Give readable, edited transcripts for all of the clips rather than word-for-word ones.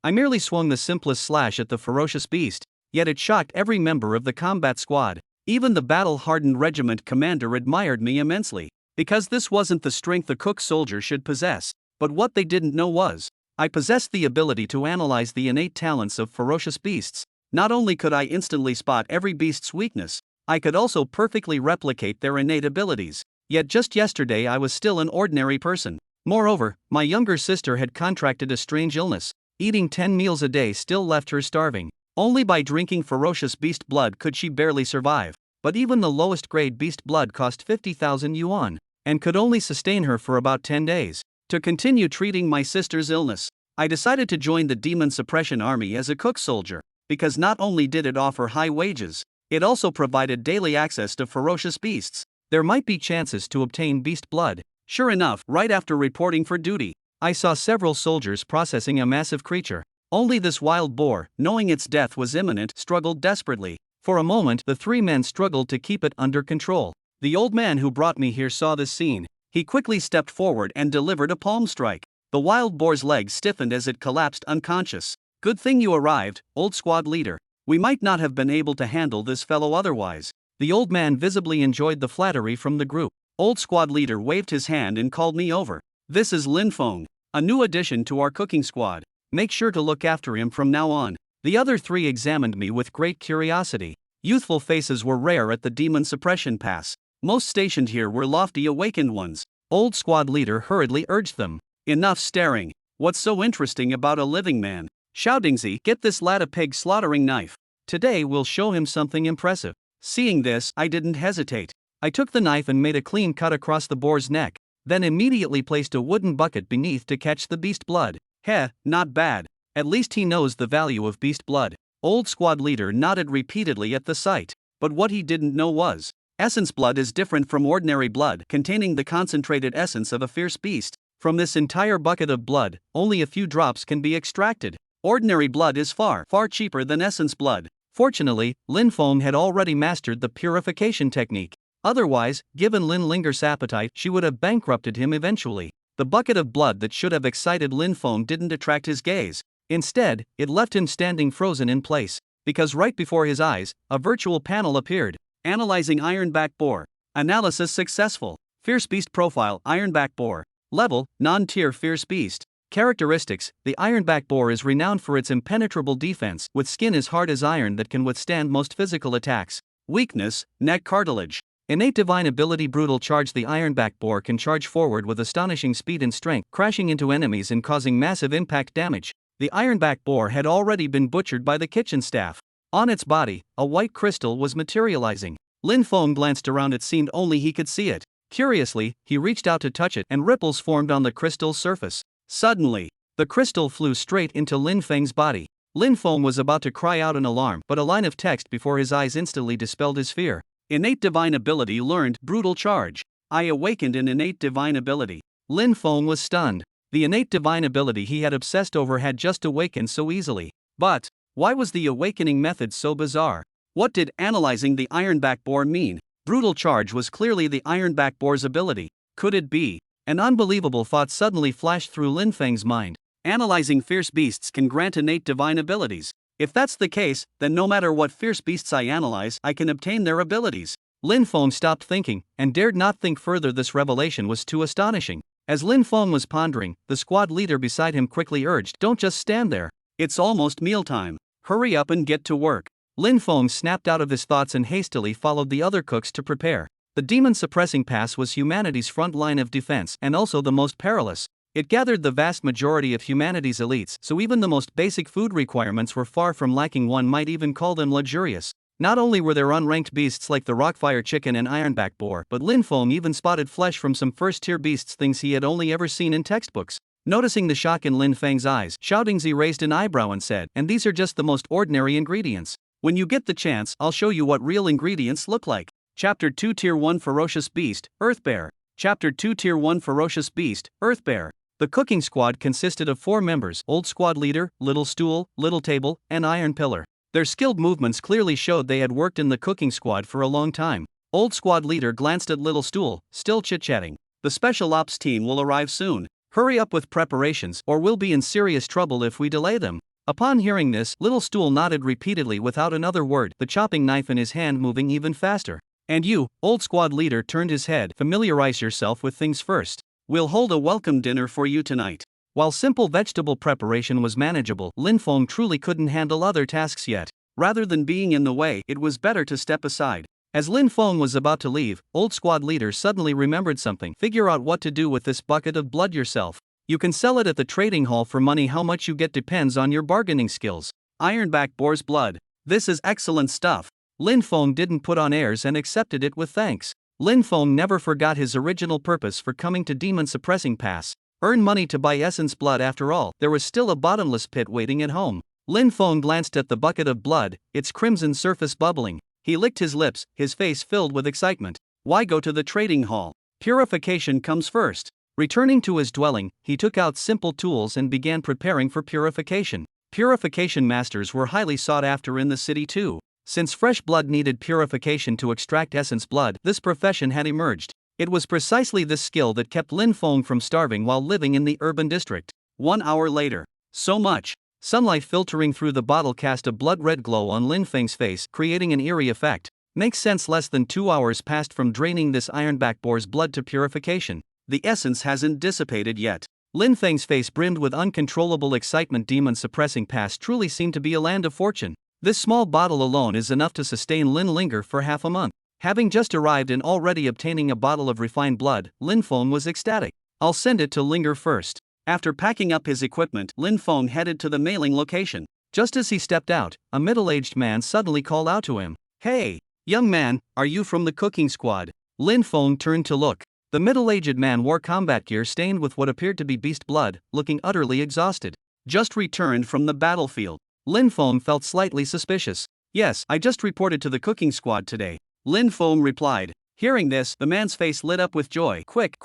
I merely swung the simplest slash at the ferocious beast, yet it shocked every member of the combat squad. Even the battle-hardened regiment commander admired me immensely, because this wasn't the strength a cook soldier should possess. But what they didn't know was, I possessed the ability to analyze the innate talents of ferocious beasts. Not only could I instantly spot every beast's weakness, I could also perfectly replicate their innate abilities. Yet just yesterday I was still an ordinary person. Moreover, my younger sister had contracted a strange illness. Eating 10 meals a day still left her starving. Only by drinking ferocious beast blood could she barely survive. But even the lowest grade beast blood cost 50,000 yuan, and could only sustain her for about 10 days. To continue treating my sister's illness, I decided to join the demon suppression army as a cook soldier, because not only did it offer high wages, it also provided daily access to ferocious beasts. There might be chances to obtain beast blood. Sure enough, right after reporting for duty, I saw several soldiers processing a massive creature. Only this wild boar, knowing its death was imminent, struggled desperately. For a moment, the three men struggled to keep it under control. The old man who brought me here saw this scene. He quickly stepped forward and delivered a palm strike. The wild boar's legs stiffened as it collapsed unconscious. Good thing you arrived, old squad leader. We might not have been able to handle this fellow otherwise. The old man visibly enjoyed the flattery from the group. Old squad leader waved his hand and called me over. This is Lin Feng, a new addition to our cooking squad. Make sure to look after him from now on. The other three examined me with great curiosity. Youthful faces were rare at the demon suppression pass. Most stationed here were lofty awakened ones. Old squad leader hurriedly urged them. Enough staring. What's so interesting about a living man? Xiaodingzi, get this lad a pig slaughtering knife. Today we'll show him something impressive. Seeing this, I didn't hesitate. I took the knife and made a clean cut across the boar's neck, then immediately placed a wooden bucket beneath to catch the beast blood. Heh, not bad. At least he knows the value of beast blood. Old squad leader nodded repeatedly at the sight. But what he didn't know was, essence blood is different from ordinary blood, containing the concentrated essence of a fierce beast. From this entire bucket of blood, only a few drops can be extracted. Ordinary blood is far cheaper than essence blood. Fortunately, Lin Feng had already mastered the purification technique. Otherwise, given Lin Linger's appetite, she would have bankrupted him eventually. The bucket of blood that should have excited Lin Feng didn't attract his gaze. Instead, it left him standing frozen in place, because right before his eyes, a virtual panel appeared. Analyzing ironback boar. Analysis successful. Fierce beast profile, ironback boar. Level, non-tier fierce beast. Characteristics: the ironback boar is renowned for its impenetrable defense, with skin as hard as iron that can withstand most physical attacks. Weakness: neck cartilage. Innate divine ability brutal charge. The ironback boar can charge forward with astonishing speed and strength, crashing into enemies and causing massive impact damage. The ironback boar had already been butchered by the kitchen staff. On its body, a white crystal was materializing. Lin Feng glanced around. It seemed only he could see it. Curiously, he reached out to touch it, and ripples formed on the crystal's surface. Suddenly, the crystal flew straight into Lin Feng's body. Lin Feng was about to cry out in alarm, but a line of text before his eyes instantly dispelled his fear. Innate divine ability learned, brutal charge. I awakened an innate divine ability. Lin Feng was stunned. The innate divine ability he had obsessed over had just awakened so easily. But why was the awakening method so bizarre? What did analyzing the ironback boar mean? Brutal charge was clearly the ironback boar's ability. Could it be? An unbelievable thought suddenly flashed through Lin Feng's mind. Analyzing fierce beasts can grant innate divine abilities. If that's the case, then no matter what fierce beasts I analyze, I can obtain their abilities. Lin Feng stopped thinking, and dared not think further. This revelation was too astonishing. As Lin Feng was pondering, the squad leader beside him quickly urged, "Don't just stand there. It's almost mealtime. Hurry up and get to work." Lin Feng snapped out of his thoughts and hastily followed the other cooks to prepare. The demon suppressing pass was humanity's front line of defense and also the most perilous. It gathered the vast majority of humanity's elites, so even the most basic food requirements were far from lacking. One might even call them luxurious. Not only were there unranked beasts like the rockfire chicken and ironback boar, but Lin Feng even spotted flesh from some first-tier beasts, things he had only ever seen in textbooks. Noticing the shock in Lin Feng's eyes, Xiaodingzi raised an eyebrow and said, "And these are just the most ordinary ingredients. When you get the chance, I'll show you what real ingredients look like." Chapter 2 Tier 1 Ferocious Beast, Earth Bear. Chapter 2 Tier 1 Ferocious Beast, Earth Bear. The cooking squad consisted of 4 members: Old Squad Leader, Little Stool, Little Table, and Iron Pillar. Their skilled movements clearly showed they had worked in the cooking squad for a long time. Old Squad Leader glanced at Little Stool, still chit-chatting. "The special ops team will arrive soon. Hurry up with preparations, or we'll be in serious trouble if we delay them." Upon hearing this, Little Stool nodded repeatedly without another word, the chopping knife in his hand moving even faster. And you, old squad leader, turned his head. Familiarize yourself with things first. We'll hold a welcome dinner for you tonight. While simple vegetable preparation was manageable, Lin Feng truly couldn't handle other tasks yet. Rather than being in the way, it was better to step aside. As Lin Feng was about to leave, old squad leader suddenly remembered something. Figure out what to do with this bucket of blood yourself. You can sell it at the trading hall for money. How much you get depends on your bargaining skills. Ironback boar's blood. This is excellent stuff. Lin Feng didn't put on airs and accepted it with thanks. Lin Feng never forgot his original purpose for coming to Demon Suppressing Pass. Earn money to buy essence blood. After all, there was still a bottomless pit waiting at home. Lin Feng glanced at the bucket of blood, its crimson surface bubbling. He licked his lips, his face filled with excitement. Why go to the trading hall? Purification comes first. Returning to his dwelling, he took out simple tools and began preparing for purification. Purification masters were highly sought after in the city too. Since fresh blood needed purification to extract essence blood, this profession had emerged. It was precisely this skill that kept Lin Feng from starving while living in the urban district. 1 hour later. So much sunlight filtering through the bottle cast a blood-red glow on Lin Feng's face, creating an eerie effect. Makes sense. Less than 2 hours passed from draining this ironback boar's blood to purification. The essence hasn't dissipated yet. Lin Feng's face brimmed with uncontrollable excitement. Demon Suppressing Pass truly seemed to be a land of fortune. This small bottle alone is enough to sustain Lin Linger for half a month. Having just arrived and already obtaining a bottle of refined blood, Lin Feng was ecstatic. I'll send it to Linger first. After packing up his equipment, Lin Feng headed to the mailing location. Just as he stepped out, a middle-aged man suddenly called out to him. Hey, young man, are you from the cooking squad? Lin Feng turned to look. The middle-aged man wore combat gear stained with what appeared to be beast blood, looking utterly exhausted. Just returned from the battlefield. Lin Feng felt slightly suspicious. Yes, I just reported to the cooking squad today. Lin Feng replied. Hearing this, the man's face lit up with joy. Quick,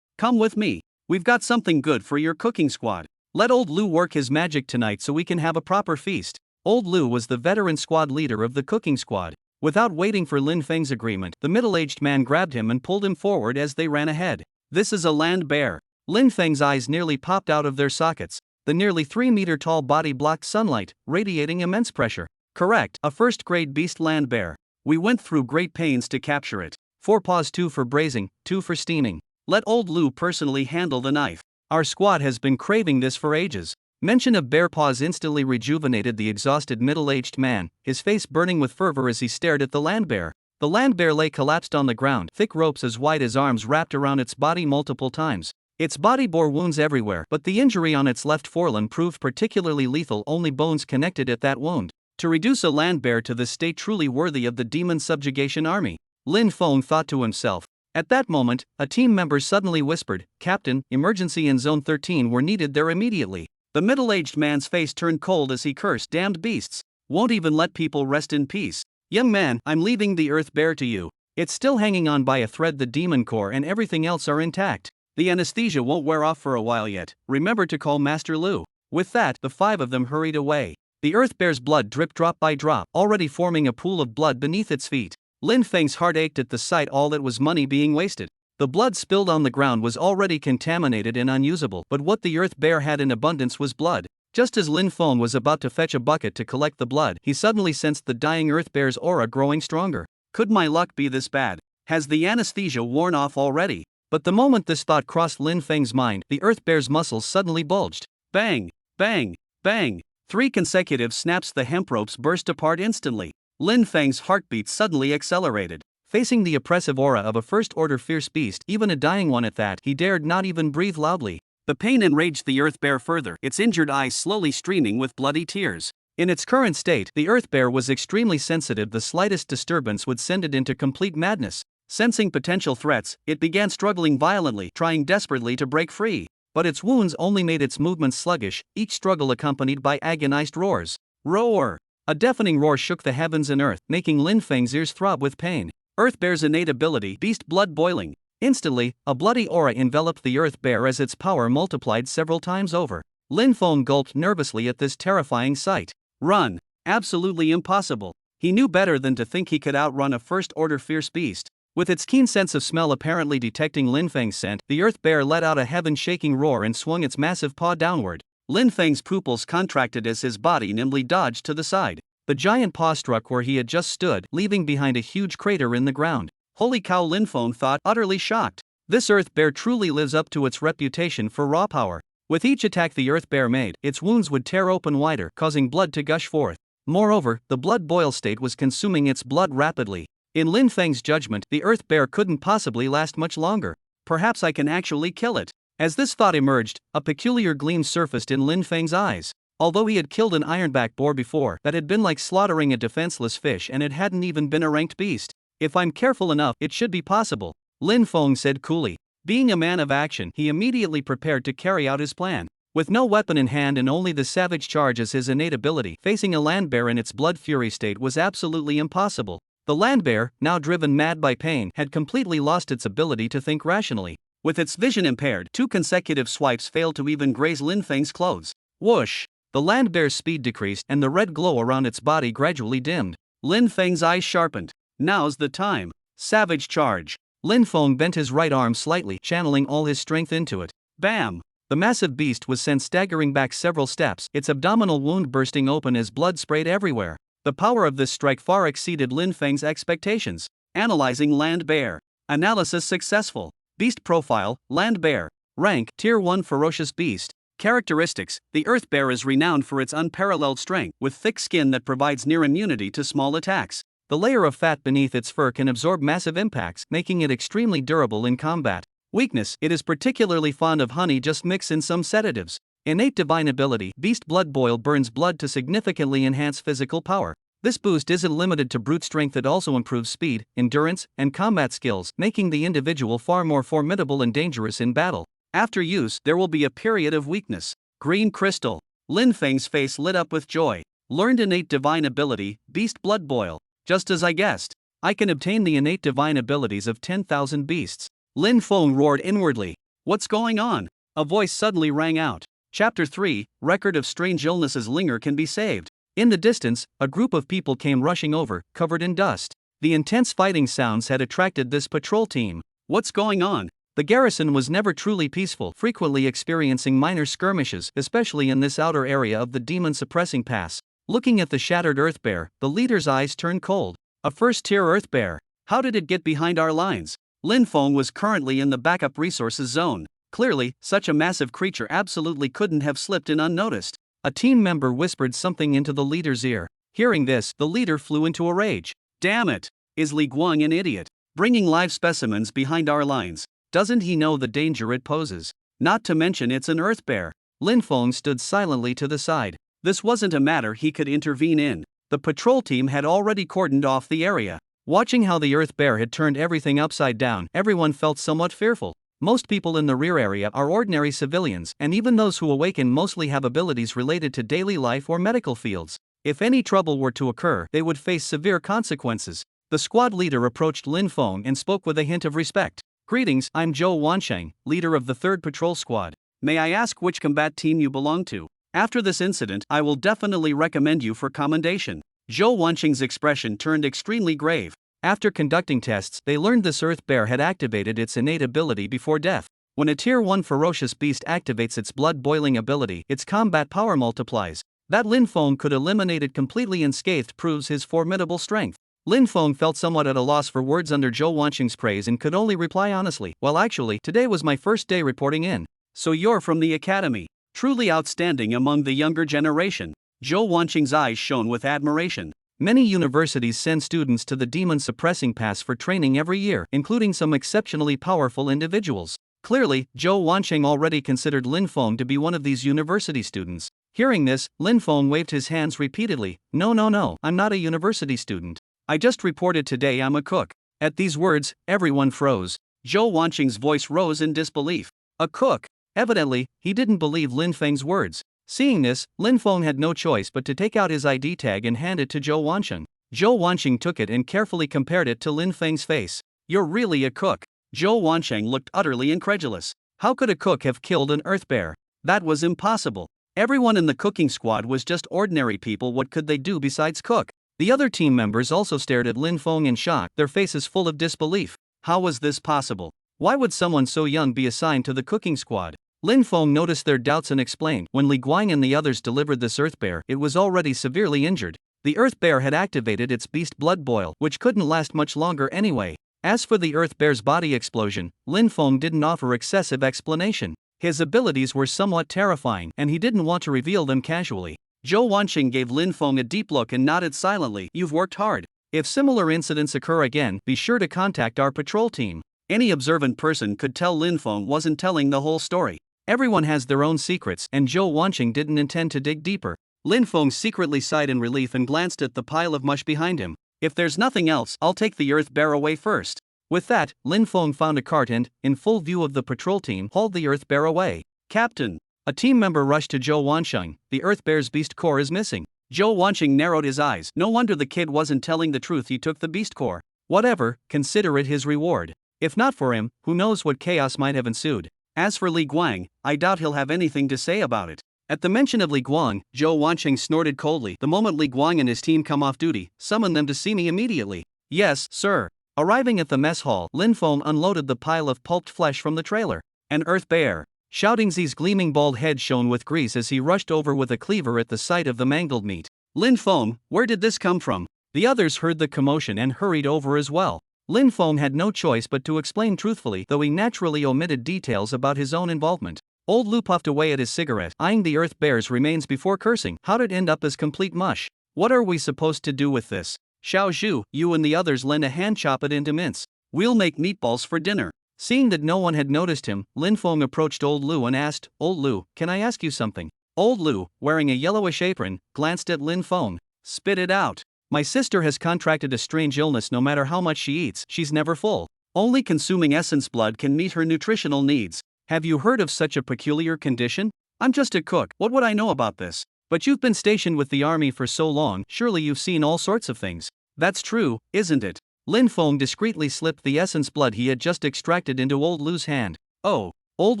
come with me. We've got something good for your cooking squad. Let old Lu work his magic tonight so we can have a proper feast. Old Lu was the veteran squad leader of the cooking squad. Without waiting for Lin Feng's agreement, the middle-aged man grabbed him and pulled him forward as they ran ahead. This is a land bear. Lin Feng's eyes nearly popped out of their sockets. The nearly 3-meter-tall body blocked sunlight, radiating immense pressure. Correct, a first-grade beast land bear. We went through great pains to capture it. 4 paws, 2 for braising, 2 for steaming. Let old Lu personally handle the knife. Our squad has been craving this for ages. Mention of bear paws instantly rejuvenated the exhausted middle-aged man, his face burning with fervor as he stared at the land bear. The land bear lay collapsed on the ground, thick ropes as wide as arms wrapped around its body multiple times. Its body bore wounds everywhere, but the injury on its left forelimb proved particularly lethal. Only bones connected at that wound. To reduce a land bear to this state truly worthy of the demon subjugation army, Lin Feng thought to himself. At that moment, a team member suddenly whispered, Captain, emergency in Zone 13 were needed there immediately. The middle-aged man's face turned cold as he cursed, damned beasts. Won't even let people rest in peace. Young man, I'm leaving the earth bear to you. It's still hanging on by a thread. The demon core and everything else are intact. The anesthesia won't wear off for a while yet. Remember to call Master Lu. With that, the 5 of them hurried away. The earth bear's blood dripped drop by drop, already forming a pool of blood beneath its feet. Lin Feng's heart ached at the sight. All that was money being wasted. The blood spilled on the ground was already contaminated and unusable, but what the earth bear had in abundance was blood. Just as Lin Feng was about to fetch a bucket to collect the blood, he suddenly sensed the dying earth bear's aura growing stronger. Could my luck be this bad? Has the anesthesia worn off already? But the moment this thought crossed Lin Feng's mind, the earth bear's muscles suddenly bulged. Bang! Bang! Bang! 3 consecutive snaps. The hemp ropes burst apart instantly. Lin Feng's heartbeat suddenly accelerated. Facing the oppressive aura of a first-order fierce beast, even a dying one at that, he dared not even breathe loudly. The pain enraged the earth bear further, its injured eyes slowly streaming with bloody tears. In its current state, the earth bear was extremely sensitive. The slightest disturbance would send it into complete madness. Sensing potential threats, it began struggling violently, trying desperately to break free. But its wounds only made its movements sluggish, each struggle accompanied by agonized roars. Roar! A deafening roar shook the heavens and earth, making Lin Feng's ears throb with pain. Earth bear's innate ability, beast blood boiling. Instantly, a bloody aura enveloped the earth bear as its power multiplied several times over. Lin Feng gulped nervously at this terrifying sight. Run! Absolutely impossible. He knew better than to think he could outrun a first-order fierce beast. With its keen sense of smell apparently detecting Lin Feng's scent, the earth bear let out a heaven-shaking roar and swung its massive paw downward. Lin Feng's pupils contracted as his body nimbly dodged to the side. The giant paw struck where he had just stood, leaving behind a huge crater in the ground. Holy cow, Lin Feng thought, utterly shocked. This earth bear truly lives up to its reputation for raw power. With each attack the earth bear made, its wounds would tear open wider, causing blood to gush forth. Moreover, the blood boil state was consuming its blood rapidly. In Lin Feng's judgment, the earth bear couldn't possibly last much longer. Perhaps I can actually kill it. As this thought emerged, a peculiar gleam surfaced in Lin Feng's eyes. Although he had killed an ironback boar before, that had been like slaughtering a defenseless fish and it hadn't even been a ranked beast. If I'm careful enough, it should be possible, Lin Feng said coolly. Being a man of action, he immediately prepared to carry out his plan. With no weapon in hand and only the savage charge as his innate ability, facing a land bear in its blood fury state was absolutely impossible. The land bear, now driven mad by pain, had completely lost its ability to think rationally. With its vision impaired, 2 consecutive swipes failed to even graze Lin Feng's clothes. Whoosh! The land bear's speed decreased and the red glow around its body gradually dimmed. Lin Feng's eyes sharpened. Now's the time. Savage charge. Lin Feng bent his right arm slightly, channeling all his strength into it. Bam! The massive beast was sent staggering back several steps, its abdominal wound bursting open as blood sprayed everywhere. The power of this strike far exceeded Lin Feng's expectations. Analyzing land bear. Analysis successful. Beast profile, land bear. Rank, Tier 1 ferocious beast. Characteristics: the earth bear is renowned for its unparalleled strength, with thick skin that provides near immunity to small attacks. The layer of fat beneath its fur can absorb massive impacts, making it extremely durable in combat. Weakness: it is particularly fond of honey, just mix in some sedatives. Innate divine ability: beast blood boil burns blood to significantly enhance physical power. This boost isn't limited to brute strength, it also improves speed, endurance, and combat skills, making the individual far more formidable and dangerous in battle. After use, there will be a period of weakness. Green crystal. Lin Feng's face lit up with joy. Learned innate divine ability, beast blood boil. Just as I guessed. I can obtain the innate divine abilities of 10,000 beasts. Lin Feng roared inwardly. What's going on? A voice suddenly rang out. Chapter 3, Record of Strange Illnesses Linger Can Be Saved. In the distance, a group of people came rushing over, covered in dust. The intense fighting sounds had attracted this patrol team. What's going on? The garrison was never truly peaceful, frequently experiencing minor skirmishes, especially in this outer area of the demon-suppressing pass. Looking at the shattered earth bear, the leader's eyes turned cold. A first-tier earth bear. How did it get behind our lines? Lin Feng was currently in the backup resources zone. Clearly, such a massive creature absolutely couldn't have slipped in unnoticed. A team member whispered something into the leader's ear. Hearing this, the leader flew into a rage. Damn it! Is Li Guang an idiot? Bringing live specimens behind our lines. Doesn't he know the danger it poses? Not to mention it's an earth bear. Lin Feng stood silently to the side. This wasn't a matter he could intervene in. The patrol team had already cordoned off the area. Watching how the earth bear had turned everything upside down, everyone felt somewhat fearful. Most people in the rear area are ordinary civilians, and even those who awaken mostly have abilities related to daily life or medical fields. If any trouble were to occur, they would face severe consequences. The squad leader approached Lin Feng and spoke with a hint of respect. Greetings, I'm Zhou Wansheng, leader of the 3rd Patrol Squad. May I ask which combat team you belong to? After this incident, I will definitely recommend you for commendation. Zhou Wansheng's expression turned extremely grave. After conducting tests, they learned this earth bear had activated its innate ability before death. When a Tier 1 ferocious beast activates its blood-boiling ability, its combat power multiplies. That Lin Feng could eliminate it completely unscathed proves his formidable strength. Lin Feng felt somewhat at a loss for words under Zhou Wansheng's praise and could only reply honestly, well actually, today was my first day reporting in. So you're from the academy. Truly outstanding among the younger generation. Zhou Wansheng's eyes shone with admiration. Many universities send students to the demon-suppressing pass for training every year, including some exceptionally powerful individuals. Clearly, Zhou Wansheng already considered Lin Feng to be one of these university students. Hearing this, Lin Feng waved his hands repeatedly. No, I'm not a university student. I just reported today I'm a cook. At these words, everyone froze. Zhou Wansheng's voice rose in disbelief. A cook? Evidently, he didn't believe Lin Feng's words. Seeing this, Lin Feng had no choice but to take out his ID tag and hand it to Zhou Wansheng. Zhou Wansheng took it and carefully compared it to Lin Feng's face. You're really a cook. Zhou Wansheng looked utterly incredulous. How could a cook have killed an earth bear? That was impossible. Everyone in the cooking squad was just ordinary people. What could they do besides cook? The other team members also stared at Lin Feng in shock, their faces full of disbelief. How was this possible? Why would someone so young be assigned to the cooking squad? Lin Feng noticed their doubts and explained. When Li Guang and the others delivered this earth bear, it was already severely injured. The earth bear had activated its beast blood boil, which couldn't last much longer anyway. As for the earth bear's body explosion, Lin Feng didn't offer excessive explanation. His abilities were somewhat terrifying, and he didn't want to reveal them casually. Zhou Wanqing gave Lin Feng a deep look and nodded silently. You've worked hard. If similar incidents occur again, be sure to contact our patrol team. Any observant person could tell Lin Feng wasn't telling the whole story. Everyone has their own secrets, and Zhou Wanqing didn't intend to dig deeper. Lin Feng secretly sighed in relief and glanced at the pile of mush behind him. If there's nothing else, I'll take the earth bear away first. With that, Lin Feng found a cart and, in full view of the patrol team, hauled the earth bear away. Captain! A team member rushed to Zhou Wanqing. The earth bear's beast core is missing. Zhou Wanqing narrowed his eyes. No wonder the kid wasn't telling the truth. He took the beast core. Whatever, consider it his reward. If not for him, who knows what chaos might have ensued. As for Li Guang, I doubt he'll have anything to say about it. At the mention of Li Guang, Zhou Wanqing snorted coldly. The moment Li Guang and his team come off duty, summon them to see me immediately. Yes, sir. Arriving at the mess hall, Lin Feng unloaded the pile of pulped flesh from the trailer. An earth bear. Shouting Z's gleaming bald head shone with grease as he rushed over with a cleaver at the sight of the mangled meat. Lin Feng, where did this come from? The others heard the commotion and hurried over as well. Lin Feng had no choice but to explain truthfully, though he naturally omitted details about his own involvement. Old Lu puffed away at his cigarette, eyeing the earth bear's remains before cursing. How'd it end up as complete mush? What are we supposed to do with this? Xiao Zhu, you and the others lend a hand, chop it into mince. We'll make meatballs for dinner. Seeing that no one had noticed him, Lin Feng approached Old Lu and asked, Old Lu, can I ask you something? Old Lu, wearing a yellowish apron, glanced at Lin Feng. Spit it out. My sister has contracted a strange illness. No matter how much she eats, she's never full. Only consuming essence blood can meet her nutritional needs. Have you heard of such a peculiar condition? I'm just a cook, what would I know about this? But you've been stationed with the army for so long, surely you've seen all sorts of things. That's true, isn't it? Lin Feng discreetly slipped the essence blood he had just extracted into Old Lu's hand. Oh. Old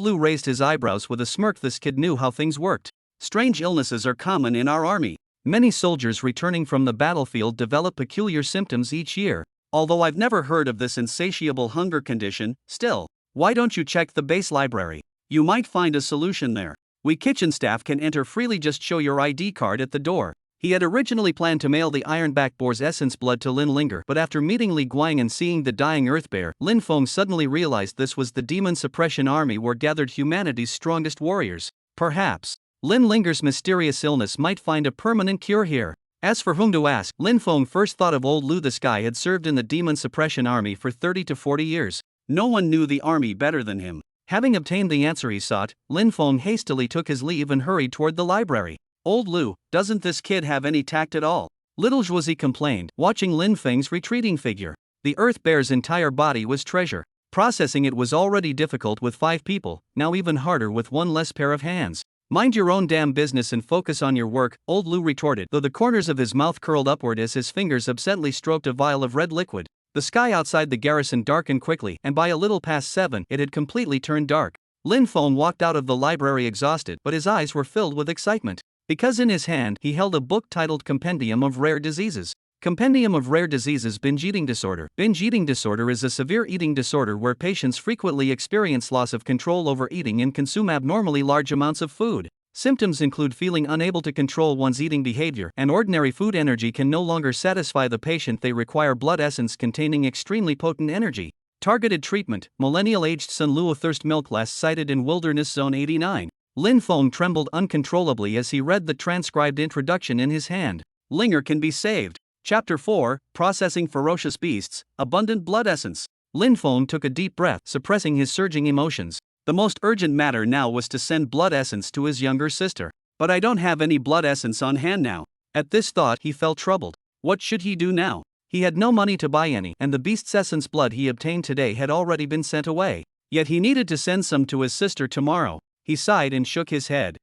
Lu raised his eyebrows with a smirk. This kid knew how things worked. Strange illnesses are common in our army. Many soldiers returning from the battlefield develop peculiar symptoms each year. Although I've never heard of this insatiable hunger condition, still, why don't you check the base library? You might find a solution there. We kitchen staff can enter freely, just show your ID card at the door. He had originally planned to mail the ironback boar's essence blood to Lin Linger, but after meeting Li Guang and seeing the dying earth bear, Lin Feng suddenly realized this was the demon suppression army where gathered humanity's strongest warriors. Perhaps Lin Linger's mysterious illness might find a permanent cure here. As for whom to ask, Lin Feng first thought of Old Lu. This guy had served in the demon suppression army for 30 to 40 years. No one knew the army better than him. Having obtained the answer he sought, Lin Feng hastily took his leave and hurried toward the library. Old Lu, doesn't this kid have any tact at all? Little Zhuozi complained, watching Lin Feng's retreating figure. The earth bear's entire body was treasure. Processing it was already difficult with 5 people, now even harder with one less pair of hands. Mind your own damn business and focus on your work, Old Lu retorted, though the corners of his mouth curled upward as his fingers absently stroked a vial of red liquid. The sky outside the garrison darkened quickly, and by a little past 7, it had completely turned dark. Lin Feng walked out of the library exhausted, but his eyes were filled with excitement. Because in his hand he held a book titled Compendium of Rare Diseases. Compendium of Rare Diseases. Binge eating disorder. Binge eating disorder is a severe eating disorder where patients frequently experience loss of control over eating and consume abnormally large amounts of food. Symptoms include feeling unable to control one's eating behavior, and ordinary food energy can no longer satisfy the patient. They require blood essence containing extremely potent energy. Targeted treatment. Millennial-aged Sun Luo thirst milk last sighted in Wilderness Zone 89. Lin Feng trembled uncontrollably as he read the transcribed introduction in his hand. Linger can be saved. Chapter 4, Processing Ferocious Beasts, Abundant Blood Essence. Lin Feng took a deep breath, suppressing his surging emotions. The most urgent matter now was to send blood essence to his younger sister. But I don't have any blood essence on hand now. At this thought he felt troubled. What should he do now? He had no money to buy any, and the beast's essence blood he obtained today had already been sent away. Yet he needed to send some to his sister tomorrow. He sighed and shook his head.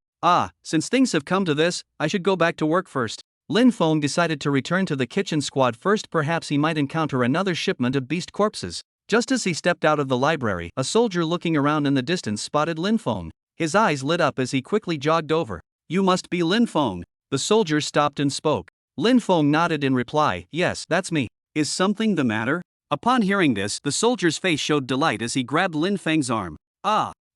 Since things have come to this, I should go back to work first. Lin Feng decided to return to the kitchen squad first. Perhaps he might encounter another shipment of beast corpses. Just as he stepped out of the library, a soldier looking around in the distance spotted Lin Feng. His eyes lit up as he quickly jogged over. You must be Lin Feng. The soldier stopped and spoke. Lin Feng nodded in reply. Yes, that's me. Is something the matter? Upon hearing this, the soldier's face showed delight as he grabbed Lin Feng's arm.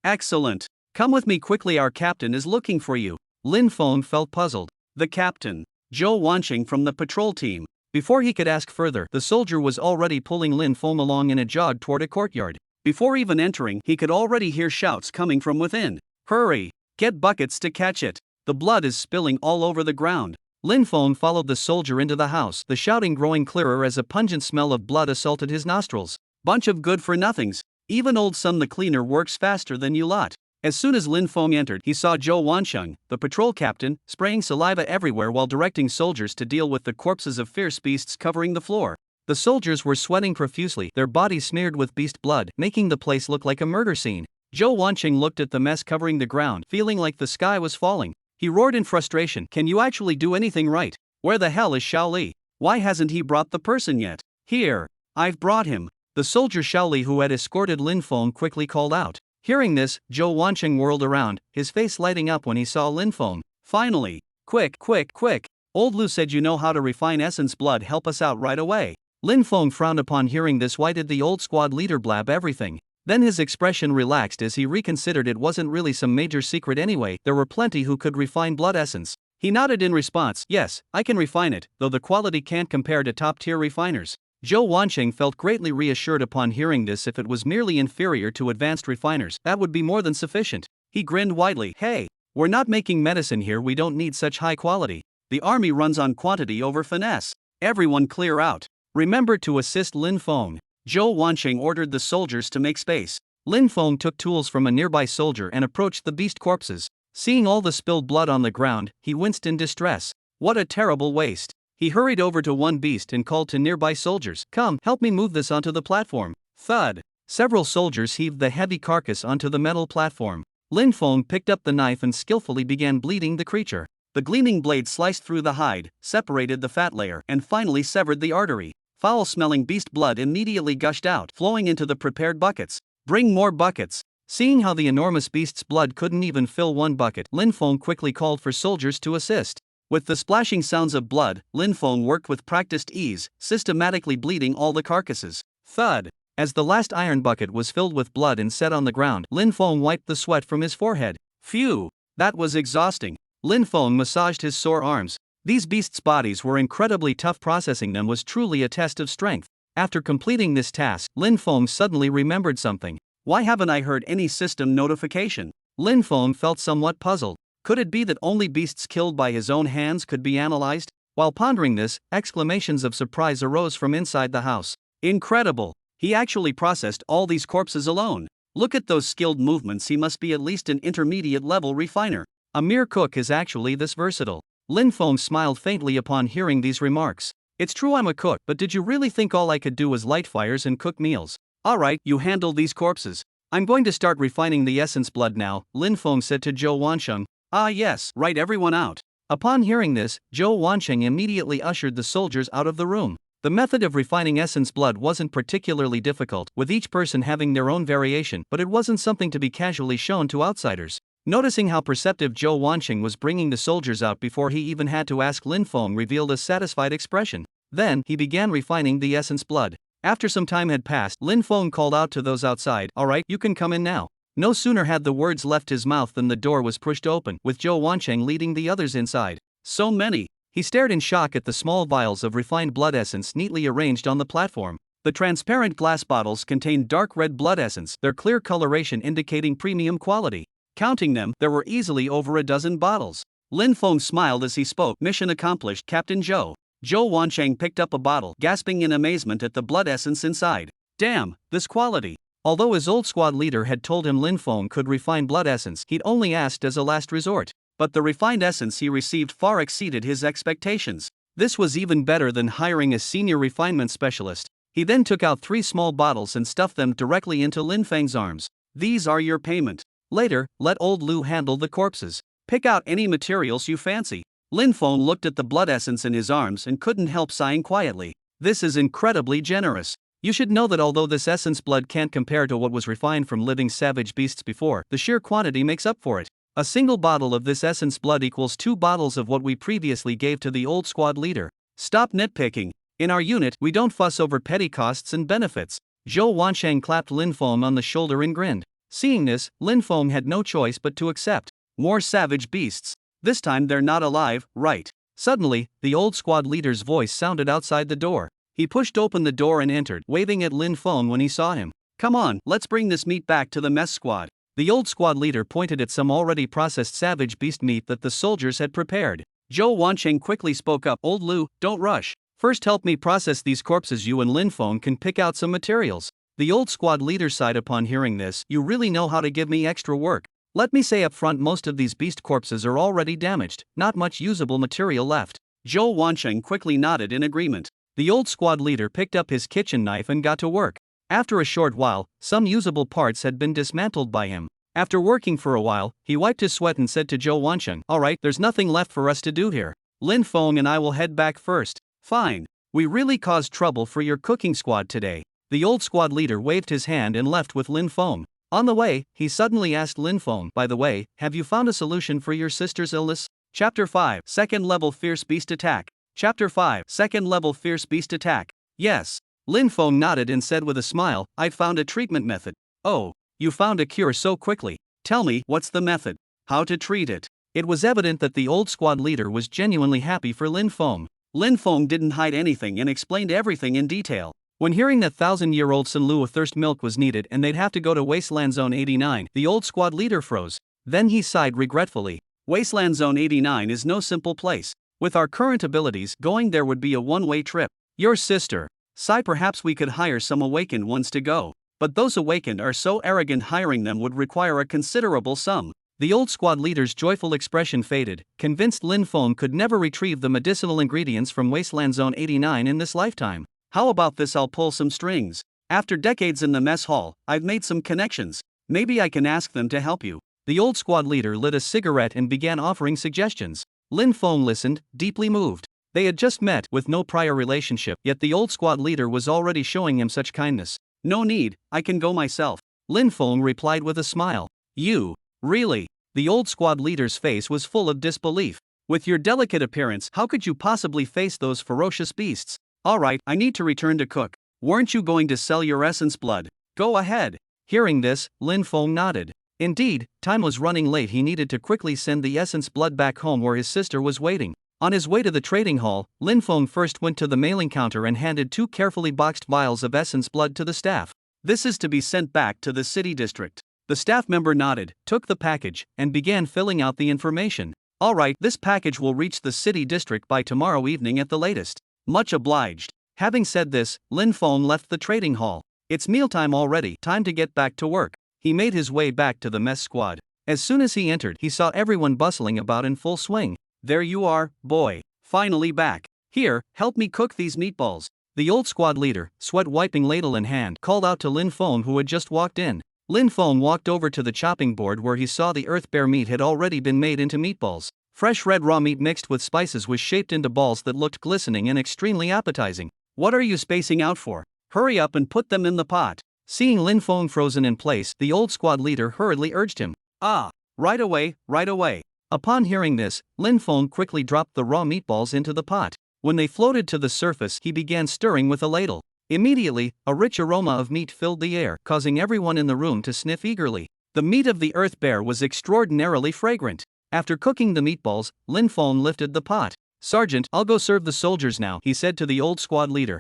Excellent. Come with me quickly, our captain is looking for you. Lin Feng felt puzzled. The captain, Zhou Wanqing from the patrol team. Before he could ask further, the soldier was already pulling Lin Feng along in a jog toward a courtyard. Before even entering, he could already hear shouts coming from within. Hurry! Get buckets to catch it! The blood is spilling all over the ground. Lin Feng followed the soldier into the house, the shouting growing clearer as a pungent smell of blood assaulted his nostrils. Bunch of good-for-nothings. Even old Sun the cleaner works faster than you lot. As soon as Lin Feng entered, he saw Zhou Wansheng, the patrol captain, spraying saliva everywhere while directing soldiers to deal with the corpses of fierce beasts covering the floor. The soldiers were sweating profusely, their bodies smeared with beast blood, making the place look like a murder scene. Zhou Wansheng looked at the mess covering the ground, feeling like the sky was falling. He roared in frustration, "Can you actually do anything right? Where the hell is Xiao Li? Why hasn't he brought the person yet?" "Here. I've brought him." The soldier Xiao Li who had escorted Lin Feng quickly called out. Hearing this, Zhou Wansheng whirled around, his face lighting up when he saw Lin Feng. "Finally! Quick, quick, quick! Old Lu said you know how to refine essence blood, help us out right away." Lin Feng frowned upon hearing this. Why did the old squad leader blab everything? Then his expression relaxed as he reconsidered it wasn't really some major secret anyway, there were plenty who could refine blood essence. He nodded in response, "Yes, I can refine it, though the quality can't compare to top-tier refiners." Zhou Wansheng felt greatly reassured upon hearing this. If it was merely inferior to advanced refiners, that would be more than sufficient. He grinned widely. "Hey, we're not making medicine here, we don't need such high quality. The army runs on quantity over finesse. Everyone clear out. Remember to assist Lin Feng." Zhou Wansheng ordered the soldiers to make space. Lin Feng took tools from a nearby soldier and approached the beast corpses. Seeing all the spilled blood on the ground, he winced in distress. What a terrible waste. He hurried over to one beast and called to nearby soldiers, "Come, help me move this onto the platform." Thud! Several soldiers heaved the heavy carcass onto the metal platform. Lin Feng picked up the knife and skillfully began bleeding the creature. The gleaming blade sliced through the hide, separated the fat layer, and finally severed the artery. Foul-smelling beast blood immediately gushed out, flowing into the prepared buckets. "Bring more buckets." Seeing how the enormous beast's blood couldn't even fill one bucket, Lin Feng quickly called for soldiers to assist. With the splashing sounds of blood, Lin Feng worked with practiced ease, systematically bleeding all the carcasses. Thud! As the last iron bucket was filled with blood and set on the ground, Lin Feng wiped the sweat from his forehead. Phew! That was exhausting. Lin Feng massaged his sore arms. These beasts' bodies were incredibly tough. Processing them was truly a test of strength. After completing this task, Lin Feng suddenly remembered something. Why haven't I heard any system notification? Lin Feng felt somewhat puzzled. Could it be that only beasts killed by his own hands could be analyzed? While pondering this, exclamations of surprise arose from inside the house. Incredible! He actually processed all these corpses alone. Look at those skilled movements, he must be at least an intermediate-level refiner. A mere cook is actually this versatile. Lin Feng smiled faintly upon hearing these remarks. "It's true I'm a cook, but did you really think all I could do was light fires and cook meals? Alright, you handle these corpses. I'm going to start refining the essence blood now," Lin Feng said to Zhou Wansheng. "Ah yes, write everyone out." Upon hearing this, Zhou Wansheng immediately ushered the soldiers out of the room. The method of refining essence blood wasn't particularly difficult, with each person having their own variation, but it wasn't something to be casually shown to outsiders. Noticing how perceptive Zhou Wansheng was bringing the soldiers out before he even had to ask, Lin Feng revealed a satisfied expression. Then, he began refining the essence blood. After some time had passed, Lin Feng called out to those outside, "Alright, you can come in now." No sooner had the words left his mouth than the door was pushed open, with Zhou Wansheng leading the others inside. So many! He stared in shock at the small vials of refined blood essence neatly arranged on the platform. The transparent glass bottles contained dark red blood essence, their clear coloration indicating premium quality. Counting them, there were easily over a dozen bottles. Lin Feng smiled as he spoke. "Mission accomplished, Captain Zhou." Zhou Wansheng picked up a bottle, gasping in amazement at the blood essence inside. Damn, this quality! Although his old squad leader had told him Lin Feng could refine blood essence, he'd only asked as a last resort. But the refined essence he received far exceeded his expectations. This was even better than hiring a senior refinement specialist. He then took out 3 small bottles and stuffed them directly into Lin Feng's arms. "These are your payment. Later, let old Lu handle the corpses. Pick out any materials you fancy." Lin Feng looked at the blood essence in his arms and couldn't help sighing quietly. "This is incredibly generous. You should know that although this essence blood can't compare to what was refined from living savage beasts before, the sheer quantity makes up for it. A single bottle of this essence blood equals 2 bottles of what we previously gave to the old squad leader. Stop nitpicking. In our unit, we don't fuss over petty costs and benefits." Zhou Wansheng clapped Lin Feng on the shoulder and grinned. Seeing this, Lin Feng had no choice but to accept. More savage beasts. This time they're not alive, right? Suddenly, the old squad leader's voice sounded outside the door. He pushed open the door and entered, waving at Lin Feng when he saw him. Come on, let's bring this meat back to the mess squad. The old squad leader pointed at some already processed savage beast meat that the soldiers had prepared. Zhou Wancheng quickly spoke up. Old Lu, don't rush. First help me process these corpses. You and Lin Feng can pick out some materials. The old squad leader sighed upon hearing this. You really know how to give me extra work. Let me say up front, most of these beast corpses are already damaged, not much usable material left. Zhou Wancheng quickly nodded in agreement. The old squad leader picked up his kitchen knife and got to work. After a short while, some usable parts had been dismantled by him. After working for a while, he wiped his sweat and said to Zhou Wancheng, alright, there's nothing left for us to do here. Lin Feng and I will head back first. Fine. We really caused trouble for your cooking squad today. The old squad leader waved his hand and left with Lin Feng. On the way, he suddenly asked Lin Feng, by the way, have you found a solution for your sister's illness? Chapter 5, Second Level Fierce Beast Attack. Chapter 5, Second Level Fierce Beast Attack. Yes. Lin Feng nodded and said with a smile, I've found a treatment method. Oh, you found a cure so quickly. Tell me, what's the method? How to treat it? It was evident that the old squad leader was genuinely happy for Lin Feng. Lin Feng didn't hide anything and explained everything in detail. When hearing that 1,000-year-old Sunlu of thirst milk was needed and they'd have to go to Wasteland Zone 89, the old squad leader froze. Then he sighed regretfully. Wasteland Zone 89 is no simple place. With our current abilities, going there would be a one-way trip. Your sister. Sigh, perhaps we could hire some awakened ones to go. But those awakened are so arrogant, hiring them would require a considerable sum. The old squad leader's joyful expression faded, convinced Lin Feng could never retrieve the medicinal ingredients from Wasteland Zone 89 in this lifetime. How about this? I'll pull some strings. After decades in the mess hall, I've made some connections. Maybe I can ask them to help you. The old squad leader lit a cigarette and began offering suggestions. Lin Feng listened, deeply moved. They had just met, with no prior relationship, yet the old squad leader was already showing him such kindness. No need, I can go myself. Lin Feng replied with a smile. You? Really? The old squad leader's face was full of disbelief. With your delicate appearance, how could you possibly face those ferocious beasts? Alright, I need to return to cook. Weren't you going to sell your essence blood? Go ahead. Hearing this, Lin Feng nodded. Indeed, time was running late. He needed to quickly send the essence blood back home where his sister was waiting. On his way to the trading hall, Lin Feng first went to the mailing counter and handed 2 carefully boxed vials of essence blood to the staff. This is to be sent back to the city district. The staff member nodded, took the package, and began filling out the information. Alright, this package will reach the city district by tomorrow evening at the latest. Much obliged. Having said this, Lin Feng left the trading hall. It's mealtime already, time to get back to work. He made his way back to the mess squad. As soon as he entered, he saw everyone bustling about in full swing. There you are, boy. Finally back. Here, help me cook these meatballs. The old squad leader, sweat wiping ladle in hand, called out to Lin Feng, who had just walked in. Lin Feng walked over to the chopping board where he saw the earth bear meat had already been made into meatballs. Fresh red raw meat mixed with spices was shaped into balls that looked glistening and extremely appetizing. What are you spacing out for? Hurry up and put them in the pot. Seeing Lin Feng frozen in place, the old squad leader hurriedly urged him. Ah, right away, right away. Upon hearing this, Lin Feng quickly dropped the raw meatballs into the pot. When they floated to the surface, he began stirring with a ladle. Immediately, a rich aroma of meat filled the air, causing everyone in the room to sniff eagerly. The meat of the earth bear was extraordinarily fragrant. After cooking the meatballs, Lin Feng lifted the pot. Sergeant, I'll go serve the soldiers now, he said to the old squad leader.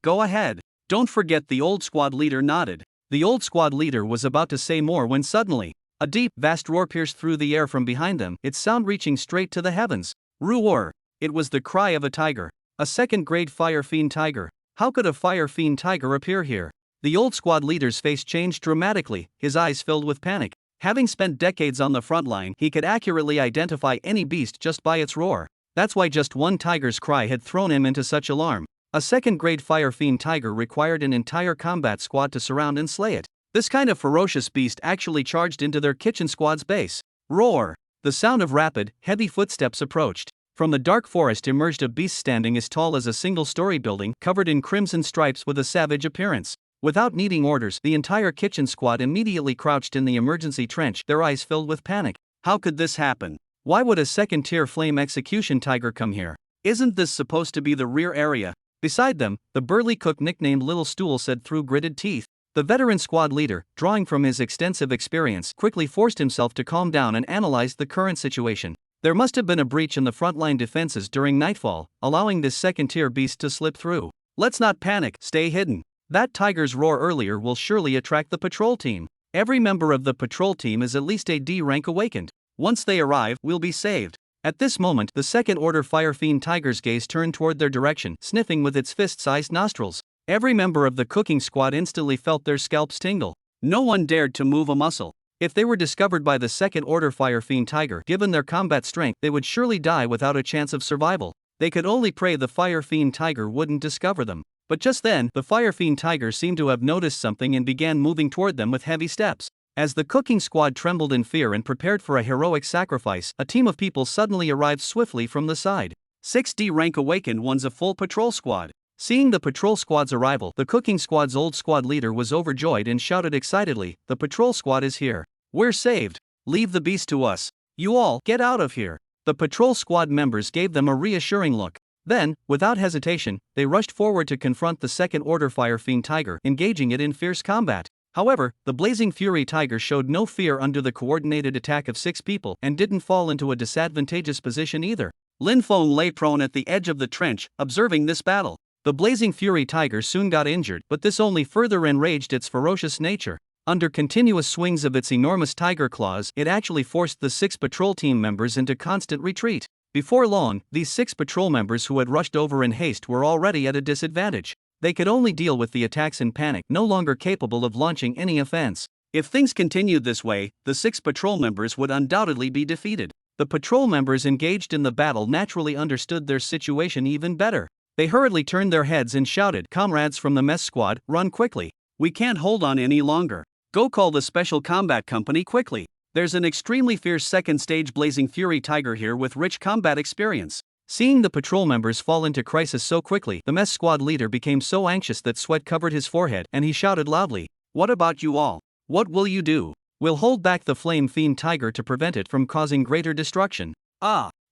Go ahead. Don't forget. The old squad leader nodded. The old squad leader was about to say more when suddenly, a deep, vast roar pierced through the air from behind them, its sound reaching straight to the heavens. Roar! It was the cry of a tiger. A second-grade fire fiend tiger. How could a fire fiend tiger appear here? The old squad leader's face changed dramatically, his eyes filled with panic. Having spent decades on the front line, he could accurately identify any beast just by its roar. That's why just one tiger's cry had thrown him into such alarm. A second-grade fire fiend tiger required an entire combat squad to surround and slay it. This kind of ferocious beast actually charged into their kitchen squad's base. Roar! The sound of rapid, heavy footsteps approached. From the dark forest emerged a beast standing as tall as a single-story building, covered in crimson stripes with a savage appearance. Without needing orders, the entire kitchen squad immediately crouched in the emergency trench, their eyes filled with panic. How could this happen? Why would a second-tier flame execution tiger come here? Isn't this supposed to be the rear area? Beside them, the burly cook nicknamed Little Stool said through gritted teeth. The veteran squad leader, drawing from his extensive experience, quickly forced himself to calm down and analyze the current situation. There must have been a breach in the frontline defenses during nightfall, allowing this second-tier beast to slip through. Let's not panic, stay hidden. That tiger's roar earlier will surely attract the patrol team. Every member of the patrol team is at least a D rank awakened. Once they arrive, we'll be saved. At this moment, the second-order fire fiend tiger's gaze turned toward their direction, sniffing with its fist-sized nostrils. Every member of the cooking squad instantly felt their scalps tingle. No one dared to move a muscle. If they were discovered by the second-order fire fiend tiger, given their combat strength, they would surely die without a chance of survival. They could only pray the fire fiend tiger wouldn't discover them. But just then, the fire fiend tiger seemed to have noticed something and began moving toward them with heavy steps. As the cooking squad trembled in fear and prepared for a heroic sacrifice, a team of people suddenly arrived swiftly from the side. 6D rank awakened one's a full patrol squad. Seeing the patrol squad's arrival, the cooking squad's old squad leader was overjoyed and shouted excitedly, "The patrol squad is here. We're saved. Leave the beast to us. You all, get out of here." The patrol squad members gave them a reassuring look. Then, without hesitation, they rushed forward to confront the second-order fire fiend tiger, engaging it in fierce combat. However, the blazing fury tiger showed no fear under the coordinated attack of 6 people and didn't fall into a disadvantageous position either. Lin Feng lay prone at the edge of the trench, observing this battle. The blazing fury tiger soon got injured, but this only further enraged its ferocious nature. Under continuous swings of its enormous tiger claws, it actually forced the 6 patrol team members into constant retreat. Before long, these 6 patrol members who had rushed over in haste were already at a disadvantage. They could only deal with the attacks in panic, no longer capable of launching any offense. If things continued this way, the 6 patrol members would undoubtedly be defeated. The patrol members engaged in the battle naturally understood their situation even better. They hurriedly turned their heads and shouted, "Comrades from the mess squad, run quickly. We can't hold on any longer. Go call the Special Combat Company quickly. There's an extremely fierce second-stage blazing fury tiger here with rich combat experience." Seeing the patrol members fall into crisis so quickly, the mess squad leader became so anxious that sweat covered his forehead, and he shouted loudly, "What about you all? What will you do? We'll hold back the flame fiend tiger to prevent it from causing greater destruction."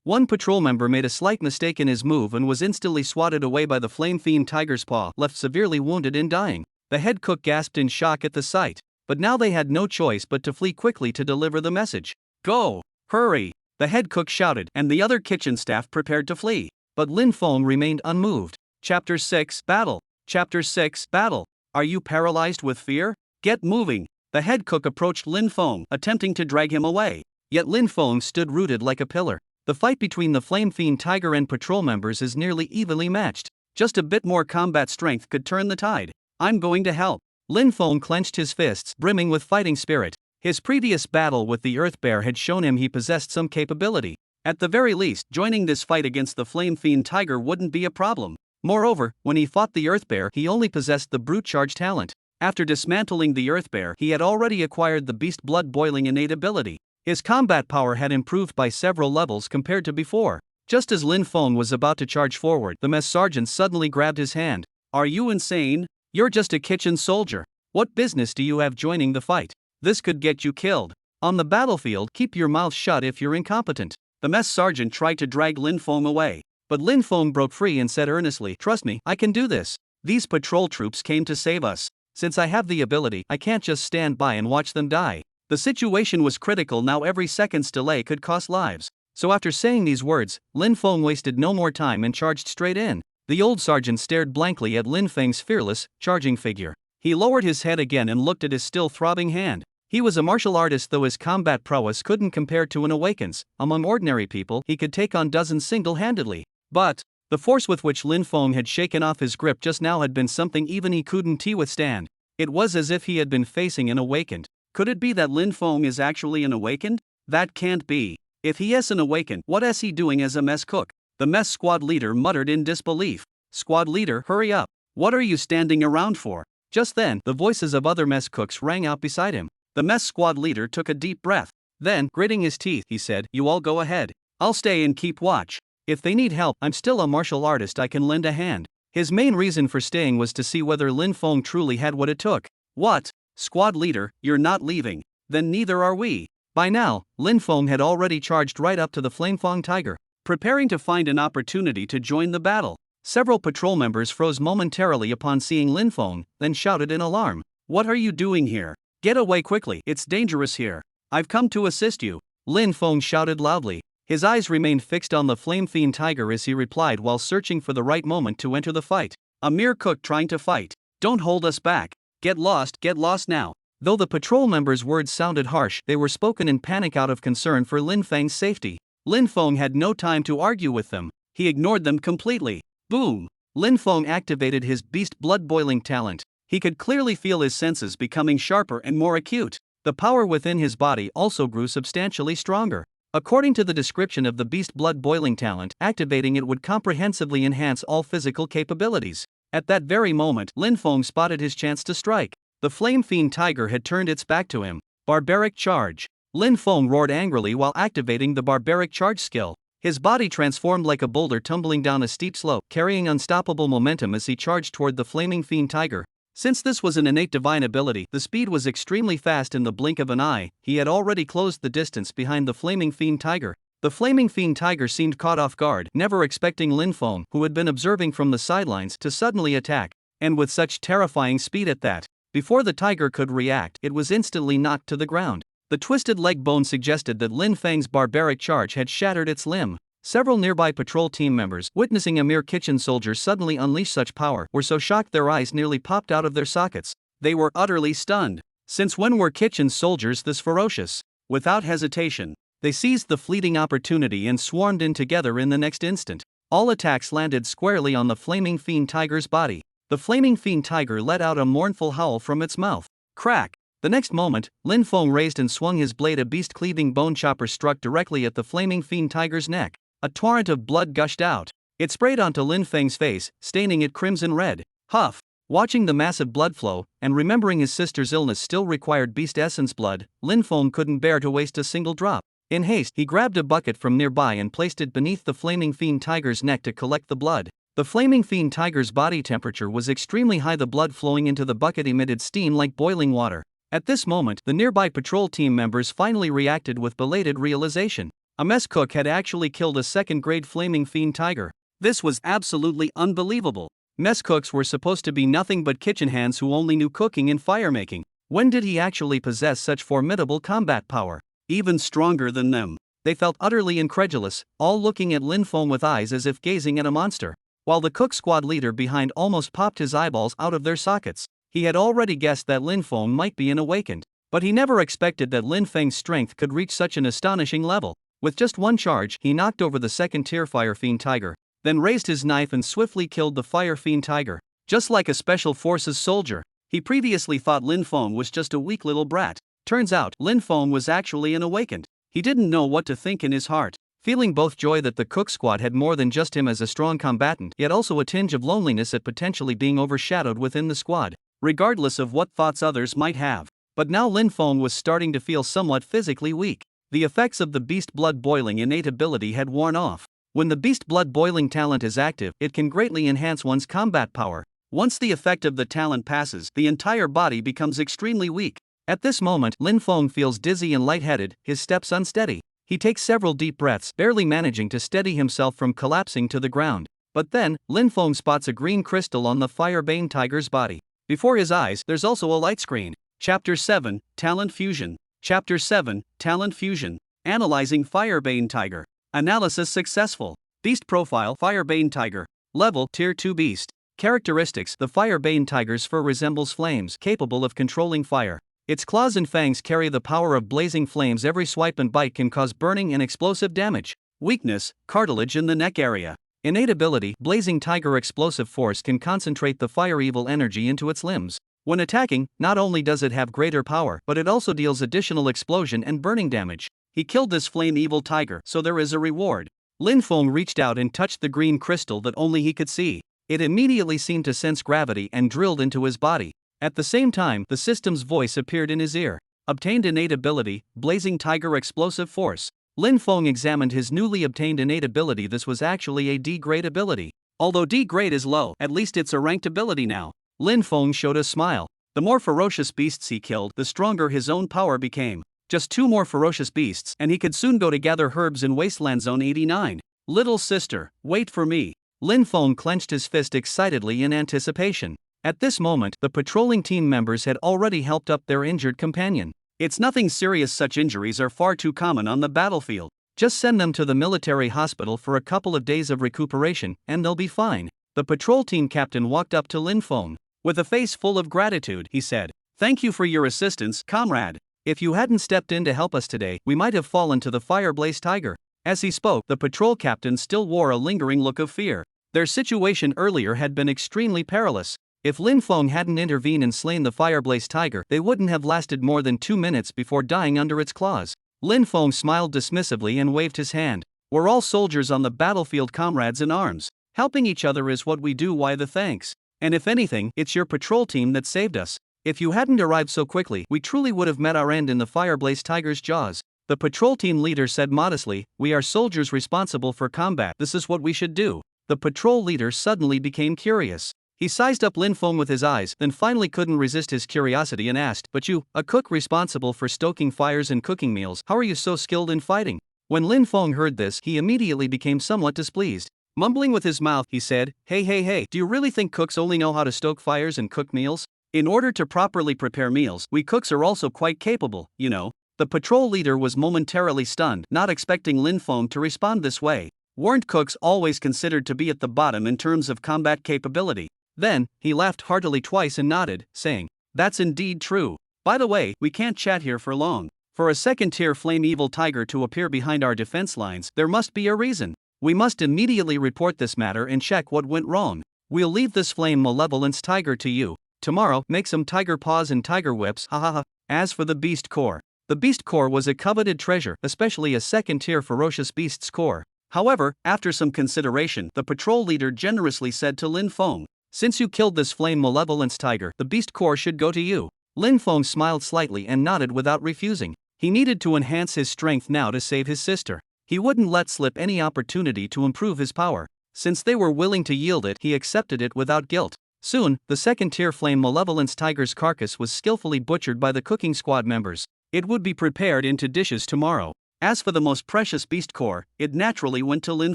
One patrol member made a slight mistake in his move and was instantly swatted away by the flame fiend tiger's paw, left severely wounded and dying. The head cook gasped in shock at the sight. But now they had no choice but to flee quickly to deliver the message. "Go! Hurry!" the head cook shouted, and the other kitchen staff prepared to flee. But Lin Feng remained unmoved. Chapter 6 Battle. Chapter 6 Battle. Are you paralyzed with fear? Get moving! The head cook approached Lin Feng, attempting to drag him away. Yet Lin Feng stood rooted like a pillar. The fight between the flame fiend tiger and patrol members is nearly evenly matched. Just a bit more combat strength could turn the tide. I'm going to help. Lin Feng clenched his fists, brimming with fighting spirit. His previous battle with the Earth Bear had shown him he possessed some capability. At the very least, joining this fight against the Flame Fiend Tiger wouldn't be a problem. Moreover, when he fought the Earth Bear, he only possessed the brute charge talent. After dismantling the Earth Bear, he had already acquired the beast blood-boiling innate ability. His combat power had improved by several levels compared to before. Just as Lin Feng was about to charge forward, the mess sergeant suddenly grabbed his hand. "Are you insane? You're just a kitchen soldier. What business do you have joining the fight? This could get you killed. On the battlefield, keep your mouth shut if you're incompetent." The mess sergeant tried to drag Lin Feng away. But Lin Feng broke free and said earnestly, "Trust me, I can do this. These patrol troops came to save us. Since I have the ability, I can't just stand by and watch them die." The situation was critical now. Every second's delay could cost lives. So after saying these words, Lin Feng wasted no more time and charged straight in. The old sergeant stared blankly at Lin Feng's fearless, charging figure. He lowered his head again and looked at his still throbbing hand. He was a martial artist, though his combat prowess couldn't compare to an awaken's. Among ordinary people, he could take on dozens single-handedly. But the force with which Lin Feng had shaken off his grip just now had been something even he couldn't withstand. It was as if he had been facing an awakened. Could it be that Lin Feng is actually an awakened? That can't be. If he is an awakened, what is he doing as a mess cook? The mess squad leader muttered in disbelief. "Squad leader, hurry up. What are you standing around for?" Just then, the voices of other mess cooks rang out beside him. The mess squad leader took a deep breath. Then, gritting his teeth, he said, "You all go ahead. I'll stay and keep watch. If they need help, I'm still a martial artist, I can lend a hand." His main reason for staying was to see whether Lin Feng truly had what it took. "What? Squad leader, you're not leaving. Then neither are we." By now, Lin Feng had already charged right up to the Flame Feng Tiger, preparing to find an opportunity to join the battle. Several patrol members froze momentarily upon seeing Lin Feng, then shouted in alarm. What are you doing here? Get away quickly, it's dangerous here. I've come to assist you. Lin Feng shouted loudly. His eyes remained fixed on the flame fiend tiger as he replied while searching for the right moment to enter the fight. A mere cook trying to fight. Don't hold us back. Get lost now. Though the patrol members' words sounded harsh, they were spoken in panic out of concern for Lin Feng's safety. Lin Feng had no time to argue with them. He ignored them completely. Boom! Lin Feng activated his beast blood-boiling talent. He could clearly feel his senses becoming sharper and more acute. The power within his body also grew substantially stronger. According to the description of the beast blood-boiling talent, activating it would comprehensively enhance all physical capabilities. At that very moment, Lin Feng spotted his chance to strike. The flame fiend tiger had turned its back to him. Barbaric charge. Lin Feng roared angrily while activating the barbaric charge skill. His body transformed like a boulder tumbling down a steep slope, carrying unstoppable momentum as he charged toward the flaming fiend tiger. Since this was an innate divine ability, the speed was extremely fast. In the blink of an eye, he had already closed the distance behind the flaming fiend tiger. The flaming fiend tiger seemed caught off guard, never expecting Lin Feng, who had been observing from the sidelines, to suddenly attack, and with such terrifying speed at that. Before the tiger could react, it was instantly knocked to the ground. The twisted leg bone suggested that Lin Feng's barbaric charge had shattered its limb. Several nearby patrol team members, witnessing a mere kitchen soldier suddenly unleash such power, were so shocked their eyes nearly popped out of their sockets. They were utterly stunned. Since when were kitchen soldiers this ferocious? Without hesitation, they seized the fleeting opportunity and swarmed in together in the next instant. All attacks landed squarely on the flaming fiend tiger's body. The flaming fiend tiger let out a mournful howl from its mouth. Crack! The next moment, Lin Feng raised and swung his blade. A beast-cleaving bone chopper struck directly at the flaming fiend tiger's neck. A torrent of blood gushed out. It sprayed onto Lin Feng's face, staining it crimson red. Huff! Watching the massive blood flow, and remembering his sister's illness still required beast essence blood, Lin Feng couldn't bear to waste a single drop. In haste, he grabbed a bucket from nearby and placed it beneath the flaming fiend tiger's neck to collect the blood. The flaming fiend tiger's body temperature was extremely high. The blood flowing into the bucket emitted steam like boiling water. At this moment, the nearby patrol team members finally reacted with belated realization. A mess cook had actually killed a second-grade flaming fiend tiger. This was absolutely unbelievable. Mess cooks were supposed to be nothing but kitchen hands who only knew cooking and firemaking. When did he actually possess such formidable combat power? Even stronger than them. They felt utterly incredulous, all looking at Lin Feng with eyes as if gazing at a monster. While the cook squad leader behind almost popped his eyeballs out of their sockets. He had already guessed that Lin Feng might be an awakened, but he never expected that Lin Feng's strength could reach such an astonishing level. With just one charge, he knocked over the second-tier fire fiend tiger, then raised his knife and swiftly killed the fire fiend tiger. Just like a special forces soldier, he previously thought Lin Feng was just a weak little brat. Turns out, Lin Feng was actually an awakened. He didn't know what to think in his heart, feeling both joy that the cook squad had more than just him as a strong combatant, yet also a tinge of loneliness at potentially being overshadowed within the squad, regardless of what thoughts others might have. But now Lin Feng was starting to feel somewhat physically weak. The effects of the beast blood boiling innate ability had worn off. When the beast blood boiling talent is active, it can greatly enhance one's combat power. Once the effect of the talent passes, the entire body becomes extremely weak. At this moment, Lin Feng feels dizzy and lightheaded, his steps unsteady. He takes several deep breaths, barely managing to steady himself from collapsing to the ground. But then, Lin Feng spots a green crystal on the firebane tiger's body. Before his eyes, there's also a light screen. Chapter 7, Talent Fusion. Chapter 7, Talent Fusion. Analyzing Firebane Tiger. Analysis successful. Beast profile: Firebane Tiger. Level: Tier 2 Beast. Characteristics: the Firebane Tiger's fur resembles flames, capable of controlling fire. Its claws and fangs carry the power of blazing flames. Every swipe and bite can cause burning and explosive damage. Weakness: cartilage in the neck area. Innate ability: Blazing Tiger explosive force can concentrate the fire evil energy into its limbs. When attacking, not only does it have greater power, but it also deals additional explosion and burning damage. He killed this flame evil tiger, so there is a reward. Lin Feng reached out and touched the green crystal that only he could see. It immediately seemed to sense gravity and drilled into his body. At the same time, the system's voice appeared in his ear. Obtained innate ability: Blazing Tiger explosive force. Lin Feng examined his newly obtained innate ability. This was actually a D-grade ability. Although D-grade is low, at least it's a ranked ability now. Lin Feng showed a smile. The more ferocious beasts he killed, the stronger his own power became. Just 2 more ferocious beasts, and he could soon go to gather herbs in Wasteland Zone 89. Little sister, wait for me. Lin Feng clenched his fist excitedly in anticipation. At this moment, the patrolling team members had already helped up their injured companion. It's nothing serious, such injuries are far too common on the battlefield. Just send them to the military hospital for a couple of days of recuperation, and they'll be fine. The patrol team captain walked up to Lin Feng. With a face full of gratitude, he said, "Thank you for your assistance, comrade. If you hadn't stepped in to help us today, we might have fallen to the Fireblaze Tiger." As he spoke, the patrol captain still wore a lingering look of fear. Their situation earlier had been extremely perilous. If Lin Feng hadn't intervened and slain the Fireblaze Tiger, they wouldn't have lasted more than 2 minutes before dying under its claws. Lin Feng smiled dismissively and waved his hand. "We're all soldiers on the battlefield, comrades in arms. Helping each other is what we do. Why the thanks? And if anything, it's your patrol team that saved us. If you hadn't arrived so quickly, we truly would have met our end in the Fireblaze Tiger's jaws." The patrol team leader said modestly, "We are soldiers responsible for combat. This is what we should do." The patrol leader suddenly became curious. He sized up Lin Feng with his eyes, then finally couldn't resist his curiosity and asked, "But you, a cook responsible for stoking fires and cooking meals, how are you so skilled in fighting?" When Lin Feng heard this, he immediately became somewhat displeased. Mumbling with his mouth, he said, Hey, do you really think cooks only know how to stoke fires and cook meals? In order to properly prepare meals, we cooks are also quite capable, you know." The patrol leader was momentarily stunned, not expecting Lin Feng to respond this way. Weren't cooks always considered to be at the bottom in terms of combat capability? Then, he laughed heartily twice and nodded, saying, "That's indeed true. By the way, we can't chat here for long. For a second-tier flame evil tiger to appear behind our defense lines, there must be a reason. We must immediately report this matter and check what went wrong. We'll leave this flame malevolence tiger to you. Tomorrow, make some tiger paws and tiger whips, hahaha." As for the beast core, the beast core was a coveted treasure, especially a second-tier ferocious beast's core. However, after some consideration, the patrol leader generously said to Lin Feng, "Since you killed this flame malevolence tiger, the beast core should go to you." Lin Feng smiled slightly and nodded without refusing. He needed to enhance his strength now to save his sister. He wouldn't let slip any opportunity to improve his power. Since they were willing to yield it, he accepted it without guilt. Soon, the second-tier flame malevolence tiger's carcass was skillfully butchered by the cooking squad members. It would be prepared into dishes tomorrow. As for the most precious beast core, it naturally went to Lin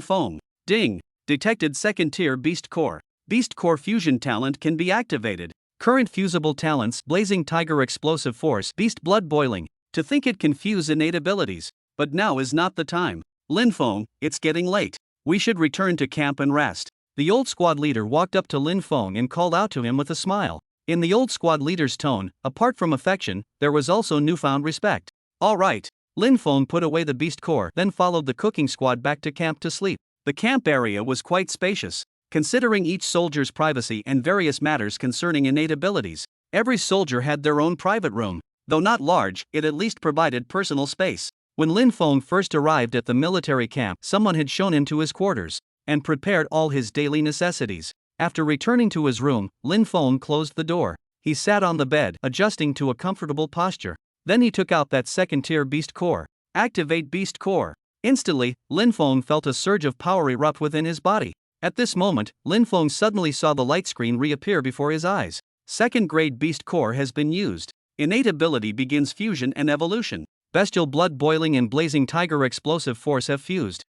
Feng. Ding! Detected second-tier beast core. Beast core fusion talent can be activated. Current fusible talents: Blazing Tiger, Explosive Force, Beast Blood Boiling. To think it can fuse innate abilities. But now is not the time. Lin Feng, it's getting late. We should return to camp and rest. The old squad leader walked up to Lin Feng and called out to him with a smile. In the old squad leader's tone, apart from affection, there was also newfound respect. "All right." Lin Feng put away the beast core, then followed the cooking squad back to camp to sleep. The camp area was quite spacious. Considering each soldier's privacy and various matters concerning innate abilities, every soldier had their own private room. Though not large, it at least provided personal space. When Lin Feng first arrived at the military camp, someone had shown him to his quarters and prepared all his daily necessities. After returning to his room, Lin Feng closed the door. He sat on the bed, adjusting to a comfortable posture. Then he took out that second-tier beast core. Activate beast core. Instantly, Lin Feng felt a surge of power erupt within his body. At this moment, Lin Feng suddenly saw the light screen reappear before his eyes. Second-grade beast core has been used. Innate ability begins fusion and evolution. Bestial Blood Boiling and Blazing Tiger Explosive Force have fused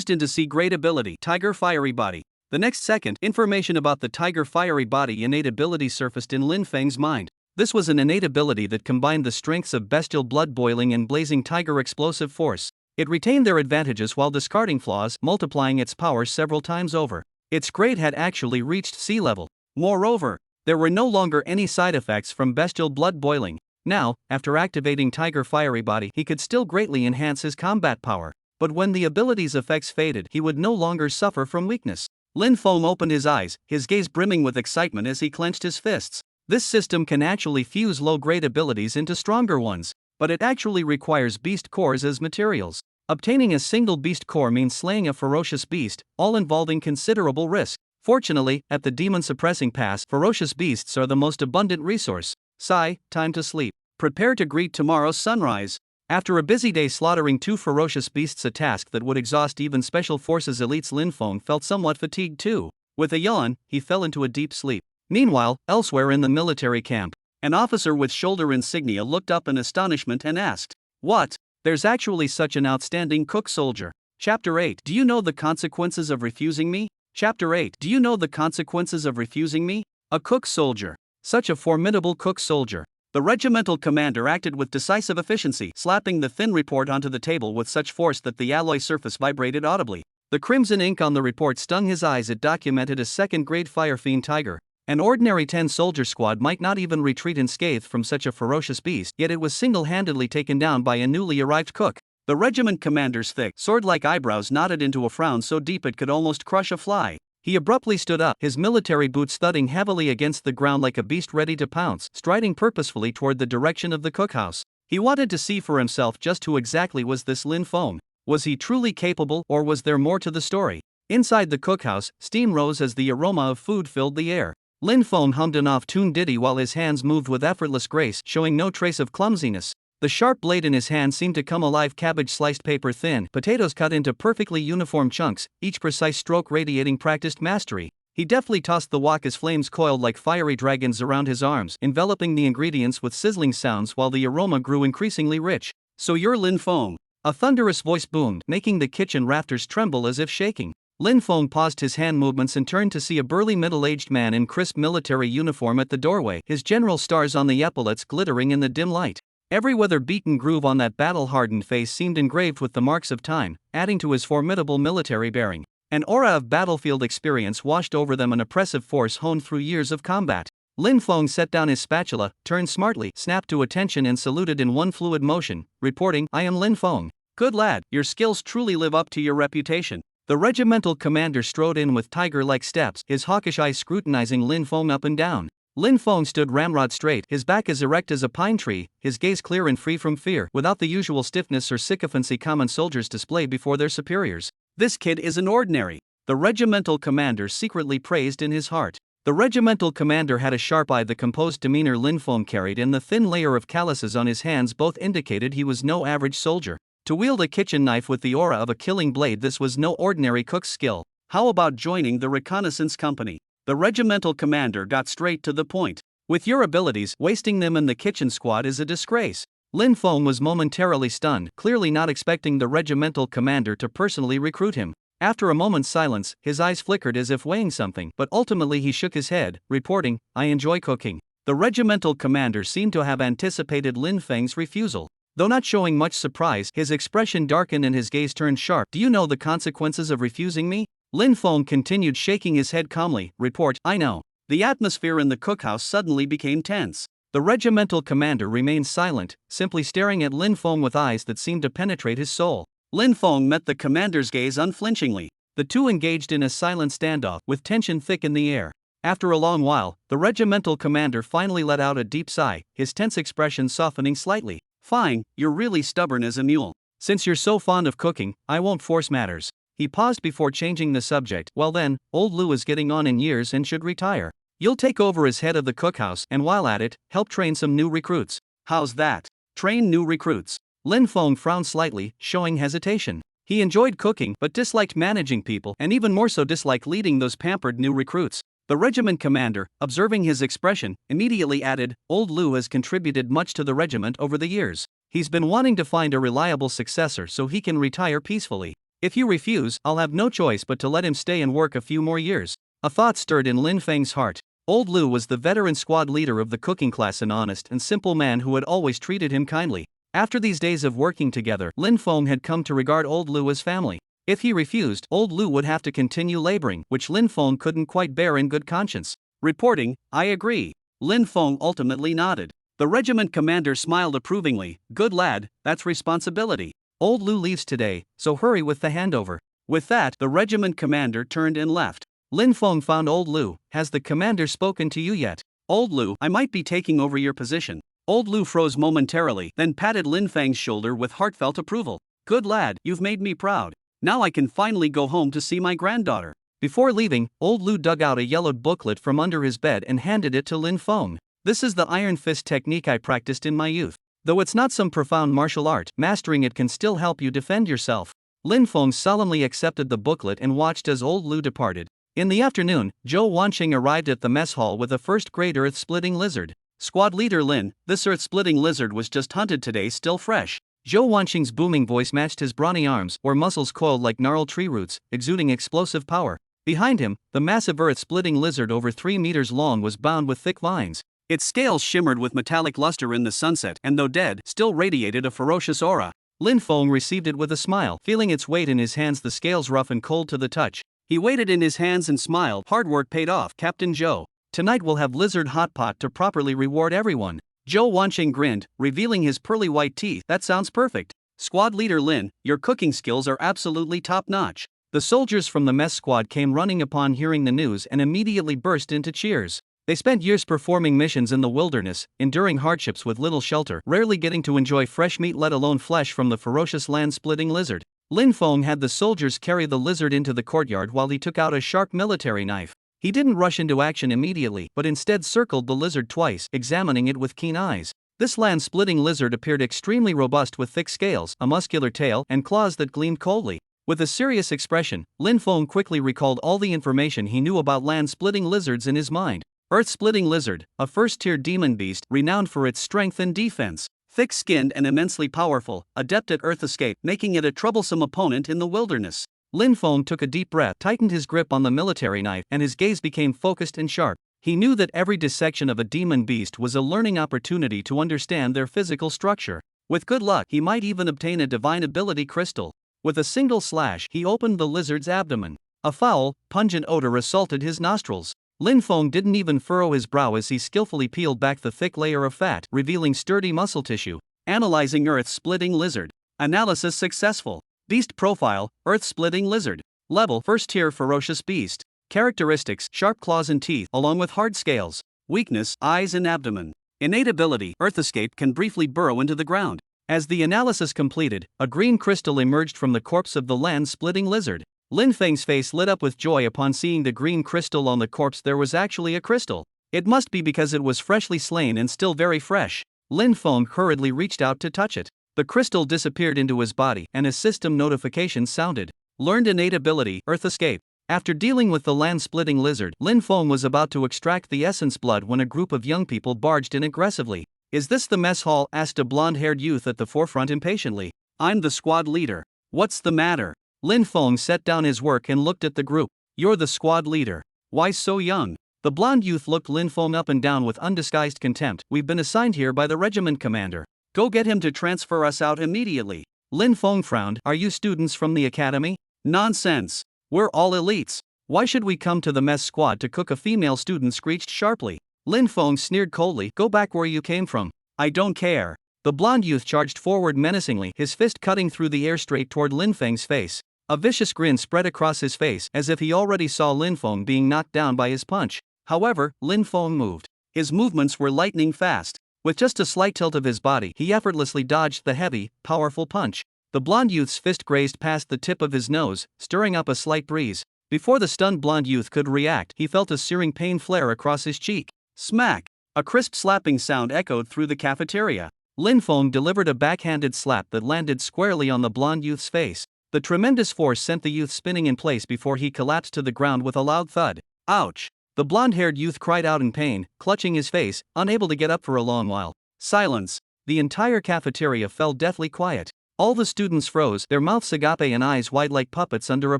into C-grade ability, Tiger Fiery Body. The next second, information about the Tiger Fiery Body innate ability surfaced in Lin Feng's mind. This was an innate ability that combined the strengths of Bestial Blood Boiling and Blazing Tiger Explosive Force. It retained their advantages while discarding flaws, multiplying its power several times over. Its grade had actually reached sea level. Moreover, there were no longer any side effects from Bestial Blood Boiling. Now, after activating Tiger Fiery Body, he could still greatly enhance his combat power. But when the ability's effects faded, he would no longer suffer from weakness. Lin Feng opened his eyes, his gaze brimming with excitement as he clenched his fists. This system can actually fuse low-grade abilities into stronger ones, but it actually requires beast cores as materials. Obtaining a single beast core means slaying a ferocious beast, all involving considerable risk. Fortunately, at the Demon Suppressing Pass, ferocious beasts are the most abundant resource. Sigh, time to sleep. Prepare to greet tomorrow's sunrise. After a busy day slaughtering 2 ferocious beasts, a task that would exhaust even Special Forces elites, Lin Feng felt somewhat fatigued too. With a yawn, he fell into a deep sleep. Meanwhile, elsewhere in the military camp, an officer with shoulder insignia looked up in astonishment and asked, "What? There's actually such an outstanding cook soldier." Chapter 8. Do you know the consequences of refusing me? Chapter 8. Do you know the consequences of refusing me? A cook soldier. Such a formidable cook soldier. The regimental commander acted with decisive efficiency, slapping the thin report onto the table with such force that the alloy surface vibrated audibly. The crimson ink on the report stung his eyes. It documented a second-grade fire fiend tiger. An ordinary 10-soldier squad might not even retreat unscathed from such a ferocious beast, yet it was single-handedly taken down by a newly arrived cook. The regiment commander's thick, sword-like eyebrows knotted into a frown so deep it could almost crush a fly. He abruptly stood up, his military boots thudding heavily against the ground like a beast ready to pounce, striding purposefully toward the direction of the cookhouse. He wanted to see for himself just who exactly was this Lin Feng. Was he truly capable, or was there more to the story? Inside the cookhouse, steam rose as the aroma of food filled the air. Lin Feng hummed an off-tune ditty while his hands moved with effortless grace, showing no trace of clumsiness. The sharp blade in his hand seemed to come alive. Cabbage sliced paper thin, potatoes cut into perfectly uniform chunks, each precise stroke radiating practiced mastery. He deftly tossed the wok as flames coiled like fiery dragons around his arms, enveloping the ingredients with sizzling sounds while the aroma grew increasingly rich. "So you're Lin Feng?" A thunderous voice boomed, making the kitchen rafters tremble as if shaking. Lin Feng paused his hand movements and turned to see a burly middle-aged man in crisp military uniform at the doorway, his general stars on the epaulets glittering in the dim light. Every weather-beaten groove on that battle-hardened face seemed engraved with the marks of time, adding to his formidable military bearing. An aura of battlefield experience washed over them, an oppressive force honed through years of combat. Lin Feng set down his spatula, turned smartly, snapped to attention and saluted in one fluid motion, reporting, "I am Lin Feng. Good lad, your skills truly live up to your reputation." The regimental commander strode in with tiger-like steps, his hawkish eyes scrutinizing Lin Feng up and down. Lin Feng stood ramrod straight, his back as erect as a pine tree, his gaze clear and free from fear, without the usual stiffness or sycophancy common soldiers display before their superiors. "This kid isn't ordinary," the regimental commander secretly praised in his heart. The regimental commander had a sharp eye. The composed demeanor Lin Feng carried and the thin layer of calluses on his hands both indicated he was no average soldier. To wield a kitchen knife with the aura of a killing blade, this was no ordinary cook's skill. "How about joining the reconnaissance company?" The regimental commander got straight to the point. "With your abilities, wasting them in the kitchen squad is a disgrace." Lin Feng was momentarily stunned, clearly not expecting the regimental commander to personally recruit him. After a moment's silence, his eyes flickered as if weighing something, but ultimately he shook his head, reporting, "I enjoy cooking." The regimental commander seemed to have anticipated Lin Feng's refusal. Though not showing much surprise, his expression darkened and his gaze turned sharp. "Do you know the consequences of refusing me?" Lin Feng continued, shaking his head calmly, report, "I know." The atmosphere in the cookhouse suddenly became tense. The regimental commander remained silent, simply staring at Lin Feng with eyes that seemed to penetrate his soul. Lin Feng met the commander's gaze unflinchingly. The two engaged in a silent standoff, with tension thick in the air. After a long while, the regimental commander finally let out a deep sigh, his tense expression softening slightly. "Fine, you're really stubborn as a mule. Since you're so fond of cooking, I won't force matters." He paused before changing the subject. "Well then, old Lu is getting on in years and should retire. You'll take over as head of the cookhouse and while at it, help train some new recruits." "How's that? Train new recruits?" Lin Feng frowned slightly, showing hesitation. He enjoyed cooking but disliked managing people and even more so disliked leading those pampered new recruits. The regiment commander, observing his expression, immediately added, "Old Lu has contributed much to the regiment over the years. He's been wanting to find a reliable successor so he can retire peacefully. If you refuse, I'll have no choice but to let him stay and work a few more years." A thought stirred in Lin Feng's heart. Old Lu was the veteran squad leader of the cooking class, an honest and simple man who had always treated him kindly. After these days of working together, Lin Feng had come to regard Old Lu as family. If he refused, Old Lu would have to continue laboring, which Lin Feng couldn't quite bear in good conscience. Reporting, "I agree." Lin Feng ultimately nodded. The regiment commander smiled approvingly. "Good lad, that's responsibility. Old Lu leaves today, so hurry with the handover." With that, the regiment commander turned and left. Lin Feng found Old Lu. "Has the commander spoken to you yet?" "Old Lu, I might be taking over your position." Old Lu froze momentarily, then patted Lin Feng's shoulder with heartfelt approval. "Good lad, you've made me proud. Now I can finally go home to see my granddaughter." Before leaving, Old Lu dug out a yellowed booklet from under his bed and handed it to Lin Feng. "This is the iron fist technique I practiced in my youth. Though it's not some profound martial art, mastering it can still help you defend yourself." Lin Feng solemnly accepted the booklet and watched as Old Lu departed. In the afternoon, Zhou Wanqing arrived at the mess hall with a first-grade earth-splitting lizard. "Squad leader Lin, this earth-splitting lizard was just hunted today, still fresh." Zhou Wanqing's booming voice matched his brawny arms, or muscles coiled like gnarled tree roots, exuding explosive power. Behind him, the massive earth-splitting lizard over 3 meters long was bound with thick vines. Its scales shimmered with metallic luster in the sunset, and though dead, still radiated a ferocious aura. Lin Feng received it with a smile, feeling its weight in his hands, the scales rough and cold to the touch. He weighed it in his hands and smiled. Hard work paid off, Captain Zhou. Tonight we'll have lizard hot pot to properly reward everyone. Zhou Wanqing grinned, revealing his pearly white teeth. That sounds perfect. Squad leader Lin, your cooking skills are absolutely top-notch. The soldiers from the mess squad came running upon hearing the news and immediately burst into cheers. They spent years performing missions in the wilderness, enduring hardships with little shelter, rarely getting to enjoy fresh meat let alone flesh from the ferocious land-splitting lizard. Lin Feng had the soldiers carry the lizard into the courtyard while he took out a sharp military knife. He didn't rush into action immediately, but instead circled the lizard twice, examining it with keen eyes. This land-splitting lizard appeared extremely robust with thick scales, a muscular tail, and claws that gleamed coldly. With a serious expression, Lin Feng quickly recalled all the information he knew about land-splitting lizards in his mind. Earth-splitting lizard, a first-tier demon beast renowned for its strength and defense. Thick-skinned and immensely powerful, adept at earth escape, making it a troublesome opponent in the wilderness. Lin Feng took a deep breath, tightened his grip on the military knife, and his gaze became focused and sharp. He knew that every dissection of a demon beast was a learning opportunity to understand their physical structure. With good luck, he might even obtain a divine ability crystal. With a single slash, he opened the lizard's abdomen. A foul, pungent odor assaulted his nostrils. Lin Feng didn't even furrow his brow as he skillfully peeled back the thick layer of fat, revealing sturdy muscle tissue. Analyzing earth-splitting lizard. Analysis successful. Beast profile, earth-splitting lizard. Level, first-tier ferocious beast. Characteristics, sharp claws and teeth, along with hard scales. Weakness, eyes and abdomen. Innate ability, earth escape, can briefly burrow into the ground. As the analysis completed, a green crystal emerged from the corpse of the land-splitting lizard. Lin Feng's face lit up with joy upon seeing the green crystal on the corpse. There was actually a crystal. It must be because it was freshly slain and still very fresh. Lin Feng hurriedly reached out to touch it. The crystal disappeared into his body, and a system notification sounded. Learned innate ability, earth escape. After dealing with the land-splitting lizard, Lin Feng was about to extract the essence blood when a group of young people barged in aggressively. "Is this the mess hall?" asked a blonde-haired youth at the forefront impatiently. "I'm the squad leader. What's the matter?" Lin Feng set down his work and looked at the group. "You're the squad leader. Why so young?" The blonde youth looked Lin Feng up and down with undisguised contempt. "We've been assigned here by the regiment commander. Go get him to transfer us out immediately." Lin Feng frowned. "Are you students from the academy?" "Nonsense. We're all elites. Why should we come to the mess squad to cook?" a female student screeched sharply. Lin Feng sneered coldly. "Go back where you came from." "I don't care." The blonde youth charged forward menacingly, his fist cutting through the air straight toward Lin Feng's face. A vicious grin spread across his face, as if he already saw Lin Feng being knocked down by his punch. However, Lin Feng moved. His movements were lightning fast. With just a slight tilt of his body, he effortlessly dodged the heavy, powerful punch. The blonde youth's fist grazed past the tip of his nose, stirring up a slight breeze. Before the stunned blonde youth could react, he felt a searing pain flare across his cheek. Smack! A crisp slapping sound echoed through the cafeteria. Lin Feng delivered a backhanded slap that landed squarely on the blonde youth's face. The tremendous force sent the youth spinning in place before he collapsed to the ground with a loud thud. Ouch! The blonde-haired youth cried out in pain, clutching his face, unable to get up for a long while. Silence! The entire cafeteria fell deathly quiet. All the students froze, their mouths agape and eyes wide like puppets under a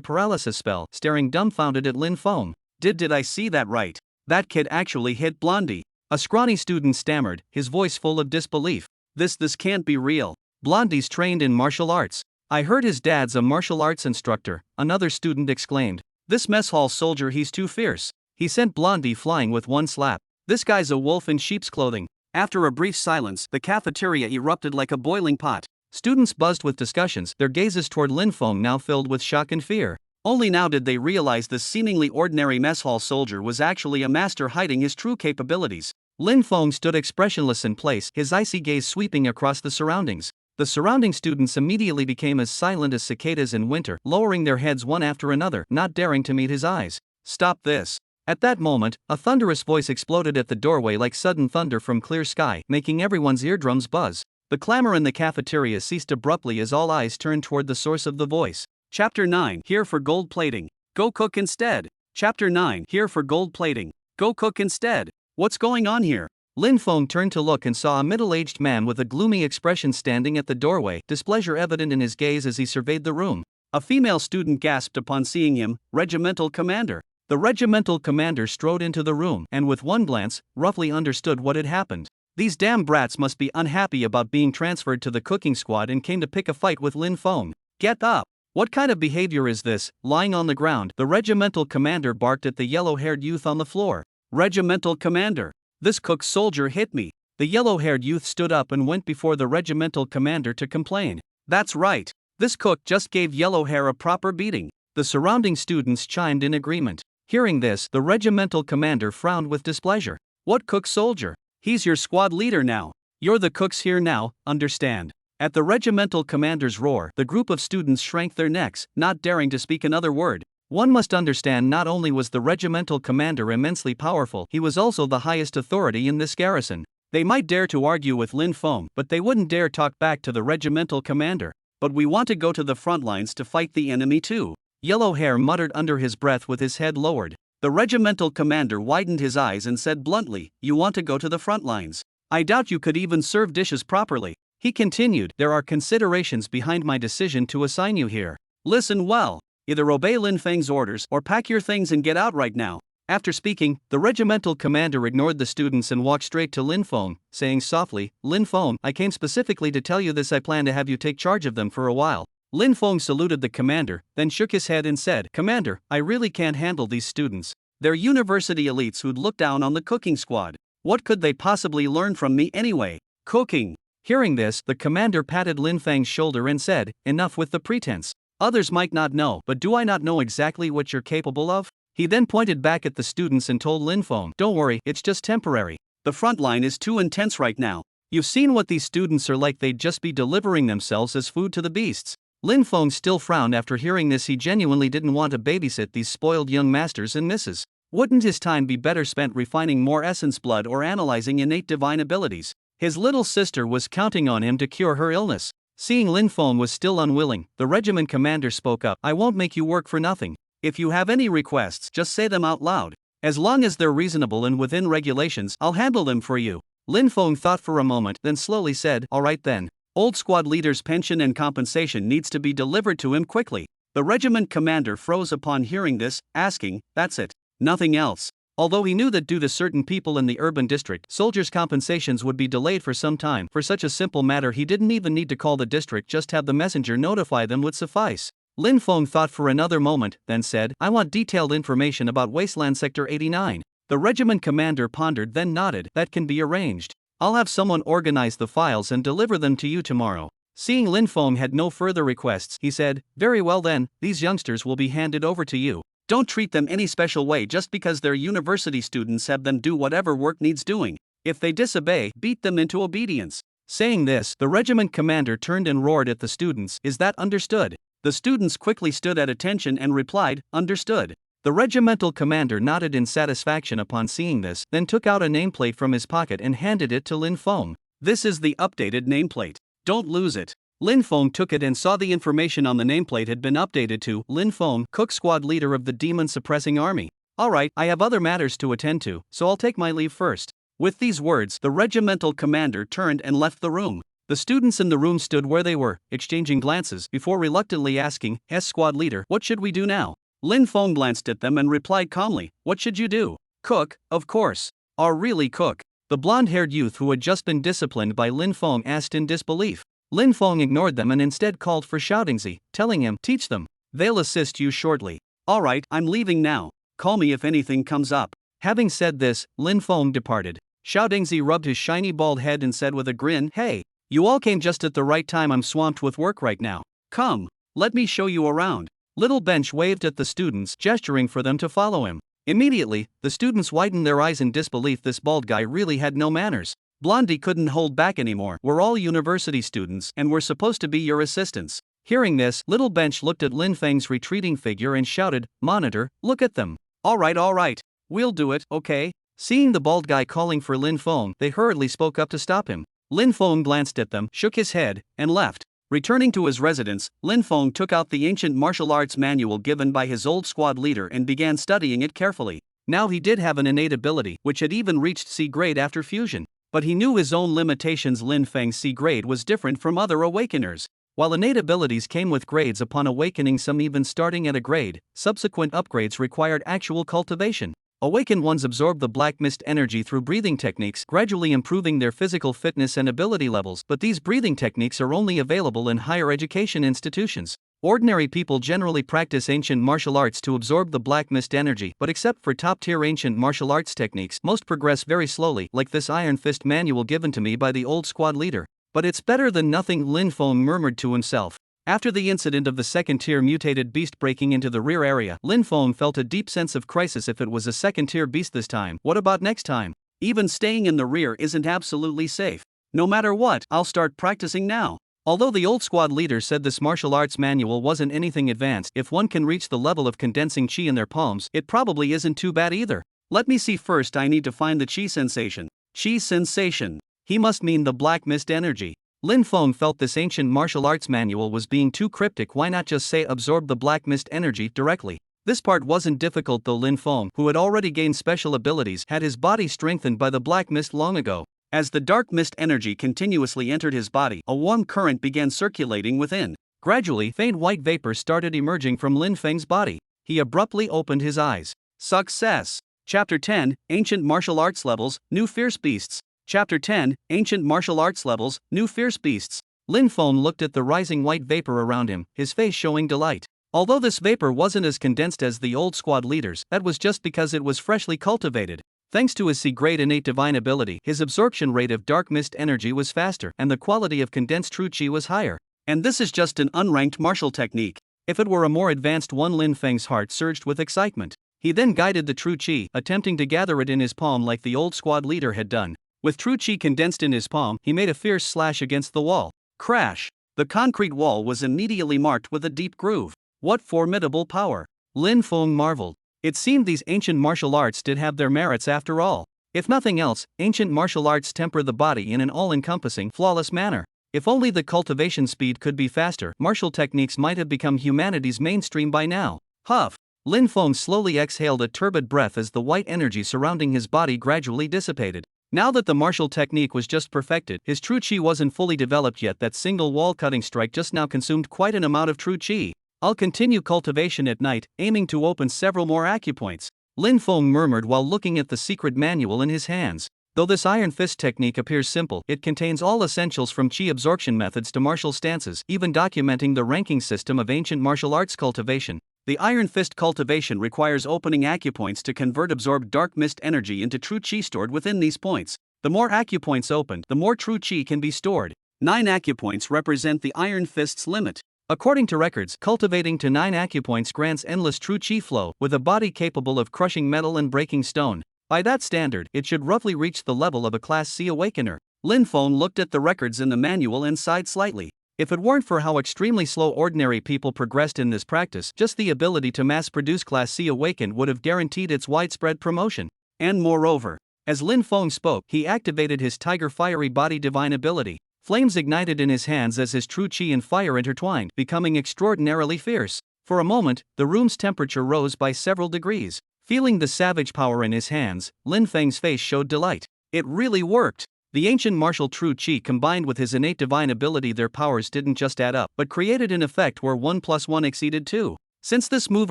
paralysis spell, staring dumbfounded at Lin Feng. Did I see that right? That kid actually hit Blondie." A scrawny student stammered, his voice full of disbelief. This can't be real. Blondie's trained in martial arts. "I heard his dad's a martial arts instructor," another student exclaimed. "This mess hall soldier, he's too fierce. He sent Blondie flying with one slap. This guy's a wolf in sheep's clothing." After a brief silence, the cafeteria erupted like a boiling pot. Students buzzed with discussions, their gazes toward Lin Feng now filled with shock and fear. Only now did they realize this seemingly ordinary mess hall soldier was actually a master hiding his true capabilities. Lin Feng stood expressionless in place, his icy gaze sweeping across the surroundings. The surrounding students immediately became as silent as cicadas in winter, lowering their heads one after another, not daring to meet his eyes. "Stop this." At that moment, a thunderous voice exploded at the doorway like sudden thunder from clear sky, making everyone's eardrums buzz. The clamor in the cafeteria ceased abruptly as all eyes turned toward the source of the voice. Chapter 9. Here for gold plating. Go cook instead. Chapter 9. Here for gold plating. Go cook instead. What's going on here? Lin Feng turned to look and saw a middle-aged man with a gloomy expression standing at the doorway, displeasure evident in his gaze as he surveyed the room. A female student gasped upon seeing him. Regimental commander. The regimental commander strode into the room and with one glance, roughly understood what had happened. These damn brats must be unhappy about being transferred to the cooking squad and came to pick a fight with Lin Feng. Get up! What kind of behavior is this? Lying on the ground, the regimental commander barked at the yellow-haired youth on the floor. Regimental commander! This cook soldier hit me. The yellow-haired youth stood up and went before the regimental commander to complain. That's right. This cook just gave Yellowhair a proper beating. The surrounding students chimed in agreement. Hearing this, the regimental commander frowned with displeasure. What cook soldier? He's your squad leader now. You're the cooks here now, understand? At the regimental commander's roar, the group of students shrank their necks, not daring to speak another word. One must understand not only was the regimental commander immensely powerful, he was also the highest authority in this garrison. They might dare to argue with Lin Feng, but they wouldn't dare talk back to the regimental commander. But we want to go to the front lines to fight the enemy too. Yellowhair muttered under his breath with his head lowered. The regimental commander widened his eyes and said bluntly, "You want to go to the front lines? I doubt you could even serve dishes properly." He continued, "There are considerations behind my decision to assign you here. Listen well. Either obey Lin Feng's orders or pack your things and get out right now." After speaking, the regimental commander ignored the students and walked straight to Lin Feng, saying softly, "Lin Feng, I came specifically to tell you this. I plan to have you take charge of them for a while." Lin Feng saluted the commander, then shook his head and said, "Commander, I really can't handle these students. They're university elites who'd look down on the cooking squad. What could they possibly learn from me anyway? Cooking." Hearing this, the commander patted Lin Feng's shoulder and said, "Enough with the pretense. Others might not know, but do I not know exactly what you're capable of?" He then pointed back at the students and told Lin Feng, "Don't worry, it's just temporary. The front line is too intense right now. You've seen what these students are like. They'd just be delivering themselves as food to the beasts." Lin Feng still frowned after hearing this. He genuinely didn't want to babysit these spoiled young masters and misses. Wouldn't his time be better spent refining more essence blood or analyzing innate divine abilities? His little sister was counting on him to cure her illness. Seeing Lin Feng was still unwilling, the regiment commander spoke up, "I won't make you work for nothing. If you have any requests, just say them out loud. As long as they're reasonable and within regulations, I'll handle them for you." Lin Feng thought for a moment, then slowly said, "All right then. Old squad leader's pension and compensation needs to be delivered to him quickly." The regiment commander froze upon hearing this, asking, "That's it? Nothing else?" Although he knew that due to certain people in the urban district, soldiers' compensations would be delayed for some time, for such a simple matter he didn't even need to call the district, just have the messenger notify them would suffice. Lin Feng thought for another moment, then said, "I want detailed information about Wasteland Sector 89. The regiment commander pondered, then nodded, "That can be arranged. I'll have someone organize the files and deliver them to you tomorrow." Seeing Lin Feng had no further requests, he said, "Very well then, these youngsters will be handed over to you. Don't treat them any special way just because they're university students. Have them do whatever work needs doing. If they disobey, beat them into obedience." Saying this, the regiment commander turned and roared at the students, "Is that understood?" The students quickly stood at attention and replied, "Understood." The regimental commander nodded in satisfaction upon seeing this, then took out a nameplate from his pocket and handed it to Lin Feng. "This is the updated nameplate. Don't lose it." Lin Feng took it and saw the information on the nameplate had been updated to Lin Feng, cook squad leader of the demon suppressing army. "All right, I have other matters to attend to, so I'll take my leave first." With these words, the regimental commander turned and left the room. The students in the room stood where they were, exchanging glances, before reluctantly asking, "Squad leader, what should we do now?" Lin Feng glanced at them and replied calmly, "What should you do? Cook, of course." "Or really cook?" the blonde-haired youth who had just been disciplined by Lin Feng asked in disbelief. Lin Feng ignored them and instead called for Xiaodingzi, telling him, "Teach them. They'll assist you shortly." "All right, I'm leaving now. Call me if anything comes up." Having said this, Lin Feng departed. Xiaodingzi rubbed his shiny bald head and said with a grin, "Hey, you all came just at the right time. I'm swamped with work right now. Come, let me show you around." Little Bench waved at the students, gesturing for them to follow him. Immediately, the students widened their eyes in disbelief. This bald guy really had no manners. Blondie couldn't hold back anymore. "We're all university students, and we're supposed to be your assistants." Hearing this, Little Bench looked at Lin Feng's retreating figure and shouted, "Monitor, look at them." All right, we'll do it, okay?" Seeing the bald guy calling for Lin Feng, they hurriedly spoke up to stop him. Lin Feng glanced at them, shook his head, and left. Returning to his residence, Lin Feng took out the ancient martial arts manual given by his old squad leader and began studying it carefully. Now he did have an innate ability, which had even reached C grade after fusion. But he knew his own limitations. Lin Feng's C grade was different from other awakeners. While innate abilities came with grades upon awakening, some even starting at a grade, subsequent upgrades required actual cultivation. Awakened ones absorb the black mist energy through breathing techniques, gradually improving their physical fitness and ability levels, but these breathing techniques are only available in higher education institutions. Ordinary people generally practice ancient martial arts to absorb the black mist energy, but except for top-tier ancient martial arts techniques, most progress very slowly, like this Iron Fist manual given to me by the old squad leader. But it's better than nothing, Lin Feng murmured to himself. After the incident of the second-tier mutated beast breaking into the rear area, Lin Feng felt a deep sense of crisis. If it was a second-tier beast this time, what about next time? Even staying in the rear isn't absolutely safe. No matter what, I'll start practicing now. Although the old squad leader said this martial arts manual wasn't anything advanced, if one can reach the level of condensing chi in their palms, it probably isn't too bad either. Let me see first. I need to find the chi sensation. Chi sensation. He must mean the black mist energy. Lin Feng felt this ancient martial arts manual was being too cryptic. Why not just say absorb the black mist energy directly? This part wasn't difficult though. Lin Feng, who had already gained special abilities, had his body strengthened by the black mist long ago. As the dark mist energy continuously entered his body, a warm current began circulating within. Gradually, faint white vapor started emerging from Lin Feng's body. He abruptly opened his eyes. Success! Chapter 10, Ancient Martial Arts Levels, New Fierce Beasts. Chapter 10, Ancient Martial Arts Levels, New Fierce Beasts. Lin Feng looked at the rising white vapor around him, his face showing delight. Although this vapor wasn't as condensed as the old squad leaders, that was just because it was freshly cultivated. Thanks to his C-grade innate divine ability, his absorption rate of dark mist energy was faster, and the quality of condensed true chi was higher. And this is just an unranked martial technique. If it were a more advanced one, Lin Feng's heart surged with excitement. He then guided the true chi, attempting to gather it in his palm like the old squad leader had done. With true chi condensed in his palm, he made a fierce slash against the wall. Crash! The concrete wall was immediately marked with a deep groove. What formidable power! Lin Feng marveled. It seemed these ancient martial arts did have their merits after all. If nothing else, ancient martial arts temper the body in an all-encompassing, flawless manner. If only the cultivation speed could be faster, martial techniques might have become humanity's mainstream by now. Huff! Lin Feng slowly exhaled a turbid breath as the white energy surrounding his body gradually dissipated. Now that the martial technique was just perfected, his true chi wasn't fully developed yet. That single wall-cutting strike just now consumed quite an amount of true chi. I'll continue cultivation at night, aiming to open several more acupoints. Lin Feng murmured while looking at the secret manual in his hands. Though this Iron Fist technique appears simple, it contains all essentials from chi absorption methods to martial stances, even documenting the ranking system of ancient martial arts cultivation. The Iron Fist cultivation requires opening acupoints to convert absorbed dark mist energy into true chi stored within these points. The more acupoints opened, the more true chi can be stored. 9 acupoints represent the Iron Fist's limit. According to records, cultivating to 9 acupoints grants endless true chi flow, with a body capable of crushing metal and breaking stone. By that standard, it should roughly reach the level of a Class C awakener. Lin Feng looked at the records in the manual and sighed slightly. If it weren't for how extremely slow ordinary people progressed in this practice, just the ability to mass-produce Class C awakened would have guaranteed its widespread promotion. And moreover, as Lin Feng spoke, he activated his Tiger Fiery Body divine ability. Flames ignited in his hands as his true chi and fire intertwined, becoming extraordinarily fierce. For a moment, the room's temperature rose by several degrees. Feeling the savage power in his hands, Lin Feng's face showed delight. It really worked! The ancient martial true chi combined with his innate divine ability, their powers didn't just add up, but created an effect where 1 + 1 exceeded 2. Since this move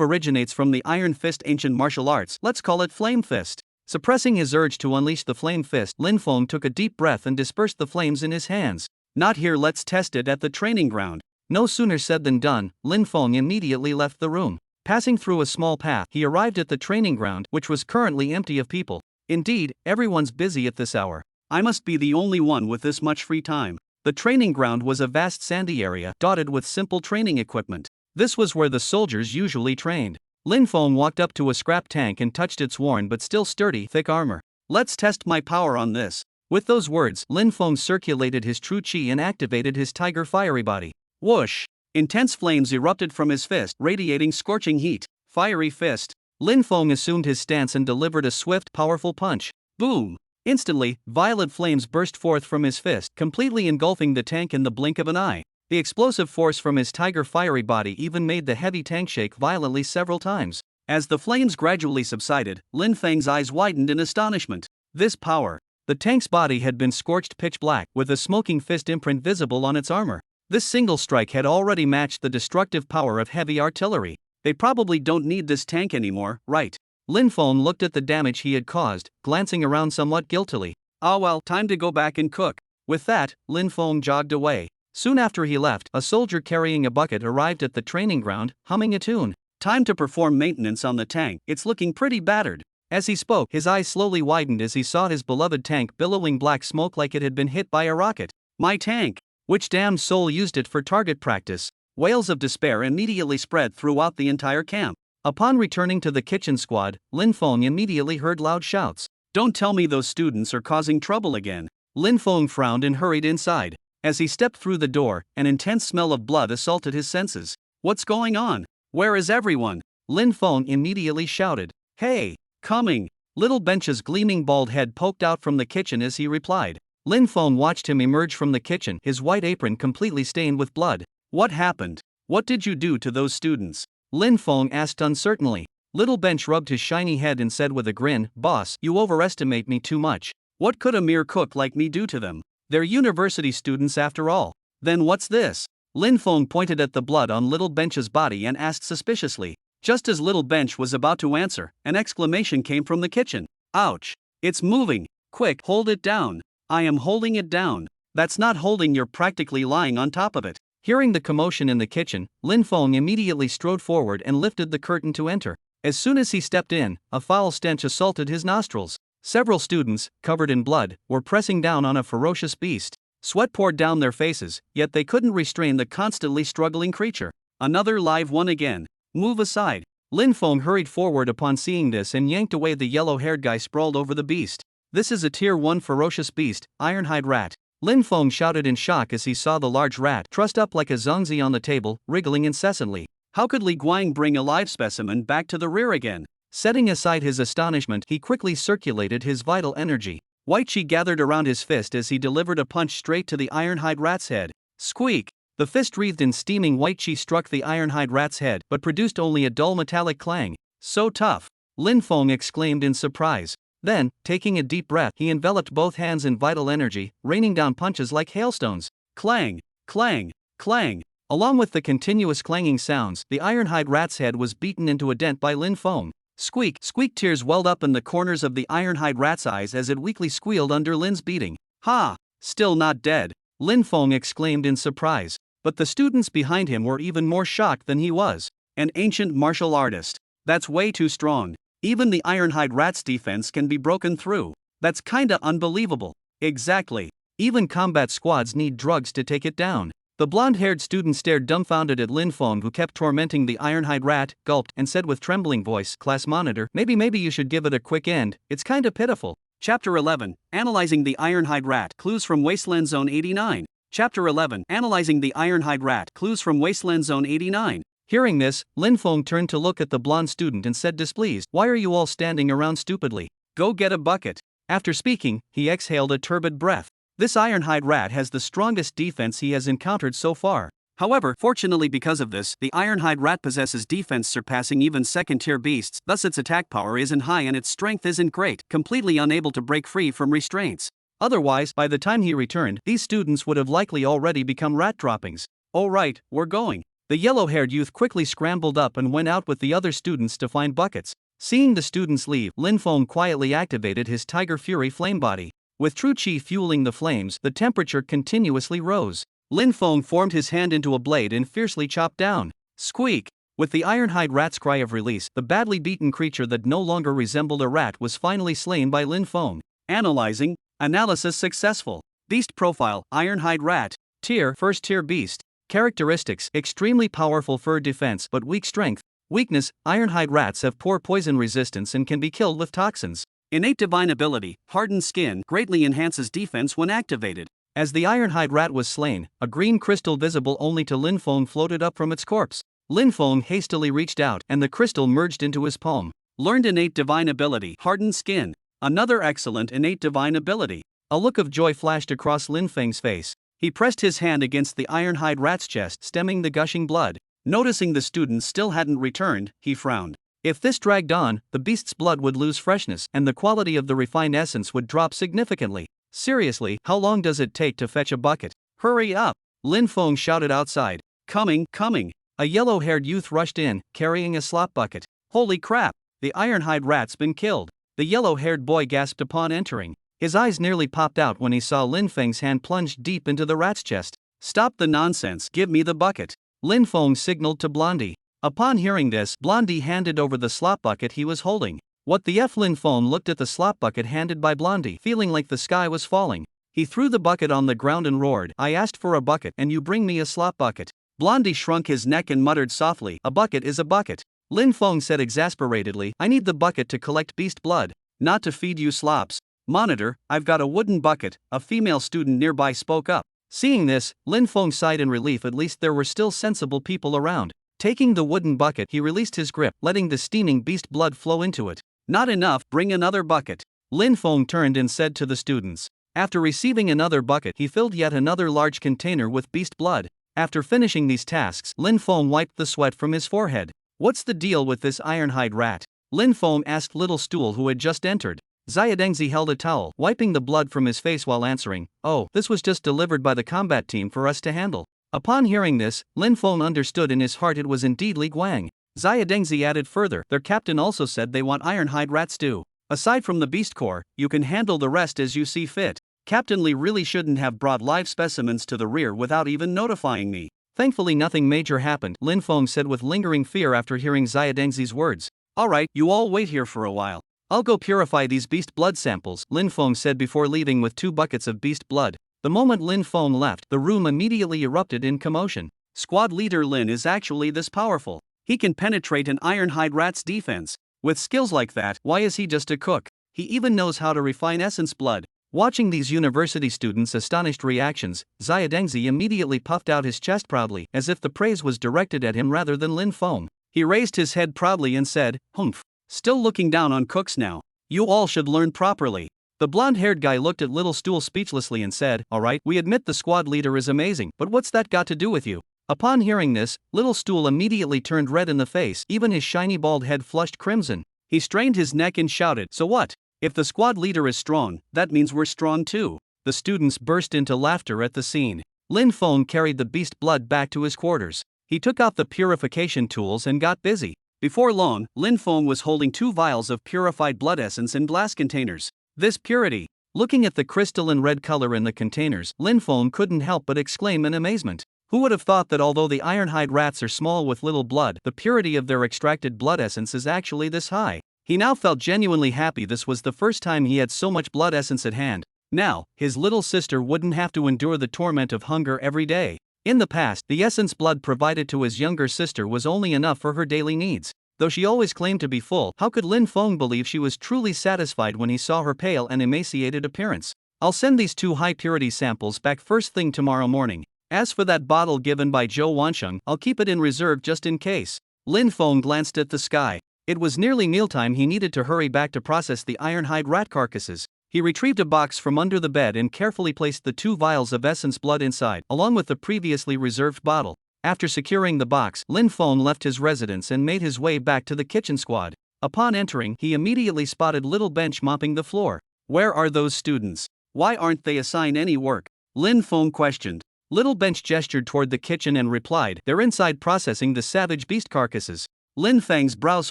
originates from the Iron Fist ancient martial arts, let's call it Flame Fist. Suppressing his urge to unleash the Flame Fist, Lin Feng took a deep breath and dispersed the flames in his hands. Not here, let's test it at the training ground. No sooner said than done, Lin Feng immediately left the room. Passing through a small path, he arrived at the training ground, which was currently empty of people. Indeed, everyone's busy at this hour. I must be the only one with this much free time. The training ground was a vast sandy area, dotted with simple training equipment. This was where the soldiers usually trained. Lin Feng walked up to a scrap tank and touched its worn but still sturdy, thick armor. Let's test my power on this. With those words, Lin Feng circulated his true chi and activated his Tiger Fiery Body. Whoosh! Intense flames erupted from his fist, radiating scorching heat. Fiery Fist. Lin Feng assumed his stance and delivered a swift, powerful punch. Boom! Instantly, violet flames burst forth from his fist, completely engulfing the tank in the blink of an eye. The explosive force from his Tiger Fiery Body even made the heavy tank shake violently several times. As the flames gradually subsided, Lin Feng's eyes widened in astonishment. This power! The tank's body had been scorched pitch black, with a smoking fist imprint visible on its armor. This single strike had already matched the destructive power of heavy artillery. They probably don't need this tank anymore, right? Lin Feng looked at the damage he had caused, glancing around somewhat guiltily. Ah well, time to go back and cook. With that, Lin Feng jogged away. Soon after he left, a soldier carrying a bucket arrived at the training ground, humming a tune. Time to perform maintenance on the tank, it's looking pretty battered. As he spoke, his eyes slowly widened as he saw his beloved tank billowing black smoke like it had been hit by a rocket. My tank! Which damned soul used it for target practice? Wails of despair immediately spread throughout the entire camp. Upon returning to the kitchen squad, Lin Feng immediately heard loud shouts. Don't tell me those students are causing trouble again. Lin Feng frowned and hurried inside. As he stepped through the door, an intense smell of blood assaulted his senses. What's going on? Where is everyone? Lin Feng immediately shouted. Hey! Coming! Little Bench's gleaming bald head poked out from the kitchen as he replied. Lin Feng watched him emerge from the kitchen, his white apron completely stained with blood. What happened? What did you do to those students? Lin Feng asked uncertainly. Little Bench rubbed his shiny head and said with a grin, Boss, you overestimate me too much. What could a mere cook like me do to them? They're university students after all. Then what's this? Lin Feng pointed at the blood on Little Bench's body and asked suspiciously. Just as Little Bench was about to answer, an exclamation came from the kitchen. Ouch! It's moving! Quick, hold it down! I am holding it down. That's not holding, you're practically lying on top of it. Hearing the commotion in the kitchen, Lin Feng immediately strode forward and lifted the curtain to enter. As soon as he stepped in, a foul stench assaulted his nostrils. Several students, covered in blood, were pressing down on a ferocious beast. Sweat poured down their faces, yet they couldn't restrain the constantly struggling creature. Another live one again. Move aside. Lin Feng hurried forward upon seeing this and yanked away the yellow-haired guy sprawled over the beast. This is a Tier 1 ferocious beast, Ironhide Rat. Lin Feng shouted in shock as he saw the large rat trussed up like a zongzi on the table, wriggling incessantly. How could Li Guang bring a live specimen back to the rear again? Setting aside his astonishment, he quickly circulated his vital energy. White chi gathered around his fist as he delivered a punch straight to the Ironhide Rat's head. Squeak! The fist wreathed in steaming white chi struck the Ironhide Rat's head but produced only a dull metallic clang. So tough! Lin Feng exclaimed in surprise. Then, taking a deep breath, he enveloped both hands in vital energy, raining down punches like hailstones. Clang! Clang! Clang! Along with the continuous clanging sounds, the Ironhide Rat's head was beaten into a dent by Lin Feng. Squeak! Squeak! Tears welled up in the corners of the Ironhide Rat's eyes as it weakly squealed under Lin's beating. Ha! Still not dead! Lin Feng exclaimed in surprise. But the students behind him were even more shocked than he was. An ancient martial artist. That's way too strong. Even the Ironhide Rat's defense can be broken through. That's kinda unbelievable. Exactly. Even combat squads need drugs to take it down. The blonde-haired student stared dumbfounded at Lin Feng, who kept tormenting the Ironhide Rat, gulped, and said with trembling voice, Class monitor, maybe you should give it a quick end, it's kinda pitiful. Chapter 11, Analyzing the Ironhide Rat, Clues from Wasteland Zone 89. Chapter 11, Analyzing the Ironhide Rat, Clues from Wasteland Zone 89. Hearing this, Lin Feng turned to look at the blonde student and said displeased, Why are you all standing around stupidly? Go get a bucket. After speaking, he exhaled a turbid breath. This Ironhide Rat has the strongest defense he has encountered so far. However, fortunately because of this, the Ironhide Rat possesses defense surpassing even second-tier beasts, thus its attack power isn't high and its strength isn't great, completely unable to break free from restraints. Otherwise, by the time he returned, these students would have likely already become rat droppings. Oh right, we're going. The yellow-haired youth quickly scrambled up and went out with the other students to find buckets. Seeing the students leave, Lin Feng quietly activated his Tiger Fury flame body. With true chi fueling the flames, the temperature continuously rose. Lin Feng formed his hand into a blade and fiercely chopped down. Squeak! With the Ironhide Rat's cry of release, the badly beaten creature that no longer resembled a rat was finally slain by Lin Feng. Analyzing. Analysis successful. Beast profile, Ironhide Rat. Tier, first tier beast. Characteristics, extremely powerful fur defense but weak strength. Weakness, Ironhide Rats have poor poison resistance and can be killed with toxins. Innate divine ability, hardened skin, greatly enhances defense when activated. As the Ironhide Rat was slain, a green crystal visible only to Lin Feng floated up from its corpse. Lin Feng hastily reached out and the crystal merged into his palm. Learned innate divine ability, hardened skin. Another excellent innate divine ability. A look of joy flashed across Lin Feng's face. He pressed his hand against the Ironhide Rat's chest, stemming the gushing blood. Noticing the students still hadn't returned, he frowned. If this dragged on, the beast's blood would lose freshness and the quality of the refined essence would drop significantly. Seriously, how long does it take to fetch a bucket? Hurry up! Lin Feng shouted outside. Coming, coming. A yellow-haired youth rushed in, carrying a slop bucket. Holy crap! The ironhide rat's been killed. The yellow-haired boy gasped upon entering. His eyes nearly popped out when he saw Lin Feng's hand plunged deep into the rat's chest. Stop the nonsense, give me the bucket. Lin Feng signaled to Blondie. Upon hearing this, Blondie handed over the slop bucket he was holding. What the F? Lin Feng looked at the slop bucket handed by Blondie, feeling like the sky was falling. He threw the bucket on the ground and roared, I asked for a bucket and you bring me a slop bucket. Blondie shrunk his neck and muttered softly, a bucket is a bucket. Lin Feng said exasperatedly, I need the bucket to collect beast blood, not to feed you slops. Monitor, I've got a wooden bucket, a female student nearby spoke up. Seeing this, Lin Feng sighed in relief, at least there were still sensible people around. Taking the wooden bucket, he released his grip, letting the steaming beast blood flow into it. Not enough, bring another bucket. Lin Feng turned and said to the students. After receiving another bucket, he filled yet another large container with beast blood. After finishing these tasks, Lin Feng wiped the sweat from his forehead. What's the deal with this ironhide rat? Lin Feng asked Little Stool, who had just entered. Xiaodengzi held a towel, wiping the blood from his face while answering, oh, this was just delivered by the combat team for us to handle. Upon hearing this, Lin Feng understood in his heart it was indeed Li Guang. Xiaodengzi added further, their captain also said they want ironhide rat stew. Aside from the beast core, you can handle the rest as you see fit. Captain Li really shouldn't have brought live specimens to the rear without even notifying me. Thankfully nothing major happened, Lin Feng said with lingering fear after hearing Xiaodengzi's words. Alright, you all wait here for a while. I'll go purify these beast blood samples, Lin Feng said before leaving with 2 buckets of beast blood. The moment Lin Feng left, the room immediately erupted in commotion. Squad leader Lin is actually this powerful. He can penetrate an ironhide rat's defense. With skills like that, why is he just a cook? He even knows how to refine essence blood. Watching these university students' astonished reactions, Xiaodengzi immediately puffed out his chest proudly, as if the praise was directed at him rather than Lin Feng. He raised his head proudly and said, humph. Still looking down on cooks now. You all should learn properly. The blonde-haired guy looked at Little Stool speechlessly and said, alright, we admit the squad leader is amazing, but what's that got to do with you? Upon hearing this, Little Stool immediately turned red in the face, even his shiny bald head flushed crimson. He strained his neck and shouted, so what? If the squad leader is strong, that means we're strong too. The students burst into laughter at the scene. Lin Feng carried the beast blood back to his quarters. He took out the purification tools and got busy. Before long, Lin Feng was holding 2 vials of purified blood essence in glass containers. This purity! Looking at the crystalline red color in the containers, Lin Feng couldn't help but exclaim in amazement. Who would have thought that although the ironhide rats are small with little blood, the purity of their extracted blood essence is actually this high? He now felt genuinely happy. This was the first time he had so much blood essence at hand. Now, his little sister wouldn't have to endure the torment of hunger every day. In the past, the essence blood provided to his younger sister was only enough for her daily needs. Though she always claimed to be full, how could Lin Feng believe she was truly satisfied when he saw her pale and emaciated appearance? I'll send these 2 high-purity samples back first thing tomorrow morning. As for that bottle given by Zhou Wansheng, I'll keep it in reserve just in case. Lin Feng glanced at the sky. It was nearly mealtime. He needed to hurry back to process the ironhide rat carcasses. He retrieved a box from under the bed and carefully placed the 2 vials of essence blood inside, along with the previously reserved bottle. After securing the box, Lin Feng left his residence and made his way back to the kitchen squad. Upon entering, he immediately spotted Little Bench mopping the floor. Where are those students? Why aren't they assigned any work? Lin Feng questioned. Little Bench gestured toward the kitchen and replied, they're inside processing the savage beast carcasses. Lin Feng's brows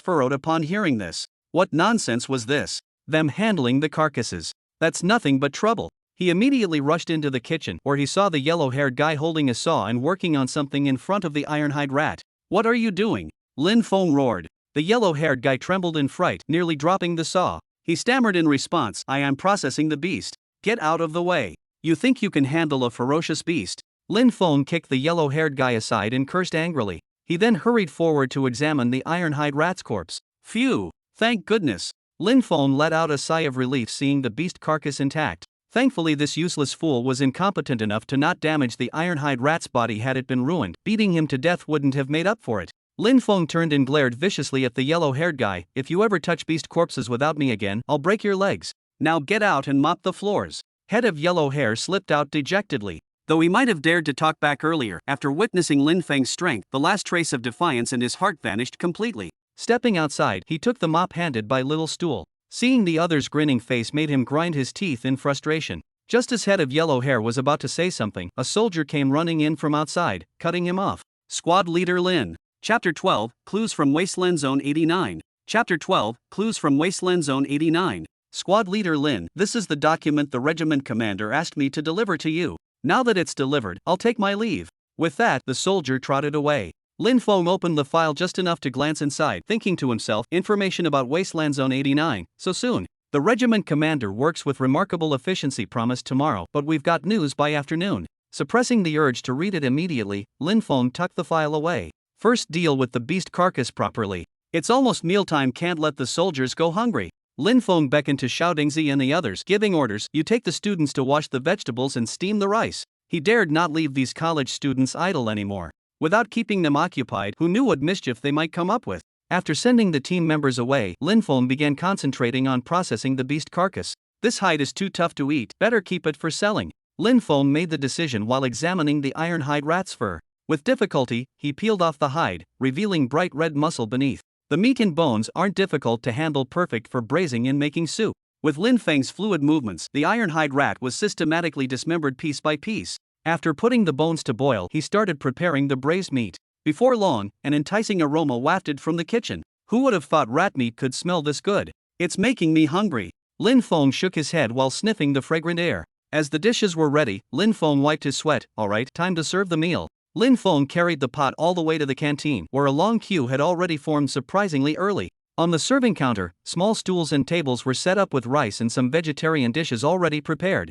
furrowed upon hearing this. What nonsense was this? Them handling the carcasses. That's nothing but trouble. He immediately rushed into the kitchen, where he saw the yellow-haired guy holding a saw and working on something in front of the ironhide rat. What are you doing? Lin Feng roared. The yellow-haired guy trembled in fright, nearly dropping the saw. He stammered in response, I am processing the beast. Get out of the way. You think you can handle a ferocious beast? Lin Feng kicked the yellow-haired guy aside and cursed angrily. He then hurried forward to examine the ironhide rat's corpse. Phew! Thank goodness! Lin Feng let out a sigh of relief seeing the beast carcass intact. Thankfully this useless fool was incompetent enough to not damage the ironhide rat's body. Had it been ruined, beating him to death wouldn't have made up for it. Lin Feng turned and glared viciously at the yellow-haired guy. If you ever touch beast corpses without me again, I'll break your legs. Now get out and mop the floors. Head of yellow hair slipped out dejectedly. Though he might have dared to talk back earlier, after witnessing Lin Feng's strength, the last trace of defiance in his heart vanished completely. Stepping outside, he took the mop handed by Little Stool. Seeing the other's grinning face made him grind his teeth in frustration. Just as Head of Yellow Hair was about to say something, a soldier came running in from outside, cutting him off. Squad Leader Lin. Chapter 12, Clues from Wasteland Zone 89. Chapter 12, Clues from Wasteland Zone 89. Squad Leader Lin, this is the document the regiment commander asked me to deliver to you. Now that it's delivered, I'll take my leave. With that, the soldier trotted away. Lin Feng opened the file just enough to glance inside, thinking to himself, information about Wasteland Zone 89, so soon. The regiment commander works with remarkable efficiency, promised tomorrow, but we've got news by afternoon. Suppressing the urge to read it immediately, Lin Feng tucked the file away. First, deal with the beast carcass properly. It's almost mealtime, can't let the soldiers go hungry. Lin Feng beckoned to Xiao Dingzi and the others, giving orders. You take the students to wash the vegetables and steam the rice. He dared not leave these college students idle anymore. Without keeping them occupied, who knew what mischief they might come up with? After sending the team members away, Lin Feng began concentrating on processing the beast carcass. This hide is too tough to eat, better keep it for selling. Lin Feng made the decision while examining the iron-hide rat's fur. With difficulty, he peeled off the hide, revealing bright red muscle beneath. The meat and bones aren't difficult to handle, perfect for braising and making soup. With Lin Feng's fluid movements, the iron-hide rat was systematically dismembered piece by piece. After putting the bones to boil, he started preparing the braised meat. Before long, an enticing aroma wafted from the kitchen. Who would have thought rat meat could smell this good? It's making me hungry. Lin Feng shook his head while sniffing the fragrant air. As the dishes were ready, Lin Feng wiped his sweat. Alright, time to serve the meal. Lin Feng carried the pot all the way to the canteen, where a long queue had already formed surprisingly early. On the serving counter, small stools and tables were set up with rice and some vegetarian dishes already prepared.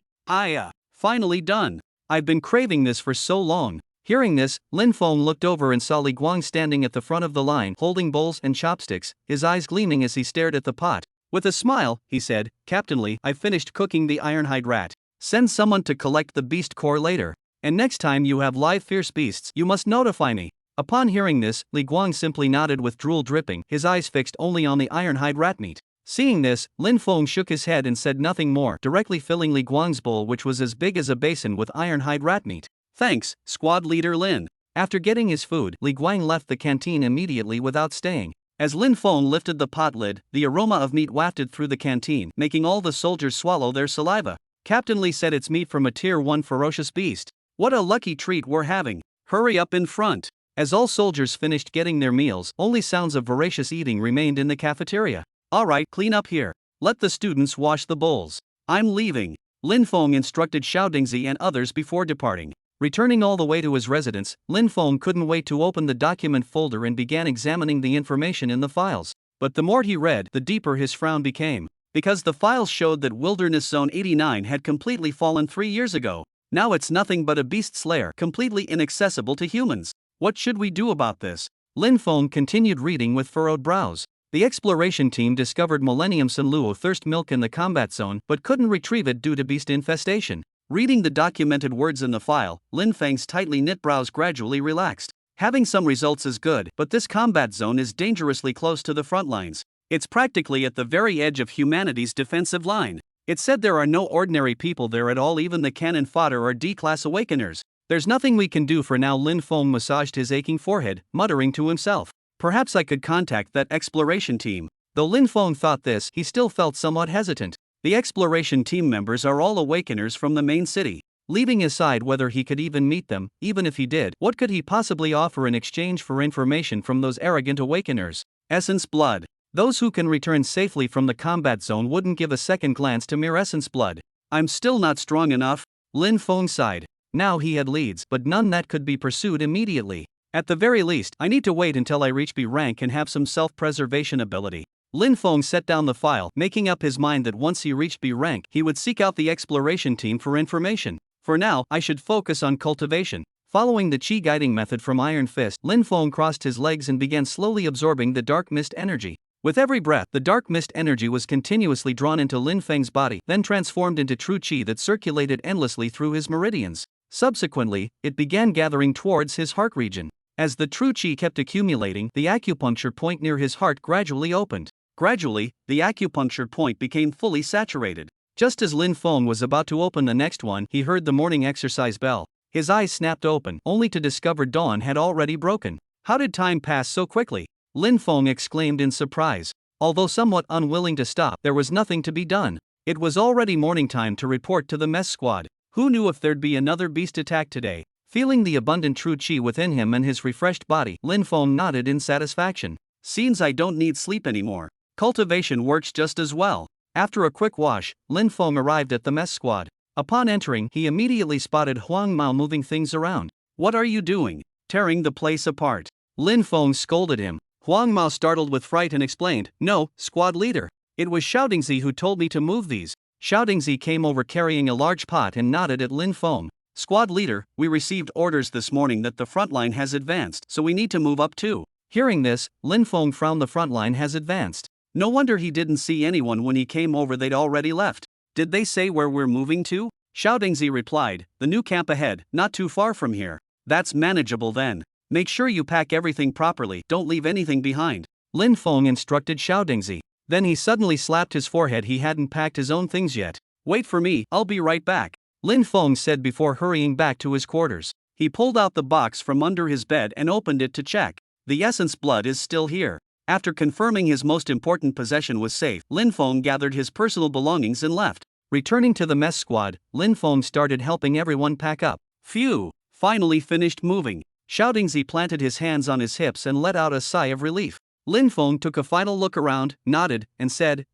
Finally done. I've been craving this for so long. Hearing this, Lin Feng looked over and saw Li Guang standing at the front of the line, holding bowls and chopsticks, his eyes gleaming as he stared at the pot. With a smile, he said, Captain Li, I've finished cooking the ironhide rat. Send someone to collect the beast core later. And next time you have live fierce beasts, you must notify me. Upon hearing this, Li Guang simply nodded with drool dripping, his eyes fixed only on the ironhide rat meat. Seeing this, Lin Feng shook his head and said nothing more, directly filling Li Guang's bowl, which was as big as a basin, with ironhide rat meat. Thanks, Squad Leader Lin. After getting his food, Li Guang left the canteen immediately without staying. As Lin Feng lifted the pot lid, the aroma of meat wafted through the canteen, making all the soldiers swallow their saliva. Captain Li said it's meat from a Tier 1 ferocious beast. What a lucky treat we're having. Hurry up in front. As all soldiers finished getting their meals, only sounds of voracious eating remained in the cafeteria. Alright, clean up here. Let the students wash the bowls. I'm leaving. Lin Feng instructed Xiao Dingzi and others before departing. Returning all the way to his residence, Lin Feng couldn't wait to open the document folder and began examining the information in the files. But the more he read, the deeper his frown became. Because the files showed that Wilderness Zone 89 had completely fallen 3 years ago. Now it's nothing but a beast's lair, completely inaccessible to humans. What should we do about this? Lin Feng continued reading with furrowed brows. The exploration team discovered Millennium Sunluo thirst milk in the combat zone, but couldn't retrieve it due to beast infestation. Reading the documented words in the file, Lin Feng's tightly knit brows gradually relaxed. Having some results is good, but this combat zone is dangerously close to the front lines. It's practically at the very edge of humanity's defensive line. It said there are no ordinary people there at all, even the cannon fodder are D-class awakeners. There's nothing we can do for now. Lin Feng massaged his aching forehead, muttering to himself. Perhaps I could contact that exploration team. Though Lin Feng thought this, he still felt somewhat hesitant. The exploration team members are all awakeners from the main city. Leaving aside whether he could even meet them, even if he did, what could he possibly offer in exchange for information from those arrogant awakeners? Essence blood. Those who can return safely from the combat zone wouldn't give a second glance to mere essence blood. I'm still not strong enough. Lin Feng sighed. Now he had leads, but none that could be pursued immediately. At the very least, I need to wait until I reach B rank and have some self-preservation ability. Lin Feng set down the file, making up his mind that once he reached B rank, he would seek out the exploration team for information. For now, I should focus on cultivation. Following the Qi guiding method from Iron Fist, Lin Feng crossed his legs and began slowly absorbing the dark mist energy. With every breath, the dark mist energy was continuously drawn into Lin Feng's body, then transformed into true Qi that circulated endlessly through his meridians. Subsequently, it began gathering towards his heart region. As the true Qi kept accumulating, the acupuncture point near his heart gradually opened. Gradually, the acupuncture point became fully saturated. Just as Lin Feng was about to open the next one, he heard the morning exercise bell. His eyes snapped open, only to discover dawn had already broken. How did time pass so quickly? Lin Feng exclaimed in surprise. Although somewhat unwilling to stop, there was nothing to be done. It was already morning time to report to the mess squad. Who knew if there'd be another beast attack today? Feeling the abundant true chi within him and his refreshed body, Lin Feng nodded in satisfaction. Seems I don't need sleep anymore. Cultivation works just as well. After a quick wash, Lin Feng arrived at the mess squad. Upon entering, he immediately spotted Huang Mao moving things around. What are you doing? Tearing the place apart. Lin Feng scolded him. Huang Mao startled with fright and explained, No, squad leader. It was Xiaodingzi who told me to move these. Xiaodingzi came over carrying a large pot and nodded at Lin Feng. Squad leader, we received orders this morning that the front line has advanced, so we need to move up too. Hearing this, Lin Feng frowned. The front line has advanced. No wonder he didn't see anyone when he came over, they'd already left. Did they say where we're moving to? Xiaodingzi replied, the new camp ahead, not too far from here. That's manageable then. Make sure you pack everything properly, don't leave anything behind. Lin Feng instructed Xiaodingzi. Then he suddenly slapped his forehead. He hadn't packed his own things yet. Wait for me, I'll be right back. Lin Feng said before hurrying back to his quarters. He pulled out the box from under his bed and opened it to check. The essence blood is still here. After confirming his most important possession was safe, Lin Feng gathered his personal belongings and left. Returning to the mess squad, Lin Feng started helping everyone pack up. Phew, finally finished moving. Xiaodingzi planted his hands on his hips and let out a sigh of relief. Lin Feng took a final look around, nodded, and said,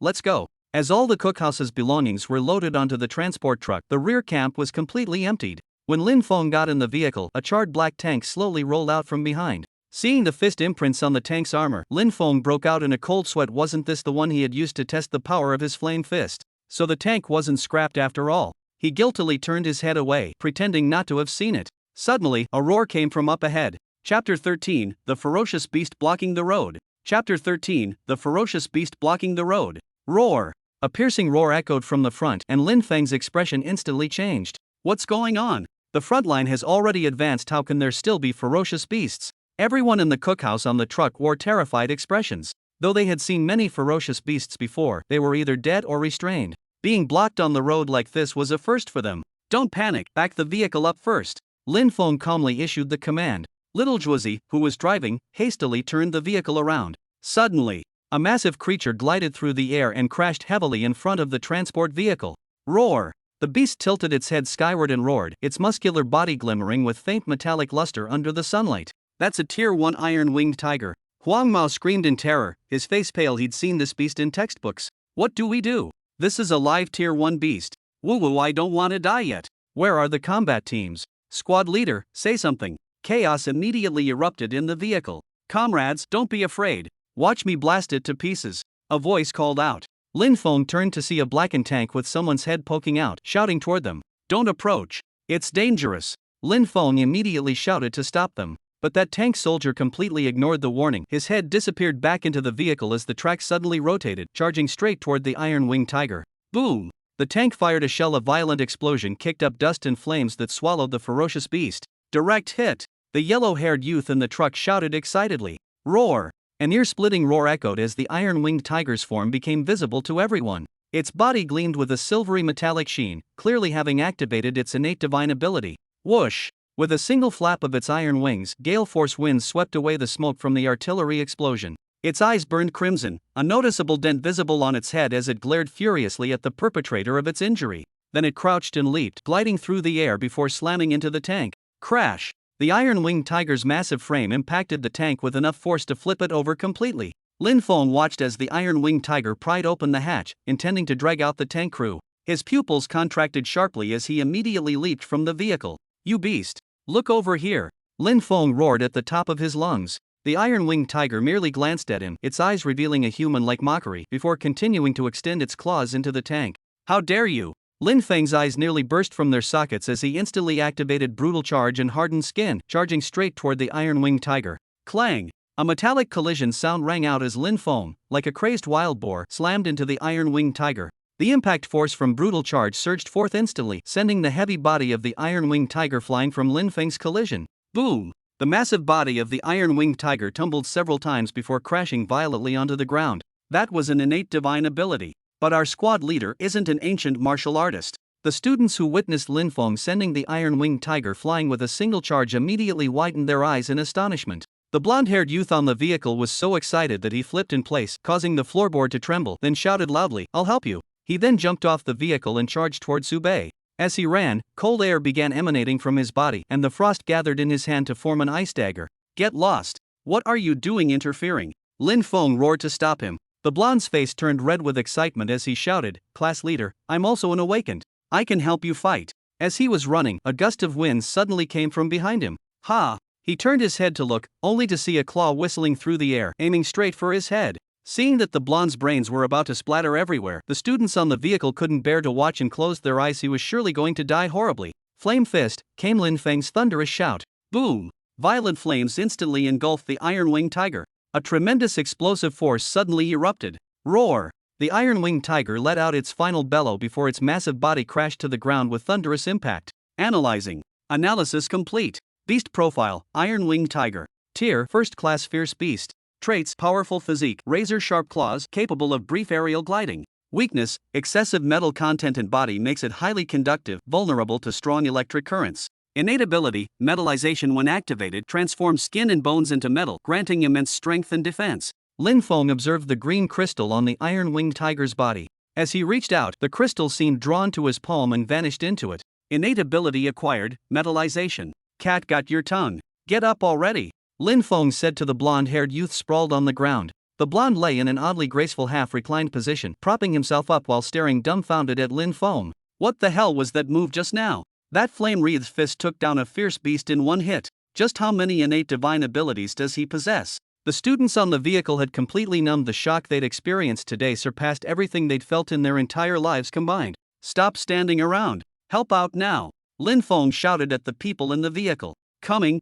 let's go. As all the cookhouse's belongings were loaded onto the transport truck, the rear camp was completely emptied. When Lin Feng got in the vehicle, a charred black tank slowly rolled out from behind. Seeing the fist imprints on the tank's armor, Lin Feng broke out in a cold sweat. Wasn't this the one he had used to test the power of his flame fist? So the tank wasn't scrapped after all. He guiltily turned his head away, pretending not to have seen it. Suddenly, a roar came from up ahead. Chapter 13, The Ferocious Beast Blocking the Road. Chapter 13, The Ferocious Beast Blocking the Road. Roar! A piercing roar echoed from the front, and Lin Feng's expression instantly changed. What's going on? The front line has already advanced. How can there still be ferocious beasts? Everyone in the cookhouse on the truck wore terrified expressions. Though they had seen many ferocious beasts before, they were either dead or restrained. Being blocked on the road like this was a first for them. Don't panic, back the vehicle up first. Lin Feng calmly issued the command. Little Zhuzi, who was driving, hastily turned the vehicle around. Suddenly, a massive creature glided through the air and crashed heavily in front of the transport vehicle. Roar! The beast tilted its head skyward and roared, its muscular body glimmering with faint metallic luster under the sunlight. That's a Tier 1 iron-winged tiger. Huang Mao screamed in terror, his face pale. He'd seen this beast in textbooks. What do we do? This is a live Tier 1 beast. Woo-woo, I don't want to die yet. Where are the combat teams? Squad leader, say something. Chaos immediately erupted in the vehicle. Comrades, don't be afraid. Watch me blast it to pieces. A voice called out. Lin Feng turned to see a blackened tank with someone's head poking out, shouting toward them. Don't approach. It's dangerous. Lin Feng immediately shouted to stop them. But that tank soldier completely ignored the warning. His head disappeared back into the vehicle as the track suddenly rotated, charging straight toward the iron-winged tiger. Boom! The tank fired a shell. A violent explosion kicked up dust and flames that swallowed the ferocious beast. Direct hit! The yellow-haired youth in the truck shouted excitedly. Roar! An ear-splitting roar echoed as the iron-winged tiger's form became visible to everyone. Its body gleamed with a silvery metallic sheen, clearly having activated its innate divine ability. Whoosh! With a single flap of its iron wings, gale-force winds swept away the smoke from the artillery explosion. Its eyes burned crimson, a noticeable dent visible on its head as it glared furiously at the perpetrator of its injury. Then it crouched and leaped, gliding through the air before slamming into the tank. Crash! The iron-winged tiger's massive frame impacted the tank with enough force to flip it over completely. Lin Feng watched as the iron-winged tiger pried open the hatch, intending to drag out the tank crew. His pupils contracted sharply as he immediately leaped from the vehicle. You beast! Look over here! Lin Feng roared at the top of his lungs. The iron-winged tiger merely glanced at him, its eyes revealing a human-like mockery, before continuing to extend its claws into the tank. How dare you! Lin Feng's eyes nearly burst from their sockets as he instantly activated Brutal Charge and Hardened Skin, charging straight toward the iron-winged tiger. Clang! A metallic collision sound rang out as Lin Feng, like a crazed wild boar, slammed into the iron-winged tiger. The impact force from Brutal Charge surged forth instantly, sending the heavy body of the iron-winged tiger flying from Lin Feng's collision. Boom! The massive body of the iron-winged tiger tumbled several times before crashing violently onto the ground. That was an innate divine ability. But our squad leader isn't an ancient martial artist. The students who witnessed Lin Feng sending the iron-winged tiger flying with a single charge immediately widened their eyes in astonishment. The blonde-haired youth on the vehicle was so excited that he flipped in place, causing the floorboard to tremble, then shouted loudly, I'll help you. He then jumped off the vehicle and charged toward Subei. As he ran, cold air began emanating from his body and the frost gathered in his hand to form an ice dagger. Get lost! What are you doing interfering? Lin Feng roared to stop him. The blonde's face turned red with excitement as he shouted, "Class leader, I'm also an awakened. I can help you fight." As he was running, a gust of wind suddenly came from behind him. Ha! He turned his head to look, only to see a claw whistling through the air, aiming straight for his head. Seeing that the blonde's brains were about to splatter everywhere, the students on the vehicle couldn't bear to watch and closed their eyes. He was surely going to die horribly. Flame Fist, came Lin Feng's thunderous shout. Boom! Violent flames instantly engulfed the iron-winged tiger. A tremendous explosive force suddenly erupted. Roar! The iron-winged tiger let out its final bellow before its massive body crashed to the ground with thunderous impact. Analyzing. Analysis complete. Beast profile, iron-winged tiger. Tier, first-class fierce beast. Traits, powerful physique, razor-sharp claws, capable of brief aerial gliding. Weakness, excessive metal content in body makes it highly conductive, vulnerable to strong electric currents. Innate ability, metallization when activated transforms skin and bones into metal, granting immense strength and defense. Lin Feng observed the green crystal on the iron-winged tiger's body. As he reached out, the crystal seemed drawn to his palm and vanished into it. Innate ability acquired, metallization. Cat got your tongue. Get up already. Lin Feng said to the blonde-haired youth sprawled on the ground. The blonde lay in an oddly graceful half-reclined position, propping himself up while staring dumbfounded at Lin Feng. What the hell was that move just now? That flame-wreathed fist took down a fierce beast in one hit. Just how many innate divine abilities does he possess? The students on the vehicle had completely numbed. The shock they'd experienced today surpassed everything they'd felt in their entire lives combined. Stop standing around. Help out now. Lin Feng shouted at the people in the vehicle. Coming.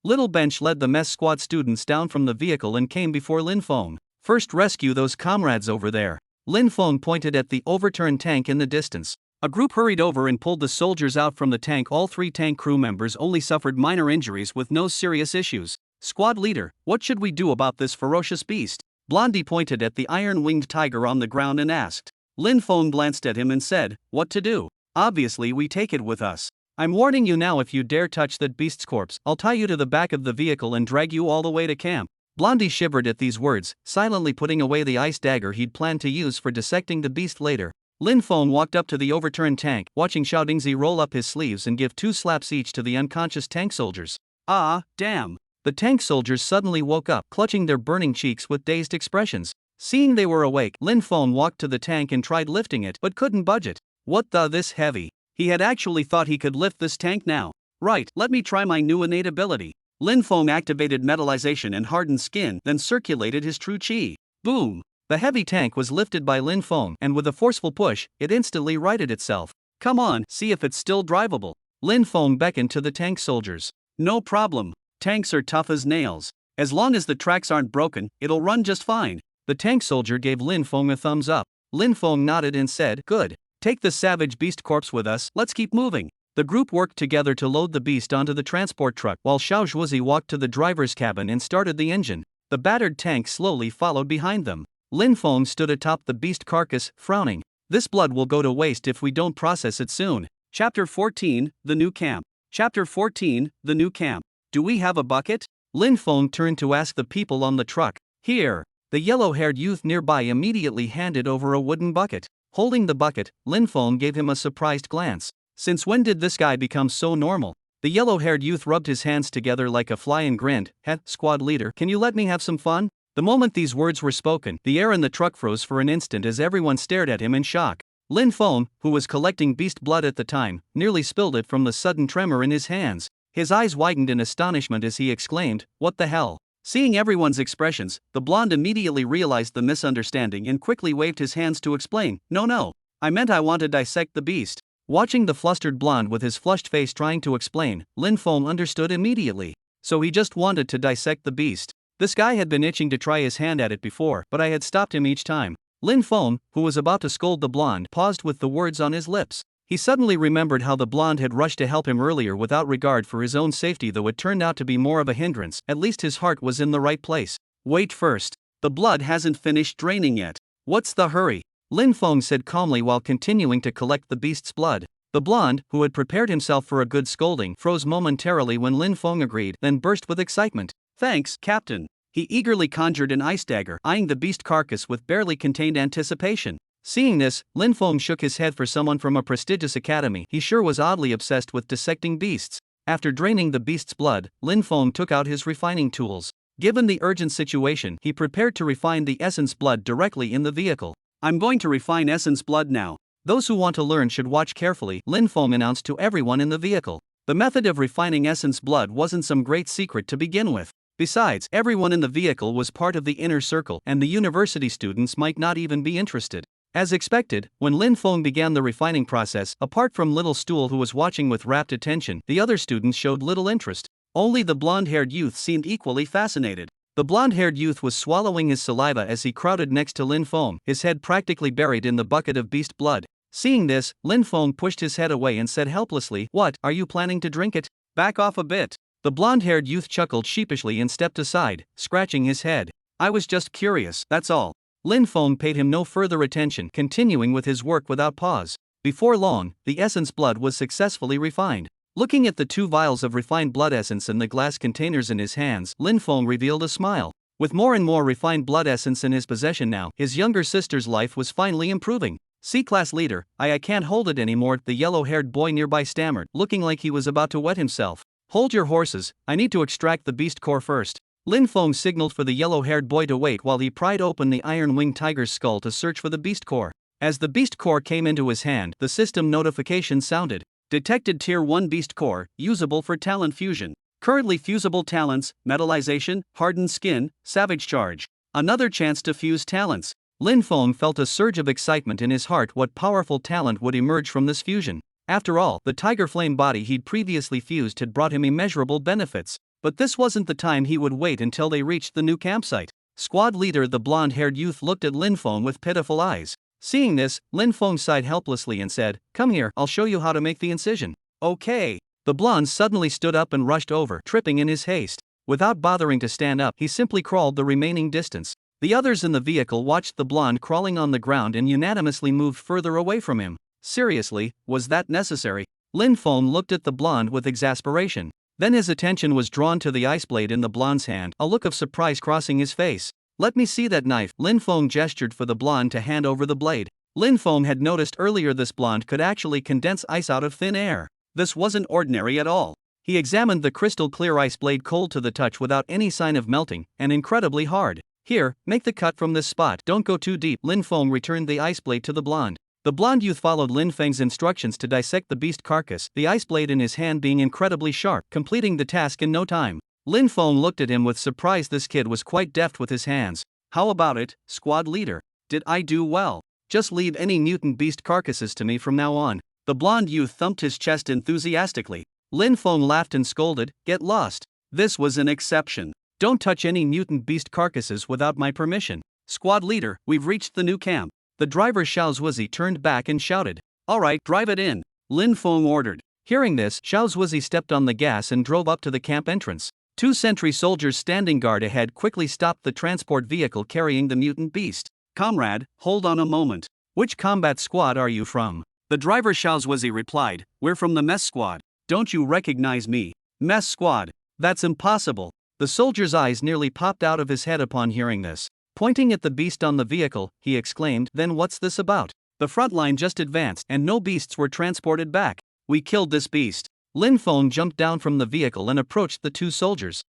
Little Bench led the mess squad students down from the vehicle and came before Lin Feng. First rescue those comrades over there. Lin Feng pointed at the overturned tank in the distance. A group hurried over and pulled the soldiers out from the tank. All 3 tank crew members only suffered minor injuries with no serious issues. Squad leader, what should we do about this ferocious beast? Blondie pointed at the iron-winged tiger on the ground and asked. Lin Feng glanced at him and said, what to do? Obviously we take it with us. I'm warning you now, if you dare touch that beast's corpse, I'll tie you to the back of the vehicle and drag you all the way to camp. Blondie shivered at these words, silently putting away the ice dagger he'd planned to use for dissecting the beast later. Lin Feng walked up to the overturned tank, watching Xiao Dingzi roll up his sleeves and give 2 slaps each to the unconscious tank soldiers. Ah, damn! The tank soldiers suddenly woke up, clutching their burning cheeks with dazed expressions. Seeing they were awake, Lin Feng walked to the tank and tried lifting it, but couldn't budge it. What the, this heavy? He had actually thought he could lift this tank now. Right, let me try my new innate ability. Lin Feng activated metallization and hardened skin, then circulated his true chi. Boom! The heavy tank was lifted by Lin Feng, and with a forceful push, it instantly righted itself. Come on, see if it's still drivable. Lin Feng beckoned to the tank soldiers. No problem. Tanks are tough as nails. As long as the tracks aren't broken, it'll run just fine. The tank soldier gave Lin Feng a thumbs up. Lin Feng nodded and said, good. Take the savage beast corpse with us, let's keep moving. The group worked together to load the beast onto the transport truck, while Xiao Zhuozi walked to the driver's cabin and started the engine. The battered tank slowly followed behind them. Lin Feng stood atop the beast carcass, frowning. This blood will go to waste if we don't process it soon. Chapter 14, The New Camp. Chapter 14, The New Camp. Do we have a bucket? Lin Feng turned to ask the people on the truck. Here. The yellow-haired youth nearby immediately handed over a wooden bucket. Holding the bucket, Lin Feng gave him a surprised glance. Since when did this guy become so normal? The yellow-haired youth rubbed his hands together like a fly and grinned. Squad leader, can you let me have some fun? The moment these words were spoken, the air in the truck froze for an instant as everyone stared at him in shock. Lin Feng, who was collecting beast blood at the time, nearly spilled it from the sudden tremor in his hands. His eyes widened in astonishment as he exclaimed, what the hell? Seeing everyone's expressions, the blonde immediately realized the misunderstanding and quickly waved his hands to explain. No, I meant I want to dissect the beast. Watching the flustered blonde with his flushed face trying to explain, Lin Feng understood immediately. So he just wanted to dissect the beast. This guy had been itching to try his hand at it before, but I had stopped him each time. Lin Feng, who was about to scold the blonde, paused with the words on his lips. He suddenly remembered how the blonde had rushed to help him earlier without regard for his own safety, though it turned out to be more of a hindrance. At least his heart was in the right place. Wait first. The blood hasn't finished draining yet. What's the hurry? Lin Feng said calmly while continuing to collect the beast's blood. The blonde, who had prepared himself for a good scolding, froze momentarily when Lin Feng agreed, then burst with excitement. Thanks, Captain. He eagerly conjured an ice dagger, eyeing the beast carcass with barely contained anticipation. Seeing this, Lin Feng shook his head. For someone from a prestigious academy, he sure was oddly obsessed with dissecting beasts. After draining the beast's blood, Lin Feng took out his refining tools. Given the urgent situation, he prepared to refine the essence blood directly in the vehicle. I'm going to refine essence blood now. Those who want to learn should watch carefully, Lin Feng announced to everyone in the vehicle. The method of refining essence blood wasn't some great secret to begin with. Besides, everyone in the vehicle was part of the inner circle, and the university students might not even be interested. As expected, when Lin Feng began the refining process, apart from Little Stool, who was watching with rapt attention, the other students showed little interest. Only the blonde-haired youth seemed equally fascinated. The blonde-haired youth was swallowing his saliva as he crowded next to Lin Feng, his head practically buried in the bucket of beast blood. Seeing this, Lin Feng pushed his head away and said helplessly, "What, are you planning to drink it? Back off a bit." The blonde-haired youth chuckled sheepishly and stepped aside, scratching his head. "I was just curious, that's all." Lin Feng paid him no further attention, continuing with his work without pause. Before long, the essence blood was successfully refined. Looking at the 2 vials of refined blood essence in the glass containers in his hands, Lin Feng revealed a smile. With more and more refined blood essence in his possession now, his younger sister's life was finally improving. "C-class leader, I can't hold it anymore," the yellow-haired boy nearby stammered, looking like he was about to wet himself. "Hold your horses, I need to extract the beast core first." Lin Feng signaled for the yellow-haired boy to wait while he pried open the iron-winged tiger's skull to search for the beast core. As the beast core came into his hand, the system notification sounded. "Detected Tier 1 beast core, usable for talent fusion. Currently fusible talents, metallization, hardened skin, savage charge. Another chance to fuse talents." Lin Feng felt a surge of excitement in his heart. What powerful talent would emerge from this fusion? After all, the tiger flame body he'd previously fused had brought him immeasurable benefits. But this wasn't the time. He would wait until they reached the new campsite. Squad leader, the blonde-haired youth, looked at Lin Feng with pitiful eyes. Seeing this, Lin Feng sighed helplessly and said, "Come here, I'll show you how to make the incision." "Okay." The blonde suddenly stood up and rushed over, tripping in his haste. Without bothering to stand up, he simply crawled the remaining distance. The others in the vehicle watched the blonde crawling on the ground and unanimously moved further away from him. Seriously, was that necessary? Lin Feng looked at the blonde with exasperation. Then his attention was drawn to the ice blade in the blonde's hand, a look of surprise crossing his face. "Let me see that knife." Lin Feng gestured for the blonde to hand over the blade. Lin Feng had noticed earlier this blonde could actually condense ice out of thin air. This wasn't ordinary at all. He examined the crystal clear ice blade, cold to the touch without any sign of melting, and incredibly hard. "Here, make the cut from this spot. Don't go too deep." Lin Feng returned the ice blade to the blonde. The blonde youth followed Lin Feng's instructions to dissect the beast carcass, the ice blade in his hand being incredibly sharp, completing the task in no time. Lin Feng looked at him with surprise. This kid was quite deft with his hands. "How about it, squad leader? Did I do well? Just leave any mutant beast carcasses to me from now on." The blonde youth thumped his chest enthusiastically. Lin Feng laughed and scolded, "Get lost. This was an exception. Don't touch any mutant beast carcasses without my permission." "Squad leader, we've reached the new camp." The driver Xiao Zuizi turned back and shouted. "All right, drive it in," Lin Feng ordered. Hearing this, Xiao Zuizi stepped on the gas and drove up to the camp entrance. 2 sentry soldiers standing guard ahead quickly stopped the transport vehicle carrying the mutant beast. "Comrade, hold on a moment. Which combat squad are you from?" The driver Xiao Zuizi replied, "We're from the mess squad." "Don't you recognize me?" "Mess squad? That's impossible." The soldier's eyes nearly popped out of his head upon hearing this. Pointing at the beast on the vehicle, he exclaimed, "Then what's this about? The front line just advanced, and no beasts were transported back. We killed this beast." Lin Feng jumped down from the vehicle and approached the 2 soldiers.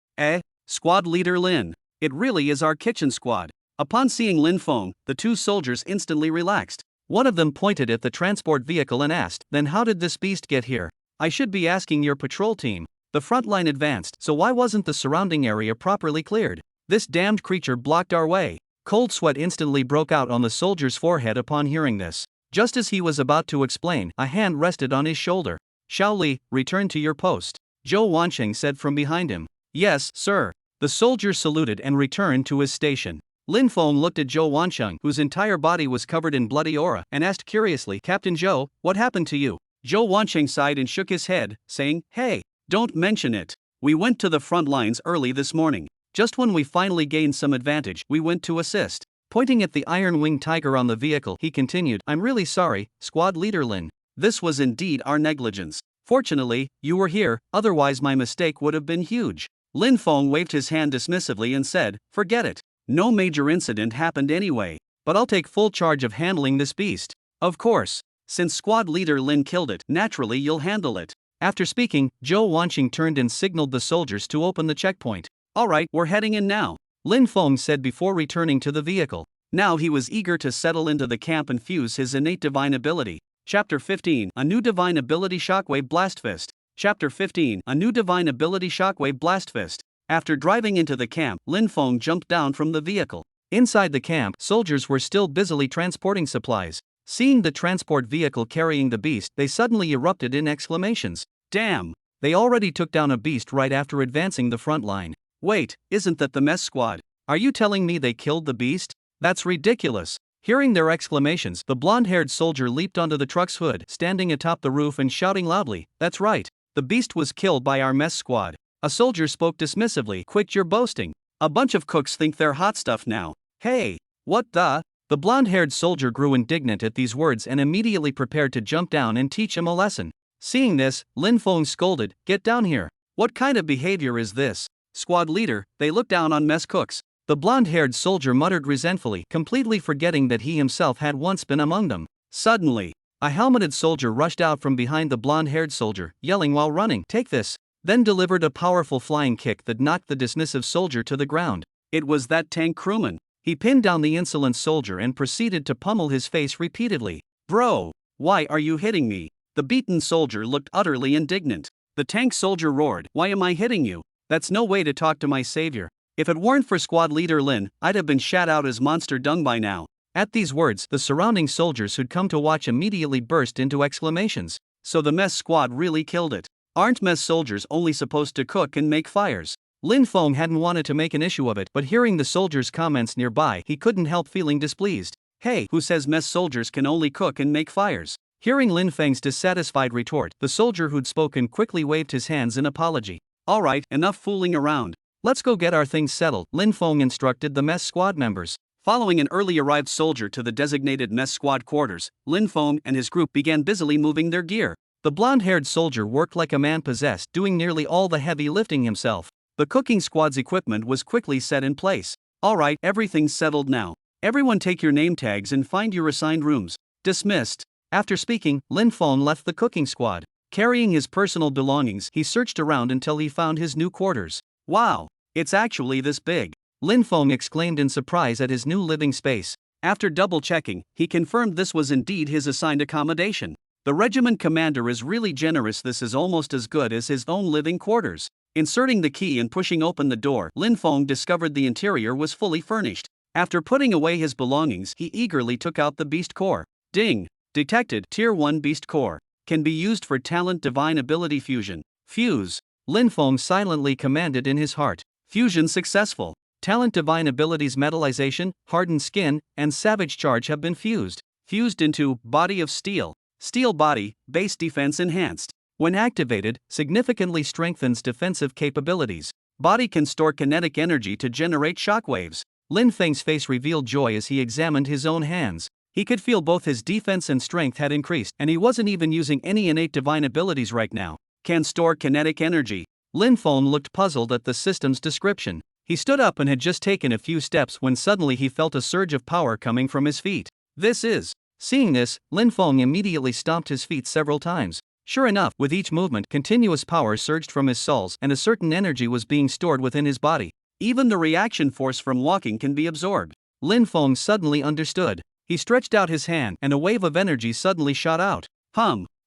Squad leader Lin. It really is our kitchen squad." Upon seeing Lin Feng, the 2 soldiers instantly relaxed. One of them pointed at the transport vehicle and asked, "Then how did this beast get here?" "I should be asking your patrol team. The front line advanced, so why wasn't the surrounding area properly cleared? This damned creature blocked our way." Cold sweat instantly broke out on the soldier's forehead upon hearing this. Just as he was about to explain, a hand rested on his shoulder. "Xiao Li, return to your post," Zhou Wansheng said from behind him. "Yes, sir." The soldier saluted and returned to his station. Lin Feng looked at Zhou Wansheng, whose entire body was covered in bloody aura, and asked curiously, "Captain Zhou, what happened to you?" Zhou Wansheng sighed and shook his head, saying, "Hey, don't mention it. We went to the front lines early this morning. Just when we finally gained some advantage, we went to assist." Pointing at the iron-winged tiger on the vehicle, he continued, "I'm really sorry, Squad Leader Lin. This was indeed our negligence. Fortunately, you were here, otherwise my mistake would have been huge." Lin Feng waved his hand dismissively and said, "Forget it. No major incident happened anyway. but I'll take full charge of handling this beast. Of course. Since squad leader Lin killed it, naturally you'll handle it. After speaking, Zhou Wanqing turned and signaled the soldiers to open the checkpoint. Alright, we're heading in now, Lin Feng said before returning to the vehicle. Now he was eager to settle into the camp and fuse his innate divine ability. Chapter 15, A New Divine Ability Shockwave Blast Fist. Chapter 15, A New Divine Ability Shockwave Blast Fist. After driving into the camp, Lin Feng jumped down from the vehicle. Inside the camp, soldiers were still busily transporting supplies. Seeing the transport vehicle carrying the beast, they suddenly erupted in exclamations. Damn! They already took down a beast right after advancing the front line. Wait, isn't that the mess squad? Are you telling me they killed the beast? That's ridiculous. Hearing their exclamations, the blonde-haired soldier leaped onto the truck's hood, standing atop the roof and shouting loudly, "That's right. The beast was killed by our mess squad." A soldier spoke dismissively, "Quit your boasting. A bunch of cooks think they're hot stuff now." Hey, what the? The blonde-haired soldier grew indignant at these words and immediately prepared to jump down and teach him a lesson. Seeing this, Lin Feng scolded, "Get down here. What kind of behavior is this? Squad leader, they look down on mess cooks." The blonde-haired soldier muttered resentfully, completely forgetting that he himself had once been among them. Suddenly, a helmeted soldier rushed out from behind the blonde-haired soldier, yelling while running, "Take this!" Then delivered a powerful flying kick that knocked the dismissive soldier to the ground. It was that tank crewman. He pinned down the insolent soldier and proceeded to pummel his face repeatedly. "Bro, why are you hitting me?" The beaten soldier looked utterly indignant. The tank soldier roared, "Why am I hitting you? That's no way to talk to my savior. If it weren't for squad leader Lin, I'd have been shat out as monster dung by now." At these words, the surrounding soldiers who'd come to watch immediately burst into exclamations. So the mess squad really killed it. Aren't mess soldiers only supposed to cook and make fires? Lin Feng hadn't wanted to make an issue of it, but hearing the soldiers' comments nearby, he couldn't help feeling displeased. "Hey, who says mess soldiers can only cook and make fires?" Hearing Lin Feng's dissatisfied retort, the soldier who'd spoken quickly waved his hands in apology. "Alright, enough fooling around. Let's go get our things settled," Lin Feng instructed the mess squad members. Following an early arrived soldier to the designated mess squad quarters, Lin Feng and his group began busily moving their gear. The blonde-haired soldier worked like a man possessed, doing nearly all the heavy lifting himself. The cooking squad's equipment was quickly set in place. "Alright, everything's settled now. Everyone take your name tags and find your assigned rooms." Dismissed. After speaking, Lin Feng left the cooking squad. Carrying his personal belongings, he searched around until he found his new quarters. "Wow, it's actually this big," Lin Feng exclaimed in surprise at his new living space. After double-checking, he confirmed this was indeed his assigned accommodation. The regiment commander is really generous. This is almost as good as his own living quarters. Inserting the key and pushing open the door, Lin Feng discovered the interior was fully furnished. After putting away his belongings, he eagerly took out the beast core. Ding! Detected, Tier 1 beast core. Can be used for talent divine ability fusion. Fuse. Lin Feng silently commanded in his heart. Fusion successful. Talent divine abilities metallization, hardened skin, and savage charge have been fused. Fused into body of steel. Steel body, base defense enhanced. When activated, significantly strengthens defensive capabilities. Body can store kinetic energy to generate shockwaves. Lin Feng's face revealed joy as he examined his own hands. He could feel both his defense and strength had increased, and he wasn't even using any innate divine abilities right now. Can store kinetic energy. Lin Feng looked puzzled at the system's description. He stood up and had just taken a few steps when suddenly he felt a surge of power coming from his feet. This is. Seeing this, Lin Feng immediately stomped his feet several times. Sure enough, with each movement, continuous power surged from his soles and a certain energy was being stored within his body. Even the reaction force from walking can be absorbed. Lin Feng suddenly understood. He stretched out his hand and a wave of energy suddenly shot out.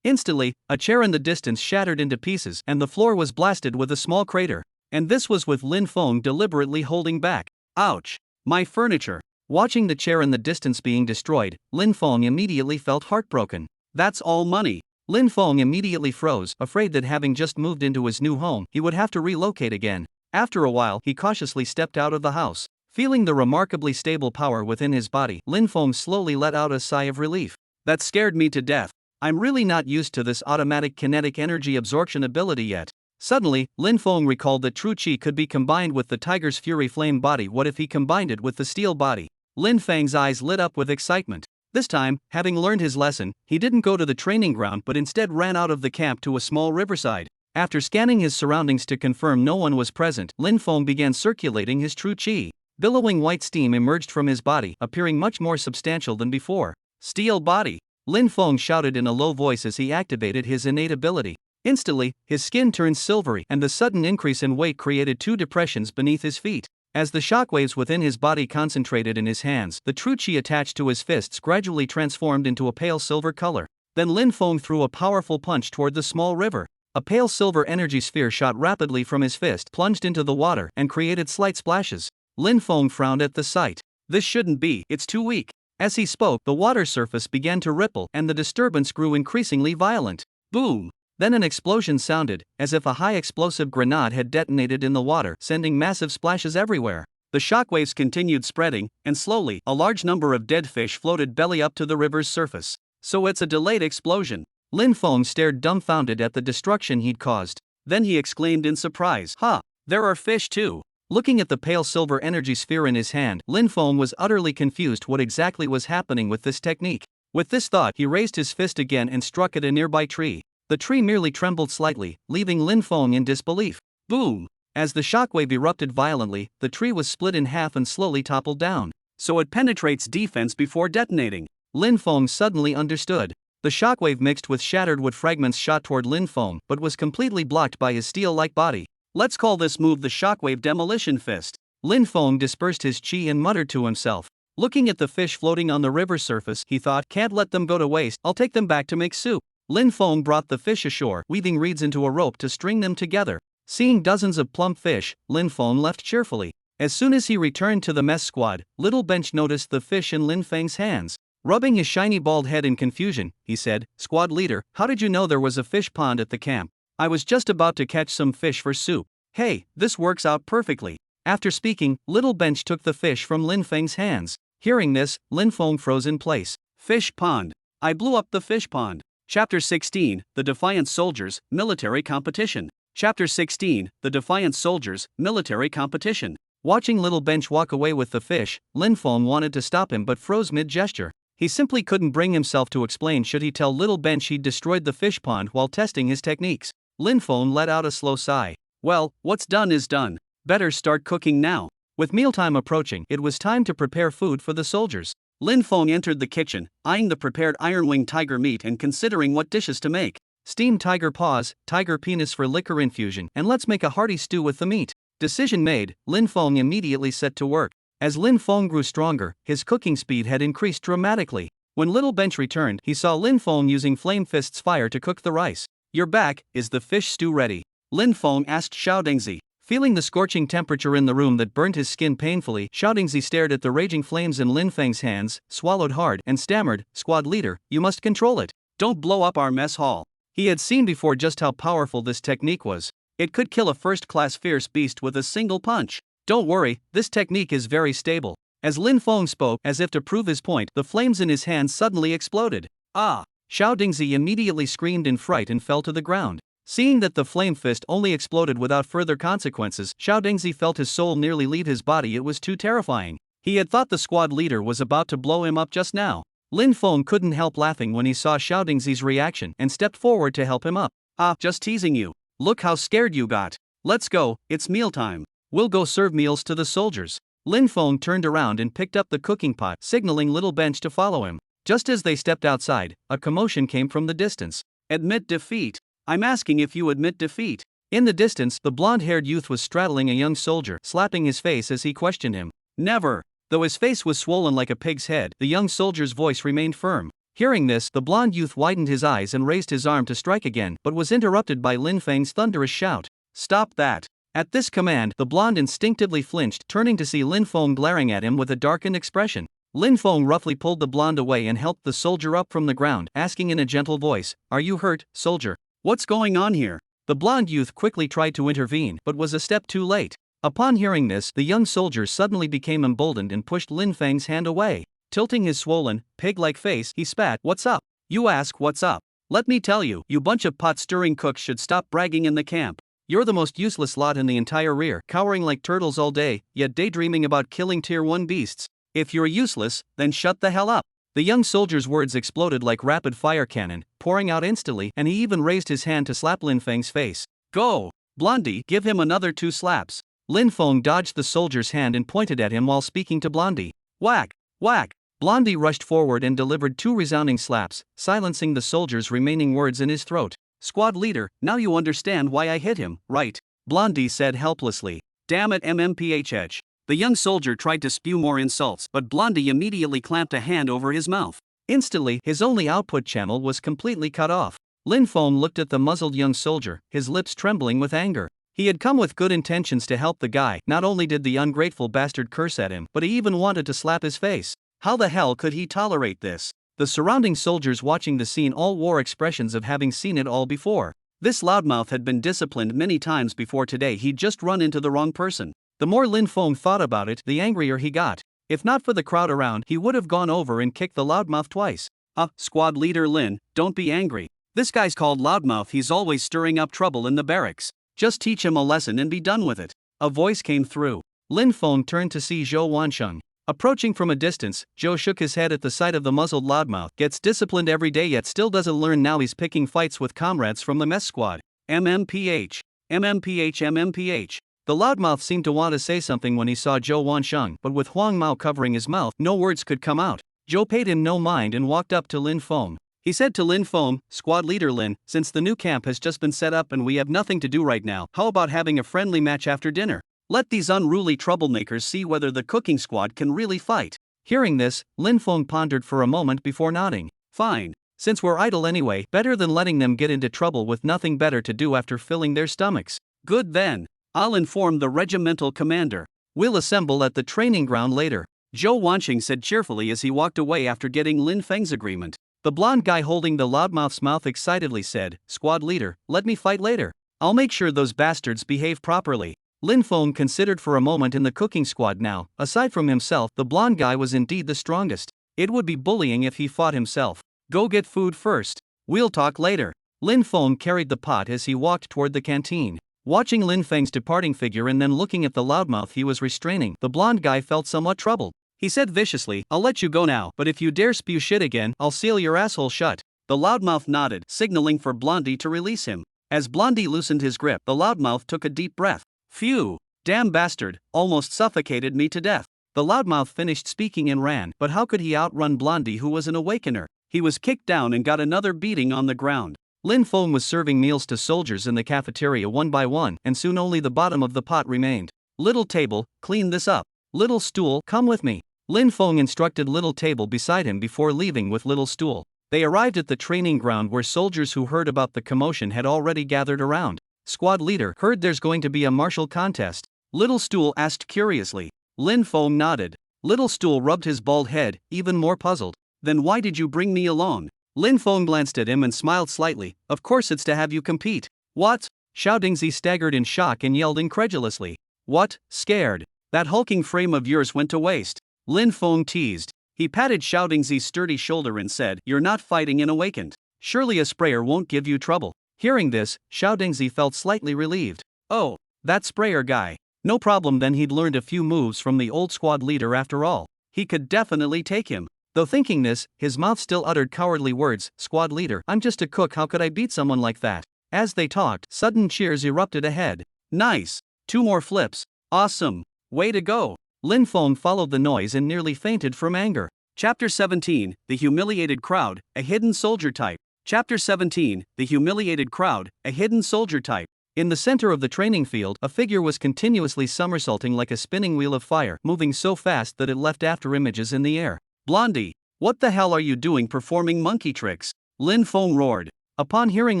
Instantly, a chair in the distance shattered into pieces and the floor was blasted with a small crater. And this was with Lin Feng deliberately holding back. Ouch! My furniture! Watching the chair in the distance being destroyed, Lin Feng immediately felt heartbroken. That's all money. Lin Feng immediately froze, afraid that having just moved into his new home, he would have to relocate again. After a while, he cautiously stepped out of the house. Feeling the remarkably stable power within his body, Lin Feng slowly let out a sigh of relief. That scared me to death. I'm really not used to this automatic kinetic energy absorption ability yet. Suddenly, Lin Feng recalled that true chi could be combined with the tiger's fury flame body. What if he combined it with the steel body? Lin Feng's eyes lit up with excitement. This time, having learned his lesson, he didn't go to the training ground but instead ran out of the camp to a small riverside. After scanning his surroundings to confirm no one was present, Lin Feng began circulating his true chi. Billowing white steam emerged from his body, appearing much more substantial than before. Steel body! Lin Feng shouted in a low voice as he activated his innate ability. Instantly, his skin turned silvery, and the sudden increase in weight created 2 depressions beneath his feet. As the shockwaves within his body concentrated in his hands, the true chi attached to his fists gradually transformed into a pale silver color. Then Lin Feng threw a powerful punch toward the small river. A pale silver energy sphere shot rapidly from his fist, plunged into the water, and created slight splashes. Lin Feng frowned at the sight. This shouldn't be, it's too weak. As he spoke, the water surface began to ripple, and the disturbance grew increasingly violent. Boom! Then an explosion sounded, as if a high-explosive grenade had detonated in the water, sending massive splashes everywhere. The shockwaves continued spreading, and slowly, a large number of dead fish floated belly up to the river's surface. So it's a delayed explosion. Lin Feng stared dumbfounded at the destruction he'd caused. Then he exclaimed in surprise, "Ha! There are fish too!" Looking at the pale silver energy sphere in his hand, Lin Feng was utterly confused what exactly was happening with this technique. With this thought, he raised his fist again and struck at a nearby tree. The tree merely trembled slightly, leaving Lin Feng in disbelief. Boom! As the shockwave erupted violently, the tree was split in half and slowly toppled down. So it penetrates defense before detonating. Lin Feng suddenly understood. The shockwave mixed with shattered wood fragments shot toward Lin Feng, but was completely blocked by his steel-like body. Let's call this move the Shockwave Demolition Fist. Lin Feng dispersed his chi and muttered to himself. Looking at the fish floating on the river surface, he thought, can't let them go to waste, I'll take them back to make soup. Lin Feng brought the fish ashore, weaving reeds into a rope to string them together. Seeing dozens of plump fish, Lin Feng left cheerfully. As soon as he returned to the mess squad, Little Bench noticed the fish in Lin Feng's hands. Rubbing his shiny bald head in confusion, he said, "Squad leader, how did you know there was a fish pond at the camp? I was just about to catch some fish for soup." "Hey, this works out perfectly." After speaking, Little Bench took the fish from Lin Feng's hands. Hearing this, Lin Feng froze in place. Fish pond. I blew up the fish pond. Chapter 16, The Defiant Soldiers, Military Competition. Chapter 16, The Defiant Soldiers, Military Competition. Watching Little Bench walk away with the fish, Lin Feng wanted to stop him but froze mid-gesture. He simply couldn't bring himself to explain should he tell Little Bench he'd destroyed the fish pond while testing his techniques. Lin Feng let out a slow sigh. Well, what's done is done. Better start cooking now. With mealtime approaching, it was time to prepare food for the soldiers. Lin Feng entered the kitchen, eyeing the prepared iron-wing tiger meat and considering what dishes to make. Steamed tiger paws, tiger penis for liquor infusion, and let's make a hearty stew with the meat. Decision made, Lin Feng immediately set to work. As Lin Feng grew stronger, his cooking speed had increased dramatically. When Little Bench returned, he saw Lin Feng using Flame Fist's fire to cook the rice. "You're back, is the fish stew ready?" Lin Feng asked Xiaodingzi. Feeling the scorching temperature in the room that burnt his skin painfully, Xiaodingzi stared at the raging flames in Lin Feng's hands, swallowed hard, and stammered, "Squad leader, you must control it. Don't blow up our mess hall." He had seen before just how powerful this technique was. It could kill a first-class fierce beast with a single punch. "Don't worry, this technique is very stable." As Lin Feng spoke, as if to prove his point, the flames in his hands suddenly exploded. "Ah!" Xiaodingzi immediately screamed in fright and fell to the ground. Seeing that the flame fist only exploded without further consequences, Xiaodingzi felt his soul nearly leave his body. It was too terrifying. He had thought the squad leader was about to blow him up just now. Lin Feng couldn't help laughing when he saw Xiaodingzi's reaction and stepped forward to help him up. "Ah, just teasing you. Look how scared you got. Let's go, it's mealtime. We'll go serve meals to the soldiers." Lin Feng turned around and picked up the cooking pot, signaling Little Bench to follow him. Just as they stepped outside, a commotion came from the distance. "Admit defeat. I'm asking if you admit defeat." In the distance, the blonde-haired youth was straddling a young soldier, slapping his face as he questioned him. "Never." Though his face was swollen like a pig's head, the young soldier's voice remained firm. Hearing this, the blonde youth widened his eyes and raised his arm to strike again, but was interrupted by Lin Feng's thunderous shout. "Stop that." At this command, the blonde instinctively flinched, turning to see Lin Feng glaring at him with a darkened expression. Lin Feng roughly pulled the blonde away and helped the soldier up from the ground, asking in a gentle voice, "Are you hurt, soldier? What's going on here?" The blonde youth quickly tried to intervene, but was a step too late. Upon hearing this, the young soldier suddenly became emboldened and pushed Lin Feng's hand away. Tilting his swollen, pig-like face, he spat, "What's up? You ask what's up. Let me tell you, you bunch of pot-stirring cooks should stop bragging in the camp. You're the most useless lot in the entire rear, cowering like turtles all day, yet daydreaming about killing tier 1 beasts. If you're useless, then shut the hell up." The young soldier's words exploded like rapid fire cannon, pouring out instantly, and he even raised his hand to slap Lin Feng's face. "Go! Blondie, give him another 2 slaps." Lin Feng dodged the soldier's hand and pointed at him while speaking to Blondie. Whack! Whack! Blondie rushed forward and delivered 2 resounding slaps, silencing the soldier's remaining words in his throat. Squad leader, now you understand why I hit him, right? Blondie said helplessly. Damn it, MMPHH. The young soldier tried to spew more insults, but Blondie immediately clamped a hand over his mouth. Instantly, his only output channel was completely cut off. Lin Feng looked at the muzzled young soldier, his lips trembling with anger. He had come with good intentions to help the guy. Not only did the ungrateful bastard curse at him, but he even wanted to slap his face. How the hell could he tolerate this? The surrounding soldiers watching the scene all wore expressions of having seen it all before. This loudmouth had been disciplined many times before. Today he'd just run into the wrong person. The more Lin Feng thought about it, the angrier he got. If not for the crowd around, he would have gone over and kicked the loudmouth twice. Squad leader Lin, don't be angry. This guy's called loudmouth. He's always stirring up trouble in the barracks. Just teach him a lesson and be done with it. A voice came through. Lin Feng turned to see Zhou Wansheng. Approaching from a distance, Zhou shook his head at the sight of the muzzled loudmouth. Gets disciplined every day yet still doesn't learn. Now he's picking fights with comrades from the mess squad. MMPH. MMPH. MMPH. The loudmouth seemed to want to say something when he saw Zhou Wansheng, but with Huang Mao covering his mouth, no words could come out. Zhou paid him no mind and walked up to Lin Feng. He said to Lin Feng, Squad leader Lin, since the new camp has just been set up and we have nothing to do right now, how about having a friendly match after dinner? Let these unruly troublemakers see whether the cooking squad can really fight. Hearing this, Lin Feng pondered for a moment before nodding. Fine. Since we're idle anyway, better than letting them get into trouble with nothing better to do after filling their stomachs. Good then. I'll inform the regimental commander. We'll assemble at the training ground later. Zhou Wansheng said cheerfully as he walked away after getting Lin Feng's agreement. The blonde guy holding the loudmouth's mouth excitedly said, Squad leader, let me fight later. I'll make sure those bastards behave properly. Lin Feng considered for a moment. In the cooking squad now, aside from himself, the blonde guy was indeed the strongest. It would be bullying if he fought himself. Go get food first. We'll talk later. Lin Feng carried the pot as he walked toward the canteen. Watching Lin Feng's departing figure and then looking at the loudmouth he was restraining, the blonde guy felt somewhat troubled. He said viciously, I'll let you go now, but if you dare spew shit again, I'll seal your asshole shut. The loudmouth nodded, signaling for Blondie to release him. As Blondie loosened his grip, the loudmouth took a deep breath. Phew! Damn bastard, almost suffocated me to death. The loudmouth finished speaking and ran, but how could he outrun Blondie, who was an awakener? He was kicked down and got another beating on the ground. Lin Feng was serving meals to soldiers in the cafeteria one by one, and soon only the bottom of the pot remained. Little table, clean this up. Little stool, come with me. Lin Feng instructed little table beside him before leaving with little stool. They arrived at the training ground where soldiers who heard about the commotion had already gathered around. Squad leader, heard there's going to be a martial contest. Little stool asked curiously. Lin Feng nodded. Little stool rubbed his bald head, even more puzzled. Then why did you bring me along? Lin Feng glanced at him and smiled slightly. Of course it's to have you compete. What? Xiao Dingzi staggered in shock and yelled incredulously. What? Scared? That hulking frame of yours went to waste. Lin Feng teased. He patted Xiao Dingzi's sturdy shoulder and said, You're not fighting an awakened. Surely a sprayer won't give you trouble. Hearing this, Xiao Dingzi felt slightly relieved. Oh, that sprayer guy. No problem then, he'd learned a few moves from the old squad leader after all. He could definitely take him. Though thinking this, his mouth still uttered cowardly words. Squad leader, I'm just a cook, how could I beat someone like that? As they talked, sudden cheers erupted ahead. Nice. 2 more flips. Awesome. Way to go. Lin Feng followed the noise and nearly fainted from anger. Chapter 17, The Humiliated Crowd, a Hidden Soldier Type. Chapter 17, The Humiliated Crowd, a Hidden Soldier Type. In the center of the training field, a figure was continuously somersaulting like a spinning wheel of fire, moving so fast that it left after images in the air. Blondie, what the hell are you doing performing monkey tricks? Lin Feng roared. Upon hearing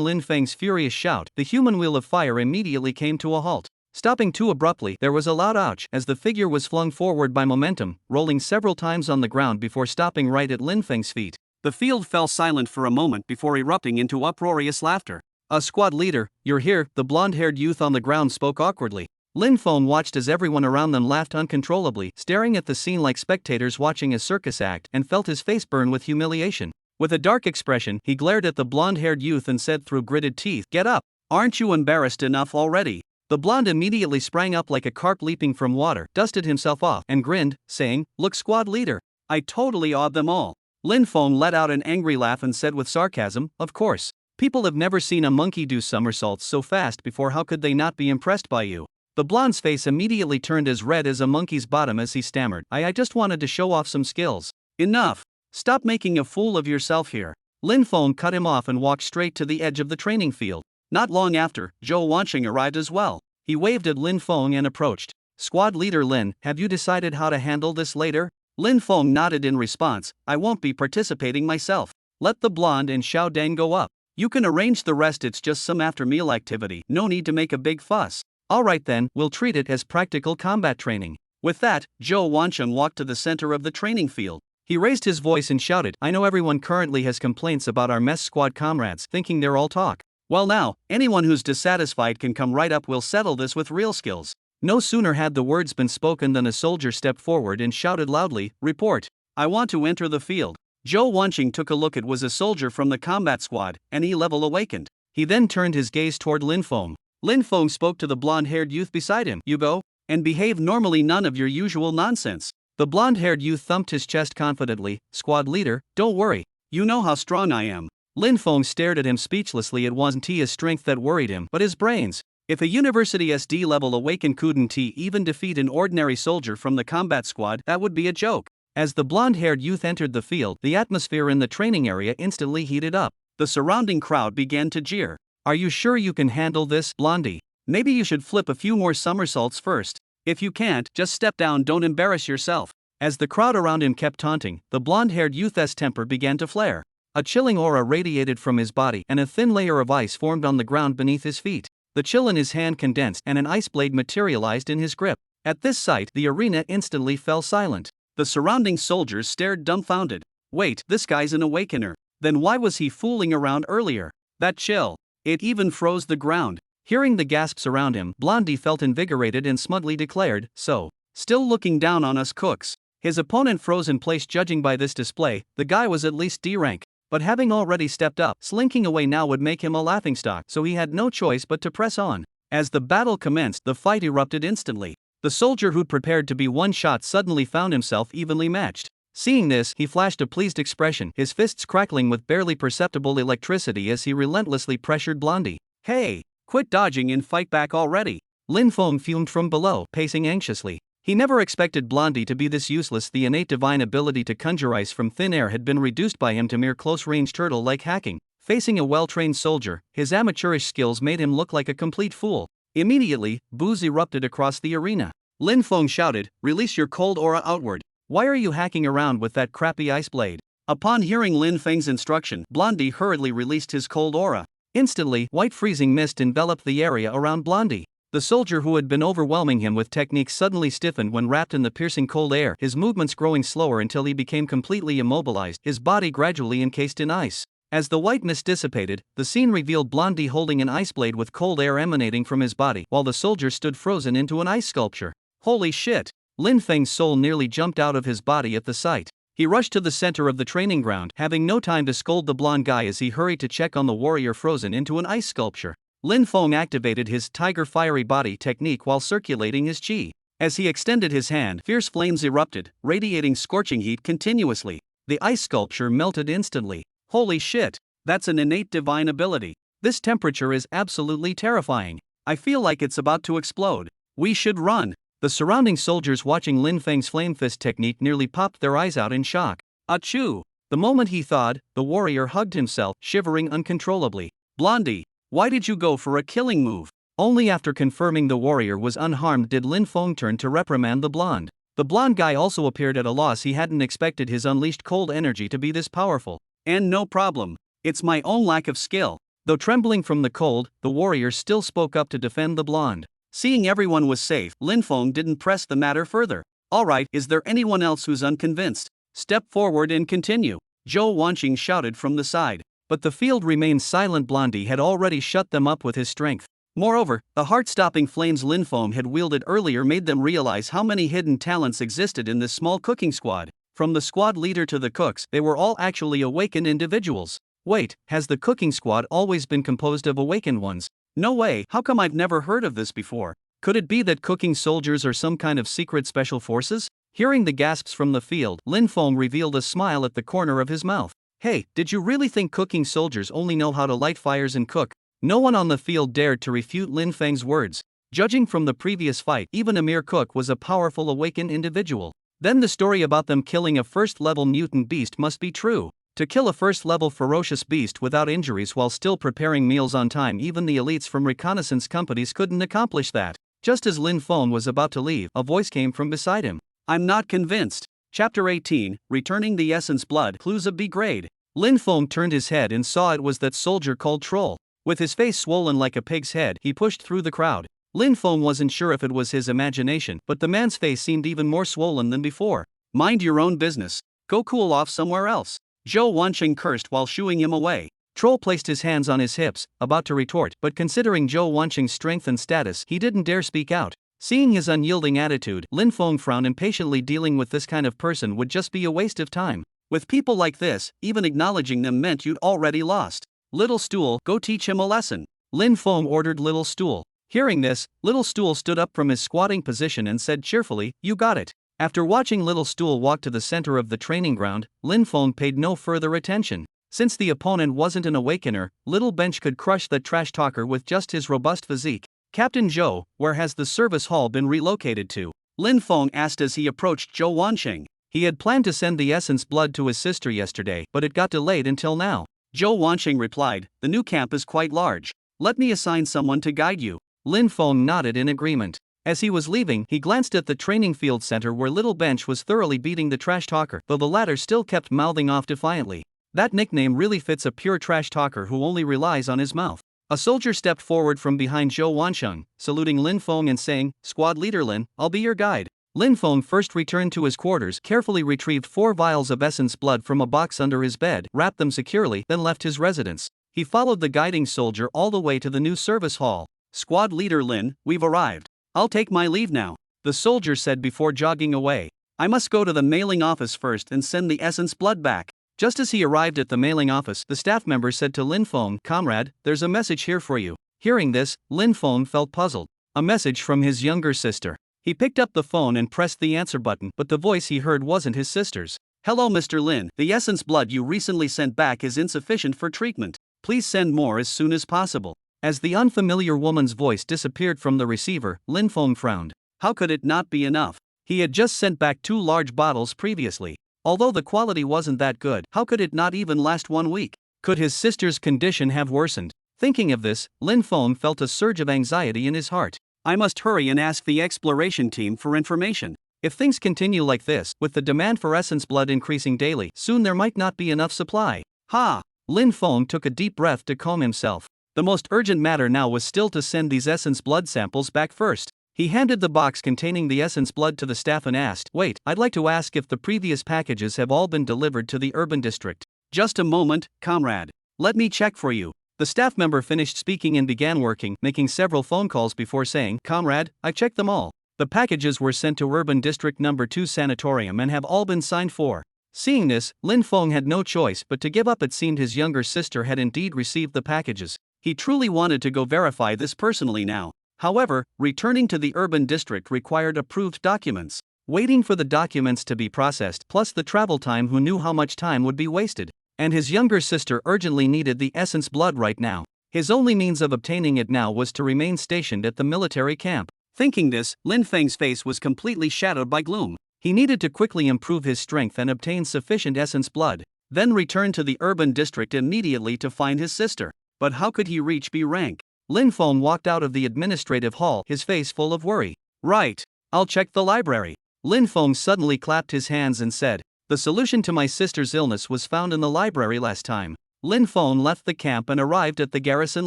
Lin Feng's furious shout, the human wheel of fire immediately came to a halt. Stopping too abruptly, there was a loud ouch as the figure was flung forward by momentum, rolling several times on the ground before stopping right at Lin Feng's feet. The field fell silent for a moment before erupting into uproarious laughter. Squad leader, you're here, the blonde-haired youth on the ground spoke awkwardly. Lin Feng watched as everyone around them laughed uncontrollably, staring at the scene like spectators watching a circus act, and felt his face burn with humiliation. With a dark expression, he glared at the blonde-haired youth and said through gritted teeth, Get up! Aren't you embarrassed enough already? The blonde immediately sprang up like a carp leaping from water, dusted himself off, and grinned, saying, Look, squad leader. I totally awed them all. Lin Feng let out an angry laugh and said with sarcasm, Of course. People have never seen a monkey do somersaults so fast before, how could they not be impressed by you? The blonde's face immediately turned as red as a monkey's bottom as he stammered, I just wanted to show off some skills. Enough! Stop making a fool of yourself here. Lin Feng cut him off and walked straight to the edge of the training field. Not long after, Zhou Wanqing arrived as well. He waved at Lin Feng and approached. Squad leader Lin, have you decided how to handle this later? Lin Feng nodded in response, I won't be participating myself. Let the blonde and Xiao Dang go up. You can arrange the rest, it's just some after meal activity, no need to make a big fuss. Alright then, we'll treat it as practical combat training. With that, Zhou Wanqing walked to the center of the training field. He raised his voice and shouted, I know everyone currently has complaints about our mess squad comrades, thinking they're all talk. Well now, anyone who's dissatisfied can come right up, we'll settle this with real skills. No sooner had the words been spoken than a soldier stepped forward and shouted loudly, Report. I want to enter the field. Zhou Wanqing took a look. It was a soldier from the combat squad, and E-level awakened. He then turned his gaze toward Lin Feng. Lin Feng spoke to the blonde-haired youth beside him. You go, and behave normally, none of your usual nonsense. The blonde-haired youth thumped his chest confidently. Squad leader, don't worry. You know how strong I am. Lin Feng stared at him speechlessly. It wasn't his strength that worried him, but his brains. If a University SD level awakened couldn't he even defeat an ordinary soldier from the combat squad, that would be a joke. As the blonde-haired youth entered the field, the atmosphere in the training area instantly heated up. The surrounding crowd began to jeer. Are you sure you can handle this, Blondie? Maybe you should flip a few more somersaults first. If you can't, just step down, don't embarrass yourself. As the crowd around him kept taunting, the blonde-haired youth's temper began to flare. A chilling aura radiated from his body, and a thin layer of ice formed on the ground beneath his feet. The chill in his hand condensed, and an ice blade materialized in his grip. At this sight, the arena instantly fell silent. The surrounding soldiers stared dumbfounded. Wait, this guy's an awakener. Then why was he fooling around earlier? That chill. It even froze the ground. Hearing the gasps around him, Blondie felt invigorated and smugly declared, So, still looking down on us cooks. His opponent froze in place. Judging by this display, the guy was at least D rank. But having already stepped up, slinking away now would make him a laughingstock, so he had no choice but to press on. As the battle commenced, the fight erupted instantly. The soldier who'd prepared to be one-shot suddenly found himself evenly matched. Seeing this, he flashed a pleased expression, his fists crackling with barely perceptible electricity as he relentlessly pressured Blondie. Hey, quit dodging and fight back already. Lin Feng fumed from below, pacing anxiously. He never expected Blondie to be this useless. The innate divine ability to conjure ice from thin air had been reduced by him to mere close-range turtle-like hacking. Facing a well-trained soldier, his amateurish skills made him look like a complete fool. Immediately, boos erupted across the arena. Lin Feng shouted, Release your cold aura outward. Why are you hacking around with that crappy ice blade? Upon hearing Lin Feng's instruction, Blondie hurriedly released his cold aura. Instantly, white freezing mist enveloped the area around Blondie. The soldier who had been overwhelming him with techniques suddenly stiffened when wrapped in the piercing cold air, his movements growing slower until he became completely immobilized, his body gradually encased in ice. As the white mist dissipated, the scene revealed Blondie holding an ice blade with cold air emanating from his body, while the soldier stood frozen into an ice sculpture. Holy shit! Lin Feng's soul nearly jumped out of his body at the sight. He rushed to the center of the training ground, having no time to scold the blonde guy as he hurried to check on the warrior frozen into an ice sculpture. Lin Feng activated his tiger fiery body technique while circulating his chi. As he extended his hand, fierce flames erupted, radiating scorching heat continuously. The ice sculpture melted instantly. Holy shit! That's an innate divine ability. This temperature is absolutely terrifying. I feel like it's about to explode. We should run. The surrounding soldiers watching Lin Feng's flame fist technique nearly popped their eyes out in shock. Achoo! The moment he thawed, the warrior hugged himself, shivering uncontrollably. Blondie, why did you go for a killing move? Only after confirming the warrior was unharmed did Lin Feng turn to reprimand the blonde. The blonde guy also appeared at a loss. He hadn't expected his unleashed cold energy to be this powerful. And no problem. It's my own lack of skill. Though trembling from the cold, the warrior still spoke up to defend the blonde. Seeing everyone was safe, Lin Feng didn't press the matter further. Alright, is there anyone else who's unconvinced? Step forward and continue. Zhou Wanqing shouted from the side. But the field remained silent. Blondie had already shut them up with his strength. Moreover, the heart-stopping flames Lin Feng had wielded earlier made them realize how many hidden talents existed in this small cooking squad. From the squad leader to the cooks, they were all actually awakened individuals. Wait, has the cooking squad always been composed of awakened ones? No way, how come I've never heard of this before? Could it be that cooking soldiers are some kind of secret special forces? Hearing the gasps from the field, Lin Feng revealed a smile at the corner of his mouth. Hey, did you really think cooking soldiers only know how to light fires and cook? No one on the field dared to refute Lin Feng's words. Judging from the previous fight, even a mere cook was a powerful awakened individual. Then the story about them killing a first-level mutant beast must be true. To kill a first-level ferocious beast without injuries while still preparing meals on time, even the elites from reconnaissance companies couldn't accomplish that. Just as Lin Feng was about to leave, a voice came from beside him. I'm not convinced. Chapter 18, Returning the Essence Blood, Clues of B grade. Lin Feng turned his head and saw it was that soldier called Troll. With his face swollen like a pig's head, he pushed through the crowd. Lin Feng wasn't sure if it was his imagination, but the man's face seemed even more swollen than before. Mind your own business. Go cool off somewhere else. Zhou Wanqing cursed while shooing him away. Troll placed his hands on his hips, about to retort, but considering Zhou Wanqing's strength and status, he didn't dare speak out. Seeing his unyielding attitude, Lin Feng frowned impatiently. Dealing with this kind of person would just be a waste of time. With people like this, even acknowledging them meant you'd already lost. Little Stool, go teach him a lesson. Lin Feng ordered Little Stool. Hearing this, Little Stool stood up from his squatting position and said cheerfully, you got it. After watching Little Stool walk to the center of the training ground, Lin Feng paid no further attention. Since the opponent wasn't an awakener, Little Bench could crush that trash talker with just his robust physique. Captain Zhou, where has the service hall been relocated to? Lin Feng asked as he approached Zhou Wanqing. He had planned to send the essence blood to his sister yesterday, but it got delayed until now. Zhou Wanqing replied, the new camp is quite large. Let me assign someone to guide you. Lin Feng nodded in agreement. As he was leaving, he glanced at the training field center where Little Bench was thoroughly beating the trash talker, though the latter still kept mouthing off defiantly. That nickname really fits a pure trash talker who only relies on his mouth. A soldier stepped forward from behind Zhou Wanqing, saluting Lin Feng and saying, Squad Leader Lin, I'll be your guide. Lin Feng first returned to his quarters, carefully retrieved 4 vials of essence blood from a box under his bed, wrapped them securely, then left his residence. He followed the guiding soldier all the way to the new service hall. Squad Leader Lin, we've arrived. I'll take my leave now, the soldier said before jogging away. I must go to the mailing office first and send the essence blood back. Just as he arrived at the mailing office, the staff member said to Lin Feng, Comrade, there's a message here for you. Hearing this, Lin Feng felt puzzled. A message from his younger sister. He picked up the phone and pressed the answer button, but the voice he heard wasn't his sister's. Hello Mr. Lin, the essence blood you recently sent back is insufficient for treatment. Please send more as soon as possible. As the unfamiliar woman's voice disappeared from the receiver, Lin Feng frowned. How could it not be enough? He had just sent back 2 large bottles previously. Although the quality wasn't that good, how could it not even last 1 week? Could his sister's condition have worsened? Thinking of this, Lin Feng felt a surge of anxiety in his heart. I must hurry and ask the exploration team for information. If things continue like this, with the demand for essence blood increasing daily, soon there might not be enough supply. Ha! Lin Feng took a deep breath to calm himself. The most urgent matter now was still to send these essence blood samples back first. He handed the box containing the essence blood to the staff and asked, Wait, I'd like to ask if the previous packages have all been delivered to the urban district. Just a moment, comrade. Let me check for you. The staff member finished speaking and began working, making several phone calls before saying, Comrade, I've checked them all. The packages were sent to Urban District No. 2 Sanatorium and have all been signed for. Seeing this, Lin Feng had no choice but to give up. It seemed his younger sister had indeed received the packages. He truly wanted to go verify this personally now. However, returning to the urban district required approved documents. Waiting for the documents to be processed, plus the travel time, who knew how much time would be wasted? And his younger sister urgently needed the essence blood right now. His only means of obtaining it now was to remain stationed at the military camp. Thinking this, Lin Feng's face was completely shadowed by gloom. He needed to quickly improve his strength and obtain sufficient essence blood, then return to the urban district immediately to find his sister. But how could he reach B rank? Lin Feng walked out of the administrative hall, his face full of worry. Right. I'll check the library. Lin Feng suddenly clapped his hands and said, The solution to my sister's illness was found in the library last time. Lin Feng left the camp and arrived at the garrison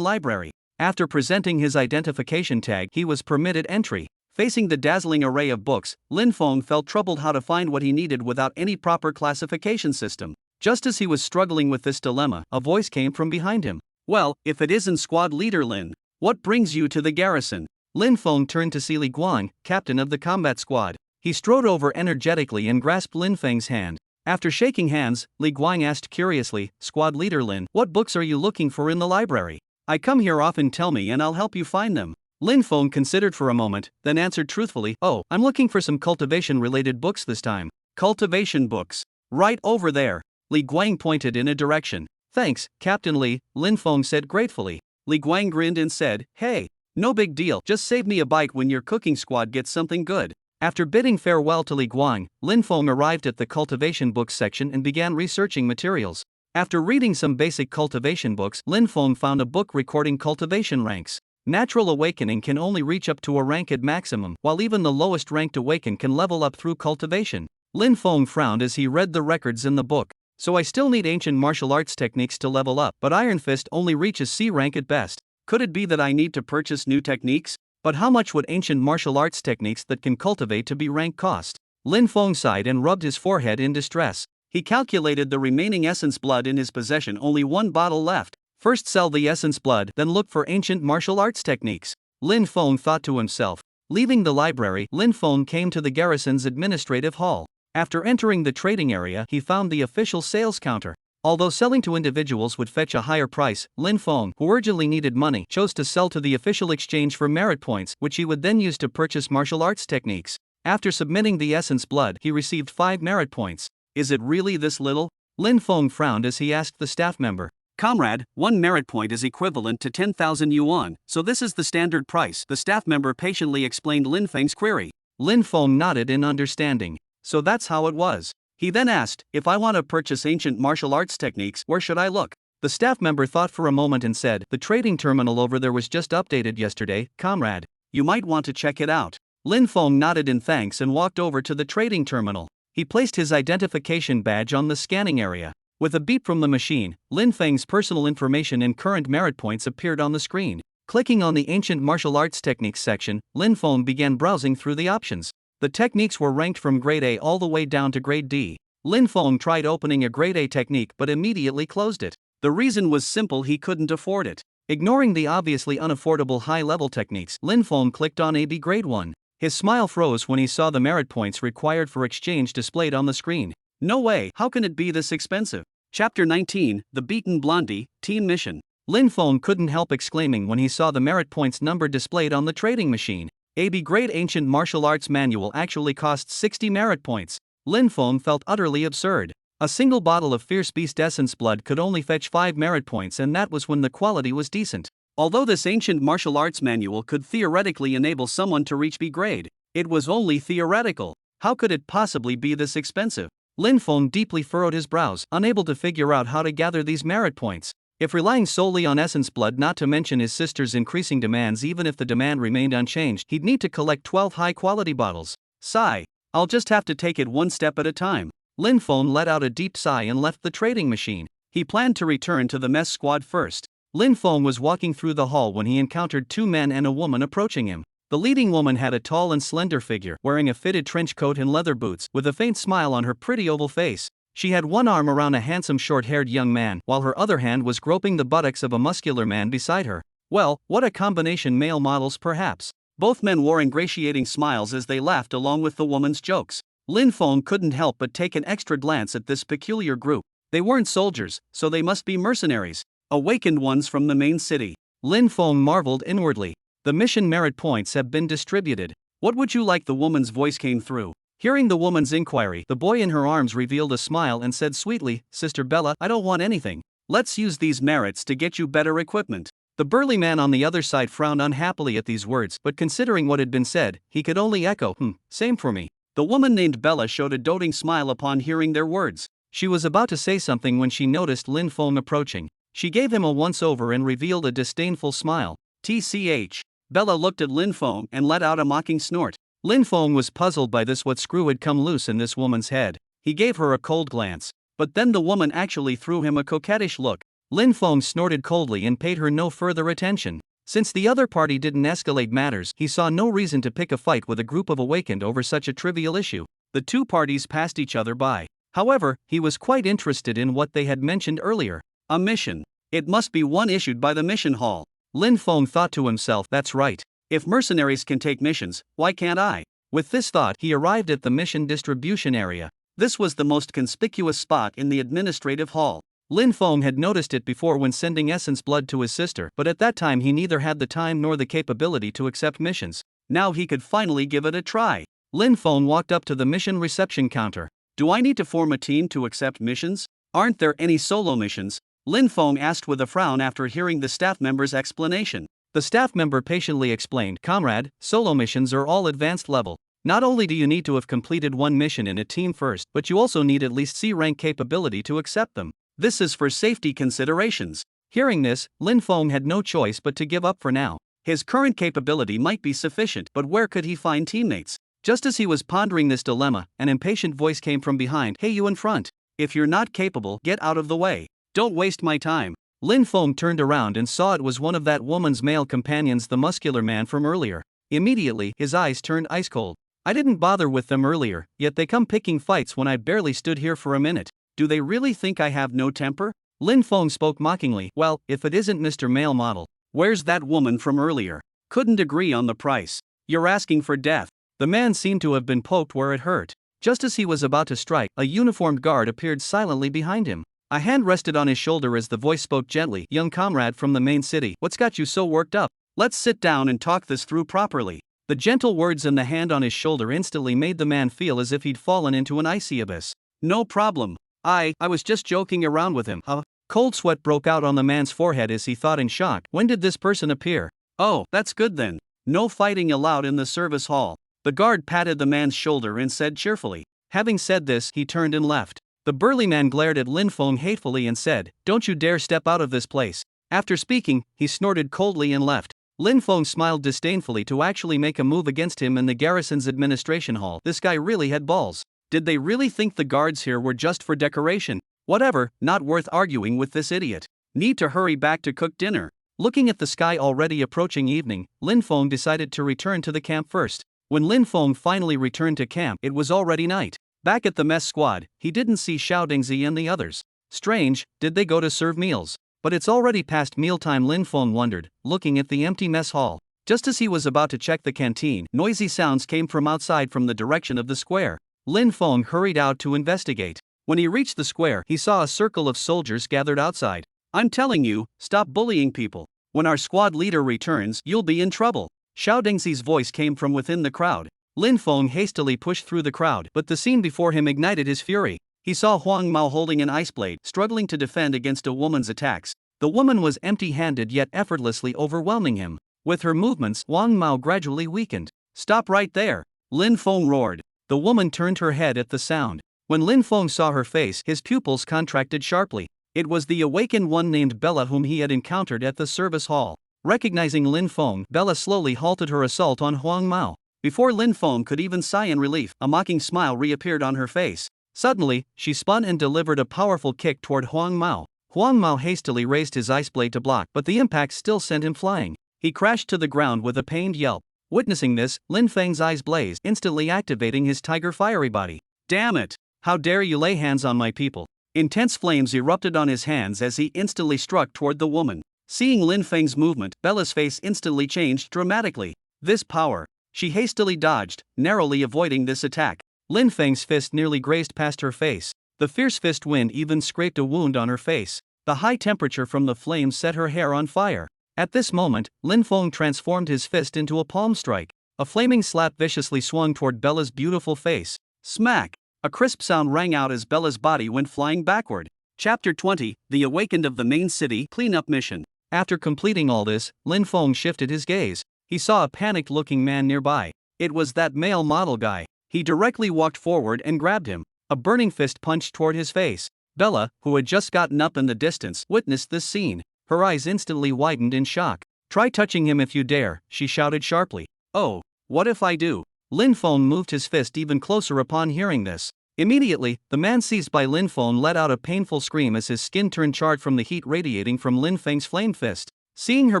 library. After presenting his identification tag, he was permitted entry. Facing the dazzling array of books, Lin Feng felt troubled how to find what he needed without any proper classification system. Just as he was struggling with this dilemma, a voice came from behind him. Well, if it isn't Squad Leader Lin, what brings you to the garrison? Lin Feng turned to see Li Guang, captain of the combat squad. He strode over energetically and grasped Lin Feng's hand. After shaking hands, Li Guang asked curiously, Squad Leader Lin, what books are you looking for in the library? I come here often, tell me and I'll help you find them. Lin Feng considered for a moment, then answered truthfully, Oh, I'm looking for some cultivation-related books this time. Cultivation books. Right over there. Li Guang pointed in a direction. Thanks, Captain Li, Lin Feng said gratefully. Li Guang grinned and said, Hey, No big deal, just save me a bite when your cooking squad gets something good. After bidding farewell to Li Guang, Lin Feng arrived at the cultivation books section and began researching materials. After reading some basic cultivation books, Lin Feng found a book recording cultivation ranks. Natural awakening can only reach up to a rank at maximum, while even the lowest ranked awaken can level up through cultivation. Lin Feng frowned as he read the records in the book. So I still need ancient martial arts techniques to level up, but Iron Fist only reaches C rank at best. Could it be that I need to purchase new techniques? But how much would ancient martial arts techniques that can cultivate to be rank cost? Lin Feng sighed and rubbed his forehead in distress. He calculated the remaining essence blood in his possession, only one bottle left. First sell the essence blood, then look for ancient martial arts techniques. Lin Feng thought to himself. Leaving the library, Lin Feng came to the garrison's administrative hall. After entering the trading area, he found the official sales counter. Although selling to individuals would fetch a higher price, Lin Feng, who urgently needed money, chose to sell to the official exchange for merit points, which he would then use to purchase martial arts techniques. After submitting the essence blood, he received 5 merit points. Is it really this little? Lin Feng frowned as he asked the staff member. Comrade, 1 merit point is equivalent to 10,000 yuan, so this is the standard price. The staff member patiently explained Lin Feng's query. Lin Feng nodded in understanding. So that's how it was. He then asked, if I want to purchase ancient martial arts techniques, where should I look? The staff member thought for a moment and said, the trading terminal over there was just updated yesterday, comrade. You might want to check it out. Lin Feng nodded in thanks and walked over to the trading terminal. He placed his identification badge on the scanning area. With a beep from the machine, Lin Feng's personal information and current merit points appeared on the screen. Clicking on the ancient martial arts techniques section, Lin Feng began browsing through the options. The techniques were ranked from grade A all the way down to grade D. Lin Feng tried opening a grade A technique but immediately closed it. The reason was simple: he couldn't afford it. Ignoring the obviously unaffordable high-level techniques, Lin Feng clicked on AB grade 1. His smile froze when he saw the merit points required for exchange displayed on the screen. No way, how can it be this expensive? Chapter 19, The Beaten Blondie, Team Mission. Lin Feng couldn't help exclaiming when he saw the merit points number displayed on the trading machine. AB grade Ancient Martial Arts Manual actually costs 60 merit points. Lin Feng felt utterly absurd. A single bottle of Fierce Beast Essence Blood could only fetch 5 merit points, and that was when the quality was decent. Although this Ancient Martial Arts Manual could theoretically enable someone to reach B grade, it was only theoretical. How could it possibly be this expensive? Lin Feng deeply furrowed his brows, unable to figure out how to gather these merit points. If relying solely on essence blood, not to mention his sister's increasing demands, even if the demand remained unchanged, he'd need to collect 12 high-quality bottles. Sigh. I'll just have to take it one step at a time. Lin Feng let out a deep sigh and left the trading machine. He planned to return to the mess squad first. Lin Feng was walking through the hall when he encountered 2 men and a woman approaching him. The leading woman had a tall and slender figure, wearing a fitted trench coat and leather boots, with a faint smile on her pretty oval face. She had one arm around a handsome short-haired young man, while her other hand was groping the buttocks of a muscular man beside her. Well, what a combination, male models perhaps. Both men wore ingratiating smiles as they laughed along with the woman's jokes. Lin Feng couldn't help but take an extra glance at this peculiar group. They weren't soldiers, so they must be mercenaries. Awakened ones from the main city. Lin Feng marveled inwardly. The mission merit points have been distributed. What would you like? The woman's voice came through. Hearing the woman's inquiry, the boy in her arms revealed a smile and said sweetly, Sister Bella, I don't want anything. Let's use these merits to get you better equipment. The burly man on the other side frowned unhappily at these words, but considering what had been said, he could only echo, same for me. The woman named Bella showed a doting smile upon hearing their words. She was about to say something when she noticed Lin Feng approaching. She gave him a once-over and revealed a disdainful smile. TCH. Bella looked at Lin Feng and let out a mocking snort. Lin Feng was puzzled by this. What screw had come loose in this woman's head? He gave her a cold glance. But then the woman actually threw him a coquettish look. Lin Feng snorted coldly and paid her no further attention. Since the other party didn't escalate matters, he saw no reason to pick a fight with a group of awakened over such a trivial issue. The two parties passed each other by. However, he was quite interested in what they had mentioned earlier. A mission. It must be one issued by the mission hall. Lin Feng thought to himself, that's right. If mercenaries can take missions, why can't I? With this thought, he arrived at the mission distribution area. This was the most conspicuous spot in the administrative hall. Lin Feng had noticed it before when sending essence blood to his sister, but at that time he neither had the time nor the capability to accept missions. Now he could finally give it a try. Lin Feng walked up to the mission reception counter. Do I need to form a team to accept missions? Aren't there any solo missions? Lin Feng asked with a frown after hearing the staff member's explanation. The staff member patiently explained, "Comrade, solo missions are all advanced level. Not only do you need to have completed one mission in a team first, but you also need at least C rank capability to accept them. This is for safety considerations." Hearing this, Lin Feng had no choice but to give up for now. His current capability might be sufficient, but where could he find teammates? Just as he was pondering this dilemma, an impatient voice came from behind. "Hey, you in front. If you're not capable, get out of the way. Don't waste my time." Lin Feng turned around and saw it was one of that woman's male companions, the muscular man from earlier. Immediately, his eyes turned ice cold. "I didn't bother with them earlier, yet they come picking fights when I barely stood here for a minute. Do they really think I have no temper?" Lin Feng spoke mockingly. "Well, if it isn't Mr. Male Model. Where's that woman from earlier? Couldn't agree on the price. You're asking for death." The man seemed to have been poked where it hurt. Just as he was about to strike, a uniformed guard appeared silently behind him. A hand rested on his shoulder as the voice spoke gently. "Young comrade from the main city, what's got you so worked up? Let's sit down and talk this through properly." The gentle words and the hand on his shoulder instantly made the man feel as if he'd fallen into an icy abyss. "No problem. I was just joking around with him." Cold sweat broke out on the man's forehead as he thought in shock. When did this person appear? "Oh, that's good then. No fighting allowed in the service hall." The guard patted the man's shoulder and said cheerfully. Having said this, he turned and left. The burly man glared at Lin Feng hatefully and said, "Don't you dare step out of this place." After speaking, he snorted coldly and left. Lin Feng smiled disdainfully to actually make a move against him in the garrison's administration hall. This guy really had balls. Did they really think the guards here were just for decoration? Whatever, not worth arguing with this idiot. Need to hurry back to cook dinner. Looking at the sky already approaching evening, Lin Feng decided to return to the camp first. When Lin Feng finally returned to camp, it was already night. Back at the mess squad, he didn't see Xiao Dingzi and the others. Strange, did they go to serve meals? But it's already past mealtime, Lin Feng wondered, looking at the empty mess hall. Just as he was about to check the canteen, noisy sounds came from outside from the direction of the square. Lin Feng hurried out to investigate. When he reached the square, he saw a circle of soldiers gathered outside. "I'm telling you, stop bullying people. When our squad leader returns, you'll be in trouble." Xiao Dingzi's voice came from within the crowd. Lin Feng hastily pushed through the crowd, but the scene before him ignited his fury. He saw Huang Mao holding an ice blade, struggling to defend against a woman's attacks. The woman was empty-handed yet effortlessly overwhelming him. With her movements, Huang Mao gradually weakened. "Stop right there!" Lin Feng roared. The woman turned her head at the sound. When Lin Feng saw her face, his pupils contracted sharply. It was the awakened one named Bella whom he had encountered at the service hall. Recognizing Lin Feng, Bella slowly halted her assault on Huang Mao. Before Lin Feng could even sigh in relief, a mocking smile reappeared on her face. Suddenly, she spun and delivered a powerful kick toward Huang Mao. Huang Mao hastily raised his ice blade to block, but the impact still sent him flying. He crashed to the ground with a pained yelp. Witnessing this, Lin Feng's eyes blazed, instantly activating his tiger fiery body. "Damn it! How dare you lay hands on my people!" Intense flames erupted on his hands as he instantly struck toward the woman. Seeing Lin Feng's movement, Bella's face instantly changed dramatically. This power! She hastily dodged, narrowly avoiding this attack. Lin Feng's fist nearly grazed past her face. The fierce fist wind even scraped a wound on her face. The high temperature from the flames set her hair on fire. At this moment, Lin Feng transformed his fist into a palm strike. A flaming slap viciously swung toward Bella's beautiful face. Smack! A crisp sound rang out as Bella's body went flying backward. Chapter 20, The Awakened of the Main City Cleanup Mission. After completing all this, Lin Feng shifted his gaze. He saw a panicked-looking man nearby. It was that male model guy. He directly walked forward and grabbed him. A burning fist punched toward his face. Bella, who had just gotten up in the distance, witnessed this scene. Her eyes instantly widened in shock. "Try touching him if you dare," she shouted sharply. "Oh, what if I do?" Lin Feng moved his fist even closer upon hearing this. Immediately, the man seized by Lin Feng let out a painful scream as his skin turned charred from the heat radiating from Lin Feng's flame fist. Seeing her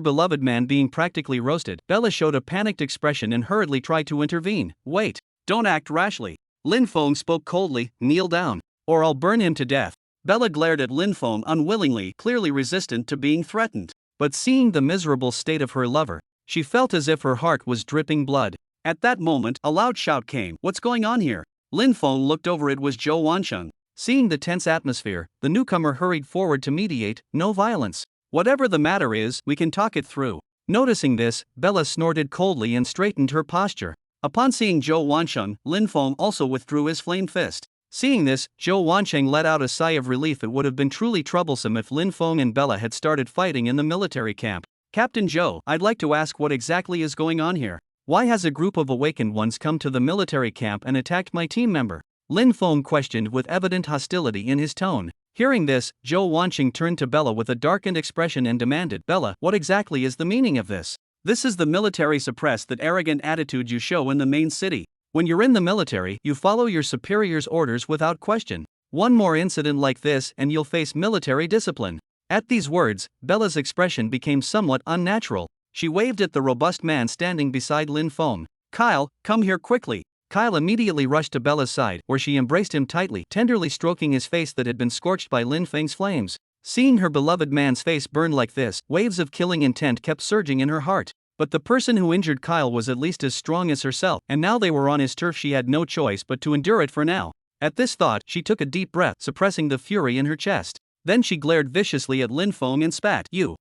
beloved man being practically roasted, Bella showed a panicked expression and hurriedly tried to intervene. "Wait, don't act rashly." Lin Feng spoke coldly, "Kneel down, or I'll burn him to death." Bella glared at Lin Feng unwillingly, clearly resistant to being threatened. But seeing the miserable state of her lover, she felt as if her heart was dripping blood. At that moment, a loud shout came. "What's going on here?" Lin Feng looked over. It was Zhou Wansheng. Seeing the tense atmosphere, the newcomer hurried forward to mediate. "No violence. Whatever the matter is, we can talk it through." Noticing this, Bella snorted coldly and straightened her posture. Upon seeing Zhou Wansheng, Lin Feng also withdrew his flame fist. Seeing this, Zhou Wansheng let out a sigh of relief. It would have been truly troublesome if Lin Feng and Bella had started fighting in the military camp. Captain Joe, I'd like to ask what exactly is going on here. Why has a group of awakened ones come to the military camp and attacked my team member? Lin Feng questioned with evident hostility in his tone. Hearing this, Zhou Wanqing turned to Bella with a darkened expression and demanded, Bella, what exactly is the meaning of this? This is the military suppress that arrogant attitude you show in the main city. When you're in the military, you follow your superior's orders without question. One more incident like this and you'll face military discipline. At these words, Bella's expression became somewhat unnatural. She waved at the robust man standing beside Lin Feng. Kyle, come here quickly. Kyle immediately rushed to Bella's side, where she embraced him tightly, tenderly stroking his face that had been scorched by Lin Feng's flames. Seeing her beloved man's face burn like this, waves of killing intent kept surging in her heart. But the person who injured Kyle was at least as strong as herself, and now they were on his turf. She had no choice but to endure it for now. At this thought, she took a deep breath, suppressing the fury in her chest. Then she glared viciously at Lin Feng and spat. You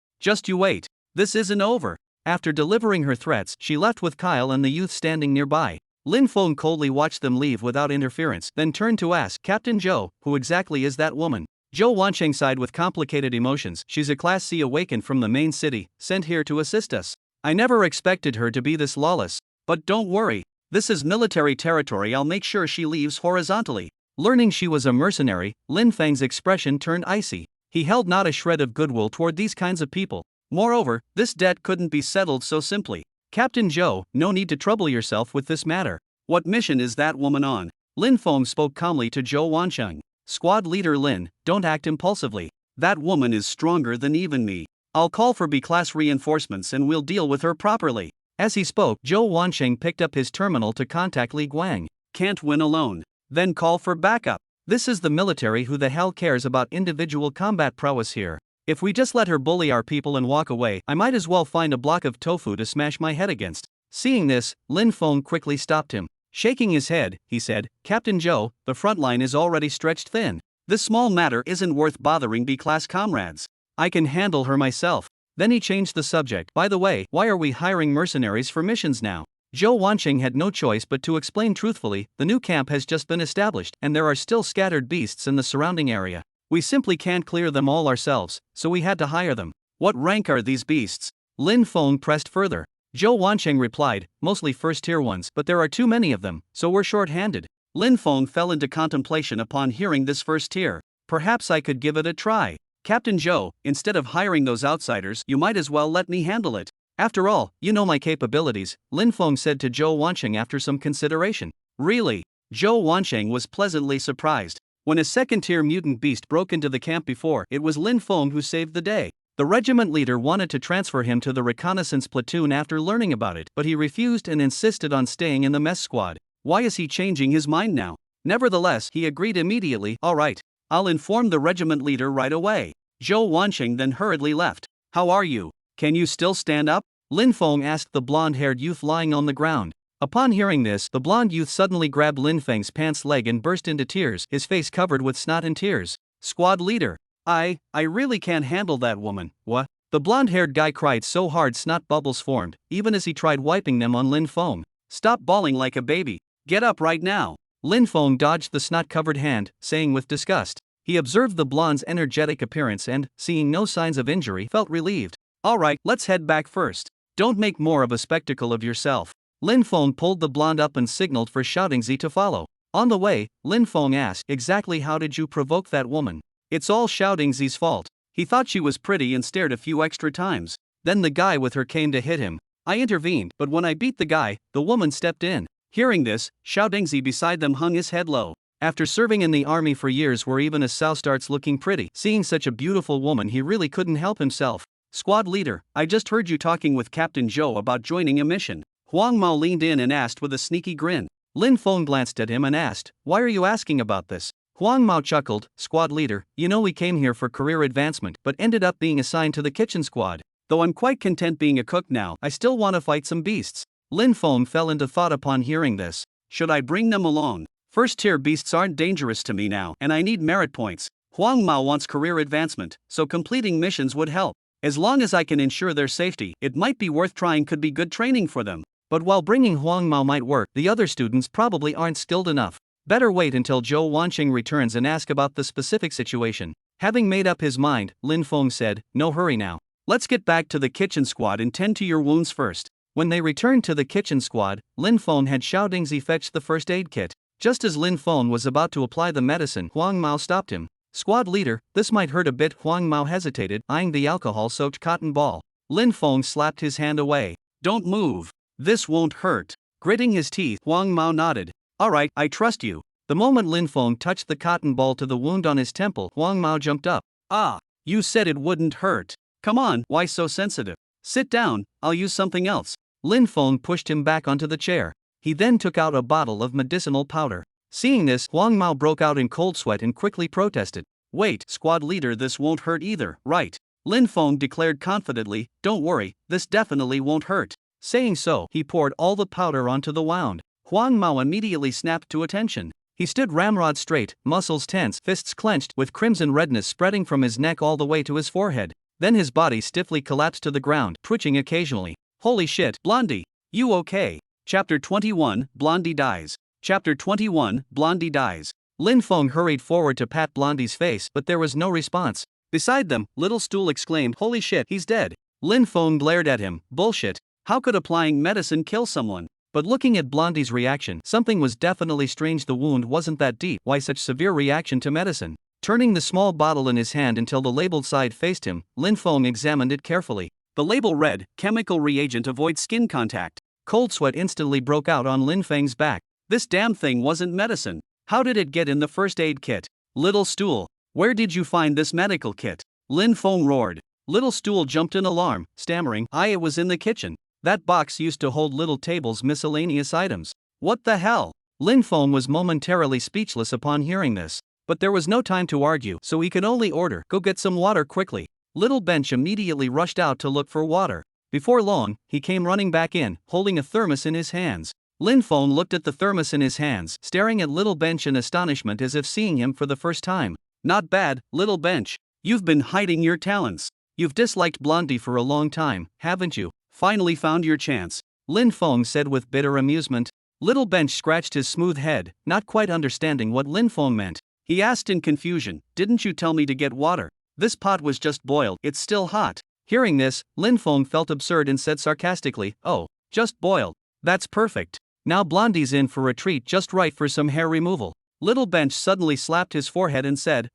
wait. This isn't over. After delivering her threats, she left with Kyle and the youth standing nearby. Lin Feng coldly watched them leave without interference, then turned to ask, Captain Zhou, who exactly is that woman? Zhou Wanqing sighed with complicated emotions. She's a Class C awakened from the main city, sent here to assist us. I never expected her to be this lawless. But don't worry. This is military territory. I'll make sure she leaves horizontally. Learning she was a mercenary, Lin Feng's expression turned icy. He held not a shred of goodwill toward these kinds of people. Moreover, this debt couldn't be settled so simply. Captain Zhou, no need to trouble yourself with this matter. What mission is that woman on? Lin Feng spoke calmly to Zhou Wanqing. Squad leader Lin, don't act impulsively. That woman is stronger than even me. I'll call for B-class reinforcements and we'll deal with her properly. As he spoke, Zhou Wanqing picked up his terminal to contact Li Guang. Can't win alone. Then call for backup. This is the military. Who the hell cares about individual combat prowess here? If we just let her bully our people and walk away, I might as well find a block of tofu to smash my head against. Seeing this, Lin Feng quickly stopped him. Shaking his head, he said, Captain Zhou, the front line is already stretched thin. This small matter isn't worth bothering B-class comrades. I can handle her myself. Then he changed the subject. By the way, why are we hiring mercenaries for missions now? Zhou Wanqing had no choice but to explain truthfully, the new camp has just been established, and there are still scattered beasts in the surrounding area. We simply can't clear them all ourselves, so we had to hire them. What rank are these beasts? Lin Feng pressed further. Zhou Wanqing replied, mostly first-tier ones, but there are too many of them, so we're short-handed. Lin Feng fell into contemplation upon hearing this first tier. Perhaps I could give it a try. Captain Zhou, instead of hiring those outsiders, you might as well let me handle it. After all, you know my capabilities, Lin Feng said to Zhou Wanqing after some consideration. Really? Zhou Wanqing was pleasantly surprised. When a second-tier mutant beast broke into the camp before, it was Lin Feng who saved the day. The regiment leader wanted to transfer him to the reconnaissance platoon after learning about it, but he refused and insisted on staying in the mess squad. Why is he changing his mind now? Nevertheless, he agreed immediately. All right. I'll inform the regiment leader right away. Zhou Wanqing then hurriedly left. How are you? Can you still stand up? Lin Feng asked the blonde-haired youth lying on the ground. Upon hearing this, the blonde youth suddenly grabbed Lin Feng's pants leg and burst into tears, his face covered with snot and tears. Squad leader. I really can't handle that woman. What? The blonde-haired guy cried so hard snot bubbles formed, even as he tried wiping them on Lin Feng. Stop bawling like a baby. Get up right now. Lin Feng dodged the snot-covered hand, saying with disgust. He observed the blonde's energetic appearance and, seeing no signs of injury, felt relieved. All right, let's head back first. Don't make more of a spectacle of yourself. Lin Feng pulled the blonde up and signaled for Xiaodingzi to follow. On the way, Lin Feng asked, exactly how did you provoke that woman? It's all Xiaodingzi's fault. He thought she was pretty and stared a few extra times. Then the guy with her came to hit him. I intervened, but when I beat the guy, the woman stepped in. Hearing this, Xiaodingzi beside them hung his head low. After serving in the army for years where even a sow starts looking pretty, seeing such a beautiful woman he really couldn't help himself. Squad leader, I just heard you talking with Captain Zhou about joining a mission. Huang Mao leaned in and asked with a sneaky grin. Lin Feng glanced at him and asked, why are you asking about this? Huang Mao chuckled, squad leader, you know we came here for career advancement but ended up being assigned to the kitchen squad. Though I'm quite content being a cook now, I still want to fight some beasts. Lin Feng fell into thought upon hearing this. Should I bring them along? First-tier beasts aren't dangerous to me now, and I need merit points. Huang Mao wants career advancement, so completing missions would help. As long as I can ensure their safety, it might be worth trying. Could be good training for them. But while bringing Huang Mao might work, the other students probably aren't skilled enough. Better wait until Zhou Wanqing returns and ask about the specific situation. Having made up his mind, Lin Feng said, no hurry now. Let's get back to the kitchen squad and tend to your wounds first. When they returned to the kitchen squad, Lin Feng had Xiao Dingzi fetch the first aid kit. Just as Lin Feng was about to apply the medicine, Huang Mao stopped him. Squad leader, this might hurt a bit. Huang Mao hesitated, eyeing the alcohol-soaked cotton ball. Lin Feng slapped his hand away. Don't move. This won't hurt. Gritting his teeth, Huang Mao nodded. Alright, I trust you. The moment Lin Feng touched the cotton ball to the wound on his temple, Huang Mao jumped up. Ah, you said it wouldn't hurt. Come on, why so sensitive? Sit down, I'll use something else. Lin Feng pushed him back onto the chair. He then took out a bottle of medicinal powder. Seeing this, Huang Mao broke out in cold sweat and quickly protested. Wait, squad leader, this won't hurt either, right? Lin Feng declared confidently, don't worry, this definitely won't hurt. Saying so, he poured all the powder onto the wound. Huang Mao immediately snapped to attention. He stood ramrod straight, muscles tense, fists clenched, with crimson redness spreading from his neck all the way to his forehead. Then his body stiffly collapsed to the ground, twitching occasionally. Holy shit, Blondie! You okay? Chapter 21, Blondie dies. Chapter 21, Blondie dies. Lin Feng hurried forward to pat Blondie's face, but there was no response. Beside them, Little Stool exclaimed, holy shit, he's dead. Lin Feng glared at him, bullshit. How could applying medicine kill someone? But looking at Blondie's reaction, something was definitely strange. The wound wasn't that deep. Why such severe reaction to medicine? Turning the small bottle in his hand until the labeled side faced him, Lin Feng examined it carefully. The label read, chemical reagent avoids skin contact. Cold sweat instantly broke out on Lin Feng's back. This damn thing wasn't medicine. How did it get in the first aid kit? Little Stool, where did you find this medical kit? Lin Feng roared. Little Stool jumped in alarm, stammering, it was in the kitchen. That box used to hold Little Table's miscellaneous items. What the hell? Lin Feng was momentarily speechless upon hearing this. But there was no time to argue, so he could only order, go get some water quickly. Little Bench immediately rushed out to look for water. Before long, he came running back in, holding a thermos in his hands. Lin Feng looked at the thermos in his hands, staring at Little Bench in astonishment as if seeing him for the first time. Not bad, Little Bench. You've been hiding your talents. You've disliked Blondie for a long time, haven't you? Finally found your chance. Lin Feng said with bitter amusement. Little Bench scratched his smooth head, not quite understanding what Lin Feng meant. He asked in confusion, didn't you tell me to get water? This pot was just boiled, it's still hot. Hearing this, Lin Feng felt absurd and said sarcastically, oh, just boiled. That's perfect. Now Blondie's in for a treat just right for some hair removal. Little Bench suddenly slapped his forehead and said,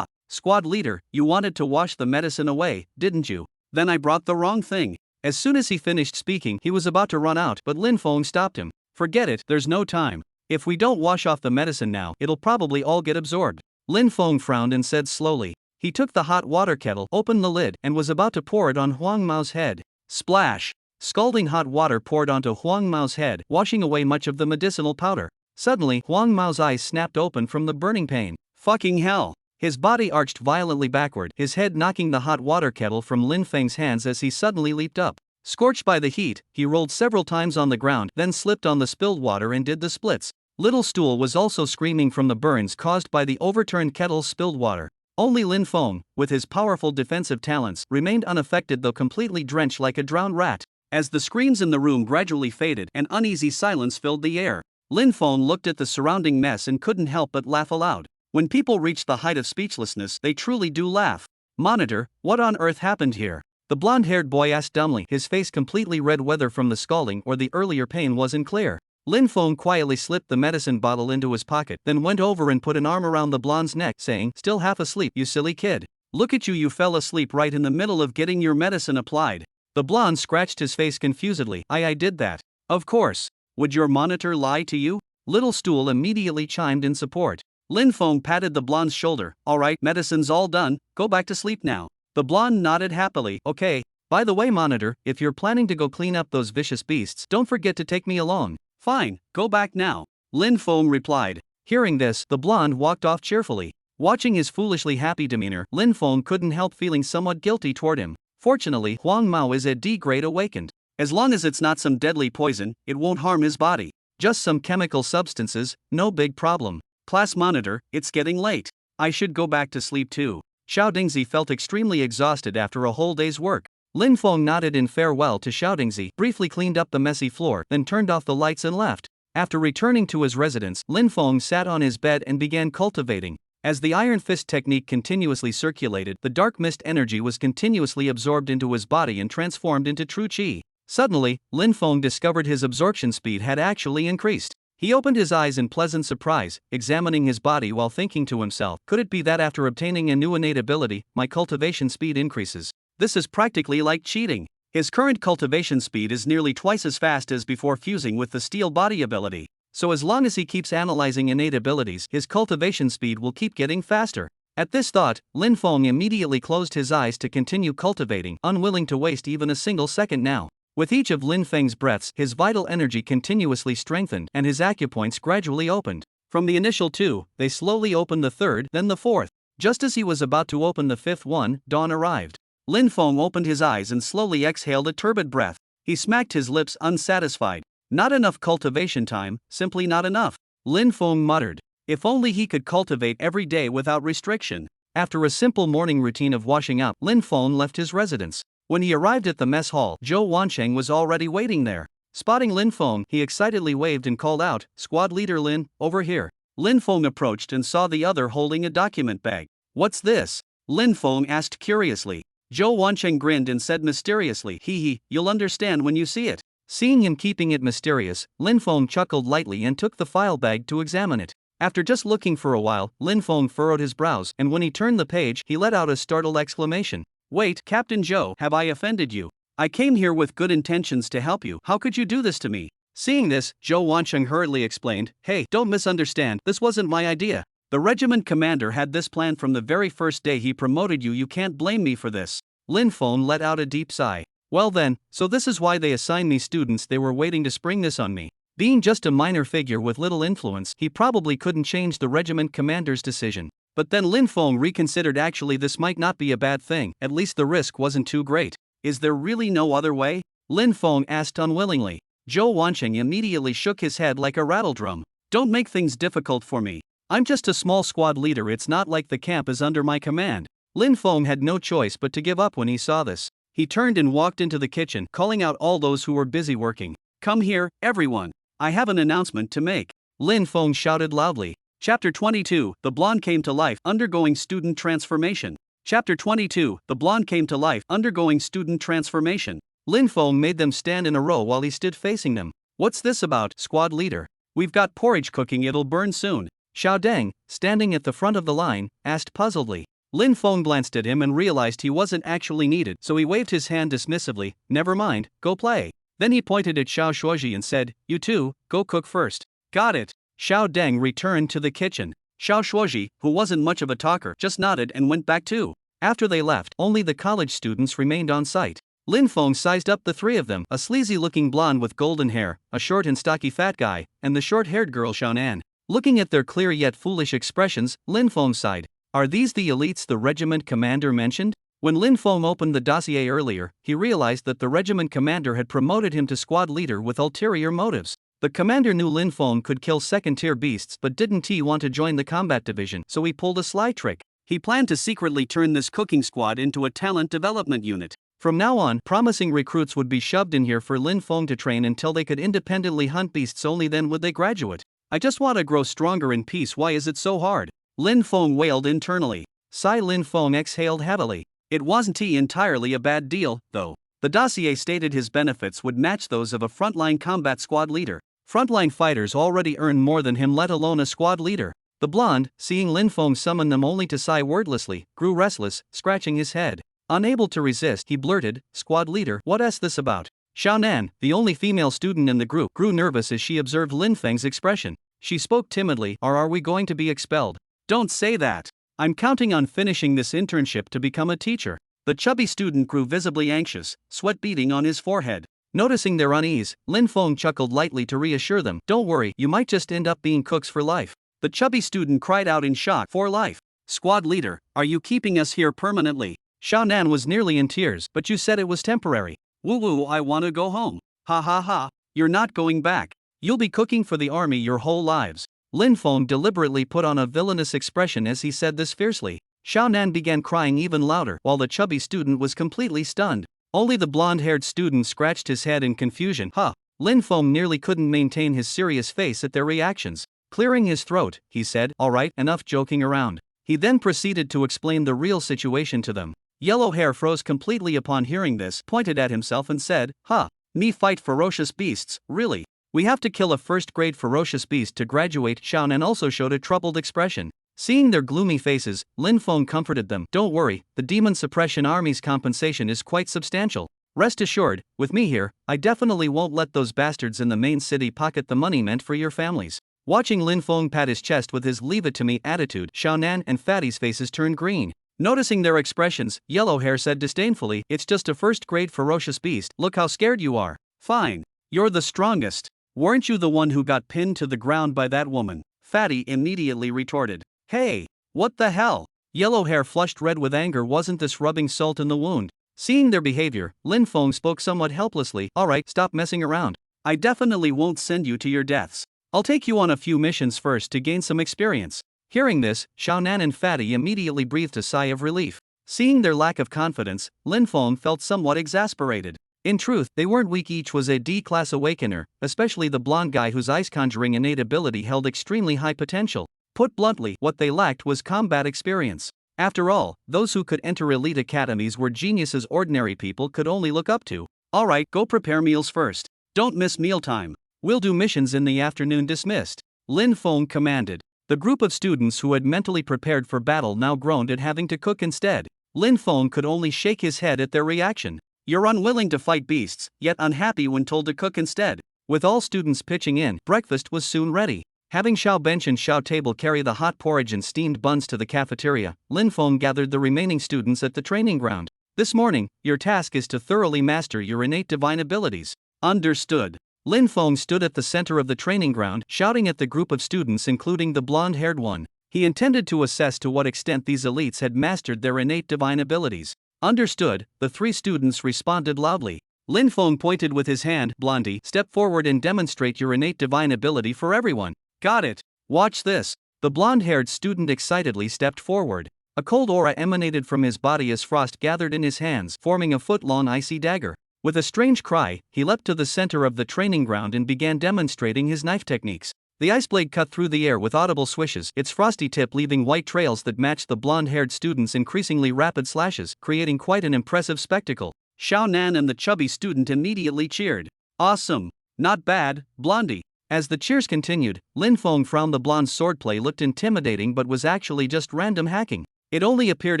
squad leader, you wanted to wash the medicine away, didn't you? Then I brought the wrong thing. As soon as he finished speaking, he was about to run out, but Lin Feng stopped him. Forget it, there's no time. If we don't wash off the medicine now, it'll probably all get absorbed. Lin Feng frowned and said slowly. He took the hot water kettle, opened the lid, and was about to pour it on Huang Mao's head. Splash! Scalding hot water poured onto Huang Mao's head, washing away much of the medicinal powder. Suddenly, Huang Mao's eyes snapped open from the burning pain. Fucking hell! His body arched violently backward, his head knocking the hot water kettle from Lin Feng's hands as he suddenly leaped up. Scorched by the heat, he rolled several times on the ground, then slipped on the spilled water and did the splits. Little Stool was also screaming from the burns caused by the overturned kettle's spilled water. Only Lin Feng, with his powerful defensive talents, remained unaffected though completely drenched like a drowned rat. As the screams in the room gradually faded, an uneasy silence filled the air. Lin Feng looked at the surrounding mess and couldn't help but laugh aloud. When people reach the height of speechlessness, they truly do laugh. Monitor, what on earth happened here? The blonde-haired boy asked dumbly, his face completely red whether from the scalding or the earlier pain wasn't clear. Lin Feng quietly slipped the medicine bottle into his pocket, then went over and put an arm around the blonde's neck, saying, still half asleep, you silly kid. Look at you, you fell asleep right in the middle of getting your medicine applied. The blonde scratched his face confusedly. I did that. Of course. Would your monitor lie to you? Little Stool immediately chimed in support. Lin Feng patted the blonde's shoulder. Alright, medicine's all done, go back to sleep now. The blonde nodded happily. Okay. By the way, monitor, if you're planning to go clean up those vicious beasts, don't forget to take me along. Fine, go back now. Lin Feng replied. Hearing this, the blonde walked off cheerfully. Watching his foolishly happy demeanor, Lin Feng couldn't help feeling somewhat guilty toward him. Fortunately, Huang Mao is a D-grade awakened. As long as it's not some deadly poison, it won't harm his body. Just some chemical substances, no big problem. Class monitor, it's getting late. I should go back to sleep too. Xiao Dingzi felt extremely exhausted after a whole day's work. Lin Feng nodded in farewell to Xiao Dingzi, briefly cleaned up the messy floor, then turned off the lights and left. After returning to his residence, Lin Feng sat on his bed and began cultivating. As the Iron Fist technique continuously circulated, the dark mist energy was continuously absorbed into his body and transformed into true chi. Suddenly, Lin Feng discovered his absorption speed had actually increased. He opened his eyes in pleasant surprise, examining his body while thinking to himself, could it be that after obtaining a new innate ability, my cultivation speed increases? This is practically like cheating. His current cultivation speed is nearly twice as fast as before fusing with the steel body ability. So as long as he keeps analyzing innate abilities, his cultivation speed will keep getting faster. At this thought, Lin Feng immediately closed his eyes to continue cultivating, unwilling to waste even a single second now. With each of Lin Feng's breaths, his vital energy continuously strengthened and his acupoints gradually opened. From the initial 2, they slowly opened the 3rd, then the 4th. Just as he was about to open the 5th one, dawn arrived. Lin Feng opened his eyes and slowly exhaled a turbid breath. He smacked his lips unsatisfied. Not enough cultivation time, simply not enough. Lin Feng muttered. If only he could cultivate every day without restriction. After a simple morning routine of washing up, Lin Feng left his residence. When he arrived at the mess hall, Zhou Wancheng was already waiting there. Spotting Lin Feng, he excitedly waved and called out, "Squad leader Lin, over here." Lin Feng approached and saw the other holding a document bag. "What's this?" Lin Feng asked curiously. Zhou Wancheng grinned and said mysteriously, "Hee, you'll understand when you see it." Seeing him keeping it mysterious, Lin Feng chuckled lightly and took the file bag to examine it. After just looking for a while, Lin Feng furrowed his brows, and when he turned the page, he let out a startled exclamation. "Wait, Captain Zhou, have I offended you? I came here with good intentions to help you. How could you do this to me?" Seeing this, Zhou Wancheng hurriedly explained, "Hey, don't misunderstand, this wasn't my idea. The regiment commander had this plan from the very first day he promoted you. You can't blame me for this." Lin Feng let out a deep sigh. "Well then, so this is why they assigned me students. They were waiting to spring this on me." Being just a minor figure with little influence, he probably couldn't change the regiment commander's decision. But then Lin Feng reconsidered, actually this might not be a bad thing, at least the risk wasn't too great. "Is there really no other way?" Lin Feng asked unwillingly. Zhou Wancheng immediately shook his head like a rattledrum. "Don't make things difficult for me. I'm just a small squad leader, it's not like the camp is under my command." Lin Feng had no choice but to give up when he saw this. He turned and walked into the kitchen, calling out all those who were busy working. "Come here, everyone. I have an announcement to make." Lin Feng shouted loudly. Chapter 22, The Blonde Came to Life, Undergoing Student Transformation. Chapter 22, The Blonde Came to Life, Undergoing Student Transformation. Lin Feng made them stand in a row while he stood facing them. "What's this about, squad leader?" "We've got porridge cooking, it'll burn soon." Xiao Deng, standing at the front of the line, asked puzzledly. Lin Feng glanced at him and realized he wasn't actually needed, so he waved his hand dismissively. "Never mind, go play." Then he pointed at Xiao Shuoji and said, "You two, go cook first." "Got it." Xiao Deng returned to the kitchen. Xiao Shuoji, who wasn't much of a talker, just nodded and went back too. After they left, only the college students remained on site. Lin Feng sized up the 3 of them, a sleazy-looking blonde with golden hair, a short and stocky fat guy, and the short-haired girl Xiaonan. Looking at their clear yet foolish expressions, Lin Feng sighed. Are these the elites the regiment commander mentioned? When Lin Feng opened the dossier earlier, he realized that the regiment commander had promoted him to squad leader with ulterior motives. The commander knew Lin Feng could kill second-tier beasts but didn't want to join the combat division, so he pulled a sly trick. He planned to secretly turn this cooking squad into a talent development unit. From now on, promising recruits would be shoved in here for Lin Feng to train until they could independently hunt beasts. Only then would they graduate. "I just want to grow stronger in peace, why is it so hard?" Lin Feng wailed internally. Sigh. Lin Feng exhaled heavily. It wasn't entirely a bad deal, though. The dossier stated his benefits would match those of a frontline combat squad leader. Frontline fighters already earn more than him, let alone a squad leader. The blonde, seeing Lin Feng summon them only to sigh wordlessly, grew restless, scratching his head. Unable to resist, he blurted, "Squad leader, what's this about?" Xiaonan, the only female student in the group, grew nervous as she observed Lin Feng's expression. She spoke timidly, Are we going to be expelled?" "Don't say that. I'm counting on finishing this internship to become a teacher." The chubby student grew visibly anxious, sweat beading on his forehead. Noticing their unease, Lin Feng chuckled lightly to reassure them. "Don't worry, you might just end up being cooks for life." The chubby student cried out in shock, "For life? Squad leader, are you keeping us here permanently?" Xiaonan was nearly in tears. "But you said it was temporary." "Woo, I want to go home." "Ha ha ha, you're not going back. You'll be cooking for the army your whole lives." Lin Feng deliberately put on a villainous expression as he said this fiercely. Xiaonan began crying even louder, while the chubby student was completely stunned. Only the blonde-haired student scratched his head in confusion. Lin Feng nearly couldn't maintain his serious face at their reactions. Clearing his throat, he said, "All right, enough joking around. He then proceeded to explain the real situation to them. Yellow Hair froze completely upon hearing this, pointed at himself and said, "Huh, me fight ferocious beasts, really? We have to kill a first-grade ferocious beast to graduate." Xiaonan also showed a troubled expression. Seeing their gloomy faces, Lin Feng comforted them. "Don't worry, the Demon Suppression Army's compensation is quite substantial. Rest assured, with me here, I definitely won't let those bastards in the main city pocket the money meant for your families." Watching Lin Feng pat his chest with his leave-it-to-me attitude, Xiaonan and Fatty's faces turned green. Noticing their expressions, Yellow Hair said disdainfully, "It's just a first-grade ferocious beast, look how scared you are." "Fine. You're the strongest. Weren't you the one who got pinned to the ground by that woman?" Fatty immediately retorted. "Hey, what the hell?" Yellow Hair flushed red with anger. Wasn't this rubbing salt in the wound? Seeing their behavior, Lin Feng spoke somewhat helplessly. "Alright, stop messing around. I definitely won't send you to your deaths. I'll take you on a few missions first to gain some experience." Hearing this, Xiaonan and Fatty immediately breathed a sigh of relief. Seeing their lack of confidence, Lin Feng felt somewhat exasperated. In truth, they weren't weak. Each was a D-class awakener, especially the blonde guy whose ice conjuring innate ability held extremely high potential. Put bluntly, what they lacked was combat experience. After all, those who could enter elite academies were geniuses ordinary people could only look up to. "Alright, go prepare meals first. Don't miss mealtime. We'll do missions in the afternoon." Dismissed, Lin Feng commanded. The group of students who had mentally prepared for battle now groaned at having to cook instead. Lin Feng could only shake his head at their reaction. "You're unwilling to fight beasts, yet unhappy when told to cook instead." With all students pitching in, breakfast was soon ready. Having Xiao Bench and Xiao Table carry the hot porridge and steamed buns to the cafeteria, Lin Feng gathered the remaining students at the training ground. "This morning, your task is to thoroughly master your innate divine abilities." "Understood." Lin Feng stood at the center of the training ground, shouting at the group of students including the blonde-haired one. He intended to assess to what extent these elites had mastered their innate divine abilities. "Understood," the three students responded loudly. Lin Feng pointed with his hand. "Blondie, step forward and demonstrate your innate divine ability for everyone." "Got it. Watch this." The blonde-haired student excitedly stepped forward. A cold aura emanated from his body as frost gathered in his hands, forming a foot-long icy dagger. With a strange cry, he leapt to the center of the training ground and began demonstrating his knife techniques. The ice blade cut through the air with audible swishes, its frosty tip leaving white trails that matched the blonde-haired student's increasingly rapid slashes, creating quite an impressive spectacle. Xiaonan and the chubby student immediately cheered. "Awesome. Not bad, Blondie." As the cheers continued, Lin Feng frowned. The blonde's swordplay looked intimidating but was actually just random hacking. It only appeared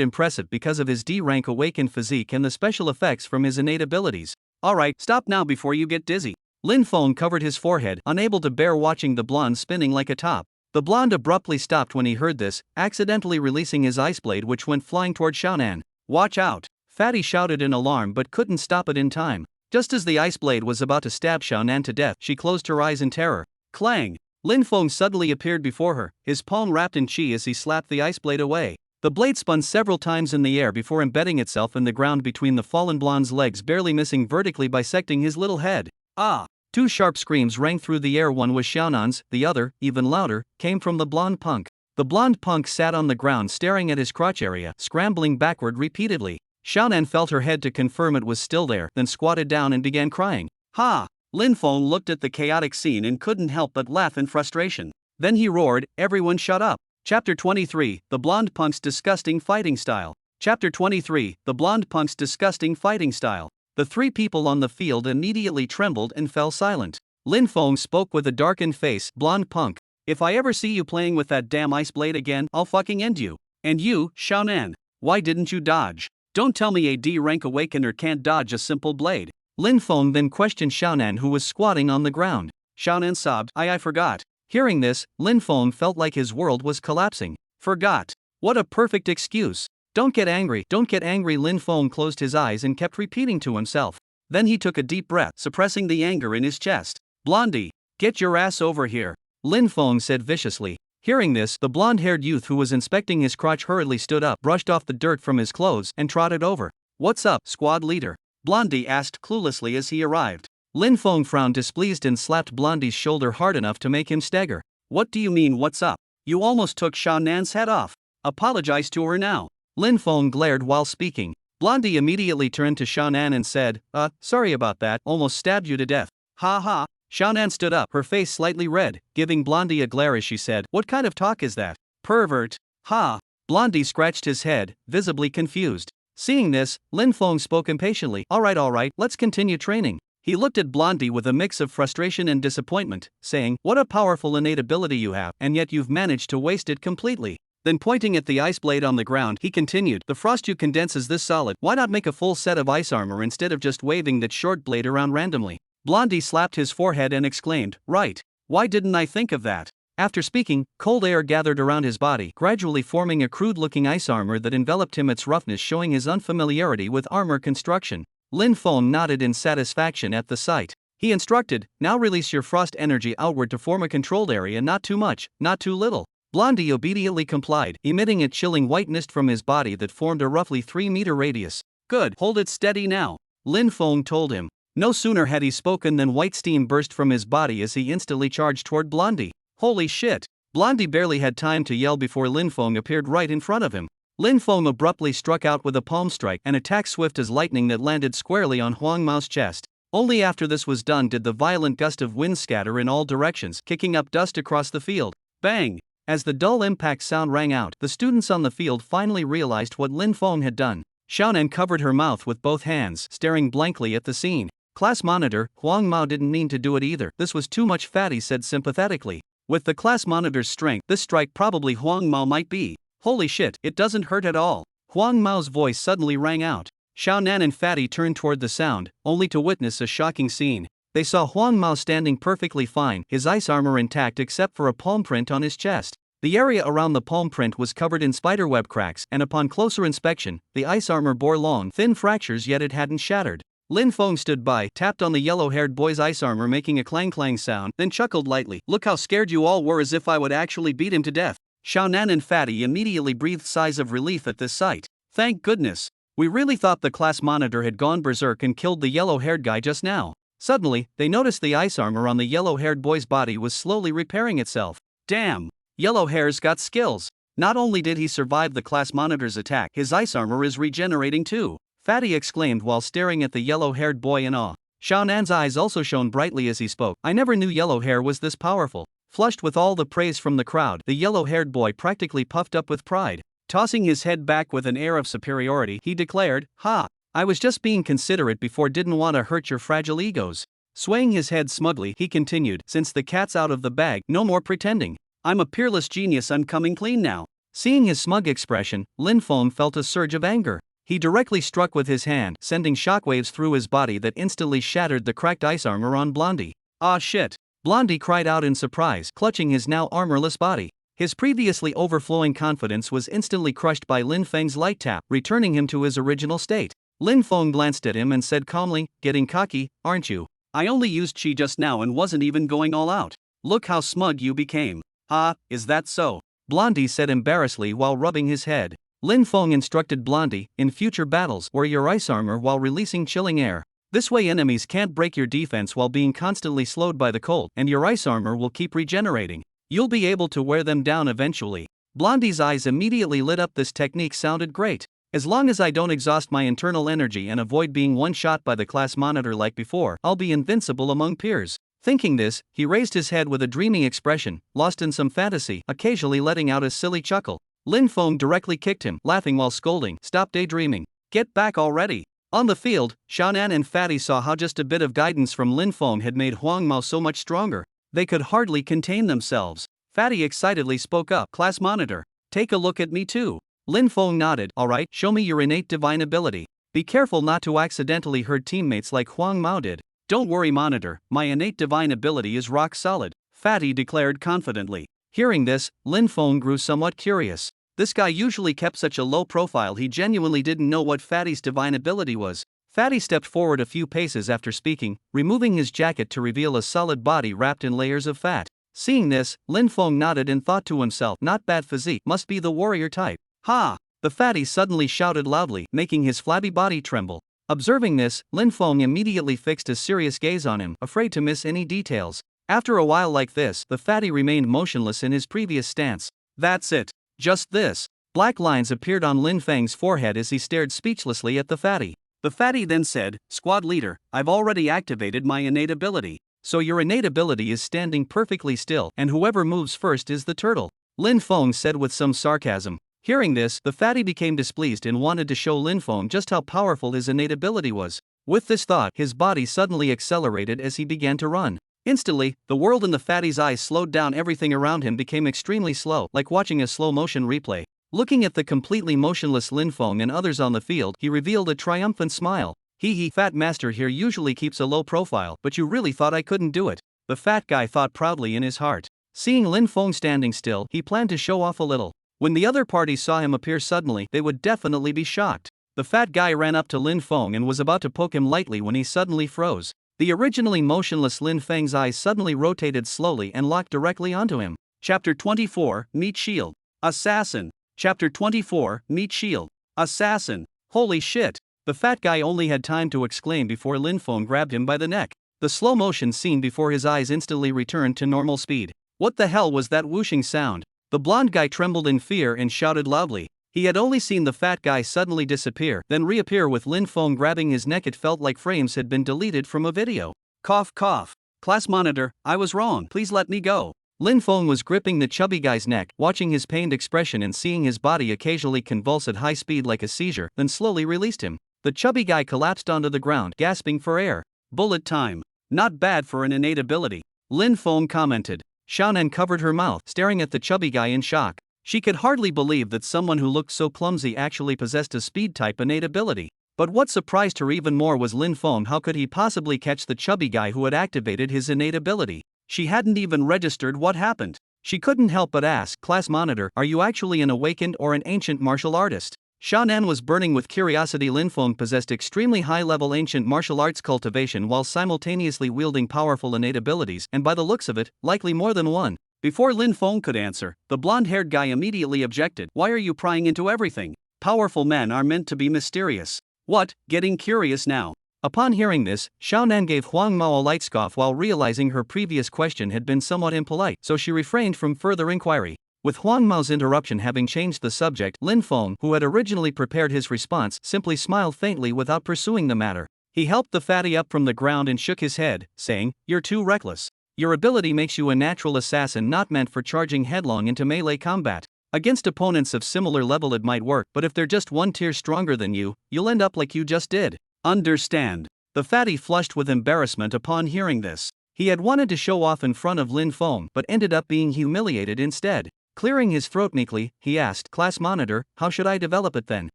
impressive because of his D-rank awakened physique and the special effects from his innate abilities. "Alright, stop now before you get dizzy." Lin Feng covered his forehead, unable to bear watching the blonde spinning like a top. The blonde abruptly stopped when he heard this, accidentally releasing his ice blade which went flying toward Xiaonan. "Watch out!" Fatty shouted in alarm but couldn't stop it in time. Just as the ice blade was about to stab Xiaonan to death, she closed her eyes in terror. Clang! Lin Feng suddenly appeared before her, his palm wrapped in chi as he slapped the ice blade away. The blade spun several times in the air before embedding itself in the ground between the fallen blonde's legs, barely missing, vertically bisecting his little head. "Ah!" Two sharp screams rang through the air. One was Xiaonan's, the other, even louder, came from the blonde punk. The blonde punk sat on the ground staring at his crotch area, scrambling backward repeatedly. Xiaonan felt her head to confirm it was still there, then squatted down and began crying. "Ha!" Lin Feng looked at the chaotic scene and couldn't help but laugh in frustration. Then he roared, "Everyone shut up." Chapter 23, The Blonde Punk's Disgusting Fighting Style. Chapter 23, The Blonde Punk's Disgusting Fighting Style. The three people on the field immediately trembled and fell silent. Lin Feng spoke with a darkened face. "Blonde punk, if I ever see you playing with that damn ice blade again, I'll fucking end you. And you, Xiaonan, why didn't you dodge? Don't tell me a D-rank awakener can't dodge a simple blade." Lin Feng then questioned Xiaonan, who was squatting on the ground. Xiaonan sobbed, I forgot." Hearing this, Lin Feng felt like his world was collapsing. "Forgot? What a perfect excuse. Don't get angry, don't get angry." Lin Feng closed his eyes and kept repeating to himself. Then he took a deep breath, suppressing the anger in his chest. "Blondie, get your ass over here," Lin Feng said viciously. Hearing this, the blonde-haired youth who was inspecting his crotch hurriedly stood up, brushed off the dirt from his clothes, and trotted over. "What's up, squad leader?" Blondie asked cluelessly as he arrived. Lin Feng frowned displeased and slapped Blondie's shoulder hard enough to make him stagger. "What do you mean what's up? You almost took Xiaonan's head off. Apologize to her now." Lin Feng glared while speaking. Blondie immediately turned to Xiaonan and said, sorry about that, almost stabbed you to death." "Ha ha." Xiaonan stood up, her face slightly red, giving Blondie a glare as she said, "What kind of talk is that? Pervert." "Ha." Blondie scratched his head, visibly confused. Seeing this, Lin Feng spoke impatiently. Alright, let's continue training. He looked at Blondie with a mix of frustration and disappointment, saying, what a powerful innate ability you have, and yet you've managed to waste it completely. Then pointing at the ice blade on the ground, he continued, the frost you condense is this solid, why not make a full set of ice armor instead of just waving that short blade around randomly? Blondie slapped his forehead and exclaimed, right, why didn't I think of that? After speaking, cold air gathered around his body, gradually forming a crude-looking ice armor that enveloped him, its roughness showing his unfamiliarity with armor construction. Lin Feng nodded in satisfaction at the sight. He instructed, now release your frost energy outward to form a controlled area, not too much, not too little. Blondie obediently complied, emitting a chilling white mist from his body that formed a roughly 3-meter radius. Good, hold it steady now, Lin Feng told him. No sooner had he spoken than white steam burst from his body as he instantly charged toward Blondie. Holy shit! Blondie barely had time to yell before Lin Feng appeared right in front of him. Lin Feng abruptly struck out with a palm strike, an attack swift as lightning that landed squarely on Huang Mao's chest. Only after this was done did the violent gust of wind scatter in all directions, kicking up dust across the field. Bang! As the dull impact sound rang out, the students on the field finally realized what Lin Feng had done. Xiaonan covered her mouth with both hands, staring blankly at the scene. Class monitor, Huang Mao didn't mean to do it either. This was too much, Fatty said sympathetically. With the class monitor's strength, this strike probably Huang Mao might be. Holy shit, it doesn't hurt at all. Huang Mao's voice suddenly rang out. Xiaonan and Fatty turned toward the sound, only to witness a shocking scene. They saw Huang Mao standing perfectly fine, his ice armor intact except for a palm print on his chest. The area around the palm print was covered in spiderweb cracks, and upon closer inspection, the ice armor bore long, thin fractures, yet it hadn't shattered. Lin Feng stood by, tapped on the yellow-haired boy's ice armor making a clang-clang sound, then chuckled lightly. Look how scared you all were, as if I would actually beat him to death. Xiaonan and Fatty immediately breathed sighs of relief at this sight. Thank goodness. We really thought the class monitor had gone berserk and killed the yellow-haired guy just now. Suddenly, they noticed the ice armor on the yellow-haired boy's body was slowly repairing itself. Damn! Yellow hair's got skills. Not only did he survive the class monitor's attack, his ice armor is regenerating too. Fatty exclaimed while staring at the yellow-haired boy in awe. Xiaonan's eyes also shone brightly as he spoke. I never knew yellow hair was this powerful. Flushed with all the praise from the crowd, the yellow-haired boy practically puffed up with pride. Tossing his head back with an air of superiority, he declared, ha! I was just being considerate before, didn't want to hurt your fragile egos. Swaying his head smugly, he continued, since the cat's out of the bag, no more pretending. I'm a peerless genius, I'm coming clean now. Seeing his smug expression, Lin Feng felt a surge of anger. He directly struck with his hand, sending shockwaves through his body that instantly shattered the cracked ice armor on Blondie. Ah shit! Blondie cried out in surprise, clutching his now armorless body. His previously overflowing confidence was instantly crushed by Lin Feng's light tap, returning him to his original state. Lin Feng glanced at him and said calmly, getting cocky, aren't you? I only used chi just now and wasn't even going all out. Look how smug you became. Ah, is that so? Blondie said embarrassedly while rubbing his head. Lin Feng instructed Blondie, in future battles, wear your ice armor while releasing chilling air. This way enemies can't break your defense while being constantly slowed by the cold, and your ice armor will keep regenerating. You'll be able to wear them down eventually. Blondie's eyes immediately lit up. This technique sounded great. As long as I don't exhaust my internal energy and avoid being one-shot by the class monitor like before, I'll be invincible among peers. Thinking this, he raised his head with a dreamy expression, lost in some fantasy, occasionally letting out a silly chuckle. Lin Feng directly kicked him, laughing while scolding, stop daydreaming. Get back already. On the field, Xiaonan and Fatty saw how just a bit of guidance from Lin Feng had made Huang Mao so much stronger. They could hardly contain themselves. Fatty excitedly spoke up, class monitor, take a look at me too. Lin Feng nodded, alright, show me your innate divine ability. Be careful not to accidentally hurt teammates like Huang Mao did. Don't worry monitor, my innate divine ability is rock solid, Fatty declared confidently. Hearing this, Lin Feng grew somewhat curious. This guy usually kept such a low profile, he genuinely didn't know what Fatty's divine ability was. Fatty stepped forward a few paces after speaking, removing his jacket to reveal a solid body wrapped in layers of fat. Seeing this, Lin Feng nodded and thought to himself, not bad physique, must be the warrior type. Ha! The Fatty suddenly shouted loudly, making his flabby body tremble. Observing this, Lin Feng immediately fixed a serious gaze on him, afraid to miss any details. After a while like this, the Fatty remained motionless in his previous stance. That's it. Just this. Black lines appeared on Lin Feng's forehead as he stared speechlessly at the Fatty. The Fatty then said, Squad leader, I've already activated my innate ability. So your innate ability is standing perfectly still, and whoever moves first is the turtle. Lin Feng said with some sarcasm. Hearing this, the fatty became displeased and wanted to show Lin Feng just how powerful his innate ability was. With this thought, his body suddenly accelerated as he began to run. Instantly, the world in the fatty's eyes slowed down. Everything around him became extremely slow, like watching a slow-motion replay. Looking at the completely motionless Lin Feng and others on the field, he revealed a triumphant smile. Hee, Fat Master here usually keeps a low profile, but you really thought I couldn't do it. The fat guy thought proudly in his heart. Seeing Lin Feng standing still, he planned to show off a little. When the other party saw him appear suddenly, they would definitely be shocked. The fat guy ran up to Lin Feng and was about to poke him lightly when he suddenly froze. The originally motionless Lin Feng's eyes suddenly rotated slowly and locked directly onto him. Chapter 24, Meet Shield. Assassin. Chapter 24, Meet Shield. Assassin. Holy shit. The fat guy only had time to exclaim before Lin Feng grabbed him by the neck. The slow motion scene before his eyes instantly returned to normal speed. What the hell was that whooshing sound? The blonde guy trembled in fear and shouted loudly. He had only seen the fat guy suddenly disappear, then reappear with Lin Feng grabbing his neck. It felt like frames had been deleted from a video. Cough, cough. Class monitor, I was wrong. Please let me go. Lin Feng was gripping the chubby guy's neck, watching his pained expression and seeing his body occasionally convulse at high speed like a seizure, then slowly released him. The chubby guy collapsed onto the ground, gasping for air. Bullet time. Not bad for an innate ability. Lin Feng commented. Xiaonan covered her mouth, staring at the chubby guy in shock. She could hardly believe that someone who looked so clumsy actually possessed a speed-type innate ability. But what surprised her even more was Lin Feng. How could he possibly catch the chubby guy who had activated his innate ability? She hadn't even registered what happened. She couldn't help but ask, Class monitor, are you actually an awakened or an ancient martial artist? Xiaonan was burning with curiosity. Lin Feng possessed extremely high-level ancient martial arts cultivation while simultaneously wielding powerful innate abilities, and by the looks of it, likely more than one. Before Lin Feng could answer, the blonde-haired guy immediately objected. Why are you prying into everything? Powerful men are meant to be mysterious. What, getting curious now? Upon hearing this, Xiaonan gave Huang Mao a light scoff while realizing her previous question had been somewhat impolite, so she refrained from further inquiry. With Huang Mao's interruption having changed the subject, Lin Feng, who had originally prepared his response, simply smiled faintly without pursuing the matter. He helped the fatty up from the ground and shook his head, saying, You're too reckless. Your ability makes you a natural assassin not meant for charging headlong into melee combat. Against opponents of similar level it might work, but if they're just one tier stronger than you, you'll end up like you just did. Understand. The fatty flushed with embarrassment upon hearing this. He had wanted to show off in front of Lin Feng, but ended up being humiliated instead. Clearing his throat meekly, he asked, Class monitor, how should I develop it then?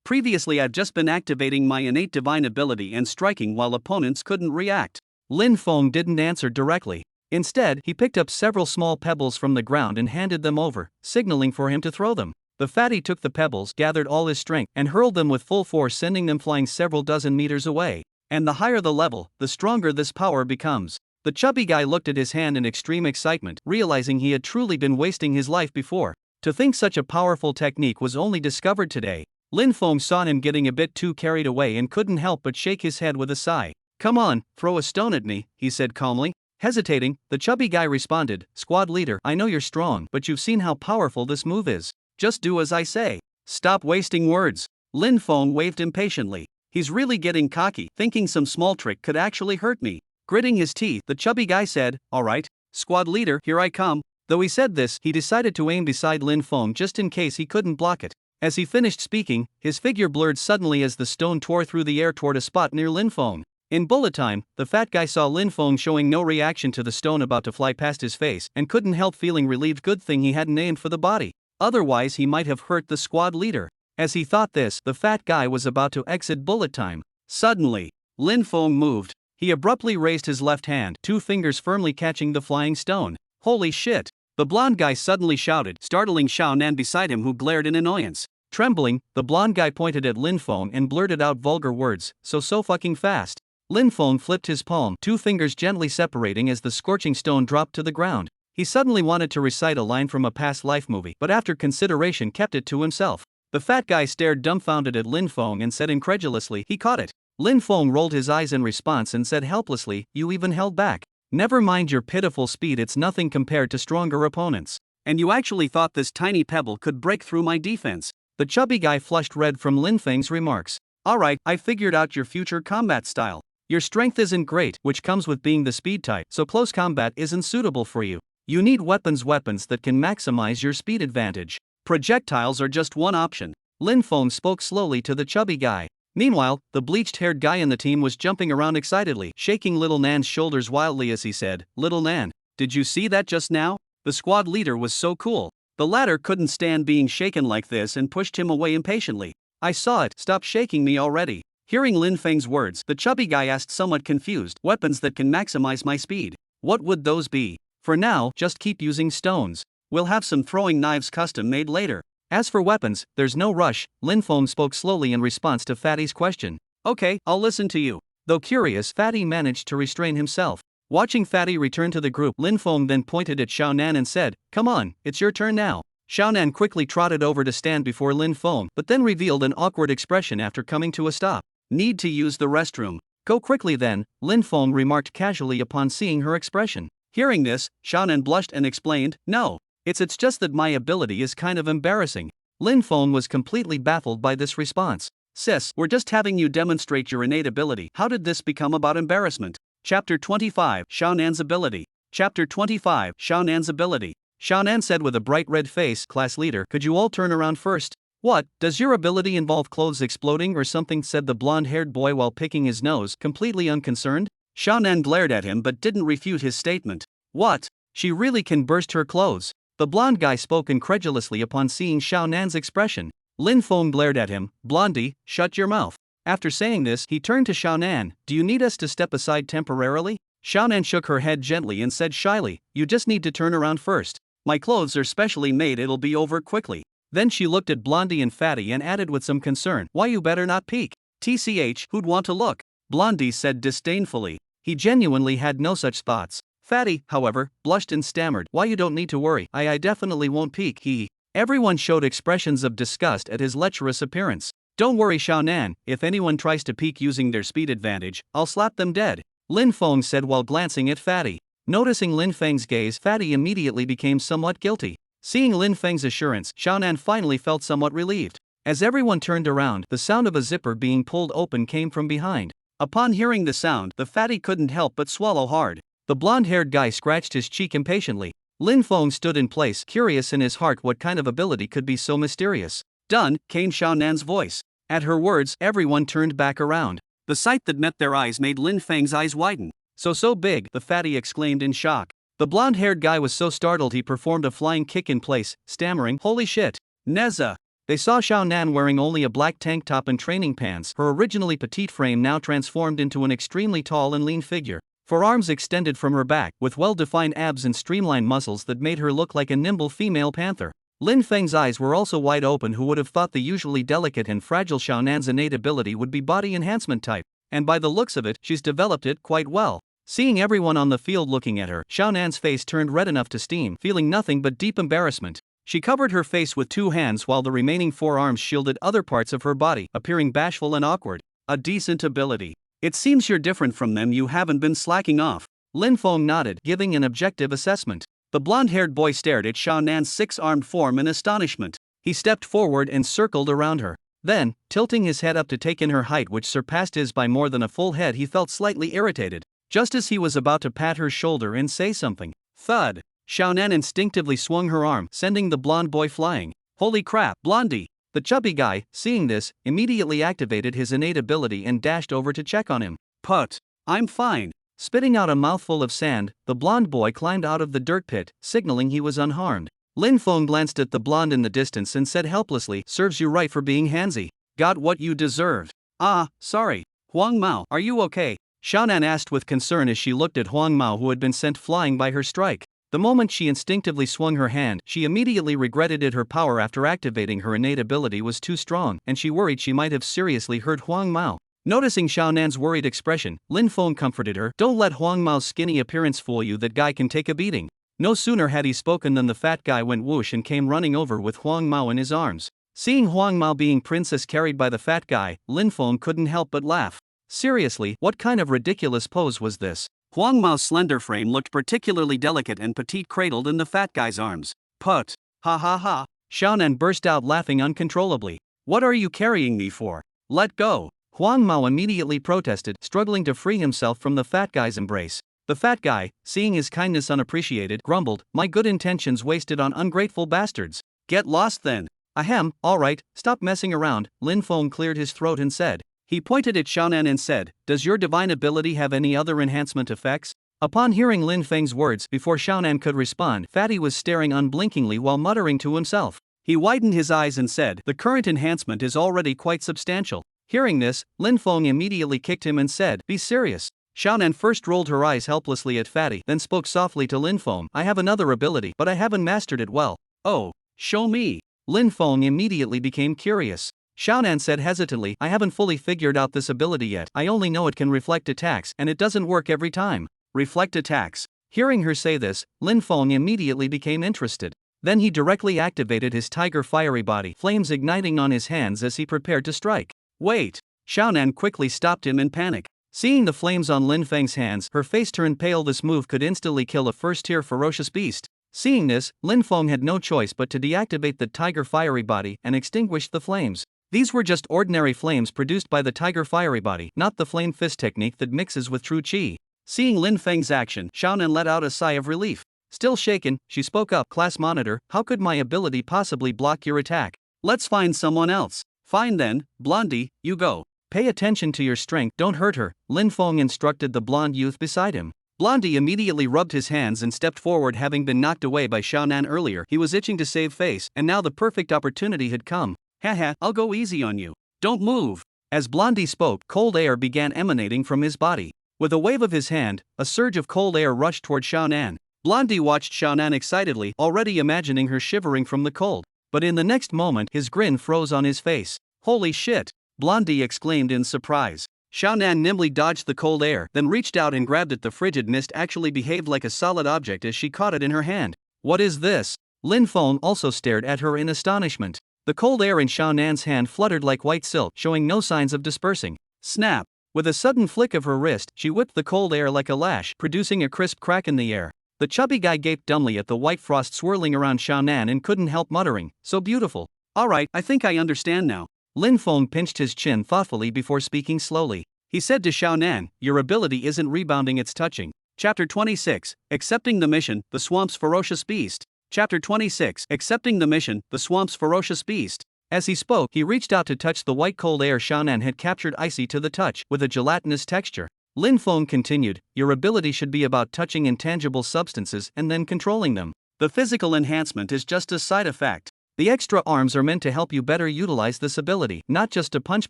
Previously I'd just been activating my innate divine ability and striking while opponents couldn't react. Lin Feng didn't answer directly. Instead, he picked up several small pebbles from the ground and handed them over, signaling for him to throw them. The fatty took the pebbles, gathered all his strength, and hurled them with full force, sending them flying several dozen meters away. And the higher the level, the stronger this power becomes. The chubby guy looked at his hand in extreme excitement, realizing he had truly been wasting his life before. To think such a powerful technique was only discovered today. Lin Feng saw him getting a bit too carried away and couldn't help but shake his head with a sigh. Come on, throw a stone at me, he said calmly. Hesitating, the chubby guy responded, Squad leader, I know you're strong, but you've seen how powerful this move is. Just do as I say. Stop wasting words. Lin Feng waved impatiently. He's really getting cocky, thinking some small trick could actually hurt me. Gritting his teeth, the chubby guy said, Alright, squad leader, here I come. Though he said this, he decided to aim beside Lin Feng just in case he couldn't block it. As he finished speaking, his figure blurred suddenly as the stone tore through the air toward a spot near Lin Feng. In bullet time, the fat guy saw Lin Feng showing no reaction to the stone about to fly past his face and couldn't help feeling relieved. Good thing he hadn't aimed for the body. Otherwise he might have hurt the squad leader. As he thought this, the fat guy was about to exit bullet time. Suddenly, Lin Feng moved. He abruptly raised his left hand, 2 fingers firmly catching the flying stone. Holy shit! The blonde guy suddenly shouted, startling Xiaonan beside him, who glared in annoyance. Trembling, the blonde guy pointed at Lin Feng and blurted out vulgar words, so fucking fast. Lin Feng flipped his palm, 2 fingers gently separating as the scorching stone dropped to the ground. He suddenly wanted to recite a line from a past life movie, but after consideration kept it to himself. The fat guy stared dumbfounded at Lin Feng and said incredulously, he caught it. Lin Feng rolled his eyes in response and said helplessly, you even held back. Never mind your pitiful speed, it's nothing compared to stronger opponents. And you actually thought this tiny pebble could break through my defense? The chubby guy flushed red from Lin Feng's remarks. Alright, I figured out your future combat style. Your strength isn't great, which comes with being the speed type, so close combat isn't suitable for you. You need weapons that can maximize your speed advantage. Projectiles are just one option. Lin Feng spoke slowly to the chubby guy. Meanwhile, the bleached-haired guy in the team was jumping around excitedly, shaking Little Nan's shoulders wildly as he said, "Little Nan, did you see that just now? The squad leader was so cool." The latter couldn't stand being shaken like this and pushed him away impatiently. "I saw it, stop shaking me already." Hearing Lin Feng's words, the chubby guy asked somewhat confused, "Weapons that can maximize my speed. What would those be?" "For now, just keep using stones. We'll have some throwing knives custom made later. As for weapons, there's no rush." Lin Feng spoke slowly in response to Fatty's question. "Okay, I'll listen to you." Though curious, Fatty managed to restrain himself. Watching Fatty return to the group, Lin Feng then pointed at Xiaonan and said, "Come on, it's your turn now." Xiaonan quickly trotted over to stand before Lin Feng, but then revealed an awkward expression after coming to a stop. "Need to use the restroom." "Go quickly then," Lin Feng remarked casually upon seeing her expression. Hearing this, Xiaonan blushed and explained, "No. It's just that my ability is kind of embarrassing." Lin Feng was completely baffled by this response. "Sis, we're just having you demonstrate your innate ability. How did this become about embarrassment?" Chapter 25, Xiaonan's Ability. Chapter 25, Xiaonan's Ability. Xiaonan said with a bright red face, "Class leader, could you all turn around first?" "What, does your ability involve clothes exploding or something?" said the blonde-haired boy while picking his nose, completely unconcerned. Xiaonan glared at him but didn't refute his statement. "What? She really can burst her clothes?" The blonde guy spoke incredulously upon seeing Xiaonan's expression. Lin Feng glared at him. "Blondie, shut your mouth." After saying this, he turned to Xiaonan. "Do you need us to step aside temporarily?" Xiaonan shook her head gently and said shyly, "You just need to turn around first. My clothes are specially made, it'll be over quickly." Then she looked at Blondie and Fatty and added with some concern, "Why, you better not peek. TCH, who'd want to look?" Blondie said disdainfully. He genuinely had no such thoughts. Fatty, however, blushed and stammered, "Why, you don't need to worry, I definitely won't peek." Everyone showed expressions of disgust at his lecherous appearance. "Don't worry, Xiaonan, if anyone tries to peek using their speed advantage, I'll slap them dead," Lin Feng said while glancing at Fatty. Noticing Lin Feng's gaze, Fatty immediately became somewhat guilty. Seeing Lin Feng's assurance, Xiaonan finally felt somewhat relieved. As everyone turned around, the sound of a zipper being pulled open came from behind. Upon hearing the sound, the Fatty couldn't help but swallow hard. The blonde-haired guy scratched his cheek impatiently. Lin Feng stood in place, curious in his heart what kind of ability could be so mysterious. "Done," came Xiaonan's voice. At her words, everyone turned back around. The sight that met their eyes made Lin Feng's eyes widen. So big," the Fatty exclaimed in shock. The blonde-haired guy was so startled he performed a flying kick in place, stammering, "Holy shit! Neza!" They saw Xiaonan wearing only a black tank top and training pants, her originally petite frame now transformed into an extremely tall and lean figure. Forearms extended from her back, with well-defined abs and streamlined muscles that made her look like a nimble female panther. Lin Feng's eyes were also wide open. Who would have thought the usually delicate and fragile Xiaonan's innate ability would be body enhancement type? And by the looks of it, she's developed it quite well. Seeing everyone on the field looking at her, Xiaonan's face turned red enough to steam, feeling nothing but deep embarrassment. She covered her face with two hands while the remaining four arms shielded other parts of her body, appearing bashful and awkward. "A decent ability. It seems you're different from them, you haven't been slacking off." Lin Feng nodded, giving an objective assessment. The blonde-haired boy stared at Xiaonan's six-armed form in astonishment. He stepped forward and circled around her. Then, tilting his head up to take in her height which surpassed his by more than a full head, he felt slightly irritated. Just as he was about to pat her shoulder and say something, thud! Xiaonan instinctively swung her arm, sending the blonde boy flying. "Holy crap, Blondie!" The chubby guy, seeing this, immediately activated his innate ability and dashed over to check on him. "Put! I'm fine." Spitting out a mouthful of sand, the blonde boy climbed out of the dirt pit, signaling he was unharmed. Lin Feng glanced at the blonde in the distance and said helplessly, "Serves you right for being handsy. Got what you deserved." "Ah, sorry. Huang Mao, are you okay?" Xiaonan asked with concern as she looked at Huang Mao, who had been sent flying by her strike. The moment she instinctively swung her hand, she immediately regretted it. Her power after activating her innate ability was too strong, and she worried she might have seriously hurt Huang Mao. Noticing Xiaonan's worried expression, Lin Feng comforted her. "Don't let Huang Mao's skinny appearance fool you, that guy can take a beating." No sooner had he spoken than the fat guy went whoosh and came running over with Huang Mao in his arms. Seeing Huang Mao being princess carried by the fat guy, Lin Feng couldn't help but laugh. Seriously, what kind of ridiculous pose was this? Huang Mao's slender frame looked particularly delicate and petite, cradled in the fat guy's arms. "Put! Ha ha ha!" Xiaonan burst out laughing uncontrollably. "What are you carrying me for? Let go!" Huang Mao immediately protested, struggling to free himself from the fat guy's embrace. The fat guy, seeing his kindness unappreciated, grumbled, "My good intentions wasted on ungrateful bastards." Get lost then. Ahem, alright, stop messing around, Lin Feng cleared his throat and said. He pointed at Xiaonan and said, does your divine ability have any other enhancement effects? Upon hearing Lin Feng's words, before Xiaonan could respond, Fatty was staring unblinkingly while muttering to himself. He widened his eyes and said, the current enhancement is already quite substantial. Hearing this, Lin Feng immediately kicked him and said, be serious. Xiaonan first rolled her eyes helplessly at Fatty, then spoke softly to Lin Feng, I have another ability, but I haven't mastered it well. Oh, show me. Lin Feng immediately became curious. Xiaonan said hesitantly, I haven't fully figured out this ability yet, I only know it can reflect attacks and it doesn't work every time. Reflect attacks. Hearing her say this, Lin Feng immediately became interested. Then he directly activated his tiger fiery body, flames igniting on his hands as he prepared to strike. Wait! Xiaonan quickly stopped him in panic. Seeing the flames on Lin Feng's hands, her face turned pale. This move could instantly kill a first-tier ferocious beast. Seeing this, Lin Feng had no choice but to deactivate the tiger fiery body and extinguish the flames. These were just ordinary flames produced by the tiger fiery body, not the flame fist technique that mixes with true qi. Seeing Lin Feng's action, Xiaonan let out a sigh of relief. Still shaken, she spoke up, class monitor, how could my ability possibly block your attack? Let's find someone else. Fine then, Blondie, you go. Pay attention to your strength, don't hurt her, Lin Feng instructed the blonde youth beside him. Blondie immediately rubbed his hands and stepped forward. Having been knocked away by Xiaonan earlier, he was itching to save face, and now the perfect opportunity had come. Haha, I'll go easy on you. Don't move. As Blondie spoke, cold air began emanating from his body. With a wave of his hand, a surge of cold air rushed toward Xiaonan. Blondie watched Xiaonan excitedly, already imagining her shivering from the cold. But in the next moment, his grin froze on his face. Holy shit! Blondie exclaimed in surprise. Xiaonan nimbly dodged the cold air, then reached out and grabbed it. The frigid mist actually behaved like a solid object as she caught it in her hand. What is this? Lin Feng also stared at her in astonishment. The cold air in Xiaonan's hand fluttered like white silk, showing no signs of dispersing. Snap! With a sudden flick of her wrist, she whipped the cold air like a lash, producing a crisp crack in the air. The chubby guy gaped dumbly at the white frost swirling around Xiaonan and couldn't help muttering, so beautiful. Alright, I think I understand now. Lin Feng pinched his chin thoughtfully before speaking slowly. He said to Xiaonan, your ability isn't rebounding, it's touching. Chapter 26, Accepting the Mission, The Swamp's Ferocious Beast. Chapter 26, Accepting the Mission, The Swamp's Ferocious Beast. As he spoke, he reached out to touch the white cold air Xiaonan had captured, icy to the touch, with a gelatinous texture. Lin Feng continued, your ability should be about touching intangible substances and then controlling them. The physical enhancement is just a side effect. The extra arms are meant to help you better utilize this ability, not just to punch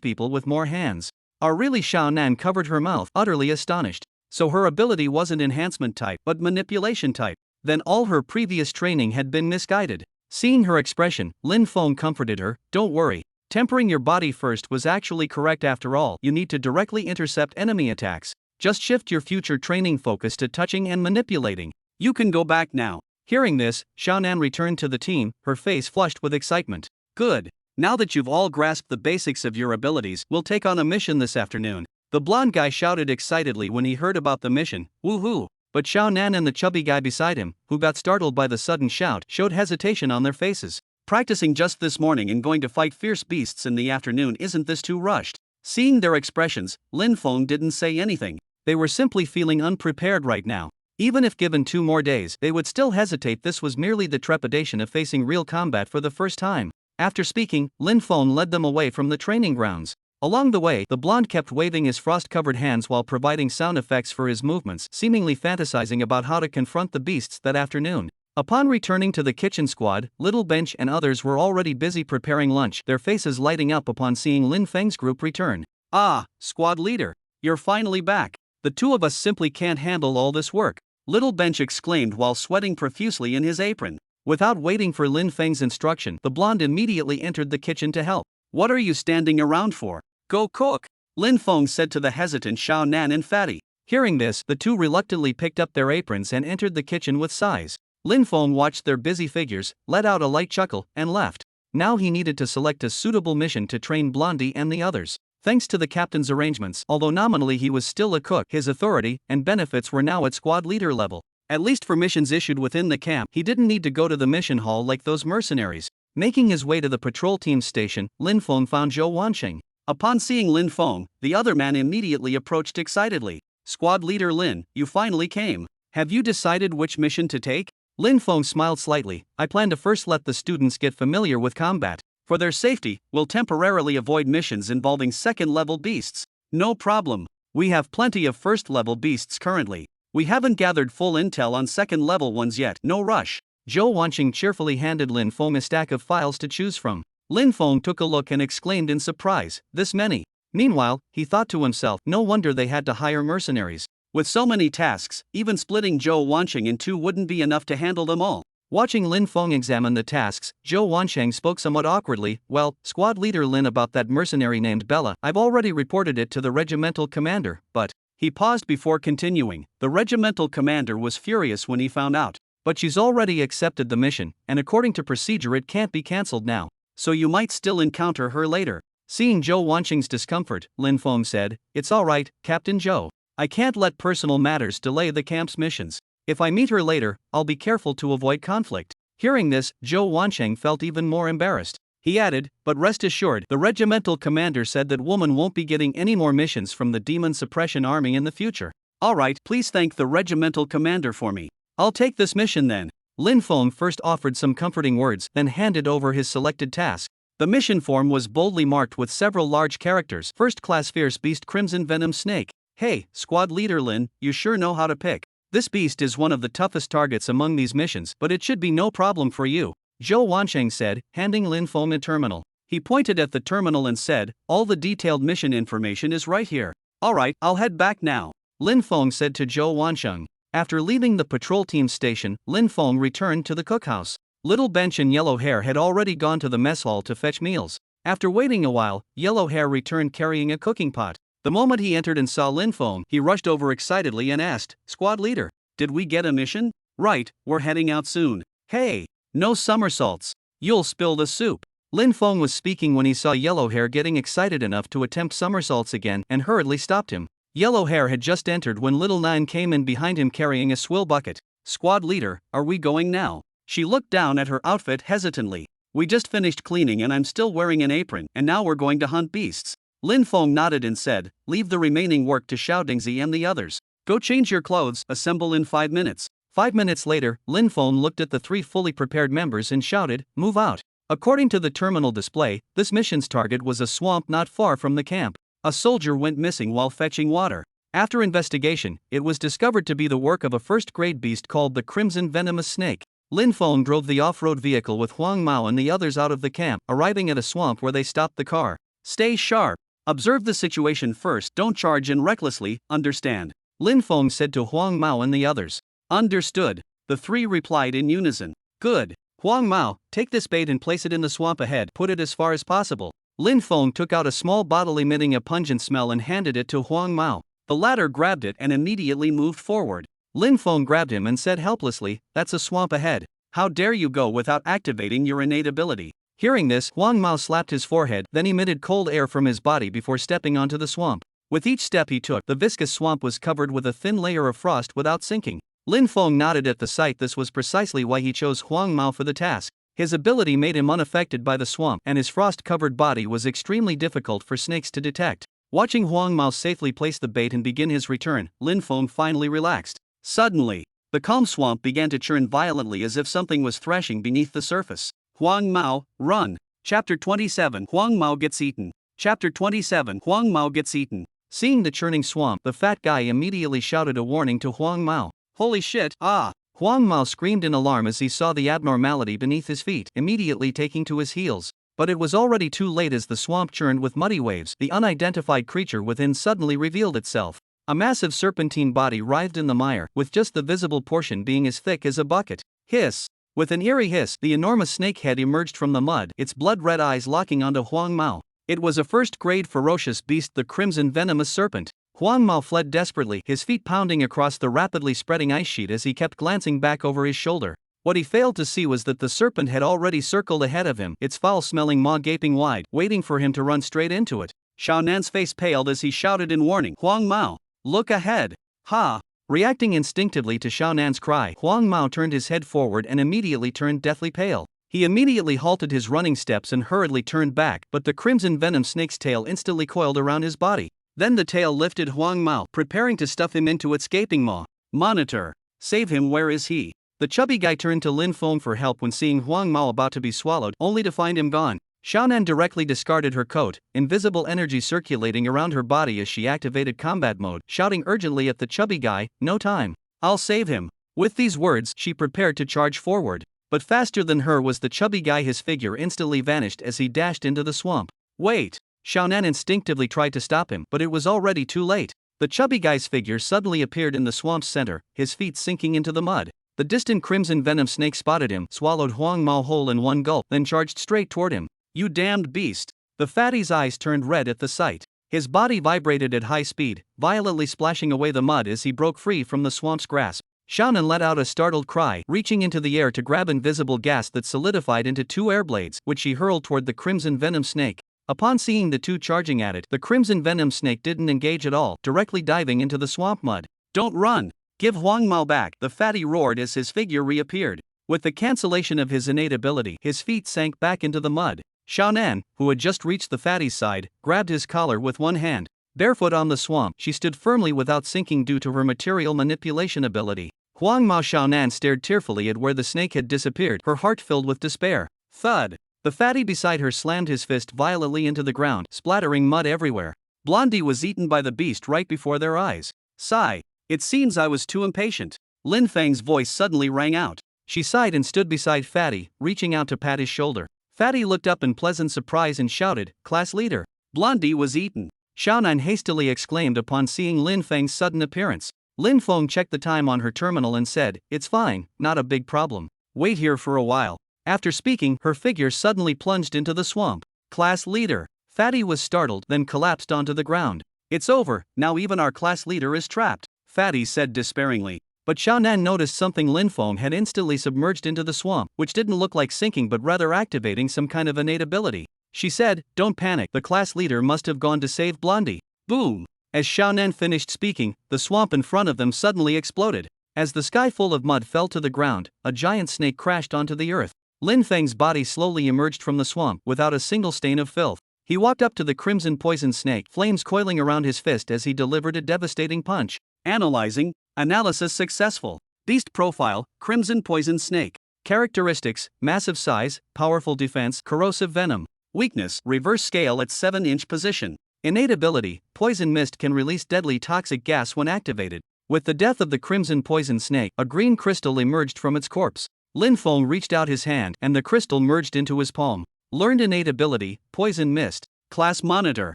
people with more hands. Really? Xiaonan covered her mouth, utterly astonished. So her ability wasn't enhancement type, but manipulation type. Then all her previous training had been misguided. Seeing her expression, Lin Feng comforted her, don't worry. Tempering your body first was actually correct after all. You need to directly intercept enemy attacks. Just shift your future training focus to touching and manipulating. You can go back now. Hearing this, Xiaonan returned to the team, her face flushed with excitement. Good. Now that you've all grasped the basics of your abilities, we'll take on a mission this afternoon. The blonde guy shouted excitedly when he heard about the mission, woohoo! But Xiaonan and the chubby guy beside him, who got startled by the sudden shout, showed hesitation on their faces. Practicing just this morning and going to fight fierce beasts in the afternoon, isn't this too rushed? Seeing their expressions, Lin Feng didn't say anything. They were simply feeling unprepared right now. Even if given 2 more days, they would still hesitate. This was merely the trepidation of facing real combat for the first time. After speaking, Lin Feng led them away from the training grounds. Along the way, the blonde kept waving his frost-covered hands while providing sound effects for his movements, seemingly fantasizing about how to confront the beasts that afternoon. Upon returning to the kitchen squad, Little Bench and others were already busy preparing lunch, their faces lighting up upon seeing Lin Feng's group return. Ah, squad leader, you're finally back. The 2 of us simply can't handle all this work, Little Bench exclaimed while sweating profusely in his apron. Without waiting for Lin Feng's instruction, the blonde immediately entered the kitchen to help. What are you standing around for? Go cook, Lin Feng said to the hesitant Xiaonan and Fatty. Hearing this, the 2 reluctantly picked up their aprons and entered the kitchen with sighs. Lin Feng watched their busy figures, let out a light chuckle, and left. Now he needed to select a suitable mission to train Blondie and the others. Thanks to the captain's arrangements, although nominally he was still a cook, his authority and benefits were now at squad leader level. At least for missions issued within the camp, he didn't need to go to the mission hall like those mercenaries. Making his way to the patrol team's station, Lin Feng found Zhou Wansheng. Upon seeing Lin Feng, the other man immediately approached excitedly. Squad leader Lin, you finally came. Have you decided which mission to take? Lin Feng smiled slightly. I plan to first let the students get familiar with combat. For their safety, we'll temporarily avoid missions involving second-level beasts. No problem. We have plenty of first-level beasts currently. We haven't gathered full intel on second-level ones yet. No rush. Zhou Wanqing cheerfully handed Lin Feng a stack of files to choose from. Lin Feng took a look and exclaimed in surprise, "This many?" Meanwhile, he thought to himself, no wonder they had to hire mercenaries. With so many tasks, even splitting Zhou Wanqing in two wouldn't be enough to handle them all. Watching Lin Feng examine the tasks, Zhou Wanqing spoke somewhat awkwardly. Well, squad leader Lin, about that mercenary named Bella, I've already reported it to the regimental commander, but... He paused before continuing. The regimental commander was furious when he found out. But she's already accepted the mission, and according to procedure it can't be cancelled now. So you might still encounter her later. Seeing Zhou Wanqing's discomfort, Lin Feng said, "It's alright, Captain Zhou. I can't let personal matters delay the camp's missions. If I meet her later, I'll be careful to avoid conflict." Hearing this, Zhou Wanqing felt even more embarrassed. He added, "But rest assured, the regimental commander said that woman won't be getting any more missions from the Demon Suppression Army in the future." "Alright, please thank the regimental commander for me. I'll take this mission then." Lin Feng first offered some comforting words, then handed over his selected task. The mission form was boldly marked with several large characters. First class fierce beast Crimson Venom Snake. "Hey, squad leader Lin, you sure know how to pick. This beast is one of the toughest targets among these missions, but it should be no problem for you," Zhou Wanqing said, handing Lin Feng a terminal. He pointed at the terminal and said, "All the detailed mission information is right here." "Alright, I'll head back now," Lin Feng said to Zhou Wanqing. After leaving the patrol team station, Lin Feng returned to the cookhouse. Little Bench and Yellow Hair had already gone to the mess hall to fetch meals. After waiting a while, Yellow Hair returned carrying a cooking pot. The moment he entered and saw Lin Feng, he rushed over excitedly and asked, "Squad leader, did we get a mission?" "Right, we're heading out soon." "Hey, no somersaults. You'll spill the soup." Lin Feng was speaking when he saw Yellow Hair getting excited enough to attempt somersaults again and hurriedly stopped him. Yellow Hair had just entered when Little Nine came in behind him carrying a swill bucket. "Squad leader, are we going now?" She looked down at her outfit hesitantly. "We just finished cleaning and I'm still wearing an apron, and now we're going to hunt beasts." Lin Feng nodded and said, "Leave the remaining work to Xiaodingzi and the others. Go change your clothes, assemble in 5 minutes. 5 minutes later, Lin Feng looked at the 3 fully prepared members and shouted, "Move out." According to the terminal display, this mission's target was a swamp not far from the camp. A soldier went missing while fetching water. After investigation, it was discovered to be the work of a first-grade beast called the Crimson Venomous Snake. Lin Feng drove the off-road vehicle with Huang Mao and the others out of the camp, arriving at a swamp where they stopped the car. "Stay sharp. Observe the situation first, don't charge in recklessly, understand?" Lin Feng said to Huang Mao and the others. "Understood," the 3 replied in unison. "Good. Huang Mao, take this bait and place it in the swamp ahead, put it as far as possible." Lin Feng took out a small bottle emitting a pungent smell and handed it to Huang Mao. The latter grabbed it and immediately moved forward. Lin Feng grabbed him and said helplessly, "That's a swamp ahead. How dare you go without activating your innate ability?" Hearing this, Huang Mao slapped his forehead, then emitted cold air from his body before stepping onto the swamp. With each step he took, the viscous swamp was covered with a thin layer of frost without sinking. Lin Feng nodded at the sight. This was precisely why he chose Huang Mao for the task. His ability made him unaffected by the swamp, and his frost-covered body was extremely difficult for snakes to detect. Watching Huang Mao safely place the bait and begin his return, Lin Feng finally relaxed. Suddenly, the calm swamp began to churn violently as if something was thrashing beneath the surface. Huang Mao, run! Chapter 27 Huang Mao gets eaten. Chapter 27 Huang Mao gets eaten. Seeing the churning swamp, the fat guy immediately shouted a warning to Huang Mao. "Holy shit, ah!" Huang Mao screamed in alarm as he saw the abnormality beneath his feet, immediately taking to his heels. But it was already too late as the swamp churned with muddy waves. The unidentified creature within suddenly revealed itself. A massive serpentine body writhed in the mire, with just the visible portion being as thick as a bucket. Hiss! With an eerie hiss, the enormous snake head emerged from the mud, its blood-red eyes locking onto Huang Mao. It was a first-grade ferocious beast, the Crimson Venomous Serpent. Huang Mao fled desperately, his feet pounding across the rapidly spreading ice sheet as he kept glancing back over his shoulder. What he failed to see was that the serpent had already circled ahead of him, its foul-smelling maw gaping wide, waiting for him to run straight into it. Xiaonan's face paled as he shouted in warning, "Huang Mao, look ahead!" Ha! Reacting instinctively to Xiaonan's cry, Huang Mao turned his head forward and immediately turned deathly pale. He immediately halted his running steps and hurriedly turned back, but the crimson venom snake's tail instantly coiled around his body. Then the tail lifted Huang Mao, preparing to stuff him into its gaping maw. "Monitor! Save him, where is he?" The The chubby guy turned to Lin Feng for help when seeing Huang Mao about to be swallowed, only to find him gone. Xiaonan directly discarded her coat, invisible energy circulating around her body as she activated combat mode, shouting urgently at the chubby guy, "No time. I'll save him." With these words, she prepared to charge forward. But faster than her was the chubby guy. His figure instantly vanished as he dashed into the swamp. Wait! Xiaonan instinctively tried to stop him, but it was already too late. The chubby guy's figure suddenly appeared in the swamp's center, his feet sinking into the mud. The distant crimson venom snake spotted him, swallowed Huang Mao whole in one gulp, then charged straight toward him. "You damned beast!" The fatty's eyes turned red at the sight. His body vibrated at high speed, violently splashing away the mud as he broke free from the swamp's grasp. Xiaonan let out a startled cry, reaching into the air to grab invisible gas that solidified into 2 air blades, which she hurled toward the crimson venom snake. Upon seeing the two charging at it, the crimson venom snake didn't engage at all, directly diving into the swamp mud. "Don't run! Give Huang Mao back!" the fatty roared as his figure reappeared. With the cancellation of his innate ability, his feet sank back into the mud. Xiaonan, who had just reached the fatty's side, grabbed his collar with one hand. Barefoot on the swamp, she stood firmly without sinking due to her material manipulation ability. Huang Mao. Xiaonan stared tearfully at where the snake had disappeared, her heart filled with despair. Thud! The fatty beside her slammed his fist violently into the ground, splattering mud everywhere. Blondie was eaten by the beast right before their eyes. Sigh. It seems I was too impatient. Lin Feng's voice suddenly rang out. She sighed and stood beside Fatty, reaching out to pat his shoulder. Fatty looked up in pleasant surprise and shouted, "Class leader!" Blondie was eaten. Xiaonan hastily exclaimed upon seeing Lin Feng's sudden appearance. Lin Feng checked the time on her terminal and said, "It's fine, not a big problem. Wait here for a while." After speaking, her figure suddenly plunged into the swamp. Class leader. Fatty was startled, then collapsed onto the ground. "It's over, now even our class leader is trapped," Fatty said despairingly. But Xiaonan noticed something. Lin Feng had instantly submerged into the swamp, which didn't look like sinking but rather activating some kind of innate ability. She said, "Don't panic, the class leader must have gone to save Blondie." Boom! As Xiaonan finished speaking, the swamp in front of them suddenly exploded. As the sky full of mud fell to the ground, a giant snake crashed onto the earth. Lin Feng's body slowly emerged from the swamp, without a single stain of filth. He walked up to the crimson poison snake, flames coiling around his fist as he delivered a devastating punch. Analyzing. Analysis successful. Beast profile, crimson poison snake. Characteristics, massive size, powerful defense, corrosive venom. Weakness, reverse scale at 7-inch position. Innate ability, poison mist can release deadly toxic gas when activated. With the death of the crimson poison snake, a green crystal emerged from its corpse. Lin Feng reached out his hand, and the crystal merged into his palm. Learned innate ability, poison mist. Class monitor.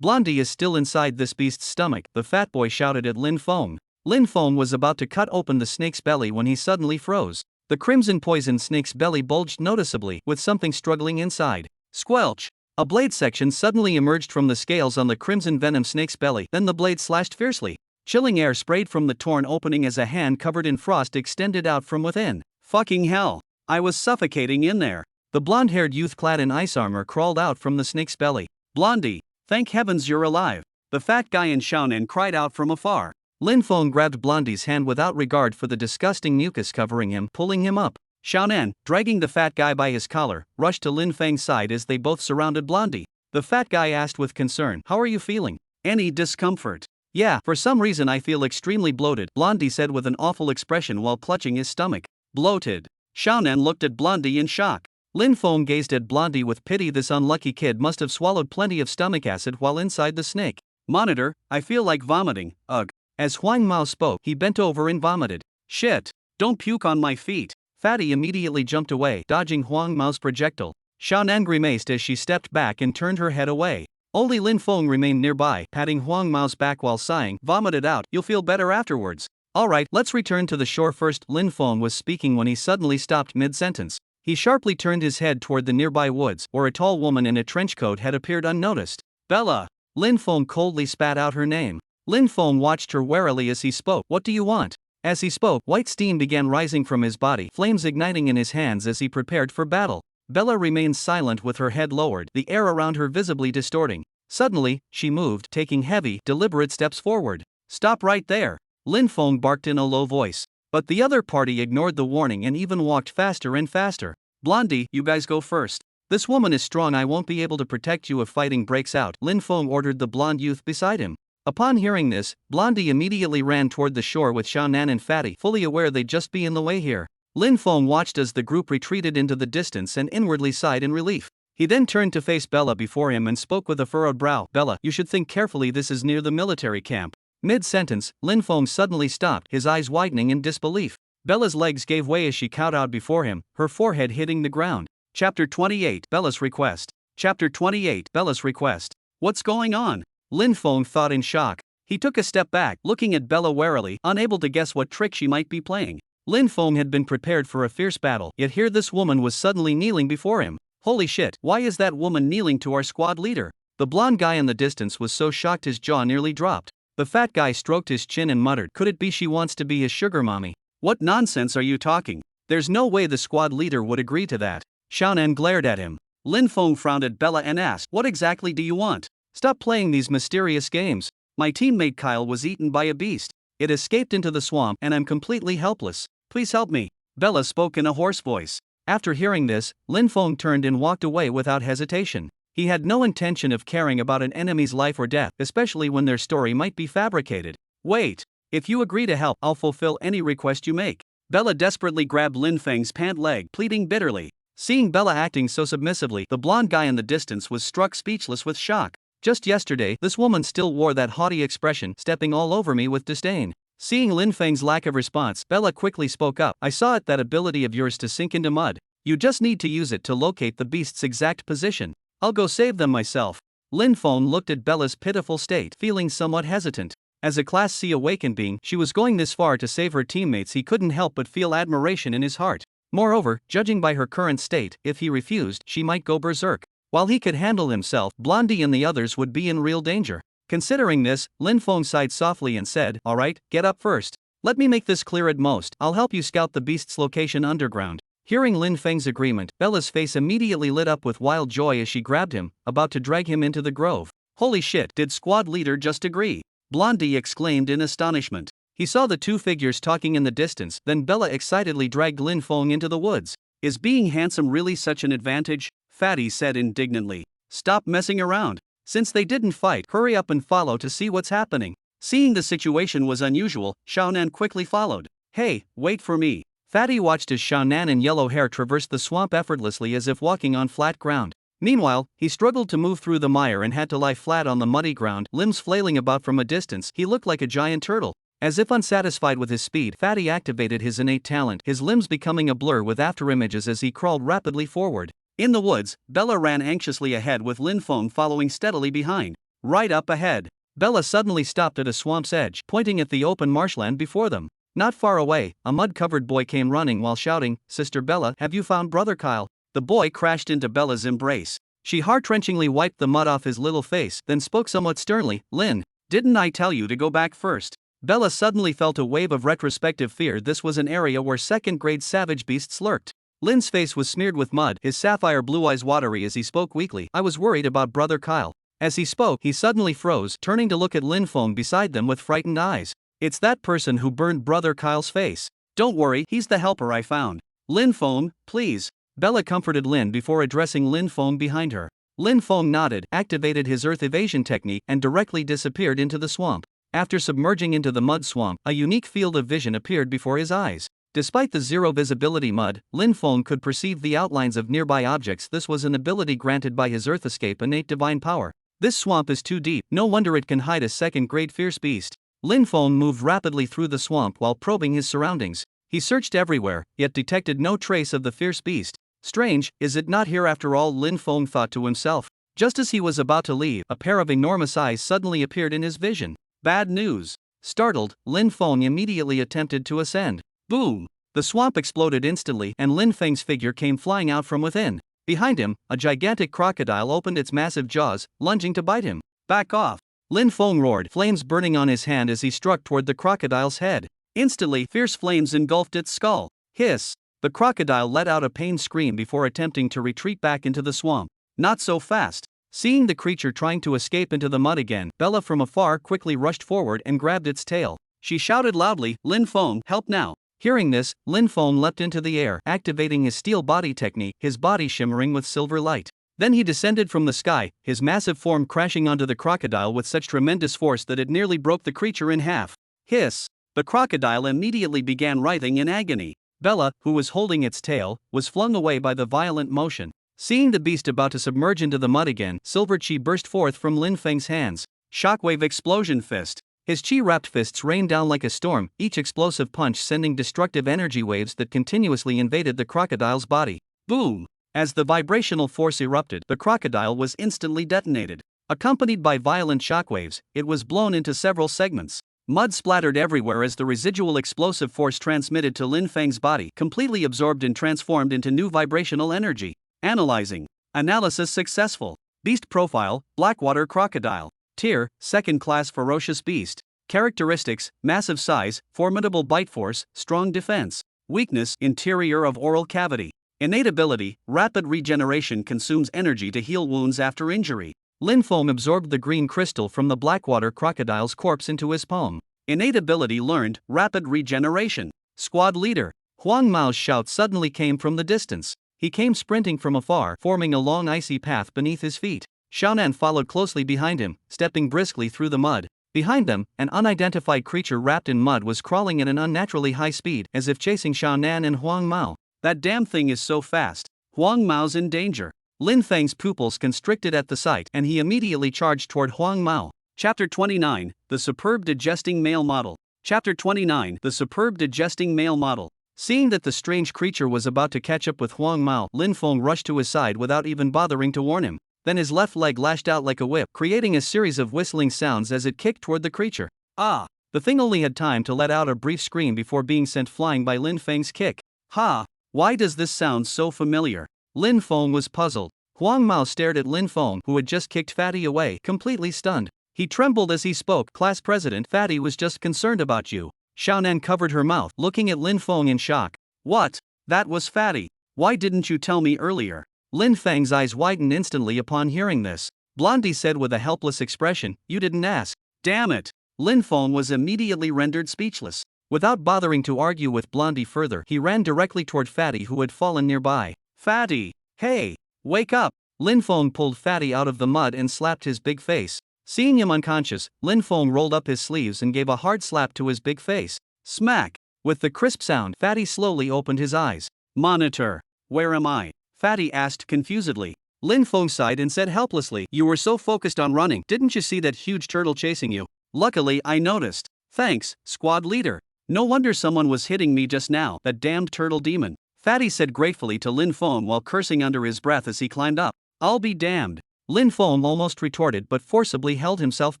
Blondie is still inside this beast's stomach, the fat boy shouted at Lin Feng. Lin Feng was about to cut open the snake's belly when he suddenly froze. The crimson poison snake's belly bulged noticeably, with something struggling inside. Squelch! A blade section suddenly emerged from the scales on the crimson venom snake's belly, then the blade slashed fiercely. Chilling air sprayed from the torn opening as a hand covered in frost extended out from within. Fucking hell! I was suffocating in there. The blonde-haired youth clad in ice armor crawled out from the snake's belly. "Blondie, thank heavens you're alive!" the fat guy in Xiaonan cried out from afar. Lin Feng grabbed Blondie's hand without regard for the disgusting mucus covering him, pulling him up. Xiaonan, dragging the fat guy by his collar, rushed to Lin Feng's side as they both surrounded Blondie. The fat guy asked with concern, "How are you feeling? Any discomfort?" "Yeah, for some reason I feel extremely bloated," Blondie said with an awful expression while clutching his stomach. Bloated. Xiaonan looked at Blondie in shock. Lin Feng gazed at Blondie with pity. This unlucky kid must have swallowed plenty of stomach acid while inside the snake. "Monitor, I feel like vomiting, ugh." As Huang Mao spoke, he bent over and vomited. "Shit, don't puke on my feet." Fatty immediately jumped away, dodging Huang Mao's projectile. Xiaonan grimaced as she stepped back and turned her head away. Only Lin Feng remained nearby, patting Huang Mao's back while sighing, "Vomit it out, you'll feel better afterwards." "Alright, let's return to the shore first." Lin Feng was speaking when he suddenly stopped mid-sentence. He sharply turned his head toward the nearby woods, where a tall woman in a trench coat had appeared unnoticed. "Bella." Lin Feng coldly spat out her name. Lin Feng watched her warily as he spoke. "What do you want?" As he spoke, white steam began rising from his body, flames igniting in his hands as he prepared for battle. Bella remained silent with her head lowered, the air around her visibly distorting. Suddenly, she moved, taking heavy, deliberate steps forward. "Stop right there!" Lin Feng barked in a low voice. But the other party ignored the warning and even walked faster and faster. "Blondie, you guys go first. This woman is strong, I won't be able to protect you if fighting breaks out," Lin Feng ordered the blonde youth beside him. Upon hearing this, Blondie immediately ran toward the shore with Xiaonan and Fatty, fully aware they'd just be in the way here. Lin Feng watched as the group retreated into the distance and inwardly sighed in relief. He then turned to face Bella before him and spoke with a furrowed brow. Bella, you should think carefully, this is near the military camp. Mid-sentence, Lin Feng suddenly stopped, his eyes widening in disbelief. Bella's legs gave way as she kowtowed before him, her forehead hitting the ground. Chapter 28, Bella's Request. Chapter 28, Bella's Request. What's going on? Lin Feng thought in shock. He took a step back, looking at Bella warily, unable to guess what trick she might be playing. Lin Feng had been prepared for a fierce battle, yet here this woman was suddenly kneeling before him. Holy shit, why is that woman kneeling to our squad leader? The blonde guy in the distance was so shocked his jaw nearly dropped. The fat guy stroked his chin and muttered, could it be she wants to be his sugar mommy? What nonsense are you talking? There's no way the squad leader would agree to that. Xiaonan glared at him. Lin Feng frowned at Bella and asked, what exactly do you want? Stop playing these mysterious games. My teammate Kyle was eaten by a beast. It escaped into the swamp and I'm completely helpless. Please help me. Bella spoke in a hoarse voice. After hearing this, Lin Feng turned and walked away without hesitation. He had no intention of caring about an enemy's life or death, especially when their story might be fabricated. Wait. If you agree to help, I'll fulfill any request you make. Bella desperately grabbed Lin Feng's pant leg, pleading bitterly. Seeing Bella acting so submissively, the blonde guy in the distance was struck speechless with shock. Just yesterday, this woman still wore that haughty expression, stepping all over me with disdain. Seeing Lin Feng's lack of response, Bella quickly spoke up. I saw it, that ability of yours to sink into mud. You just need to use it to locate the beast's exact position. I'll go save them myself. Lin Feng looked at Bella's pitiful state, feeling somewhat hesitant. As a Class C awakened being, she was going this far to save her teammates. He couldn't help but feel admiration in his heart. Moreover, judging by her current state, if he refused, she might go berserk. While he could handle himself, Blondie and the others would be in real danger. Considering this, Lin Feng sighed softly and said, alright, get up first. Let me make this clear at most, I'll help you scout the beast's location underground. Hearing Lin Feng's agreement, Bella's face immediately lit up with wild joy as she grabbed him, about to drag him into the grove. Holy shit, did squad leader just agree? Blondie exclaimed in astonishment. He saw the two figures talking in the distance, then Bella excitedly dragged Lin Feng into the woods. Is being handsome really such an advantage? Fatty said indignantly. Stop messing around. Since they didn't fight, hurry up and follow to see what's happening. Seeing the situation was unusual, Xiaonan quickly followed. Hey, wait for me. Fatty watched as Xiaonan in yellow hair traversed the swamp effortlessly as if walking on flat ground. Meanwhile, he struggled to move through the mire and had to lie flat on the muddy ground, limbs flailing about from a distance. He looked like a giant turtle. As if unsatisfied with his speed, Fatty activated his innate talent, his limbs becoming a blur with afterimages as he crawled rapidly forward. In the woods, Bella ran anxiously ahead with Lin Feng following steadily behind. Right up ahead, Bella suddenly stopped at a swamp's edge, pointing at the open marshland before them. Not far away, a mud-covered boy came running while shouting, Sister Bella, have you found Brother Kyle? The boy crashed into Bella's embrace. She heart-wrenchingly wiped the mud off his little face, then spoke somewhat sternly, Lin, didn't I tell you to go back first? Bella suddenly felt a wave of retrospective fear. This was an area where second-grade savage beasts lurked. Lin's face was smeared with mud, his sapphire blue eyes watery as he spoke weakly. I was worried about Brother Kyle. As he spoke, he suddenly froze, turning to look at Lin Feng beside them with frightened eyes. It's that person who burned Brother Kyle's face. Don't worry, he's the helper I found. Lin Feng, please. Bella comforted Lin before addressing Lin Feng behind her. Lin Feng nodded, activated his earth evasion technique, and directly disappeared into the swamp. After submerging into the mud swamp, a unique field of vision appeared before his eyes. Despite the zero visibility mud, Lin Feng could perceive the outlines of nearby objects. This was an ability granted by his Earth Escape innate divine power. This swamp is too deep, no wonder it can hide a second-grade fierce beast. Lin Feng moved rapidly through the swamp while probing his surroundings. He searched everywhere, yet detected no trace of the fierce beast. Strange, is it not here after all? Lin Feng thought to himself. Just as he was about to leave, a pair of enormous eyes suddenly appeared in his vision. Bad news. Startled, Lin Feng immediately attempted to ascend. Boom! The swamp exploded instantly and Lin Feng's figure came flying out from within. Behind him, a gigantic crocodile opened its massive jaws, lunging to bite him. Back off! Lin Feng roared, flames burning on his hand as he struck toward the crocodile's head. Instantly, fierce flames engulfed its skull. Hiss! The crocodile let out a pained scream before attempting to retreat back into the swamp. Not so fast. Seeing the creature trying to escape into the mud again, Bella from afar quickly rushed forward and grabbed its tail. She shouted loudly, Lin Feng, help now! Hearing this, Lin Feng leapt into the air, activating his steel body technique, his body shimmering with silver light. Then he descended from the sky, his massive form crashing onto the crocodile with such tremendous force that it nearly broke the creature in half. Hiss! The crocodile immediately began writhing in agony. Bella, who was holding its tail, was flung away by the violent motion. Seeing the beast about to submerge into the mud again, silver chi burst forth from Lin Feng's hands. Shockwave explosion fist. His chi-wrapped fists rained down like a storm, each explosive punch sending destructive energy waves that continuously invaded the crocodile's body. Boom! As the vibrational force erupted, the crocodile was instantly detonated. Accompanied by violent shockwaves, it was blown into several segments. Mud splattered everywhere as the residual explosive force transmitted to Lin Feng's body completely absorbed and transformed into new vibrational energy. Analyzing. Analysis successful. Beast profile, Blackwater crocodile. Tier, second class ferocious beast. Characteristics, massive size, formidable bite force, strong defense. Weakness, interior of oral cavity. Innate ability, rapid regeneration, consumes energy to heal wounds after injury. Lin Feng absorbed the green crystal from the Blackwater crocodile's corpse into his palm. Innate ability learned, rapid regeneration. Squad leader. Huang Mao's shout suddenly came from the distance. He came sprinting from afar, forming a long icy path beneath his feet. Xiaonan followed closely behind him, stepping briskly through the mud. Behind them, an unidentified creature wrapped in mud was crawling at an unnaturally high speed, as if chasing Xiaonan and Huang Mao. That damn thing is so fast. Huang Mao's in danger. Lin Feng's pupils constricted at the sight, and he immediately charged toward Huang Mao. Chapter 29, The Superb Digesting Male Model. Chapter 29, The Superb Digesting Male Model. Seeing that the strange creature was about to catch up with Huang Mao, Lin Feng rushed to his side without even bothering to warn him. Then his left leg lashed out like a whip, creating a series of whistling sounds as it kicked toward the creature. Ah! The thing only had time to let out a brief scream before being sent flying by Lin Feng's kick. Ha! Why does this sound so familiar? Lin Feng was puzzled. Huang Mao stared at Lin Feng, who had just kicked Fatty away, completely stunned. He trembled as he spoke. Class president, Fatty was just concerned about you. Xiaonan covered her mouth, looking at Lin Feng in shock. What? That was Fatty. Why didn't you tell me earlier? Lin Feng's eyes widened instantly upon hearing this. Blondie said with a helpless expression, you didn't ask. Damn it! Lin Feng was immediately rendered speechless. Without bothering to argue with Blondie further, he ran directly toward Fatty, who had fallen nearby. Fatty! Hey! Wake up! Lin Feng pulled Fatty out of the mud and slapped his big face. Seeing him unconscious, Lin Feng rolled up his sleeves and gave a hard slap to his big face. Smack! With the crisp sound, Fatty slowly opened his eyes. Monitor! Where am I? Fatty asked confusedly. Lin Feng sighed and said helplessly, you were so focused on running, didn't you see that huge turtle chasing you? Luckily, I noticed. Thanks, squad leader. No wonder someone was hitting me just now, that damned turtle demon. Fatty said gratefully to Lin Feng while cursing under his breath as he climbed up. I'll be damned. Lin Feng almost retorted but forcibly held himself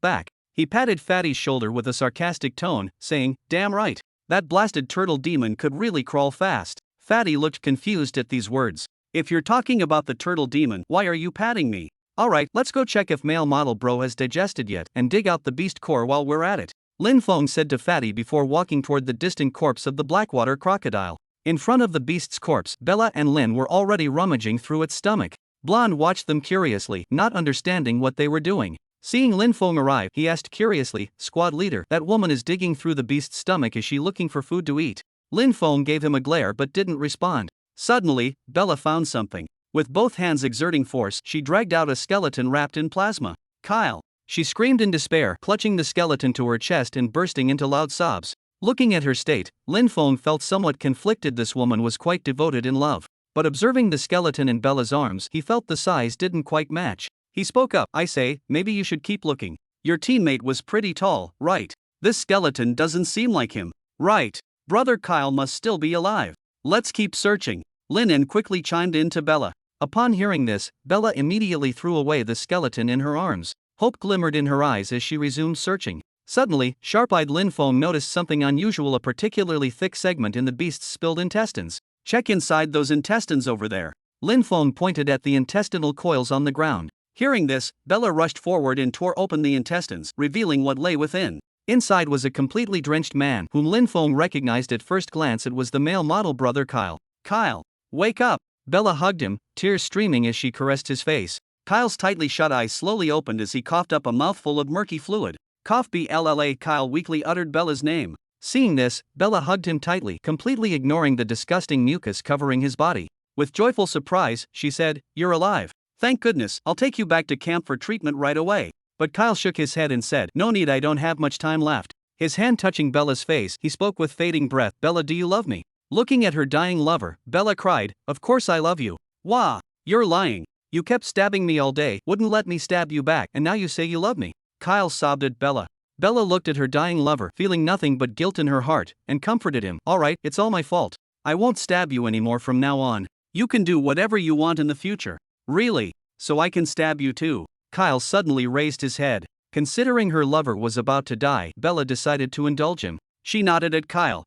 back. He patted Fatty's shoulder with a sarcastic tone, saying, damn right. That blasted turtle demon could really crawl fast. Fatty looked confused at these words. If you're talking about the turtle demon, why are you patting me? Alright, let's go check if male model bro has digested yet, and dig out the beast core while we're at it. Lin Feng said to Fatty before walking toward the distant corpse of the Blackwater crocodile. In front of the beast's corpse, Bella and Lin were already rummaging through its stomach. Blonde watched them curiously, not understanding what they were doing. Seeing Lin Feng arrive, he asked curiously, squad leader, that woman is digging through the beast's stomach, is she looking for food to eat? Lin Feng gave him a glare but didn't respond. Suddenly, Bella found something. With both hands exerting force, she dragged out a skeleton wrapped in plasma. Kyle! She screamed in despair, clutching the skeleton to her chest and bursting into loud sobs. Looking at her state, Lin Feng felt somewhat conflicted. This woman was quite devoted in love. But observing the skeleton in Bella's arms, he felt the size didn't quite match. He spoke up, I say, maybe you should keep looking. Your teammate was pretty tall, right? This skeleton doesn't seem like him. Right. Brother Kyle must still be alive. Let's keep searching. Lin quickly chimed in to Bella. Upon hearing this, Bella immediately threw away the skeleton in her arms. Hope glimmered in her eyes as she resumed searching. Suddenly, sharp-eyed Lin Feng noticed something unusual, a particularly thick segment in the beast's spilled intestines. Check inside those intestines over there. Lin Feng pointed at the intestinal coils on the ground. Hearing this, Bella rushed forward and tore open the intestines, revealing what lay within. Inside was a completely drenched man, whom Lin Feng recognized at first glance. It was the male model brother Kyle. Kyle! Wake up! Bella hugged him, tears streaming as she caressed his face. Kyle's tightly shut eyes slowly opened as he coughed up a mouthful of murky fluid. Cough blah. Kyle weakly uttered Bella's name. Seeing this, Bella hugged him tightly, completely ignoring the disgusting mucus covering his body. With joyful surprise, she said, "You're alive. Thank goodness, I'll take you back to camp for treatment right away." But Kyle shook his head and said, "No need, I don't have much time left." His hand touching Bella's face, he spoke with fading breath, "Bella, do you love me?" Looking at her dying lover, Bella cried, "Of course I love you." "Wah! You're lying. You kept stabbing me all day, wouldn't let me stab you back, and now you say you love me." Kyle sobbed at Bella. Bella looked at her dying lover, feeling nothing but guilt in her heart, and comforted him. "Alright, it's all my fault. I won't stab you anymore from now on. You can do whatever you want in the future." "Really? So I can stab you too?" Kyle suddenly raised his head. Considering her lover was about to die, Bella decided to indulge him. She nodded at Kyle.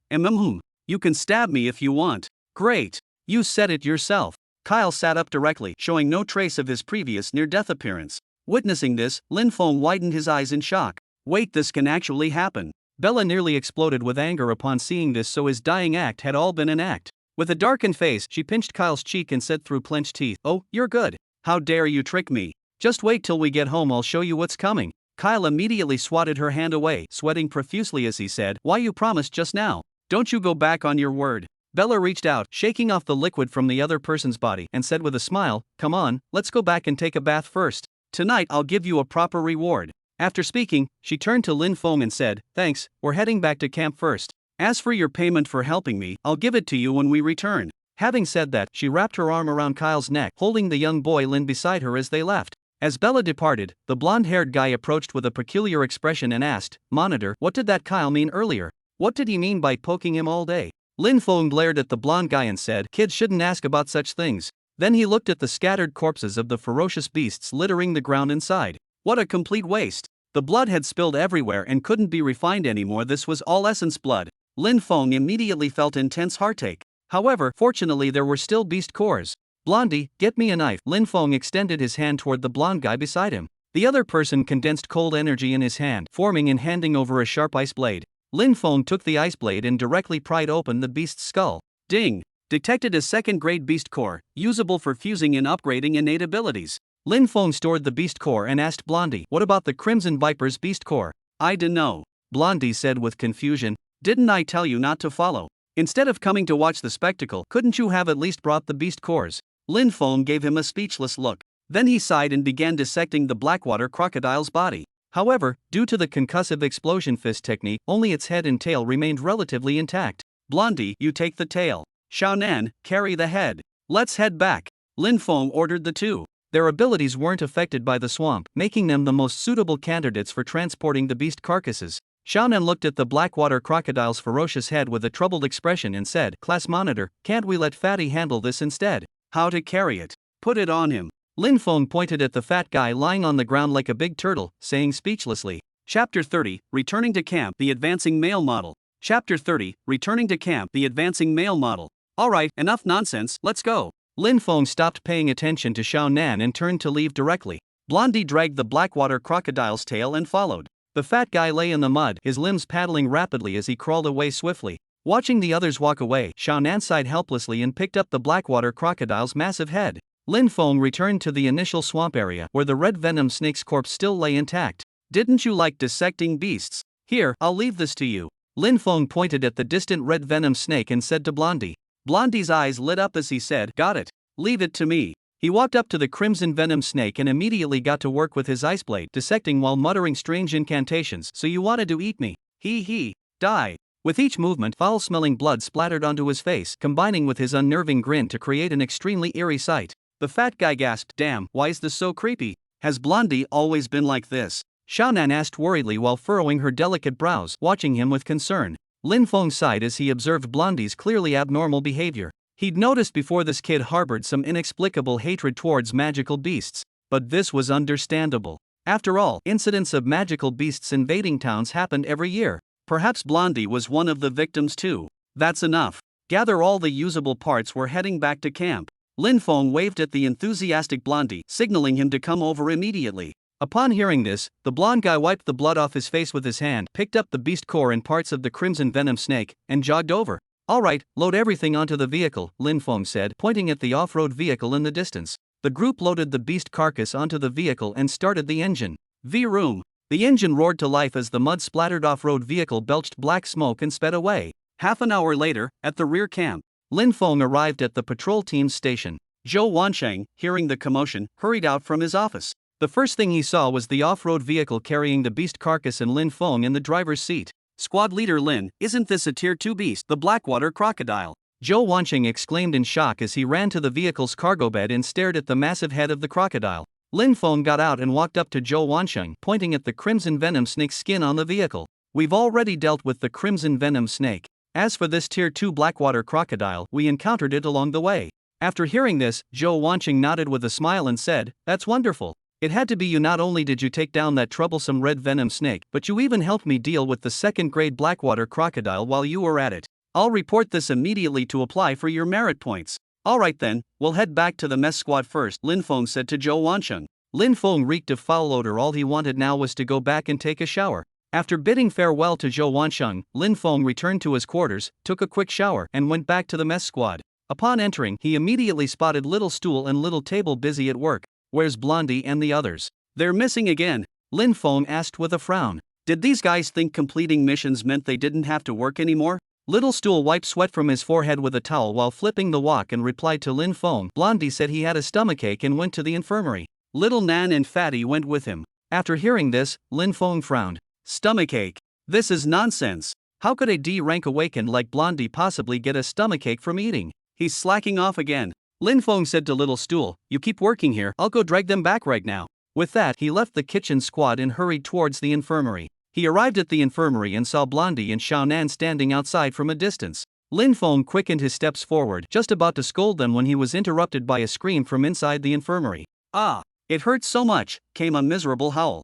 You can stab me if you want." "Great. You said it yourself." Kyle sat up directly, showing no trace of his previous near-death appearance. Witnessing this, Lin Feng widened his eyes in shock. "Wait, this can actually happen." Bella nearly exploded with anger upon seeing this, so his dying act had all been an act. With a darkened face, she pinched Kyle's cheek and said through clenched teeth, "Oh, you're good. How dare you trick me? Just wait till we get home, I'll show you what's coming." Kyle immediately swatted her hand away, sweating profusely as he said, "Why, you promised just now. Don't you go back on your word." Bella reached out, shaking off the liquid from the other person's body, and said with a smile, "Come on, let's go back and take a bath first. Tonight I'll give you a proper reward." After speaking, she turned to Lin Feng and said, "Thanks, we're heading back to camp first. As for your payment for helping me, I'll give it to you when we return." Having said that, she wrapped her arm around Kyle's neck, holding the young boy Lin beside her as they left. As Bella departed, the blonde-haired guy approached with a peculiar expression and asked, "Monitor, what did that Kyle mean earlier? What did he mean by poking him all day?" Lin Feng glared at the blonde guy and said, "Kids shouldn't ask about such things." Then he looked at the scattered corpses of the ferocious beasts littering the ground inside. What a complete waste. The blood had spilled everywhere and couldn't be refined anymore. This was all essence blood. Lin Feng immediately felt intense heartache. However, fortunately there were still beast cores. "Blondie, get me a knife." Lin Feng extended his hand toward the blonde guy beside him. The other person condensed cold energy in his hand, forming and handing over a sharp ice blade. Lin Feng took the ice blade and directly pried open the beast's skull. Ding! Detected as second-grade beast core, usable for fusing and upgrading innate abilities. Lin Feng stored the beast core and asked Blondie, "What about the Crimson Viper's beast core?" "I dunno," Blondie said with confusion. "Didn't I tell you not to follow? Instead of coming to watch the spectacle, couldn't you have at least brought the beast cores?" Lin Feng gave him a speechless look. Then he sighed and began dissecting the blackwater crocodile's body. However, due to the concussive explosion fist technique, only its head and tail remained relatively intact. "Blondie, you take the tail. Xiaonan, carry the head. Let's head back," Lin Feng ordered the two. Their abilities weren't affected by the swamp, making them the most suitable candidates for transporting the beast carcasses. Xiaonan looked at the blackwater crocodile's ferocious head with a troubled expression and said, "Class monitor, can't we let Fatty handle this instead?" "How to carry it? Put it on him." Lin Feng pointed at the fat guy lying on the ground like a big turtle, saying speechlessly. Chapter 30, Returning to Camp, the Advancing Male Model. Chapter 30, Returning to Camp, the Advancing Male Model. "Alright, enough nonsense, let's go." Lin Feng stopped paying attention to Xiaonan and turned to leave directly. Blondie dragged the blackwater crocodile's tail and followed. The fat guy lay in the mud, his limbs paddling rapidly as he crawled away swiftly. Watching the others walk away, Xiaonan sighed helplessly and picked up the blackwater crocodile's massive head. Lin Feng returned to the initial swamp area, where the red venom snake's corpse still lay intact. "Didn't you like dissecting beasts? Here, I'll leave this to you." Lin Feng pointed at the distant red venom snake and said to Blondie. Blondie's eyes lit up as he said, "Got it. Leave it to me." He walked up to the crimson venom snake and immediately got to work with his ice blade, dissecting while muttering strange incantations. "So you wanted to eat me? He, die." With each movement, foul-smelling blood splattered onto his face, combining with his unnerving grin to create an extremely eerie sight. The fat guy gasped, "Damn, why is this so creepy? Has Blondie always been like this?" Xiaonan asked worriedly while furrowing her delicate brows, watching him with concern. Lin Feng sighed as he observed Blondie's clearly abnormal behavior. He'd noticed before this kid harbored some inexplicable hatred towards magical beasts. But this was understandable. After all, incidents of magical beasts invading towns happened every year. Perhaps Blondie was one of the victims too. "That's enough. Gather all the usable parts, we're heading back to camp." Lin Feng waved at the enthusiastic Blondie, signaling him to come over immediately. Upon hearing this, the blonde guy wiped the blood off his face with his hand, picked up the beast core and parts of the crimson venom snake, and jogged over. "Alright, load everything onto the vehicle," Lin Feng said, pointing at the off-road vehicle in the distance. The group loaded the beast carcass onto the vehicle and started the engine. Vroom! The engine roared to life as the mud-splattered off-road vehicle belched black smoke and sped away. Half an hour later, at the rear camp, Lin Feng arrived at the patrol team's station. Zhou Wansheng, hearing the commotion, hurried out from his office. The first thing he saw was the off-road vehicle carrying the beast carcass and Lin Feng in the driver's seat. "Squad leader Lin, isn't this a tier 2 beast, the blackwater crocodile?" Zhou Wanqing exclaimed in shock as he ran to the vehicle's cargo bed and stared at the massive head of the crocodile. Lin Feng got out and walked up to Zhou Wanqing, pointing at the crimson venom snake's skin on the vehicle. We've already dealt with the crimson venom snake. As for this tier 2 blackwater crocodile, we encountered it along the way. After hearing this, Zhou Wanqing nodded with a smile and said, "That's wonderful. It had to be you. Not only did you take down that troublesome red venom snake, but you even helped me deal with the second-grade blackwater crocodile while you were at it. I'll report this immediately to apply for your merit points." "Alright then, we'll head back to the mess squad first," Lin Feng said to Zhou Wanqing. Lin Feng reeked of foul odor. All he wanted now was to go back and take a shower. After bidding farewell to Zhou Wanqing, Lin Feng returned to his quarters, took a quick shower, and went back to the mess squad. Upon entering, he immediately spotted Little Stool and Little Table busy at work. "Where's Blondie and the others?" "They're missing again," Lin Feng asked with a frown. Did these guys think completing missions meant they didn't have to work anymore? Little Stool wiped sweat from his forehead with a towel while flipping the wok and replied to Lin Feng. Blondie said he had a stomachache and went to the infirmary. Little Nan and Fatty went with him. After hearing this, Lin Feng frowned. Stomachache? This is nonsense. How could a D-rank awakened like Blondie possibly get a stomachache from eating? He's slacking off again. Lin Feng said to Little Stool, "You keep working here, I'll go drag them back right now." With that, he left the kitchen squad and hurried towards the infirmary. He arrived at the infirmary and saw Blondie and Xiaonan standing outside from a distance. Lin Feng quickened his steps forward, just about to scold them when he was interrupted by a scream from inside the infirmary. "Ah, it hurts so much," came a miserable howl.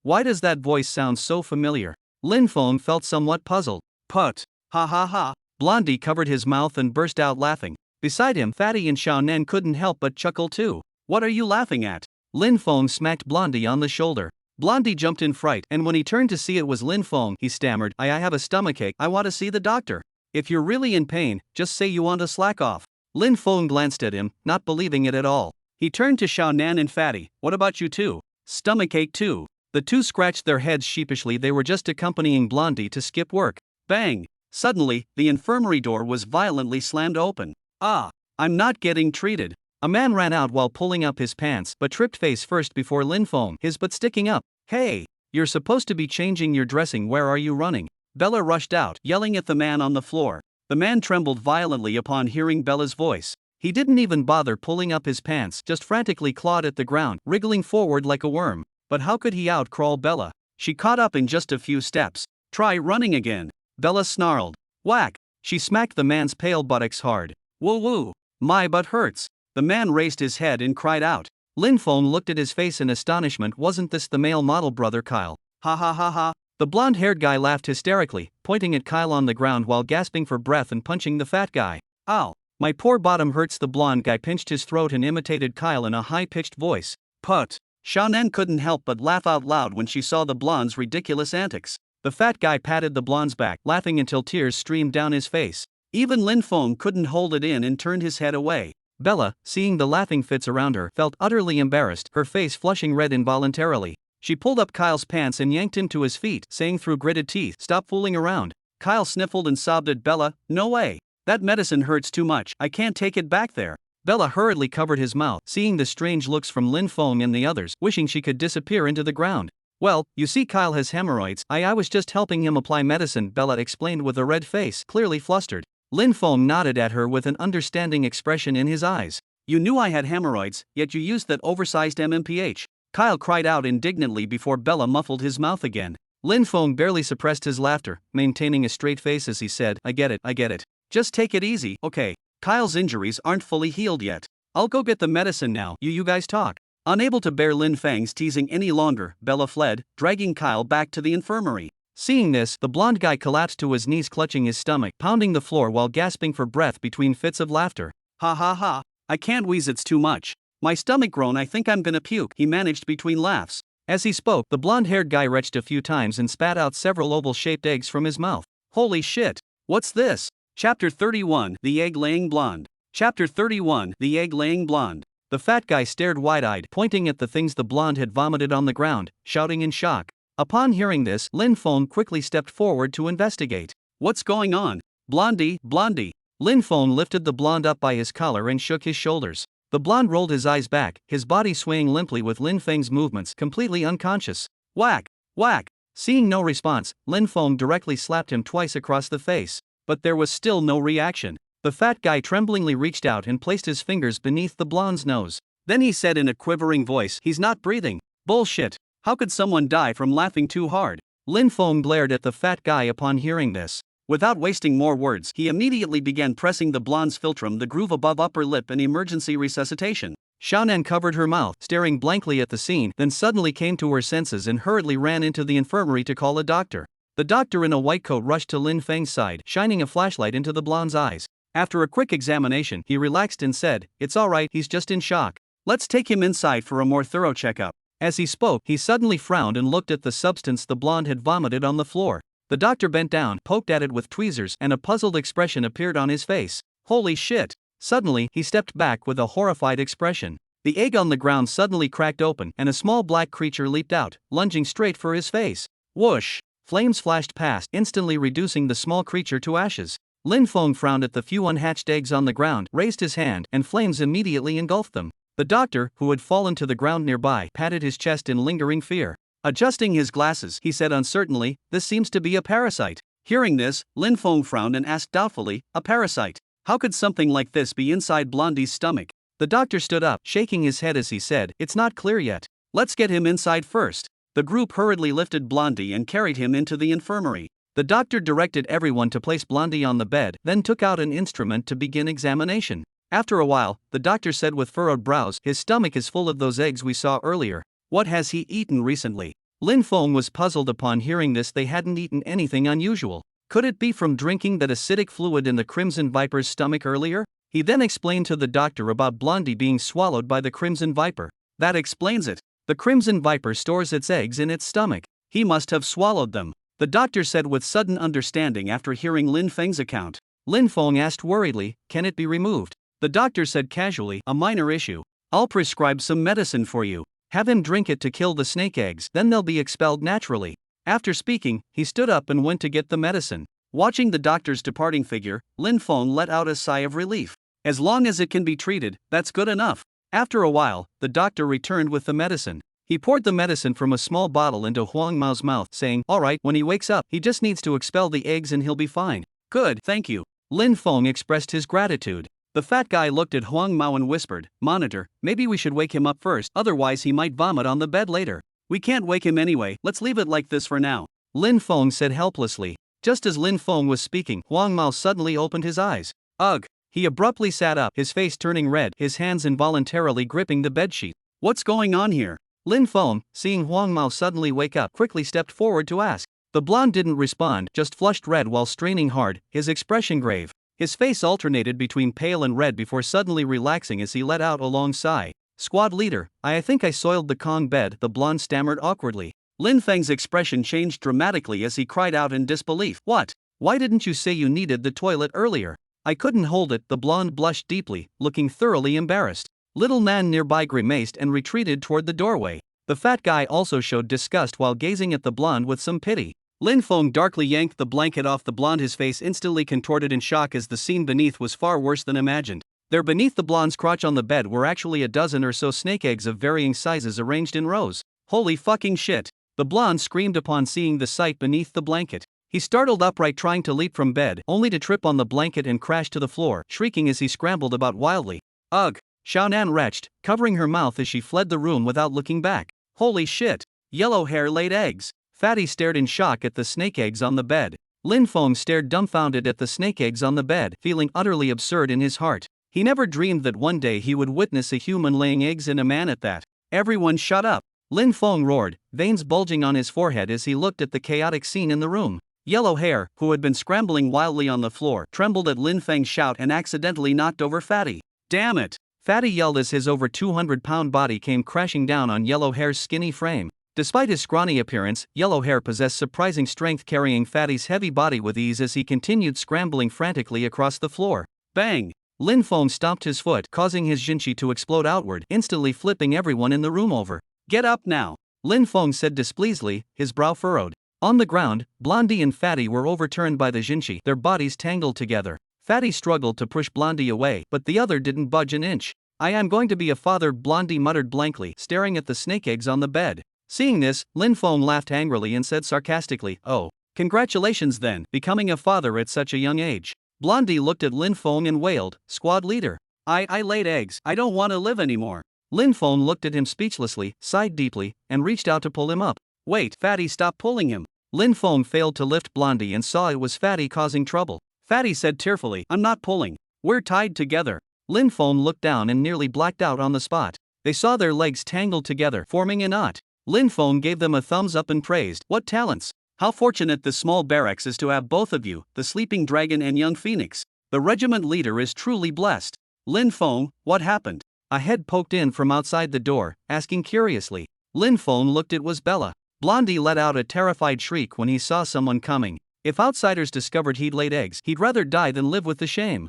Why does that voice sound so familiar? Lin Feng felt somewhat puzzled. "Put! Ha ha ha!" Blondie covered his mouth and burst out laughing. Beside him, Fatty and Xiaonan couldn't help but chuckle too. "What are you laughing at?" Lin Feng smacked Blondie on the shoulder. Blondie jumped in fright, and when he turned to see it was Lin Feng, he stammered, I have a stomachache, I want to see the doctor." "If you're really in pain, just say you want to slack off." Lin Feng glanced at him, not believing it at all. He turned to Xiaonan and Fatty. "What about you two? Stomachache too?" The two scratched their heads sheepishly. They were just accompanying Blondie to skip work. Bang! Suddenly, the infirmary door was violently slammed open. "Ah, I'm not getting treated." A man ran out while pulling up his pants but tripped face first before Lin Feng, his butt sticking up. "Hey! You're supposed to be changing your dressing, where are you running?" Bella rushed out, yelling at the man on the floor. The man trembled violently upon hearing Bella's voice. He didn't even bother pulling up his pants, just frantically clawed at the ground, wriggling forward like a worm. But how could he outcrawl Bella? She caught up in just a few steps. "Try running again," Bella snarled. Whack! She smacked the man's pale buttocks hard. "Woo woo! My butt hurts." The man raised his head and cried out. Lin Feng looked at his face in astonishment. Wasn't this the male model brother Kyle? "Ha ha ha ha." The blonde-haired guy laughed hysterically, pointing at Kyle on the ground while gasping for breath and punching the fat guy. "Ow! My poor bottom hurts." The blonde guy pinched his throat and imitated Kyle in a high-pitched voice. "Put!" Xiaonan couldn't help but laugh out loud when she saw the blonde's ridiculous antics. The fat guy patted the blonde's back, laughing until tears streamed down his face. Even Lin Feng couldn't hold it in and turned his head away. Bella, seeing the laughing fits around her, felt utterly embarrassed, her face flushing red involuntarily. She pulled up Kyle's pants and yanked him to his feet, saying through gritted teeth, "Stop fooling around." Kyle sniffled and sobbed at Bella, "No way. That medicine hurts too much, I can't take it back there." Bella hurriedly covered his mouth, seeing the strange looks from Lin Feng and the others, wishing she could disappear into the ground. "Well, you see, Kyle has hemorrhoids. I was just helping him apply medicine," Bella explained with a red face, clearly flustered. Lin Feng nodded at her with an understanding expression in his eyes. "You knew I had hemorrhoids, yet you used that oversized MMPH." Kyle cried out indignantly before Bella muffled his mouth again. Lin Feng barely suppressed his laughter, maintaining a straight face as he said, I get it. Just take it easy, okay? Kyle's injuries aren't fully healed yet. I'll go get the medicine now, you guys talk." Unable to bear Lin Feng's teasing any longer, Bella fled, dragging Kyle back to the infirmary. Seeing this, the blonde guy collapsed to his knees, clutching his stomach, pounding the floor while gasping for breath between fits of laughter. "Ha ha ha, I can't wheeze, it's too much. My stomach groan, I think I'm gonna puke," he managed between laughs. As he spoke, the blonde-haired guy retched a few times and spat out several oval-shaped eggs from his mouth. "Holy shit! What's this?" Chapter 31, The Egg-Laying Blonde. Chapter 31, The Egg-Laying Blonde. The fat guy stared wide-eyed, pointing at the things the blonde had vomited on the ground, shouting in shock. Upon hearing this, Lin Feng quickly stepped forward to investigate. "What's going on? Blondie, Blondie." Lin Feng lifted the blonde up by his collar and shook his shoulders. The blonde rolled his eyes back, his body swaying limply with Lin Feng's movements, completely unconscious. Whack! Whack! Seeing no response, Lin Feng directly slapped him twice across the face. But there was still no reaction. The fat guy tremblingly reached out and placed his fingers beneath the blonde's nose. Then he said in a quivering voice, "He's not breathing." Bullshit. How could someone die from laughing too hard? Lin Feng glared at the fat guy upon hearing this. Without wasting more words, he immediately began pressing the blonde's philtrum, the groove above upper lip, in emergency resuscitation. Xiaonan covered her mouth, staring blankly at the scene, then suddenly came to her senses and hurriedly ran into the infirmary to call a doctor. The doctor in a white coat rushed to Lin Feng's side, shining a flashlight into the blonde's eyes. After a quick examination, he relaxed and said, "It's alright, he's just in shock. Let's take him inside for a more thorough checkup." As he spoke, he suddenly frowned and looked at the substance the blonde had vomited on the floor. The doctor bent down, poked at it with tweezers, and a puzzled expression appeared on his face. Holy shit! Suddenly, he stepped back with a horrified expression. The egg on the ground suddenly cracked open, and a small black creature leaped out, lunging straight for his face. Whoosh! Flames flashed past, instantly reducing the small creature to ashes. Lin Feng frowned at the few unhatched eggs on the ground, raised his hand, and flames immediately engulfed them. The doctor, who had fallen to the ground nearby, patted his chest in lingering fear. Adjusting his glasses, he said uncertainly, "This seems to be a parasite." Hearing this, Lin Feng frowned and asked doubtfully, "A parasite? How could something like this be inside Blondie's stomach?" The doctor stood up, shaking his head as he said, "It's not clear yet. Let's get him inside first." The group hurriedly lifted Blondie and carried him into the infirmary. The doctor directed everyone to place Blondie on the bed, then took out an instrument to begin examination. After a while, the doctor said with furrowed brows, "His stomach is full of those eggs we saw earlier. What has he eaten recently?" Lin Feng was puzzled upon hearing this. They hadn't eaten anything unusual. Could it be from drinking that acidic fluid in the Crimson Viper's stomach earlier? He then explained to the doctor about Blondie being swallowed by the Crimson Viper. That explains it. The Crimson Viper stores its eggs in its stomach. He must have swallowed them, the doctor said with sudden understanding after hearing Lin Feng's account. Lin Feng asked worriedly, "Can it be removed?" The doctor said casually, "A minor issue. I'll prescribe some medicine for you. Have him drink it to kill the snake eggs, then they'll be expelled naturally." After speaking, he stood up and went to get the medicine. Watching the doctor's departing figure, Lin Feng let out a sigh of relief. As long as it can be treated, that's good enough. After a while, the doctor returned with the medicine. He poured the medicine from a small bottle into Huang Mao's mouth, saying, "Alright, when he wakes up, he just needs to expel the eggs and he'll be fine." "Good, thank you." Lin Feng expressed his gratitude. The fat guy looked at Huang Mao and whispered, "Monitor, maybe we should wake him up first, otherwise he might vomit on the bed later." "We can't wake him anyway, let's leave it like this for now," Lin Feng said helplessly. Just as Lin Feng was speaking, Huang Mao suddenly opened his eyes. Ugh! He abruptly sat up, his face turning red, his hands involuntarily gripping the bedsheet. "What's going on here?" Lin Feng, seeing Huang Mao suddenly wake up, quickly stepped forward to ask. The blonde didn't respond, just flushed red while straining hard, his expression grave. His face alternated between pale and red before suddenly relaxing as he let out a long sigh. "Squad leader, I think I soiled the Kong bed," the blonde stammered awkwardly. Lin Feng's expression changed dramatically as he cried out in disbelief. "What? Why didn't you say you needed the toilet earlier?" "I couldn't hold it," the blonde blushed deeply, looking thoroughly embarrassed. Little Nan nearby grimaced and retreated toward the doorway. The fat guy also showed disgust while gazing at the blonde with some pity. Lin Feng darkly yanked the blanket off the blonde, his face instantly contorted in shock as the scene beneath was far worse than imagined. There beneath the blonde's crotch on the bed were actually a dozen or so snake eggs of varying sizes arranged in rows. Holy fucking shit! The blonde screamed upon seeing the sight beneath the blanket. He startled upright trying to leap from bed, only to trip on the blanket and crash to the floor, shrieking as he scrambled about wildly. Ugh! Xiaonan retched, covering her mouth as she fled the room without looking back. Holy shit! Yellow hair laid eggs! Fatty stared in shock at the snake eggs on the bed. Lin Feng stared dumbfounded at the snake eggs on the bed, feeling utterly absurd in his heart. He never dreamed that one day he would witness a human laying eggs in a man at that. "Everyone shut up!" Lin Feng roared, veins bulging on his forehead as he looked at the chaotic scene in the room. Yellow Hair, who had been scrambling wildly on the floor, trembled at Lin Feng's shout and accidentally knocked over Fatty. "Damn it!" Fatty yelled as his over 200-pound body came crashing down on Yellow Hair's skinny frame. Despite his scrawny appearance, Yellow Hair possessed surprising strength, carrying Fatty's heavy body with ease as he continued scrambling frantically across the floor. Bang! Lin Feng stomped his foot, causing his jinchi to explode outward, instantly flipping everyone in the room over. "Get up now!" Lin Feng said displeasedly, his brow furrowed. On the ground, Blondie and Fatty were overturned by the jinchi, their bodies tangled together. Fatty struggled to push Blondie away, but the other didn't budge an inch. "I am going to be a father," Blondie muttered blankly, staring at the snake eggs on the bed. Seeing this, Lin Feng laughed angrily and said sarcastically, "Oh, congratulations then, becoming a father at such a young age." Blondie looked at Lin Feng and wailed, "Squad leader. I laid eggs. I don't want to live anymore." Lin Feng looked at him speechlessly, sighed deeply, and reached out to pull him up. "Wait, Fatty, stop pulling him." Lin Feng failed to lift Blondie and saw it was Fatty causing trouble. Fatty said tearfully, "I'm not pulling. We're tied together." Lin Feng looked down and nearly blacked out on the spot. They saw their legs tangled together, forming a knot. Lin Feng gave them a thumbs up and praised, "What talents! How fortunate this small barracks is to have both of you, the sleeping dragon and young phoenix. The regiment leader is truly blessed." "Lin Feng, what happened?" A head poked in from outside the door, asking curiously. Lin Feng looked. It was Bella. Blondie let out a terrified shriek when he saw someone coming. If outsiders discovered he'd laid eggs, he'd rather die than live with the shame.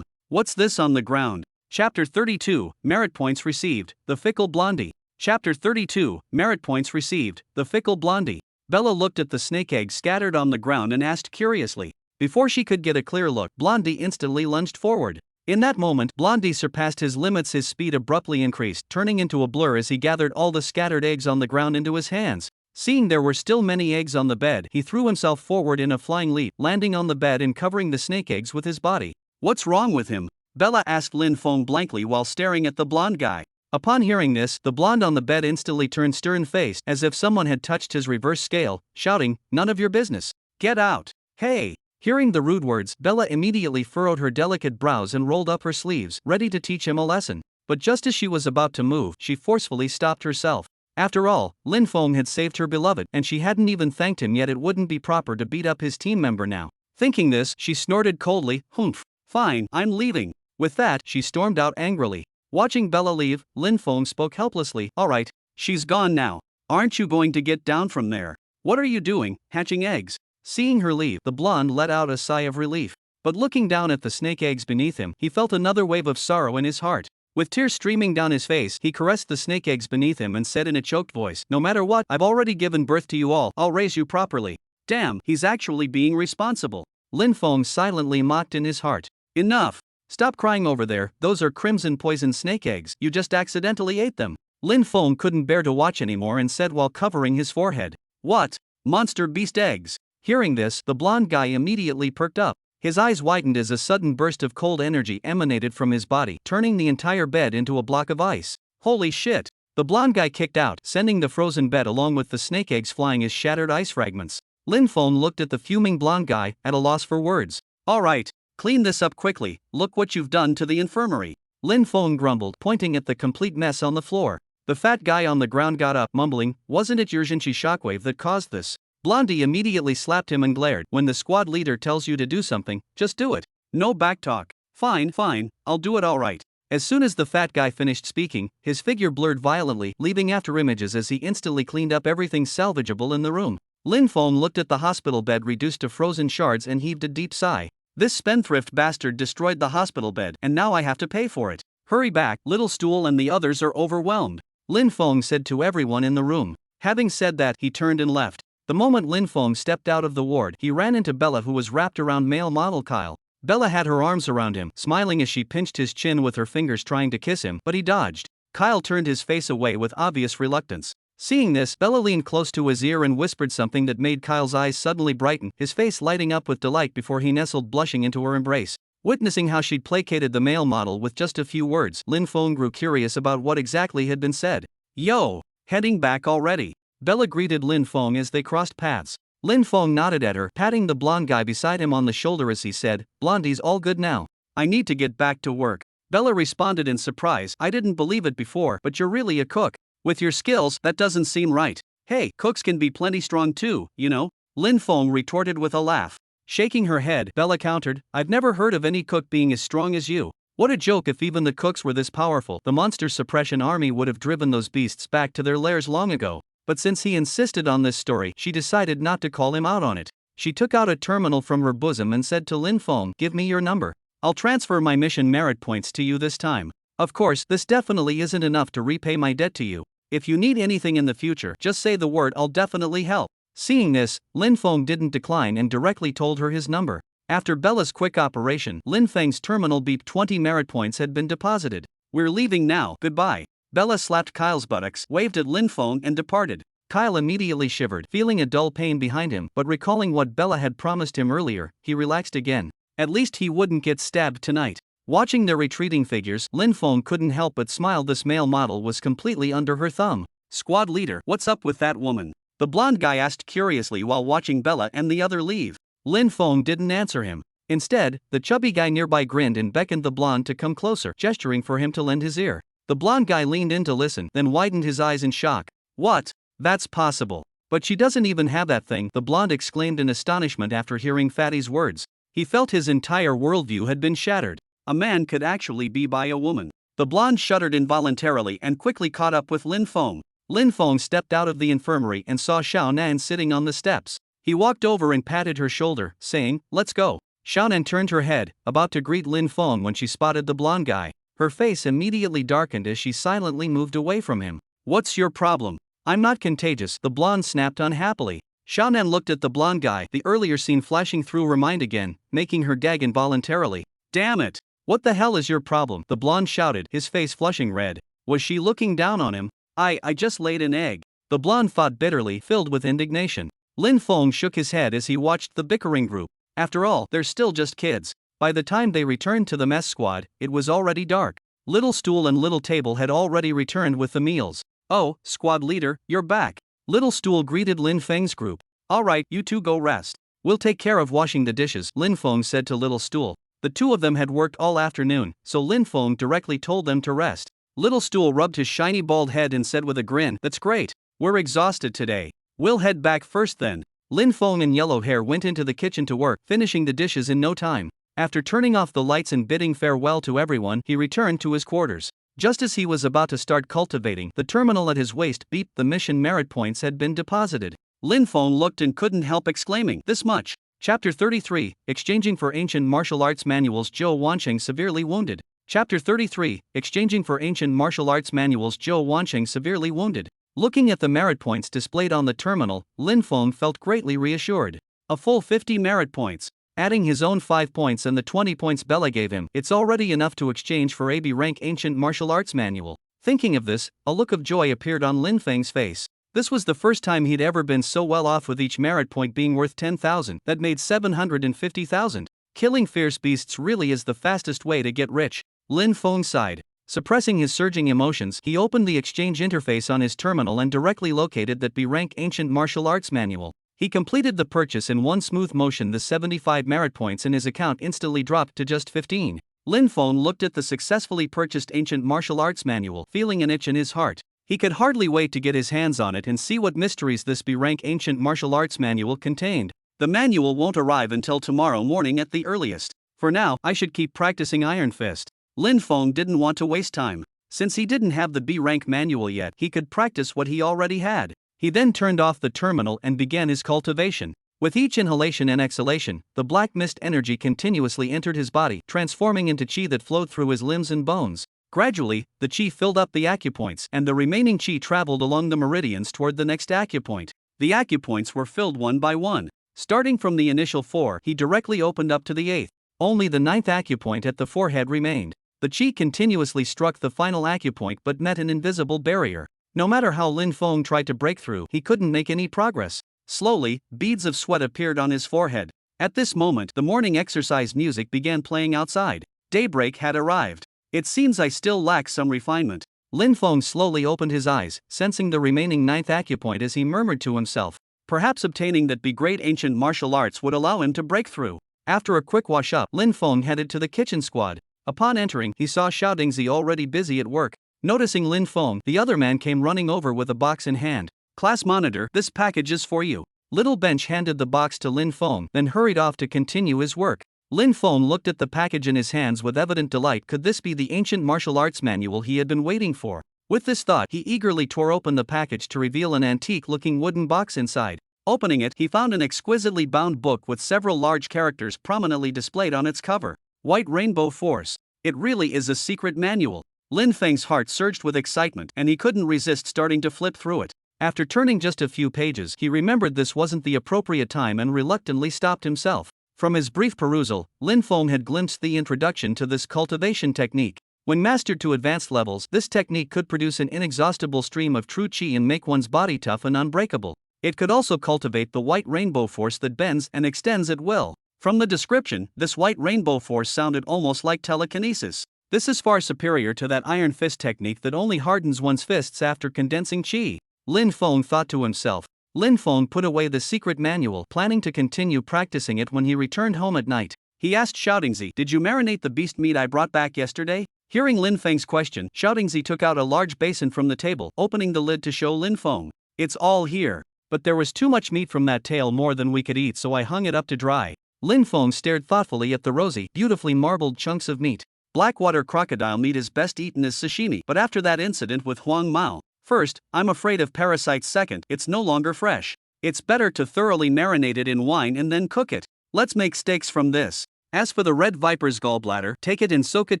What's this on the ground? Chapter 32, Merit Points Received, The Fickle Blondie. Chapter 32, Merit Points Received, The Fickle Blondie. Bella looked at the snake eggs scattered on the ground and asked curiously. Before she could get a clear look, Blondie instantly lunged forward. In that moment, Blondie surpassed his limits. His speed abruptly increased, turning into a blur as he gathered all the scattered eggs on the ground into his hands. Seeing there were still many eggs on the bed, he threw himself forward in a flying leap, landing on the bed and covering the snake eggs with his body. "What's wrong with him?" Bella asked Lin Feng blankly while staring at the blonde guy. Upon hearing this, the blonde on the bed instantly turned stern-faced, as if someone had touched his reverse scale, shouting, "None of your business. Get out. Hey!" Hearing the rude words, Bella immediately furrowed her delicate brows and rolled up her sleeves, ready to teach him a lesson. But just as she was about to move, she forcefully stopped herself. After all, Lin Feng had saved her beloved, and she hadn't even thanked him yet. It wouldn't be proper to beat up his team member now. Thinking this, she snorted coldly, "Humph. Fine, I'm leaving." With that, she stormed out angrily. Watching Bella leave, Lin Feng spoke helplessly, "Alright, she's gone now. Aren't you going to get down from there? What are you doing, hatching eggs?" Seeing her leave, the blonde let out a sigh of relief. But looking down at the snake eggs beneath him, he felt another wave of sorrow in his heart. With tears streaming down his face, he caressed the snake eggs beneath him and said in a choked voice, "No matter what, I've already given birth to you all. I'll raise you properly." Damn, he's actually being responsible. Lin Feng silently mocked in his heart. "Enough. Stop crying over there. Those are crimson poison snake eggs. You just accidentally ate them." Lin Feng couldn't bear to watch anymore and said while covering his forehead, "What? Monster beast eggs?" Hearing this, the blonde guy immediately perked up. His eyes widened as a sudden burst of cold energy emanated from his body, turning the entire bed into a block of ice. "Holy shit!" The blonde guy kicked out, sending the frozen bed along with the snake eggs flying as shattered ice fragments. Lin Feng looked at the fuming blonde guy, at a loss for words. "Alright, clean this up quickly. Look what you've done to the infirmary." Lin Feng grumbled, pointing at the complete mess on the floor. The fat guy on the ground got up, mumbling, "Wasn't it your Jinchi shockwave that caused this?" Blondie immediately slapped him and glared, "When the squad leader tells you to do something, just do it. No backtalk." Fine, I'll do it alright." As soon as the fat guy finished speaking, his figure blurred violently, leaving after images as he instantly cleaned up everything salvageable in the room. Lin Feng looked at the hospital bed reduced to frozen shards and heaved a deep sigh. "This spendthrift bastard destroyed the hospital bed, and now I have to pay for it. Hurry back, Little Stool and the others are overwhelmed," Lin Feng said to everyone in the room. Having said that, he turned and left. The moment Lin Feng stepped out of the ward, he ran into Bella, who was wrapped around male model Kyle. Bella had her arms around him, smiling as she pinched his chin with her fingers trying to kiss him, but he dodged. Kyle turned his face away with obvious reluctance. Seeing this, Bella leaned close to his ear and whispered something that made Kyle's eyes suddenly brighten, his face lighting up with delight before he nestled blushing into her embrace. Witnessing how she'd placated the male model with just a few words, Lin Feng grew curious about what exactly had been said. "Yo, heading back already?" Bella greeted Lin Feng as they crossed paths. Lin Feng nodded at her, patting the blonde guy beside him on the shoulder as he said, "Blondie's all good now. I need to get back to work." Bella responded in surprise, "I didn't believe it before, but you're really a cook. With your skills, that doesn't seem right." "Hey, cooks can be plenty strong too, you know," Lin Feng retorted with a laugh. Shaking her head, Bella countered, "I've never heard of any cook being as strong as you. What a joke if even the cooks were this powerful. The monster suppression army would have driven those beasts back to their lairs long ago." But since he insisted on this story, she decided not to call him out on it. She took out a terminal from her bosom and said to Lin Feng, "Give me your number. I'll transfer my mission merit points to you this time. Of course, this definitely isn't enough to repay my debt to you. If you need anything in the future, just say the word, I'll definitely help." Seeing this, Lin Feng didn't decline and directly told her his number. After Bella's quick operation, Lin Feng's terminal beeped. 20 merit points had been deposited. "We're leaving now, goodbye." Bella slapped Kyle's buttocks, waved at Lin Feng and departed. Kyle immediately shivered, feeling a dull pain behind him, but recalling what Bella had promised him earlier, he relaxed again. At least he wouldn't get stabbed tonight. Watching their retreating figures, Lin Feng couldn't help but smile. This male model was completely under her thumb. Squad leader, what's up with that woman? The blonde guy asked curiously while watching Bella and the other leave. Lin Feng didn't answer him. Instead, the chubby guy nearby grinned and beckoned the blonde to come closer, gesturing for him to lend his ear. The blonde guy leaned in to listen, then widened his eyes in shock. What? That's possible. But she doesn't even have that thing, the blonde exclaimed in astonishment after hearing Fatty's words. He felt his entire worldview had been shattered. A man could actually be by a woman. The blonde shuddered involuntarily and quickly caught up with Lin Feng. Lin Feng stepped out of the infirmary and saw Xiaonan sitting on the steps. He walked over and patted her shoulder, saying, "Let's go." Xiaonan turned her head, about to greet Lin Feng when she spotted the blonde guy. Her face immediately darkened as she silently moved away from him. "What's your problem?" "I'm not contagious," the blonde snapped unhappily. Xiaonan looked at the blonde guy, the earlier scene flashing through her mind again, making her gag involuntarily. "Damn it! What the hell is your problem?" the blonde shouted, his face flushing red. Was she looking down on him? I just laid an egg." The blonde thought bitterly, filled with indignation. Lin Feng shook his head as he watched the bickering group. After all, they're still just kids. By the time they returned to the mess squad, it was already dark. Little Stool and Little Table had already returned with the meals. "Oh, squad leader, you're back." Little Stool greeted Lin Feng's group. "All right, you two go rest. We'll take care of washing the dishes," Lin Feng said to Little Stool. The two of them had worked all afternoon, so Lin Feng directly told them to rest. Little Stool rubbed his shiny bald head and said with a grin, "That's great. We're exhausted today. We'll head back first then." Lin Feng and Yellow Hair went into the kitchen to work, finishing the dishes in no time. After turning off the lights and bidding farewell to everyone, he returned to his quarters. Just as he was about to start cultivating, the terminal at his waist beeped. The mission merit points had been deposited. Lin Feng looked and couldn't help exclaiming, "This much." Chapter 33, Exchanging for Ancient Martial Arts Manuals. Zhou Wansheng severely wounded. Chapter 33, Exchanging for Ancient Martial Arts Manuals. Zhou Wansheng severely wounded. Looking at the merit points displayed on the terminal, Lin Feng felt greatly reassured. A full 50 merit points. Adding his own 5 points and the 20 points Bella gave him, it's already enough to exchange for AB rank Ancient Martial Arts Manual. Thinking of this, a look of joy appeared on Lin Feng's face. This was the first time he'd ever been so well off, with each merit point being worth 10,000. That made 750,000. Killing fierce beasts really is the fastest way to get rich. Lin Feng sighed. Suppressing his surging emotions, he opened the exchange interface on his terminal and directly located that B rank Ancient Martial Arts Manual. He completed the purchase in one smooth motion. The 75 merit points in his account instantly dropped to just 15. Lin Feng looked at the successfully purchased Ancient Martial Arts Manual, feeling an itch in his heart. He could hardly wait to get his hands on it and see what mysteries this B rank Ancient Martial Arts Manual contained. The manual won't arrive until tomorrow morning at the earliest. For now, I should keep practicing Iron Fist. Lin Feng didn't want to waste time. Since he didn't have the B rank manual yet, he could practice what he already had. He then turned off the terminal and began his cultivation. With each inhalation and exhalation, the black mist energy continuously entered his body, transforming into chi that flowed through his limbs and bones. Gradually, the chi filled up the acupoints, and the remaining chi traveled along the meridians toward the next acupoint. The acupoints were filled one by one. Starting from the initial 4, he directly opened up to the 8th. Only the 9th acupoint at the forehead remained. The chi continuously struck the final acupoint but met an invisible barrier. No matter how Lin Feng tried to break through, he couldn't make any progress. Slowly, beads of sweat appeared on his forehead. At this moment, the morning exercise music began playing outside. Daybreak had arrived. It seems I still lack some refinement. Lin Feng slowly opened his eyes, sensing the remaining 9th acupoint as he murmured to himself. Perhaps obtaining that B great ancient martial arts would allow him to break through. After a quick wash up, Lin Feng headed to the kitchen squad. Upon entering, he saw Xiao Dingzi already busy at work. Noticing Lin Feng, the other man came running over with a box in hand. "Class monitor, this package is for you." Little Bench handed the box to Lin Feng, then hurried off to continue his work. Lin Feng looked at the package in his hands with evident delight. Could this be the ancient martial arts manual he had been waiting for? With this thought, he eagerly tore open the package to reveal an antique-looking wooden box inside. Opening it, he found an exquisitely bound book with several large characters prominently displayed on its cover. White Rainbow Force. It really is a secret manual. Lin Feng's heart surged with excitement, and he couldn't resist starting to flip through it. After turning just a few pages, he remembered this wasn't the appropriate time and reluctantly stopped himself. From his brief perusal, Lin Feng had glimpsed the introduction to this cultivation technique. When mastered to advanced levels, this technique could produce an inexhaustible stream of true chi and make one's body tough and unbreakable. It could also cultivate the white rainbow force that bends and extends at will. From the description, this white rainbow force sounded almost like telekinesis. This is far superior to that iron fist technique that only hardens one's fists after condensing chi. Lin Feng thought to himself. Lin Feng put away the secret manual, planning to continue practicing it when he returned home at night. He asked Xiaodingzi, "Did you marinate the beast meat I brought back yesterday?" Hearing Lin Feng's question, Xiaodingzi took out a large basin from the table, opening the lid to show Lin Feng. "It's all here. But there was too much meat from that tail, more than we could eat, so I hung it up to dry." Lin Feng stared thoughtfully at the rosy, beautifully marbled chunks of meat. Blackwater crocodile meat is best eaten as sashimi, but after that incident with Huang Mao, first, I'm afraid of parasites, second, it's no longer fresh. It's better to thoroughly marinate it in wine and then cook it. Let's make steaks from this. As for the red viper's gallbladder, take it and soak it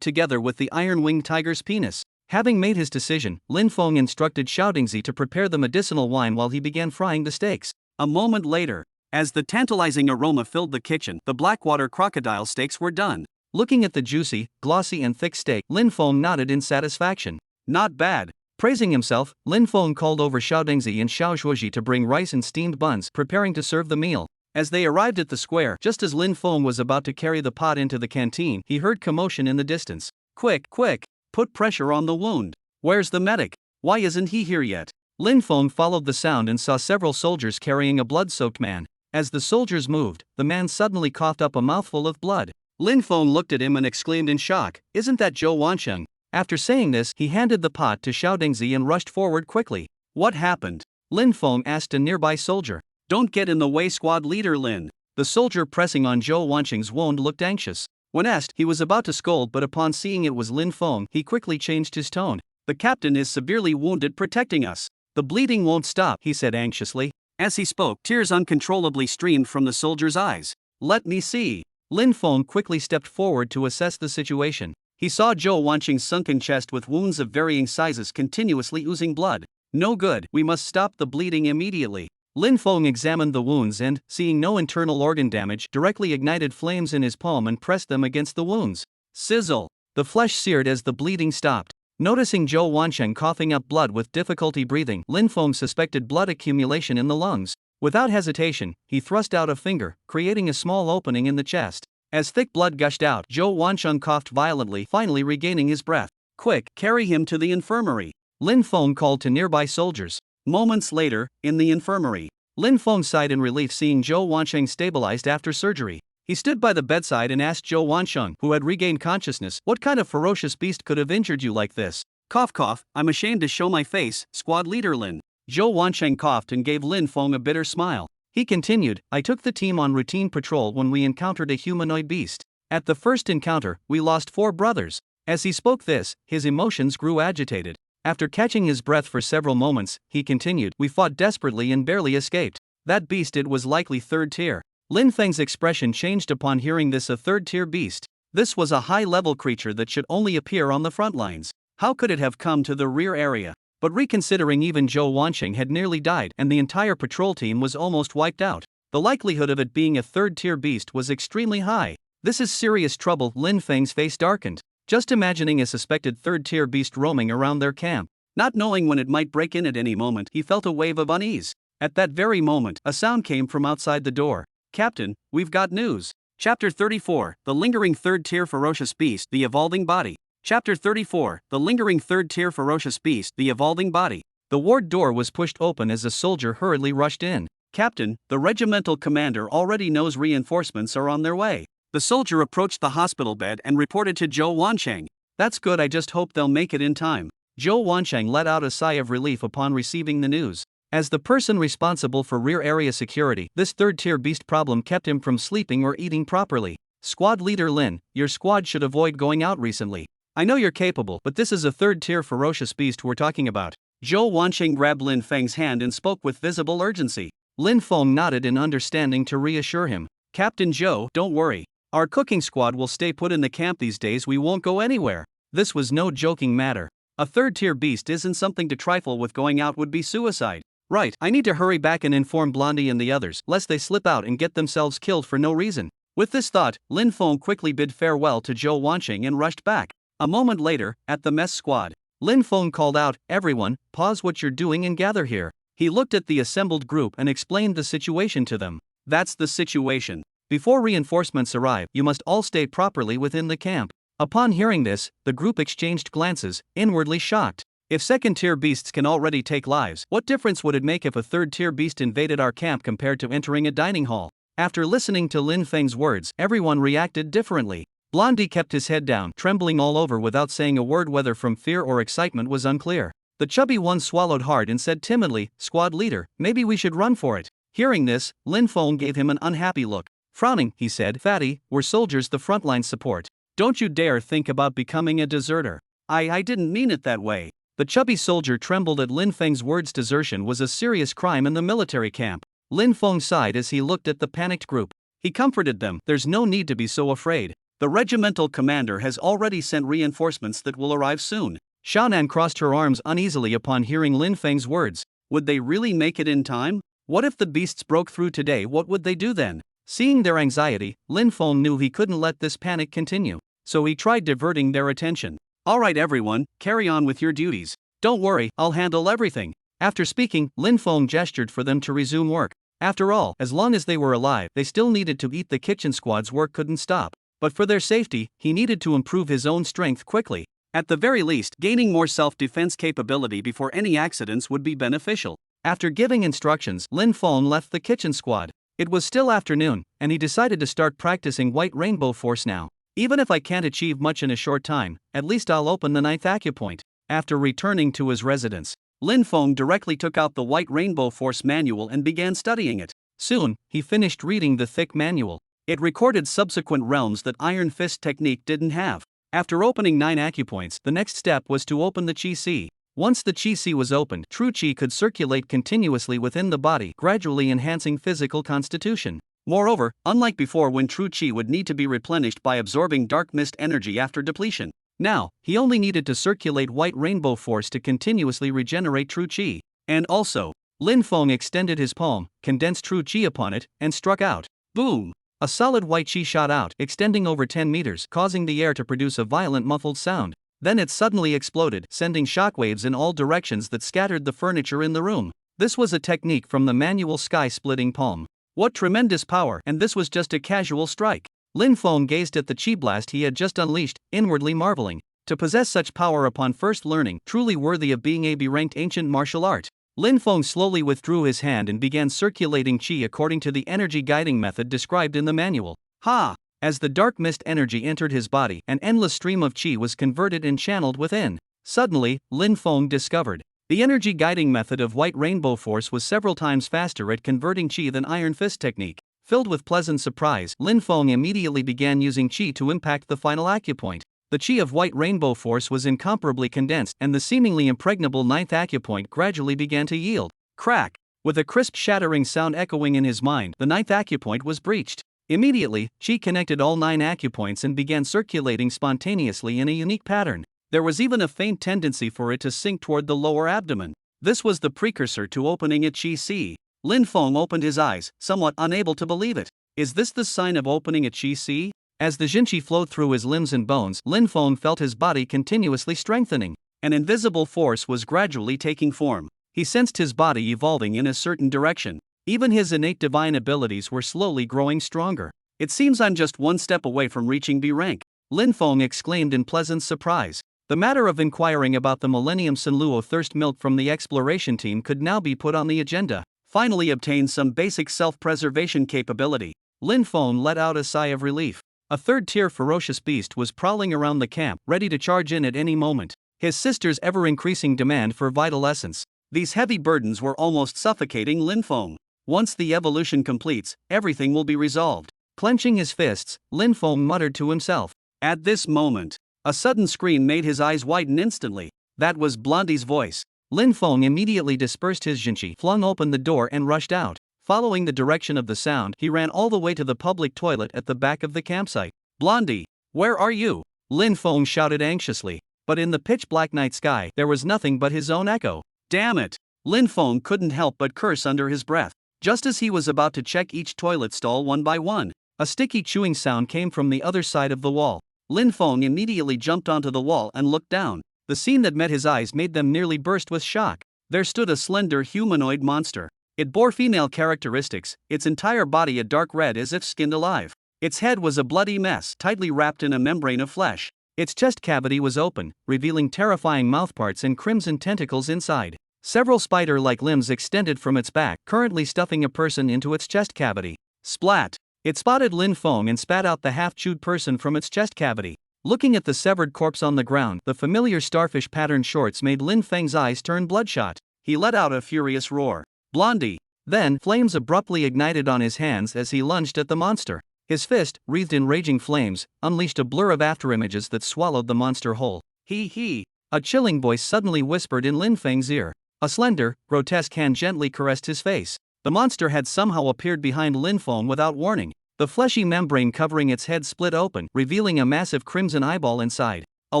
together with the iron-winged tiger's penis. Having made his decision, Lin Feng instructed Xiaodingzi to prepare the medicinal wine while he began frying the steaks. A moment later, as the tantalizing aroma filled the kitchen, the blackwater crocodile steaks were done. Looking at the juicy, glossy and thick steak, Lin Feng nodded in satisfaction. Not bad. Praising himself, Lin Feng called over Xiaodingzi and Xiao Shuoji to bring rice and steamed buns, preparing to serve the meal. As they arrived at the square, just as Lin Feng was about to carry the pot into the canteen, he heard commotion in the distance. Quick, quick! Put pressure on the wound. Where's the medic? Why isn't he here yet? Lin Feng followed the sound and saw several soldiers carrying a blood-soaked man. As the soldiers moved, the man suddenly coughed up a mouthful of blood. Lin Feng looked at him and exclaimed in shock, "Isn't that Zhou Wansheng?" After saying this, he handed the pot to Xiaodingzi and rushed forward quickly. "What happened?" Lin Feng asked a nearby soldier. "Don't get in the way, squad leader Lin." The soldier pressing on Zhou Wansheng's wound looked anxious. When asked, he was about to scold, but upon seeing it was Lin Feng, he quickly changed his tone. "The captain is severely wounded protecting us. The bleeding won't stop," he said anxiously. As he spoke, tears uncontrollably streamed from the soldier's eyes. "Let me see." Lin Feng quickly stepped forward to assess the situation. He saw Zhou Wansheng's sunken chest with wounds of varying sizes continuously oozing blood. "No good, we must stop the bleeding immediately." Lin Feng examined the wounds and, seeing no internal organ damage, directly ignited flames in his palm and pressed them against the wounds. Sizzle! The flesh seared as the bleeding stopped. Noticing Zhou Wansheng coughing up blood with difficulty breathing, Lin Feng suspected blood accumulation in the lungs. Without hesitation, he thrust out a finger, creating a small opening in the chest. As thick blood gushed out, Zhou Wansheng coughed violently, finally regaining his breath. "Quick, carry him to the infirmary." Lin Feng called to nearby soldiers. Moments later, in the infirmary, Lin Feng sighed in relief seeing Zhou Wansheng stabilized after surgery. He stood by the bedside and asked Zhou Wansheng, who had regained consciousness, "What kind of ferocious beast could have injured you like this?" Cough cough, "I'm ashamed to show my face, squad leader Lin." Zhou Wansheng coughed and gave Lin Feng a bitter smile. He continued, "I took the team on routine patrol when we encountered a humanoid beast. At the first encounter, we lost 4 brothers. As he spoke this, his emotions grew agitated. After catching his breath for several moments, he continued, "We fought desperately and barely escaped. That beast, it was likely 3rd tier. Lin Feng's expression changed upon hearing this, a 3rd tier beast. This was a high-level creature that should only appear on the front lines. How could it have come to the rear area? But reconsidering, even Zhou Wansheng had nearly died and the entire patrol team was almost wiped out. The likelihood of it being a 3rd tier beast was extremely high. This is serious trouble." Lin Feng's face darkened. Just imagining a suspected 3rd tier beast roaming around their camp. Not knowing when it might break in at any moment, he felt a wave of unease. At that very moment, a sound came from outside the door. "Captain, we've got news." Chapter 34, The Lingering 3rd Tier Ferocious Beast, The Evolving Body. Chapter 34, The Lingering 3rd Tier Ferocious Beast, The Evolving Body. The ward door was pushed open as a soldier hurriedly rushed in. "Captain, the regimental commander already knows reinforcements are on their way." The soldier approached the hospital bed and reported to Zhou Wansheng. "That's good, I just hope they'll make it in time." Zhou Wansheng let out a sigh of relief upon receiving the news. As the person responsible for rear area security, this 3rd tier beast problem kept him from sleeping or eating properly. "Squad leader Lin, your squad should avoid going out recently. I know you're capable, but this is a 3rd tier ferocious beast we're talking about." Zhou Wansheng grabbed Lin Feng's hand and spoke with visible urgency. Lin Feng nodded in understanding to reassure him. "Captain Zhou, don't worry. Our cooking squad will stay put in the camp these days, we won't go anywhere." This was no joking matter. A 3rd tier beast isn't something to trifle with, going out would be suicide. "Right, I need to hurry back and inform Blondie and the others, lest they slip out and get themselves killed for no reason." With this thought, Lin Feng quickly bid farewell to Zhou Wansheng and rushed back. A moment later, at the mess squad, Lin Feng called out, "Everyone, pause what you're doing and gather here." He looked at the assembled group and explained the situation to them. "That's the situation. Before reinforcements arrive, you must all stay properly within the camp. Upon hearing this, the group exchanged glances, inwardly shocked. If second-tier beasts can already take lives, what difference would it make if a third-tier beast invaded our camp compared to entering a dining hall? After listening to Lin Feng's words, everyone reacted differently. Blondie kept his head down, trembling all over without saying a word, whether from fear or excitement was unclear. The chubby one swallowed hard and said timidly, "Squad leader, maybe we should run for it." Hearing this, Lin Feng gave him an unhappy look. Frowning, he said, "Fatty, we're soldiers, the frontline support. Don't you dare think about becoming a deserter." I didn't mean it that way." The chubby soldier trembled at Lin Feng's words. Desertion was a serious crime in the military camp. Lin Feng sighed as he looked at the panicked group. He comforted them, "There's no need to be so afraid. The regimental commander has already sent reinforcements that will arrive soon." Xiaonan crossed her arms uneasily upon hearing Lin Feng's words. Would they really make it in time? What if the beasts broke through today? What would they do then? Seeing their anxiety, Lin Feng knew he couldn't let this panic continue, so he tried diverting their attention. "Alright everyone, carry on with your duties. Don't worry, I'll handle everything." After speaking, Lin Feng gestured for them to resume work. After all, as long as they were alive, they still needed to eat. The kitchen squad's work couldn't stop. But for their safety, he needed to improve his own strength quickly. At the very least, gaining more self-defense capability before any accidents would be beneficial. After giving instructions, Lin Feng left the kitchen squad. It was still afternoon, and he decided to start practicing White Rainbow Force now. Even if I can't achieve much in a short time, at least I'll open the 9th acupoint. After returning to his residence, Lin Feng directly took out the White Rainbow Force manual and began studying it. Soon, he finished reading the thick manual. It recorded subsequent realms that Iron Fist technique didn't have. After opening 9 acupoints, the next step was to open the Qi Si. Once the Qi Si was opened, true Qi could circulate continuously within the body, gradually enhancing physical constitution. Moreover, unlike before when true Qi would need to be replenished by absorbing dark mist energy after depletion, now, he only needed to circulate White Rainbow Force to continuously regenerate true Qi. And also, Lin Feng extended his palm, condensed true Qi upon it, and struck out. Boom! A solid white Qi shot out, extending over 10 meters, causing the air to produce a violent muffled sound. Then it suddenly exploded, sending shockwaves in all directions that scattered the furniture in the room. This was a technique from the manual sky-splitting palm. What tremendous power, and this was just a casual strike. Lin Feng gazed at the Qi blast he had just unleashed, inwardly marveling. To possess such power upon first learning, truly worthy of being a B-ranked ancient martial art. Lin Feng slowly withdrew his hand and began circulating Qi according to the energy guiding method described in the manual. Ha! As the dark mist energy entered his body, an endless stream of Qi was converted and channeled within. Suddenly, Lin Feng discovered the energy guiding method of White Rainbow Force was several times faster at converting Qi than Iron Fist technique. Filled with pleasant surprise, Lin Feng immediately began using Qi to impact the final acupoint. The Qi of White Rainbow Force was incomparably condensed, and the seemingly impregnable 9th acupoint gradually began to yield. Crack! With a crisp shattering sound echoing in his mind, the 9th acupoint was breached. Immediately, Qi connected all 9 acupoints and began circulating spontaneously in a unique pattern. There was even a faint tendency for it to sink toward the lower abdomen. This was the precursor to opening a Qi Si. Lin Feng opened his eyes, somewhat unable to believe it. Is this the sign of opening a Qi Si? As the Jinqi flowed through his limbs and bones, Lin Feng felt his body continuously strengthening. An invisible force was gradually taking form. He sensed his body evolving in a certain direction. Even his innate divine abilities were slowly growing stronger. It seems I'm just one step away from reaching B rank, Lin Feng exclaimed in pleasant surprise. The matter of inquiring about the Millennium Sunluo thirst milk from the exploration team could now be put on the agenda. Finally obtained some basic self-preservation capability. Lin Feng let out a sigh of relief. A third-tier ferocious beast was prowling around the camp, ready to charge in at any moment. His sister's ever-increasing demand for vital essence. These heavy burdens were almost suffocating Lin Feng. Once the evolution completes, everything will be resolved. Clenching his fists, Lin Feng muttered to himself. At this moment, a sudden scream made his eyes widen instantly. That was Blondie's voice. Lin Feng immediately dispersed his Jinqi, flung open the door and rushed out. Following the direction of the sound, he ran all the way to the public toilet at the back of the campsite. Blondie, where are you? Lin Feng shouted anxiously. But in the pitch-black night sky, there was nothing but his own echo. Damn it! Lin Feng couldn't help but curse under his breath. Just as he was about to check each toilet stall one by one, a sticky chewing sound came from the other side of the wall. Lin Feng immediately jumped onto the wall and looked down. The scene that met his eyes made them nearly burst with shock. There stood a slender humanoid monster. It bore female characteristics, its entire body a dark red as if skinned alive. Its head was a bloody mess, tightly wrapped in a membrane of flesh. Its chest cavity was open, revealing terrifying mouthparts and crimson tentacles inside. Several spider-like limbs extended from its back, currently stuffing a person into its chest cavity. Splat! It spotted Lin Feng and spat out the half-chewed person from its chest cavity. Looking at the severed corpse on the ground, the familiar starfish pattern shorts made Lin Feng's eyes turn bloodshot. He let out a furious roar. Blondie! Then, flames abruptly ignited on his hands as he lunged at the monster. His fist, wreathed in raging flames, unleashed a blur of afterimages that swallowed the monster whole. He! A chilling voice suddenly whispered in Lin Feng's ear. A slender, grotesque hand gently caressed his face. The monster had somehow appeared behind Lin Feng without warning. The fleshy membrane covering its head split open, revealing a massive crimson eyeball inside. A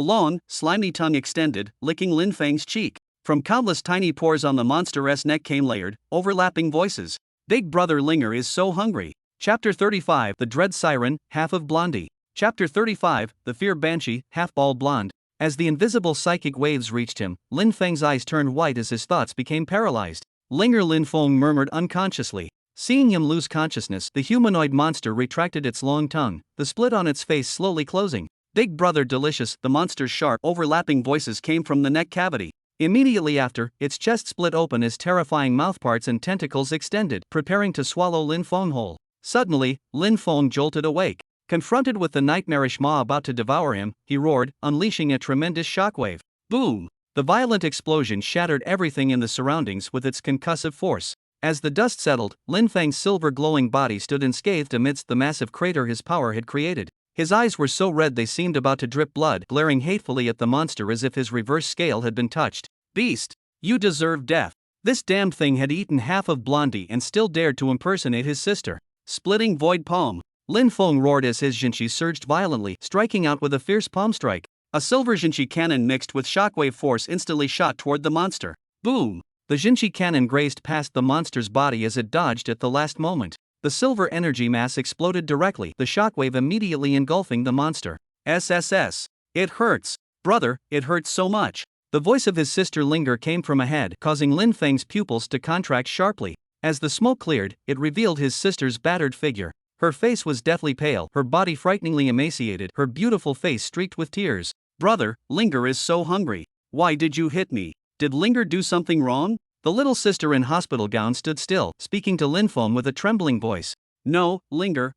long, slimy tongue extended, licking Lin Feng's cheek. From countless tiny pores on the monster's neck came layered, overlapping voices. Big Brother Linger is so hungry. Chapter 35 The Dread Siren, half of Blondie. Chapter 35 The Fear Banshee, half bald blonde. As the invisible psychic waves reached him, Lin Feng's eyes turned white as his thoughts became paralyzed. Linger, Lin Feng murmured unconsciously. Seeing him lose consciousness, the humanoid monster retracted its long tongue, the split on its face slowly closing. Big Brother Delicious, the monster's sharp, overlapping voices came from the neck cavity. Immediately after, its chest split open as terrifying mouthparts and tentacles extended, preparing to swallow Lin Feng whole. Suddenly, Lin Feng jolted awake. Confronted with the nightmarish maw about to devour him, he roared, unleashing a tremendous shockwave. Boom! The violent explosion shattered everything in the surroundings with its concussive force. As the dust settled, Lin Feng's silver glowing body stood unscathed amidst the massive crater his power had created. His eyes were so red they seemed about to drip blood, glaring hatefully at the monster as if his reverse scale had been touched. Beast! You deserve death. This damned thing had eaten half of Blondie and still dared to impersonate his sister. Splitting void palm. Lin Feng roared as his Jinchi surged violently, striking out with a fierce palm strike. A silver Jinchi cannon mixed with shockwave force instantly shot toward the monster. Boom! The Jinchi cannon grazed past the monster's body as it dodged at the last moment. The silver energy mass exploded directly, the shockwave immediately engulfing the monster. SSS. It hurts. Brother, it hurts so much. The voice of his sister Linger came from ahead, causing Lin Feng's pupils to contract sharply. As the smoke cleared, it revealed his sister's battered figure. Her face was deathly pale, her body frighteningly emaciated, her beautiful face streaked with tears. Brother, Linger is so hungry. Why did you hit me? Did Linger do something wrong? The little sister in hospital gown stood still, speaking to Lin Feng with a trembling voice. No, Linger,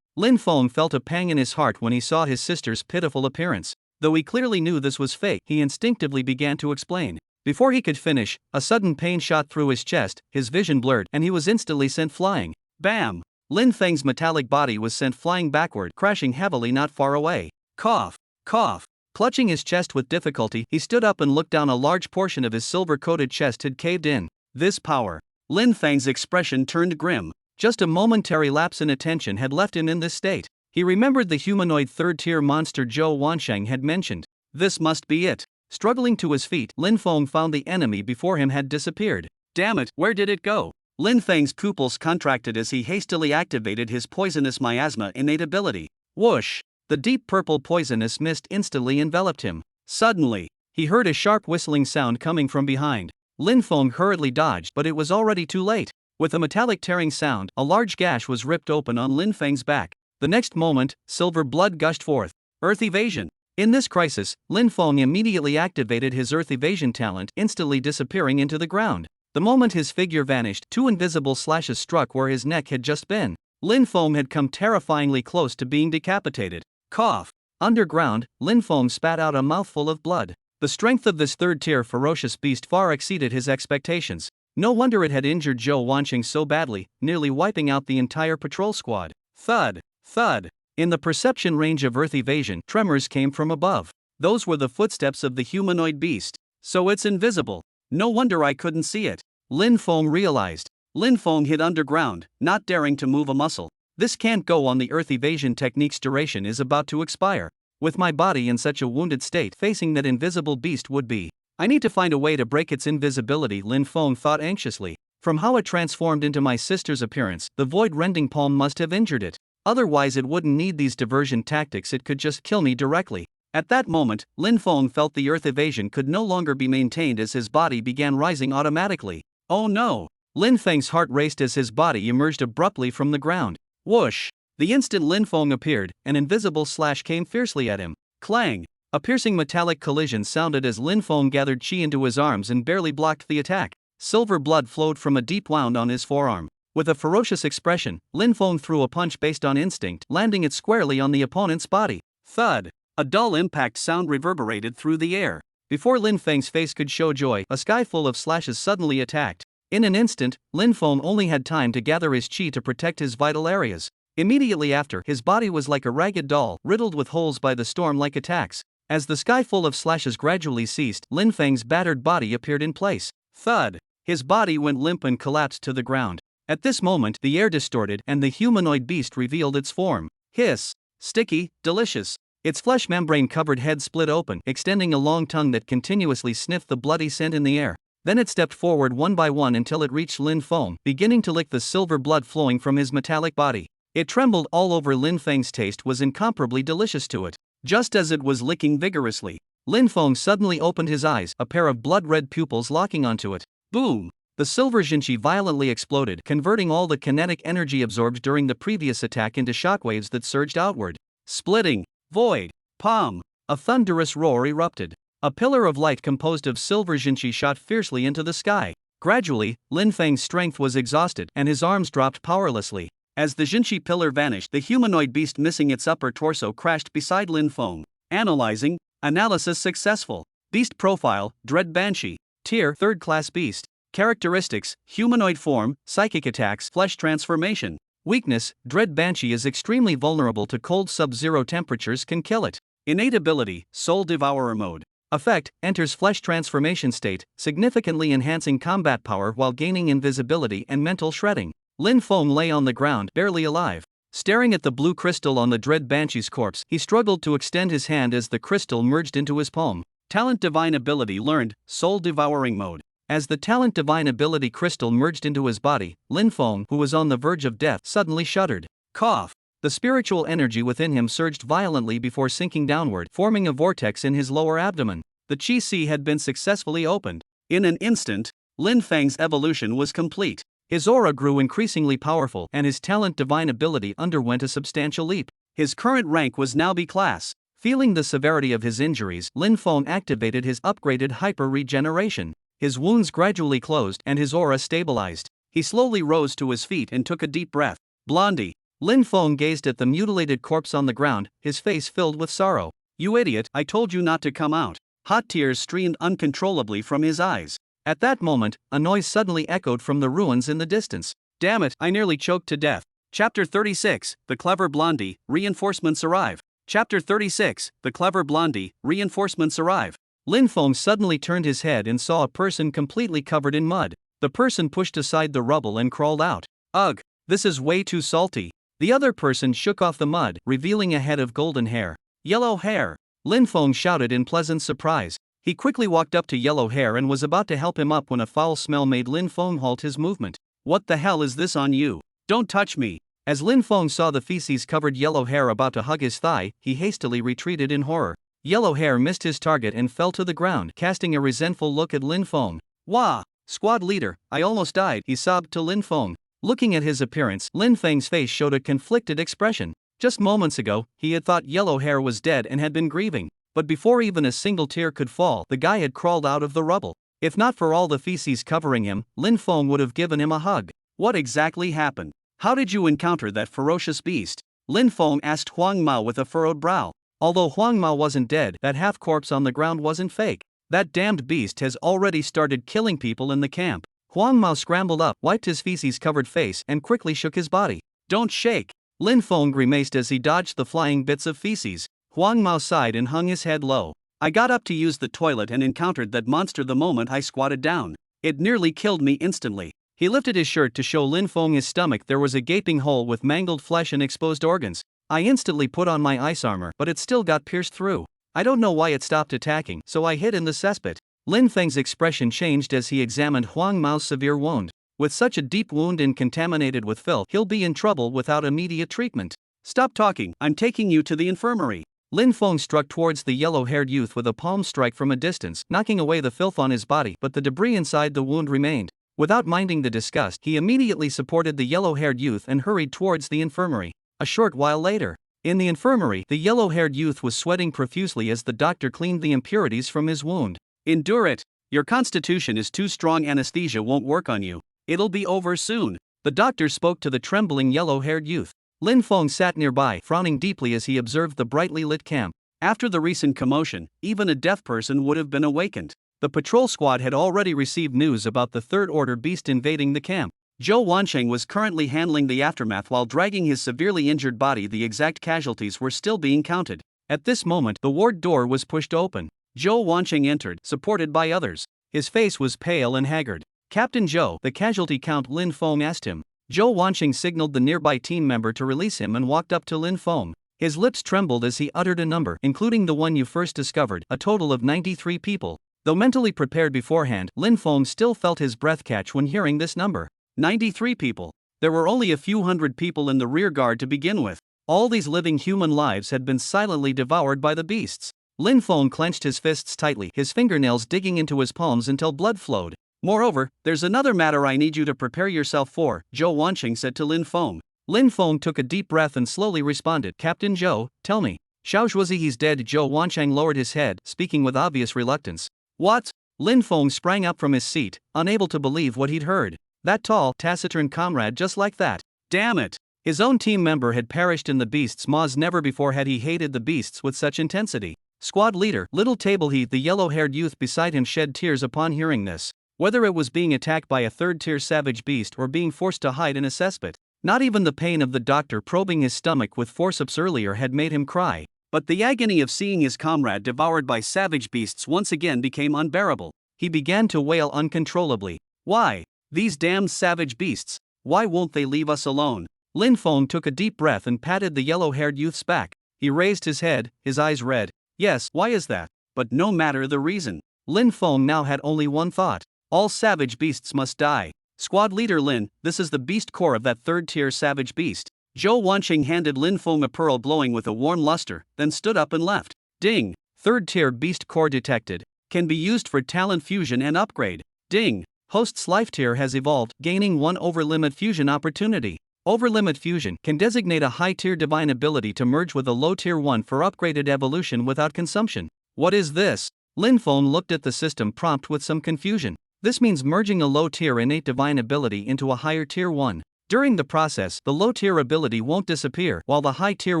Lin Feng felt a pang in his heart when he saw his sister's pitiful appearance. Though he clearly knew this was fake, he instinctively began to explain. Before he could finish, a sudden pain shot through his chest, his vision blurred, and he was instantly sent flying. Bam! Lin Feng's metallic body was sent flying backward, crashing heavily not far away. Cough! Cough! Clutching his chest with difficulty, he stood up and looked down. A large portion of his silver-coated chest had caved in. This power. Lin Feng's expression turned grim. Just a momentary lapse in attention had left him in this state. He remembered the humanoid third-tier monster Zhou Wansheng had mentioned. This must be it. Struggling to his feet, Lin Feng found the enemy before him had disappeared. Damn it, where did it go? Lin Feng's pupils contracted as he hastily activated his poisonous miasma innate ability. Whoosh! The deep purple poisonous mist instantly enveloped him. Suddenly, he heard a sharp whistling sound coming from behind. Lin Feng hurriedly dodged, but it was already too late. With a metallic tearing sound, a large gash was ripped open on Lin Feng's back. The next moment, silver blood gushed forth. Earth evasion. In this crisis, Lin Feng immediately activated his earth evasion talent, instantly disappearing into the ground. The moment his figure vanished, two invisible slashes struck where his neck had just been. Lin Feng had come terrifyingly close to being decapitated. Cough! Underground, Lin Feng spat out a mouthful of blood. The strength of this third-tier ferocious beast far exceeded his expectations. No wonder it had injured Zhou Wansheng so badly, nearly wiping out the entire patrol squad. Thud! Thud! In the perception range of earth evasion, tremors came from above. Those were the footsteps of the humanoid beast. So it's invisible. No wonder I couldn't see it. Lin Feng realized. Lin Feng hid underground, not daring to move a muscle. This can't go on. The earth evasion technique's duration is about to expire. With my body in such a wounded state, facing that invisible beast would be. I need to find a way to break its invisibility, Lin Feng thought anxiously. From how it transformed into my sister's appearance, the void-rending palm must have injured it. Otherwise it wouldn't need these diversion tactics, it could just kill me directly. At that moment, Lin Feng felt the earth evasion could no longer be maintained as his body began rising automatically. Oh no! Lin Feng's heart raced as his body emerged abruptly from the ground. Whoosh! The instant Lin Feng appeared, an invisible slash came fiercely at him. Clang! A piercing metallic collision sounded as Lin Feng gathered chi into his arms and barely blocked the attack. Silver blood flowed from a deep wound on his forearm. With a ferocious expression, Lin Feng threw a punch based on instinct, landing it squarely on the opponent's body. Thud! A dull impact sound reverberated through the air. Before Lin Feng's face could show joy, a sky full of slashes suddenly attacked. In an instant, Lin Feng only had time to gather his chi to protect his vital areas. Immediately after, his body was like a ragged doll, riddled with holes by the storm-like attacks. As the sky full of slashes gradually ceased, Lin Feng's battered body appeared in place. Thud! His body went limp and collapsed to the ground. At this moment, the air distorted and the humanoid beast revealed its form. Hiss! Sticky, delicious. Its flesh membrane-covered head split open, extending a long tongue that continuously sniffed the bloody scent in the air. Then it stepped forward one by one until it reached Lin Feng, beginning to lick the silver blood flowing from his metallic body. It trembled all over. Lin Feng's taste was incomparably delicious to it. Just as it was licking vigorously, Lin Feng suddenly opened his eyes, a pair of blood-red pupils locking onto it. Boom! The silver Jinchi violently exploded, converting all the kinetic energy absorbed during the previous attack into shockwaves that surged outward. Splitting! Void! Palm! A thunderous roar erupted. A pillar of light composed of silver Jinchi shot fiercely into the sky. Gradually, Lin Feng's strength was exhausted and his arms dropped powerlessly. As the Jinchi pillar vanished, the humanoid beast missing its upper torso crashed beside Lin Feng. Analyzing. Analysis successful. Beast profile, Dread Banshee. Tier, 3rd class beast. Characteristics, humanoid form, psychic attacks, flesh transformation. Weakness, Dread Banshee is extremely vulnerable to cold sub-zero temperatures, can kill it. Innate ability, Soul Devourer mode. Effect, enters flesh transformation state, significantly enhancing combat power while gaining invisibility and mental shredding. Lin Feng lay on the ground, barely alive. Staring at the blue crystal on the Dread Banshee's corpse, he struggled to extend his hand as the crystal merged into his palm. Talent Divine ability learned, Soul Devouring mode. As the Talent Divine ability crystal merged into his body, Lin Feng, who was on the verge of death, suddenly shuddered. Cough! The spiritual energy within him surged violently before sinking downward, forming a vortex in his lower abdomen. The Chi Sea had been successfully opened. In an instant, Lin Feng's evolution was complete. His aura grew increasingly powerful and his Talent Divine ability underwent a substantial leap. His current rank was now B class. Feeling the severity of his injuries, Lin Feng activated his upgraded hyper regeneration. His wounds gradually closed and his aura stabilized. He slowly rose to his feet and took a deep breath. Blondie. Lin Feng gazed at the mutilated corpse on the ground, his face filled with sorrow. You idiot, I told you not to come out. Hot tears streamed uncontrollably from his eyes. At that moment, a noise suddenly echoed from the ruins in the distance. Damn it, I nearly choked to death. Chapter 36, The Clever Blondie, Reinforcements Arrive. Chapter 36, The Clever Blondie, Reinforcements Arrive. Lin Feng suddenly turned his head and saw a person completely covered in mud. The person pushed aside the rubble and crawled out. Ugh, this is way too salty. The other person shook off the mud, revealing a head of golden hair. Yellow hair! Lin Feng shouted in pleasant surprise. He quickly walked up to Yellow Hair and was about to help him up when a foul smell made Lin Feng halt his movement. What the hell is this on you? Don't touch me! As Lin Feng saw the feces-covered Yellow Hair about to hug his thigh, he hastily retreated in horror. Yellow Hair missed his target and fell to the ground, casting a resentful look at Lin Feng. Wah! Squad leader, I almost died, he sobbed to Lin Feng. Looking at his appearance, Lin Feng's face showed a conflicted expression. Just moments ago, he had thought Yellow Hair was dead and had been grieving. But before even a single tear could fall, the guy had crawled out of the rubble. If not for all the feces covering him, Lin Feng would have given him a hug. What exactly happened? How did you encounter that ferocious beast? Lin Feng asked Huang Mao with a furrowed brow. Although Huang Mao wasn't dead, that half-corpse on the ground wasn't fake. That damned beast has already started killing people in the camp. Huang Mao scrambled up, wiped his feces-covered face, and quickly shook his body. Don't shake! Lin Feng grimaced as he dodged the flying bits of feces. Huang Mao sighed and hung his head low. I got up to use the toilet and encountered that monster the moment I squatted down. It nearly killed me instantly. He lifted his shirt to show Lin Feng his stomach. There was a gaping hole with mangled flesh and exposed organs. I instantly put on my ice armor, but it still got pierced through. I don't know why it stopped attacking, so I hid in the cesspit. Lin Feng's expression changed as he examined Huang Mao's severe wound. With such a deep wound and contaminated with filth, he'll be in trouble without immediate treatment. Stop talking, I'm taking you to the infirmary. Lin Feng struck towards the yellow-haired youth with a palm strike from a distance, knocking away the filth on his body, but the debris inside the wound remained. Without minding the disgust, he immediately supported the yellow-haired youth and hurried towards the infirmary. A short while later, in the infirmary, the yellow-haired youth was sweating profusely as the doctor cleaned the impurities from his wound. "Endure it. Your constitution is too strong. Anesthesia won't work on you. It'll be over soon." The doctor spoke to the trembling yellow-haired youth. Lin Feng sat nearby, frowning deeply as he observed the brightly lit camp. After the recent commotion, even a deaf person would have been awakened. The patrol squad had already received news about the Third Order beast invading the camp. Zhou Wancheng was currently handling the aftermath while dragging his severely injured body. The exact casualties were still being counted. At this moment, the ward door was pushed open. Zhou Wancheng entered, supported by others. His face was pale and haggard. "Captain Zhou," the casualty count Lin Feng asked him. Zhou Wancheng signaled the nearby team member to release him and walked up to Lin Feng. His lips trembled as he uttered a number, including the one you first discovered, a total of 93 people. Though mentally prepared beforehand, Lin Feng still felt his breath catch when hearing this number. 93 people. There were only a few hundred people in the rear guard to begin with. All these living human lives had been silently devoured by the beasts. Lin Feng clenched his fists tightly, his fingernails digging into his palms until blood flowed. "Moreover, there's another matter I need you to prepare yourself for," Zhou Wancheng said to Lin Feng. Lin Feng took a deep breath and slowly responded, "Captain Zhou, tell me." "Xiao Zhuozi, he's dead." Zhou Wancheng lowered his head, speaking with obvious reluctance. "What?" Lin Feng sprang up from his seat, unable to believe what he'd heard. That tall, taciturn comrade, just like that. Damn it! His own team member had perished in the beast's maws. Never before had he hated the beasts with such intensity. Squad leader, Little Table, he, the yellow-haired youth beside him, shed tears upon hearing this. Whether it was being attacked by a third-tier savage beast or being forced to hide in a cesspit, not even the pain of the doctor probing his stomach with forceps earlier had made him cry. But the agony of seeing his comrade devoured by savage beasts once again became unbearable. He began to wail uncontrollably. "Why? These damned savage beasts. Why won't they leave us alone?" Lin Feng took a deep breath and patted the yellow-haired youth's back. He raised his head, his eyes red. "Yes, why is that? But no matter the reason." Lin Feng now had only one thought. All savage beasts must die. "Squad leader Lin, this is the beast core of that third-tier savage beast." Zhou Wancheng handed Lin Feng a pearl glowing with a warm luster, then stood up and left. Ding! Third-tier beast core detected. Can be used for talent fusion and upgrade. Ding! Host's life tier has evolved, gaining 1 over-limit fusion opportunity. Over-limit fusion can designate a high-tier divine ability to merge with a low-tier one for upgraded evolution without consumption. What is this? Lin Feng looked at the system prompt with some confusion. This means merging a low-tier innate divine ability into a higher-tier one. During the process, the low-tier ability won't disappear, while the high-tier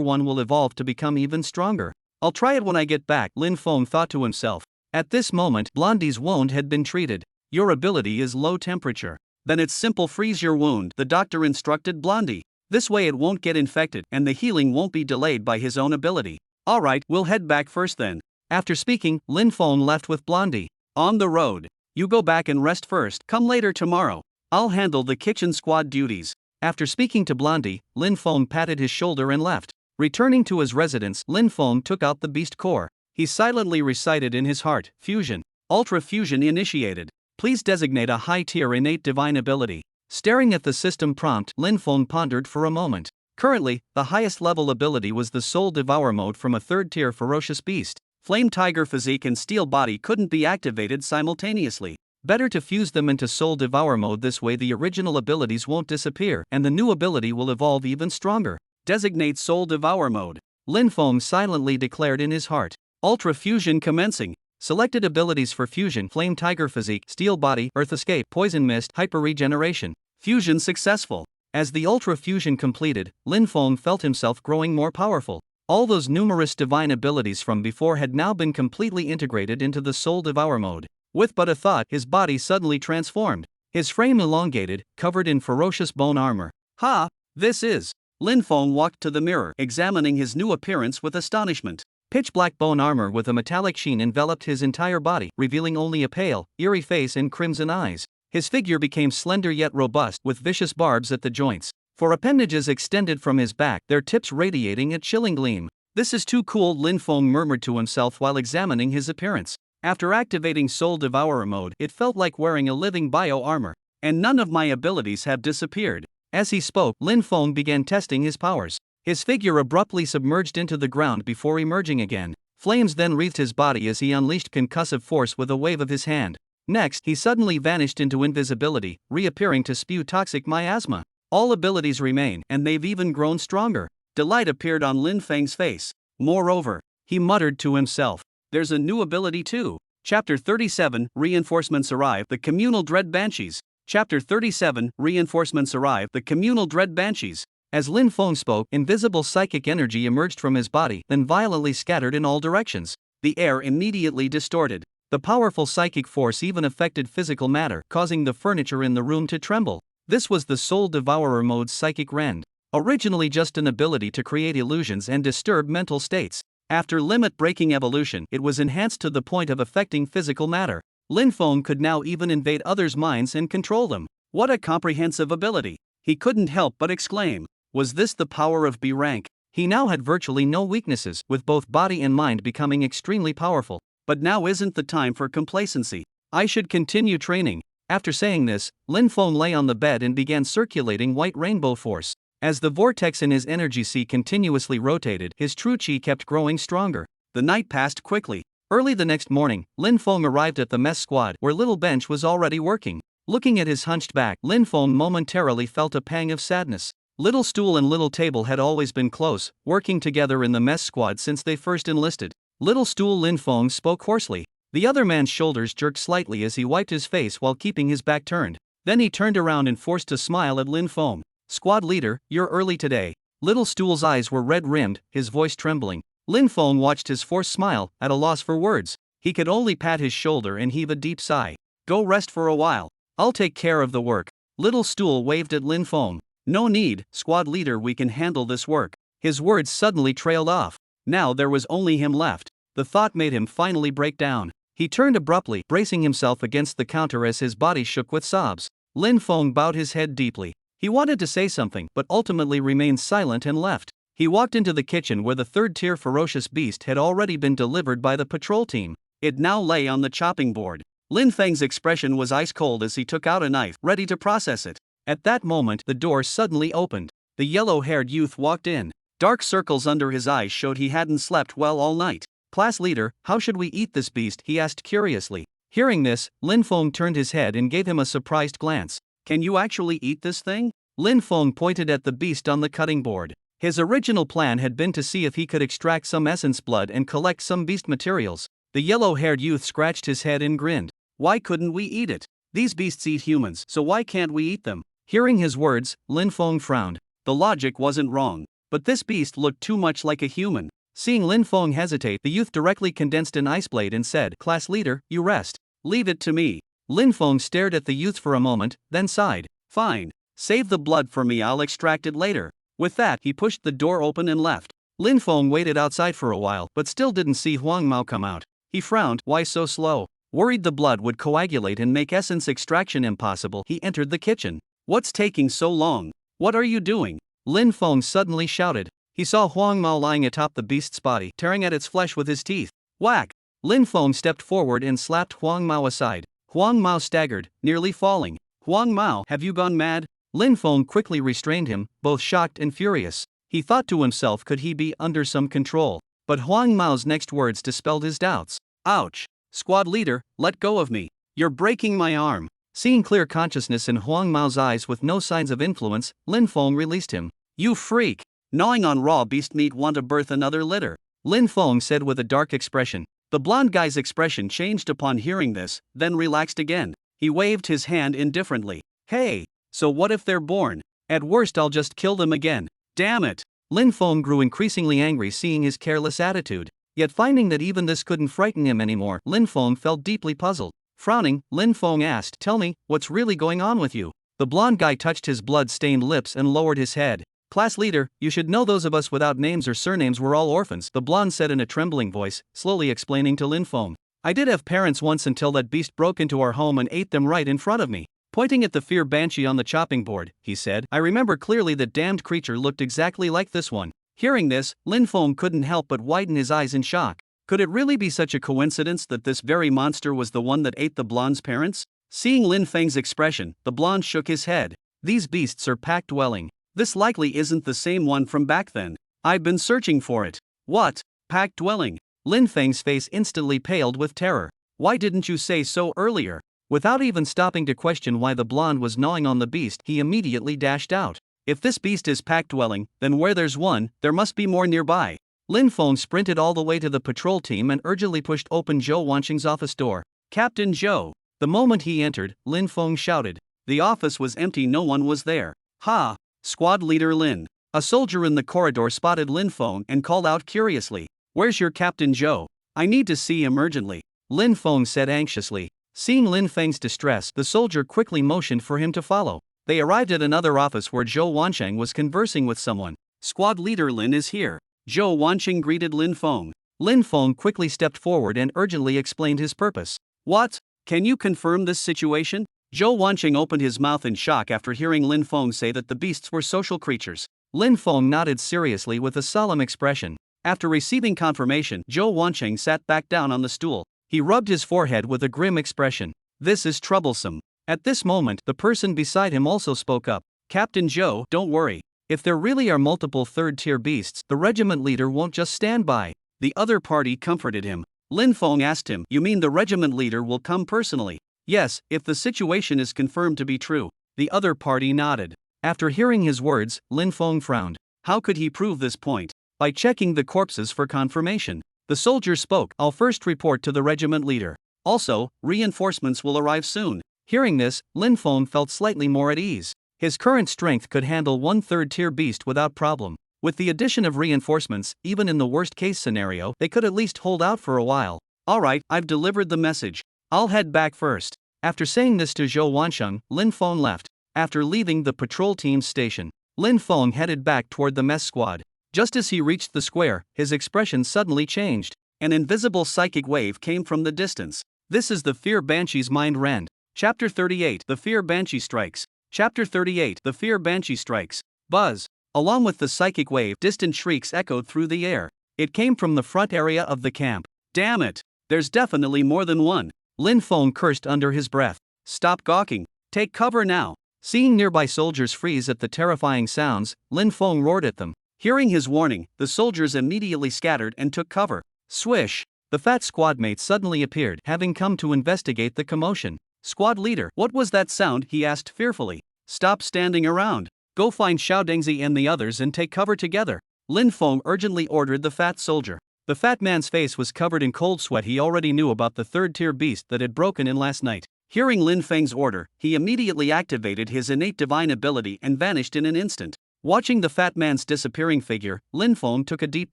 one will evolve to become even stronger. "I'll try it when I get back," Lin Feng thought to himself. At this moment, Blondie's wound had been treated. "Your ability is low temperature. Then it's simple, freeze your wound," the doctor instructed Blondie. "This way it won't get infected, and the healing won't be delayed by his own ability." "Alright, we'll head back first then." After speaking, Lin Feng left with Blondie. "On the road. You go back and rest first. Come later tomorrow. I'll handle the kitchen squad duties." After speaking to Blondie, Lin Feng patted his shoulder and left. Returning to his residence, Lin Feng took out the beast core. He silently recited in his heart, "Fusion. Ultra fusion initiated. Please designate a high-tier innate divine ability." Staring at the system prompt, Lin Feng pondered for a moment. Currently, the highest level ability was the Soul Devour mode from a third-tier ferocious beast. Flame Tiger physique and Steel Body couldn't be activated simultaneously. Better to fuse them into Soul Devour mode. This way the original abilities won't disappear and the new ability will evolve even stronger. Designate Soul Devour mode. Lin Feng silently declared in his heart. Ultra fusion commencing. Selected abilities for fusion: Flame Tiger physique, Steel Body, Earth Escape, Poison Mist, Hyper Regeneration. Fusion successful. As the ultra fusion completed, Lin Feng felt himself growing more powerful. All those numerous divine abilities from before had now been completely integrated into the Soul Devour mode. With but a thought, his body suddenly transformed. His frame elongated, covered in ferocious bone armor. "Ha! This is..." Lin Feng walked to the mirror, examining his new appearance with astonishment. Pitch-black bone armor with a metallic sheen enveloped his entire body, revealing only a pale, eerie face and crimson eyes. His figure became slender yet robust, with vicious barbs at the joints. For appendages extended from his back, their tips radiating a chilling gleam. "This is too cool," Lin Feng murmured to himself while examining his appearance. After activating Soul Devourer mode, it felt like wearing a living bio-armor. And none of my abilities have disappeared. As he spoke, Lin Feng began testing his powers. His figure abruptly submerged into the ground before emerging again. Flames then wreathed his body as he unleashed concussive force with a wave of his hand. Next, he suddenly vanished into invisibility, reappearing to spew toxic miasma. All abilities remain, and they've even grown stronger. Delight appeared on Lin Feng's face. Moreover, he muttered to himself, there's a new ability too. Chapter 37, Reinforcements Arrive, The Communal Dread Banshees. Chapter 37, Reinforcements Arrive, The Communal Dread Banshees. As Lin Feng spoke, invisible psychic energy emerged from his body, then violently scattered in all directions. The air immediately distorted. The powerful psychic force even affected physical matter, causing the furniture in the room to tremble. This was the Soul Devourer mode's psychic rend. Originally just an ability to create illusions and disturb mental states. After limit-breaking evolution, it was enhanced to the point of affecting physical matter. Lin Feng could now even invade others' minds and control them. What a comprehensive ability! He couldn't help but exclaim. Was this the power of B rank? He now had virtually no weaknesses, with both body and mind becoming extremely powerful. But now isn't the time for complacency. I should continue training. After saying this, Lin Feng lay on the bed and began circulating white rainbow force. As the vortex in his energy sea continuously rotated, his true chi kept growing stronger. The night passed quickly. Early the next morning, Lin Feng arrived at the mess squad, where Little Bench was already working. Looking at his hunched back, Lin Feng momentarily felt a pang of sadness. Little Stool and Little Table had always been close, working together in the mess squad since they first enlisted. Little Stool Lin Feng spoke hoarsely. The other man's shoulders jerked slightly as he wiped his face while keeping his back turned. Then he turned around and forced a smile at Lin Feng. Squad leader, you're early today. Little Stool's eyes were red-rimmed, his voice trembling. Lin Feng watched his forced smile, at a loss for words. He could only pat his shoulder and heave a deep sigh. Go rest for a while. I'll take care of the work. Little Stool waved at Lin Feng. No need, squad leader, we can handle this work. His words suddenly trailed off. Now there was only him left. The thought made him finally break down. He turned abruptly, bracing himself against the counter as his body shook with sobs. Lin Feng bowed his head deeply. He wanted to say something, but ultimately remained silent and left. He walked into the kitchen where the third-tier ferocious beast had already been delivered by the patrol team. It now lay on the chopping board. Lin Feng's expression was ice-cold as he took out a knife, ready to process it. At that moment, the door suddenly opened. The yellow-haired youth walked in. Dark circles under his eyes showed he hadn't slept well all night. Class leader, how should we eat this beast? He asked curiously. Hearing this, Lin Feng turned his head and gave him a surprised glance. Can you actually eat this thing? Lin Feng pointed at the beast on the cutting board. His original plan had been to see if he could extract some essence blood and collect some beast materials. The yellow-haired youth scratched his head and grinned. Why couldn't we eat it? These beasts eat humans, so why can't we eat them? Hearing his words, Lin Feng frowned. The logic wasn't wrong, but this beast looked too much like a human. Seeing Lin Feng hesitate, the youth directly condensed an ice blade and said, Class leader, you rest. Leave it to me. Lin Feng stared at the youth for a moment, then sighed. Fine. Save the blood for me, I'll extract it later. With that, he pushed the door open and left. Lin Feng waited outside for a while, but still didn't see Huang Mao come out. He frowned. Why so slow? Worried the blood would coagulate and make essence extraction impossible, he entered the kitchen. What's taking so long? What are you doing? Lin Feng suddenly shouted. He saw Huang Mao lying atop the beast's body, tearing at its flesh with his teeth. Whack! Lin Feng stepped forward and slapped Huang Mao aside. Huang Mao staggered, nearly falling. Huang Mao, have you gone mad? Lin Feng quickly restrained him, both shocked and furious. He thought to himself, could he be under some control? But Huang Mao's next words dispelled his doubts. Ouch! Squad leader, let go of me. You're breaking my arm. Seeing clear consciousness in Huang Mao's eyes with no signs of influence, Lin Feng released him. You freak! Gnawing on raw beast meat, want to birth another litter? Lin Feng said with a dark expression. The blonde guy's expression changed upon hearing this, then relaxed again. He waved his hand indifferently. Hey! So what if they're born? At worst I'll just kill them again. Damn it! Lin Feng grew increasingly angry seeing his careless attitude. Yet finding that even this couldn't frighten him anymore, Lin Feng felt deeply puzzled. Frowning, Lin Feng asked, Tell me, what's really going on with you? The blonde guy touched his blood-stained lips and lowered his head. Class leader, you should know those of us without names or surnames were all orphans, the blonde said in a trembling voice, slowly explaining to Lin Feng. I did have parents once until that beast broke into our home and ate them right in front of me. Pointing at the fear banshee on the chopping board, he said, I remember clearly that damned creature looked exactly like this one. Hearing this, Lin Feng couldn't help but widen his eyes in shock. Could it really be such a coincidence that this very monster was the one that ate the blonde's parents? Seeing Lin Feng's expression, the blonde shook his head. These beasts are pack-dwelling. This likely isn't the same one from back then. I've been searching for it. What? Pack-dwelling? Lin Feng's face instantly paled with terror. Why didn't you say so earlier? Without even stopping to question why the blonde was gnawing on the beast, he immediately dashed out. If this beast is pack-dwelling, then where there's one, there must be more nearby. Lin Feng sprinted all the way to the patrol team and urgently pushed open Zhou Wanqing's office door. Captain Zhou. The moment he entered, Lin Feng shouted. The office was empty, no one was there. Ha! Squad leader Lin. A soldier in the corridor spotted Lin Feng and called out curiously. Where's your Captain Zhou? I need to see him urgently. Lin Feng said anxiously. Seeing Lin Feng's distress, the soldier quickly motioned for him to follow. They arrived at another office where Zhou Wanqing was conversing with someone. Squad leader Lin is here. Zhou Wanqing greeted Lin Feng. Lin Feng quickly stepped forward and urgently explained his purpose. What? Can you confirm this situation? Zhou Wanqing opened his mouth in shock after hearing Lin Feng say that the beasts were social creatures. Lin Feng nodded seriously with a solemn expression. After receiving confirmation, Zhou Wanqing sat back down on the stool. He rubbed his forehead with a grim expression. This is troublesome. At this moment, the person beside him also spoke up. Captain Zhou, don't worry. If there really are multiple third-tier beasts, the regiment leader won't just stand by. The other party comforted him. Lin Feng asked him, you mean the regiment leader will come personally? Yes, if the situation is confirmed to be true. The other party nodded. After hearing his words, Lin Feng frowned. How could he prove this point? By checking the corpses for confirmation. The soldier spoke. I'll first report to the regiment leader. Also, reinforcements will arrive soon. Hearing this, Lin Feng felt slightly more at ease. His current strength could handle one third-tier beast without problem. With the addition of reinforcements, even in the worst-case scenario, they could at least hold out for a while. Alright, I've delivered the message. I'll head back first. After saying this to Zhou Wanqing, Lin Feng left. After leaving the patrol team's station, Lin Feng headed back toward the mess squad. Just as he reached the square, his expression suddenly changed. An invisible psychic wave came from the distance. This is the Fear Banshee's mind rend. Chapter 38 The Fear Banshee Strikes. Chapter 38 The Fear Banshee Strikes. Buzz. Along with the psychic wave, distant shrieks echoed through the air. It came from the front area of the camp. Damn it! There's definitely more than one. Lin Feng cursed under his breath. Stop gawking. Take cover now. Seeing nearby soldiers freeze at the terrifying sounds, Lin Feng roared at them. Hearing his warning, the soldiers immediately scattered and took cover. Swish! The fat squad mate suddenly appeared, having come to investigate the commotion. Squad leader, what was that sound? He asked fearfully. Stop standing around. Go find Xiao Dengzi and the others and take cover together. Lin Feng urgently ordered the fat soldier. The fat man's face was covered in cold sweat. He already knew about the third-tier beast that had broken in last night. Hearing Lin Feng's order, he immediately activated his innate divine ability and vanished in an instant. Watching the fat man's disappearing figure, Lin Feng took a deep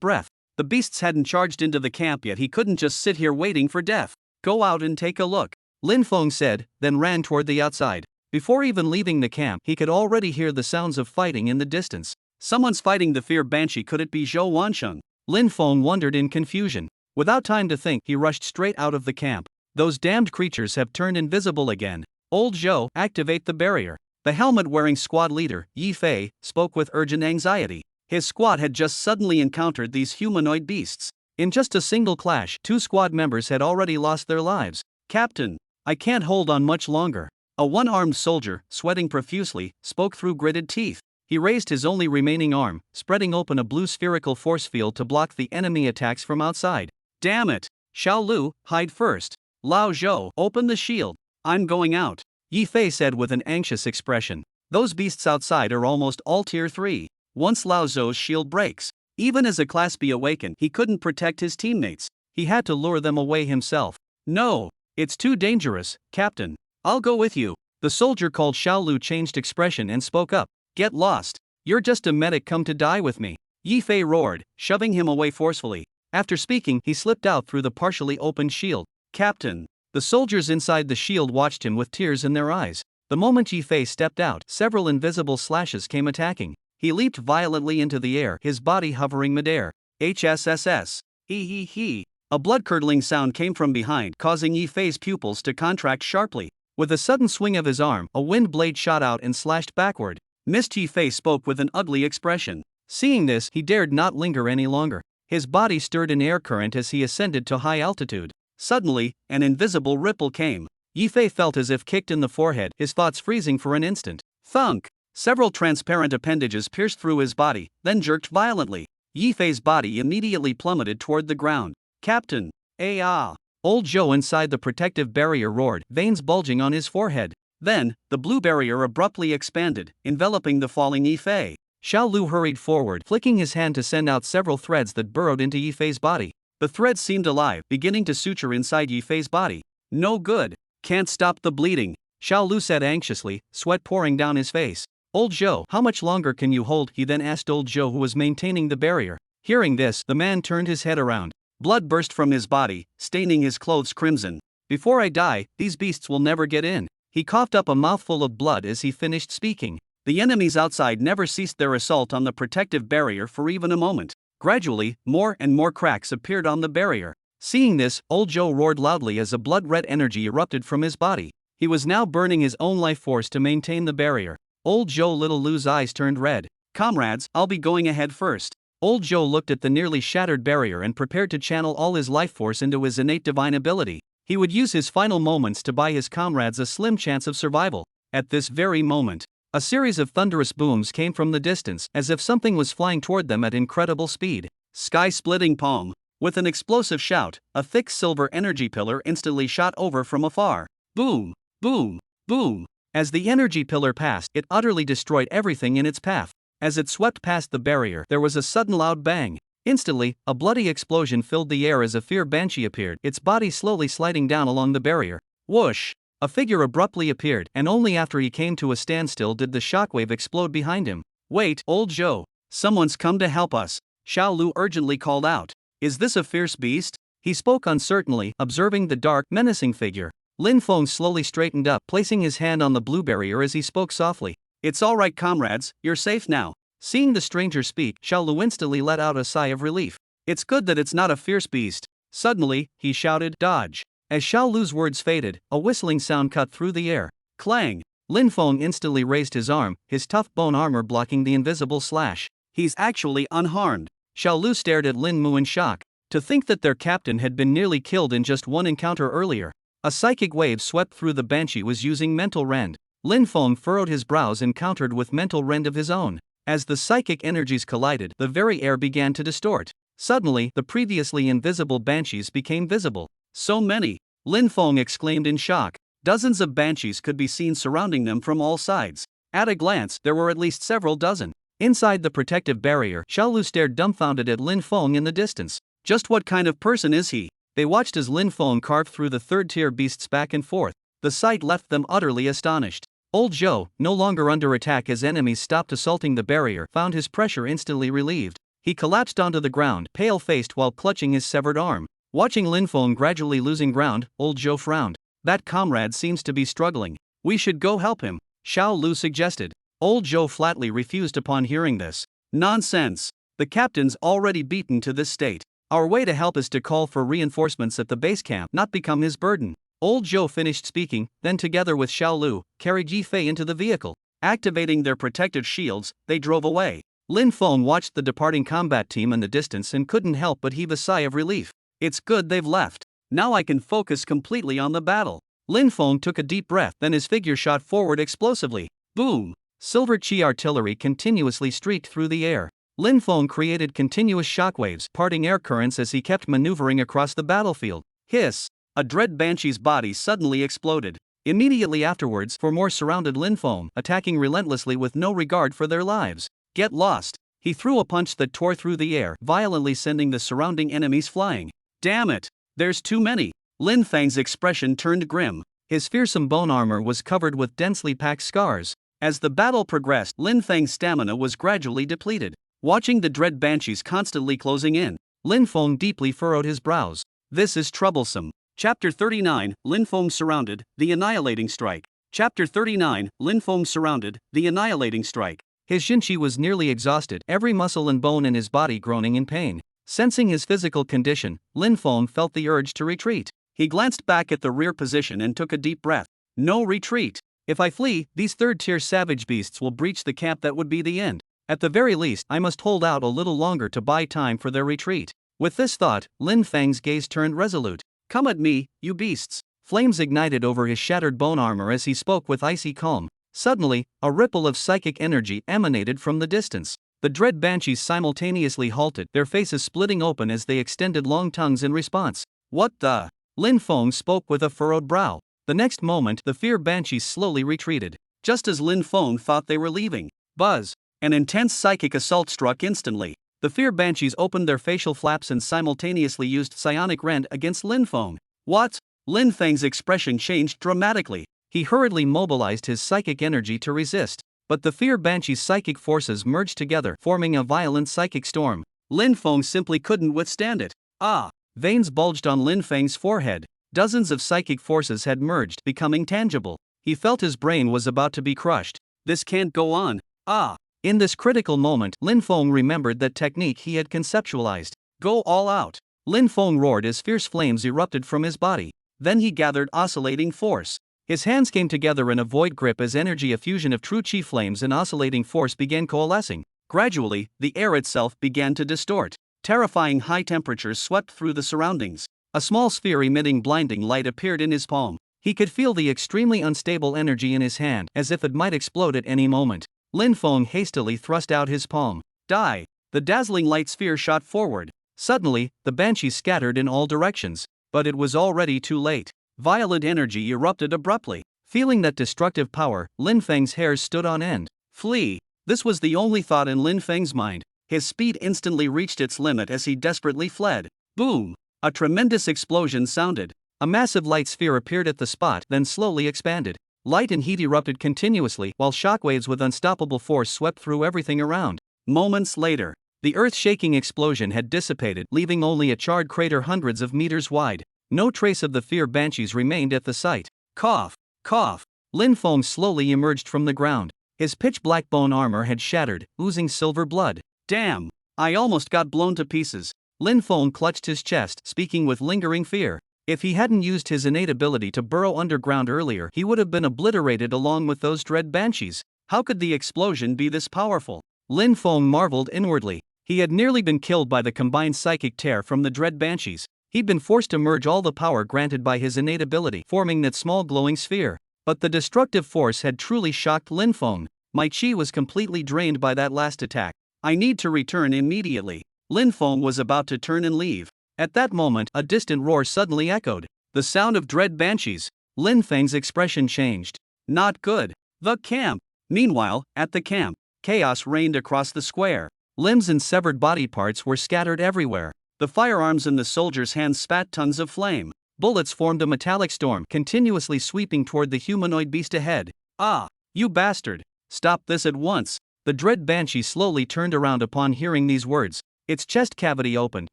breath. The beasts hadn't charged into the camp yet. He couldn't just sit here waiting for death. Go out and take a look, Lin Feng said, then ran toward the outside. Before even leaving the camp, he could already hear the sounds of fighting in the distance. Someone's fighting the Fear Banshee. Could it be Zhou Wanqing? Lin Feng wondered in confusion. Without time to think, he rushed straight out of the camp. Those damned creatures have turned invisible again. Old Zhou, activate the barrier. The helmet-wearing squad leader, Yi Fei, spoke with urgent anxiety. His squad had just suddenly encountered these humanoid beasts. In just a single clash, 2 squad members had already lost their lives. Captain, I can't hold on much longer. A one-armed soldier, sweating profusely, spoke through gritted teeth. He raised his only remaining arm, spreading open a blue spherical force field to block the enemy attacks from outside. Damn it! Xiao Lu, hide first. Lao Zhou, open the shield. I'm going out, Yi Fei said with an anxious expression. Those beasts outside are almost all tier 3. Once Lao Zhou's shield breaks, even as a Class B awakened, he couldn't protect his teammates. He had to lure them away himself. No, it's too dangerous, Captain. I'll go with you. The soldier called Xiao Lu changed expression and spoke up. Get lost. You're just a medic come to die with me, Yi Fei roared, shoving him away forcefully. After speaking, he slipped out through the partially opened shield. Captain. The soldiers inside the shield watched him with tears in their eyes. The moment Yi Fei stepped out, several invisible slashes came attacking. He leaped violently into the air, his body hovering midair. HSSS. He. A blood-curdling sound came from behind, causing Yi Fei's pupils to contract sharply. With a sudden swing of his arm, a wind blade shot out and slashed backward. Missed. Yi Fei spoke with an ugly expression. Seeing this, he dared not linger any longer. His body stirred in air current as he ascended to high altitude. Suddenly, an invisible ripple came. Yi Fei felt as if kicked in the forehead, his thoughts freezing for an instant. Thunk! Several transparent appendages pierced through his body, then jerked violently. Yi Fei's body immediately plummeted toward the ground. Captain! Ah! Old Joe inside the protective barrier roared, veins bulging on his forehead. Then, the blue barrier abruptly expanded, enveloping the falling Yifei. Xiao Lu hurried forward, flicking his hand to send out several threads that burrowed into Yifei's body. The threads seemed alive, beginning to suture inside Yifei's body. No good. Can't stop the bleeding, Xiao Lu said anxiously, sweat pouring down his face. Old Joe, how much longer can you hold? He then asked Old Joe, who was maintaining the barrier. Hearing this, the man turned his head around. Blood burst from his body, staining his clothes crimson. Before I die, these beasts will never get in. He coughed up a mouthful of blood as he finished speaking. The enemies outside never ceased their assault on the protective barrier for even a moment. Gradually, more and more cracks appeared on the barrier. Seeing this, Old Joe roared loudly as a blood-red energy erupted from his body. He was now burning his own life force to maintain the barrier. Old Joe Little Lou's eyes turned red. Comrades, I'll be going ahead first. Old Joe looked at the nearly shattered barrier and prepared to channel all his life force into his innate divine ability. He would use his final moments to buy his comrades a slim chance of survival. At this very moment, a series of thunderous booms came from the distance, as if something was flying toward them at incredible speed. Sky-splitting palm. With an explosive shout, a thick silver energy pillar instantly shot over from afar. Boom! Boom! Boom! As the energy pillar passed, it utterly destroyed everything in its path. As it swept past the barrier, there was a sudden loud bang. Instantly, a bloody explosion filled the air as a fear banshee appeared, its body slowly sliding down along the barrier. Whoosh! A figure abruptly appeared, and only after he came to a standstill did the shockwave explode behind him. Wait, Old Joe! Someone's come to help us! Xiao Lu urgently called out. Is this a fierce beast? He spoke uncertainly, observing the dark, menacing figure. Lin Feng slowly straightened up, placing his hand on the blue barrier as he spoke softly. It's all right, comrades, you're safe now. Seeing the stranger speak, Xiao Lu instantly let out a sigh of relief. It's good that it's not a fierce beast. Suddenly, he shouted, Dodge! As Xiao Lu's words faded, a whistling sound cut through the air. Clang! Lin Feng instantly raised his arm, his tough bone armor blocking the invisible slash. He's actually unharmed. Xiao Lu stared at Lin Mu in shock. To think that their captain had been nearly killed in just one encounter earlier. A psychic wave swept through the banshee was using mental rend. Lin Feng furrowed his brows and countered with mental rend of his own. As the psychic energies collided, the very air began to distort. Suddenly, the previously invisible banshees became visible. So many! Lin Feng exclaimed in shock. Dozens of banshees could be seen surrounding them from all sides. At a glance, there were at least several dozen. Inside the protective barrier, Xiao Lu stared dumbfounded at Lin Feng in the distance. Just what kind of person is he? They watched as Lin Feng carved through the third-tier beasts back and forth. The sight left them utterly astonished. Old Joe, no longer under attack as enemies stopped assaulting the barrier, found his pressure instantly relieved. He collapsed onto the ground, pale-faced while clutching his severed arm. Watching Lin Feng gradually losing ground, Old Joe frowned. That comrade seems to be struggling. We should go help him, Xiao Lu suggested. Old Joe flatly refused upon hearing this. Nonsense! The captain's already beaten to this state. Our way to help is to call for reinforcements at the base camp, not become his burden. Old Joe finished speaking, then together with Xiao Lu, carried Yifei into the vehicle. Activating their protective shields, they drove away. Lin Feng watched the departing combat team in the distance and couldn't help but heave a sigh of relief. It's good they've left. Now I can focus completely on the battle. Lin Feng took a deep breath, then his figure shot forward explosively. Boom! Silver chi artillery continuously streaked through the air. Lin Feng created continuous shockwaves, parting air currents as he kept maneuvering across the battlefield. Hiss! A dread banshee's body suddenly exploded. Immediately afterwards, four more surrounded Lin Feng, attacking relentlessly with no regard for their lives. Get lost! He threw a punch that tore through the air, violently sending the surrounding enemies flying. Damn it! There's too many! Lin Feng's expression turned grim. His fearsome bone armor was covered with densely packed scars. As the battle progressed, Lin Feng's stamina was gradually depleted. Watching the dread banshees constantly closing in, Lin Feng deeply furrowed his brows. This is troublesome. Chapter 39, Lin Feng surrounded, the annihilating strike. Chapter 39, Lin Feng surrounded, the annihilating strike. His Xinqi was nearly exhausted, every muscle and bone in his body groaning in pain. Sensing his physical condition, Lin Feng felt the urge to retreat. He glanced back at the rear position and took a deep breath. No retreat. If I flee, these third-tier savage beasts will breach the camp. That would be the end. At the very least, I must hold out a little longer to buy time for their retreat. With this thought, Lin Feng's gaze turned resolute. Come at me, you beasts. Flames ignited over his shattered bone armor as he spoke with icy calm. Suddenly, a ripple of psychic energy emanated from the distance. The dread banshees simultaneously halted, their faces splitting open as they extended long tongues in response. What the? Lin Feng spoke with a furrowed brow. The next moment, the fear banshees slowly retreated. Just as Lin Feng thought they were leaving, buzz! An intense psychic assault struck instantly. The fear banshees opened their facial flaps and simultaneously used psionic rend against Lin Feng. What? Lin Feng's expression changed dramatically. He hurriedly mobilized his psychic energy to resist, but the fear banshee's psychic forces merged together, forming a violent psychic storm. Lin Feng simply couldn't withstand it. Ah! Veins bulged on Lin Feng's forehead. Dozens of psychic forces had merged, becoming tangible. He felt his brain was about to be crushed. This can't go on. Ah! In this critical moment, Lin Feng remembered that technique he had conceptualized. Go all out. Lin Feng roared as fierce flames erupted from his body. Then he gathered oscillating force. His hands came together in a void grip as energy, a fusion of true chi flames and oscillating force, began coalescing. Gradually, the air itself began to distort. Terrifying high temperatures swept through the surroundings. A small sphere emitting blinding light appeared in his palm. He could feel the extremely unstable energy in his hand, as if it might explode at any moment. Lin Feng hastily thrust out his palm. Die! The dazzling light sphere shot forward. Suddenly, the banshees scattered in all directions. But it was already too late. Violent energy erupted abruptly. Feeling that destructive power, Lin Feng's hairs stood on end. Flee! This was the only thought in Lin Feng's mind. His speed instantly reached its limit as he desperately fled. Boom! A tremendous explosion sounded. A massive light sphere appeared at the spot, then slowly expanded. Light and heat erupted continuously, while shockwaves with unstoppable force swept through everything around. Moments later, the earth-shaking explosion had dissipated, leaving only a charred crater hundreds of meters wide. No trace of the fear banshees remained at the site. Cough! Cough! Lin Feng slowly emerged from the ground. His pitch-black bone armor had shattered, oozing silver blood. Damn! I almost got blown to pieces. Lin Feng clutched his chest, speaking with lingering fear. If he hadn't used his innate ability to burrow underground earlier, he would have been obliterated along with those dread banshees. How could the explosion be this powerful? Lin Feng marveled inwardly. He had nearly been killed by the combined psychic tear from the dread banshees. He'd been forced to merge all the power granted by his innate ability, forming that small glowing sphere. But the destructive force had truly shocked Lin Feng. My chi was completely drained by that last attack. I need to return immediately. Lin Feng was about to turn and leave. At that moment, a distant roar suddenly echoed. The sound of dread banshees. Lin Feng's expression changed. Not good. The camp. Meanwhile, at the camp, chaos reigned across the square. Limbs and severed body parts were scattered everywhere. The firearms in the soldiers' hands spat tons of flame. Bullets formed a metallic storm, continuously sweeping toward the humanoid beast ahead. Ah! You bastard! Stop this at once! The dread banshee slowly turned around upon hearing these words. Its chest cavity opened,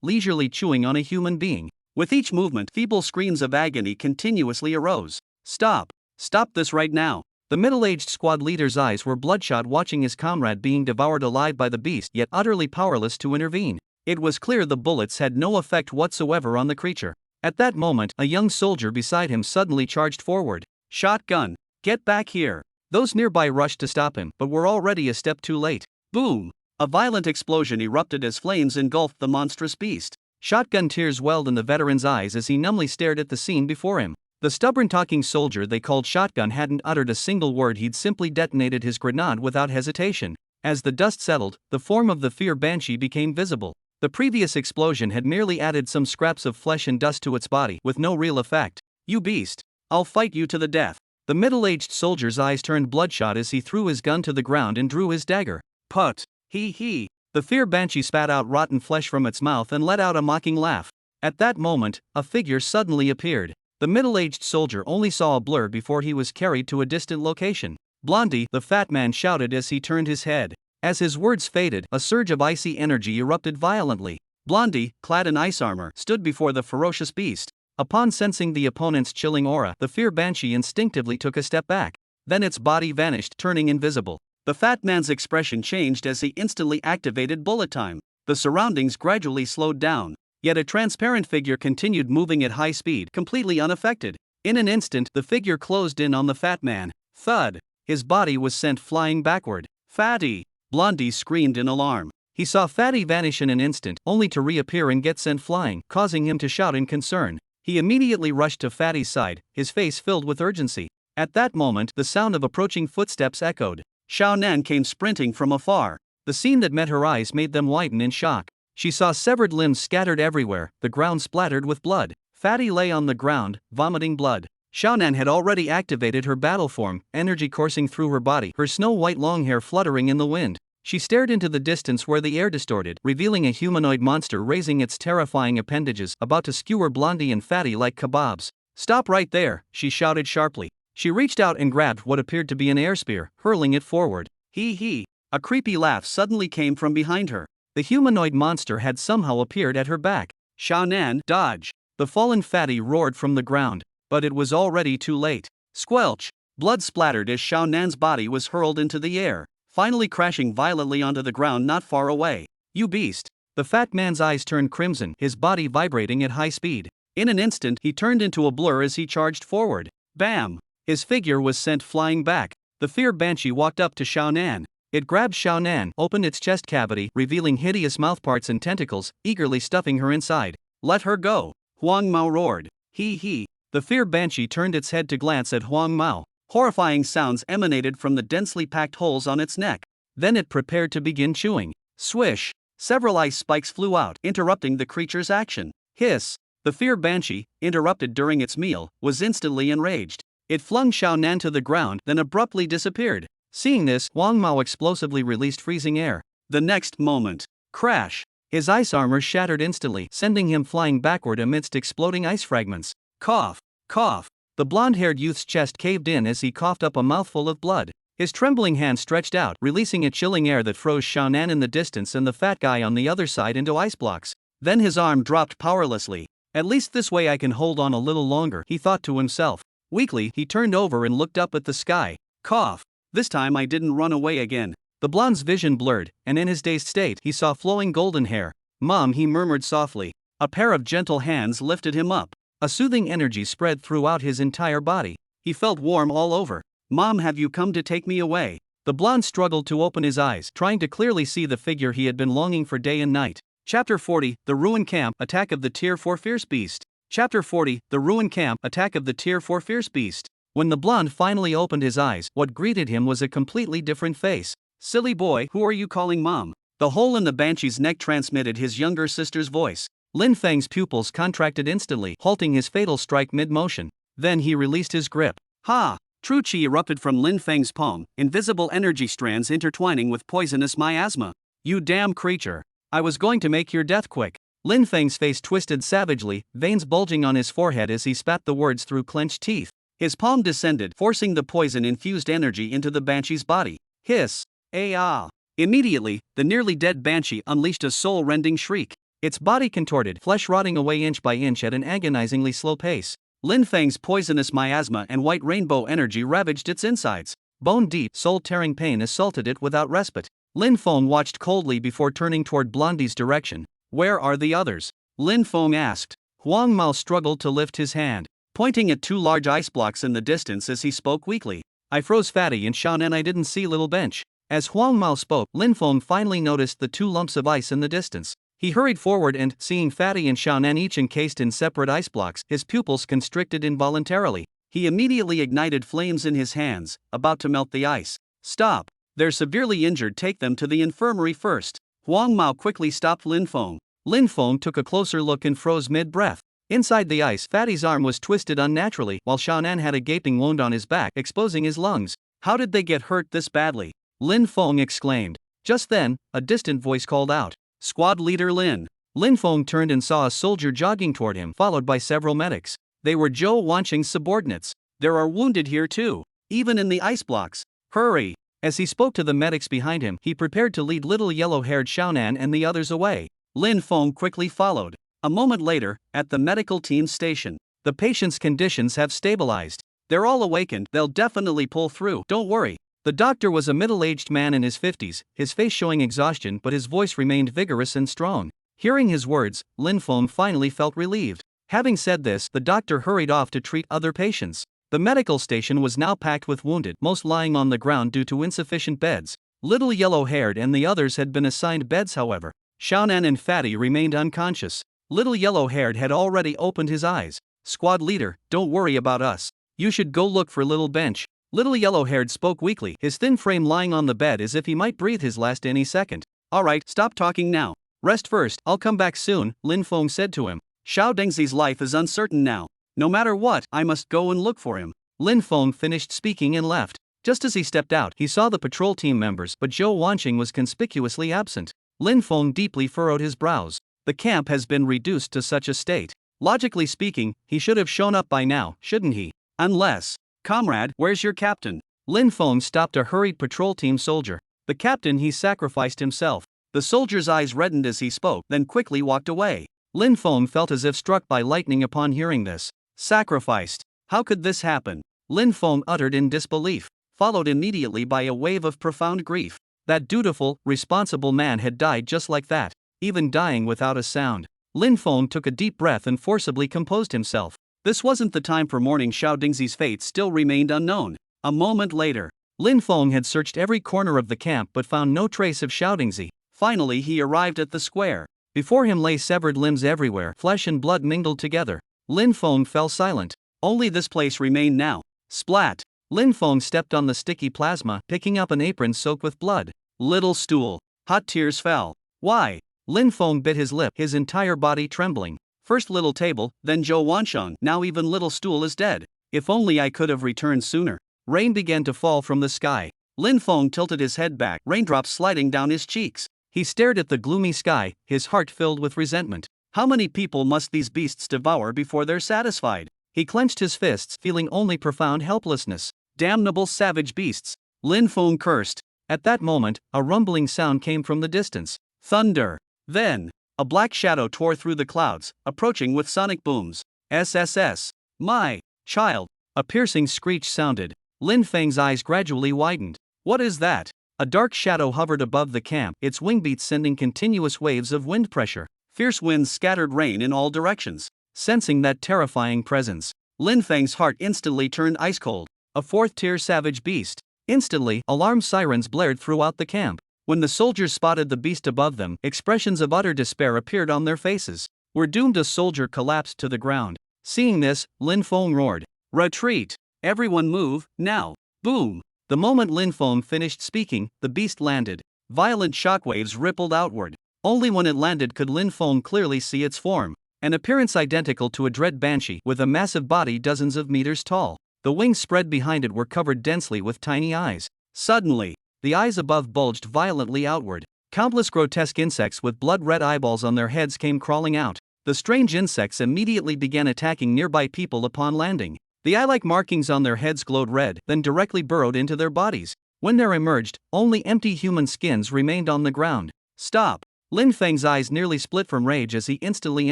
leisurely chewing on a human being. With each movement, feeble screams of agony continuously arose. Stop! Stop this right now! The middle-aged squad leader's eyes were bloodshot, watching his comrade being devoured alive by the beast, yet utterly powerless to intervene. It was clear the bullets had no effect whatsoever on the creature. At that moment, a young soldier beside him suddenly charged forward. Shotgun! Get back here! Those nearby rushed to stop him, but were already a step too late. Boom! A violent explosion erupted as flames engulfed the monstrous beast. Shotgun tears welled in the veteran's eyes as he numbly stared at the scene before him. The stubborn talking soldier they called Shotgun hadn't uttered a single word. He'd simply detonated his grenade without hesitation. As the dust settled, the form of the fear banshee became visible. The previous explosion had merely added some scraps of flesh and dust to its body, with no real effect. You beast! I'll fight you to the death. The middle-aged soldier's eyes turned bloodshot as he threw his gun to the ground and drew his dagger. Put! He! The fear banshee spat out rotten flesh from its mouth and let out a mocking laugh. At that moment, a figure suddenly appeared. The middle-aged soldier only saw a blur before he was carried to a distant location. Blondie, the fat man, shouted as he turned his head. As his words faded, a surge of icy energy erupted violently. Blondie, clad in ice armor, stood before the ferocious beast. Upon sensing the opponent's chilling aura, the fear banshee instinctively took a step back. Then its body vanished, turning invisible. The fat man's expression changed as he instantly activated bullet time. The surroundings gradually slowed down, yet a transparent figure continued moving at high speed, completely unaffected. In an instant, the figure closed in on the fat man. Thud! His body was sent flying backward. Fatty! Blondie screamed in alarm. He saw Fatty vanish in an instant, only to reappear and get sent flying, causing him to shout in concern. He immediately rushed to Fatty's side, his face filled with urgency. At that moment, the sound of approaching footsteps echoed. Xiao Nan came sprinting from afar. The scene that met her eyes made them widen in shock. She saw severed limbs scattered everywhere, the ground splattered with blood. Fatty lay on the ground, vomiting blood. Xiaonan had already activated her battle form, energy coursing through her body, her snow-white long hair fluttering in the wind. She stared into the distance where the air distorted, revealing a humanoid monster raising its terrifying appendages, about to skewer Blondie and Fatty like kebabs. "Stop right there," she shouted sharply. She reached out and grabbed what appeared to be an air spear, hurling it forward. Hee hee. A creepy laugh suddenly came from behind her. The humanoid monster had somehow appeared at her back. "Xiaonan, dodge!" The fallen Fatty roared from the ground, but it was already too late. Squelch! Blood splattered as Xiaonan's body was hurled into the air, finally crashing violently onto the ground not far away. "You beast!" The fat man's eyes turned crimson, his body vibrating at high speed. In an instant, he turned into a blur as he charged forward. Bam! His figure was sent flying back. The fear banshee walked up to Xiaonan. It grabbed Xiaonan, opened its chest cavity, revealing hideous mouthparts and tentacles, eagerly stuffing her inside. "Let her go!" Huang Mao roared. Hee hee. The fear banshee turned its head to glance at Huang Mao. Horrifying sounds emanated from the densely packed holes on its neck. Then it prepared to begin chewing. Swish! Several ice spikes flew out, interrupting the creature's action. Hiss! The fear banshee, interrupted during its meal, was instantly enraged. It flung Xiaonan to the ground, then abruptly disappeared. Seeing this, Huang Mao explosively released freezing air. The next moment, crash! His ice armor shattered instantly, sending him flying backward amidst exploding ice fragments. Cough! Cough! The blonde-haired youth's chest caved in as he coughed up a mouthful of blood. His trembling hand stretched out, releasing a chilling air that froze Xiaonan in the distance and the fat guy on the other side into ice blocks. Then his arm dropped powerlessly. "At least this way I can hold on a little longer," he thought to himself. Weakly, he turned over and looked up at the sky. Cough! This time I didn't run away again. The blonde's vision blurred, and in his dazed state, he saw flowing golden hair. "Mom," he murmured softly. A pair of gentle hands lifted him up. A soothing energy spread throughout his entire body. He felt warm all over. "Mom, have you come to take me away?" The blonde struggled to open his eyes, trying to clearly see the figure he had been longing for day and night. Chapter 40, The Ruin Camp, Attack of the Tier 4 Fierce Beast. Chapter 40, The Ruin Camp, Attack of the Tier 4 Fierce Beast. When the blonde finally opened his eyes, what greeted him was a completely different face. "Silly boy, who are you calling mom?" The hole in the banshee's neck transmitted his younger sister's voice. Lin Feng's pupils contracted instantly, halting his fatal strike mid-motion. Then he released his grip. Ha! True chi erupted from Lin Feng's palm, invisible energy strands intertwining with poisonous miasma. "You damn creature! I was going to make your death quick." Lin Feng's face twisted savagely, veins bulging on his forehead as he spat the words through clenched teeth. His palm descended, forcing the poison-infused energy into the banshee's body. Hiss! Ah! Immediately, the nearly dead banshee unleashed a soul-rending shriek. Its body contorted, flesh rotting away inch by inch at an agonizingly slow pace. Lin Feng's poisonous miasma and white rainbow energy ravaged its insides. Bone-deep, soul-tearing pain assaulted it without respite. Lin Feng watched coldly before turning toward Blondie's direction. "Where are the others?" Lin Feng asked. Huang Mao struggled to lift his hand, pointing at two large ice blocks in the distance as he spoke weakly. "I froze Fatty and Xiaonan. I didn't see Little Bench." As Huang Mao spoke, Lin Feng finally noticed the two lumps of ice in the distance. He hurried forward and, seeing Fatty and Xiaonan each encased in separate ice blocks, his pupils constricted involuntarily. He immediately ignited flames in his hands, about to melt the ice. "Stop! They're severely injured. Take them to the infirmary first." Huang Mao quickly stopped Lin Feng. Lin Feng took a closer look and froze mid-breath. Inside the ice, Fatty's arm was twisted unnaturally, while Xiaonan had a gaping wound on his back, exposing his lungs. "How did they get hurt this badly?" Lin Feng exclaimed. Just then, a distant voice called out, "Squad Leader Lin." Lin Feng turned and saw a soldier jogging toward him, followed by several medics. They were Zhou Wanqing's subordinates. "There are wounded here too, even in the ice blocks. Hurry!" As he spoke to the medics behind him, he prepared to lead little yellow-haired Xiaonan and the others away. Lin Feng quickly followed. A moment later, at the medical team's station, "The patient's conditions have stabilized. They're all awakened. They'll definitely pull through. Don't worry." The doctor was a middle-aged man in his 50s, his face showing exhaustion, but his voice remained vigorous and strong. Hearing his words, Lin Feng finally felt relieved. Having said this, the doctor hurried off to treat other patients. The medical station was now packed with wounded, most lying on the ground due to insufficient beds. Little Yellow-Haired and the others had been assigned beds, however. Xiaonan and Fatty remained unconscious. Little Yellow-Haired had already opened his eyes. "Squad leader, don't worry about us. You should go look for Little Bench." Little Yellow-Haired spoke weakly, his thin frame lying on the bed as if he might breathe his last any second. "All right, stop talking now. Rest first. I'll come back soon," Lin Feng said to him. Xiao Dengzi's life is uncertain now. No matter what, I must go and look for him. Lin Feng finished speaking and left. Just as he stepped out, he saw the patrol team members, but Zhou Wanqing was conspicuously absent. Lin Feng deeply furrowed his brows. The camp has been reduced to such a state. Logically speaking, he should have shown up by now, shouldn't he? Unless, comrade, where's your captain? Lin Feng stopped a hurried patrol team soldier. The captain, he sacrificed himself. The soldier's eyes reddened as he spoke, then quickly walked away. Lin Feng felt as if struck by lightning upon hearing this. Sacrificed? How could this happen? Lin Feng uttered in disbelief, followed immediately by a wave of profound grief. That dutiful, responsible man had died just like that, even dying without a sound. Lin Feng took a deep breath and forcibly composed himself. This wasn't the time for mourning. Xiao Dingzi's fate still remained unknown. A moment later, Lin Feng had searched every corner of the camp but found no trace of Xiao Dingzi. Finally he arrived at the square. Before him lay severed limbs everywhere, flesh and blood mingled together. Lin Feng fell silent. Only this place remained now. Splat! Lin Feng stepped on the sticky plasma, picking up an apron soaked with blood. Little stool. Hot tears fell. Why? Lin Feng bit his lip, his entire body trembling. First little table, then Zhou Wansheng, now even little stool is dead. If only I could have returned sooner. Rain began to fall from the sky. Lin Feng tilted his head back, raindrops sliding down his cheeks. He stared at the gloomy sky, his heart filled with resentment. How many people must these beasts devour before they're satisfied? He clenched his fists, feeling only profound helplessness. Damnable savage beasts! Lin Feng cursed. At that moment, a rumbling sound came from the distance. Thunder! Then, a black shadow tore through the clouds, approaching with sonic booms. SSS! My child! A piercing screech sounded. Lin Feng's eyes gradually widened. What is that? A dark shadow hovered above the camp, its wingbeats sending continuous waves of wind pressure. Fierce winds scattered rain in all directions. Sensing that terrifying presence, Lin Feng's heart instantly turned ice cold. A fourth-tier savage beast. Instantly, alarm sirens blared throughout the camp. When the soldiers spotted the beast above them, expressions of utter despair appeared on their faces. We're doomed. A soldier collapsed to the ground. Seeing this, Lin Feng roared. Retreat! Everyone move, now! Boom! The moment Lin Feng finished speaking, the beast landed. Violent shockwaves rippled outward. Only when it landed could Lin Feng clearly see its form. An appearance identical to a dread banshee, with a massive body dozens of meters tall. The wings spread behind it were covered densely with tiny eyes. Suddenly, the eyes above bulged violently outward. Countless grotesque insects with blood-red eyeballs on their heads came crawling out. The strange insects immediately began attacking nearby people upon landing. The eye-like markings on their heads glowed red, then directly burrowed into their bodies. When they emerged, only empty human skins remained on the ground. Stop! Lin Feng's eyes nearly split from rage as he instantly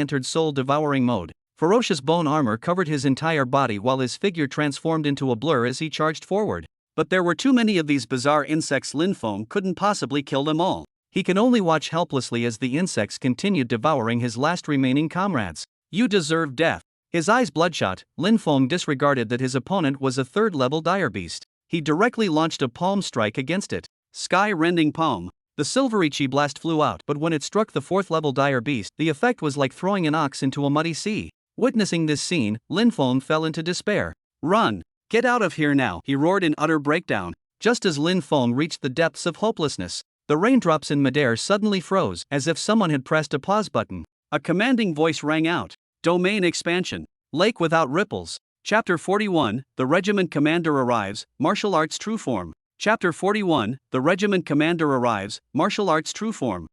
entered soul-devouring mode. Ferocious bone armor covered his entire body while his figure transformed into a blur as he charged forward. But there were too many of these bizarre insects. Lin Feng couldn't possibly kill them all. He could only watch helplessly as the insects continued devouring his last remaining comrades. You deserve death. His eyes bloodshot, Lin Feng disregarded that his opponent was a third-level dire beast. He directly launched a palm strike against it. Sky-rending palm. The silvery chi blast flew out, but when it struck the fourth-level dire beast, the effect was like throwing an ox into a muddy sea. Witnessing this scene, Lin Feng fell into despair. Run! Get out of here now! He roared in utter breakdown. Just as Lin Feng reached the depths of hopelessness, the raindrops in midair suddenly froze, as if someone had pressed a pause button. A commanding voice rang out. Domain expansion. Lake without ripples. Chapter 41, The Regiment Commander Arrives, Martial Arts True Form. Chapter 41, The Regiment Commander Arrives, Martial Arts True Form.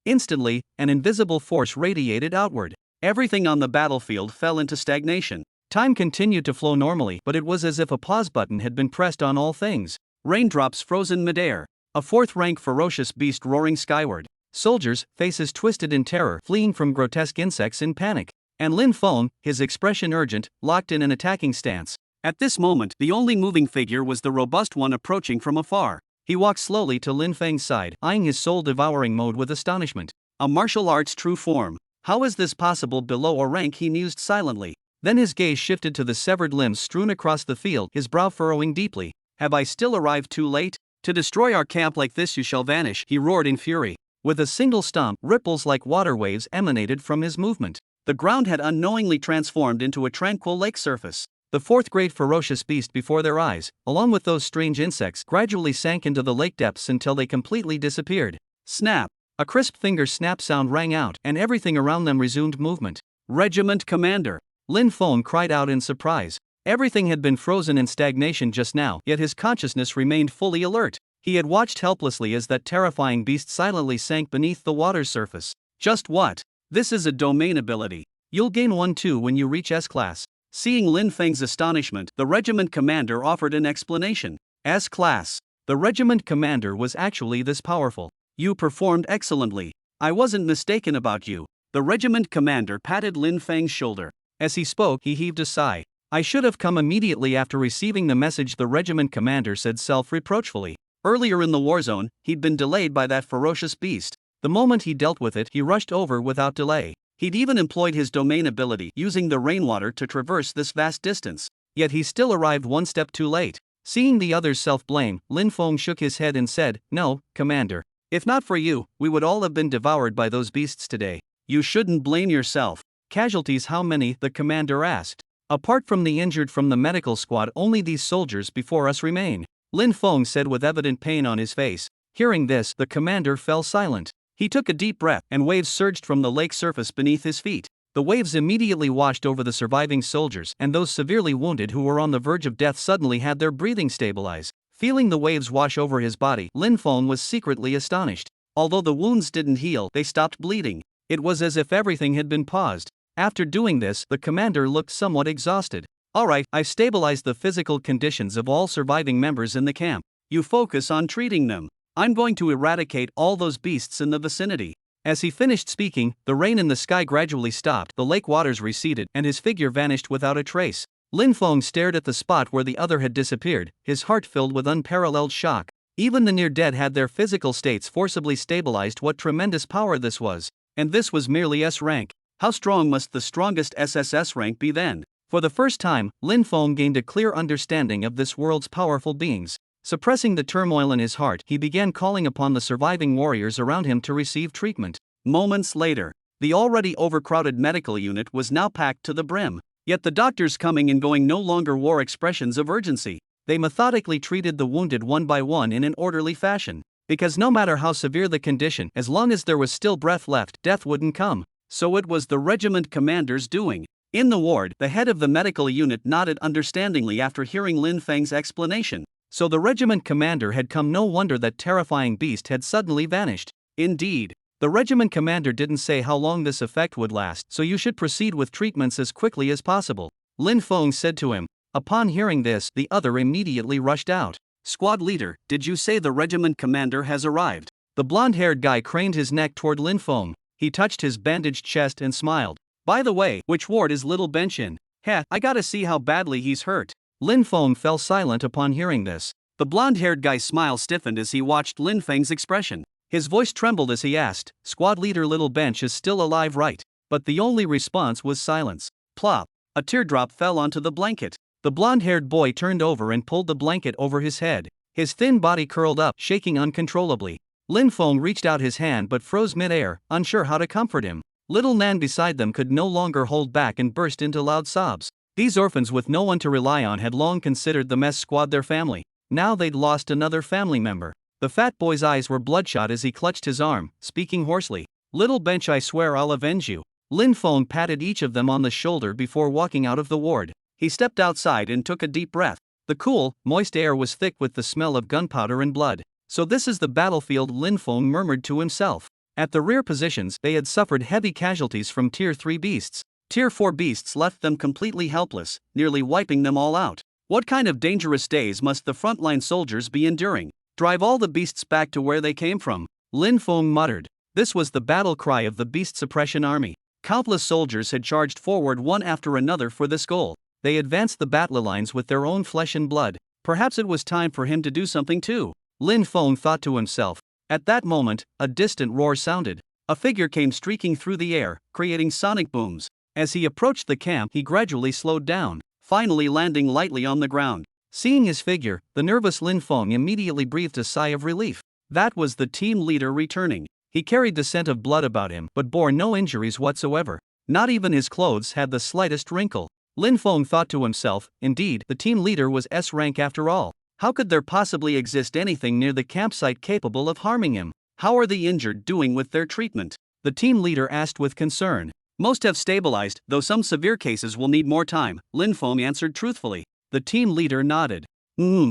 Instantly, an invisible force radiated outward. Everything on the battlefield fell into stagnation. Time continued to flow normally, but it was as if a pause button had been pressed on all things. Raindrops frozen midair. A fourth-rank ferocious beast roaring skyward. Soldiers, faces twisted in terror, fleeing from grotesque insects in panic. And Lin Feng, his expression urgent, locked in an attacking stance. At this moment, the only moving figure was the robust one approaching from afar. He walked slowly to Lin Feng's side, eyeing his soul-devouring mode with astonishment. A martial arts true form. How is this possible below a rank? He mused silently. Then his gaze shifted to the severed limbs strewn across the field, his brow furrowing deeply. Have I still arrived too late? To destroy our camp like this you shall vanish, he roared in fury. With a single stomp, ripples like water waves emanated from his movement. The ground had unknowingly transformed into a tranquil lake surface. The fourth great ferocious beast before their eyes, along with those strange insects, gradually sank into the lake depths until they completely disappeared. Snap! A crisp finger snap sound rang out, and everything around them resumed movement. Regiment Commander! Lin Feng cried out in surprise. Everything had been frozen in stagnation just now, yet his consciousness remained fully alert. He had watched helplessly as that terrifying beast silently sank beneath the water's surface. Just what? This is a domain ability. You'll gain 1 too when you reach S-Class. Seeing Lin Feng's astonishment, the regiment commander offered an explanation. S-Class. The regiment commander was actually this powerful. You performed excellently. I wasn't mistaken about you. The regiment commander patted Lin Feng's shoulder. As he spoke, he heaved a sigh. I should have come immediately after receiving the message, the regiment commander said self-reproachfully. Earlier in the war zone, he'd been delayed by that ferocious beast. The moment he dealt with it, he rushed over without delay. He'd even employed his domain ability, using the rainwater to traverse this vast distance. Yet he still arrived 1 step too late. Seeing the other's self-blame, Lin Feng shook his head and said, No, Commander. If not for you, we would all have been devoured by those beasts today. You shouldn't blame yourself. Casualties? How many? The commander asked. Apart from the injured from the medical squad, only these soldiers before us remain, Lin Feng said with evident pain on his face. Hearing this, the commander fell silent. He took a deep breath, and waves surged from the lake surface beneath his feet. The waves immediately washed over the surviving soldiers, and those severely wounded who were on the verge of death suddenly had their breathing stabilize. Feeling the waves wash over his body, Lin Feng was secretly astonished. Although the wounds didn't heal, they stopped bleeding. It was as if everything had been paused. After doing this, the commander looked somewhat exhausted. Alright, I've stabilized the physical conditions of all surviving members in the camp. You focus on treating them. I'm going to eradicate all those beasts in the vicinity. As he finished speaking, the rain in the sky gradually stopped, the lake waters receded, and his figure vanished without a trace. Lin Feng stared at the spot where the other had disappeared, his heart filled with unparalleled shock. Even the near-dead had their physical states forcibly stabilized. What tremendous power this was. And this was merely S rank. How strong must the strongest SSS rank be then? For the first time, Lin Feng gained a clear understanding of this world's powerful beings. Suppressing the turmoil in his heart, he began calling upon the surviving warriors around him to receive treatment. Moments later, the already overcrowded medical unit was now packed to the brim. Yet the doctors coming and going no longer wore expressions of urgency. They methodically treated the wounded one by one in an orderly fashion. Because no matter how severe the condition, as long as there was still breath left, death wouldn't come. So it was the regiment commander's doing. In the ward, the head of the medical unit nodded understandingly after hearing Lin Feng's explanation. So the regiment commander had come. No wonder that terrifying beast had suddenly vanished. Indeed, the regiment commander didn't say how long this effect would last, so you should proceed with treatments as quickly as possible, Lin Feng said to him. Upon hearing this, the other immediately rushed out. Squad leader, did you say the regiment commander has arrived? The blonde-haired guy craned his neck toward Lin Feng. He touched his bandaged chest and smiled. By the way, which ward is little Bench in? Heh, I gotta see how badly he's hurt. Lin Feng fell silent upon hearing this. The blonde-haired guy's smile stiffened as he watched Lin Feng's expression. His voice trembled as he asked, Squad leader, little Bench is still alive, right? But the only response was silence. Plop. A teardrop fell onto the blanket. The blonde-haired boy turned over and pulled the blanket over his head. His thin body curled up, shaking uncontrollably. Lin Feng reached out his hand but froze mid-air, unsure how to comfort him. Little Nan beside them could no longer hold back and burst into loud sobs. These orphans with no one to rely on had long considered the mess squad their family. Now they'd lost another family member. The fat boy's eyes were bloodshot as he clutched his arm, speaking hoarsely. Little Bench, I swear I'll avenge you. Lin Feng patted each of them on the shoulder before walking out of the ward. He stepped outside and took a deep breath. The cool, moist air was thick with the smell of gunpowder and blood. So this is the battlefield, Lin Feng murmured to himself. At the rear positions, they had suffered heavy casualties from Tier 3 beasts. Tier 4 beasts left them completely helpless, nearly wiping them all out. What kind of dangerous days must the frontline soldiers be enduring? Drive all the beasts back to where they came from, Lin Feng muttered. This was the battle cry of the Beast Suppression Army. Countless soldiers had charged forward one after another for this goal. They advanced the battle lines with their own flesh and blood. Perhaps it was time for him to do something too, Lin Feng thought to himself. At that moment, a distant roar sounded. A figure came streaking through the air, creating sonic booms. As he approached the camp, he gradually slowed down, finally landing lightly on the ground. Seeing his figure, the nervous Lin Feng immediately breathed a sigh of relief. That was the team leader returning. He carried the scent of blood about him but bore no injuries whatsoever. Not even his clothes had the slightest wrinkle. Lin Feng thought to himself, indeed, the team leader was S rank after all. How could there possibly exist anything near the campsite capable of harming him? How are the injured doing with their treatment? The team leader asked with concern. Most have stabilized, though some severe cases will need more time, Lin Feng answered truthfully. The team leader nodded.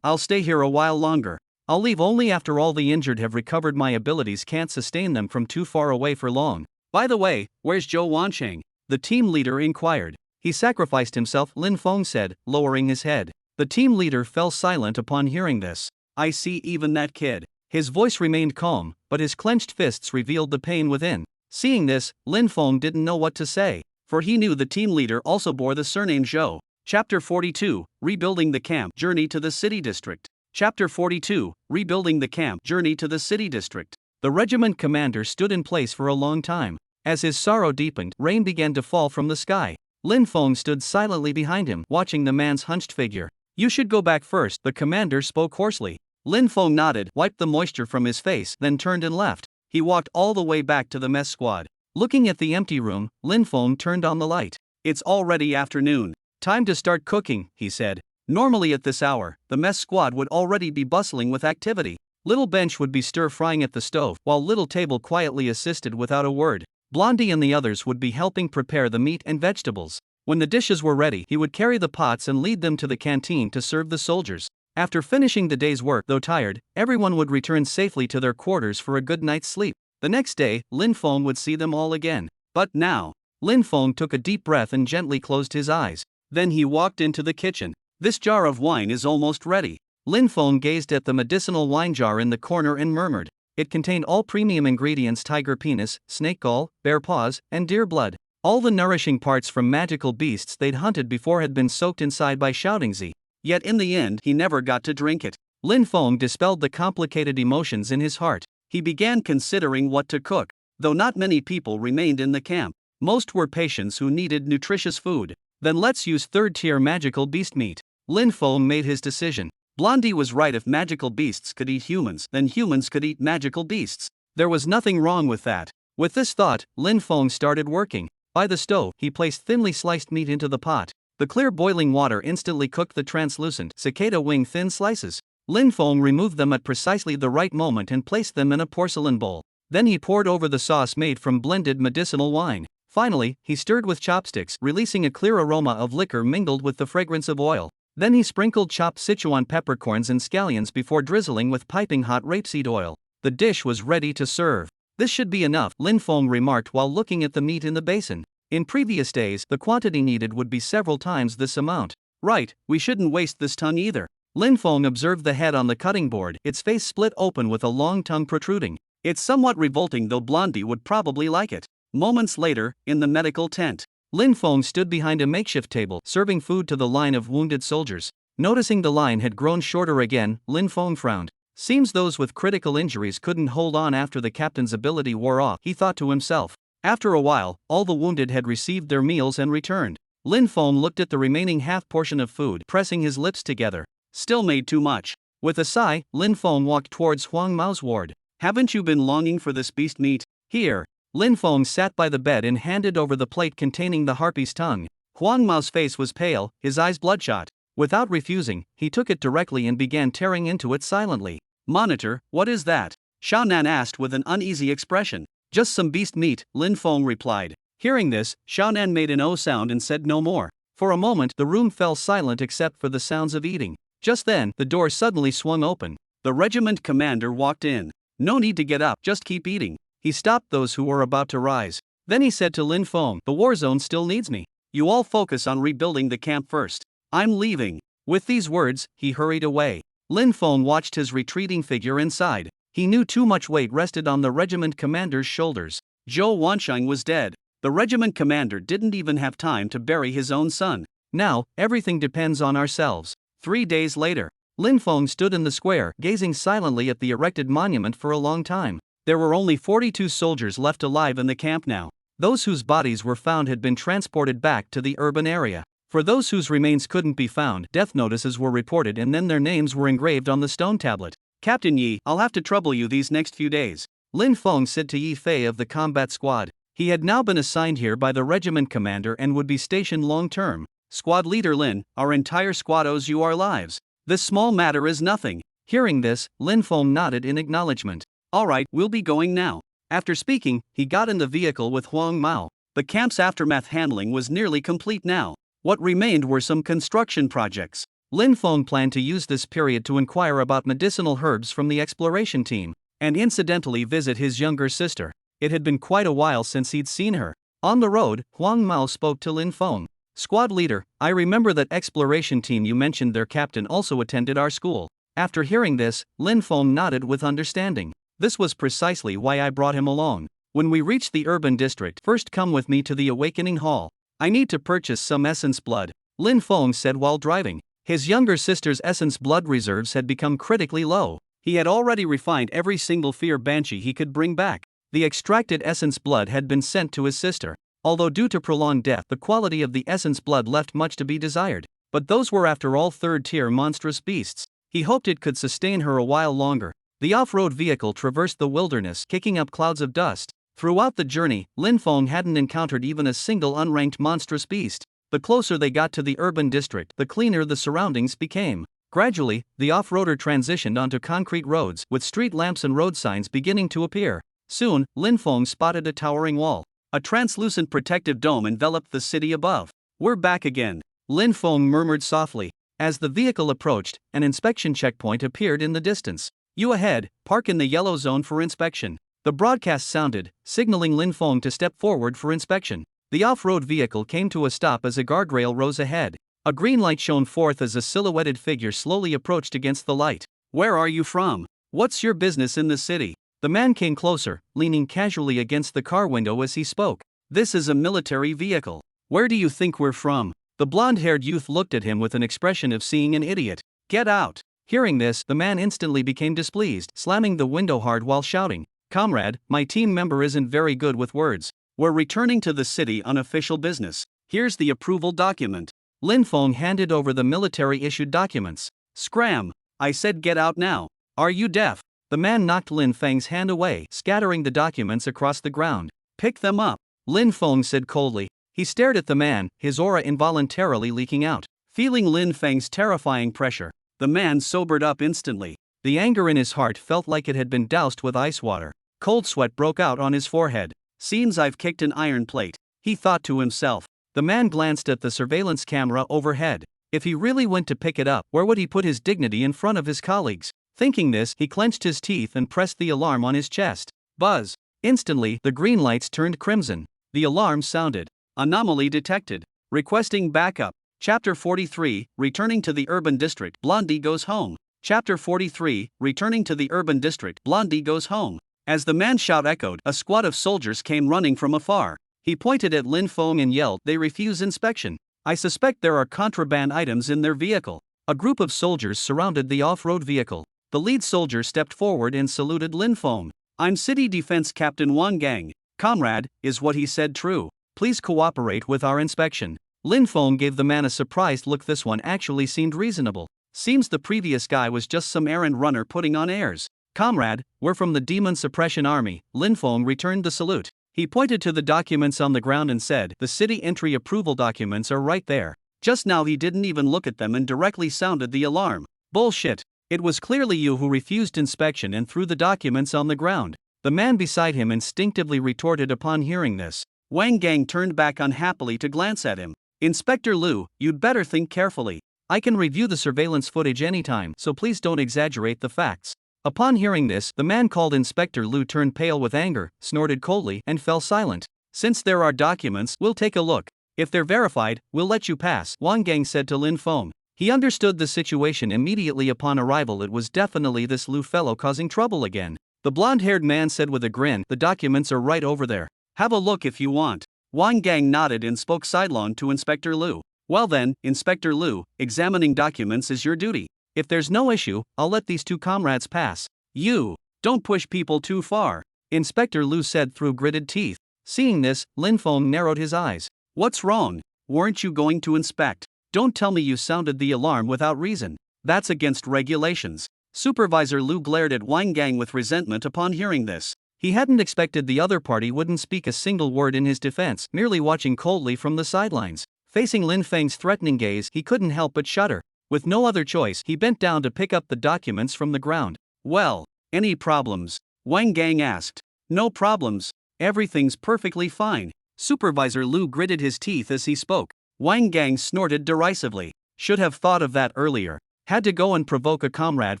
I'll stay here a while longer. I'll leave only after all the injured have recovered. My abilities can't sustain them from too far away for long. By the way, where's Zhou Wancheng? The team leader inquired. He sacrificed himself, Lin Feng said, lowering his head. The team leader fell silent upon hearing this. I see even that kid. His voice remained calm, but his clenched fists revealed the pain within. Seeing this, Lin Feng didn't know what to say, for he knew the team leader also bore the surname Zhou. Chapter 42, Rebuilding the Camp, Journey to the City District. Chapter 42, Rebuilding the Camp, Journey to the City District. The regiment commander stood in place for a long time. As his sorrow deepened, rain began to fall from the sky. Lin Feng stood silently behind him, watching the man's hunched figure. You should go back first, the commander spoke hoarsely. Lin Feng nodded, wiped the moisture from his face, then turned and left. He walked all the way back to the mess squad. Looking at the empty room, Lin Feng turned on the light. It's already afternoon. Time to start cooking, he said. Normally at this hour, the mess squad would already be bustling with activity. Little Bench would be stir-frying at the stove, while Little Table quietly assisted without a word. Blondie and the others would be helping prepare the meat and vegetables. When the dishes were ready, he would carry the pots and lead them to the canteen to serve the soldiers. After finishing the day's work, though tired, everyone would return safely to their quarters for a good night's sleep. The next day, Lin Feng would see them all again. But now, Lin Feng took a deep breath and gently closed his eyes. Then he walked into the kitchen. This jar of wine is almost ready. Lin Feng gazed at the medicinal wine jar in the corner and murmured. It contained all premium ingredients: tiger penis, snake gall, bear paws, and deer blood. All the nourishing parts from magical beasts they'd hunted before had been soaked inside by Xiaodingzi. Yet in the end, he never got to drink it. Lin Feng dispelled the complicated emotions in his heart. He began considering what to cook. Though not many people remained in the camp, most were patients who needed nutritious food. Then let's use third-tier magical beast meat. Lin Feng made his decision. Blondie was right. If magical beasts could eat humans, then humans could eat magical beasts. There was nothing wrong with that. With this thought, Lin Feng started working. By the stove, he placed thinly sliced meat into the pot. The clear boiling water instantly cooked the translucent cicada wing thin slices. Lin Feng removed them at precisely the right moment and placed them in a porcelain bowl. Then he poured over the sauce made from blended medicinal wine. Finally, he stirred with chopsticks, releasing a clear aroma of liquor mingled with the fragrance of oil. Then he sprinkled chopped Sichuan peppercorns and scallions before drizzling with piping hot rapeseed oil. The dish was ready to serve. This should be enough, Lin Feng remarked while looking at the meat in the basin. In previous days, the quantity needed would be several times this amount. Right, we shouldn't waste this tongue either. Lin Feng observed the head on the cutting board, its face split open with a long tongue protruding. It's somewhat revolting, though Blondie would probably like it. Moments later, in the medical tent, Lin Feng stood behind a makeshift table, serving food to the line of wounded soldiers. Noticing the line had grown shorter again, Lin Feng frowned. Seems those with critical injuries couldn't hold on after the captain's ability wore off, he thought to himself. After a while, all the wounded had received their meals and returned. Lin Feng looked at the remaining half portion of food, pressing his lips together. Still made too much. With a sigh, Lin Feng walked towards Huang Mao's ward. Haven't you been longing for this beast meat? Here. Lin Feng sat by the bed and handed over the plate containing the harpy's tongue. Huang Mao's face was pale, his eyes bloodshot. Without refusing, he took it directly and began tearing into it silently. Monitor, what is that? Xiao Nan asked with an uneasy expression. Just some beast meat, Lin Feng replied. Hearing this, Xiao Nan made an O sound and said no more. For a moment, the room fell silent except for the sounds of eating. Just then, the door suddenly swung open. The regiment commander walked in. No need to get up, just keep eating. He stopped those who were about to rise. Then he said to Lin Feng, the war zone still needs me. You all focus on rebuilding the camp first. I'm leaving. With these words, he hurried away. Lin Feng watched his retreating figure inside. He knew too much weight rested on the regiment commander's shoulders. Zhou Wancheng was dead. The regiment commander didn't even have time to bury his own son. Now, everything depends on ourselves. 3 days later, Lin Feng stood in the square, gazing silently at the erected monument for a long time. There were only 42 soldiers left alive in the camp now. Those whose bodies were found had been transported back to the urban area. For those whose remains couldn't be found, death notices were reported and then their names were engraved on the stone tablet. Captain Yi, I'll have to trouble you these next few days, Lin Feng said to Yi Fei of the combat squad. He had now been assigned here by the regiment commander and would be stationed long-term. Squad leader Lin, our entire squad owes you our lives. This small matter is nothing. Hearing this, Lin Feng nodded in acknowledgement. Alright, we'll be going now. After speaking, he got in the vehicle with Huang Mao. The camp's aftermath handling was nearly complete now. What remained were some construction projects. Lin Feng planned to use this period to inquire about medicinal herbs from the exploration team, and incidentally visit his younger sister. It had been quite a while since he'd seen her. On the road, Huang Mao spoke to Lin Feng. Squad leader, I remember that exploration team you mentioned, their captain also attended our school. After hearing this, Lin Feng nodded with understanding. This was precisely why I brought him along. When we reach the urban district, first come with me to the awakening hall. I need to purchase some essence blood, Lin Feng said while driving. His younger sister's essence blood reserves had become critically low. He had already refined every single fear banshee he could bring back. The extracted essence blood had been sent to his sister. Although due to prolonged death, the quality of the essence blood left much to be desired. But those were after all third-tier monstrous beasts. He hoped it could sustain her a while longer. The off-road vehicle traversed the wilderness, kicking up clouds of dust. Throughout the journey, Lin Feng hadn't encountered even a single unranked monstrous beast. The closer they got to the urban district, the cleaner the surroundings became. Gradually, the off-roader transitioned onto concrete roads, with street lamps and road signs beginning to appear. Soon, Lin Feng spotted a towering wall. A translucent protective dome enveloped the city above. We're back again, Lin Feng murmured softly. As the vehicle approached, an inspection checkpoint appeared in the distance. You ahead, park in the yellow zone for inspection. The broadcast sounded, signaling Lin Feng to step forward for inspection. The off-road vehicle came to a stop as a guardrail rose ahead. A green light shone forth as a silhouetted figure slowly approached against the light. Where are you from? What's your business in the city? The man came closer, leaning casually against the car window as he spoke. This is a military vehicle. Where do you think we're from? The blonde-haired youth looked at him with an expression of seeing an idiot. Get out! Hearing this, the man instantly became displeased, slamming the window hard while shouting, Comrade, my team member isn't very good with words. We're returning to the city on official business. Here's the approval document. Lin Feng handed over the military-issued documents. Scram! I said get out now. Are you deaf? The man knocked Lin Feng's hand away, scattering the documents across the ground. Pick them up, Lin Feng said coldly. He stared at the man, his aura involuntarily leaking out. Feeling Lin Feng's terrifying pressure, the man sobered up instantly. The anger in his heart felt like it had been doused with ice water. Cold sweat broke out on his forehead. Seems I've kicked an iron plate, he thought to himself. The man glanced at the surveillance camera overhead. If he really went to pick it up, where would he put his dignity in front of his colleagues? Thinking this, he clenched his teeth and pressed the alarm on his chest. Buzz! Instantly, the green lights turned crimson. The alarm sounded. Anomaly detected. Requesting backup. Chapter 43, Returning to the Urban District, Blondie Goes Home. Chapter 43, Returning to the Urban District, Blondie Goes Home. As the man's shout echoed, a squad of soldiers came running from afar. He pointed at Lin Feng and yelled, They refuse inspection. I suspect there are contraband items in their vehicle. A group of soldiers surrounded the off-road vehicle. The lead soldier stepped forward and saluted Lin Feng. I'm City Defense Captain Wang Gang. Comrade, is what he said true? Please cooperate with our inspection. Lin Feng gave the man a surprised look. This one actually seemed reasonable. Seems the previous guy was just some errand runner putting on airs. Comrade, we're from the Demon Suppression Army. Lin Feng returned the salute. He pointed to the documents on the ground and said, The city entry approval documents are right there. Just now he didn't even look at them and directly sounded the alarm. Bullshit. It was clearly you who refused inspection and threw the documents on the ground. The man beside him instinctively retorted upon hearing this. Wang Gang turned back unhappily to glance at him. Inspector Liu, you'd better think carefully. I can review the surveillance footage anytime, so please don't exaggerate the facts. Upon hearing this, the man called Inspector Liu turned pale with anger, snorted coldly, and fell silent. Since there are documents, we'll take a look. If they're verified, we'll let you pass, Wang Gang said to Lin Feng. He understood the situation immediately upon arrival. It was definitely this Liu fellow causing trouble again. The blonde-haired man said with a grin, The documents are right over there. Have a look if you want. Wang Gang nodded and spoke sidelong to Inspector Liu. Well then, Inspector Liu, examining documents is your duty. If there's no issue, I'll let these two comrades pass. You, don't push people too far, Inspector Liu said through gritted teeth. Seeing this, Lin Feng narrowed his eyes. What's wrong? Weren't you going to inspect? Don't tell me you sounded the alarm without reason. That's against regulations. Supervisor Liu glared at Wang Gang with resentment upon hearing this. He hadn't expected the other party wouldn't speak a single word in his defense, merely watching coldly from the sidelines. Facing Lin Feng's threatening gaze, he couldn't help but shudder. With no other choice, he bent down to pick up the documents from the ground. Well, any problems? Wang Gang asked. No problems. Everything's perfectly fine. Supervisor Lu gritted his teeth as he spoke. Wang Gang snorted derisively. Should have thought of that earlier. Had to go and provoke a comrade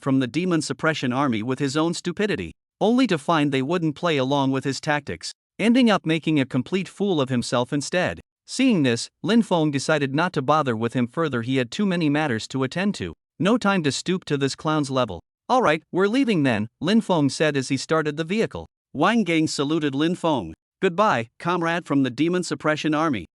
from the demon suppression army with his own stupidity, only to find they wouldn't play along with his tactics, ending up making a complete fool of himself instead. Seeing this, Lin Feng decided not to bother with him further. He had too many matters to attend to. No time to stoop to this clown's level. Alright, we're leaving then, Lin Feng said as he started the vehicle. Wang Gang saluted Lin Feng. Goodbye, comrade from the demon suppression army.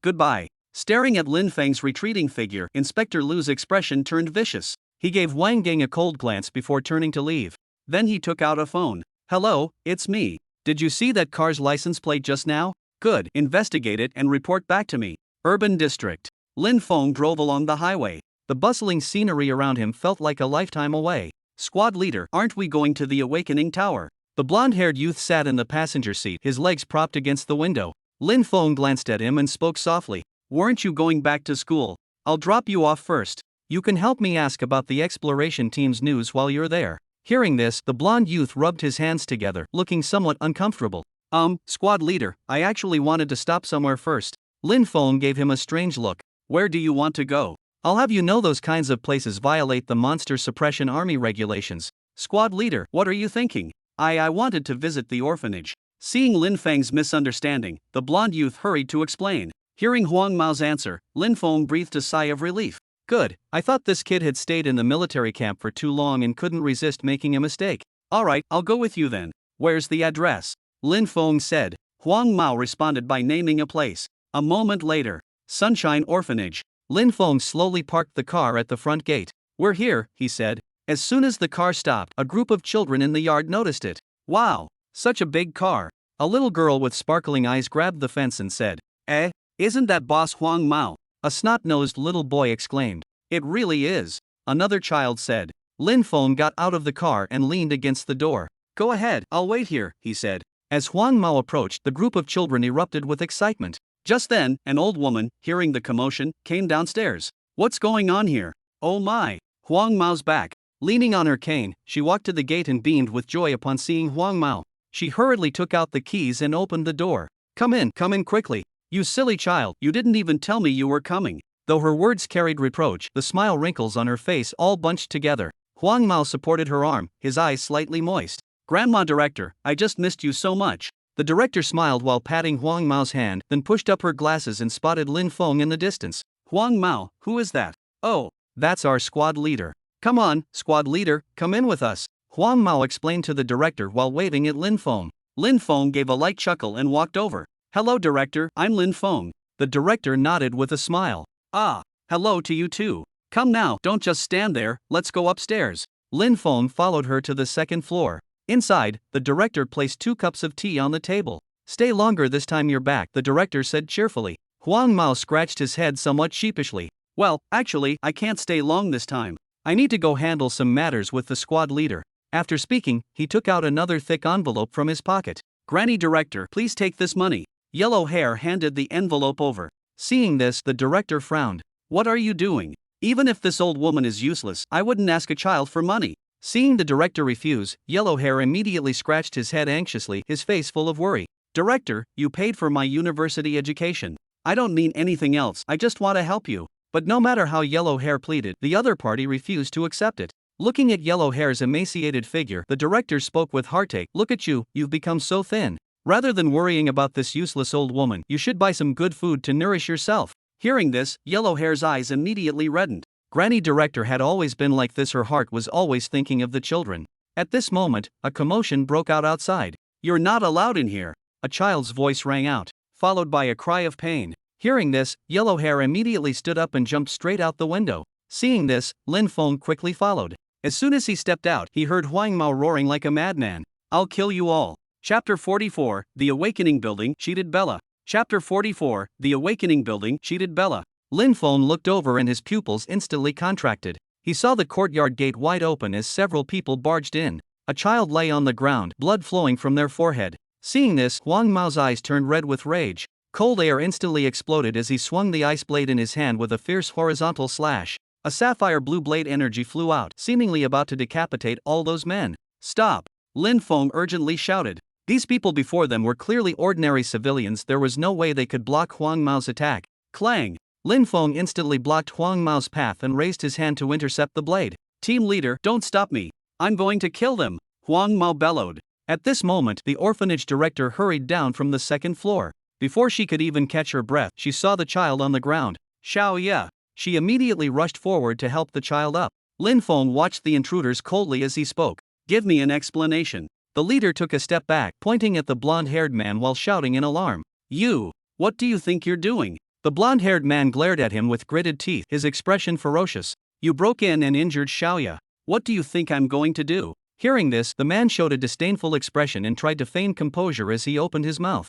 Goodbye. Staring at Lin Feng's retreating figure, Inspector Lu's expression turned vicious. He gave Wang Gang a cold glance before turning to leave. Then he took out a phone. Hello, it's me. Did you see that car's license plate just now? Good, investigate it and report back to me. Urban District. Lin Feng drove along the highway. The bustling scenery around him felt like a lifetime away. Squad leader, aren't we going to the Awakening Tower? The blonde-haired youth sat in the passenger seat, his legs propped against the window. Lin Feng glanced at him and spoke softly. Weren't you going back to school? I'll drop you off first. You can help me ask about the exploration team's news while you're there. Hearing this, the blonde youth rubbed his hands together, looking somewhat uncomfortable. Squad leader, I actually wanted to stop somewhere first. Lin Feng gave him a strange look. Where do you want to go? I'll have you know those kinds of places violate the Monster Suppression Army regulations. Squad leader, what are you thinking? I wanted to visit the orphanage. Seeing Lin Feng's misunderstanding, the blonde youth hurried to explain. Hearing Huang Mao's answer, Lin Feng breathed a sigh of relief. Good, I thought this kid had stayed in the military camp for too long and couldn't resist making a mistake. Alright, I'll go with you then. Where's the address? Lin Feng said. Huang Mao responded by naming a place. A moment later, Sunshine Orphanage. Lin Feng slowly parked the car at the front gate. We're here, he said. As soon as the car stopped, a group of children in the yard noticed it. Wow, such a big car. A little girl with sparkling eyes grabbed the fence and said, isn't that Boss Huang Mao? A snot-nosed little boy exclaimed. It really is. Another child said. Lin Feng got out of the car and leaned against the door. Go ahead, I'll wait here, he said. As Huang Mao approached, the group of children erupted with excitement. Just then, an old woman, hearing the commotion, came downstairs. What's going on here? Oh my! Huang Mao's back. Leaning on her cane, she walked to the gate and beamed with joy upon seeing Huang Mao. She hurriedly took out the keys and opened the door. Come in quickly. You silly child, you didn't even tell me you were coming. Though her words carried reproach, the smile wrinkles on her face all bunched together. Huang Mao supported her arm, his eyes slightly moist. Grandma Director, I just missed you so much. The director smiled while patting Huang Mao's hand, then pushed up her glasses and spotted Lin Feng in the distance. Huang Mao, who is that? Oh, that's our squad leader. Come on, squad leader, come in with us. Huang Mao explained to the director while waving at Lin Feng. Lin Feng gave a light chuckle and walked over. Hello director, I'm Lin Feng. The director nodded with a smile. Ah, hello to you too. Come now, don't just stand there, let's go upstairs. Lin Feng followed her to the second floor. Inside, the director placed 2 cups of tea on the table. Stay longer this time you're back, the director said cheerfully. Huang Mao scratched his head somewhat sheepishly. Well, actually, I can't stay long this time. I need to go handle some matters with the squad leader. After speaking, he took out another thick envelope from his pocket. Granny Director, please take this money. Yellow Hair handed the envelope over. Seeing this, the director frowned. What are you doing? Even if this old woman is useless, I wouldn't ask a child for money. Seeing the director refuse, Yellow Hair immediately scratched his head anxiously, his face full of worry. Director, you paid for my university education. I don't mean anything else, I just want to help you. But no matter how Yellow Hair pleaded, the other party refused to accept it. Looking at Yellow Hair's emaciated figure, the director spoke with heartache. Look at you, you've become so thin. Rather than worrying about this useless old woman, you should buy some good food to nourish yourself. Hearing this, Yellow Hair's eyes immediately reddened. Granny Director had always been like this, her heart was always thinking of the children. At this moment, a commotion broke out outside. You're not allowed in here. A child's voice rang out, followed by a cry of pain. Hearing this, Yellow Hair immediately stood up and jumped straight out the window. Seeing this, Lin Feng quickly followed. As soon as he stepped out, he heard Huang Mao roaring like a madman. I'll kill you all. Chapter 44, The Awakening Building, cheated Bella. Chapter 44, The Awakening Building, cheated Bella. Lin Feng looked over and his pupils instantly contracted. He saw the courtyard gate wide open as several people barged in. A child lay on the ground, blood flowing from their forehead. Seeing this, Huang Mao's eyes turned red with rage. Cold air instantly exploded as he swung the ice blade in his hand with a fierce horizontal slash. A sapphire blue blade energy flew out, seemingly about to decapitate all those men. Stop! Lin Feng urgently shouted. These people before them were clearly ordinary civilians. There was no way they could block Huang Mao's attack. Clang! Lin Feng instantly blocked Huang Mao's path and raised his hand to intercept the blade. Team leader, don't stop me. I'm going to kill them, Huang Mao bellowed. At this moment, the orphanage director hurried down from the second floor. Before she could even catch her breath, she saw the child on the ground. Xiao Ye. She immediately rushed forward to help the child up. Lin Feng watched the intruders coldly as he spoke. Give me an explanation. The leader took a step back, pointing at the blonde-haired man while shouting in alarm. You! What do you think you're doing? The blonde-haired man glared at him with gritted teeth, his expression ferocious. You broke in and injured Xiao Ye. What do you think I'm going to do? Hearing this, the man showed a disdainful expression and tried to feign composure as he opened his mouth.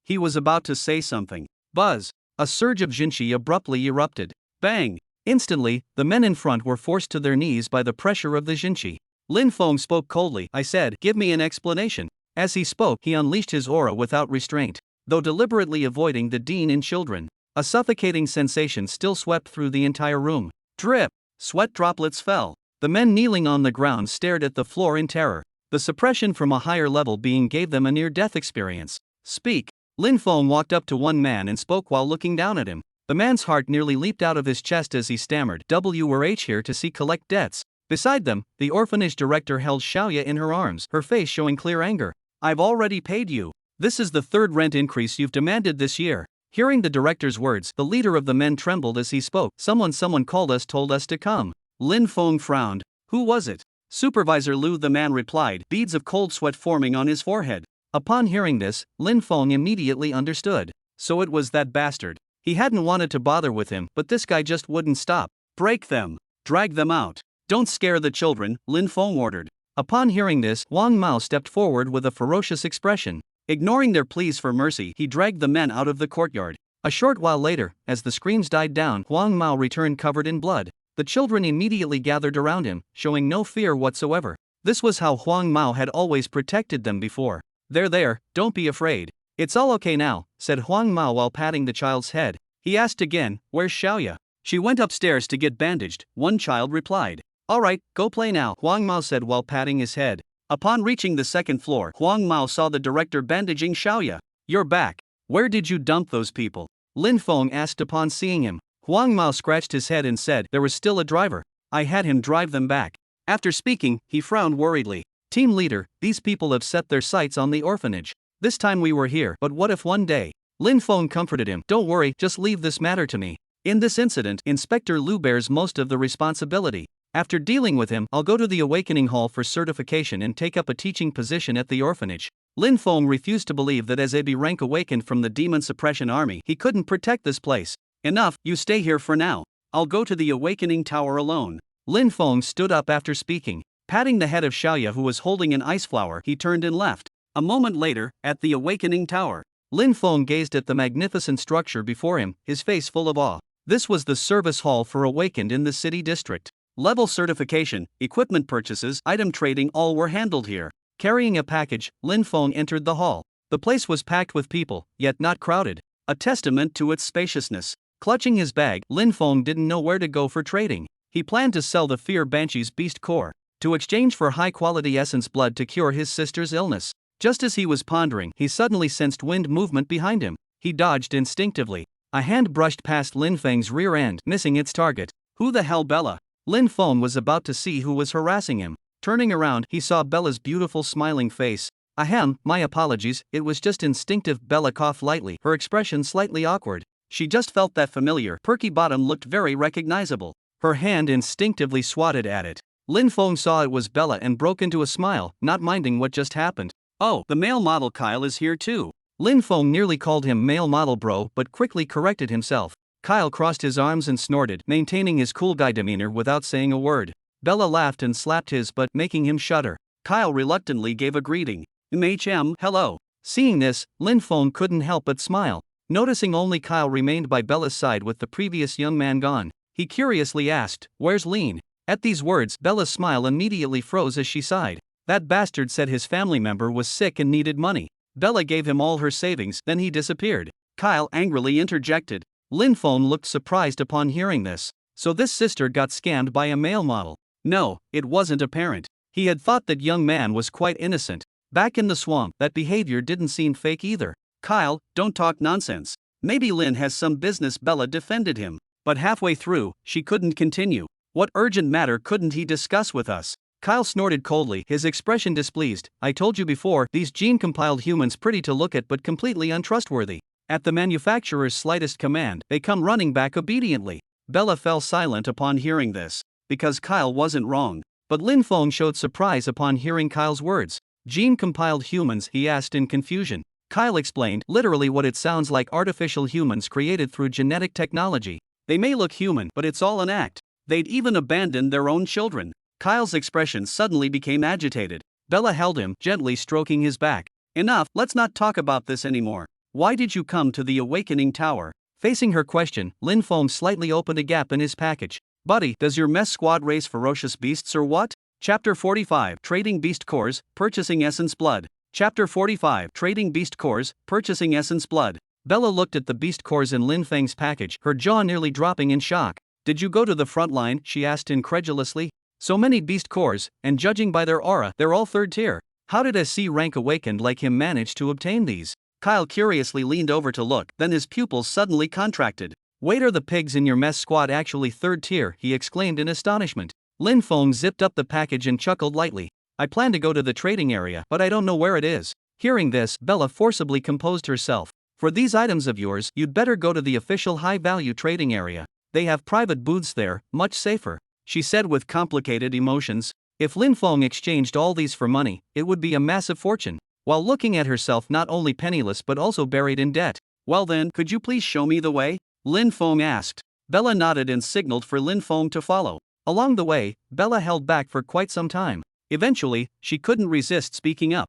He was about to say something. Buzz! A surge of Jinshi abruptly erupted. Bang! Instantly, the men in front were forced to their knees by the pressure of the Jinshi. Lin Feng spoke coldly. I said, give me an explanation. As he spoke, he unleashed his aura without restraint, though deliberately avoiding the dean and children. A suffocating sensation still swept through the entire room. Drip! Sweat droplets fell. The men kneeling on the ground stared at the floor in terror. The suppression from a higher level being gave them a near-death experience. Speak! Lin Feng walked up to one man and spoke while looking down at him. The man's heart nearly leaped out of his chest as he stammered, We're here to see collect debts. Beside them, the orphanage director held Xiao Ye in her arms, her face showing clear anger. I've already paid you. This is the third rent increase you've demanded this year. Hearing the director's words, the leader of the men trembled as he spoke. Someone told us to come. Lin Feng frowned. Who was it? Supervisor Lu, the man replied, beads of cold sweat forming on his forehead. Upon hearing this, Lin Feng immediately understood. So it was that bastard. He hadn't wanted to bother with him, but this guy just wouldn't stop. Break them. Drag them out. Don't scare the children, Lin Feng ordered. Upon hearing this, Huang Mao stepped forward with a ferocious expression. Ignoring their pleas for mercy, he dragged the men out of the courtyard. A short while later, as the screams died down, Huang Mao returned covered in blood. The children immediately gathered around him, showing no fear whatsoever. This was how Huang Mao had always protected them before. There, don't be afraid. It's all okay now, said Huang Mao while patting the child's head. He asked again, where's Xiao Ye? She went upstairs to get bandaged, one child replied. Alright, go play now, Huang Mao said while patting his head. Upon reaching the second floor, Huang Mao saw the director bandaging Xiao Ye. You're back. Where did you dump those people? Lin Feng asked upon seeing him. Huang Mao scratched his head and said, there was still a driver. I had him drive them back. After speaking, he frowned worriedly. Team leader, these people have set their sights on the orphanage. This time we were here, but what if one day? Lin Feng comforted him. Don't worry, just leave this matter to me. In this incident, Inspector Lu bears most of the responsibility. After dealing with him, I'll go to the Awakening Hall for certification and take up a teaching position at the orphanage. Lin Feng refused to believe that as a B rank awakened from the Demon Suppression Army, he couldn't protect this place. Enough, you stay here for now. I'll go to the Awakening Tower alone. Lin Feng stood up after speaking. Patting the head of Xiao Ye who was holding an ice flower, he turned and left. A moment later, at the Awakening Tower, Lin Feng gazed at the magnificent structure before him, his face full of awe. This was the service hall for awakened in the city district. Level certification, equipment purchases, item trading, all were handled here. Carrying a package, Lin Feng entered the hall. The place was packed with people, yet not crowded, a testament to its spaciousness. Clutching his bag, Lin Feng didn't know where to go for trading. He planned to sell the Fear Banshee's beast core to exchange for high-quality essence blood to cure his sister's illness. Just as he was pondering, he suddenly sensed wind movement behind him. He dodged instinctively. A hand brushed past Lin Feng's rear end, missing its target. Who the hell, Bella? Lin Feng was about to see who was harassing him. Turning around, he saw Bella's beautiful smiling face. Ahem, my apologies, it was just instinctive. Bella coughed lightly, her expression slightly awkward. She just felt that familiar, perky bottom looked very recognizable. Her hand instinctively swatted at it. Lin Feng saw it was Bella and broke into a smile, not minding what just happened. Oh, the male model Kyle is here too. Lin Feng nearly called him male model bro but quickly corrected himself. Kyle crossed his arms and snorted, maintaining his cool guy demeanor without saying a word. Bella laughed and slapped his butt, making him shudder. Kyle reluctantly gave a greeting. Hello. Seeing this, Lin Feng couldn't help but smile. Noticing only Kyle remained by Bella's side with the previous young man gone, he curiously asked, where's Lean? At these words, Bella's smile immediately froze as she sighed. That bastard said his family member was sick and needed money. Bella gave him all her savings, then he disappeared. Kyle angrily interjected. Lin Feng looked surprised upon hearing this. So this sister got scammed by a male model? No, it wasn't apparent. He had thought that young man was quite innocent. Back in the swamp, that behavior didn't seem fake either. Kyle, don't talk nonsense. Maybe Lin has some business. Bella defended him. But halfway through, she couldn't continue. What urgent matter couldn't he discuss with us? Kyle snorted coldly, his expression displeased. I told you before, these gene-compiled humans pretty to look at but completely untrustworthy. At the manufacturer's slightest command, they come running back obediently. Bella fell silent upon hearing this, because Kyle wasn't wrong. But Lin Feng showed surprise upon hearing Kyle's words. Gene-compiled humans, he asked in confusion. Kyle explained, literally what it sounds like, artificial humans created through genetic technology. They may look human, but it's all an act. They'd even abandoned their own children. Kyle's expression suddenly became agitated. Bella held him, gently stroking his back. Enough, let's not talk about this anymore. Why did you come to the Awakening Tower? Facing her question, Lin Feng slightly opened a gap in his package. Buddy, does your mess squad raise ferocious beasts or what? Chapter 45, Trading Beast Cores, Purchasing Essence Blood. Chapter 45, Trading Beast Cores, Purchasing Essence Blood. Bella looked at the beast cores in Lin Feng's package, her jaw nearly dropping in shock. Did you go to the front line? She asked incredulously. So many beast cores, and judging by their aura, they're all third tier. How did a C rank awakened like him manage to obtain these? Kyle curiously leaned over to look, then his pupils suddenly contracted. Wait, are the pigs in your mess squad actually third tier? He exclaimed in astonishment. Lin Feng zipped up the package and chuckled lightly. I plan to go to the trading area, but I don't know where it is. Hearing this, Bella forcibly composed herself. For these items of yours, you'd better go to the official high-value trading area. They have private booths there, much safer, she said with complicated emotions. If Lin Feng exchanged all these for money, it would be a massive fortune, while looking at herself not only penniless but also buried in debt. Well then, could you please show me the way? Lin Feng asked. Bella nodded and signaled for Lin Feng to follow. Along the way, Bella held back for quite some time. Eventually, she couldn't resist speaking up.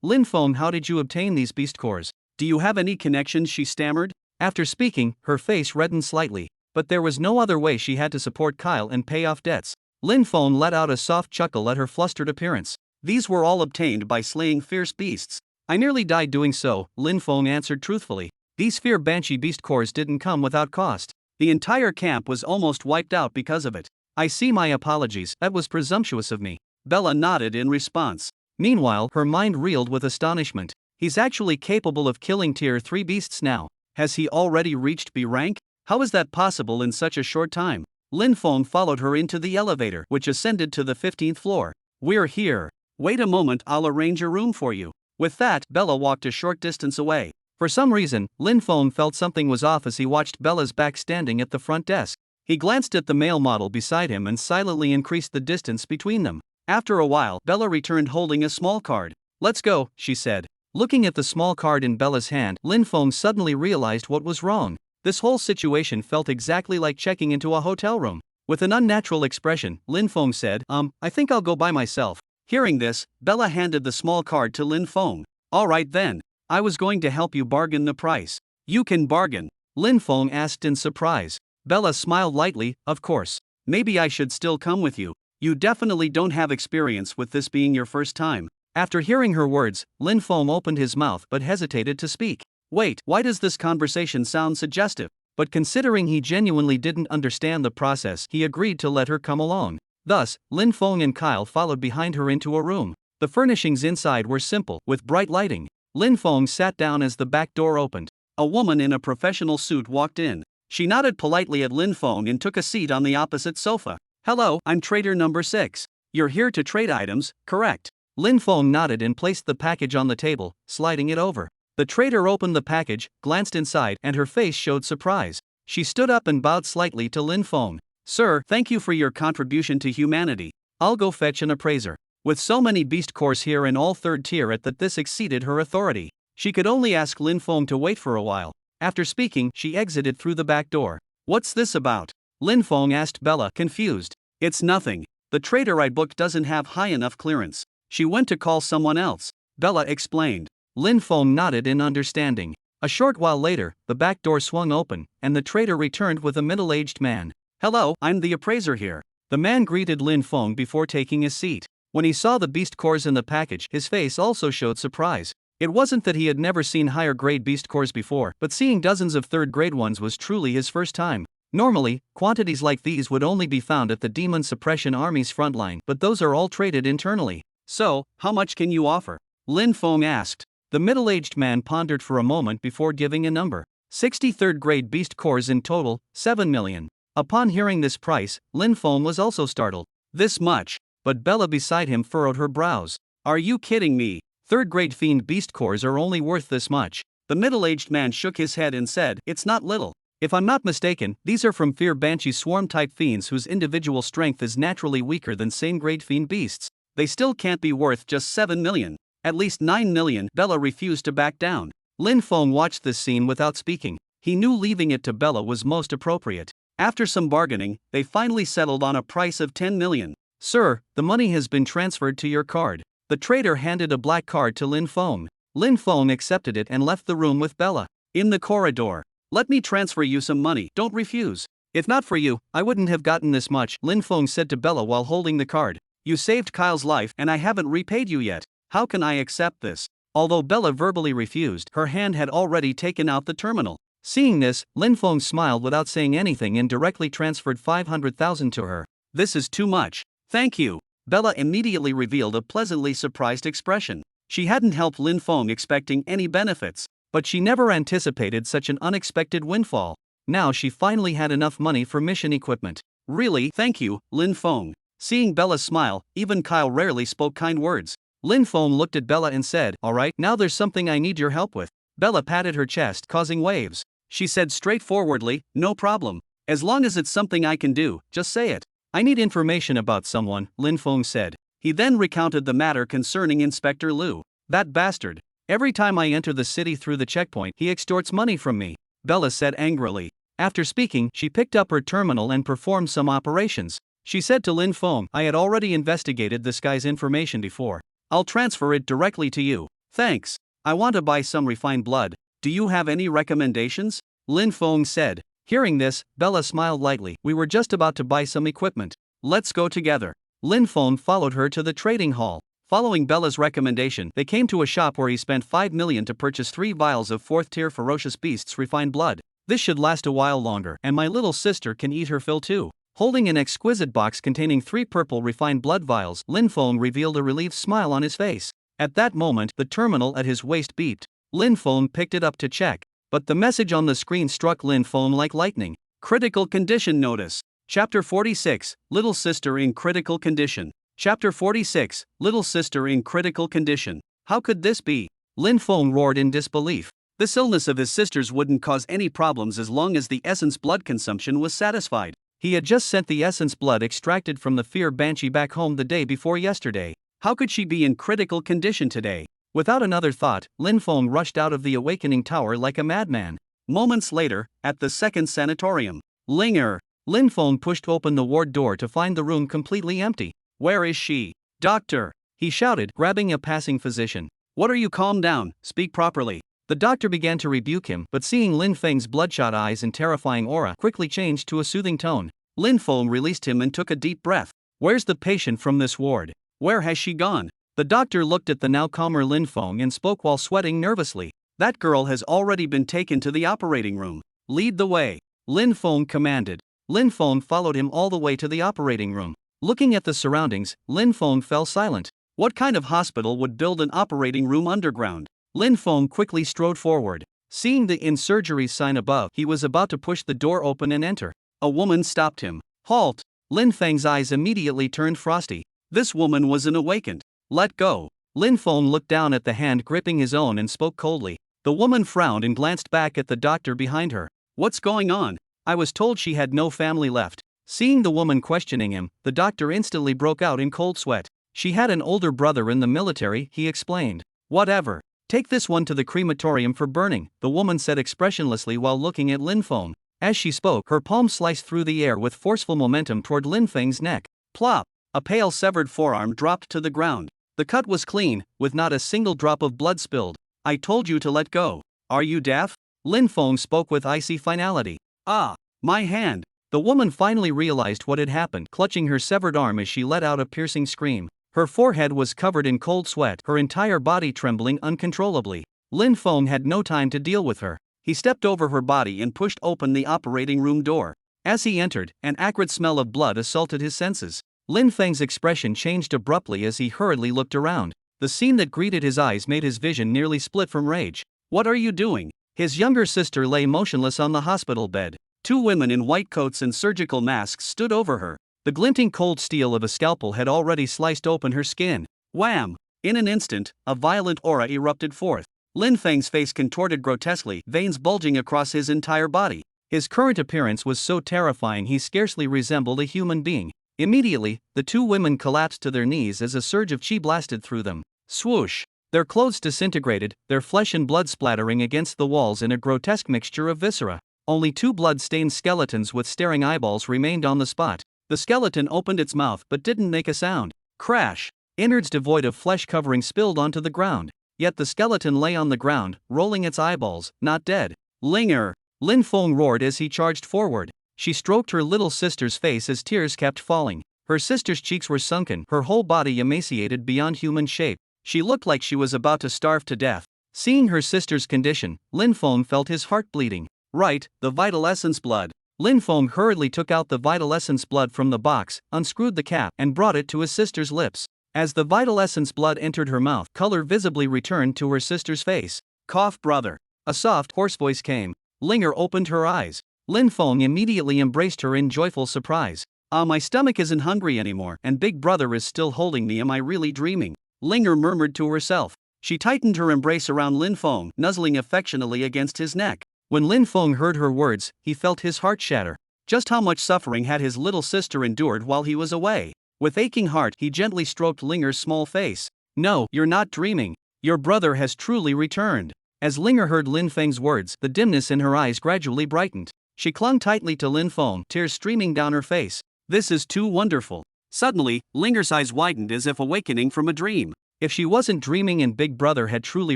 Lin Feng, how did you obtain these beast cores? Do you have any connections? She stammered. After speaking, her face reddened slightly. But there was no other way. She had to support Kyle and pay off debts. Lin Feng let out a soft chuckle at her flustered appearance. These were all obtained by slaying fierce beasts. I nearly died doing so, Lin Feng answered truthfully. These Fear Banshee beast cores didn't come without cost. The entire camp was almost wiped out because of it. I see, my apologies, that was presumptuous of me. Bella nodded in response. Meanwhile, her mind reeled with astonishment. He's actually capable of killing tier 3 beasts now. Has he already reached B rank? How is that possible in such a short time? Lin Feng followed her into the elevator, which ascended to the 15th floor. We're here. Wait a moment, I'll arrange a room for you. With that, Bella walked a short distance away. For some reason, Lin Feng felt something was off as he watched Bella's back standing at the front desk. He glanced at the male model beside him and silently increased the distance between them. After a while, Bella returned holding a small card. Let's go, she said. Looking at the small card in Bella's hand, Lin Feng suddenly realized what was wrong. This whole situation felt exactly like checking into a hotel room. With an unnatural expression, Lin Feng said, I think I'll go by myself. Hearing this, Bella handed the small card to Lin Feng. All right then. I was going to help you bargain the price. You can bargain? Lin Feng asked in surprise. Bella smiled lightly, of course. Maybe I should still come with you. You definitely don't have experience with this being your first time. After hearing her words, Lin Feng opened his mouth but hesitated to speak. Wait, why does this conversation sound suggestive? But considering he genuinely didn't understand the process, he agreed to let her come along. Thus, Lin Feng and Kyle followed behind her into a room. The furnishings inside were simple, with bright lighting. Lin Feng sat down as the back door opened. A woman in a professional suit walked in. She nodded politely at Lin Feng and took a seat on the opposite sofa. Hello, I'm trader number 6. You're here to trade items, correct? Lin Feng nodded and placed the package on the table, sliding it over. The trader opened the package, glanced inside, and her face showed surprise. She stood up and bowed slightly to Lin Feng. Sir, thank you for your contribution to humanity. I'll go fetch an appraiser. With so many beast cores here and all third tier that this exceeded her authority. She could only ask Lin Feng to wait for a while. After speaking, she exited through the back door. What's this about? Lin Feng asked Bella, confused. It's nothing. The trader I booked doesn't have high enough clearance. She went to call someone else. Bella explained. Lin Feng nodded in understanding. A short while later, the back door swung open, and the trader returned with a middle-aged man. Hello, I'm the appraiser here. The man greeted Lin Feng before taking his seat. When he saw the beast cores in the package, his face also showed surprise. It wasn't that he had never seen higher-grade beast cores before, but seeing dozens of third-grade ones was truly his first time. Normally, quantities like these would only be found at the Demon Suppression Army's frontline, but those are all traded internally. So, how much can you offer? Lin Feng asked. The middle-aged man pondered for a moment before giving a number. 63rd grade beast cores in total, 7 million. Upon hearing this price, Lin Feng was also startled. This much? But Bella beside him furrowed her brows. Are you kidding me? 3rd grade fiend beast cores are only worth this much. The middle-aged man shook his head and said, it's not little. If I'm not mistaken, these are from Fear Banshee swarm-type fiends whose individual strength is naturally weaker than same-grade fiend beasts. They still can't be worth just 7 million. At least 9 million. Bella refused to back down. Lin Feng watched this scene without speaking. He knew leaving it to Bella was most appropriate. After some bargaining, they finally settled on a price of 10 million. Sir, the money has been transferred to your card. The trader handed a black card to Lin Feng. Lin Feng accepted it and left the room with Bella. In the corridor. Let me transfer you some money, don't refuse. If not for you, I wouldn't have gotten this much, Lin Feng said to Bella while holding the card. You saved Kyle's life and I haven't repaid you yet. How can I accept this? Although Bella verbally refused, her hand had already taken out the terminal. Seeing this, Lin Feng smiled without saying anything and directly transferred 500,000 to her. This is too much. Thank you. Bella immediately revealed a pleasantly surprised expression. She hadn't helped Lin Feng expecting any benefits, but she never anticipated such an unexpected windfall. Now she finally had enough money for mission equipment. Really, thank you, Lin Feng. Seeing Bella smile, even Kyle rarely spoke kind words. Lin Feng looked at Bella and said, alright, now there's something I need your help with. Bella patted her chest, causing waves. She said straightforwardly, no problem. As long as it's something I can do, just say it. I need information about someone, Lin Feng said. He then recounted the matter concerning Inspector Liu. That bastard. Every time I enter the city through the checkpoint, he extorts money from me, Bella said angrily. After speaking, she picked up her terminal and performed some operations. She said to Lin Feng, I had already investigated this guy's information before. I'll transfer it directly to you. Thanks. I want to buy some refined blood. Do you have any recommendations? Lin Feng said. Hearing this, Bella smiled lightly. We were just about to buy some equipment. Let's go together. Lin Feng followed her to the trading hall. Following Bella's recommendation, they came to a shop where he spent 5 million to purchase 3 vials of 4th-tier ferocious beasts refined blood. This should last a while longer, and my little sister can eat her fill too. Holding an exquisite box containing 3 purple refined blood vials, Lin Feng revealed a relieved smile on his face. At that moment, the terminal at his waist beeped. Lin Feng picked it up to check, but the message on the screen struck Lin Feng like lightning. Critical condition notice. Chapter 46, Little Sister in Critical Condition. Chapter 46, Little Sister in Critical Condition. How could this be? Lin Feng roared in disbelief. This illness of his sister's wouldn't cause any problems as long as the essence blood consumption was satisfied. He had just sent the essence blood extracted from the Fear Banshee back home the day before yesterday. How could she be in critical condition today? Without another thought, Lin Feng rushed out of the awakening tower like a madman. Moments later, at the second sanatorium. Linger. Lin Feng pushed open the ward door to find the room completely empty. Where is she? Doctor! He shouted, grabbing a passing physician. What are you? Calm down, speak properly. The doctor began to rebuke him, but seeing Lin Feng's bloodshot eyes and terrifying aura, quickly changed to a soothing tone. Lin Feng released him and took a deep breath. Where's the patient from this ward? Where has she gone? The doctor looked at the now calmer Lin Feng and spoke while sweating nervously. That girl has already been taken to the operating room. Lead the way. Lin Feng commanded. Lin Feng followed him all the way to the operating room. Looking at the surroundings, Lin Feng fell silent. What kind of hospital would build an operating room underground? Lin Feng quickly strode forward. Seeing the "in surgery" sign above, he was about to push the door open and enter. A woman stopped him. Halt! Lin Feng's eyes immediately turned frosty. This woman was an awakened. Let go. Lin Feng looked down at the hand gripping his own and spoke coldly. The woman frowned and glanced back at the doctor behind her. What's going on? I was told she had no family left. Seeing the woman questioning him, the doctor instantly broke out in cold sweat. She had an older brother in the military, he explained. Whatever. Take this one to the crematorium for burning, the woman said expressionlessly while looking at Lin Feng. As she spoke, her palm sliced through the air with forceful momentum toward Lin Feng's neck. Plop! A pale severed forearm dropped to the ground. The cut was clean, with not a single drop of blood spilled. I told you to let go. Are you deaf? Lin Feng spoke with icy finality. Ah! My hand! The woman finally realized what had happened, clutching her severed arm as she let out a piercing scream. Her forehead was covered in cold sweat, her entire body trembling uncontrollably. Lin Feng had no time to deal with her. He stepped over her body and pushed open the operating room door. As he entered, an acrid smell of blood assaulted his senses. Lin Feng's expression changed abruptly as he hurriedly looked around. The scene that greeted his eyes made his vision nearly split from rage. What are you doing? His younger sister lay motionless on the hospital bed. Two women in white coats and surgical masks stood over her. The glinting cold steel of a scalpel had already sliced open her skin. Wham! In an instant, a violent aura erupted forth. Lin Feng's face contorted grotesquely, veins bulging across his entire body. His current appearance was so terrifying he scarcely resembled a human being. Immediately, the two women collapsed to their knees as a surge of chi blasted through them. Swoosh! Their clothes disintegrated, their flesh and blood splattering against the walls in a grotesque mixture of viscera. Only two blood-stained skeletons with staring eyeballs remained on the spot. The skeleton opened its mouth but didn't make a sound. Crash! Innards devoid of flesh covering spilled onto the ground. Yet the skeleton lay on the ground, rolling its eyeballs, not dead. Linger! Lin Feng roared as he charged forward. She stroked her little sister's face as tears kept falling. Her sister's cheeks were sunken, her whole body emaciated beyond human shape. She looked like she was about to starve to death. Seeing her sister's condition, Lin Feng felt his heart bleeding. Right, the vital essence blood. Lin Feng hurriedly took out the vital essence blood from the box, unscrewed the cap, and brought it to his sister's lips. As the vital essence blood entered her mouth, color visibly returned to her sister's face. Cough, brother. A soft, hoarse voice came. Linger opened her eyes. Lin Feng immediately embraced her in joyful surprise. My stomach isn't hungry anymore, and Big Brother is still holding me. Am I really dreaming? Linger murmured to herself. She tightened her embrace around Lin Feng, nuzzling affectionately against his neck. When Lin Feng heard her words, he felt his heart shatter. Just how much suffering had his little sister endured while he was away? With aching heart, he gently stroked Linger's small face. No, you're not dreaming. Your brother has truly returned. As Linger heard Lin Feng's words, the dimness in her eyes gradually brightened. She clung tightly to Lin Feng, tears streaming down her face. This is too wonderful. Suddenly, Linger's eyes widened as if awakening from a dream. If she wasn't dreaming and Big Brother had truly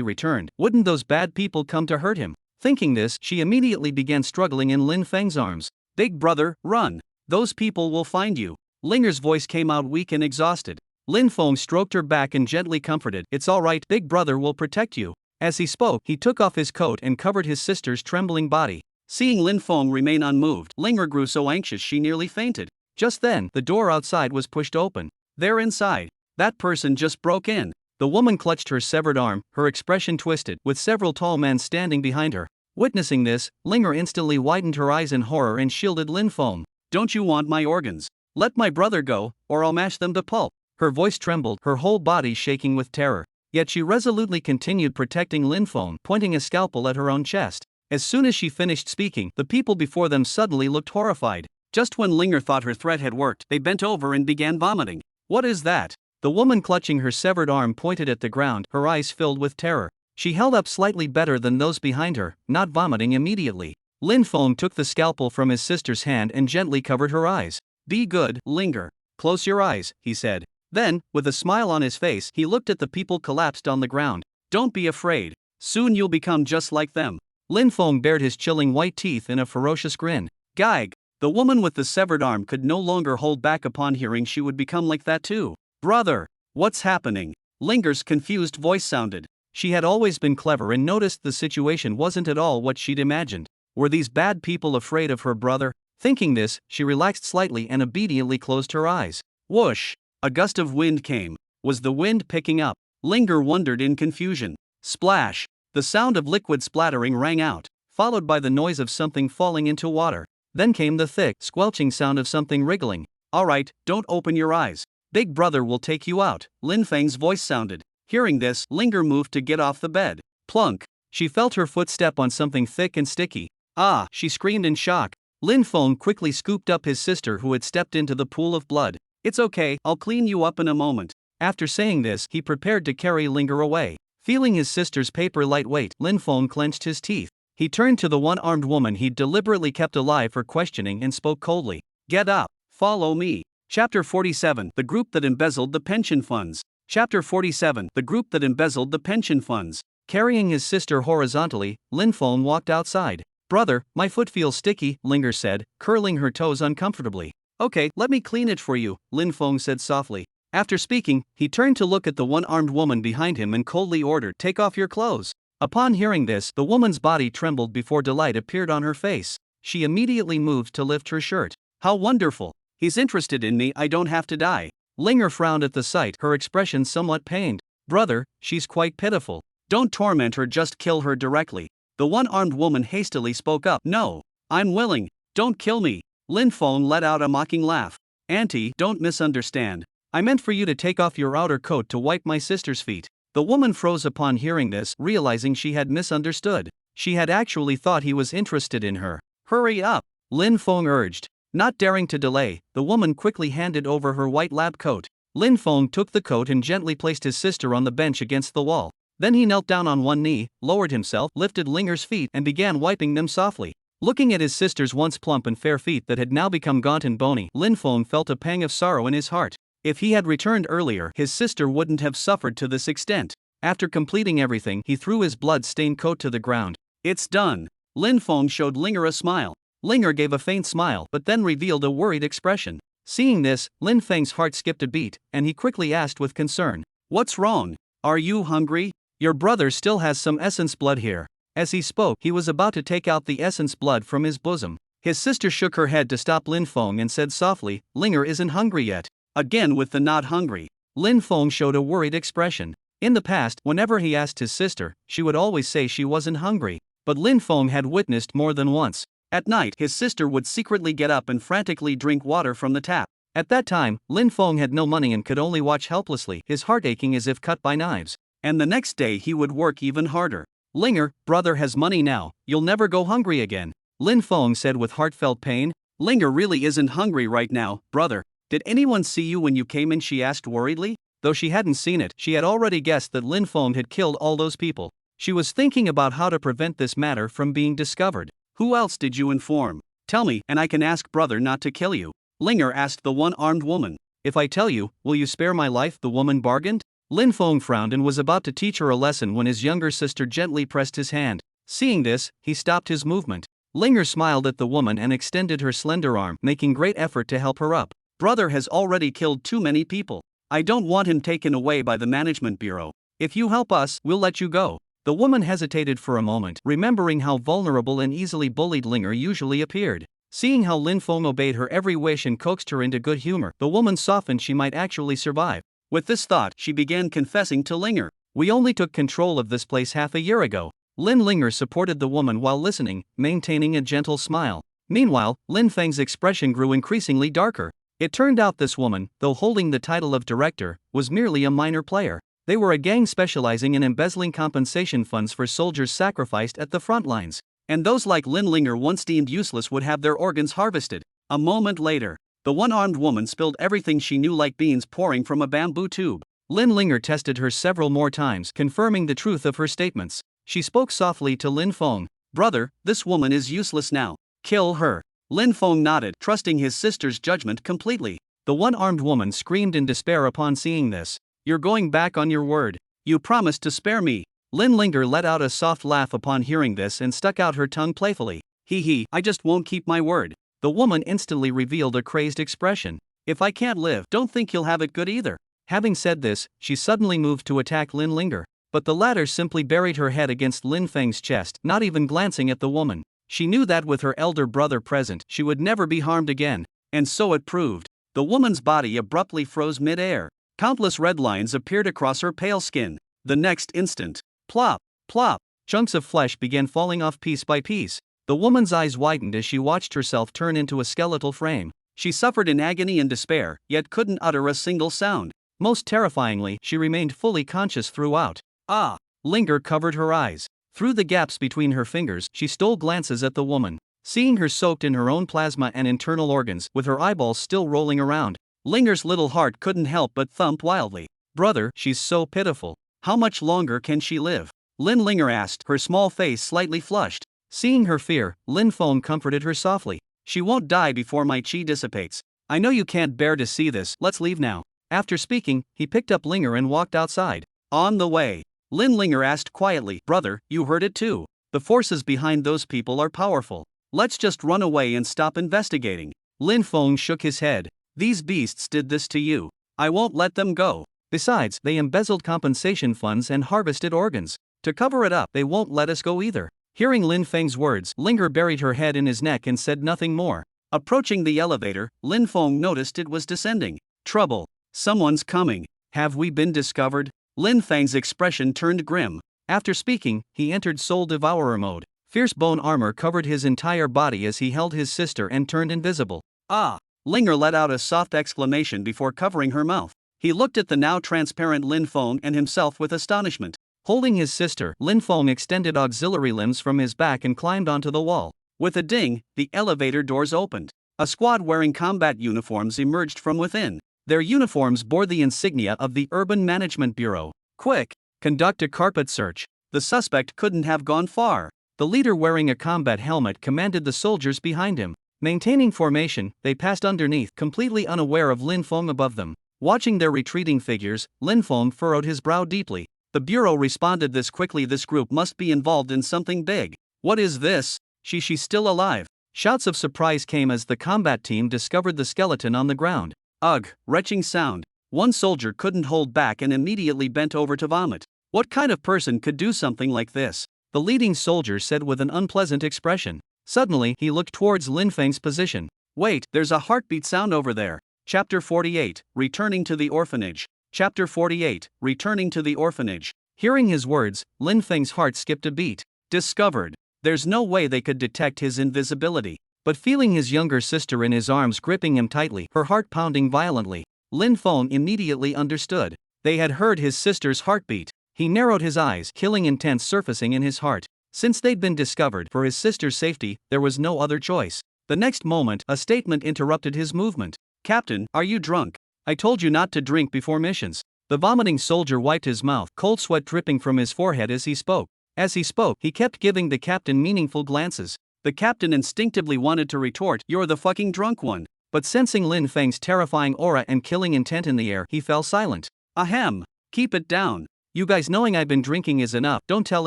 returned, wouldn't those bad people come to hurt him? Thinking this, she immediately began struggling in Lin Feng's arms. Big Brother, run! Those people will find you. Linger's voice came out weak and exhausted. Lin Feng stroked her back and gently comforted. It's all right, Big Brother will protect you. As he spoke, he took off his coat and covered his sister's trembling body. Seeing Lin Feng remain unmoved, Linger grew so anxious she nearly fainted. Just then, the door outside was pushed open. They're inside. That person just broke in. The woman clutched her severed arm, her expression twisted, with several tall men standing behind her. Witnessing this, Linger instantly widened her eyes in horror and shielded Lin Feng. Don't you want my organs? Let my brother go, or I'll mash them to pulp. Her voice trembled, her whole body shaking with terror. Yet she resolutely continued protecting Lin Feng, pointing a scalpel at her own chest. As soon as she finished speaking, the people before them suddenly looked horrified. Just when Linger thought her threat had worked, they bent over and began vomiting. What is that? The woman clutching her severed arm pointed at the ground, her eyes filled with terror. She held up slightly better than those behind her, not vomiting immediately. Lin Feng took the scalpel from his sister's hand and gently covered her eyes. Be good, Linger. Close your eyes, he said. Then, with a smile on his face, he looked at the people collapsed on the ground. Don't be afraid. Soon you'll become just like them. Lin Feng bared his chilling white teeth in a ferocious grin. Gag! The woman with the severed arm could no longer hold back upon hearing she would become like that too. Brother! What's happening? Linger's confused voice sounded. She had always been clever and noticed the situation wasn't at all what she'd imagined. Were these bad people afraid of her brother? Thinking this, she relaxed slightly and obediently closed her eyes. Whoosh! A gust of wind came. Was the wind picking up? Linger wondered in confusion. Splash! The sound of liquid splattering rang out, followed by the noise of something falling into water. Then came the thick, squelching sound of something wriggling. Alright, don't open your eyes. Big Brother will take you out, Lin Feng's voice sounded. Hearing this, Linger moved to get off the bed. Plunk! She felt her foot step on something thick and sticky. Ah! She screamed in shock. Lin Feng quickly scooped up his sister who had stepped into the pool of blood. It's okay, I'll clean you up in a moment. After saying this, he prepared to carry Linger away. Feeling his sister's paper lightweight, Lin Feng clenched his teeth. He turned to the one-armed woman he'd deliberately kept alive for questioning and spoke coldly. Get up, follow me. Chapter 47, The Group That Embezzled the Pension Funds. Chapter 47, The Group That Embezzled the Pension Funds. Carrying his sister horizontally, Lin Feng walked outside. Brother, my foot feels sticky, Linger said, curling her toes uncomfortably. Okay, let me clean it for you, Lin Feng said softly. After speaking, he turned to look at the one-armed woman behind him and coldly ordered, take off your clothes. Upon hearing this, the woman's body trembled before delight appeared on her face. She immediately moved to lift her shirt. How wonderful! He's interested in me, I don't have to die. Linger frowned at the sight, her expression somewhat pained. Brother, she's quite pitiful. Don't torment her, just kill her directly. The one-armed woman hastily spoke up. No, I'm willing. Don't kill me. Lin Feng let out a mocking laugh. Auntie, don't misunderstand. I meant for you to take off your outer coat to wipe my sister's feet. The woman froze upon hearing this, realizing she had misunderstood. She had actually thought he was interested in her. Hurry up, Lin Feng urged. Not daring to delay, the woman quickly handed over her white lab coat. Lin Feng took the coat and gently placed his sister on the bench against the wall. Then he knelt down on one knee, lowered himself, lifted Linger's feet and began wiping them softly. Looking at his sister's once plump and fair feet that had now become gaunt and bony, Lin Feng felt a pang of sorrow in his heart. If he had returned earlier, his sister wouldn't have suffered to this extent. After completing everything, he threw his blood-stained coat to the ground. It's done. Lin Feng showed Linger a smile. Linger gave a faint smile but then revealed a worried expression. Seeing this, Lin Feng's heart skipped a beat, and he quickly asked with concern, "What's wrong? Are you hungry? Your brother still has some essence blood here." As he spoke, he was about to take out the essence blood from his bosom. His sister shook her head to stop Lin Feng and said softly, "Linger isn't hungry yet." Again with the not hungry. Lin Feng showed a worried expression. In the past, whenever he asked his sister, she would always say she wasn't hungry. But Lin Feng had witnessed more than once. At night, his sister would secretly get up and frantically drink water from the tap. At that time, Lin Feng had no money and could only watch helplessly, his heart aching as if cut by knives. And the next day he would work even harder. "Linger, brother has money now, you'll never go hungry again," Lin Feng said with heartfelt pain. "Linger really isn't hungry right now, brother. Did anyone see you when you came in?" she asked worriedly. Though she hadn't seen it, she had already guessed that Lin Feng had killed all those people. She was thinking about how to prevent this matter from being discovered. "Who else did you inform? Tell me, and I can ask brother not to kill you," Linger asked the one-armed woman. "If I tell you, will you spare my life?" the woman bargained. Lin Feng frowned and was about to teach her a lesson when his younger sister gently pressed his hand. Seeing this, he stopped his movement. Linger smiled at the woman and extended her slender arm, making great effort to help her up. "Brother has already killed too many people. I don't want him taken away by the management bureau. If you help us, we'll let you go." The woman hesitated for a moment, remembering how vulnerable and easily bullied Linger usually appeared. Seeing how Lin Feng obeyed her every wish and coaxed her into good humor, the woman softened she might actually survive. With this thought, she began confessing to Linger. "We only took control of this place half a year ago." Linger supported the woman while listening, maintaining a gentle smile. Meanwhile, Lin Feng's expression grew increasingly darker. It turned out this woman, though holding the title of director, was merely a minor player. They were a gang specializing in embezzling compensation funds for soldiers sacrificed at the front lines. And those like Linger once deemed useless would have their organs harvested. A moment later, the one-armed woman spilled everything she knew like beans pouring from a bamboo tube. Linger tested her several more times, confirming the truth of her statements. She spoke softly to Lin Feng. "Brother, this woman is useless now. Kill her." Lin Feng nodded, trusting his sister's judgment completely. The one-armed woman screamed in despair upon seeing this. "You're going back on your word. You promised to spare me." Linger let out a soft laugh upon hearing this and stuck out her tongue playfully. He, I just won't keep my word." The woman instantly revealed a crazed expression. "If I can't live, don't think you'll have it good either." Having said this, she suddenly moved to attack Linger. But the latter simply buried her head against Lin Feng's chest, not even glancing at the woman. She knew that with her elder brother present, she would never be harmed again. And so it proved. The woman's body abruptly froze mid-air. Countless red lines appeared across her pale skin. The next instant, plop, plop, chunks of flesh began falling off piece by piece. The woman's eyes widened as she watched herself turn into a skeletal frame. She suffered in agony and despair, yet couldn't utter a single sound. Most terrifyingly, she remained fully conscious throughout. "Ah!" Linger covered her eyes. Through the gaps between her fingers, she stole glances at the woman. Seeing her soaked in her own plasma and internal organs, with her eyeballs still rolling around, Linger's little heart couldn't help but thump wildly. "Brother, she's so pitiful. How much longer can she live?" Linger asked, her small face slightly flushed. Seeing her fear, Lin Feng comforted her softly. "She won't die before my chi dissipates. I know you can't bear to see this, let's leave now." After speaking, he picked up Linger and walked outside. On the way, Linger asked quietly, "Brother, you heard it too. The forces behind those people are powerful. Let's just run away and stop investigating." Lin Feng shook his head. "These beasts did this to you. I won't let them go. Besides, they embezzled compensation funds and harvested organs. To cover it up, they won't let us go either." Hearing Lin Feng's words, Linger buried her head in his neck and said nothing more. Approaching the elevator, Lin Feng noticed it was descending. "Trouble. Someone's coming. Have we been discovered?" Lin Feng's expression turned grim. After speaking, he entered Soul Devourer mode. Fierce bone armor covered his entire body as he held his sister and turned invisible. Ah! Linger let out a soft exclamation before covering her mouth. He looked at the now transparent Lin Feng and himself with astonishment. Holding his sister, Lin Feng extended auxiliary limbs from his back and climbed onto the wall. With a ding, the elevator doors opened. A squad wearing combat uniforms emerged from within. Their uniforms bore the insignia of the Urban Management Bureau. Quick! Conduct a carpet search. The suspect couldn't have gone far. The leader wearing a combat helmet commanded the soldiers behind him. Maintaining formation, they passed underneath, completely unaware of Lin Feng above them. Watching their retreating figures, Lin Feng furrowed his brow deeply. The bureau responded this quickly. This group must be involved in something big. What is this? She's still alive. Shouts of surprise came as the combat team discovered the skeleton on the ground. Ugh, retching sound. One soldier couldn't hold back and immediately bent over to vomit. What kind of person could do something like this? The leading soldier said with an unpleasant expression. Suddenly, he looked towards Lin Feng's position. Wait, there's a heartbeat sound over there. Chapter 48, Returning to the Orphanage. Chapter 48, Returning to the Orphanage. Hearing his words, Lin Feng's heart skipped a beat. Discovered. There's no way they could detect his invisibility. But feeling his younger sister in his arms gripping him tightly, her heart pounding violently, Lin Feng immediately understood. They had heard his sister's heartbeat. He narrowed his eyes, killing intent surfacing in his heart. Since they'd been discovered, for his sister's safety, there was no other choice. The next moment, a statement interrupted his movement. Captain, are you drunk? I told you not to drink before missions. The vomiting soldier wiped his mouth, cold sweat dripping from his forehead as he spoke. As he spoke, he kept giving the captain meaningful glances. The captain instinctively wanted to retort, "You're the fucking drunk one." But sensing Lin Feng's terrifying aura and killing intent in the air, he fell silent. Ahem. Keep it down. You guys knowing I've been drinking is enough. Don't tell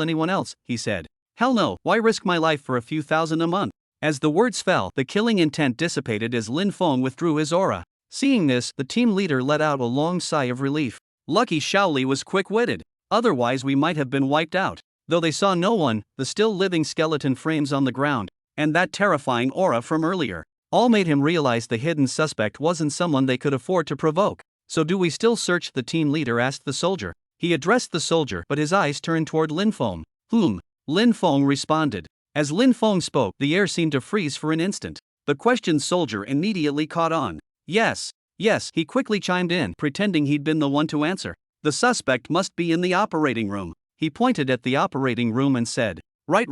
anyone else, he said. Hell no, why risk my life for a few thousand a month? As the words fell, the killing intent dissipated as Lin Feng withdrew his aura. Seeing this, the team leader let out a long sigh of relief. Lucky Shaoli was quick-witted. Otherwise we might have been wiped out. Though they saw no one, the still living skeleton frames on the ground, and that terrifying aura from earlier, all made him realize the hidden suspect wasn't someone they could afford to provoke. So do we still search? The team leader asked the soldier. He addressed the soldier, but his eyes turned toward Lin Feng. Lin Feng responded. As Lin Feng spoke, the air seemed to freeze for an instant. The questioned soldier immediately caught on. Yes, he quickly chimed in, pretending he'd been the one to answer. The suspect must be in the operating room. He pointed at the operating room and said, Right,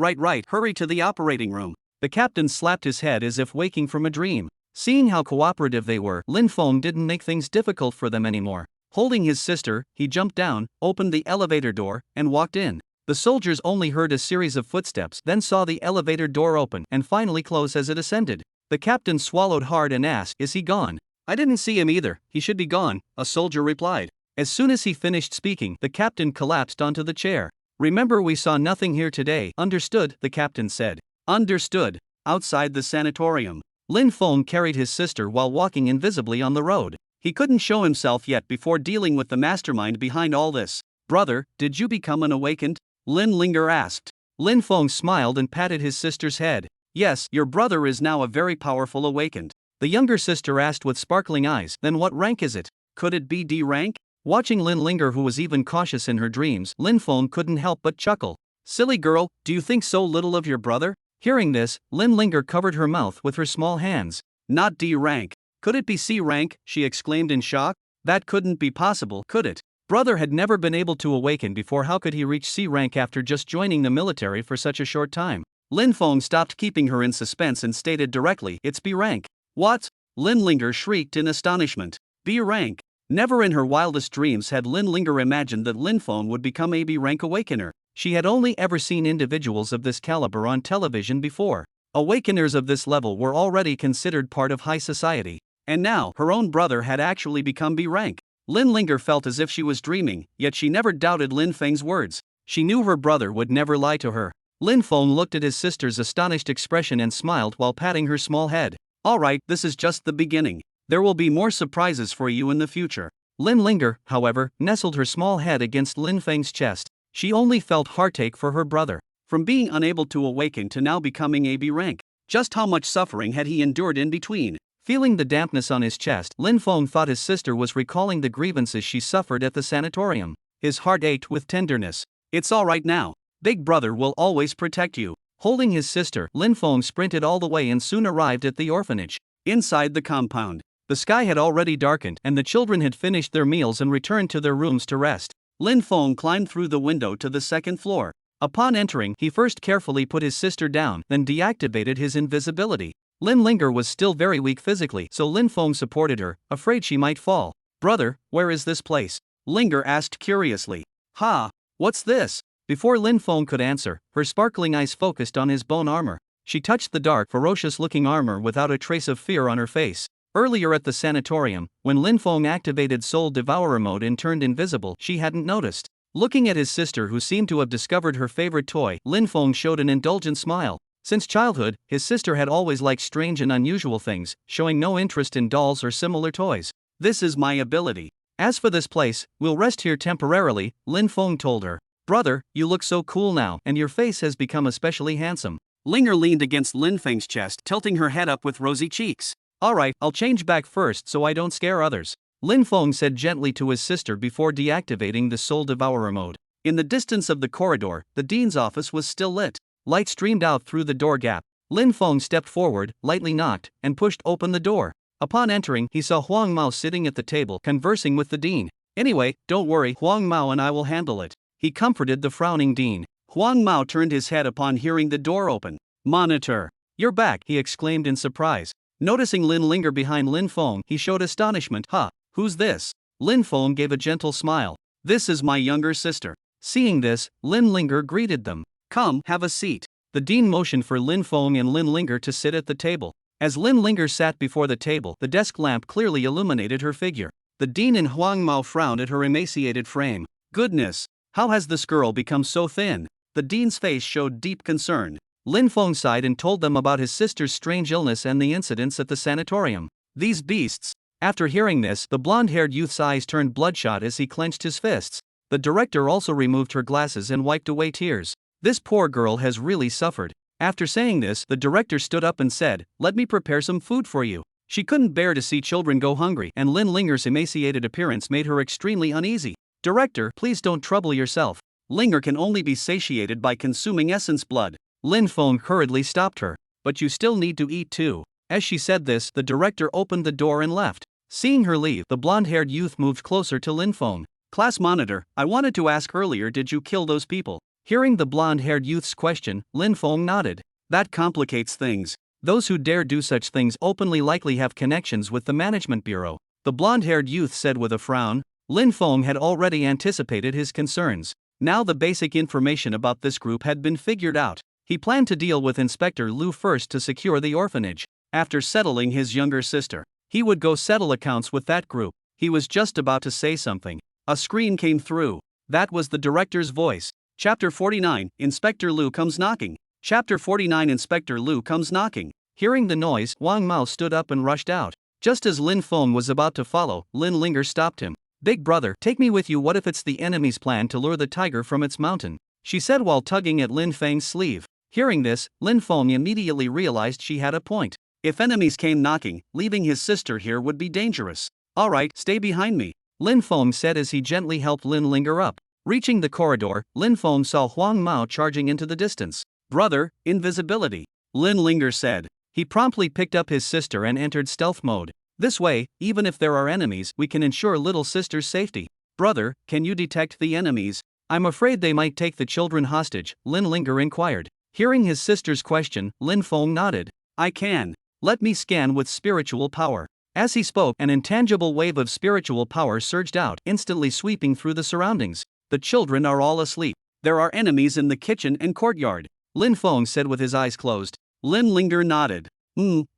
hurry to the operating room. The captain slapped his head as if waking from a dream. Seeing how cooperative they were, Lin Feng didn't make things difficult for them anymore. Holding his sister, he jumped down, opened the elevator door, and walked in. The soldiers only heard a series of footsteps, then saw the elevator door open and finally close as it ascended. The captain swallowed hard and asked, Is he gone? I didn't see him either. He should be gone, a soldier replied. As soon as he finished speaking, the captain collapsed onto the chair. Remember, we saw nothing here today. Understood, the captain said. Understood. Outside the sanatorium, Lin Feng carried his sister while walking invisibly on the road. He couldn't show himself yet before dealing with the mastermind behind all this. Brother, did you become an awakened? Lin Linger asked. Lin Feng smiled and patted his sister's head. Yes, your brother is now a very powerful awakened. The younger sister asked with sparkling eyes. Then what rank is it? Could it be D rank? Watching Lin Linger, who was even cautious in her dreams, Lin Feng couldn't help but chuckle. Silly girl, do you think so little of your brother? Hearing this, Lin Linger covered her mouth with her small hands. Not D rank. Could it be C rank? She exclaimed in shock. That couldn't be possible, could it? Brother had never been able to awaken before. How could he reach C rank after just joining the military for such a short time? Lin Feng stopped keeping her in suspense and stated directly, It's B rank. What? Lin Linger shrieked in astonishment. B rank. Never in her wildest dreams had Lin Linger imagined that Lin Feng would become a B rank awakener. She had only ever seen individuals of this caliber on television before. Awakeners of this level were already considered part of high society. And now, her own brother had actually become B rank. Lin Linger felt as if she was dreaming, yet she never doubted Lin Feng's words. She knew her brother would never lie to her. Lin Feng looked at his sister's astonished expression and smiled while patting her small head. Alright, this is just the beginning. There will be more surprises for you in the future. Lin Linger, however, nestled her small head against Lin Feng's chest. She only felt heartache for her brother. From being unable to awaken to now becoming a B rank. Just how much suffering had he endured in between? Feeling the dampness on his chest, Lin Feng thought his sister was recalling the grievances she suffered at the sanatorium. His heart ached with tenderness. It's all right now. Big brother will always protect you. Holding his sister, Lin Feng sprinted all the way and soon arrived at the orphanage. Inside the compound, the sky had already darkened and the children had finished their meals and returned to their rooms to rest. Lin Feng climbed through the window to the second floor. Upon entering, he first carefully put his sister down, then deactivated his invisibility. Lin Linger was still very weak physically, so Lin Feng supported her, afraid she might fall. Brother, where is this place? Linger asked curiously. Ha! What's this? Before Lin Feng could answer, her sparkling eyes focused on his bone armor. She touched the dark, ferocious-looking armor without a trace of fear on her face. Earlier at the sanatorium, when Lin Feng activated Soul Devourer mode and turned invisible, she hadn't noticed. Looking at his sister who seemed to have discovered her favorite toy, Lin Feng showed an indulgent smile. Since childhood, his sister had always liked strange and unusual things, showing no interest in dolls or similar toys. This is my ability. As for this place, we'll rest here temporarily, Lin Feng told her. Brother, you look so cool now, and your face has become especially handsome. Linger leaned against Lin Feng's chest, tilting her head up with rosy cheeks. Alright, I'll change back first so I don't scare others, Lin Feng said gently to his sister before deactivating the Soul Devourer mode. In the distance of the corridor, the dean's office was still lit. Light streamed out through the door gap. Lin Feng stepped forward, lightly knocked, and pushed open the door. Upon entering, he saw Huang Mao sitting at the table, conversing with the dean. Anyway, don't worry, Huang Mao and I will handle it, he comforted the frowning dean. Huang Mao turned his head upon hearing the door open. Monitor! You're back, he exclaimed in surprise. Noticing Lin Linger behind Lin Feng, he showed astonishment. Huh, who's this? Lin Feng gave a gentle smile. This is my younger sister. Seeing this, Lin Linger greeted them. Come, have a seat. The dean motioned for Lin Feng and Lin Linger to sit at the table. As Lin Linger sat before the table, the desk lamp clearly illuminated her figure. The dean and Huang Mao frowned at her emaciated frame. Goodness, how has this girl become so thin? The dean's face showed deep concern. Lin Feng sighed and told them about his sister's strange illness and the incidents at the sanatorium. These beasts. After hearing this, the blonde-haired youth's eyes turned bloodshot as he clenched his fists. The director also removed her glasses and wiped away tears. This poor girl has really suffered. After saying this, the director stood up and said, "Let me prepare some food for you." She couldn't bear to see children go hungry, and Lin Linger's emaciated appearance made her extremely uneasy. Director, please don't trouble yourself. Linger can only be satiated by consuming essence blood. Lin Feng hurriedly stopped her. But you still need to eat too. As she said this, the director opened the door and left. Seeing her leave, the blonde-haired youth moved closer to Lin Feng. Class monitor, I wanted to ask earlier, did you kill those people? Hearing the blonde-haired youth's question, Lin Feng nodded. That complicates things. Those who dare do such things openly likely have connections with the management bureau, the blonde-haired youth said with a frown. Lin Feng had already anticipated his concerns. Now the basic information about this group had been figured out. He planned to deal with Inspector Lu first to secure the orphanage. After settling his younger sister, he would go settle accounts with that group. He was just about to say something. A scream came through. That was the director's voice. Chapter 49, Inspector Lu comes knocking. Chapter 49, Inspector Lu comes knocking. Hearing the noise, Huang Mao stood up and rushed out. Just as Lin Feng was about to follow, Lin Linger stopped him. Big brother, take me with you. What if it's the enemy's plan to lure the tiger from its mountain? She said while tugging at Lin Feng's sleeve. Hearing this, Lin Feng immediately realized she had a point. If enemies came knocking, leaving his sister here would be dangerous. Alright, stay behind me, Lin Feng said as he gently helped Lin Linger up. Reaching the corridor, Lin Feng saw Huang Mao charging into the distance. Brother, invisibility, Lin Linger said. He promptly picked up his sister and entered stealth mode. This way, even if there are enemies, we can ensure little sister's safety. Brother, can you detect the enemies? I'm afraid they might take the children hostage, Lin Linger inquired. Hearing his sister's question, Lin Feng nodded. I can. Let me scan with spiritual power. As he spoke, an intangible wave of spiritual power surged out, instantly sweeping through the surroundings. The children are all asleep. There are enemies in the kitchen and courtyard, Lin Feng said with his eyes closed. Lin Linger nodded.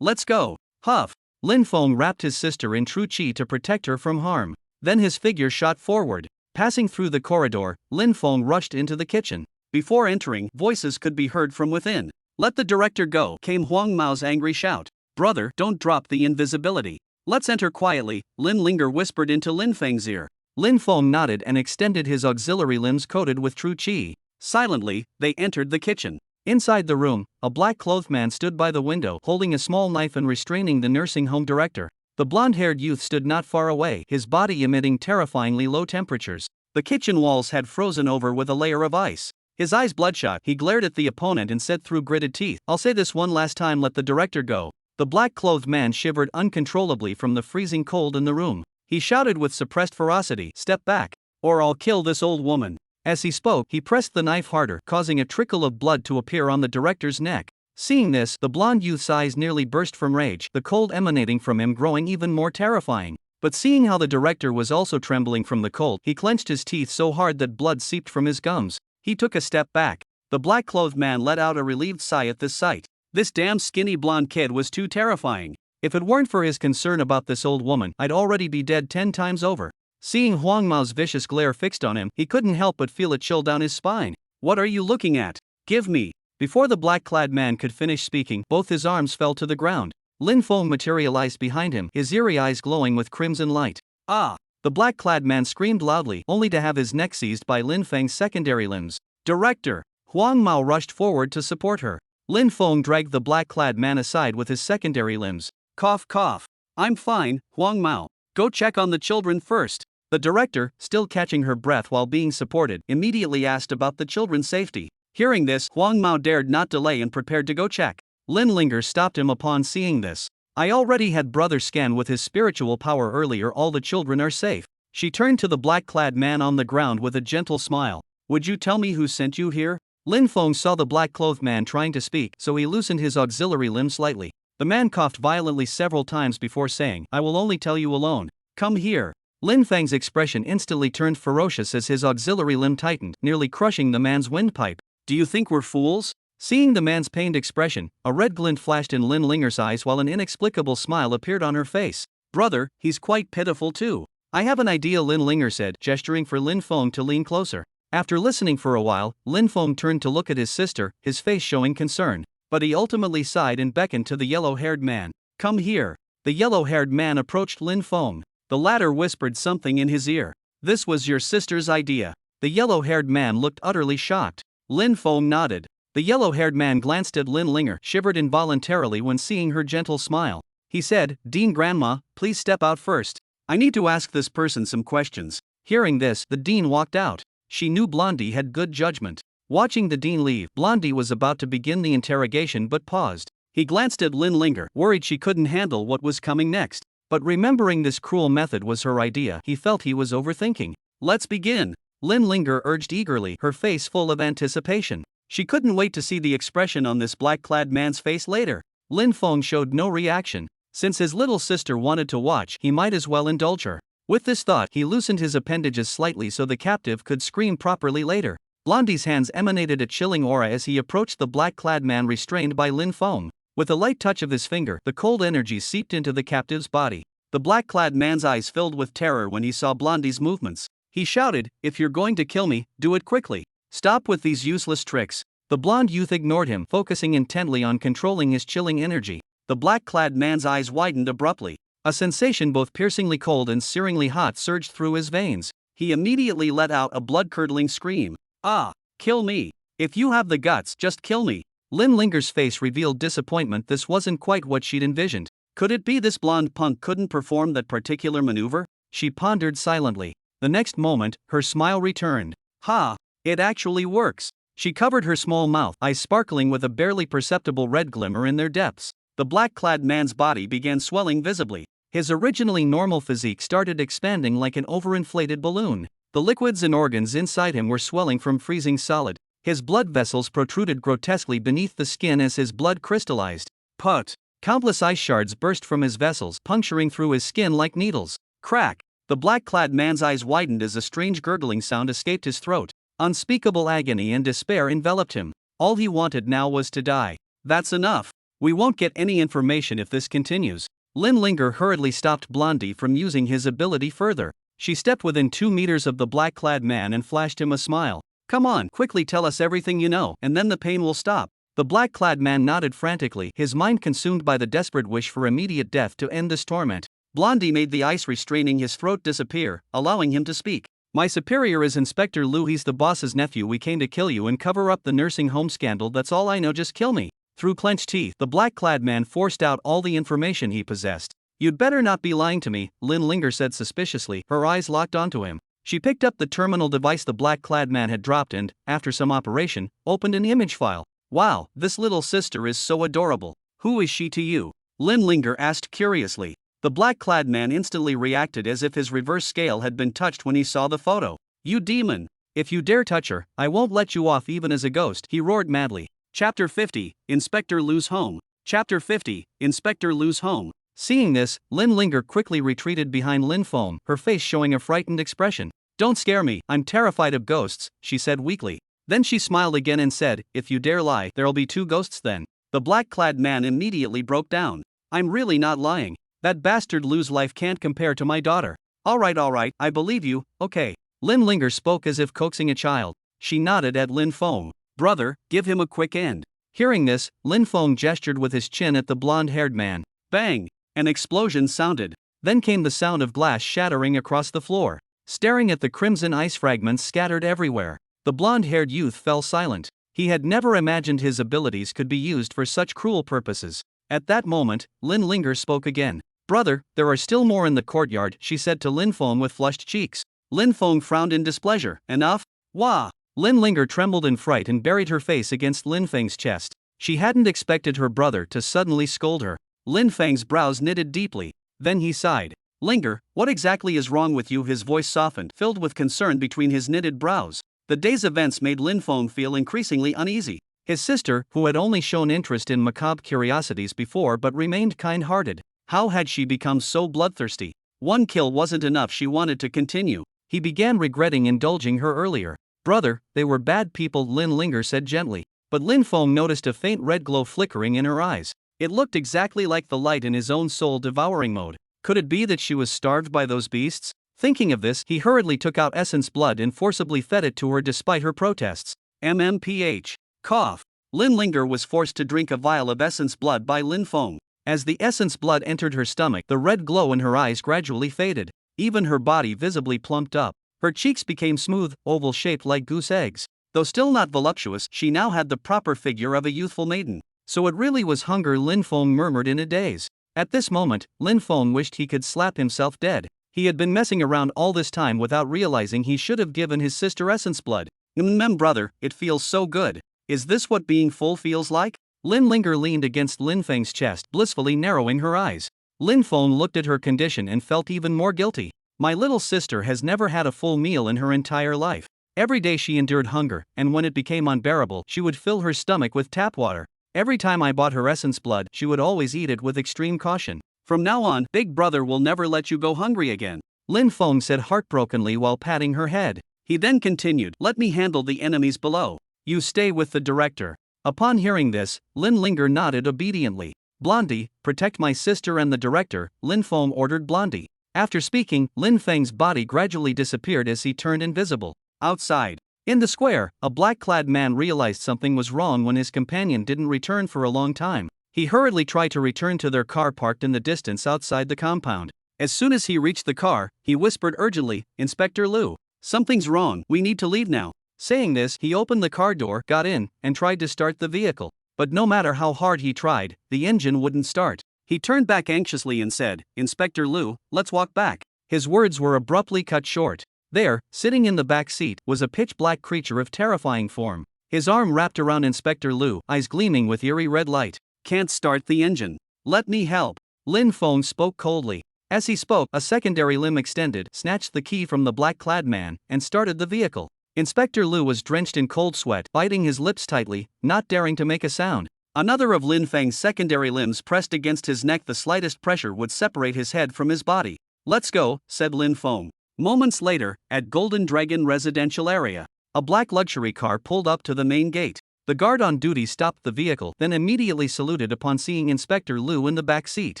Let's go. Huff. Lin Feng wrapped his sister in true qi to protect her from harm. Then his figure shot forward. Passing through the corridor, Lin Feng rushed into the kitchen. Before entering, voices could be heard from within. Let the director go, came Huang Mao's angry shout. Brother, don't drop the invisibility. Let's enter quietly, Lin Linger whispered into Lin Feng's ear. Lin Feng nodded and extended his auxiliary limbs coated with true qi. Silently, they entered the kitchen. Inside the room, a black-clothed man stood by the window holding a small knife and restraining the nursing home director. The blonde-haired youth stood not far away, his body emitting terrifyingly low temperatures. The kitchen walls had frozen over with a layer of ice. His eyes bloodshot, he glared at the opponent and said through gritted teeth, "I'll say this one last time, let the director go." The black-clothed man shivered uncontrollably from the freezing cold in the room. He shouted with suppressed ferocity, "Step back, or I'll kill this old woman." As he spoke, he pressed the knife harder, causing a trickle of blood to appear on the director's neck. Seeing this, the blonde youth's eyes nearly burst from rage, the cold emanating from him growing even more terrifying. But seeing how the director was also trembling from the cold, he clenched his teeth so hard that blood seeped from his gums. He took a step back. The black-clothed man let out a relieved sigh at this sight. This damn skinny blonde kid was too terrifying. If it weren't for his concern about this old woman, I'd already be dead 10 times over. Seeing Huang Mao's vicious glare fixed on him, he couldn't help but feel a chill down his spine. "What are you looking at? Give me." Before the black-clad man could finish speaking, both his arms fell to the ground. Lin Feng materialized behind him, his eerie eyes glowing with crimson light. "Ah!" The black-clad man screamed loudly, only to have his neck seized by Lin Feng's secondary limbs. "Director!" Huang Mao rushed forward to support her. Lin Feng dragged the black-clad man aside with his secondary limbs. "Cough cough. I'm fine, Huang Mao. Go check on the children first." The director, still catching her breath while being supported, immediately asked about the children's safety. Hearing this, Huang Mao dared not delay and prepared to go check. Lin Linger stopped him upon seeing this. "I already had brother scan with his spiritual power earlier, all the children are safe." She turned to the black-clad man on the ground with a gentle smile. "Would you tell me who sent you here?" Lin Feng saw the black-clothed man trying to speak, so he loosened his auxiliary limb slightly. The man coughed violently several times before saying, "I will only tell you alone. Come here." Lin Feng's expression instantly turned ferocious as his auxiliary limb tightened, nearly crushing the man's windpipe. "Do you think we're fools?" Seeing the man's pained expression, a red glint flashed in Lin Linger's eyes while an inexplicable smile appeared on her face. "Brother, he's quite pitiful too." "I have an idea," Lin Linger said, gesturing for Lin Feng to lean closer. After listening for a while, Lin Feng turned to look at his sister, his face showing concern. But he ultimately sighed and beckoned to the yellow-haired man. "Come here." The yellow-haired man approached Lin Feng. The latter whispered something in his ear. "This was your sister's idea." The yellow-haired man looked utterly shocked. Lin Feng nodded. The yellow-haired man glanced at Lin Linger, shivered involuntarily when seeing her gentle smile. He said, "Dean Grandma, please step out first. I need to ask this person some questions." Hearing this, the dean walked out. She knew Blondie had good judgment. Watching the dean leave, Blondie was about to begin the interrogation but paused. He glanced at Lin Linger, worried she couldn't handle what was coming next. But remembering this cruel method was her idea, he felt he was overthinking. "Let's begin," Lin Linger urged eagerly, her face full of anticipation. She couldn't wait to see the expression on this black-clad man's face later. Lin Feng showed no reaction. Since his little sister wanted to watch, he might as well indulge her. With this thought, he loosened his appendages slightly so the captive could scream properly later. Blondie's hands emanated a chilling aura as he approached the black-clad man restrained by Lin Feng. With a light touch of his finger, the cold energy seeped into the captive's body. The black-clad man's eyes filled with terror when he saw Blondie's movements. He shouted, "If you're going to kill me, do it quickly. Stop with these useless tricks." The blonde youth ignored him, focusing intently on controlling his chilling energy. The black-clad man's eyes widened abruptly. A sensation both piercingly cold and searingly hot surged through his veins. He immediately let out a blood-curdling scream. "Ah, kill me. If you have the guts, just kill me." Lin Linger's face revealed disappointment. This wasn't quite what she'd envisioned. Could it be this blonde punk couldn't perform that particular maneuver? She pondered silently. The next moment, her smile returned. "Ha! It actually works." She covered her small mouth, eyes sparkling with a barely perceptible red glimmer in their depths. The black-clad man's body began swelling visibly. His originally normal physique started expanding like an overinflated balloon. The liquids and organs inside him were swelling from freezing solid. His blood vessels protruded grotesquely beneath the skin as his blood crystallized. Put! Countless ice shards burst from his vessels, puncturing through his skin like needles. Crack! The black-clad man's eyes widened as a strange gurgling sound escaped his throat. Unspeakable agony and despair enveloped him. All he wanted now was to die. "That's enough. We won't get any information if this continues." Lin Linger hurriedly stopped Blondie from using his ability further. She stepped within 2 meters of the black-clad man and flashed him a smile. "Come on, quickly tell us everything you know, and then the pain will stop." The black-clad man nodded frantically, his mind consumed by the desperate wish for immediate death to end this torment. Blondie made the ice restraining his throat disappear, allowing him to speak. "My superior is Inspector Liu. He's the boss's nephew. We came to kill you and cover up the nursing home scandal. That's all I know. Just kill me." Through clenched teeth, the black-clad man forced out all the information he possessed. "You'd better not be lying to me," Lin Linger said suspiciously, her eyes locked onto him. She picked up the terminal device the black-clad man had dropped and, after some operation, opened an image file. Wow, this little sister is so adorable. Who is she to you? Linlinger asked curiously. The black-clad man instantly reacted as if his reverse scale had been touched when he saw the photo. You demon! If you dare touch her, I won't let you off even as a ghost, he roared madly. Chapter 50, Inspector Lu's Home. Chapter 50, Inspector Lu's Home. Seeing this, Linlinger quickly retreated behind Linfeng, her face showing a frightened expression. Don't scare me, I'm terrified of ghosts, she said weakly. Then she smiled again and said, if you dare lie, there'll be 2 ghosts then. The black-clad man immediately broke down. I'm really not lying. That bastard Lu's life can't compare to my daughter. Alright, I believe you, okay. Linlinger spoke as if coaxing a child. She nodded at Linfeng. Brother, give him a quick end. Hearing this, Linfeng gestured with his chin at the blonde-haired man. Bang! An explosion sounded. Then came the sound of glass shattering across the floor. Staring at the crimson ice fragments scattered everywhere, the blonde-haired youth fell silent. He had never imagined his abilities could be used for such cruel purposes. At that moment, Linlinger spoke again. Brother, there are still more in the courtyard, she said to Linfeng with flushed cheeks. Linfeng frowned in displeasure. Enough? Wah! Linlinger trembled in fright and buried her face against Linfeng's chest. She hadn't expected her brother to suddenly scold her. Linfeng's brows knitted deeply. Then he sighed. Linger, what exactly is wrong with you? His voice softened, filled with concern between his knitted brows. The day's events made Linfeng feel increasingly uneasy. His sister, who had only shown interest in macabre curiosities before but remained kind-hearted, how had she become so bloodthirsty? 1 kill wasn't enough, she wanted to continue. He began regretting indulging her earlier. Brother, they were bad people, Linlinger said gently. But Linfeng noticed a faint red glow flickering in her eyes. It looked exactly like the light in his own soul devouring mode. Could it be that she was starved by those beasts? Thinking of this, he hurriedly took out essence blood and forcibly fed it to her despite her protests. MMPH. Cough. Linlinger was forced to drink a vial of essence blood by Linfeng. As the essence blood entered her stomach, the red glow in her eyes gradually faded. Even her body visibly plumped up. Her cheeks became smooth, oval-shaped like goose eggs. Though still not voluptuous, she now had the proper figure of a youthful maiden. So it really was hunger, Linfeng murmured in a daze. At this moment, Linfeng wished he could slap himself dead. He had been messing around all this time without realizing he should have given his sister essence blood. Brother, it feels so good. Is this what being full feels like? Linlinger leaned against Linfeng's chest, blissfully narrowing her eyes. Linfeng looked at her condition and felt even more guilty. My little sister has never had a full meal in her entire life. Every day she endured hunger, and when it became unbearable, she would fill her stomach with tap water. Every time I bought her essence blood, she would always eat it with extreme caution. From now on, Big Brother will never let you go hungry again, Linfeng said heartbrokenly while patting her head. He then continued, let me handle the enemies below. You stay with the director. Upon hearing this, Linlinger nodded obediently. Blondie, protect my sister and the director, Linfeng ordered Blondie. After speaking, Linfeng's body gradually disappeared as he turned invisible. Outside. In the square, a black-clad man realized something was wrong when his companion didn't return for a long time. He hurriedly tried to return to their car parked in the distance outside the compound. As soon as he reached the car, he whispered urgently, Inspector Lu, something's wrong, we need to leave now. Saying this, he opened the car door, got in, and tried to start the vehicle. But no matter how hard he tried, the engine wouldn't start. He turned back anxiously and said, Inspector Lu, let's walk back. His words were abruptly cut short. There, sitting in the back seat, was a pitch-black creature of terrifying form. His arm wrapped around Inspector Lu, eyes gleaming with eerie red light. Can't start the engine. Let me help. Linfeng spoke coldly. As he spoke, a secondary limb extended, snatched the key from the black-clad man, and started the vehicle. Inspector Lu was drenched in cold sweat, biting his lips tightly, not daring to make a sound. Another of Linfeng's secondary limbs pressed against his neck. The slightest pressure would separate his head from his body. Let's go, said Linfeng. Moments later, at Golden Dragon Residential Area, a black luxury car pulled up to the main gate. The guard on duty stopped the vehicle, then immediately saluted upon seeing Inspector Lu in the back seat.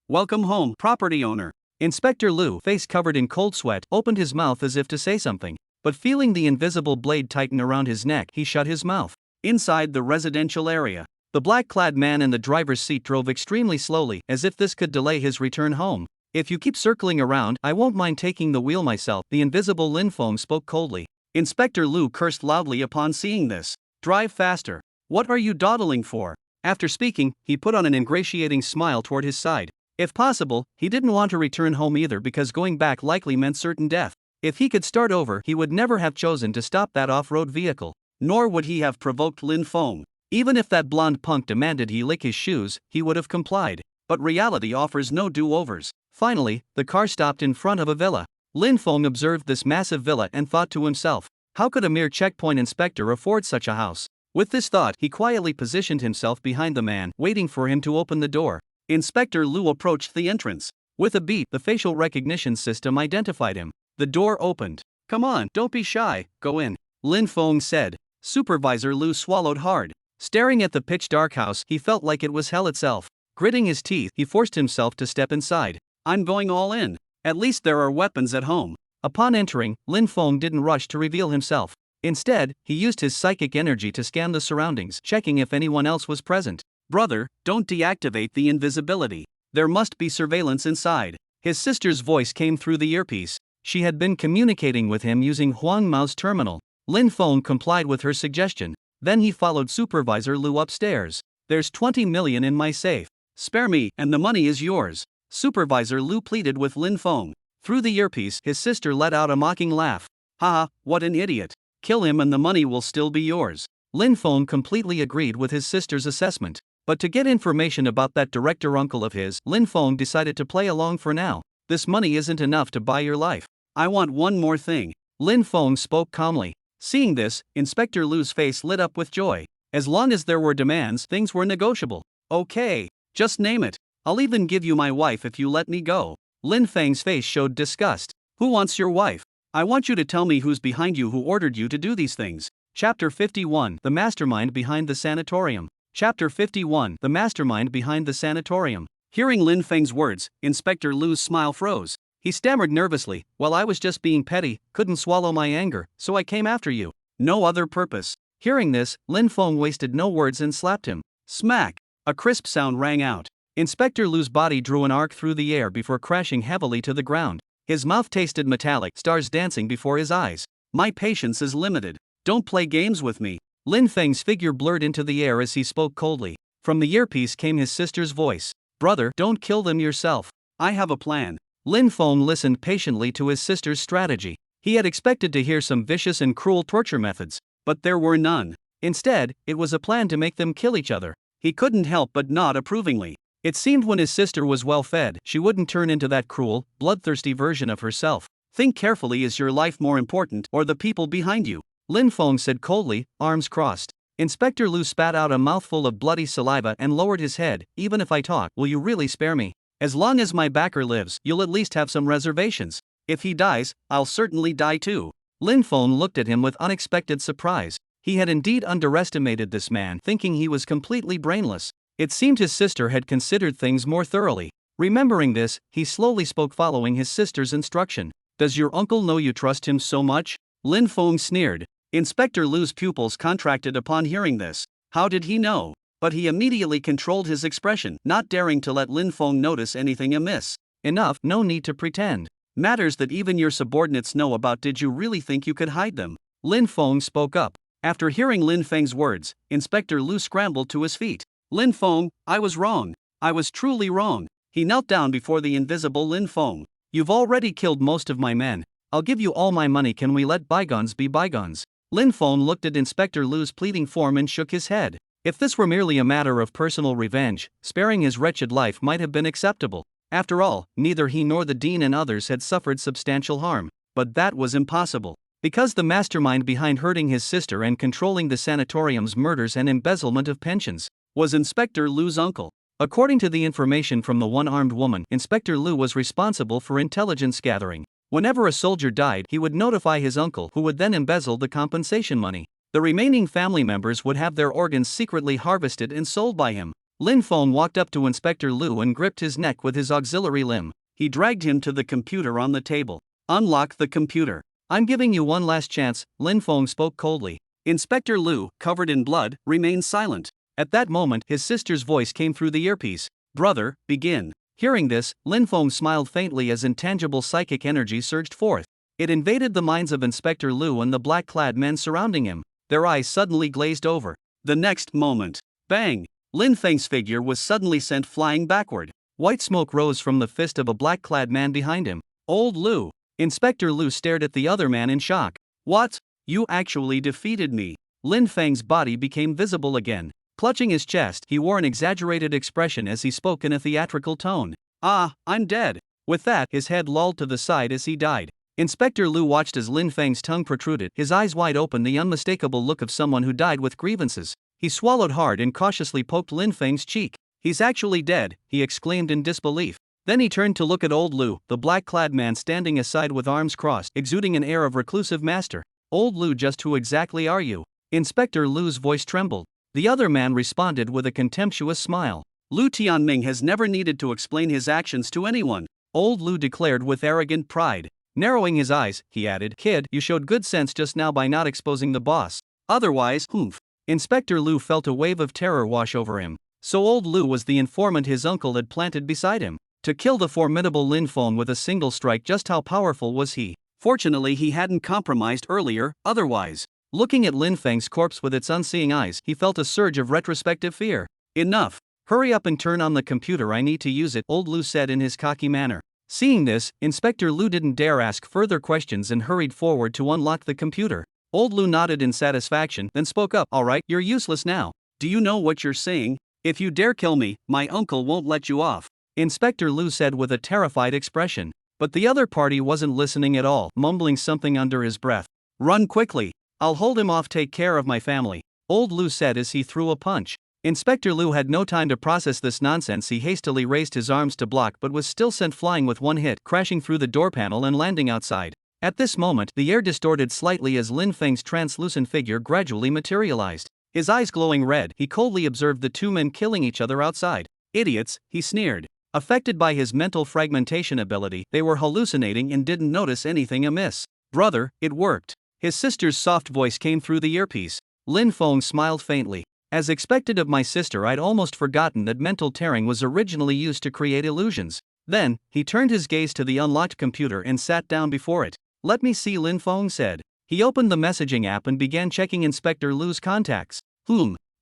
Welcome home, property owner. Inspector Lu, face covered in cold sweat, opened his mouth as if to say something, but feeling the invisible blade tighten around his neck, he shut his mouth. Inside the residential area, the black-clad man in the driver's seat drove extremely slowly, as if this could delay his return home. If you keep circling around, I won't mind taking the wheel myself, the invisible Linfeng spoke coldly. Inspector Lu cursed loudly upon seeing this. Drive faster. What are you dawdling for? After speaking, he put on an ingratiating smile toward his side. If possible, he didn't want to return home either because going back likely meant certain death. If he could start over, he would never have chosen to stop that off-road vehicle. Nor would he have provoked Lin Feng. Even if that blonde punk demanded he lick his shoes, he would have complied. But reality offers no do-overs. Finally, the car stopped in front of a villa. Lin Feng observed this massive villa and thought to himself, how could a mere checkpoint inspector afford such a house? With this thought, he quietly positioned himself behind the man, waiting for him to open the door. Inspector Liu approached the entrance. With a beep, the facial recognition system identified him. The door opened. Come on, don't be shy, go in, Lin Feng said. Supervisor Liu swallowed hard. Staring at the pitch-dark house, he felt like it was hell itself. Gritting his teeth, he forced himself to step inside. I'm going all in. At least there are weapons at home. Upon entering, Lin Feng didn't rush to reveal himself. Instead, he used his psychic energy to scan the surroundings, checking if anyone else was present. Brother, don't deactivate the invisibility. There must be surveillance inside. His sister's voice came through the earpiece. She had been communicating with him using Huang Mao's terminal. Lin Feng complied with her suggestion. Then he followed Supervisor Liu upstairs. There's 20 million in my safe. Spare me, and the money is yours. Supervisor Liu pleaded with Lin Feng. Through the earpiece, his sister let out a mocking laugh. Haha, what an idiot. Kill him and the money will still be yours. Lin Feng completely agreed with his sister's assessment. But to get information about that director uncle of his, Lin Feng decided to play along for now. This money isn't enough to buy your life. I want one more thing. Lin Feng spoke calmly. Seeing this, Inspector Liu's face lit up with joy. As long as there were demands, things were negotiable. Okay, just name it. I'll even give you my wife if you let me go. Lin Feng's face showed disgust. Who wants your wife? I want you to tell me who's behind you, who ordered you to do these things. Chapter 51, The Mastermind Behind the Sanatorium. Chapter 51, The Mastermind Behind the Sanatorium. Hearing Lin Feng's words, Inspector Liu's smile froze. He stammered nervously, well, I was just being petty, couldn't swallow my anger, so I came after you. No other purpose. Hearing this, Lin Feng wasted no words and slapped him. Smack! A crisp sound rang out. Inspector Liu's body drew an arc through the air before crashing heavily to the ground. His mouth tasted metallic, stars dancing before his eyes. My patience is limited. Don't play games with me. Lin Feng's figure blurred into the air as he spoke coldly. From the earpiece came his sister's voice. Brother, don't kill them yourself. I have a plan. Lin Feng listened patiently to his sister's strategy. He had expected to hear some vicious and cruel torture methods, but there were none. Instead, it was a plan to make them kill each other. He couldn't help but nod approvingly. It seemed when his sister was well fed, she wouldn't turn into that cruel, bloodthirsty version of herself. Think carefully, is your life more important or the people behind you? Lin Feng said coldly, arms crossed. Inspector Liu spat out a mouthful of bloody saliva and lowered his head. Even if I talk, will you really spare me? As long as my backer lives, you'll at least have some reservations. If he dies, I'll certainly die too. Lin Feng looked at him with unexpected surprise. He had indeed underestimated this man, thinking he was completely brainless. It seemed his sister had considered things more thoroughly. Remembering this, he slowly spoke following his sister's instruction. Does your uncle know you trust him so much? Lin Feng sneered. Inspector Liu's pupils contracted upon hearing this. How did he know? But he immediately controlled his expression, not daring to let Lin Feng notice anything amiss. Enough, no need to pretend. Matters that even your subordinates know about. Did you really think you could hide them? Lin Feng spoke up. After hearing Lin Feng's words, Inspector Liu scrambled to his feet. Lin Feng, I was wrong. I was truly wrong. He knelt down before the invisible Lin Feng. You've already killed most of my men. I'll give you all my money. Can we let bygones be bygones? Lin Feng looked at Inspector Liu's pleading form and shook his head. If this were merely a matter of personal revenge, sparing his wretched life might have been acceptable. After all, neither he nor the dean and others had suffered substantial harm. But that was impossible. Because the mastermind behind hurting his sister and controlling the sanatorium's murders and embezzlement of pensions was Inspector Liu's uncle. According to the information from the one-armed woman, Inspector Liu was responsible for intelligence gathering. Whenever a soldier died, he would notify his uncle, who would then embezzle the compensation money. The remaining family members would have their organs secretly harvested and sold by him. Lin Feng walked up to Inspector Liu and gripped his neck with his auxiliary limb. He dragged him to the computer on the table. Unlock the computer. I'm giving you one last chance, Lin Feng spoke coldly. Inspector Liu, covered in blood, remained silent. At that moment, his sister's voice came through the earpiece. Brother, begin. Hearing this, Lin Feng smiled faintly as intangible psychic energy surged forth. It invaded the minds of Inspector Liu and the black-clad men surrounding him. Their eyes suddenly glazed over. The next moment, bang! Lin Feng's figure was suddenly sent flying backward. White smoke rose from the fist of a black-clad man behind him. Old Liu. Inspector Lu stared at the other man in shock. What? You actually defeated me. Lin Feng's body became visible again. Clutching his chest, he wore an exaggerated expression as he spoke in a theatrical tone. Ah, I'm dead. With that, his head lolled to the side as he died. Inspector Lu watched as Lin Feng's tongue protruded, his eyes wide open, the unmistakable look of someone who died with grievances. He swallowed hard and cautiously poked Lin Feng's cheek. He's actually dead, he exclaimed in disbelief. Then he turned to look at old Lu, the black-clad man standing aside with arms crossed, exuding an air of reclusive master. Old Lu, just who exactly are you? Inspector Lu's voice trembled. The other man responded with a contemptuous smile. Lu Tianming has never needed to explain his actions to anyone, old Lu declared with arrogant pride. Narrowing his eyes, he added, Kid, you showed good sense just now by not exposing the boss. Otherwise, humph. Inspector Lu felt a wave of terror wash over him. So old Lu was the informant his uncle had planted beside him. To kill the formidable Lin Feng with a single strike, just how powerful was he? Fortunately he hadn't compromised earlier, otherwise. Looking at Lin Feng's corpse with its unseeing eyes, he felt a surge of retrospective fear. Enough. Hurry up and turn on the computer, I need to use it, old Lu said in his cocky manner. Seeing this, Inspector Lu didn't dare ask further questions and hurried forward to unlock the computer. Old Lu nodded in satisfaction, then spoke up. Alright, you're useless now. Do you know what you're saying? If you dare kill me, my uncle won't let you off, Inspector Lu said with a terrified expression. But the other party wasn't listening at all, mumbling something under his breath. Run quickly. I'll hold him off, take care of my family, old Lu said as he threw a punch. Inspector Lu had no time to process this nonsense. He hastily raised his arms to block but was still sent flying with one hit, crashing through the door panel and landing outside. At this moment, the air distorted slightly as Lin Feng's translucent figure gradually materialized. His eyes glowing red, he coldly observed the two men killing each other outside. Idiots, he sneered. Affected by his mental fragmentation ability, they were hallucinating and didn't notice anything amiss. Brother, it worked. His sister's soft voice came through the earpiece. Lin Feng smiled faintly. As expected of my sister, I'd almost forgotten that mental tearing was originally used to create illusions. Then, he turned his gaze to the unlocked computer and sat down before it. Let me see, Lin Feng said. He opened the messaging app and began checking Inspector Lu's contacts.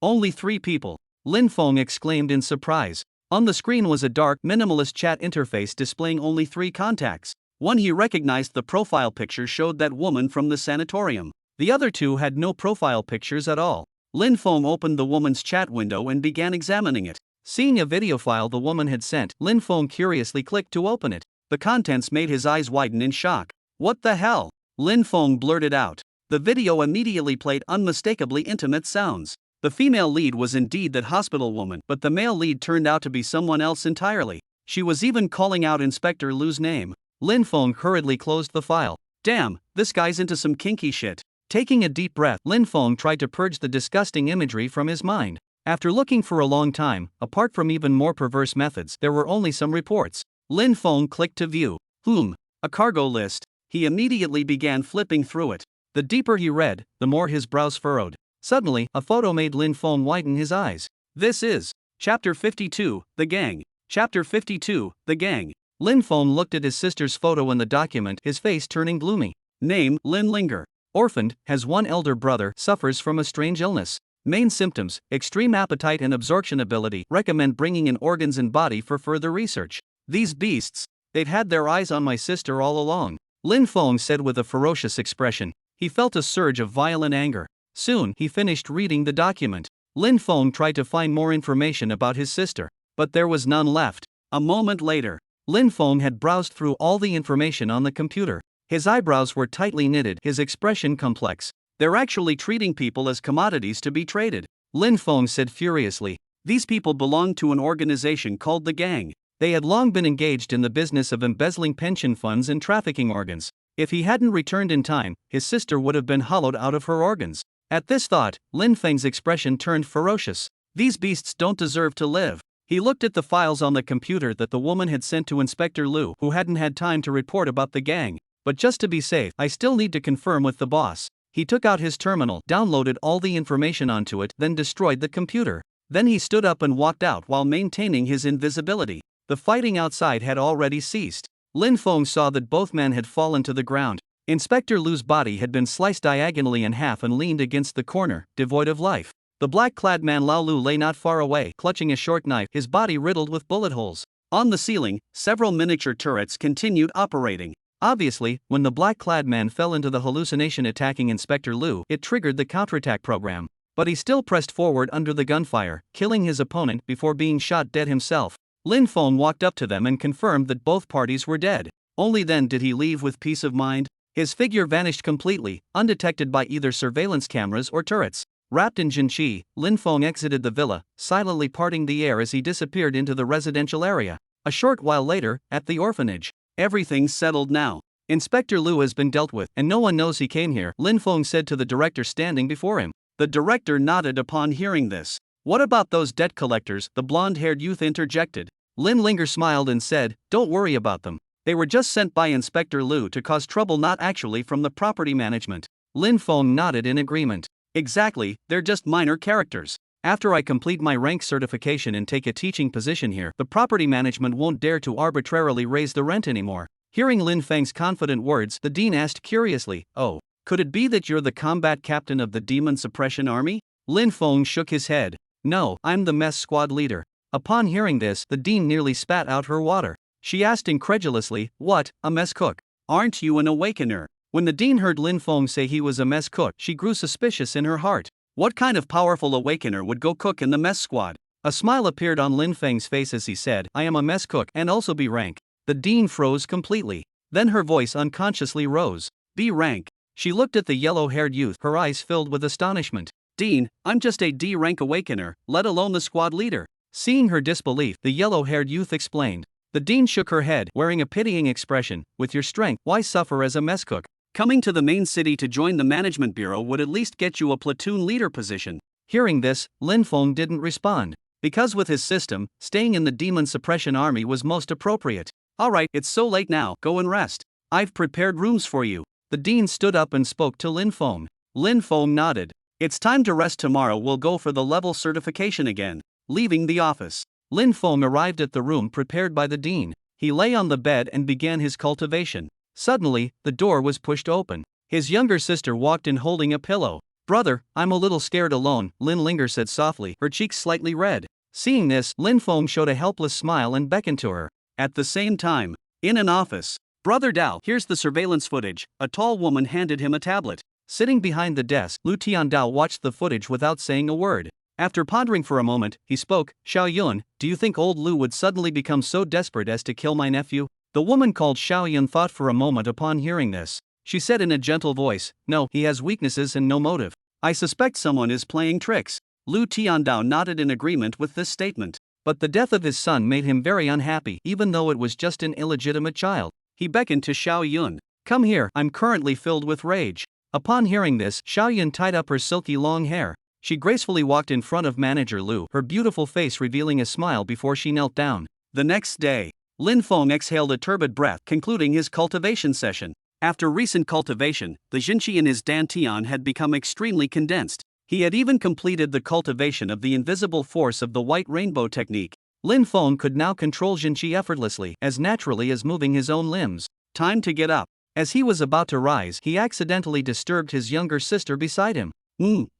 Only 3 people, Lin Feng exclaimed in surprise. On the screen was a dark, minimalist chat interface displaying only 3 contacts. One he recognized, the profile picture showed that woman from the sanatorium. The other 2 had no profile pictures at all. Lin Feng opened the woman's chat window and began examining it. Seeing a video file the woman had sent, Lin Feng curiously clicked to open it. The contents made his eyes widen in shock. What the hell? Lin Feng blurted out. The video immediately played unmistakably intimate sounds. The female lead was indeed that hospital woman, but the male lead turned out to be someone else entirely. She was even calling out Inspector Lu's name. Lin Feng hurriedly closed the file. Damn, this guy's into some kinky shit. Taking a deep breath, Lin Feng tried to purge the disgusting imagery from his mind. After looking for a long time, apart from even more perverse methods, there were only some reports. Lin Feng clicked to view. A cargo list. He immediately began flipping through it. The deeper he read, the more his brows furrowed. Suddenly, a photo made Lin Feng widen his eyes. This is Chapter 52, The Gang. Chapter 52, The Gang. Lin Feng looked at his sister's photo in the document, his face turning gloomy. Name, Lin Linger. Orphaned, has one elder brother, suffers from a strange illness. Main symptoms, extreme appetite and absorption ability. Recommend bringing in organs and body for further research. These beasts, they've had their eyes on my sister all along, Lin Feng said with a ferocious expression. He felt a surge of violent anger. Soon, he finished reading the document. Lin Feng tried to find more information about his sister, but there was none left. A moment later, Lin Feng had browsed through all the information on the computer. His eyebrows were tightly knitted, his expression complex. They're actually treating people as commodities to be traded, Lin Feng said furiously. These people belonged to an organization called the Gang. They had long been engaged in the business of embezzling pension funds and trafficking organs. If he hadn't returned in time, his sister would have been hollowed out of her organs. At this thought, Lin Feng's expression turned ferocious. These beasts don't deserve to live. He looked at the files on the computer that the woman had sent to Inspector Lu, who hadn't had time to report about the gang. But just to be safe, I still need to confirm with the boss. He took out his terminal, downloaded all the information onto it, then destroyed the computer. Then he stood up and walked out while maintaining his invisibility. The fighting outside had already ceased. Lin Feng saw that both men had fallen to the ground. Inspector Lu's body had been sliced diagonally in half and leaned against the corner, devoid of life. The black-clad man Lao Lu lay not far away, clutching a short knife, his body riddled with bullet holes. On the ceiling, several miniature turrets continued operating. Obviously, when the black-clad man fell into the hallucination attacking Inspector Liu, it triggered the counterattack program. But he still pressed forward under the gunfire, killing his opponent before being shot dead himself. Lin Feng walked up to them and confirmed that both parties were dead. Only then did he leave with peace of mind. His figure vanished completely, undetected by either surveillance cameras or turrets. Wrapped in Jinqi, Lin Feng exited the villa, silently parting the air as he disappeared into the residential area. A short while later, at the orphanage. Everything's settled now. Inspector Liu has been dealt with, and no one knows he came here, Lin Feng said to the director standing before him. The director nodded upon hearing this. What about those debt collectors? The blonde-haired youth interjected. Lin Linger smiled and said, don't worry about them. They were just sent by Inspector Liu to cause trouble, not actually from the property management. Lin Feng nodded in agreement. Exactly, they're just minor characters. After I complete my rank certification and take a teaching position here, the property management won't dare to arbitrarily raise the rent anymore. Hearing Lin Feng's confident words, the dean asked curiously, oh, could it be that you're the combat captain of the Demon Suppression Army? Lin Feng shook his head. No, I'm the mess squad leader. Upon hearing this, the dean nearly spat out her water. She asked incredulously, what, a mess cook? Aren't you an awakener? When the dean heard Lin Feng say he was a mess cook, she grew suspicious in her heart. What kind of powerful awakener would go cook in the mess squad? A smile appeared on Lin Feng's face as he said, I am a mess cook and also B rank. The dean froze completely. Then her voice unconsciously rose. B rank. She looked at the yellow-haired youth, her eyes filled with astonishment. Dean, I'm just a D rank awakener, let alone the squad leader. Seeing her disbelief, the yellow-haired youth explained. The dean shook her head, wearing a pitying expression. With your strength, why suffer as a mess cook? Coming to the main city to join the management bureau would at least get you a platoon leader position. Hearing this, Lin Feng didn't respond. Because with his system, staying in the Demon Suppression Army was most appropriate. Alright, it's so late now, go and rest. I've prepared rooms for you. The dean stood up and spoke to Lin Feng. Lin Feng nodded. It's time to rest. Tomorrow we'll go for the level certification again. Leaving the office, Lin Feng arrived at the room prepared by the dean. He lay on the bed and began his cultivation. Suddenly, the door was pushed open. His younger sister walked in holding a pillow. Brother, I'm a little scared alone, Lin Linger said softly, her cheeks slightly red. Seeing this, Lin Feng showed a helpless smile and beckoned to her. At the same time, in an office, Brother Dao, here's the surveillance footage. A tall woman handed him a tablet. Sitting behind the desk, Lu Tiandao watched the footage without saying a word. After pondering for a moment, he spoke, Xiao Yun, do you think old Lu would suddenly become so desperate as to kill my nephew? The woman called Xiao Yun thought for a moment upon hearing this. She said in a gentle voice, no, he has weaknesses and no motive. I suspect someone is playing tricks. Lu Tiandao nodded in agreement with this statement. But the death of his son made him very unhappy, even though it was just an illegitimate child. He beckoned to Xiao Yun. Come here, I'm currently filled with rage. Upon hearing this, Xiao Yun tied up her silky long hair. She gracefully walked in front of Manager Lu, her beautiful face revealing a smile before she knelt down. The next day, Lin Feng exhaled a turbid breath, concluding his cultivation session. After recent cultivation, the Jinqi in his dantian had become extremely condensed. He had even completed the cultivation of the invisible force of the white rainbow technique. Lin Feng could now control Jinqi effortlessly, as naturally as moving his own limbs. Time to get up. As he was about to rise, he accidentally disturbed his younger sister beside him.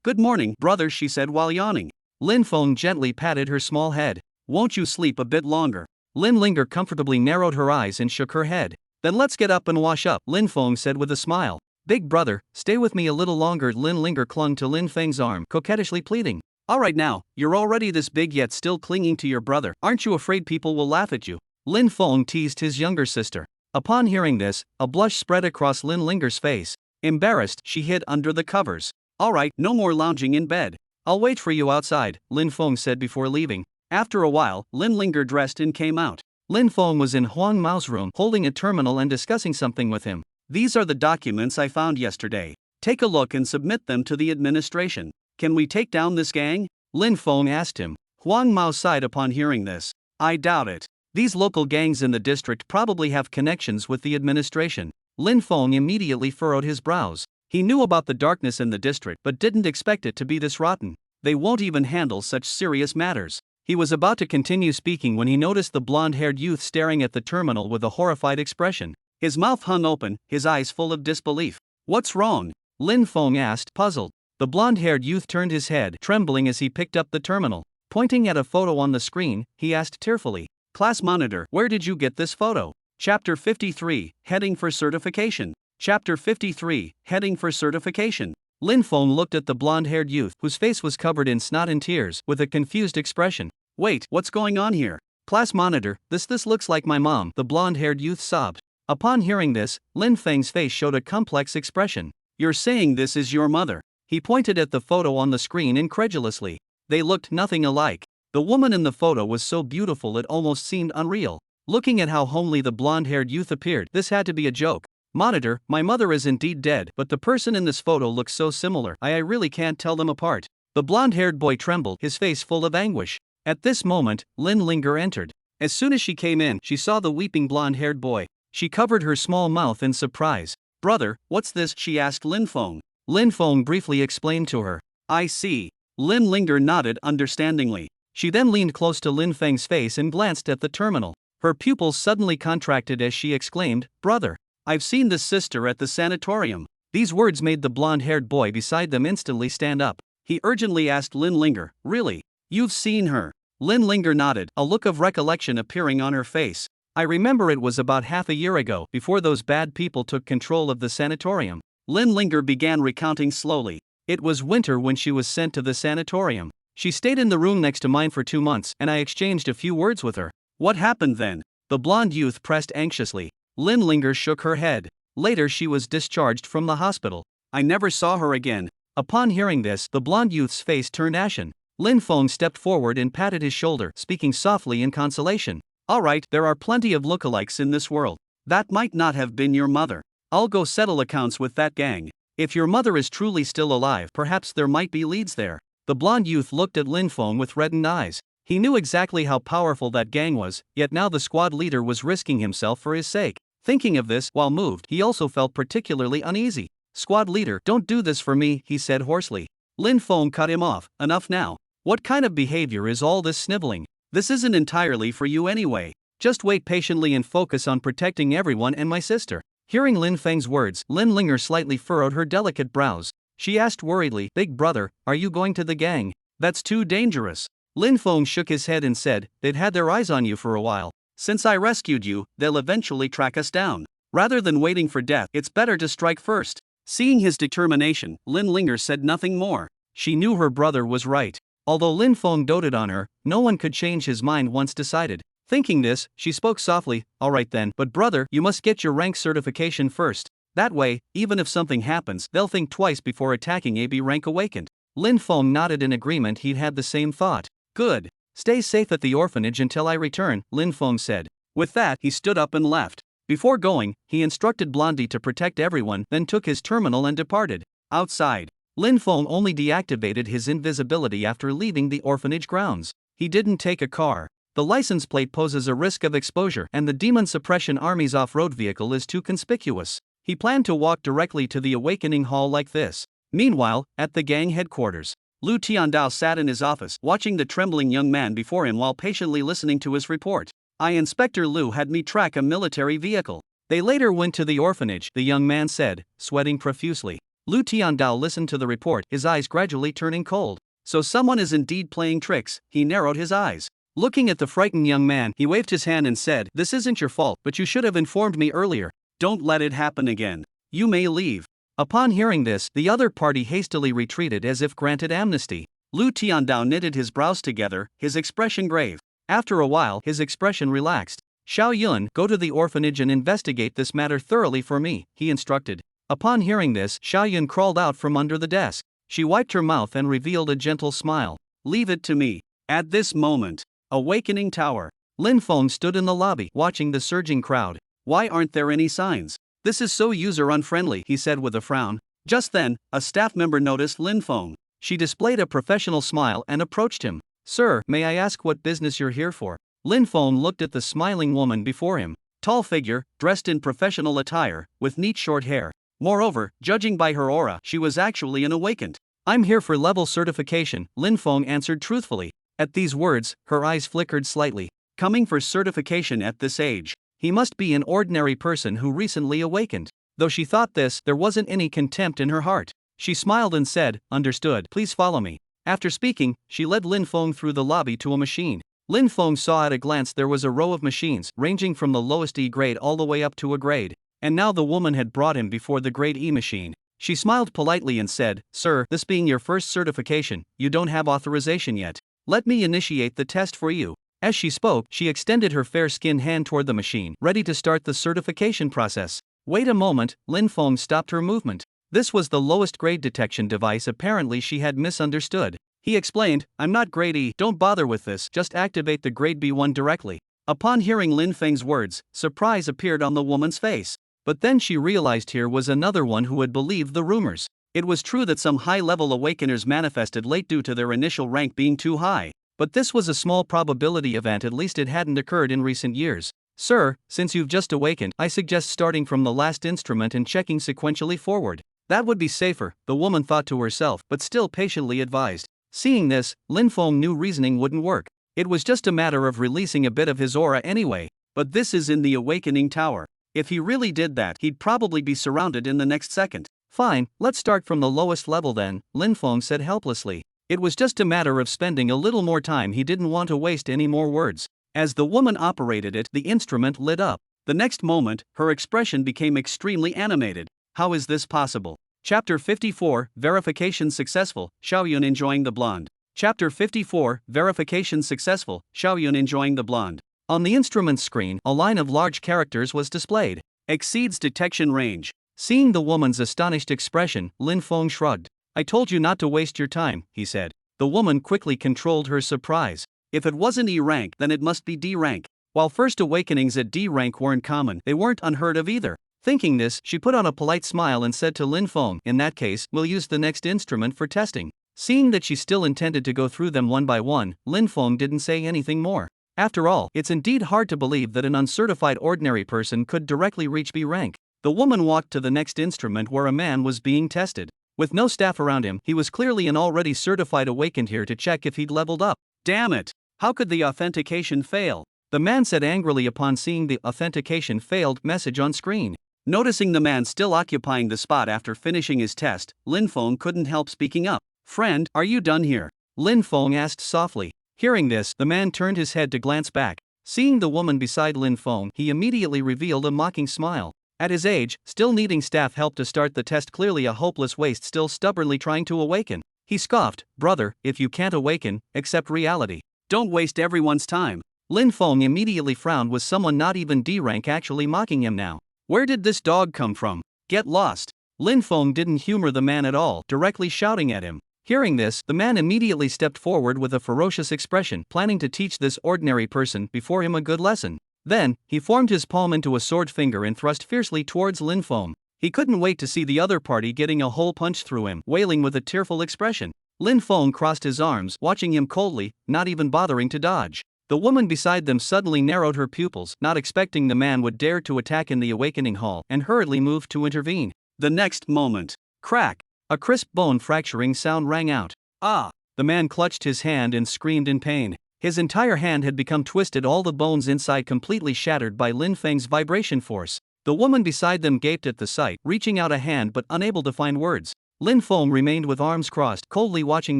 Good morning, brother, she said while yawning. Lin Feng gently patted her small head. Won't you sleep a bit longer? Lin Linger comfortably narrowed her eyes and shook her head. Then let's get up and wash up, Lin Feng said with a smile. Big brother, stay with me a little longer. Lin Linger clung to Lin Feng's arm, coquettishly pleading. Alright now, you're already this big yet still clinging to your brother. Aren't you afraid people will laugh at you? Lin Feng teased his younger sister. Upon hearing this, a blush spread across Lin Linger's face. Embarrassed, she hid under the covers. Alright, no more lounging in bed. I'll wait for you outside, Lin Feng said before leaving. After a while, Lin Linger dressed and came out. Lin Feng was in Huang Mao's room, holding a terminal and discussing something with him. These are the documents I found yesterday. Take a look and submit them to the administration. Can we take down this gang? Lin Feng asked him. Huang Mao sighed upon hearing this. I doubt it. These local gangs in the district probably have connections with the administration. Lin Feng immediately furrowed his brows. He knew about the darkness in the district but didn't expect it to be this rotten. They won't even handle such serious matters. He was about to continue speaking when he noticed the blonde-haired youth staring at the terminal with a horrified expression. His mouth hung open, his eyes full of disbelief. What's wrong? Lin Feng asked, puzzled. The blonde-haired youth turned his head, trembling as he picked up the terminal. Pointing at a photo on the screen, he asked tearfully, Class monitor, where did you get this photo? Chapter 53, Heading for Certification. Chapter 53, Heading for Certification. Lin Feng looked at the blonde-haired youth, whose face was covered in snot and tears, with a confused expression. Wait, what's going on here? Class monitor, this looks like my mom, the blonde-haired youth sobbed. Upon hearing this, Lin Feng's face showed a complex expression. You're saying this is your mother? He pointed at the photo on the screen incredulously. They looked nothing alike. The woman in the photo was so beautiful it almost seemed unreal. Looking at how homely the blonde-haired youth appeared, this had to be a joke. Monitor, my mother is indeed dead, but the person in this photo looks so similar, I really can't tell them apart. The blonde-haired boy trembled, his face full of anguish. At this moment, Lin Linger entered. As soon as she came in, she saw the weeping blonde-haired boy. She covered her small mouth in surprise. Brother, what's this? She asked Lin Feng. Lin Feng briefly explained to her. I see. Lin Linger nodded understandingly. She then leaned close to Lin Feng's face and glanced at the terminal. Her pupils suddenly contracted as she exclaimed, Brother, I've seen this sister at the sanatorium. These words made the blonde-haired boy beside them instantly stand up. He urgently asked Lin Linger, Really? You've seen her? Lin Linger nodded, a look of recollection appearing on her face. I remember it was about half a year ago, before those bad people took control of the sanatorium. Lin Linger began recounting slowly. It was winter when she was sent to the sanatorium. She stayed in the room next to mine for 2 months, and I exchanged a few words with her. What happened then? The blonde youth pressed anxiously. Lin Linger shook her head. Later she was discharged from the hospital. I never saw her again. Upon hearing this, the blonde youth's face turned ashen. Lin Feng stepped forward and patted his shoulder, speaking softly in consolation. Alright, there are plenty of lookalikes in this world. That might not have been your mother. I'll go settle accounts with that gang. If your mother is truly still alive, perhaps there might be leads there. The blonde youth looked at Lin Feng with reddened eyes. He knew exactly how powerful that gang was, yet now the squad leader was risking himself for his sake. Thinking of this, while moved, he also felt particularly uneasy. Squad leader, don't do this for me, he said hoarsely. Lin Feng cut him off. Enough now. What kind of behavior is all this sniveling? This isn't entirely for you anyway. Just wait patiently and focus on protecting everyone and my sister. Hearing Lin Feng's words, Lin Linger slightly furrowed her delicate brows. She asked worriedly, Big brother, are you going to the gang? That's too dangerous. Lin Feng shook his head and said, they'd had their eyes on you for a while. Since I rescued you, they'll eventually track us down. Rather than waiting for death, it's better to strike first. Seeing his determination, Lin Linger said nothing more. She knew her brother was right. Although Lin Feng doted on her, no one could change his mind once decided. Thinking this, she spoke softly, Alright then, but brother, you must get your rank certification first. That way, even if something happens, they'll think twice before attacking AB rank awakened. Lin Feng nodded in agreement. He'd had the same thought. Good. Stay safe at the orphanage until I return, Lin Feng said. With that, he stood up and left. Before going, he instructed Blondie to protect everyone, then took his terminal and departed. Outside, Lin Feng only deactivated his invisibility after leaving the orphanage grounds. He didn't take a car. The license plate poses a risk of exposure, and the Demon Suppression Army's off-road vehicle is too conspicuous. He planned to walk directly to the Awakening Hall like this. Meanwhile, at the gang headquarters, Lu Tiandao sat in his office, watching the trembling young man before him while patiently listening to his report. Inspector Lu had me track a military vehicle. They later went to the orphanage, the young man said, sweating profusely. Lu Tiandao listened to the report, his eyes gradually turning cold. So someone is indeed playing tricks. He narrowed his eyes. Looking at the frightened young man, he waved his hand and said, This isn't your fault, but you should have informed me earlier. Don't let it happen again. You may leave. Upon hearing this, the other party hastily retreated as if granted amnesty. Lu Tiandao knitted his brows together, his expression grave. After a while, his expression relaxed. Xiao Yun, go to the orphanage and investigate this matter thoroughly for me, he instructed. Upon hearing this, Xiao Yun crawled out from under the desk. She wiped her mouth and revealed a gentle smile. Leave it to me. At this moment, Awakening Tower. Lin Feng stood in the lobby, watching the surging crowd. Why aren't there any signs? This is so user-unfriendly, he said with a frown. Just then, a staff member noticed Lin Feng. She displayed a professional smile and approached him. Sir, may I ask what business you're here for? Lin Feng looked at the smiling woman before him. Tall figure, dressed in professional attire, with neat short hair. Moreover, judging by her aura, she was actually an awakened. I'm here for level certification, Lin Feng answered truthfully. At these words, her eyes flickered slightly. Coming for certification at this age. He must be an ordinary person who recently awakened. Though she thought this, there wasn't any contempt in her heart. She smiled and said, Understood, please follow me. After speaking, she led Lin Feng through the lobby to a machine. Lin Feng saw at a glance there was a row of machines ranging from the lowest E grade all the way up to a grade, and now the woman had brought him before the grade E machine. She smiled politely and said, "Sir, this being your first certification, you don't have authorization yet. Let me initiate the test for you." As she spoke, she extended her fair-skinned hand toward the machine, ready to start the certification process. Wait a moment, Lin Feng stopped her movement. This was the lowest grade detection device apparently she had misunderstood. He explained, "I'm not grade E, don't bother with this, just activate the grade B one directly." Upon hearing Lin Feng's words, surprise appeared on the woman's face. But then she realized here was another one who had believed the rumors. It was true that some high-level awakeners manifested late due to their initial rank being too high. But this was a small probability event, at least it hadn't occurred in recent years. "Sir, since you've just awakened, I suggest starting from the last instrument and checking sequentially forward. That would be safer," the woman thought to herself, but still patiently advised. Seeing this, Lin Feng knew reasoning wouldn't work. It was just a matter of releasing a bit of his aura anyway. But this is in the Awakening Tower. If he really did that, he'd probably be surrounded in the next second. "Fine, let's start from the lowest level then," Lin Feng said helplessly. It was just a matter of spending a little more time, he didn't want to waste any more words. As the woman operated it, the instrument lit up. The next moment, her expression became extremely animated. How is this possible? Chapter 54, Verification Successful, Xiaoyun enjoying the blonde. Chapter 54, Verification Successful, Xiaoyun enjoying the blonde. On the instrument's screen, a line of large characters was displayed. Exceeds detection range. Seeing the woman's astonished expression, Lin Feng shrugged. "I told you not to waste your time," he said. The woman quickly controlled her surprise. If it wasn't E rank, then it must be D rank. While first awakenings at D rank weren't common, they weren't unheard of either. Thinking this, she put on a polite smile and said to Lin Feng, "In that case, we'll use the next instrument for testing." Seeing that she still intended to go through them one by one, Lin Feng didn't say anything more. After all, it's indeed hard to believe that an uncertified ordinary person could directly reach B rank. The woman walked to the next instrument where a man was being tested. With no staff around him, he was clearly an already certified awakened here to check if he'd leveled up. "Damn it! How could the authentication fail?" the man said angrily upon seeing the authentication failed message on screen. Noticing the man still occupying the spot after finishing his test, Lin Feng couldn't help speaking up. "Friend, are you done here?" Lin Feng asked softly. Hearing this, the man turned his head to glance back. Seeing the woman beside Lin Feng, he immediately revealed a mocking smile. At his age, still needing staff help to start the test, clearly a hopeless waste, still stubbornly trying to awaken. He scoffed, "Brother, if you can't awaken, accept reality. Don't waste everyone's time." Lin Feng immediately frowned, with someone not even D rank actually mocking him now. Where did this dog come from? Get lost. Lin Feng didn't humor the man at all, directly shouting at him. Hearing this, the man immediately stepped forward with a ferocious expression, planning to teach this ordinary person before him a good lesson. Then, he formed his palm into a sword finger and thrust fiercely towards Lin Feng. He couldn't wait to see the other party getting a hole punch through him, wailing with a tearful expression. Lin Feng crossed his arms, watching him coldly, not even bothering to dodge. The woman beside them suddenly narrowed her pupils, not expecting the man would dare to attack in the awakening hall, and hurriedly moved to intervene. The next moment, crack! A crisp bone-fracturing sound rang out. "Ah!" The man clutched his hand and screamed in pain. His entire hand had become twisted, all the bones inside completely shattered by Lin Feng's vibration force. The woman beside them gaped at the sight, reaching out a hand but unable to find words. Lin Feng remained with arms crossed, coldly watching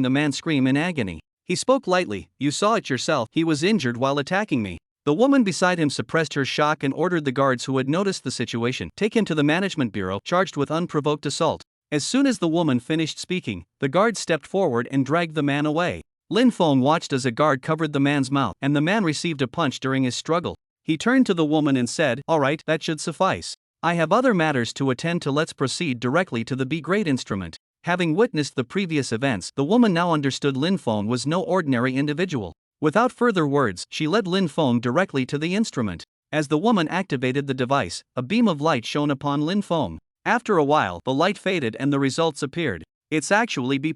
the man scream in agony. He spoke lightly, "You saw it yourself, he was injured while attacking me." The woman beside him suppressed her shock and ordered the guards who had noticed the situation take him to the management bureau, charged with unprovoked assault. As soon as the woman finished speaking, the guards stepped forward and dragged the man away. Lin Feng watched as a guard covered the man's mouth, and the man received a punch during his struggle. He turned to the woman and said, "All right, that should suffice. I have other matters to attend to. Let's proceed directly to the B-grade instrument." Having witnessed the previous events, the woman now understood Lin Feng was no ordinary individual. Without further words, she led Lin Feng directly to the instrument. As the woman activated the device, a beam of light shone upon Lin Feng. After a while, the light faded and the results appeared. "It's actually B+.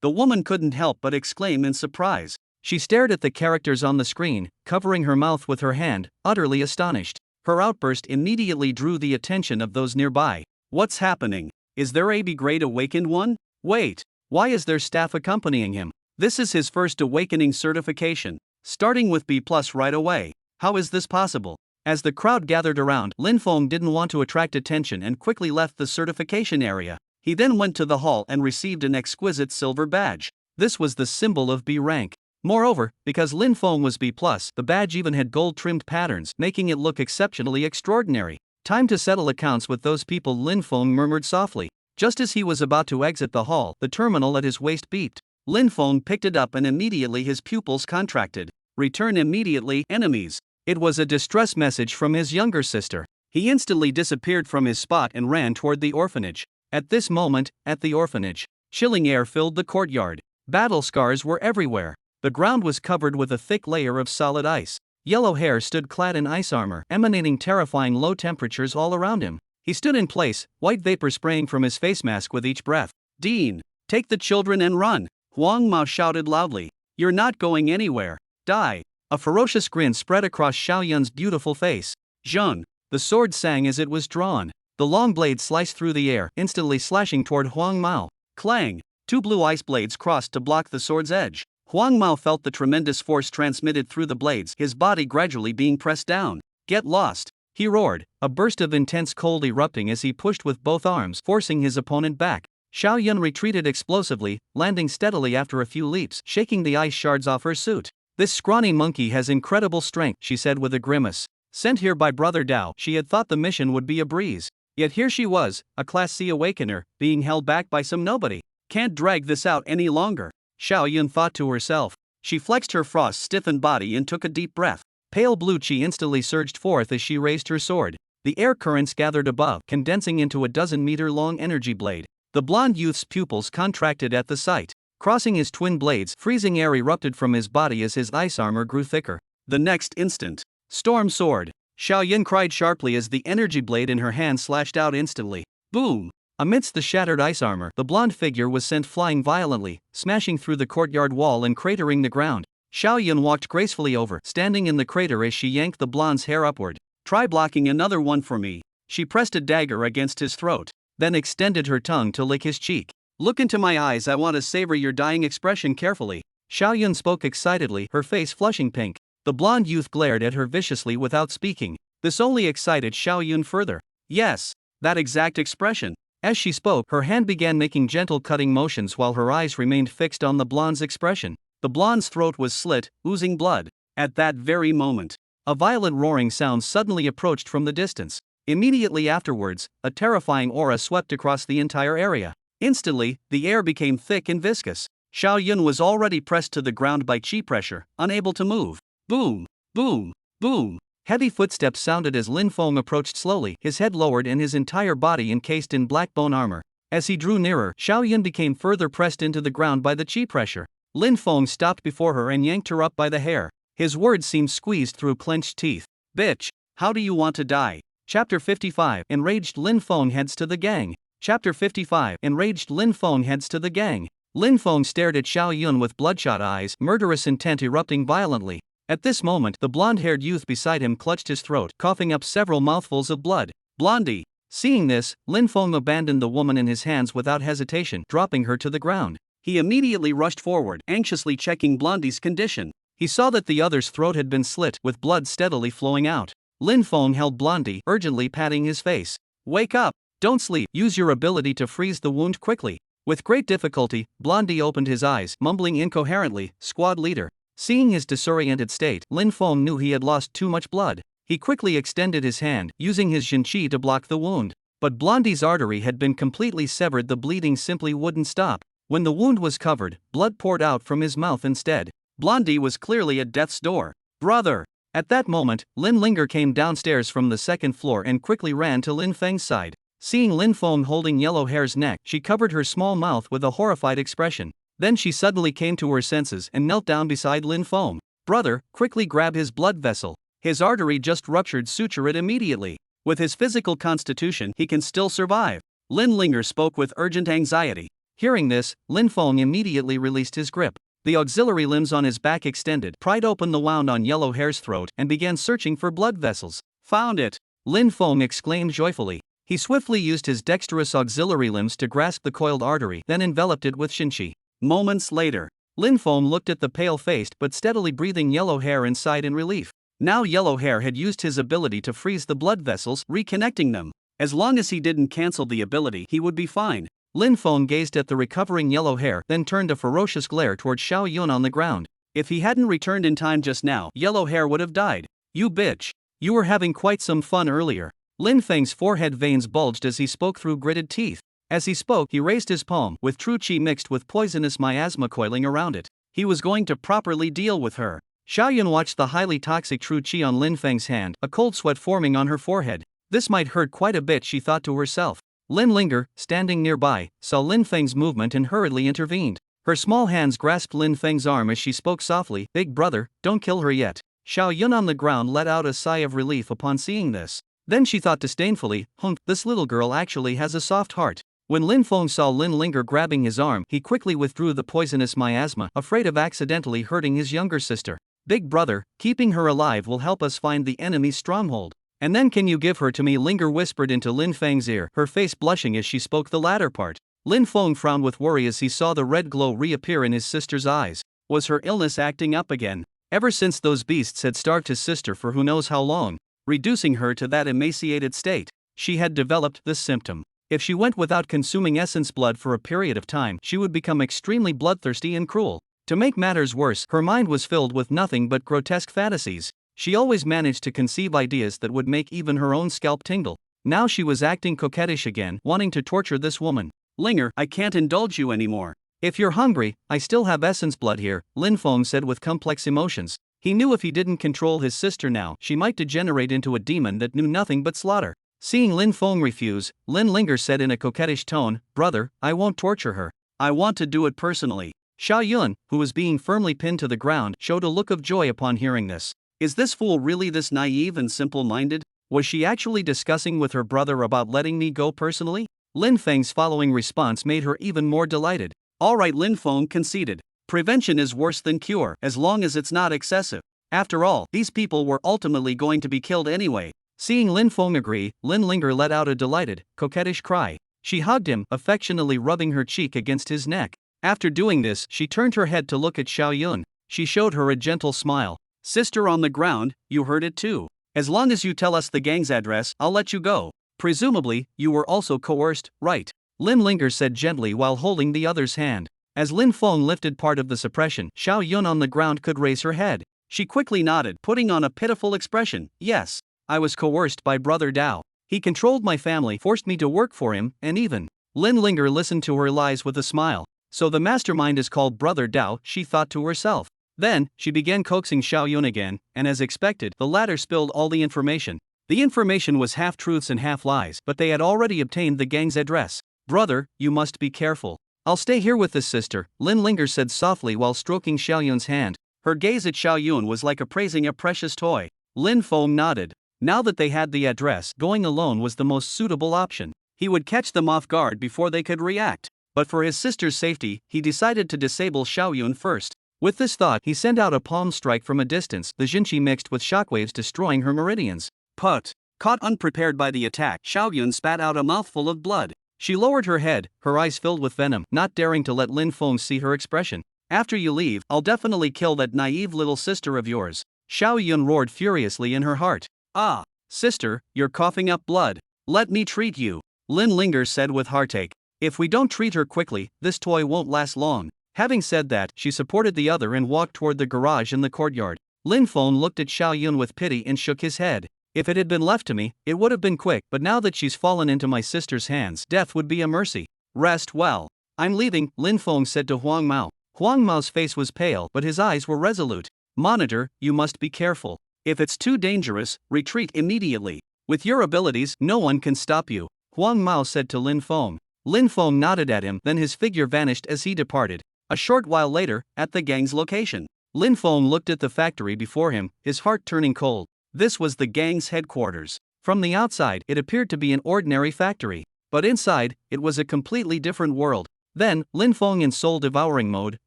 The woman couldn't help but exclaim in surprise. She stared at the characters on the screen, covering her mouth with her hand, utterly astonished. Her outburst immediately drew the attention of those nearby. "What's happening? Is there a B-grade awakened one? Wait, why is there staff accompanying him? This is his first awakening certification, starting with B+ right away. How is this possible?" As the crowd gathered around, Lin Feng didn't want to attract attention and quickly left the certification area. He then went to the hall and received an exquisite silver badge. This was the symbol of B rank. Moreover, because Lin Feng was B+, the badge even had gold-trimmed patterns, making it look exceptionally extraordinary. Time to settle accounts with those people, Lin Feng murmured softly. Just as he was about to exit the hall, the terminal at his waist beeped. Lin Feng picked it up and immediately his pupils contracted. Return immediately, enemies. It was a distress message from his younger sister. He instantly disappeared from his spot and ran toward the orphanage. At this moment, at the orphanage, chilling air filled the courtyard. Battle scars were everywhere. The ground was covered with a thick layer of solid ice. Yellow Hair stood clad in ice armor, emanating terrifying low temperatures all around him. He stood in place, white vapor spraying from his face mask with each breath. Dean, take the children and run, Huang Mao shouted loudly. You're not going anywhere. Die. A ferocious grin spread across Xiao Yun's beautiful face. Zheng. The sword sang as it was drawn. The long blade sliced through the air, instantly slashing toward Huang Mao. Clang. Two blue ice blades crossed to block the sword's edge. Huang Mao felt the tremendous force transmitted through the blades, his body gradually being pressed down. Get lost, he roared, a burst of intense cold erupting as he pushed with both arms, forcing his opponent back. Xiao Yun retreated explosively, landing steadily after a few leaps, shaking the ice shards off her suit. This scrawny monkey has incredible strength, she said with a grimace. Sent here by Brother Dao, she had thought the mission would be a breeze. Yet here she was, a Class C awakener, being held back by some nobody. Can't drag this out any longer, Xiao Yun thought to herself. She flexed her frost-stiffened body and took a deep breath. Pale blue chi instantly surged forth as she raised her sword. The air currents gathered above, condensing into a dozen-meter-long energy blade. The blonde youth's pupils contracted at the sight. Crossing his twin blades, freezing air erupted from his body as his ice armor grew thicker. The next instant, Storm Sword! Xiao Yun cried sharply as the energy blade in her hand slashed out instantly. Boom! Amidst the shattered ice armor, the blonde figure was sent flying violently, smashing through the courtyard wall and cratering the ground. Xiao Yun walked gracefully over, standing in the crater as she yanked the blonde's hair upward. Try blocking another one for me. She pressed a dagger against his throat, then extended her tongue to lick his cheek. Look into my eyes, I want to savor your dying expression carefully. Xiao Yun spoke excitedly, her face flushing pink. The blonde youth glared at her viciously without speaking. This only excited Xiao Yun further. Yes, that exact expression. As she spoke, her hand began making gentle cutting motions while her eyes remained fixed on the blonde's expression. The blonde's throat was slit, oozing blood. At that very moment, a violent roaring sound suddenly approached from the distance. Immediately afterwards, a terrifying aura swept across the entire area. Instantly, the air became thick and viscous. Xiao Yun was already pressed to the ground by chi pressure, unable to move. Boom! Boom! Boom! Heavy footsteps sounded as Lin Feng approached slowly, his head lowered and his entire body encased in black bone armor. As he drew nearer, Xiao Yun became further pressed into the ground by the chi pressure. Lin Feng stopped before her and yanked her up by the hair. His words seemed squeezed through clenched teeth. Bitch! How do you want to die? Chapter 55. Enraged Lin Feng heads to the gang. Chapter 55. Enraged Lin Feng heads to the gang. Lin Feng stared at Xiao Yun with bloodshot eyes, murderous intent erupting violently. At this moment, the blonde-haired youth beside him clutched his throat, coughing up several mouthfuls of blood. Blondie! Seeing this, Lin Feng abandoned the woman in his hands without hesitation, dropping her to the ground. He immediately rushed forward, anxiously checking Blondie's condition. He saw that the other's throat had been slit, with blood steadily flowing out. Lin Feng held Blondie, urgently patting his face. Wake up! Don't sleep, use your ability to freeze the wound quickly. With great difficulty, Blondie opened his eyes, mumbling incoherently, Squad leader. Seeing his disoriented state, Lin Feng knew he had lost too much blood. He quickly extended his hand, using his Jinqi to block the wound. But Blondie's artery had been completely severed, the bleeding simply wouldn't stop. When the wound was covered, blood poured out from his mouth instead. Blondie was clearly at death's door. Brother! At that moment, Lin Linger came downstairs from the second floor and quickly ran to Lin Feng's side. Seeing Lin Feng holding Yellow Hair's neck, she covered her small mouth with a horrified expression. Then she suddenly came to her senses and knelt down beside Lin Feng. Brother, quickly grab his blood vessel. His artery just ruptured, suture it immediately. With his physical constitution, he can still survive. Lin Linger spoke with urgent anxiety. Hearing this, Lin Feng immediately released his grip. The auxiliary limbs on his back extended, pried open the wound on Yellow Hair's throat, and began searching for blood vessels. Found it! Lin Feng exclaimed joyfully. He swiftly used his dexterous auxiliary limbs to grasp the coiled artery, then enveloped it with Shinchi. Moments later, Lin Feng looked at the pale-faced but steadily breathing Yellow Hair and sighed in relief. Now Yellow Hair had used his ability to freeze the blood vessels, reconnecting them. As long as he didn't cancel the ability, he would be fine. Lin Feng gazed at the recovering Yellow Hair, then turned a ferocious glare toward Xiao Yun on the ground. If he hadn't returned in time just now, yellow hair would have died. You bitch. You were having quite some fun earlier. Lin Feng's forehead veins bulged as he spoke through gritted teeth. As he spoke, he raised his palm, with true qi mixed with poisonous miasma coiling around it. He was going to properly deal with her. Xiaoyun watched the highly toxic true qi on Lin Feng's hand, a cold sweat forming on her forehead. This might hurt quite a bit, she thought to herself. Lin Linger, standing nearby, saw Lin Feng's movement and hurriedly intervened. Her small hands grasped Lin Feng's arm as she spoke softly, "Big brother, don't kill her yet." Xiaoyun on the ground let out a sigh of relief upon seeing this. Then she thought disdainfully, this little girl actually has a soft heart. When Lin Feng saw Lin Linger grabbing his arm, he quickly withdrew the poisonous miasma, afraid of accidentally hurting his younger sister. "Big brother, keeping her alive will help us find the enemy's stronghold. And then can you give her to me?" Linger whispered into Lin Feng's ear, her face blushing as she spoke the latter part. Lin Feng frowned with worry as he saw the red glow reappear in his sister's eyes. Was her illness acting up again? Ever since those beasts had starved his sister for who knows how long, reducing her to that emaciated state, she had developed this symptom. If she went without consuming essence blood for a period of time, she would become extremely bloodthirsty and cruel. To make matters worse, her mind was filled with nothing but grotesque fantasies. She always managed to conceive ideas that would make even her own scalp tingle. Now she was acting coquettish again, wanting to torture this woman. "Linger, I can't indulge you anymore. If you're hungry, I still have essence blood here," Lin Feng said with complex emotions. He knew if he didn't control his sister now, she might degenerate into a demon that knew nothing but slaughter. Seeing Lin Feng refuse, Lin Linger said in a coquettish tone, "Brother, I won't torture her. I want to do it personally." Xiaoyun, who was being firmly pinned to the ground, showed a look of joy upon hearing this. Is this fool really this naive and simple-minded? Was she actually discussing with her brother about letting me go personally? Lin Feng's following response made her even more delighted. "Alright," Lin Feng conceded. "Prevention is worse than cure, as long as it's not excessive. After all, these people were ultimately going to be killed anyway." Seeing Lin Feng agree, Lin Linger let out a delighted, coquettish cry. She hugged him, affectionately rubbing her cheek against his neck. After doing this, she turned her head to look at Xiaoyun. She showed her a gentle smile. "Sister on the ground, you heard it too. As long as you tell us the gang's address, I'll let you go. Presumably, you were also coerced, right?" Lin Linger said gently while holding the other's hand. As Lin Feng lifted part of the suppression, Xiaoyun on the ground could raise her head. She quickly nodded, putting on a pitiful expression. "Yes. I was coerced by Brother Dao. He controlled my family, forced me to work for him, and even." Lin Linger listened to her lies with a smile. So the mastermind is called Brother Dao, she thought to herself. Then, she began coaxing Xiaoyun again, and as expected, the latter spilled all the information. The information was half-truths and half-lies, but they had already obtained the gang's address. "Brother, you must be careful. I'll stay here with this sister," Lin Linger said softly while stroking Xiaoyun's hand. Her gaze at Xiaoyun was like appraising a precious toy. Lin Feng nodded. Now that they had the address, going alone was the most suitable option. He would catch them off guard before they could react. But for his sister's safety, he decided to disable Xiaoyun first. With this thought, he sent out a palm strike from a distance, the Jinqi mixed with shockwaves destroying her meridians. Put! Caught unprepared by the attack, Xiaoyun spat out a mouthful of blood. She lowered her head, her eyes filled with venom, not daring to let Lin Feng see her expression. "After you leave, I'll definitely kill that naive little sister of yours." Xiaoyun roared furiously in her heart. "Ah, sister, you're coughing up blood. Let me treat you," Lin Linger said with heartache. "If we don't treat her quickly, this toy won't last long." Having said that, she supported the other and walked toward the garage in the courtyard. Lin Feng looked at Xiaoyun with pity and shook his head. "If it had been left to me, it would have been quick, but now that she's fallen into my sister's hands, death would be a mercy. Rest well. I'm leaving," Lin Feng said to Huang Mao. Huang Mao's face was pale, but his eyes were resolute. "Monitor, you must be careful. If it's too dangerous, retreat immediately. With your abilities, no one can stop you," Huang Mao said to Lin Feng. Lin Feng nodded at him, then his figure vanished as he departed. A short while later, at the gang's location, Lin Feng looked at the factory before him, his heart turning cold. This was the gang's headquarters. From the outside, it appeared to be an ordinary factory. But inside, it was a completely different world. Then, Lin Feng in soul-devouring mode,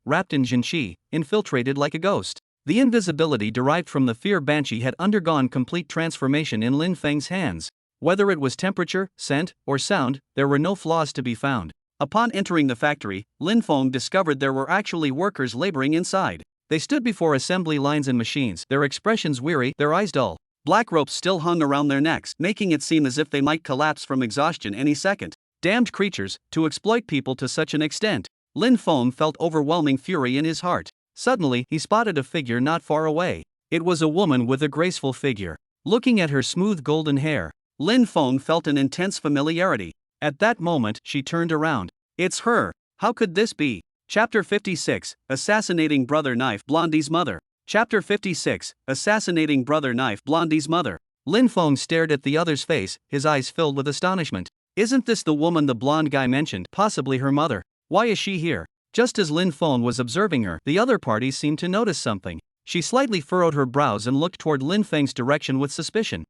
wrapped in Jinqi, infiltrated like a ghost. The invisibility derived from the fear banshee had undergone complete transformation in Lin Feng's hands. Whether it was temperature, scent, or sound, there were no flaws to be found. Upon entering the factory, Lin Feng discovered there were actually workers laboring inside. They stood before assembly lines and machines, their expressions weary, their eyes dull. Black ropes still hung around their necks, making it seem as if they might collapse from exhaustion any second. Damned creatures, to exploit people to such an extent. Lin Feng felt overwhelming fury in his heart. Suddenly, he spotted a figure not far away. It was a woman with a graceful figure. Looking at her smooth golden hair, Lin Feng felt an intense familiarity. At that moment, she turned around. It's her. How could this be? Chapter 56, Assassinating Brother Knife Blondie's Mother. Chapter 56, Assassinating Brother Knife Blondie's Mother. Lin Feng stared at the other's face, his eyes filled with astonishment. Isn't this the woman the blonde guy mentioned, possibly her mother? Why is she here? Just as Lin Feng was observing her, the other party seemed to notice something. She slightly furrowed her brows and looked toward Lin Feng's direction with suspicion.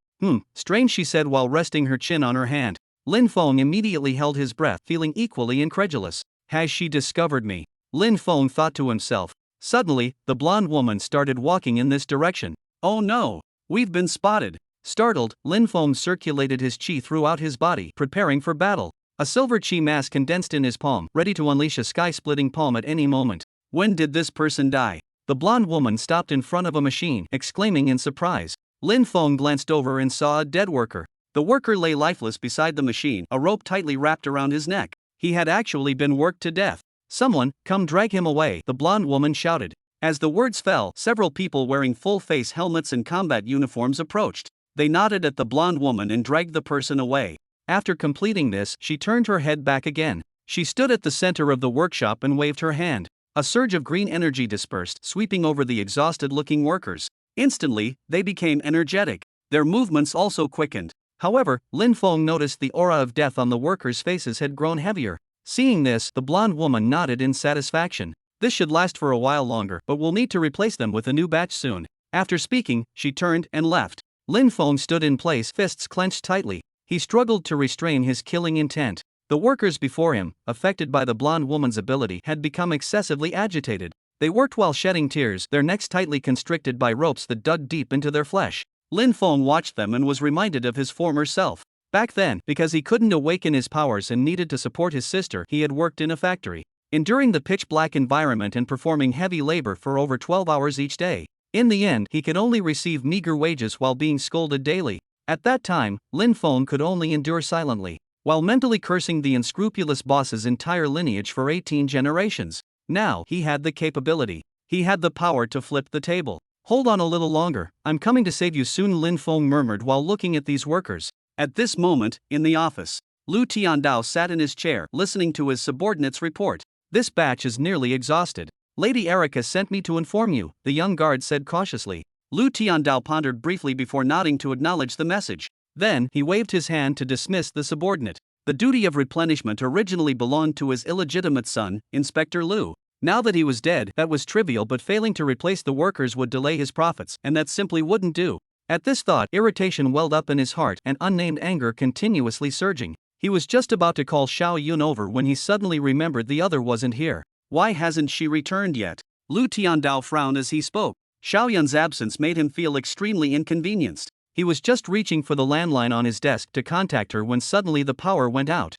Strange, she said while resting her chin on her hand. Lin Feng immediately held his breath, feeling equally incredulous. Has she discovered me? Lin Feng thought to himself. Suddenly, the blonde woman started walking in this direction. Oh no! We've been spotted! Startled, Lin Feng circulated his chi throughout his body, preparing for battle. A silver chi mass condensed in his palm, ready to unleash a sky-splitting palm at any moment. When did this person die? The blonde woman stopped in front of a machine, exclaiming in surprise. Lin Feng glanced over and saw a dead worker. The worker lay lifeless beside the machine, a rope tightly wrapped around his neck. He had actually been worked to death. Someone, come drag him away, the blonde woman shouted. As the words fell, several people wearing full-face helmets and combat uniforms approached. They nodded at the blonde woman and dragged the person away. After completing this, she turned her head back again. She stood at the center of the workshop and waved her hand. A surge of green energy dispersed, sweeping over the exhausted-looking workers. Instantly, they became energetic. Their movements also quickened. However, Lin Feng noticed the aura of death on the workers' faces had grown heavier. Seeing this, the blonde woman nodded in satisfaction. This should last for a while longer, but we'll need to replace them with a new batch soon. After speaking, she turned and left. Lin Feng stood in place, fists clenched tightly. He struggled to restrain his killing intent. The workers before him, affected by the blonde woman's ability, had become excessively agitated. They worked while shedding tears, their necks tightly constricted by ropes that dug deep into their flesh. Lin Feng watched them and was reminded of his former self. Back then, because he couldn't awaken his powers and needed to support his sister, he had worked in a factory, enduring the pitch-black environment and performing heavy labor for over 12 hours each day. In the end, he could only receive meager wages while being scolded daily. At that time, Lin Feng could only endure silently, while mentally cursing the unscrupulous boss's entire lineage for 18 generations. Now, he had the capability. He had the power to flip the table. Hold on a little longer, I'm coming to save you soon, Lin Feng murmured while looking at these workers. At this moment, in the office, Lu Tiandao sat in his chair, listening to his subordinate's report. This batch is nearly exhausted. Lady Erica sent me to inform you, the young guard said cautiously. Lu Tiandao pondered briefly before nodding to acknowledge the message. Then, he waved his hand to dismiss the subordinate. The duty of replenishment originally belonged to his illegitimate son, Inspector Lu. Now that he was dead, that was trivial, but failing to replace the workers would delay his profits, and that simply wouldn't do. At this thought, irritation welled up in his heart and unnamed anger continuously surging. He was just about to call Xiao Yun over when he suddenly remembered the other wasn't here. Why hasn't she returned yet? Lu Tiandao frowned as he spoke. Xiao Yun's absence made him feel extremely inconvenienced. He was just reaching for the landline on his desk to contact her when suddenly the power went out.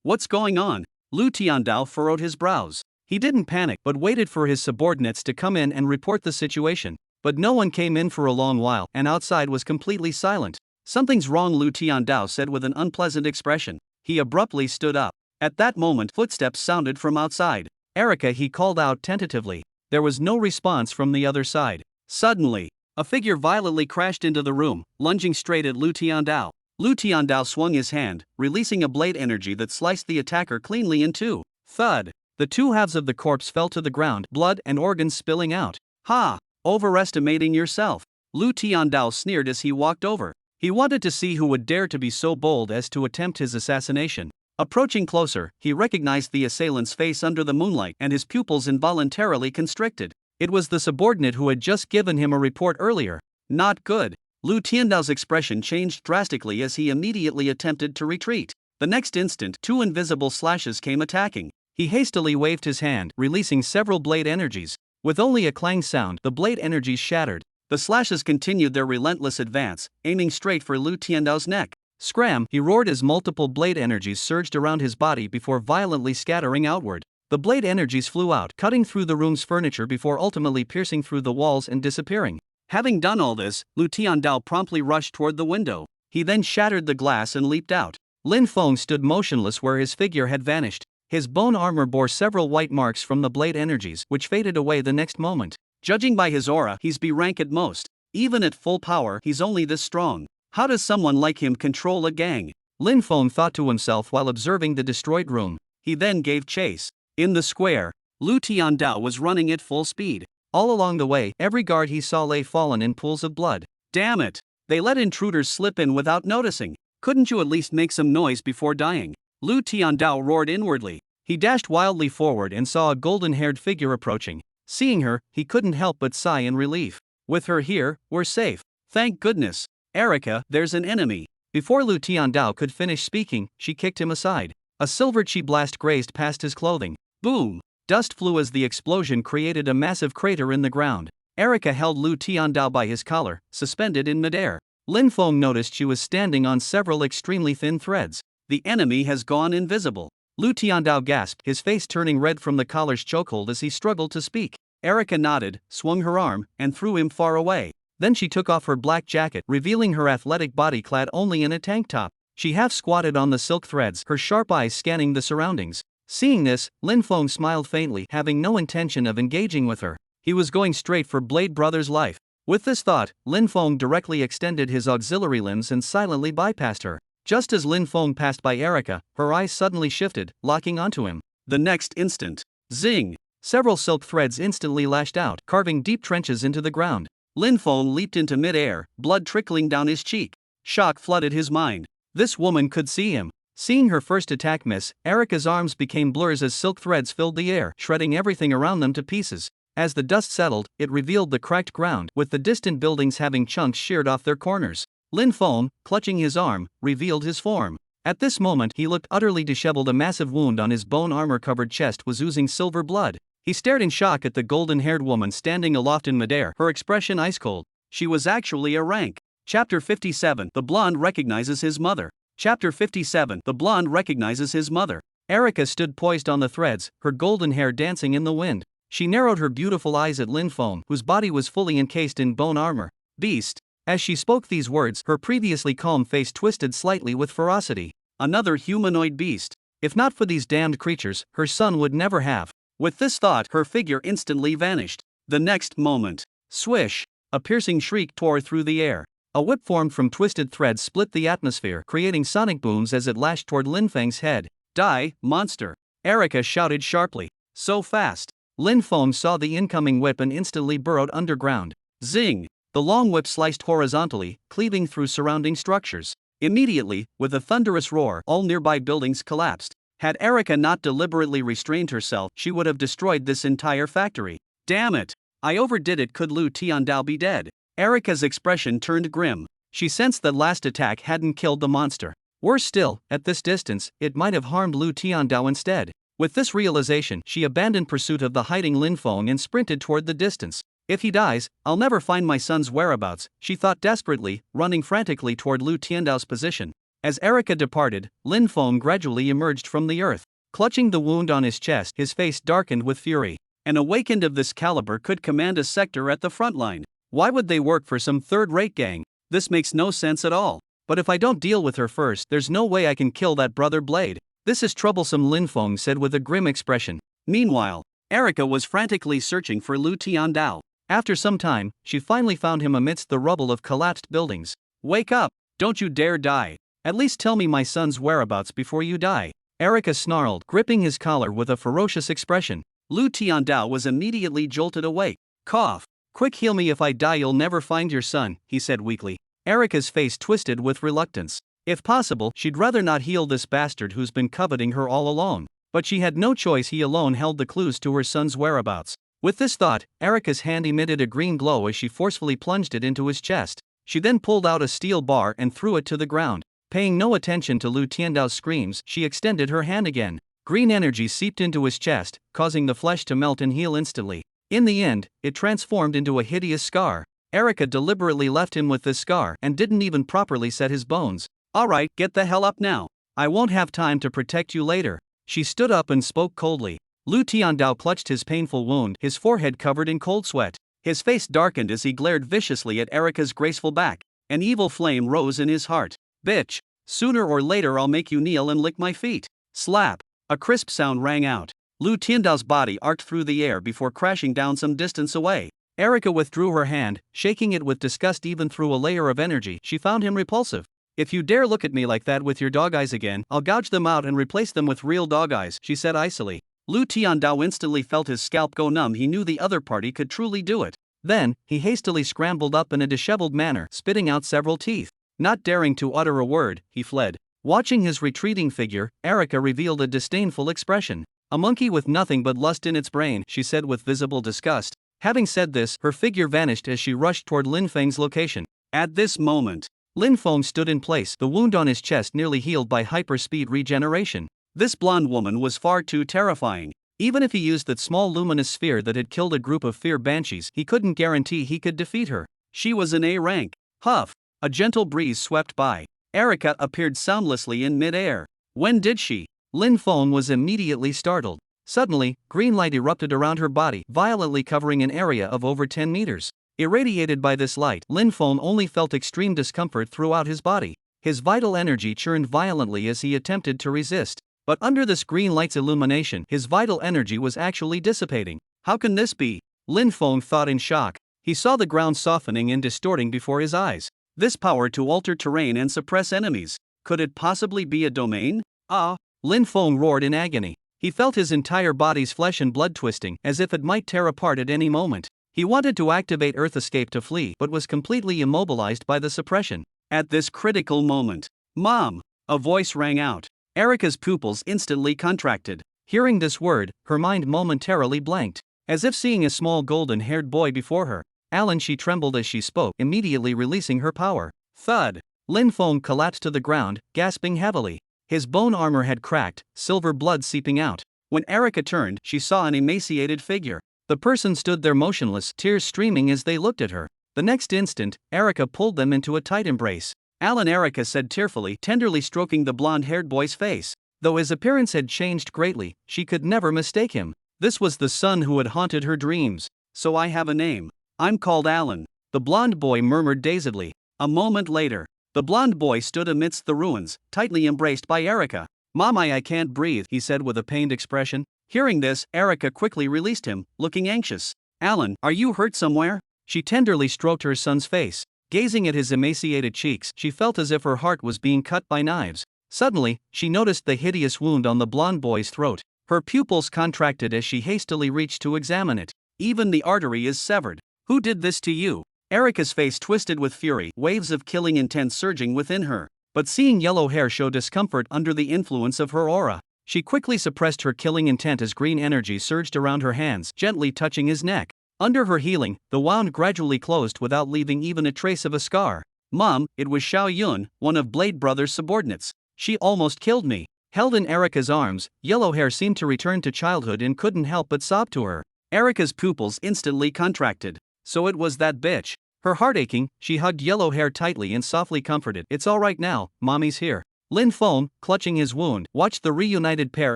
What's going on? Lu Tiandao furrowed his brows. He didn't panic but waited for his subordinates to come in and report the situation. But no one came in for a long while, and outside was completely silent. Something's wrong, Lu Tiandao said with an unpleasant expression. He abruptly stood up. At that moment, footsteps sounded from outside. Erica, he called out tentatively. There was no response from the other side. Suddenly, a figure violently crashed into the room, lunging straight at Lu Tiandao. Lu Tiandao swung his hand, releasing a blade energy that sliced the attacker cleanly in two. Thud! The two halves of the corpse fell to the ground, blood and organs spilling out. Ha! Overestimating yourself. Lu Tiandao sneered as he walked over. He wanted to see who would dare to be so bold as to attempt his assassination. Approaching closer, he recognized the assailant's face under the moonlight and his pupils involuntarily constricted. It was the subordinate who had just given him a report earlier. Not good. Lu Tiandao's expression changed drastically as he immediately attempted to retreat. The next instant, two invisible slashes came attacking. He hastily waved his hand, releasing several blade energies. With only a clang sound, the blade energies shattered. The slashes continued their relentless advance, aiming straight for Lu Tiandao's neck. Scram! He roared as multiple blade energies surged around his body before violently scattering outward. The blade energies flew out, cutting through the room's furniture before ultimately piercing through the walls and disappearing. Having done all this, Lu Tiandao promptly rushed toward the window. He then shattered the glass and leaped out. Lin Feng stood motionless where his figure had vanished. His bone armor bore several white marks from the blade energies, which faded away the next moment. Judging by his aura, he's B rank at most. Even at full power, he's only this strong. How does someone like him control a gang? Lin Feng thought to himself while observing the destroyed room. He then gave chase. In the square, Lu Tiandao was running at full speed. All along the way, every guard he saw lay fallen in pools of blood. Damn it! They let intruders slip in without noticing. Couldn't you at least make some noise before dying? Lu Tiandao roared inwardly. He dashed wildly forward and saw a golden-haired figure approaching. Seeing her, he couldn't help but sigh in relief. With her here, we're safe. Thank goodness. Erica, there's an enemy. Before Lu Tiandao could finish speaking, she kicked him aside. A silver chi blast grazed past his clothing. Boom! Dust flew as the explosion created a massive crater in the ground. Erica held Lu Tiandao by his collar, suspended in midair. Lin Feng noticed she was standing on several extremely thin threads. The enemy has gone invisible. Lu Tiandao gasped, his face turning red from the collar's chokehold as he struggled to speak. Erica nodded, swung her arm, and threw him far away. Then she took off her black jacket, revealing her athletic body clad only in a tank top. She half squatted on the silk threads, her sharp eyes scanning the surroundings. Seeing this, Lin Feng smiled faintly, having no intention of engaging with her. He was going straight for Blade Brother's life. With this thought, Lin Feng directly extended his auxiliary limbs and silently bypassed her. Just as Lin Feng passed by Erica, her eyes suddenly shifted, locking onto him. The next instant, zing! Several silk threads instantly lashed out, carving deep trenches into the ground. Lin Feng leaped into mid-air, blood trickling down his cheek. Shock flooded his mind. This woman could see him. Seeing her first attack miss, Erica's arms became blurs as silk threads filled the air, shredding everything around them to pieces. As the dust settled, it revealed the cracked ground, with the distant buildings having chunks sheared off their corners. Lin Feng, clutching his arm, revealed his form. At this moment he looked utterly disheveled. A massive wound on his bone armor-covered chest was oozing silver blood. He stared in shock at the golden-haired woman standing aloft in midair, her expression ice-cold. She was actually a rank. Chapter 57. The blonde recognizes his mother. Chapter 57. The blonde recognizes his mother. Erica stood poised on the threads, her golden hair dancing in the wind. She narrowed her beautiful eyes at Lin Feng, whose body was fully encased in bone armor. Beast. As she spoke these words, her previously calm face twisted slightly with ferocity. Another humanoid beast. If not for these damned creatures, her son would never have. With this thought, her figure instantly vanished. The next moment, swish! A piercing shriek tore through the air. A whip formed from twisted threads split the atmosphere, creating sonic booms as it lashed toward Lin Feng's head. Die, monster! Erica shouted sharply. So fast! Lin Feng saw the incoming whip and instantly burrowed underground. Zing! The long whip sliced horizontally, cleaving through surrounding structures. Immediately, with a thunderous roar, all nearby buildings collapsed. Had Erica not deliberately restrained herself, she would have destroyed this entire factory. Damn it! I overdid it. Could Lu Tiandao be dead? Erica's expression turned grim. She sensed that last attack hadn't killed the monster. Worse still, at this distance, it might have harmed Lu Tiandao instead. With this realization, she abandoned pursuit of the hiding Lin Feng and sprinted toward the distance. If he dies, I'll never find my son's whereabouts, she thought desperately, running frantically toward Lu Tiandao's position. As Erica departed, Lin Feng gradually emerged from the earth. Clutching the wound on his chest, his face darkened with fury. An awakened of this caliber could command a sector at the front line. Why would they work for some third-rate gang? This makes no sense at all. But if I don't deal with her first, there's no way I can kill that brother Blade. This is troublesome, Lin Feng said with a grim expression. Meanwhile, Erica was frantically searching for Lu Tiandao. After some time, she finally found him amidst the rubble of collapsed buildings. Wake up! Don't you dare die! At least tell me my son's whereabouts before you die. Erica snarled, gripping his collar with a ferocious expression. Lu Tiandao was immediately jolted awake. Cough! Quick, heal me. If I die you'll never find your son, he said weakly. Erica's face twisted with reluctance. If possible, she'd rather not heal this bastard who's been coveting her all along. But she had no choice. He alone held the clues to her son's whereabouts. With this thought, Erica's hand emitted a green glow as she forcefully plunged it into his chest. She then pulled out a steel bar and threw it to the ground. Paying no attention to Lu Tiandao's screams, she extended her hand again. Green energy seeped into his chest, causing the flesh to melt and heal instantly. In the end, it transformed into a hideous scar. Erica deliberately left him with this scar and didn't even properly set his bones. Alright, get the hell up now. I won't have time to protect you later. She stood up and spoke coldly. Lu Tiandao clutched his painful wound, his forehead covered in cold sweat. His face darkened as he glared viciously at Erica's graceful back. An evil flame rose in his heart. Bitch! Sooner or later I'll make you kneel and lick my feet. Slap! A crisp sound rang out. Lu Tiandao's body arced through the air before crashing down some distance away. Erica withdrew her hand, shaking it with disgust even through a layer of energy. She found him repulsive. "If you dare look at me like that with your dog eyes again, I'll gouge them out and replace them with real dog eyes," she said icily. Lu Tiandao instantly felt his scalp go numb. He knew the other party could truly do it. Then, he hastily scrambled up in a disheveled manner, spitting out several teeth. Not daring to utter a word, he fled. Watching his retreating figure, Erica revealed a disdainful expression. "A monkey with nothing but lust in its brain," she said with visible disgust. Having said this, her figure vanished as she rushed toward Lin Feng's location. At this moment, Lin Feng stood in place, the wound on his chest nearly healed by hyper-speed regeneration. This blonde woman was far too terrifying. Even if he used that small luminous sphere that had killed a group of fear banshees, he couldn't guarantee he could defeat her. She was an A rank. Huff! A gentle breeze swept by. Erica appeared soundlessly in mid-air. When did she? Lin Feng was immediately startled. Suddenly, green light erupted around her body, violently covering an area of over 10 meters. Irradiated by this light, Lin Feng only felt extreme discomfort throughout his body. His vital energy churned violently as he attempted to resist. But under this green light's illumination, his vital energy was actually dissipating. How can this be? Lin Feng thought in shock. He saw the ground softening and distorting before his eyes. This power to alter terrain and suppress enemies. Could it possibly be a domain? Ah! Lin Feng roared in agony. He felt his entire body's flesh and blood twisting, as if it might tear apart at any moment. He wanted to activate Earth Escape to flee, but was completely immobilized by the suppression. At this critical moment, "Mom!" a voice rang out. Erica's pupils instantly contracted. Hearing this word, her mind momentarily blanked. As if seeing a small golden-haired boy before her. "Alan," she trembled as she spoke, immediately releasing her power. Thud! Lin Feng collapsed to the ground, gasping heavily. His bone armor had cracked, silver blood seeping out. When Erica turned, she saw an emaciated figure. The person stood there motionless, tears streaming as they looked at her. The next instant, Erica pulled them into a tight embrace. "Alan," Erica said tearfully, tenderly stroking the blonde-haired boy's face. Though his appearance had changed greatly, she could never mistake him. This was the son who had haunted her dreams. "So I have a name. I'm called Alan," the blonde boy murmured dazedly. A moment later, the blonde boy stood amidst the ruins, tightly embraced by Erica. "Mom, I can't breathe," he said with a pained expression. Hearing this, Erica quickly released him, looking anxious. "Alan, are you hurt somewhere?" She tenderly stroked her son's face. Gazing at his emaciated cheeks, she felt as if her heart was being cut by knives. Suddenly, she noticed the hideous wound on the blonde boy's throat. Her pupils contracted as she hastily reached to examine it. "Even the artery is severed. Who did this to you?" Erica's face twisted with fury, waves of killing intent surging within her. But seeing yellow hair show discomfort under the influence of her aura, she quickly suppressed her killing intent as green energy surged around her hands, gently touching his neck. Under her healing, the wound gradually closed without leaving even a trace of a scar. "Mom, it was Xiao Yun, one of Blade Brothers' subordinates. She almost killed me." Held in Erica's arms, yellow hair seemed to return to childhood and couldn't help but sob to her. Erica's pupils instantly contracted. So it was that bitch. Her heart aching, she hugged yellow hair tightly and softly comforted. "It's all right now, Mommy's here." Lin Feng, clutching his wound, watched the reunited pair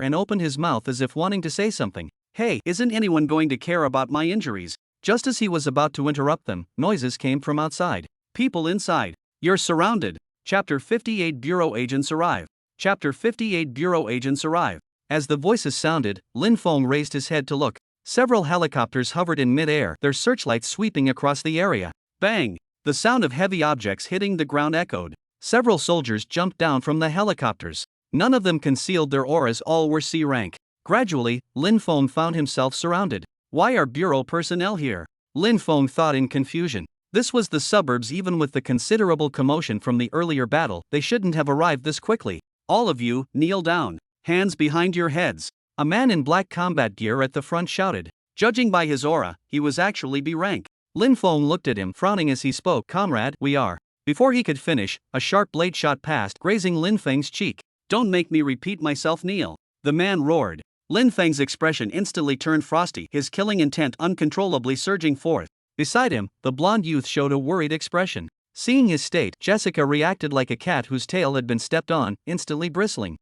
and opened his mouth as if wanting to say something. "Hey, isn't anyone going to care about my injuries?" Just as he was about to interrupt them, noises came from outside. "People inside. You're surrounded." Chapter 58 Bureau Agents Arrive. Chapter 58 Bureau Agents Arrive. As the voices sounded, Lin Feng raised his head to look. Several helicopters hovered in mid-air, their searchlights sweeping across the area. Bang! The sound of heavy objects hitting the ground echoed. Several soldiers jumped down from the helicopters. None of them concealed their auras, all were C rank. Gradually, Lin Feng found himself surrounded. Why are bureau personnel here? Lin Feng thought in confusion. This was the suburbs. Even with the considerable commotion from the earlier battle, they shouldn't have arrived this quickly. "All of you, kneel down. Hands behind your heads." A man in black combat gear at the front shouted. Judging by his aura, he was actually B rank. Lin Feng looked at him, frowning as he spoke. "Comrade, we are." Before he could finish, a sharp blade shot past, grazing Lin Feng's cheek. "Don't make me repeat myself, kneel," the man roared. Lin Feng's expression instantly turned frosty, his killing intent uncontrollably surging forth. Beside him, the blonde youth showed a worried expression. Seeing his state, Jessica reacted like a cat whose tail had been stepped on, instantly bristling.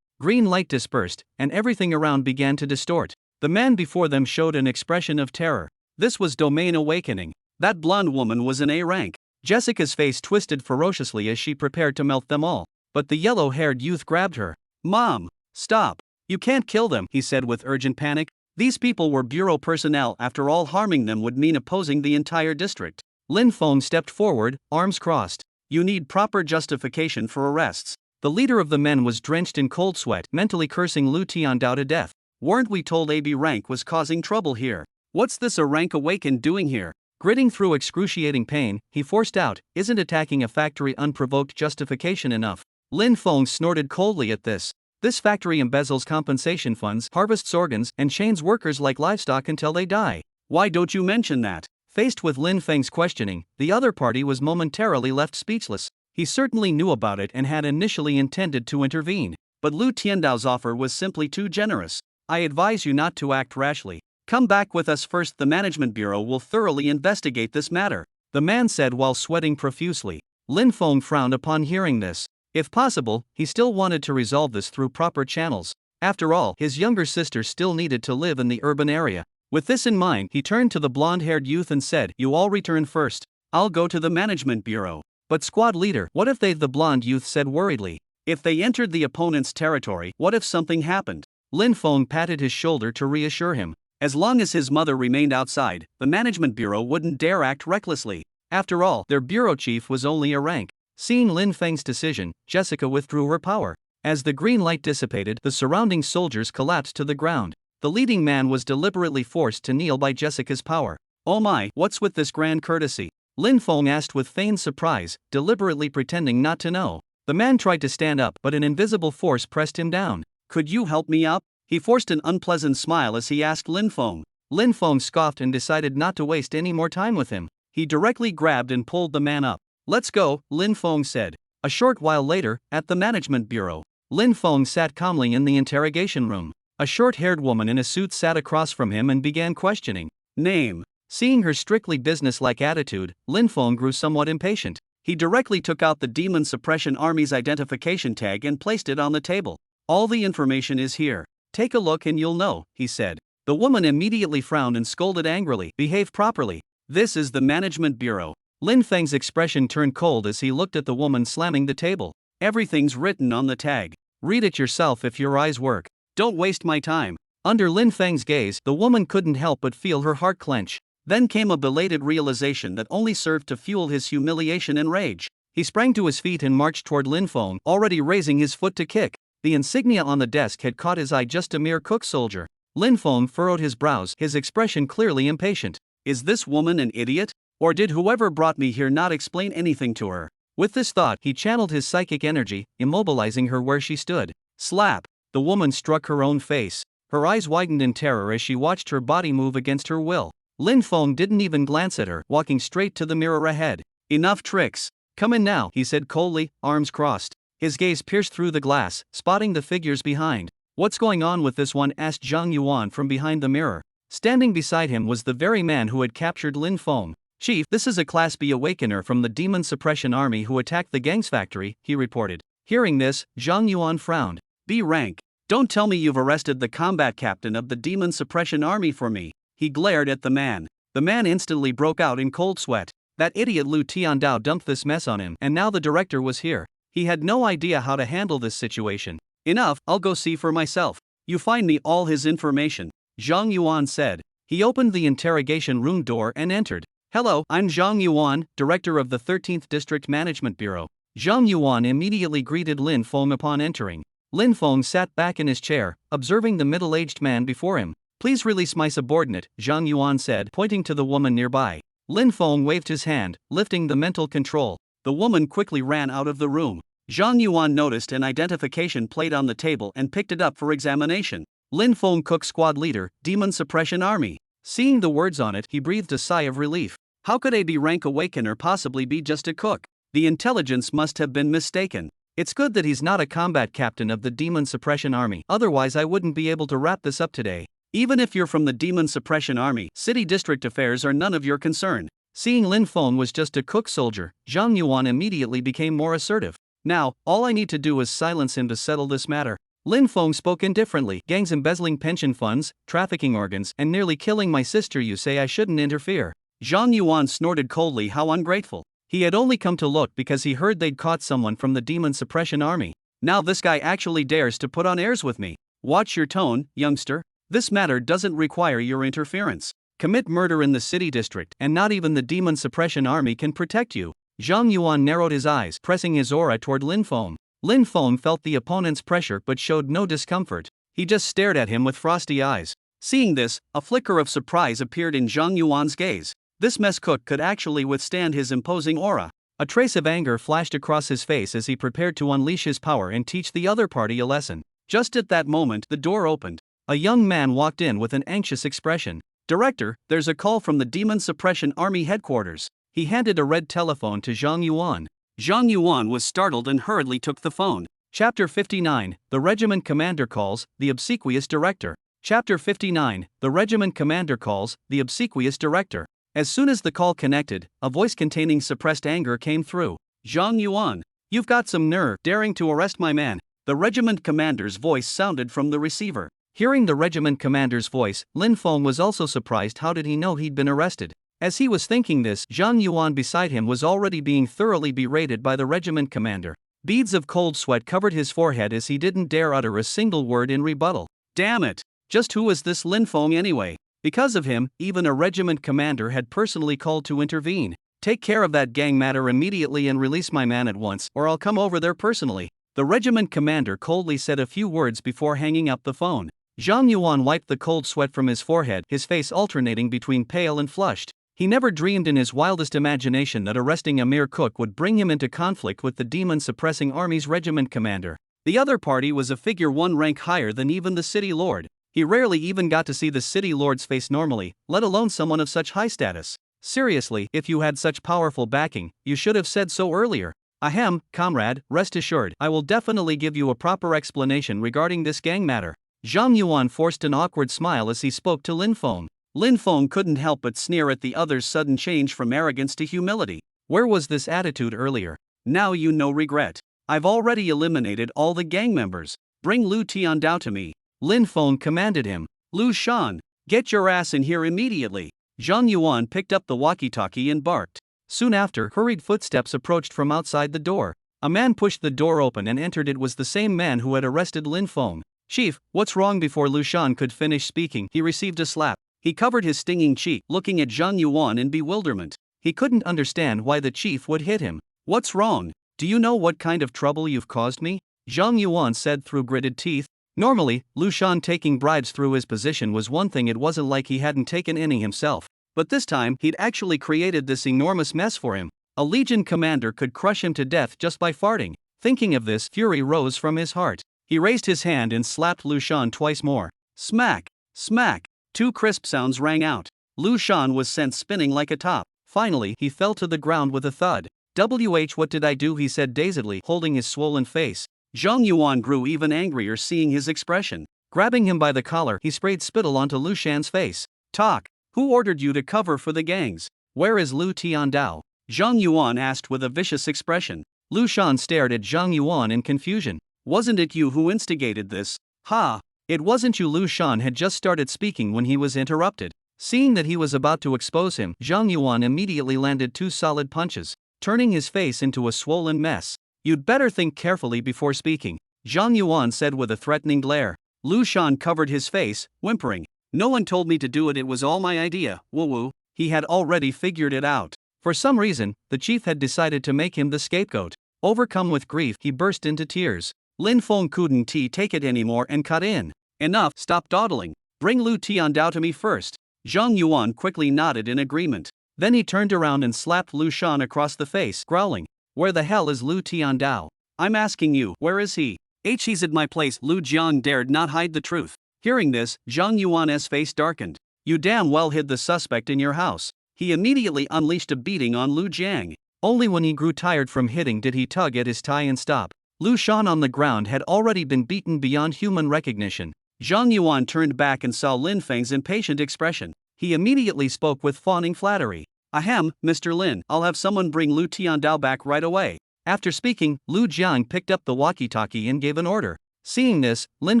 Green light dispersed, and everything around began to distort. The man before them showed an expression of terror. This was Domain Awakening. That blonde woman was an A rank. Jessica's face twisted ferociously as she prepared to melt them all. But the yellow-haired youth grabbed her. "Mom, stop." You can't kill them, he said with urgent panic. These people were bureau personnel, after all. Harming them would mean opposing the entire district. Lin Feng stepped forward, arms crossed. You need proper justification for arrests. The leader of the men was drenched in cold sweat, mentally cursing Lu Tiandao to death. Weren't we told AB rank was causing trouble here? What's this a rank awakened doing here? Gritting through excruciating pain, he forced out, isn't attacking a factory unprovoked justification enough? Lin Feng snorted coldly at this. This factory embezzles compensation funds, harvests organs, and chains workers like livestock until they die. Why don't you mention that? Faced with Lin Feng's questioning, the other party was momentarily left speechless. He certainly knew about it and had initially intended to intervene. But Lu Tiandao's offer was simply too generous. I advise you not to act rashly. Come back with us first. The Management Bureau will thoroughly investigate this matter, the man said while sweating profusely. Lin Feng frowned upon hearing this. If possible, he still wanted to resolve this through proper channels. After all, his younger sister still needed to live in the urban area. With this in mind, he turned to the blonde-haired youth and said, "You all return first. I'll go to the Management Bureau." "But squad leader, what if they?" the blonde youth said worriedly. "If they entered the opponent's territory, what if something happened?" Lin Feng patted his shoulder to reassure him. As long as his mother remained outside, the Management Bureau wouldn't dare act recklessly. After all, their bureau chief was only a rank. Seeing Lin Feng's decision, Jessica withdrew her power. As the green light dissipated, the surrounding soldiers collapsed to the ground. The leading man was deliberately forced to kneel by Jessica's power. "Oh my, what's with this grand courtesy?" Lin Feng asked with feigned surprise, deliberately pretending not to know. The man tried to stand up, but an invisible force pressed him down. "Could you help me up?" He forced an unpleasant smile as he asked Lin Feng. Lin Feng scoffed and decided not to waste any more time with him. He directly grabbed and pulled the man up. "Let's go," Lin Feng said. A short while later, at the Management Bureau, Lin Feng sat calmly in the interrogation room. A short-haired woman in a suit sat across from him and began questioning. "Name?" Seeing her strictly business-like attitude, Lin Feng grew somewhat impatient. He directly took out the Demon Suppression Army's identification tag and placed it on the table. "All the information is here. Take a look and you'll know," he said. The woman immediately frowned and scolded angrily. "Behave properly. This is the Management Bureau." Lin Feng's expression turned cold as he looked at the woman slamming the table. "Everything's written on the tag. Read it yourself if your eyes work. Don't waste my time." Under Lin Feng's gaze, the woman couldn't help but feel her heart clench. Then came a belated realization that only served to fuel his humiliation and rage. He sprang to his feet and marched toward Lin Feng, already raising his foot to kick. The insignia on the desk had caught his eye, just a mere cook soldier. Lin Feng furrowed his brows, his expression clearly impatient. "Is this woman an idiot? Or did whoever brought me here not explain anything to her?" With this thought, he channeled his psychic energy, immobilizing her where she stood. Slap! The woman struck her own face. Her eyes widened in terror as she watched her body move against her will. Lin Feng didn't even glance at her, walking straight to the mirror ahead. "Enough tricks. Come in now," he said coldly, arms crossed. His gaze pierced through the glass, spotting the figures behind. "What's going on with this one?" asked Zhang Yuan from behind the mirror. Standing beside him was the very man who had captured Lin Feng. "Chief, this is a Class B awakener from the Demon Suppression Army who attacked the gang's factory," he reported. Hearing this, Zhang Yuan frowned. "B rank. Don't tell me you've arrested the combat captain of the Demon Suppression Army for me." He glared at the man. The man instantly broke out in cold sweat. That idiot Lu Tiandao dumped this mess on him, and now the director was here. He had no idea how to handle this situation. "Enough, I'll go see for myself. You find me all his information," Zhang Yuan said. He opened the interrogation room door and entered. "Hello, I'm Zhang Yuan, director of the 13th District Management Bureau." Zhang Yuan immediately greeted Lin Feng upon entering. Lin Feng sat back in his chair, observing the middle-aged man before him. "Please release my subordinate," Zhang Yuan said, pointing to the woman nearby. Lin Feng waved his hand, lifting the mental control. The woman quickly ran out of the room. Zhang Yuan noticed an identification plate on the table and picked it up for examination. "Lin Feng, Cook Squad Leader, Demon Suppression Army." Seeing the words on it, he breathed a sigh of relief. How could a B rank awakener possibly be just a cook? The intelligence must have been mistaken. It's good that he's not a combat captain of the Demon Suppression Army, otherwise I wouldn't be able to wrap this up today. Even if you're from the Demon Suppression Army, city district affairs are none of your concern. Seeing Lin Feng was just a cook soldier, Zhang Yuan immediately became more assertive. "Now, all I need to do is silence him to settle this matter." Lin Feng spoke indifferently. "Gangs embezzling pension funds, trafficking organs, and nearly killing my sister. You say I shouldn't interfere?" Zhang Yuan snorted coldly. How ungrateful. He had only come to look because he heard they'd caught someone from the Demon Suppression Army. Now this guy actually dares to put on airs with me. Watch your tone, youngster. This matter doesn't require your interference. Commit murder in the city district, and not even the demon suppression army can protect you. Zhang Yuan narrowed his eyes, pressing his aura toward Lin Feng. Lin Feng felt the opponent's pressure but showed no discomfort. He just stared at him with frosty eyes. Seeing this, a flicker of surprise appeared in Zhang Yuan's gaze. This mess cook could actually withstand his imposing aura. A trace of anger flashed across his face as he prepared to unleash his power and teach the other party a lesson. Just at that moment, the door opened. A young man walked in with an anxious expression. "Director, there's a call from the Demon Suppression Army headquarters." He handed a red telephone to Zhang Yuan. Zhang Yuan was startled and hurriedly took the phone. Chapter 59, The Regiment Commander Calls, the Obsequious Director. Chapter 59, The Regiment Commander Calls, the Obsequious Director. As soon as the call connected, a voice containing suppressed anger came through. "Zhang Yuan, you've got some nerve daring to arrest my man." The regiment commander's voice sounded from the receiver. Hearing the regiment commander's voice, Lin Feng was also surprised. How did he know he'd been arrested? As he was thinking this, Zhang Yuan beside him was already being thoroughly berated by the regiment commander. Beads of cold sweat covered his forehead as he didn't dare utter a single word in rebuttal. Damn it! Just who is this Lin Feng anyway? Because of him, even a regiment commander had personally called to intervene. "Take care of that gang matter immediately and release my man at once, or I'll come over there personally." The regiment commander coldly said a few words before hanging up the phone. Zhang Yuan wiped the cold sweat from his forehead, his face alternating between pale and flushed. He never dreamed in his wildest imagination that arresting a mere cook would bring him into conflict with the demon-suppressing army's regiment commander. The other party was a figure one rank higher than even the city lord. He rarely even got to see the city lord's face normally, let alone someone of such high status. Seriously, if you had such powerful backing, you should have said so earlier. Ahem, comrade, rest assured, I will definitely give you a proper explanation regarding this gang matter. Zhang Yuan forced an awkward smile as he spoke to Lin Feng. Lin Feng couldn't help but sneer at the other's sudden change from arrogance to humility. Where was this attitude earlier? Now you know regret. I've already eliminated all the gang members. Bring Lu Tiandao to me. Lin Feng commanded him. Lu Shan, get your ass in here immediately. Zhang Yuan picked up the walkie-talkie and barked. Soon after, hurried footsteps approached from outside the door. A man pushed the door open and entered. It was the same man who had arrested Lin Feng. "Chief, what's wrong?" Before Lu Shan could finish speaking, he received a slap. He covered his stinging cheek, looking at Zhang Yuan in bewilderment. He couldn't understand why the chief would hit him. "What's wrong? Do you know what kind of trouble you've caused me?" Zhang Yuan said through gritted teeth. Normally, Lu Shan taking bribes through his position was one thing. It wasn't like he hadn't taken any himself. But this time, he'd actually created this enormous mess for him. A legion commander could crush him to death just by farting. Thinking of this, fury rose from his heart. He raised his hand and slapped Lu Shan twice more. Smack! Smack! Two crisp sounds rang out. Lu Shan was sent spinning like a top. Finally, he fell to the ground with a thud. What did I do?" he said dazedly, holding his swollen face. Zhang Yuan grew even angrier seeing his expression. Grabbing him by the collar, he sprayed spittle onto Lu Shan's face. "Talk! Who ordered you to cover for the gangs? Where is Lu Tiandao?" Zhang Yuan asked with a vicious expression. Lu Shan stared at Zhang Yuan in confusion. "Wasn't it you who instigated this?" "Ha! It wasn't you." Lu Shan had just started speaking when he was interrupted. Seeing that he was about to expose him, Zhang Yuan immediately landed two solid punches, turning his face into a swollen mess. "You'd better think carefully before speaking," Zhang Yuan said with a threatening glare. Lu Shan covered his face, whimpering. "No one told me to do it. It was all my idea." Woo-woo. He had already figured it out. For some reason, the chief had decided to make him the scapegoat. Overcome with grief, he burst into tears. Lin Feng couldn't take it anymore and cut in. "Enough, stop dawdling. Bring Lu Tiandao to me first." Zhang Yuan quickly nodded in agreement. Then he turned around and slapped Lu Shan across the face, growling. "Where the hell is Lu Tiandao? I'm asking you, where is he?" He's at my place." Lu Jiang dared not hide the truth. Hearing this, Zhang Yuan's face darkened. "You damn well hid the suspect in your house." He immediately unleashed a beating on Lu Jiang. Only when he grew tired from hitting did he tug at his tie and stop. Lu Shan on the ground had already been beaten beyond human recognition. Zhang Yuan turned back and saw Lin Feng's impatient expression. He immediately spoke with fawning flattery. "Ahem, Mr. Lin, I'll have someone bring Lu Tiandao back right away." After speaking, Lu Jiang picked up the walkie-talkie and gave an order. Seeing this, Lin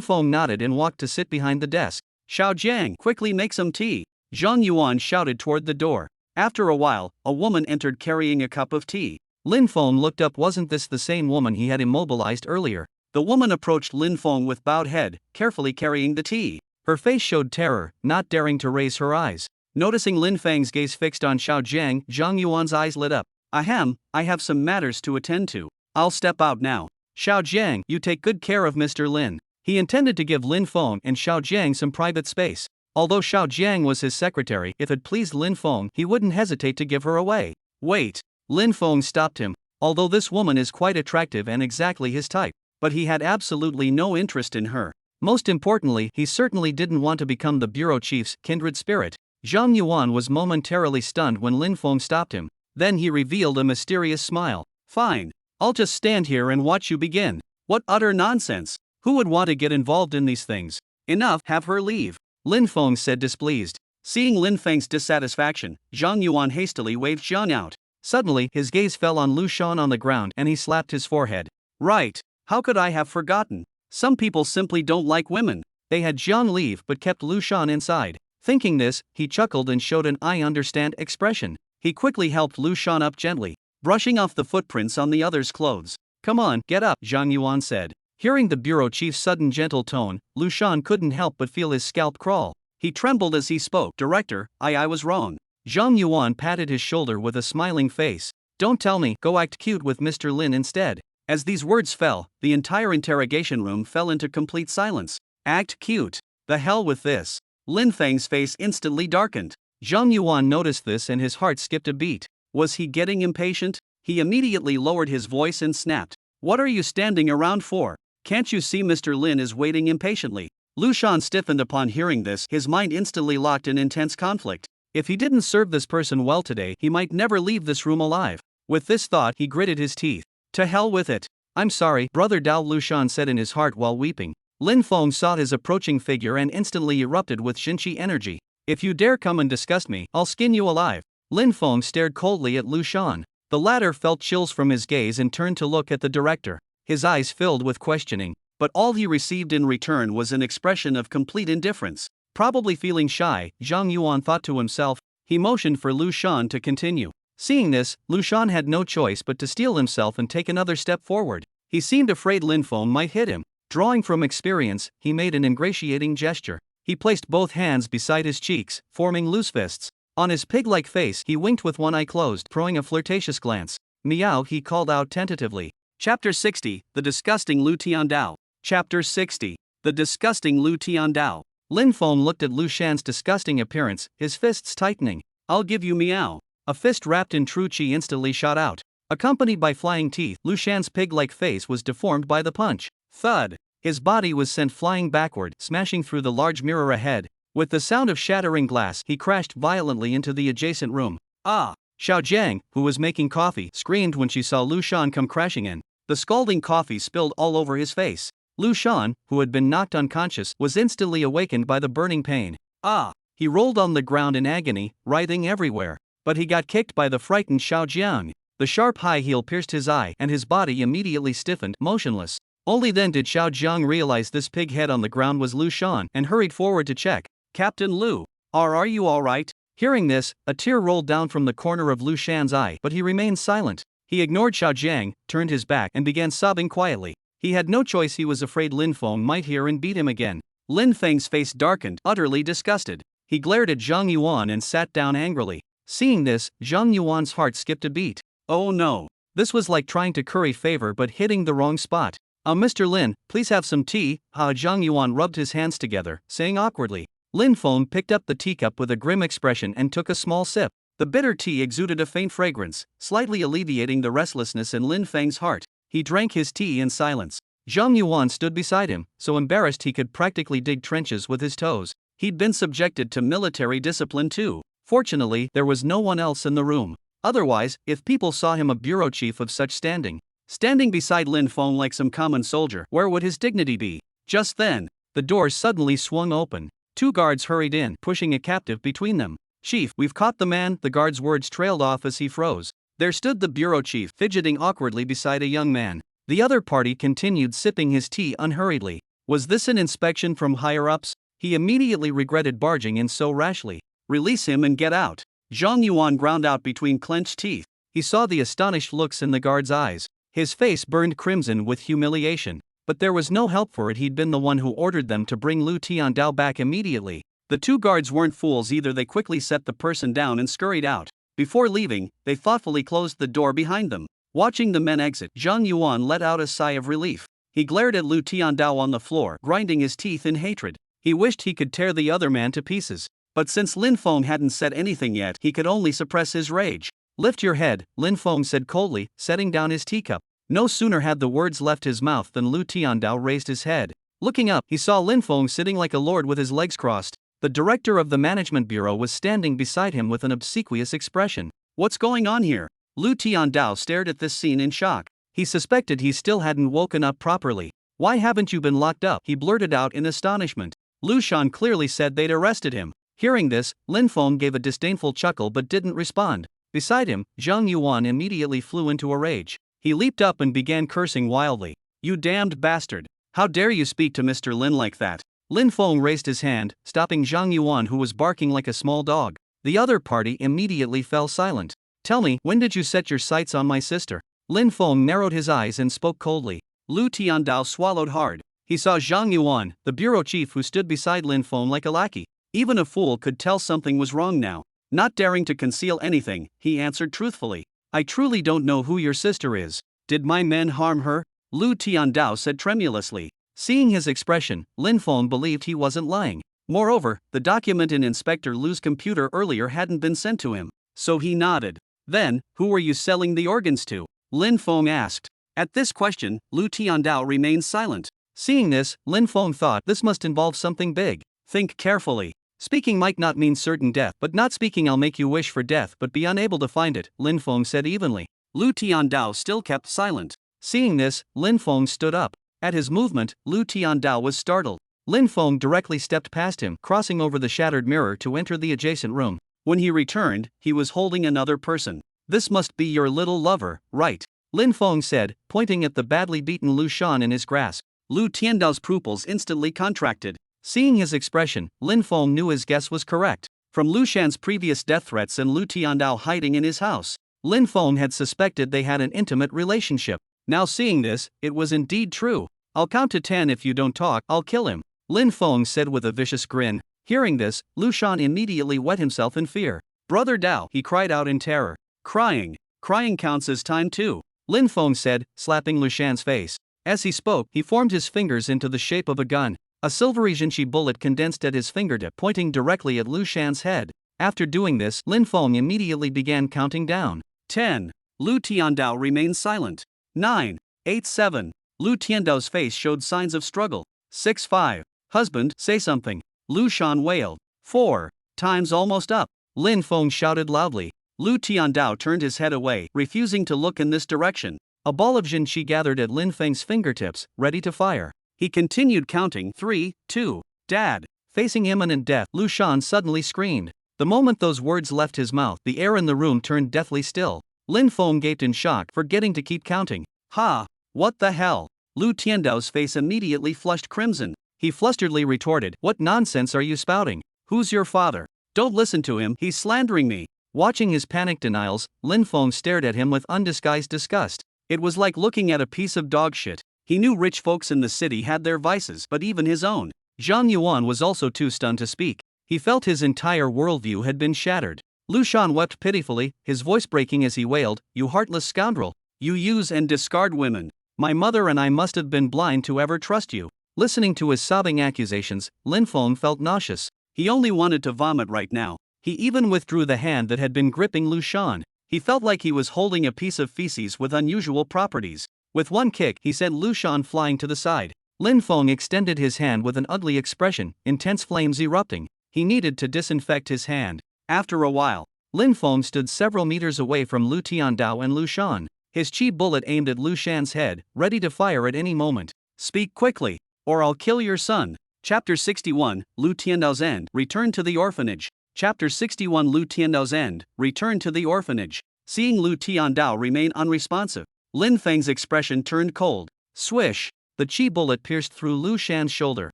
Feng nodded and walked to sit behind the desk. "Xiao Jiang, quickly make some tea." Zhang Yuan shouted toward the door. After a while, a woman entered carrying a cup of tea. Lin Feng looked up. Wasn't this the same woman he had immobilized earlier? The woman approached Lin Feng with bowed head, carefully carrying the tea. Her face showed terror, not daring to raise her eyes. Noticing Lin Feng's gaze fixed on Xiao Jiang, Zhang Yuan's eyes lit up. Ahem, I have some matters to attend to. I'll step out now. Xiao Jiang, you take good care of Mr. Lin. He intended to give Lin Feng and Xiao Jiang some private space. Although Xiao Jiang was his secretary, if it pleased Lin Feng, he wouldn't hesitate to give her away. Wait. Lin Feng stopped him. Although this woman is quite attractive and exactly his type, but he had absolutely no interest in her. Most importantly, he certainly didn't want to become the bureau chief's kindred spirit. Zhang Yuan was momentarily stunned when Lin Feng stopped him. Then he revealed a mysterious smile. Fine. I'll just stand here and watch you begin. What utter nonsense. Who would want to get involved in these things? Enough, have her leave. Lin Feng said displeased. Seeing Lin Feng's dissatisfaction, Zhang Yuan hastily waved Zhang out. Suddenly, his gaze fell on Lu Shan on the ground and he slapped his forehead. Right. How could I have forgotten? Some people simply don't like women. They had Zhang leave but kept Lu Shan inside. Thinking this, he chuckled and showed an I understand expression. He quickly helped Lu Shan up gently, brushing off the footprints on the other's clothes. Come on, get up, Zhang Yuan said. Hearing the bureau chief's sudden gentle tone, Lu Shan couldn't help but feel his scalp crawl. He trembled as he spoke. Director, I was wrong. Zhang Yuan patted his shoulder with a smiling face. Don't tell me, go act cute with Mr. Lin instead. As these words fell, the entire interrogation room fell into complete silence. Act cute. The hell with this. Lin Feng's face instantly darkened. Zhang Yuan noticed this and his heart skipped a beat. Was he getting impatient? He immediately lowered his voice and snapped. What are you standing around for? Can't you see Mr. Lin is waiting impatiently? Lu Shan stiffened upon hearing this, his mind instantly locked in intense conflict. If he didn't serve this person well today, he might never leave this room alive. With this thought, he gritted his teeth. To hell with it. I'm sorry, Brother Dao, Lu Shan said in his heart while weeping. Lin Feng saw his approaching figure and instantly erupted with Xinqi energy. If you dare come and disgust me, I'll skin you alive. Lin Feng stared coldly at Lu Shan. The latter felt chills from his gaze and turned to look at the director. His eyes filled with questioning, but all he received in return was an expression of complete indifference. Probably feeling shy, Zhang Yuan thought to himself. He motioned for Lu Shan to continue. Seeing this, Lu Shan had no choice but to steel himself and take another step forward. He seemed afraid Lin Feng might hit him. Drawing from experience, he made an ingratiating gesture. He placed both hands beside his cheeks, forming loose fists. On his pig-like face, he winked with one eye closed, throwing a flirtatious glance. Meow, he called out tentatively. Chapter 60, The Disgusting Lu Tiandao. Chapter 60, The Disgusting Lu Tiandao. Lin Feng looked at Lu Shan's disgusting appearance, his fists tightening. I'll give you meow. A fist wrapped in true qi instantly shot out. Accompanied by flying teeth, Lu Shan's pig-like face was deformed by the punch. Thud. His body was sent flying backward, smashing through the large mirror ahead. With the sound of shattering glass, he crashed violently into the adjacent room. Ah! Xiao Jiang, who was making coffee, screamed when she saw Lu Shan come crashing in. The scalding coffee spilled all over his face. Lu Shan, who had been knocked unconscious, was instantly awakened by the burning pain. Ah! He rolled on the ground in agony, writhing everywhere. But he got kicked by the frightened Xiao Jiang. The sharp high heel pierced his eye and his body immediately stiffened, motionless. Only then did Xiao Jiang realize this pig head on the ground was Lu Shan and hurried forward to check. Captain Lu, are you alright? Hearing this, a tear rolled down from the corner of Lu Shan's eye, but he remained silent. He ignored Xiao Jiang, turned his back and began sobbing quietly. He had no choice, he was afraid Lin Feng might hear and beat him again. Lin Feng's face darkened, utterly disgusted. He glared at Zhang Yuan and sat down angrily. Seeing this, Zhang Yuan's heart skipped a beat. Oh no. This was like trying to curry favor but hitting the wrong spot. Mr. Lin, please have some tea. Zhang Yuan rubbed his hands together, saying awkwardly. Lin Feng picked up the teacup with a grim expression and took a small sip. The bitter tea exuded a faint fragrance, slightly alleviating the restlessness in Lin Feng's heart. He drank his tea in silence. Zhang Yuan stood beside him, so embarrassed he could practically dig trenches with his toes. He'd been subjected to military discipline too. Fortunately, there was no one else in the room. Otherwise, if people saw him a bureau chief of such standing, standing beside Lin Feng like some common soldier, where would his dignity be? Just then, the doors suddenly swung open. 2 guards hurried in, pushing a captive between them. Chief, we've caught the man, the guard's words trailed off as he froze. There stood the bureau chief, fidgeting awkwardly beside a young man. The other party continued sipping his tea unhurriedly. Was this an inspection from higher-ups? He immediately regretted barging in so rashly. Release him and get out. Zhang Yuan ground out between clenched teeth. He saw the astonished looks in the guard's eyes. His face burned crimson with humiliation. but there was no help for it. He'd been the one who ordered them to bring Lu Tiandao back immediately. The two guards weren't fools either. They quickly set the person down and scurried out. Before leaving, they thoughtfully closed the door behind them. Watching the men exit, Zhang Yuan let out a sigh of relief. He glared at Lu Tiandao on the floor, grinding his teeth in hatred. He wished he could tear the other man to pieces. But since Lin Feng hadn't said anything yet, he could only suppress his rage. "Lift your head," Lin Feng said coldly, setting down his teacup. No sooner had the words left his mouth than Lu Tiandao raised his head. Looking up, he saw Lin Feng sitting like a lord with his legs crossed. The director of the management bureau was standing beside him with an obsequious expression. "What's going on here?" Lu Tiandao stared at this scene in shock. He suspected he still hadn't woken up properly. "Why haven't you been locked up?" he blurted out in astonishment. Lu Shan clearly said they'd arrested him. Hearing this, Lin Feng gave a disdainful chuckle but didn't respond. Beside him, Zhang Yuan immediately flew into a rage. He leaped up and began cursing wildly. "You damned bastard! How dare you speak to Mr. Lin like that?" Lin Feng raised his hand, stopping Zhang Yuan, who was barking like a small dog. The other party immediately fell silent. "Tell me, when did you set your sights on my sister?" Lin Feng narrowed his eyes and spoke coldly. Lu Tiandao swallowed hard. He saw Zhang Yuan, the bureau chief, who stood beside Lin Feng like a lackey. Even a fool could tell something was wrong now. Not daring to conceal anything, he answered truthfully. "I truly don't know who your sister is. Did my men harm her?" Lu Tiandao said tremulously. Seeing his expression, Lin Feng believed he wasn't lying. Moreover, the document in Inspector Lu's computer earlier hadn't been sent to him. So he nodded. "Then, who were you selling the organs to?" Lin Feng asked. At this question, Lu Tiandao remained silent. Seeing this, Lin Feng thought this must involve something big. "Think carefully. Speaking might not mean certain death, but not speaking I'll make you wish for death but be unable to find it," Lin Feng said evenly. Lu Tiandao still kept silent. Seeing this, Lin Feng stood up. At his movement, Lu Tiandao was startled. Lin Feng directly stepped past him, crossing over the shattered mirror to enter the adjacent room. When he returned, he was holding another person. "This must be your little lover, right?" Lin Feng said, pointing at the badly beaten Lu Shan in his grasp. Lu Tiandao's pupils instantly contracted. Seeing his expression, Lin Feng knew his guess was correct. From Lu Shan's previous death threats and Lu Tiandao hiding in his house, Lin Feng had suspected they had an intimate relationship. Now seeing this, it was indeed true. "I'll count to 10 if you don't talk, I'll kill him," Lin Feng said with a vicious grin. Hearing this, Lu Shan immediately wet himself in fear. "Brother Dao," he cried out in terror. Crying counts as time too," Lin Feng said, slapping Lu Shan's face. As he spoke, he formed his fingers into the shape of a gun. A silvery Jinshi bullet condensed at his fingertip, pointing directly at Lu Shan's head. After doing this, Lin Feng immediately began counting down. 10. Lu Tiandao remained silent. 9, 8, 7. Lu Tiandao's face showed signs of struggle. 6, 5. "Husband, say something," Lu Shan wailed. 4. "Time's almost up," Lin Feng shouted loudly. Lu Tiandao turned his head away, refusing to look in this direction. A ball of Jinshi gathered at Lin Feng's fingertips, ready to fire. He continued counting. 3, 2. "Dad." Facing imminent death, Lu Shan suddenly screamed. The moment those words left his mouth, the air in the room turned deathly still. Lin Feng gaped in shock, forgetting to keep counting. "Ha! What the hell?" Lu Tiandao's face immediately flushed crimson. He flusteredly retorted, "What nonsense are you spouting? Who's your father? Don't listen to him, he's slandering me." Watching his panic denials, Lin Feng stared at him with undisguised disgust. It was like looking at a piece of dog shit. He knew rich folks in the city had their vices, but even his own. Zhang Yuan was also too stunned to speak. He felt his entire worldview had been shattered. Lu Shan wept pitifully, his voice breaking as he wailed, "You heartless scoundrel! You use and discard women. My mother and I must have been blind to ever trust you." Listening to his sobbing accusations, Lin Feng felt nauseous. He only wanted to vomit right now. He even withdrew the hand that had been gripping Lu Shan. He felt like he was holding a piece of feces with unusual properties. With one kick, he sent Lu Shan flying to the side. Lin Feng extended his hand with an ugly expression, intense flames erupting. He needed to disinfect his hand. After a while, Lin Feng stood several meters away from Lu Tiandao and Lu Shan. His chi bullet aimed at Lu Shan's head, ready to fire at any moment. "Speak quickly, or I'll kill your son." Chapter 61, Lu Tiandao's End, Return to the Orphanage. Chapter 61 Lu Tiandao's End, Return to the Orphanage. Seeing Lu Tiandao remain unresponsive, Lin Feng's expression turned cold. Swish! The chi bullet pierced through Lu Shan's shoulder.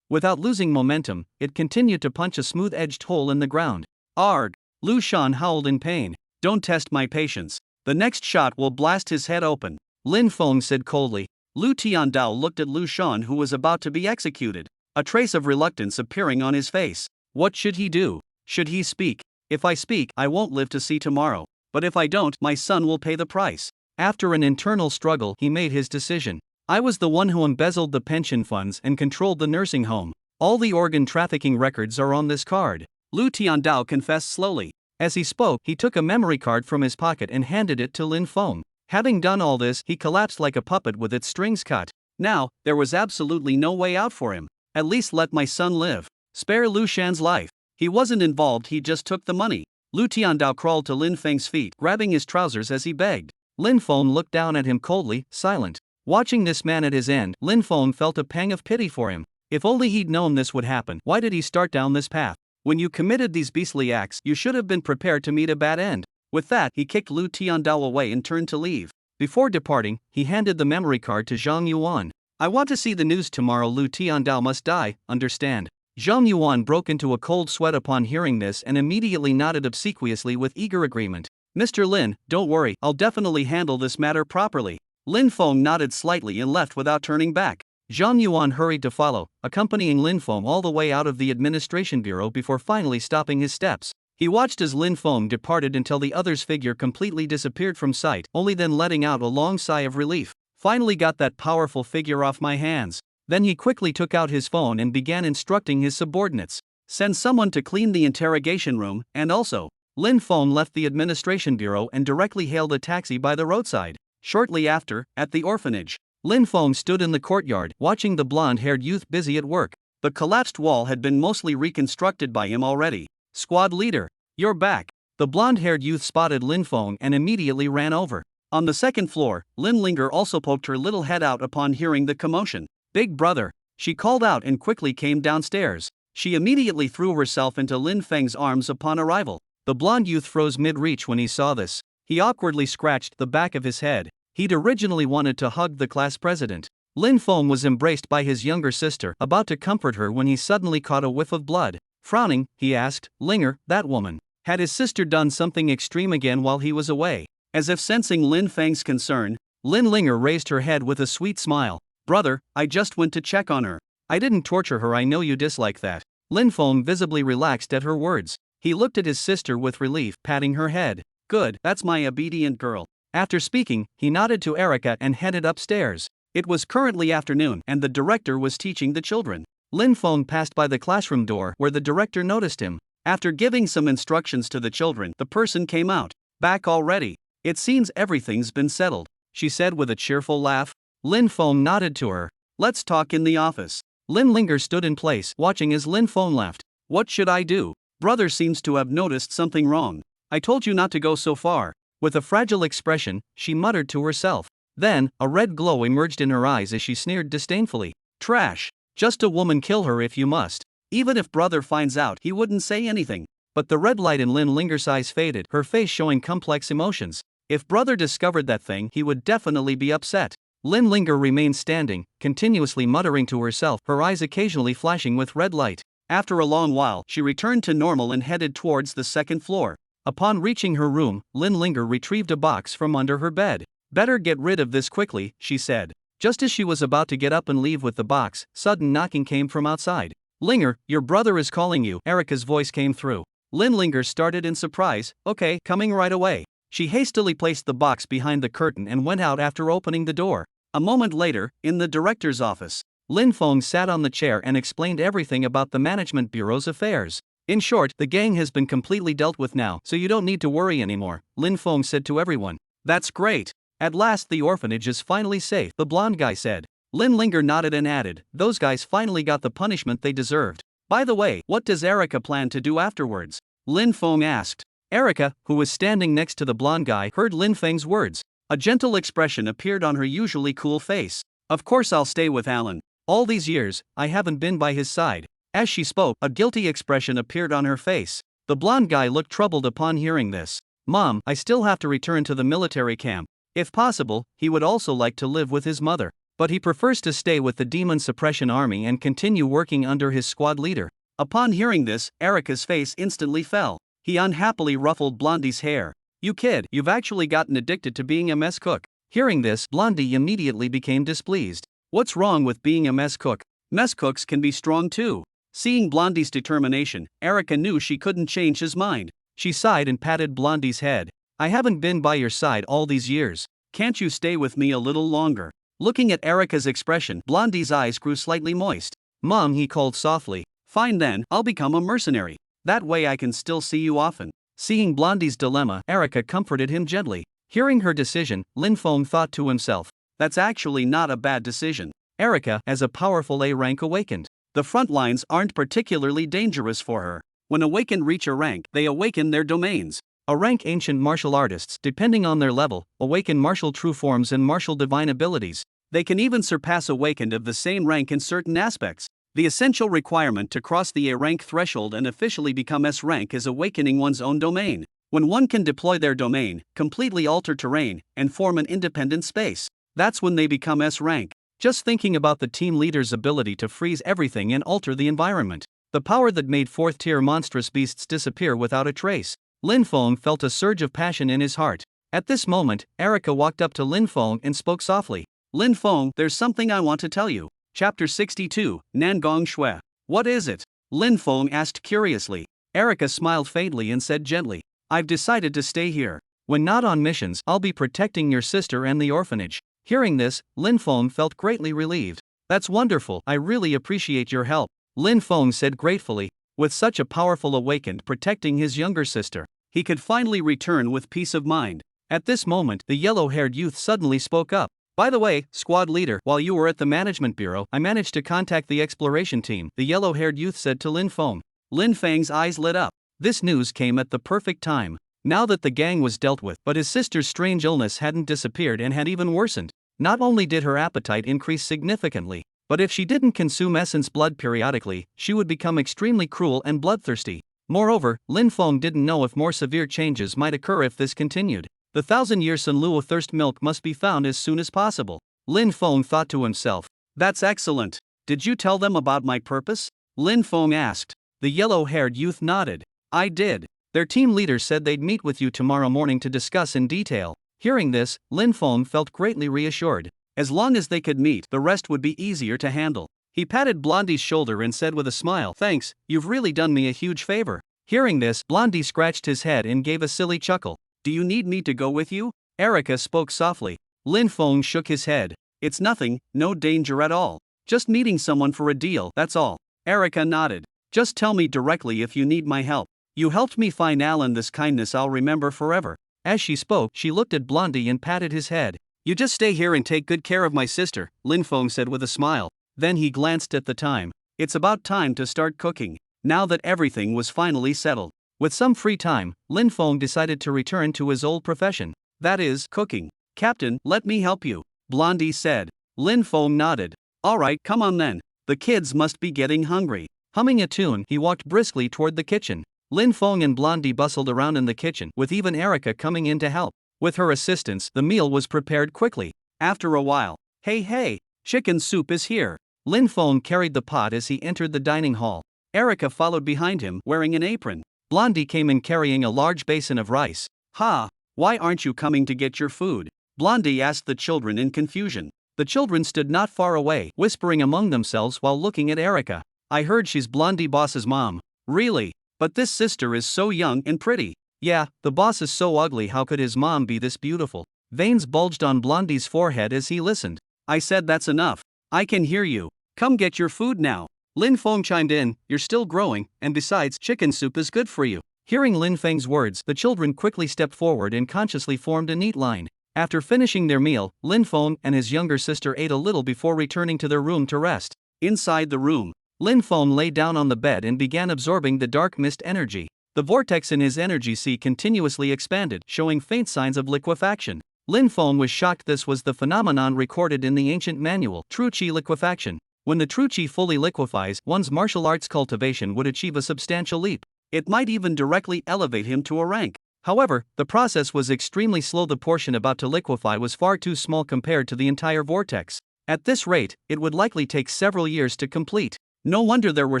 Without losing momentum, it continued to punch a smooth-edged hole in the ground. Arg! Lu Shan howled in pain. "Don't test my patience. The next shot will blast his head open," Lin Feng said coldly. Lu Tiandao looked at Lu Shan, who was about to be executed, a trace of reluctance appearing on his face. What should he do? Should he speak? If I speak, I won't live to see tomorrow. But if I don't, my son will pay the price. After an internal struggle, he made his decision. I was the one who embezzled the pension funds and controlled the nursing home. All the organ trafficking records are on this card. Lu Tiandao confessed slowly. As he spoke, he took a memory card from his pocket and handed it to Lin Feng. Having done all this, he collapsed like a puppet with its strings cut. Now, there was absolutely no way out for him. At least let my son live. Spare Lu Shan's life. He wasn't involved, he just took the money. Lu Tiandao crawled to Lin Feng's feet, grabbing his trousers as he begged. Lin Feng looked down at him coldly, silent. Watching this man at his end, Lin Feng felt a pang of pity for him. If only he'd known this would happen, why did he start down this path? When you committed these beastly acts, you should have been prepared to meet a bad end. With that, he kicked Lu Tiandao away and turned to leave. Before departing, he handed the memory card to Zhang Yuan. I want to see the news tomorrow. Lu Tiandao must die, understand? Zhang Yuan broke into a cold sweat upon hearing this and immediately nodded obsequiously with eager agreement. Mr. Lin, don't worry, I'll definitely handle this matter properly. Lin Feng nodded slightly and left without turning back. Zhang Yuan hurried to follow, accompanying Lin Feng all the way out of the administration bureau before finally stopping his steps. He watched as Lin Feng departed until the other's figure completely disappeared from sight, only then letting out a long sigh of relief. Finally got that powerful figure off my hands. Then he quickly took out his phone and began instructing his subordinates. Send someone to clean the interrogation room, and also. Lin Feng left the administration bureau and directly hailed a taxi by the roadside. Shortly after, at the orphanage, Lin Feng stood in the courtyard, watching the blonde-haired youth busy at work. The collapsed wall had been mostly reconstructed by him already. Squad leader, you're back. The blonde-haired youth spotted Lin Feng and immediately ran over. On the second floor, Lin Linger also poked her little head out upon hearing the commotion. Big brother, she called out and quickly came downstairs. She immediately threw herself into Lin Feng's arms upon arrival. The blonde youth froze mid-reach when he saw this. He awkwardly scratched the back of his head. He'd originally wanted to hug the class president. Lin Feng was embraced by his younger sister, about to comfort her when he suddenly caught a whiff of blood. Frowning, he asked, Linger, that woman. Had his sister done something extreme again while he was away? As if sensing Lin Feng's concern, Lin Linger raised her head with a sweet smile. Brother, I just went to check on her. I didn't torture her, I know you dislike that. Lin Feng visibly relaxed at her words. He looked at his sister with relief, patting her head. Good, that's my obedient girl. After speaking, he nodded to Erica and headed upstairs. It was currently afternoon and the director was teaching the children. Lin Feng passed by the classroom door where the director noticed him. After giving some instructions to the children, the person came out. Back already? It seems everything's been settled, she said with a cheerful laugh. Lin Feng nodded to her. Let's talk in the office. Lin Linger stood in place, watching as Lin Feng left. What should I do? Brother seems to have noticed something wrong. I told you not to go so far. With a fragile expression, she muttered to herself. Then, a red glow emerged in her eyes as she sneered disdainfully. Trash. Just a woman, kill her if you must. Even if brother finds out, he wouldn't say anything. But the red light in Lin Linger's eyes faded, her face showing complex emotions. If brother discovered that thing, he would definitely be upset. Lin Linger remained standing, continuously muttering to herself, her eyes occasionally flashing with red light. After a long while, she returned to normal and headed towards the second floor. Upon reaching her room, Lin Linger retrieved a box from under her bed. Better get rid of this quickly, she said. Just as she was about to get up and leave with the box, sudden knocking came from outside. Linger, your brother is calling you, Erica's voice came through. Lin Linger started in surprise. Okay, coming right away. She hastily placed the box behind the curtain and went out after opening the door. A moment later, in the director's office, Lin Feng sat on the chair and explained everything about the management bureau's affairs. In short, the gang has been completely dealt with now, so you don't need to worry anymore, Lin Feng said to everyone. That's great. At last the orphanage is finally safe, the blonde guy said. Lin Linger nodded and added, those guys finally got the punishment they deserved. By the way, what does Erica plan to do afterwards? Lin Feng asked. Erica, who was standing next to the blonde guy, heard Lin Feng's words. A gentle expression appeared on her usually cool face. Of course I'll stay with Alan. All these years, I haven't been by his side. As she spoke, a guilty expression appeared on her face. The blonde guy looked troubled upon hearing this. Mom, I still have to return to the military camp. If possible, he would also like to live with his mother. But he prefers to stay with the Demon Suppression Army and continue working under his squad leader. Upon hearing this, Erica's face instantly fell. He unhappily ruffled Blondie's hair. You kid, you've actually gotten addicted to being a mess cook. Hearing this, Blondie immediately became displeased. What's wrong with being a mess cook? Mess cooks can be strong too. Seeing Blondie's determination, Erica knew she couldn't change his mind. She sighed and patted Blondie's head. I haven't been by your side all these years. Can't you stay with me a little longer? Looking at Erica's expression, Blondie's eyes grew slightly moist. Mom, he called softly. Fine then, I'll become a mercenary. That way I can still see you often. Seeing Blondie's dilemma, Erica comforted him gently. Hearing her decision, Lin Feng thought to himself, that's actually not a bad decision. Erica has a powerful A rank awakened. The front lines aren't particularly dangerous for her. When awakened reach a rank, they awaken their domains. A rank ancient martial artists, depending on their level, awaken martial true forms and martial divine abilities. They can even surpass awakened of the same rank in certain aspects. The essential requirement to cross the A rank threshold and officially become S rank is awakening one's own domain. When one can deploy their domain, completely alter terrain, and form an independent space, that's when they become S rank. Just thinking about the team leader's ability to freeze everything and alter the environment. The power that made 4th tier monstrous beasts disappear without a trace. Lin Feng felt a surge of passion in his heart. At this moment, Erica walked up to Lin Feng and spoke softly. Lin Feng, there's something I want to tell you. Chapter 62, Nangong Shui. What is it? Lin Feng asked curiously. Erica smiled faintly and said gently, I've decided to stay here. When not on missions, I'll be protecting your sister and the orphanage. Hearing this, Lin Feng felt greatly relieved. That's wonderful, I really appreciate your help. Lin Feng said gratefully. With such a powerful awakened protecting his younger sister, he could finally return with peace of mind. At this moment, the yellow-haired youth suddenly spoke up. By the way, squad leader, while you were at the management bureau, I managed to contact the exploration team, the yellow-haired youth said to Lin Feng. Lin Feng's eyes lit up. This news came at the perfect time. Now that the gang was dealt with, but his sister's strange illness hadn't disappeared and had even worsened. Not only did her appetite increase significantly, but if she didn't consume essence blood periodically, she would become extremely cruel and bloodthirsty. Moreover, Lin Feng didn't know if more severe changes might occur if this continued. The 1,000-year Sunluo thirst milk must be found as soon as possible. Lin Feng thought to himself. That's excellent. Did you tell them about my purpose? Lin Feng asked. The yellow-haired youth nodded. I did. Their team leader said they'd meet with you tomorrow morning to discuss in detail. Hearing this, Lin Feng felt greatly reassured. As long as they could meet, the rest would be easier to handle. He patted Blondie's shoulder and said with a smile, Thanks, you've really done me a huge favor. Hearing this, Blondie scratched his head and gave a silly chuckle. Do you need me to go with you? Erica spoke softly. Lin Feng shook his head. It's nothing, no danger at all. Just meeting someone for a deal, that's all. Erica nodded. Just tell me directly if you need my help. You helped me find Alan, this kindness I'll remember forever. As she spoke, she looked at Blondie and patted his head. You just stay here and take good care of my sister, Lin Feng said with a smile. Then he glanced at the time. It's about time to start cooking. Now that everything was finally settled. With some free time, Lin Feng decided to return to his old profession. That is, cooking. Captain, let me help you, Blondie said. Lin Feng nodded. Alright, come on then. The kids must be getting hungry. Humming a tune, he walked briskly toward the kitchen. Lin Feng and Blondie bustled around in the kitchen, with even Erica coming in to help. With her assistance, the meal was prepared quickly. After a while, hey, chicken soup is here. Lin Feng carried the pot as he entered the dining hall. Erica followed behind him, wearing an apron. Blondie came in carrying a large basin of rice. Why aren't you coming to get your food? Blondie asked the children in confusion. The children stood not far away, whispering among themselves while looking at Erica. I heard she's Blondie boss's mom. Really? But this sister is so young and pretty. Yeah, the boss is so ugly, how could his mom be this beautiful? Veins bulged on Blondie's forehead as he listened. I said that's enough. I can hear you. Come get your food now. Lin Feng chimed in, you're still growing, and besides, chicken soup is good for you. Hearing Lin Feng's words, the children quickly stepped forward and consciously formed a neat line. After finishing their meal, Lin Feng and his younger sister ate a little before returning to their room to rest. Inside the room, Lin Feng lay down on the bed and began absorbing the dark mist energy. The vortex in his energy sea continuously expanded, showing faint signs of liquefaction. Lin Feng was shocked this was the phenomenon recorded in the ancient manual, True Qi liquefaction. When the True Qi fully liquefies, one's martial arts cultivation would achieve a substantial leap. It might even directly elevate him to a rank. However, the process was extremely slow. The portion about to liquefy was far too small compared to the entire vortex. At this rate, it would likely take several years to complete. No wonder there were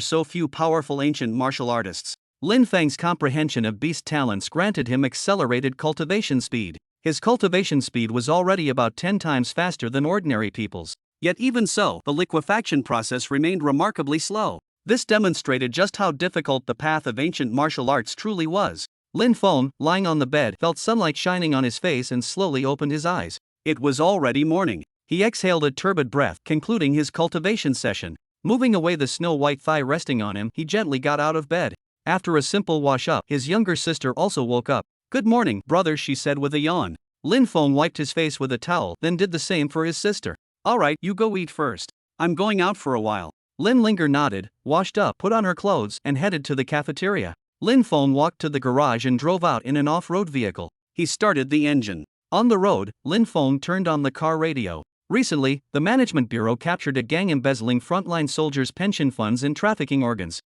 so few powerful ancient martial artists. Lin Feng's comprehension of beast talents granted him accelerated cultivation speed. His cultivation speed was already about 10 times faster than ordinary people's. Yet even so, the liquefaction process remained remarkably slow. This demonstrated just how difficult the path of ancient martial arts truly was. Lin Feng, lying on the bed, felt sunlight shining on his face and slowly opened his eyes. It was already morning. He exhaled a turbid breath, concluding his cultivation session. Moving away the snow-white thigh resting on him, he gently got out of bed. After a simple wash-up, his younger sister also woke up. "Good morning, brother," she said with a yawn. Lin Feng wiped his face with a towel, then did the same for his sister. "Alright, you go eat first. I'm going out for a while." Lin Linger nodded, washed up, put on her clothes, and headed to the cafeteria. Lin Feng walked to the garage and drove out in an off-road vehicle. He started the engine. On the road, Lin Feng turned on the car radio. Recently, the Management Bureau captured a gang embezzling frontline soldiers' pension funds and trafficking organs.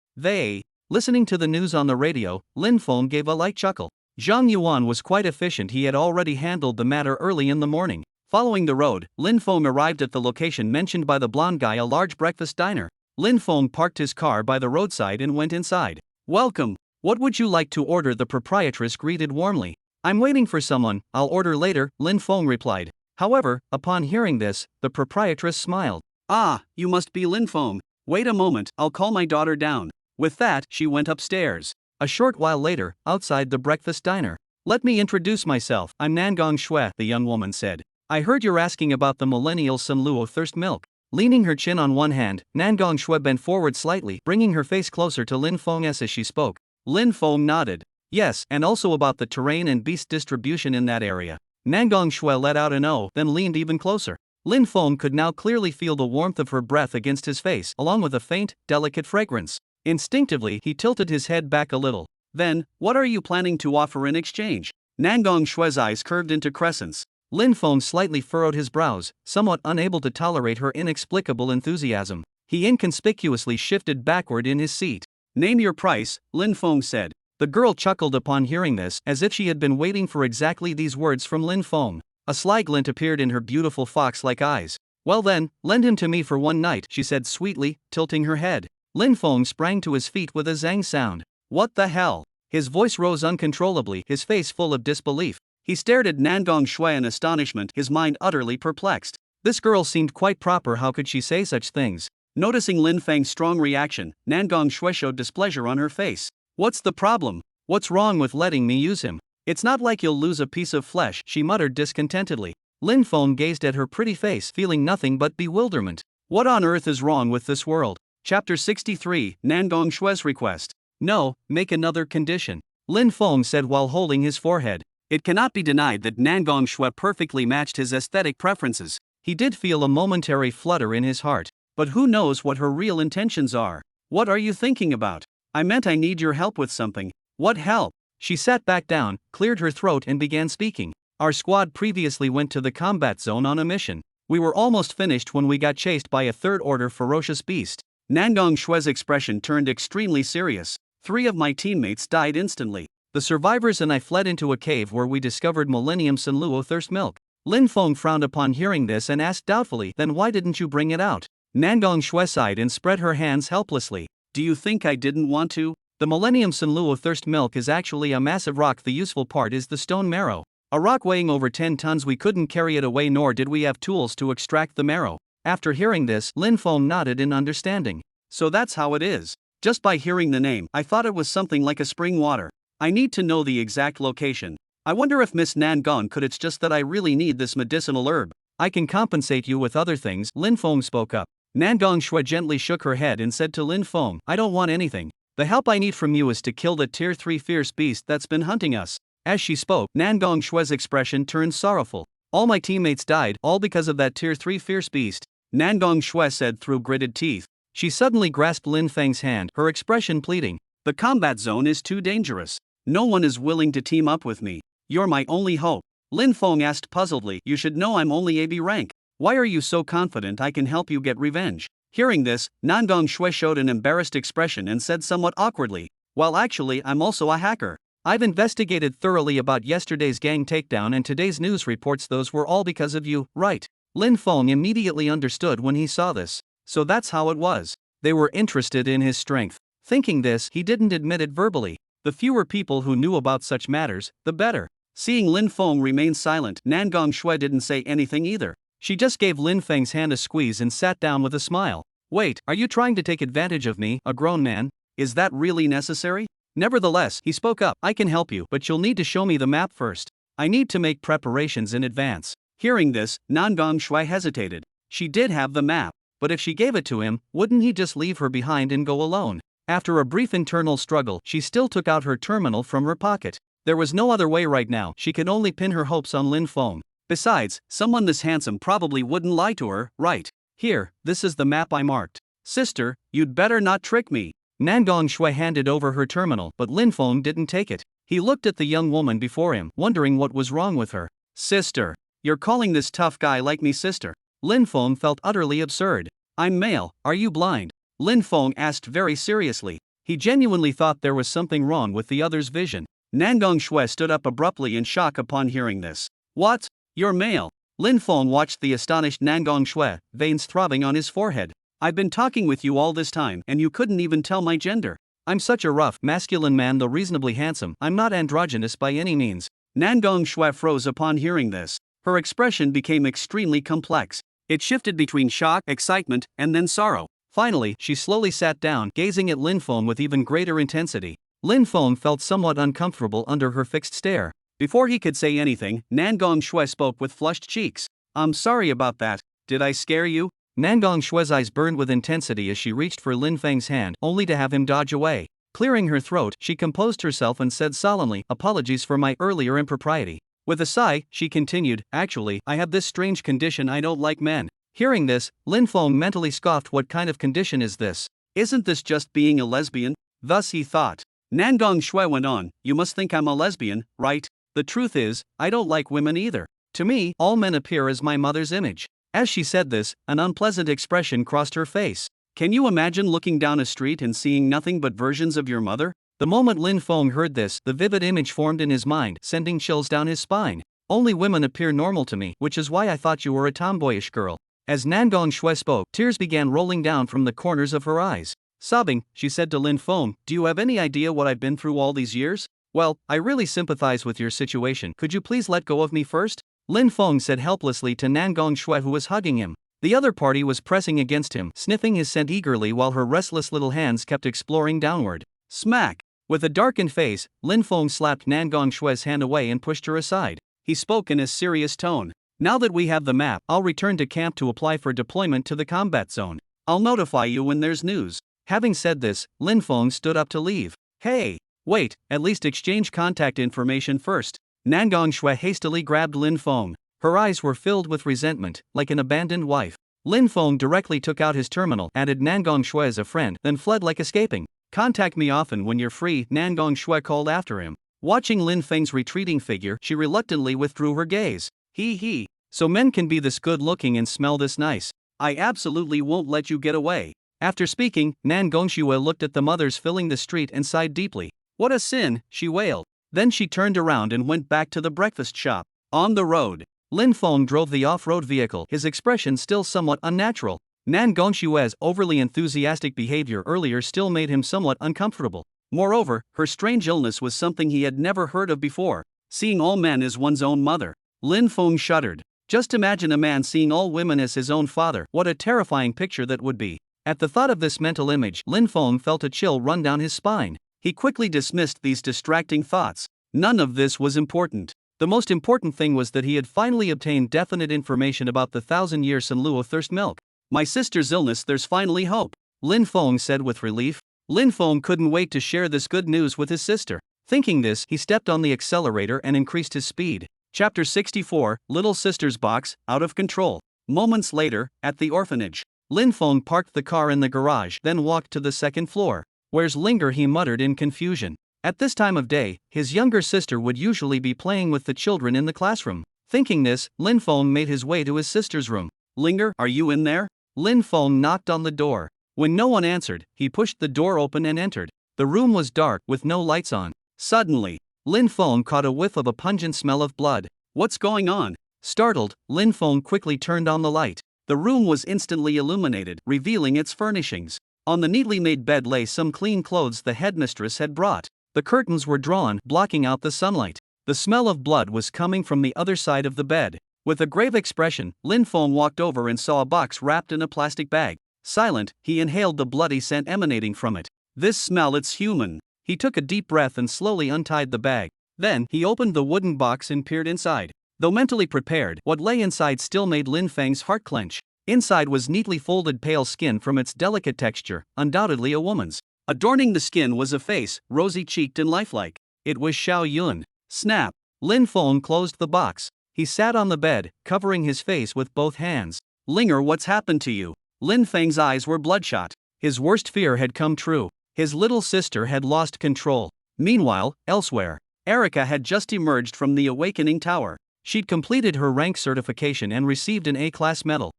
Listening to the news on the radio, Lin Feng gave a light chuckle. Zhang Yuan was quite efficient. He had already handled the matter early in the morning. Following the road, Lin Feng arrived at the location mentioned by the blonde guy, a large breakfast diner. Lin Feng parked his car by the roadside and went inside. "Welcome. What would you like to order?" the proprietress greeted warmly. "I'm waiting for someone, I'll order later," Lin Feng replied. However, upon hearing this, the proprietress smiled. "Ah, you must be Lin Feng. Wait a moment, I'll call my daughter down." With that, she went upstairs. A short while later, outside the breakfast diner. "Let me introduce myself, I'm Nangong Shui," the young woman said. "I heard you're asking about the millennial Sunluo thirst milk." Leaning her chin on one hand, Nangong Shui bent forward slightly, bringing her face closer to Lin Feng's as she spoke. Lin Feng nodded. "Yes, and also about the terrain and beast distribution in that area." Nangong Shui let out an "oh," then leaned even closer. Lin Feng could now clearly feel the warmth of her breath against his face, along with a faint, delicate fragrance. Instinctively, he tilted his head back a little. "Then, what are you planning to offer in exchange?" Nangong Shui's eyes curved into crescents. Lin Feng slightly furrowed his brows, somewhat unable to tolerate her inexplicable enthusiasm. He inconspicuously shifted backward in his seat. "Name your price," Lin Feng said. The girl chuckled upon hearing this, as if she had been waiting for exactly these words from Lin Feng. A sly glint appeared in her beautiful fox-like eyes. "Well then, lend him to me for one night," she said sweetly, tilting her head. Lin Feng sprang to his feet with a zang sound. "What the hell?" His voice rose uncontrollably, his face full of disbelief. He stared at Nangong Shui in astonishment, his mind utterly perplexed. This girl seemed quite proper, how could she say such things? Noticing Lin Feng's strong reaction, Nangong Shui showed displeasure on her face. "What's the problem? What's wrong with letting me use him? It's not like you'll lose a piece of flesh," she muttered discontentedly. Lin Feng gazed at her pretty face, feeling nothing but bewilderment. What on earth is wrong with this world? Chapter 63, Nangong Shui's request. "No, make another condition," Lin Feng said while holding his forehead. It cannot be denied that Nangong Shui perfectly matched his aesthetic preferences. He did feel a momentary flutter in his heart. But who knows what her real intentions are? "What are you thinking about?" "I meant I need your help with something." "What help?" She sat back down, cleared her throat and began speaking. "Our squad previously went to the combat zone on a mission. We were almost finished when we got chased by a third-order ferocious beast." Nangong Shui's expression turned extremely serious. "3 of my teammates died instantly. The survivors and I fled into a cave where we discovered Millennium Sunluo thirst milk." Lin Feng frowned upon hearing this and asked doubtfully, "Then why didn't you bring it out?" Nangong Shui sighed and spread her hands helplessly. "Do you think I didn't want to? The Millennium Sunluo thirst milk is actually a massive rock. The useful part is the stone marrow. A rock weighing over 10 tons. We couldn't carry it away, nor did we have tools to extract the marrow." After hearing this, Lin Feng nodded in understanding. "So that's how it is. Just by hearing the name, I thought it was something like a spring water. I need to know the exact location. I wonder if Miss Nangong could. It's just that I really need this medicinal herb." "I can compensate you with other things," Lin Feng spoke up. Nangong Shui gently shook her head and said to Lin Feng, "I don't want anything. The help I need from you is to kill the Tier 3 fierce beast that's been hunting us." As she spoke, Nangong Shui's expression turned sorrowful. "All my teammates died, all because of that Tier 3 fierce beast," Nangong Shui said through gritted teeth. She suddenly grasped Lin Feng's hand, her expression pleading. "The combat zone is too dangerous. No one is willing to team up with me. You're my only hope." Lin Feng asked puzzledly, "You should know I'm only AB rank. Why are you so confident I can help you get revenge?" Hearing this, Nangong Shui showed an embarrassed expression and said somewhat awkwardly, "Well, actually, I'm also a hacker. I've investigated thoroughly about yesterday's gang takedown and today's news reports. Those were all because of you, right?" Lin Feng immediately understood when he saw this. So that's how it was. They were interested in his strength. Thinking this, he didn't admit it verbally. The fewer people who knew about such matters, the better. Seeing Lin Feng remain silent, Nan Gongshui didn't say anything either. She just gave Lin Feng's hand a squeeze and sat down with a smile. Wait, are you trying to take advantage of me, a grown man? Is that really necessary? Nevertheless, he spoke up. I can help you, but you'll need to show me the map first. I need to make preparations in advance. Hearing this, Nan Gongshui hesitated. She did have the map, but if she gave it to him, wouldn't he just leave her behind and go alone? After a brief internal struggle, she still took out her terminal from her pocket. There was no other way right now. She could only pin her hopes on Lin Feng. Besides, someone this handsome probably wouldn't lie to her, right? Here, this is the map I marked. Sister, you'd better not trick me. Nan Gongshui handed over her terminal, but Lin Feng didn't take it. He looked at the young woman before him, wondering what was wrong with her. Sister, you're calling this tough guy like me sister? Lin Feng felt utterly absurd. I'm male, are you blind? Lin Feng asked very seriously. He genuinely thought there was something wrong with the other's vision. Nan Gongshui stood up abruptly in shock upon hearing this. What? You're male? Lin Feng watched the astonished Nan Gongshui, veins throbbing on his forehead. I've been talking with you all this time and you couldn't even tell my gender. I'm such a rough, masculine man though reasonably handsome. I'm not androgynous by any means. Nan Gongshui froze upon hearing this. Her expression became extremely complex. It shifted between shock, excitement, and then sorrow. Finally, she slowly sat down, gazing at Lin Feng with even greater intensity. Lin Feng felt somewhat uncomfortable under her fixed stare. Before he could say anything, Nan Gongshui spoke with flushed cheeks. I'm sorry about that. Did I scare you? Nan Gongshui's eyes burned with intensity as she reached for Lin Feng's hand, only to have him dodge away. Clearing her throat, she composed herself and said solemnly, apologies for my earlier impropriety. With a sigh, she continued, actually, I have this strange condition I don't like men. Hearing this, Lin Feng mentally scoffed. What kind of condition is this? Isn't this just being a lesbian? Thus he thought. Nan Gongshui went on, you must think I'm a lesbian, right? The truth is, I don't like women either. To me, all men appear as my mother's image. As she said this, an unpleasant expression crossed her face. Can you imagine looking down a street and seeing nothing but versions of your mother? The moment Lin Feng heard this, the vivid image formed in his mind, sending chills down his spine. Only women appear normal to me, which is why I thought you were a tomboyish girl. As Nan Gongshui spoke, tears began rolling down from the corners of her eyes. Sobbing, she said to Lin Feng, do you have any idea what I've been through all these years? Well, I really sympathize with your situation. Could you please let go of me first? Lin Feng said helplessly to Nan Gongshui, who was hugging him. The other party was pressing against him, sniffing his scent eagerly while her restless little hands kept exploring downward. Smack! With a darkened face, Lin Feng slapped Nan Gongshui's hand away and pushed her aside. He spoke in a serious tone. Now that we have the map, I'll return to camp to apply for deployment to the combat zone. I'll notify you when there's news. Having said this, Lin Feng stood up to leave. Hey! Wait, at least exchange contact information first. Nan Gongshui hastily grabbed Lin Feng. Her eyes were filled with resentment, like an abandoned wife. Lin Feng directly took out his terminal, added Nan Gongshui as a friend, then fled like escaping. Contact me often when you're free, Nan Gongshui called after him. Watching Lin Feng's retreating figure, she reluctantly withdrew her gaze. Hee. So men can be this good looking and smell this nice. I absolutely won't let you get away. After speaking, Nan Gongshui looked at the mothers filling the street and sighed deeply. What a sin, she wailed. Then she turned around and went back to the breakfast shop. On the road, Lin Feng drove the off-road vehicle, his expression still somewhat unnatural. Nan Gongshui's overly enthusiastic behavior earlier still made him somewhat uncomfortable. Moreover, her strange illness was something he had never heard of before. Seeing all men as one's own mother. Lin Feng shuddered. Just imagine a man seeing all women as his own father. What a terrifying picture that would be. At the thought of this mental image, Lin Feng felt a chill run down his spine. He quickly dismissed these distracting thoughts. None of this was important. The most important thing was that he had finally obtained definite information about the 1,000-year Sunluo thirst milk. My sister's illness, there's finally hope, Lin Feng said with relief. Lin Feng couldn't wait to share this good news with his sister. Thinking this, he stepped on the accelerator and increased his speed. Chapter 64, Little Sister's Box, Out of Control. Moments later, at the orphanage, Lin Feng parked the car in the garage, then walked to the second floor. Where's Linger? He muttered in confusion. At this time of day, his younger sister would usually be playing with the children in the classroom. Thinking this, Lin Feng made his way to his sister's room. Linger, are you in there? Lin Feng knocked on the door. When no one answered, he pushed the door open and entered. The room was dark, with no lights on. Suddenly, Lin Feng caught a whiff of a pungent smell of blood. What's going on? Startled, Lin Feng quickly turned on the light. The room was instantly illuminated, revealing its furnishings. On the neatly made bed lay some clean clothes the headmistress had brought. The curtains were drawn, blocking out the sunlight. The smell of blood was coming from the other side of the bed. With a grave expression, Lin Feng walked over and saw a box wrapped in a plastic bag. Silent, he inhaled the bloody scent emanating from it. This smell, it's human. He took a deep breath and slowly untied the bag. Then, he opened the wooden box and peered inside. Though mentally prepared, what lay inside still made Lin Feng's heart clench. Inside was neatly folded pale skin from its delicate texture, undoubtedly a woman's. Adorning the skin was a face, rosy-cheeked and lifelike. It was Xiao Yun. Snap! Lin Feng closed the box. He sat on the bed, covering his face with both hands. Linger, what's happened to you? Lin Feng's eyes were bloodshot. His worst fear had come true. His little sister had lost control. Meanwhile, elsewhere, Erica had just emerged from the Awakening Tower. She'd completed her rank certification and received an A-class medal.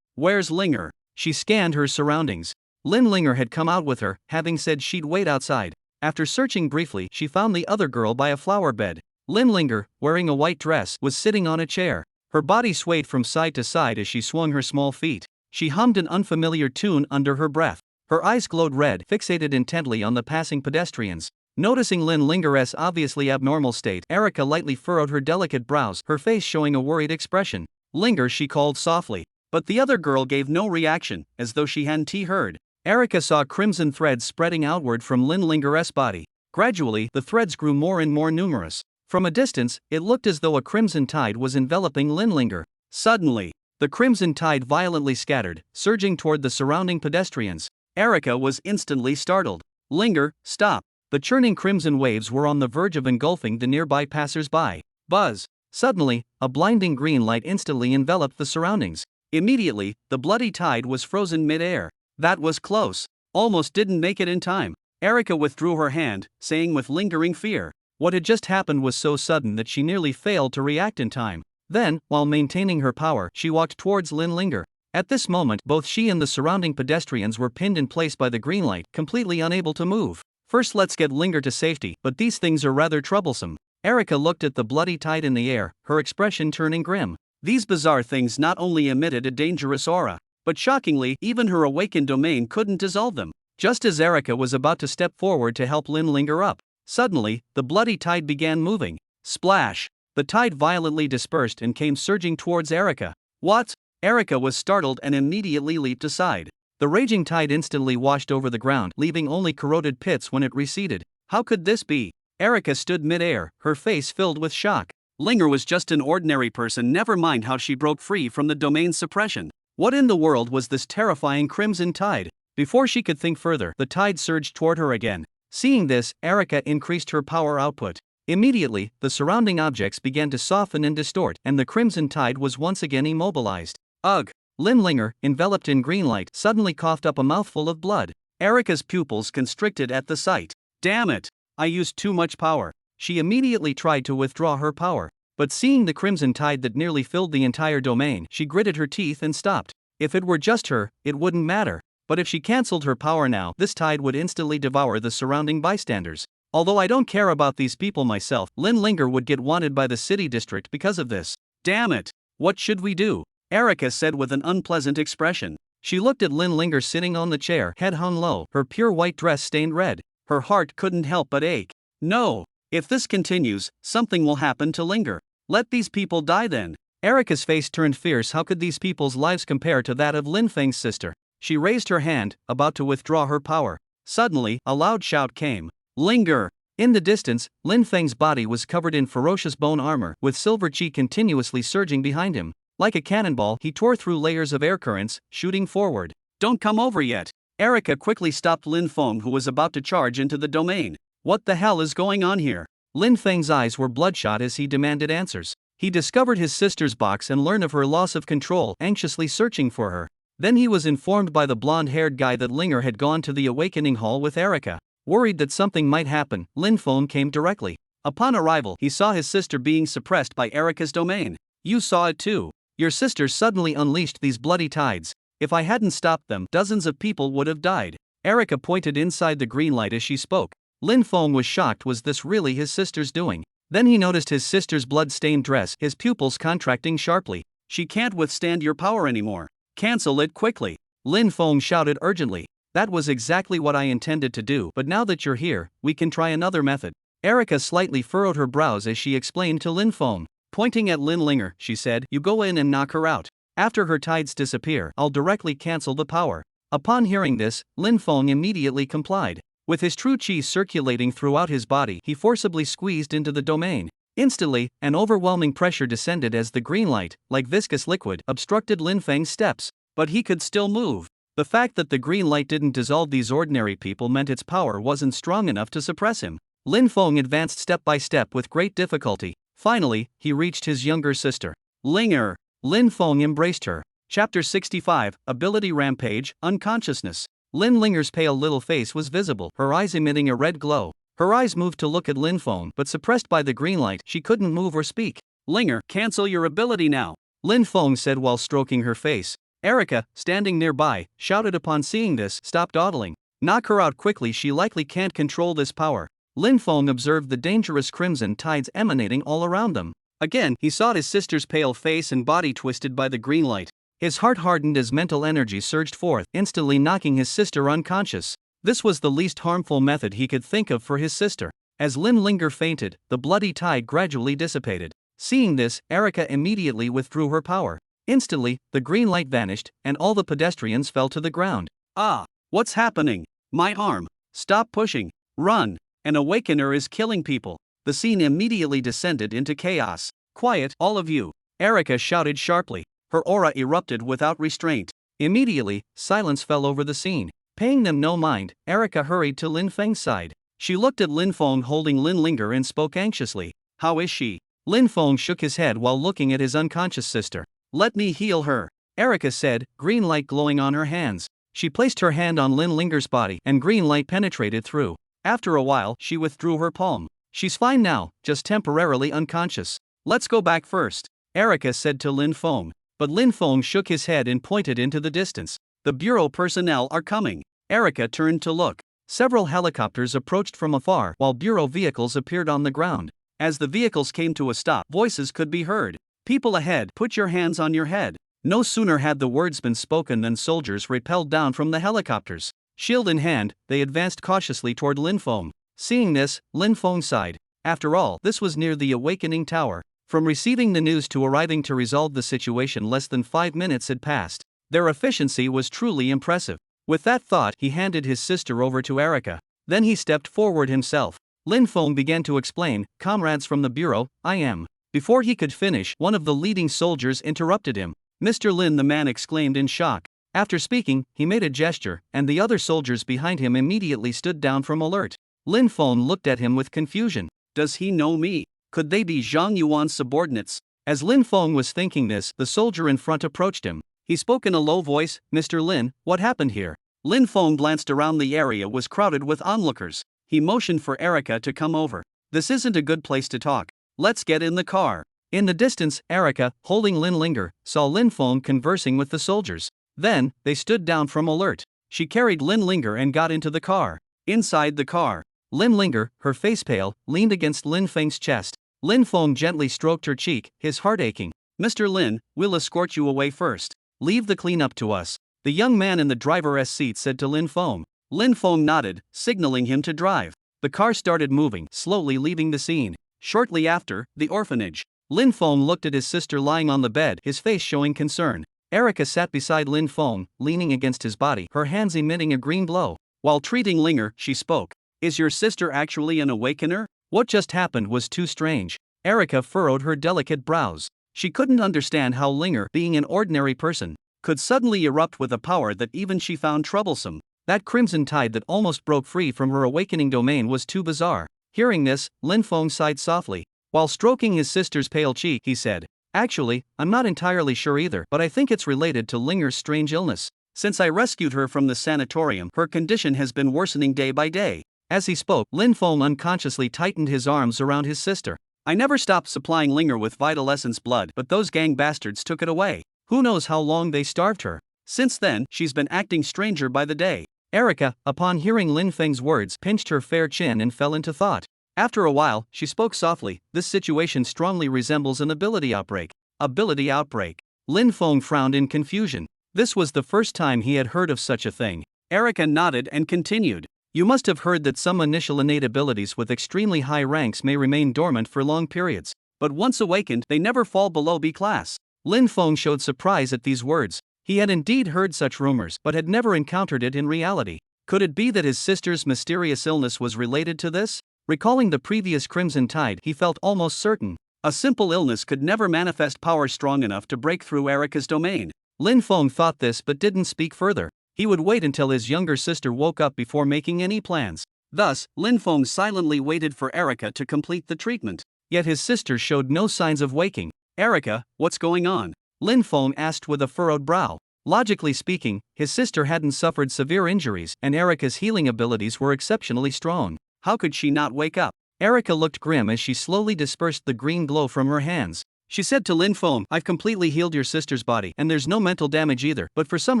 Where's Linger? She scanned her surroundings. Lin Linger had come out with her, having said she'd wait outside. After searching briefly, she found the other girl by a flower bed. Lin Linger, wearing a white dress, was sitting on a chair. Her body swayed from side to side as she swung her small feet. She hummed an unfamiliar tune under her breath. Her eyes glowed red, fixated intently on the passing pedestrians. Noticing Lin Linger's obviously abnormal state, Erica lightly furrowed her delicate brows, her face showing a worried expression. Linger, she called softly. But the other girl gave no reaction, as though she hadn't heard. Erica saw crimson threads spreading outward from Lin Linger's body. Gradually, the threads grew more and more numerous. From a distance, it looked as though a crimson tide was enveloping Lin Linger. Suddenly, the crimson tide violently scattered, surging toward the surrounding pedestrians. Erica was instantly startled. Linger, stop! The churning crimson waves were on the verge of engulfing the nearby passers-by. Buzz! Suddenly, a blinding green light instantly enveloped the surroundings. Immediately, the bloody tide was frozen mid-air. That was close. Almost didn't make it in time. Erica withdrew her hand, saying with lingering fear. What had just happened was so sudden that she nearly failed to react in time. Then, while maintaining her power, she walked towards Lin Linger. At this moment, both she and the surrounding pedestrians were pinned in place by the green light, completely unable to move. First, let's get Linger to safety, but these things are rather troublesome. Erica looked at the bloody tide in the air, her expression turning grim. These bizarre things not only emitted a dangerous aura, but shockingly, even her awakened domain couldn't dissolve them. Just as Erica was about to step forward to help Lin Linger up, suddenly, the bloody tide began moving. Splash! The tide violently dispersed and came surging towards Erica. What? Erica was startled and immediately leaped aside. The raging tide instantly washed over the ground, leaving only corroded pits when it receded. How could this be? Erica stood mid-air, her face filled with shock. Linger was just an ordinary person, never mind how she broke free from the domain's suppression. What in the world was this terrifying crimson tide? Before she could think further, the tide surged toward her again. Seeing this, Erica increased her power output. Immediately, the surrounding objects began to soften and distort, and the crimson tide was once again immobilized. Ugh! Lin Linger, enveloped in green light, suddenly coughed up a mouthful of blood. Erica's pupils constricted at the sight. Damn it! I used too much power. She immediately tried to withdraw her power. But seeing the crimson tide that nearly filled the entire domain, she gritted her teeth and stopped. If it were just her, it wouldn't matter. But if she cancelled her power now, this tide would instantly devour the surrounding bystanders. Although I don't care about these people myself, Lin Linger would get wanted by the city district because of this. Damn it! What should we do? Erica said with an unpleasant expression. She looked at Lin Linger sitting on the chair, head hung low, her pure white dress stained red. Her heart couldn't help but ache. No! If this continues, something will happen to Linger. Let these people die then. Erica's face turned fierce. How could these people's lives compare to that of Lin Feng's sister? She raised her hand, about to withdraw her power. Suddenly, a loud shout came. Linger! In the distance, Lin Feng's body was covered in ferocious bone armor, with silver chi continuously surging behind him. Like a cannonball, he tore through layers of air currents, shooting forward. Don't come over yet! Erica quickly stopped Lin Feng, who was about to charge into the domain. What the hell is going on here? Lin Feng's eyes were bloodshot as he demanded answers. He discovered his sister's box and learned of her loss of control, anxiously searching for her. Then he was informed by the blonde-haired guy that Linger had gone to the Awakening Hall with Erica. Worried that something might happen, Lin Feng came directly. Upon arrival, he saw his sister being suppressed by Erica's domain. You saw it too. Your sister suddenly unleashed these bloody tides. If I hadn't stopped them, dozens of people would have died. Erica pointed inside the green light as she spoke. Lin Feng was shocked. Was this really his sister's doing? Then he noticed his sister's blood-stained dress, his pupils contracting sharply. She can't withstand your power anymore. Cancel it quickly. Lin Feng shouted urgently. That was exactly what I intended to do, but now that you're here, we can try another method. Erica slightly furrowed her brows as she explained to Lin Feng. Pointing at Lin Linger, she said, "You go in and knock her out. After her tides disappear, I'll directly cancel the power." Upon hearing this, Lin Feng immediately complied. With his true qi circulating throughout his body, he forcibly squeezed into the domain. Instantly, an overwhelming pressure descended as the green light, like viscous liquid, obstructed Lin Feng's steps. But he could still move. The fact that the green light didn't dissolve these ordinary people meant its power wasn't strong enough to suppress him. Lin Feng advanced step by step with great difficulty. Finally, he reached his younger sister. Linger. Lin Feng embraced her. Chapter 65, Ability Rampage, Unconsciousness. Lin Linger's pale little face was visible, her eyes emitting a red glow. Her eyes moved to look at Lin Feng, but suppressed by the green light, she couldn't move or speak. Linger, cancel your ability now, Lin Feng said while stroking her face. Erica, standing nearby, shouted upon seeing this, "Stop dawdling. Knock her out quickly, she likely can't control this power." Lin Feng observed the dangerous crimson tides emanating all around them. Again, he saw his sister's pale face and body twisted by the green light. His heart hardened as mental energy surged forth, instantly knocking his sister unconscious. This was the least harmful method he could think of for his sister. As Lin Linger fainted, the bloody tide gradually dissipated. Seeing this, Erica immediately withdrew her power. Instantly, the green light vanished, and all the pedestrians fell to the ground. "Ah, what's happening? My arm. Stop pushing. Run. An awakener is killing people." The scene immediately descended into chaos. "Quiet, all of you," Erica shouted sharply. Her aura erupted without restraint. Immediately, silence fell over the scene. Paying them no mind, Erica hurried to Lin Feng's side. She looked at Lin Feng holding Lin Linger and spoke anxiously. "How is she?" Lin Feng shook his head while looking at his unconscious sister. "Let me heal her," Erica said, green light glowing on her hands. She placed her hand on Lin Linger's body and green light penetrated through. After a while, she withdrew her palm. "She's fine now, just temporarily unconscious. Let's go back first," Erica said to Lin Feng. But Lin Feng shook his head and pointed into the distance. "The bureau personnel are coming." Erica turned to look. Several helicopters approached from afar while bureau vehicles appeared on the ground. As the vehicles came to a stop, voices could be heard. "People ahead, put your hands on your head." No sooner had the words been spoken than soldiers rappelled down from the helicopters. Shield in hand, they advanced cautiously toward Lin Feng. Seeing this, Lin Feng sighed. After all, this was near the awakening tower. From receiving the news to arriving to resolve the situation, less than 5 minutes had passed. Their efficiency was truly impressive. With that thought, he handed his sister over to Erica. Then he stepped forward himself. Lin Feng began to explain, "Comrades from the bureau, I am." Before he could finish, one of the leading soldiers interrupted him. "Mr. Lin," the man exclaimed in shock. After speaking, he made a gesture, and the other soldiers behind him immediately stood down from alert. Lin Feng looked at him with confusion. "Does he know me? Could they be Zhang Yuan's subordinates?" As Lin Feng was thinking this, the soldier in front approached him. He spoke in a low voice, "Mr. Lin, what happened here?" Lin Feng glanced around. The area was crowded with onlookers. He motioned for Erica to come over. "This isn't a good place to talk. Let's get in the car." In the distance, Erica, holding Lin Linger, saw Lin Feng conversing with the soldiers. Then, they stood down from alert. She carried Lin Linger and got into the car. Inside the car, Lin Linger, her face pale, leaned against Lin Feng's chest. Lin Feng gently stroked her cheek, his heart aching. "Mr. Lin, we'll escort you away first. Leave the cleanup to us," the young man in the driver's seat said to Lin Feng. Lin Feng nodded, signaling him to drive. The car started moving, slowly leaving the scene. Shortly after, the orphanage. Lin Feng looked at his sister lying on the bed, his face showing concern. Erica sat beside Lin Feng, leaning against his body, her hands emitting a green glow. While treating Linger, she spoke. "Is your sister actually an awakener? What just happened was too strange." Erica furrowed her delicate brows. She couldn't understand how Linger, being an ordinary person, could suddenly erupt with a power that even she found troublesome. That crimson tide that almost broke free from her awakening domain was too bizarre. Hearing this, Lin Feng sighed softly. While stroking his sister's pale cheek, he said, "Actually, I'm not entirely sure either, but I think it's related to Linger's strange illness. Since I rescued her from the sanatorium, her condition has been worsening day by day." As he spoke, Lin Feng unconsciously tightened his arms around his sister. "I never stopped supplying Linger with vital essence blood, but those gang bastards took it away. Who knows how long they starved her. Since then, she's been acting stranger by the day." Erica, upon hearing Lin Feng's words, pinched her fair chin and fell into thought. After a while, she spoke softly, "This situation strongly resembles an ability outbreak." Ability outbreak? Lin Feng frowned in confusion. This was the first time he had heard of such a thing. Erica nodded and continued. You must have heard that some initial innate abilities with extremely high ranks may remain dormant for long periods, but once awakened, they never fall below B class. Lin Feng showed surprise at these words. He had indeed heard such rumors, but had never encountered it in reality. Could it be that his sister's mysterious illness was related to this? Recalling the previous Crimson Tide, he felt almost certain. A simple illness could never manifest power strong enough to break through Erika's domain. Lin Feng thought this but didn't speak further. He would wait until his younger sister woke up before making any plans. Thus, Lin Feng silently waited for Erika to complete the treatment. Yet his sister showed no signs of waking. "Erika, what's going on?" Lin Feng asked with a furrowed brow. Logically speaking, his sister hadn't suffered severe injuries, and Erika's healing abilities were exceptionally strong. How could she not wake up? Erika looked grim as she slowly dispersed the green glow from her hands. She said to Lin Feng, "I've completely healed your sister's body, and there's no mental damage either, but for some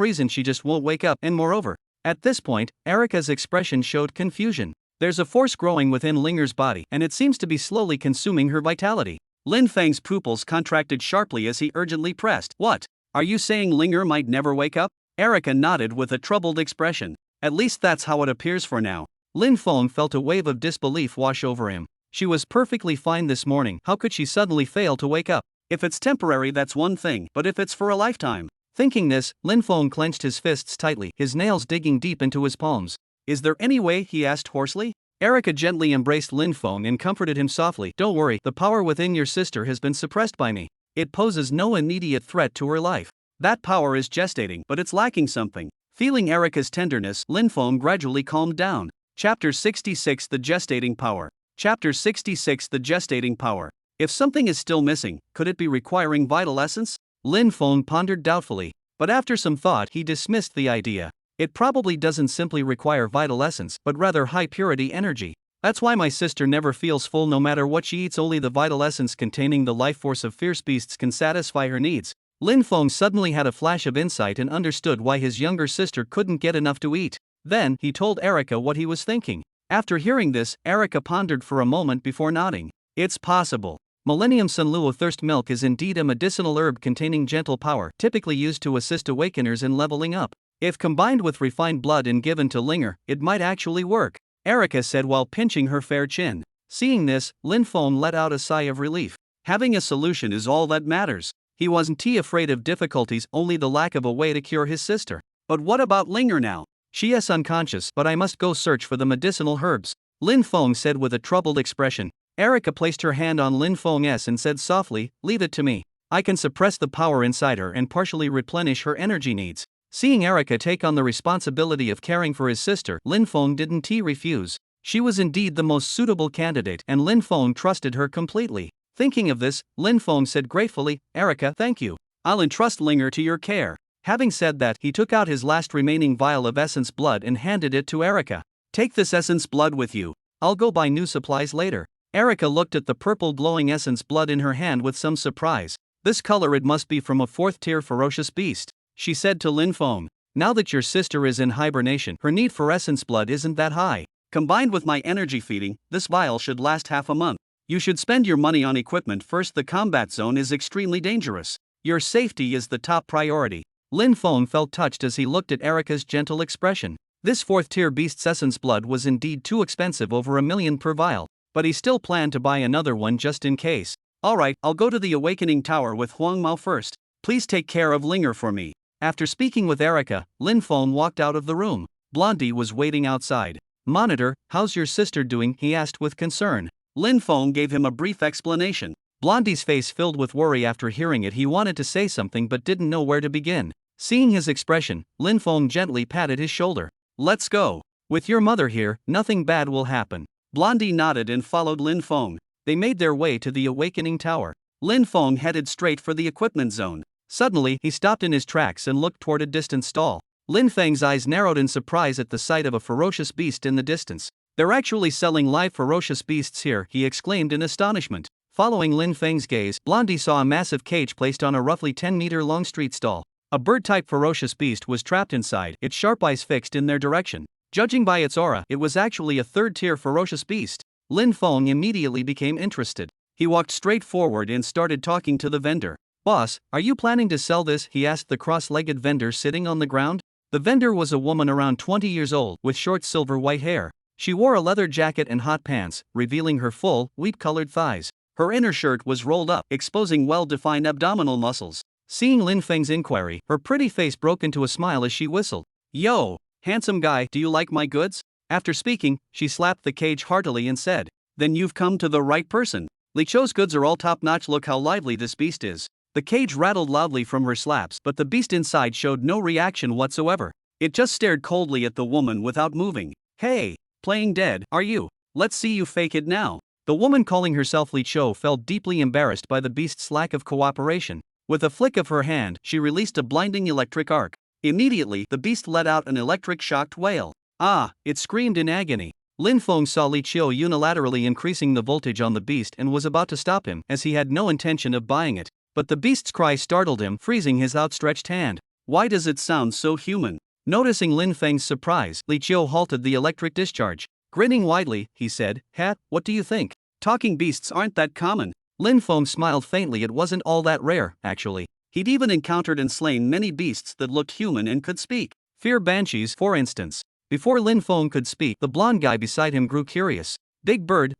reason she just won't wake up, and moreover." At this point, Erika's expression showed confusion. There's a force growing within Linger's body, and it seems to be slowly consuming her vitality. Lin Feng's pupils contracted sharply as he urgently pressed, "What? Are you saying Linger might never wake up?" Erika nodded with a troubled expression. "At least that's how it appears for now." Lin Feng felt a wave of disbelief wash over him. She was perfectly fine this morning, how could she suddenly fail to wake up? If it's temporary, that's one thing, but if it's for a lifetime? Thinking this, Lin Feng clenched his fists tightly, his nails digging deep into his palms. "Is there any way?" he asked hoarsely. Erika gently embraced Lin Feng and comforted him softly. "Don't worry, the power within your sister has been suppressed by me. It poses no immediate threat to her life. That power is gestating, but it's lacking something." Feeling Erika's tenderness, Lin Feng gradually calmed down. Chapter 66 The Gestating Power. Chapter 66 The Gestating Power. If something is still missing, could it be requiring vital essence? Lin Feng pondered doubtfully, but after some thought he dismissed the idea. It probably doesn't simply require vital essence, but rather high-purity energy. That's why my sister never feels full no matter what she eats. Only the vital essence containing the life force of fierce beasts can satisfy her needs. Lin Feng suddenly had a flash of insight and understood why his younger sister couldn't get enough to eat. Then, he told Erika what he was thinking. After hearing this, Erika pondered for a moment before nodding. It's possible. Millennium Sunluo thirst milk is indeed a medicinal herb containing gentle power, typically used to assist awakeners in leveling up. If combined with refined blood and given to Linger, it might actually work, Erika said while pinching her fair chin. Seeing this, Lin Feng let out a sigh of relief. Having a solution is all that matters. He wasn't afraid of difficulties, only the lack of a way to cure his sister. But what about Linger now? She is unconscious, but I must go search for the medicinal herbs, Lin Feng said with a troubled expression. Erika placed her hand on Lin Feng's and said softly, "Leave it to me. I can suppress the power inside her and partially replenish her energy needs." Seeing Erika take on the responsibility of caring for his sister, Lin Feng didn't refuse. She was indeed the most suitable candidate, and Lin Feng trusted her completely. Thinking of this, Lin Feng said gratefully, "Erika, thank you. I'll entrust Linger to your care." Having said that, he took out his last remaining vial of essence blood and handed it to Erika. "Take this essence blood with you. I'll go buy new supplies later." Erika looked at the purple glowing essence blood in her hand with some surprise. "This color, it must be from a 4th-tier ferocious beast," she said to Lin Feng. "Now that your sister is in hibernation, her need for essence blood isn't that high. Combined with my energy feeding, this vial should last half a month. You should spend your money on equipment first. The combat zone is extremely dangerous. Your safety is the top priority." Lin Feng felt touched as he looked at Erika's gentle expression. This 4th-tier beast's essence blood was indeed too expensive, over $1 million per vial, but he still planned to buy another one just in case. "Alright, I'll go to the Awakening Tower with Huang Mao first. Please take care of Linger for me." After speaking with Erika, Lin Feng walked out of the room. Blondie was waiting outside. "Monitor, how's your sister doing?" he asked with concern. Lin Feng gave him a brief explanation. Blondie's face filled with worry after hearing it. He wanted to say something but didn't know where to begin. Seeing his expression, Lin Feng gently patted his shoulder. "Let's go. With your mother here, nothing bad will happen." Blondie nodded and followed Lin Feng. They made their way to the Awakening Tower. Lin Feng headed straight for the equipment zone. Suddenly, he stopped in his tracks and looked toward a distant stall. Lin Feng's eyes narrowed in surprise at the sight of a ferocious beast in the distance. "They're actually selling live ferocious beasts here," he exclaimed in astonishment. Following Lin Feng's gaze, Blondie saw a massive cage placed on a roughly 10-meter-long street stall. A bird-type ferocious beast was trapped inside, its sharp eyes fixed in their direction. Judging by its aura, it was actually a 3rd-tier ferocious beast. Lin Feng immediately became interested. He walked straight forward and started talking to the vendor. "Boss, are you planning to sell this?" he asked the cross-legged vendor sitting on the ground. The vendor was a woman around 20 years old with short silver white hair. She wore a leather jacket and hot pants, revealing her full, wheat-colored thighs. Her inner shirt was rolled up, exposing well-defined abdominal muscles. Seeing Lin Feng's inquiry, her pretty face broke into a smile as she whistled. "Yo, handsome guy, do you like my goods?" After speaking, she slapped the cage heartily and said, "Then you've come to the right person. Li Chou's goods are all top-notch. Look how lively this beast is." The cage rattled loudly from her slaps, but the beast inside showed no reaction whatsoever. It just stared coldly at the woman without moving. "Hey, playing dead, are you? Let's see you fake it now." The woman calling herself Li Chou felt deeply embarrassed by the beast's lack of cooperation. With a flick of her hand, she released a blinding electric arc. Immediately, the beast let out an electric-shocked wail. "Ah!" it screamed in agony. Lin Feng saw Li Chou unilaterally increasing the voltage on the beast and was about to stop him, as he had no intention of buying it. But the beast's cry startled him, freezing his outstretched hand. "Why does it sound so human?" Noticing Lin Feng's surprise, Li Chou halted the electric discharge. Grinning widely, he said, What do you think? Talking beasts aren't that common." Lin Feng smiled faintly. It wasn't all that rare, actually. He'd even encountered and slain many beasts that looked human and could speak. Fear banshees, for instance. Before Lin Feng could speak, the blonde guy beside him grew curious. Big bird,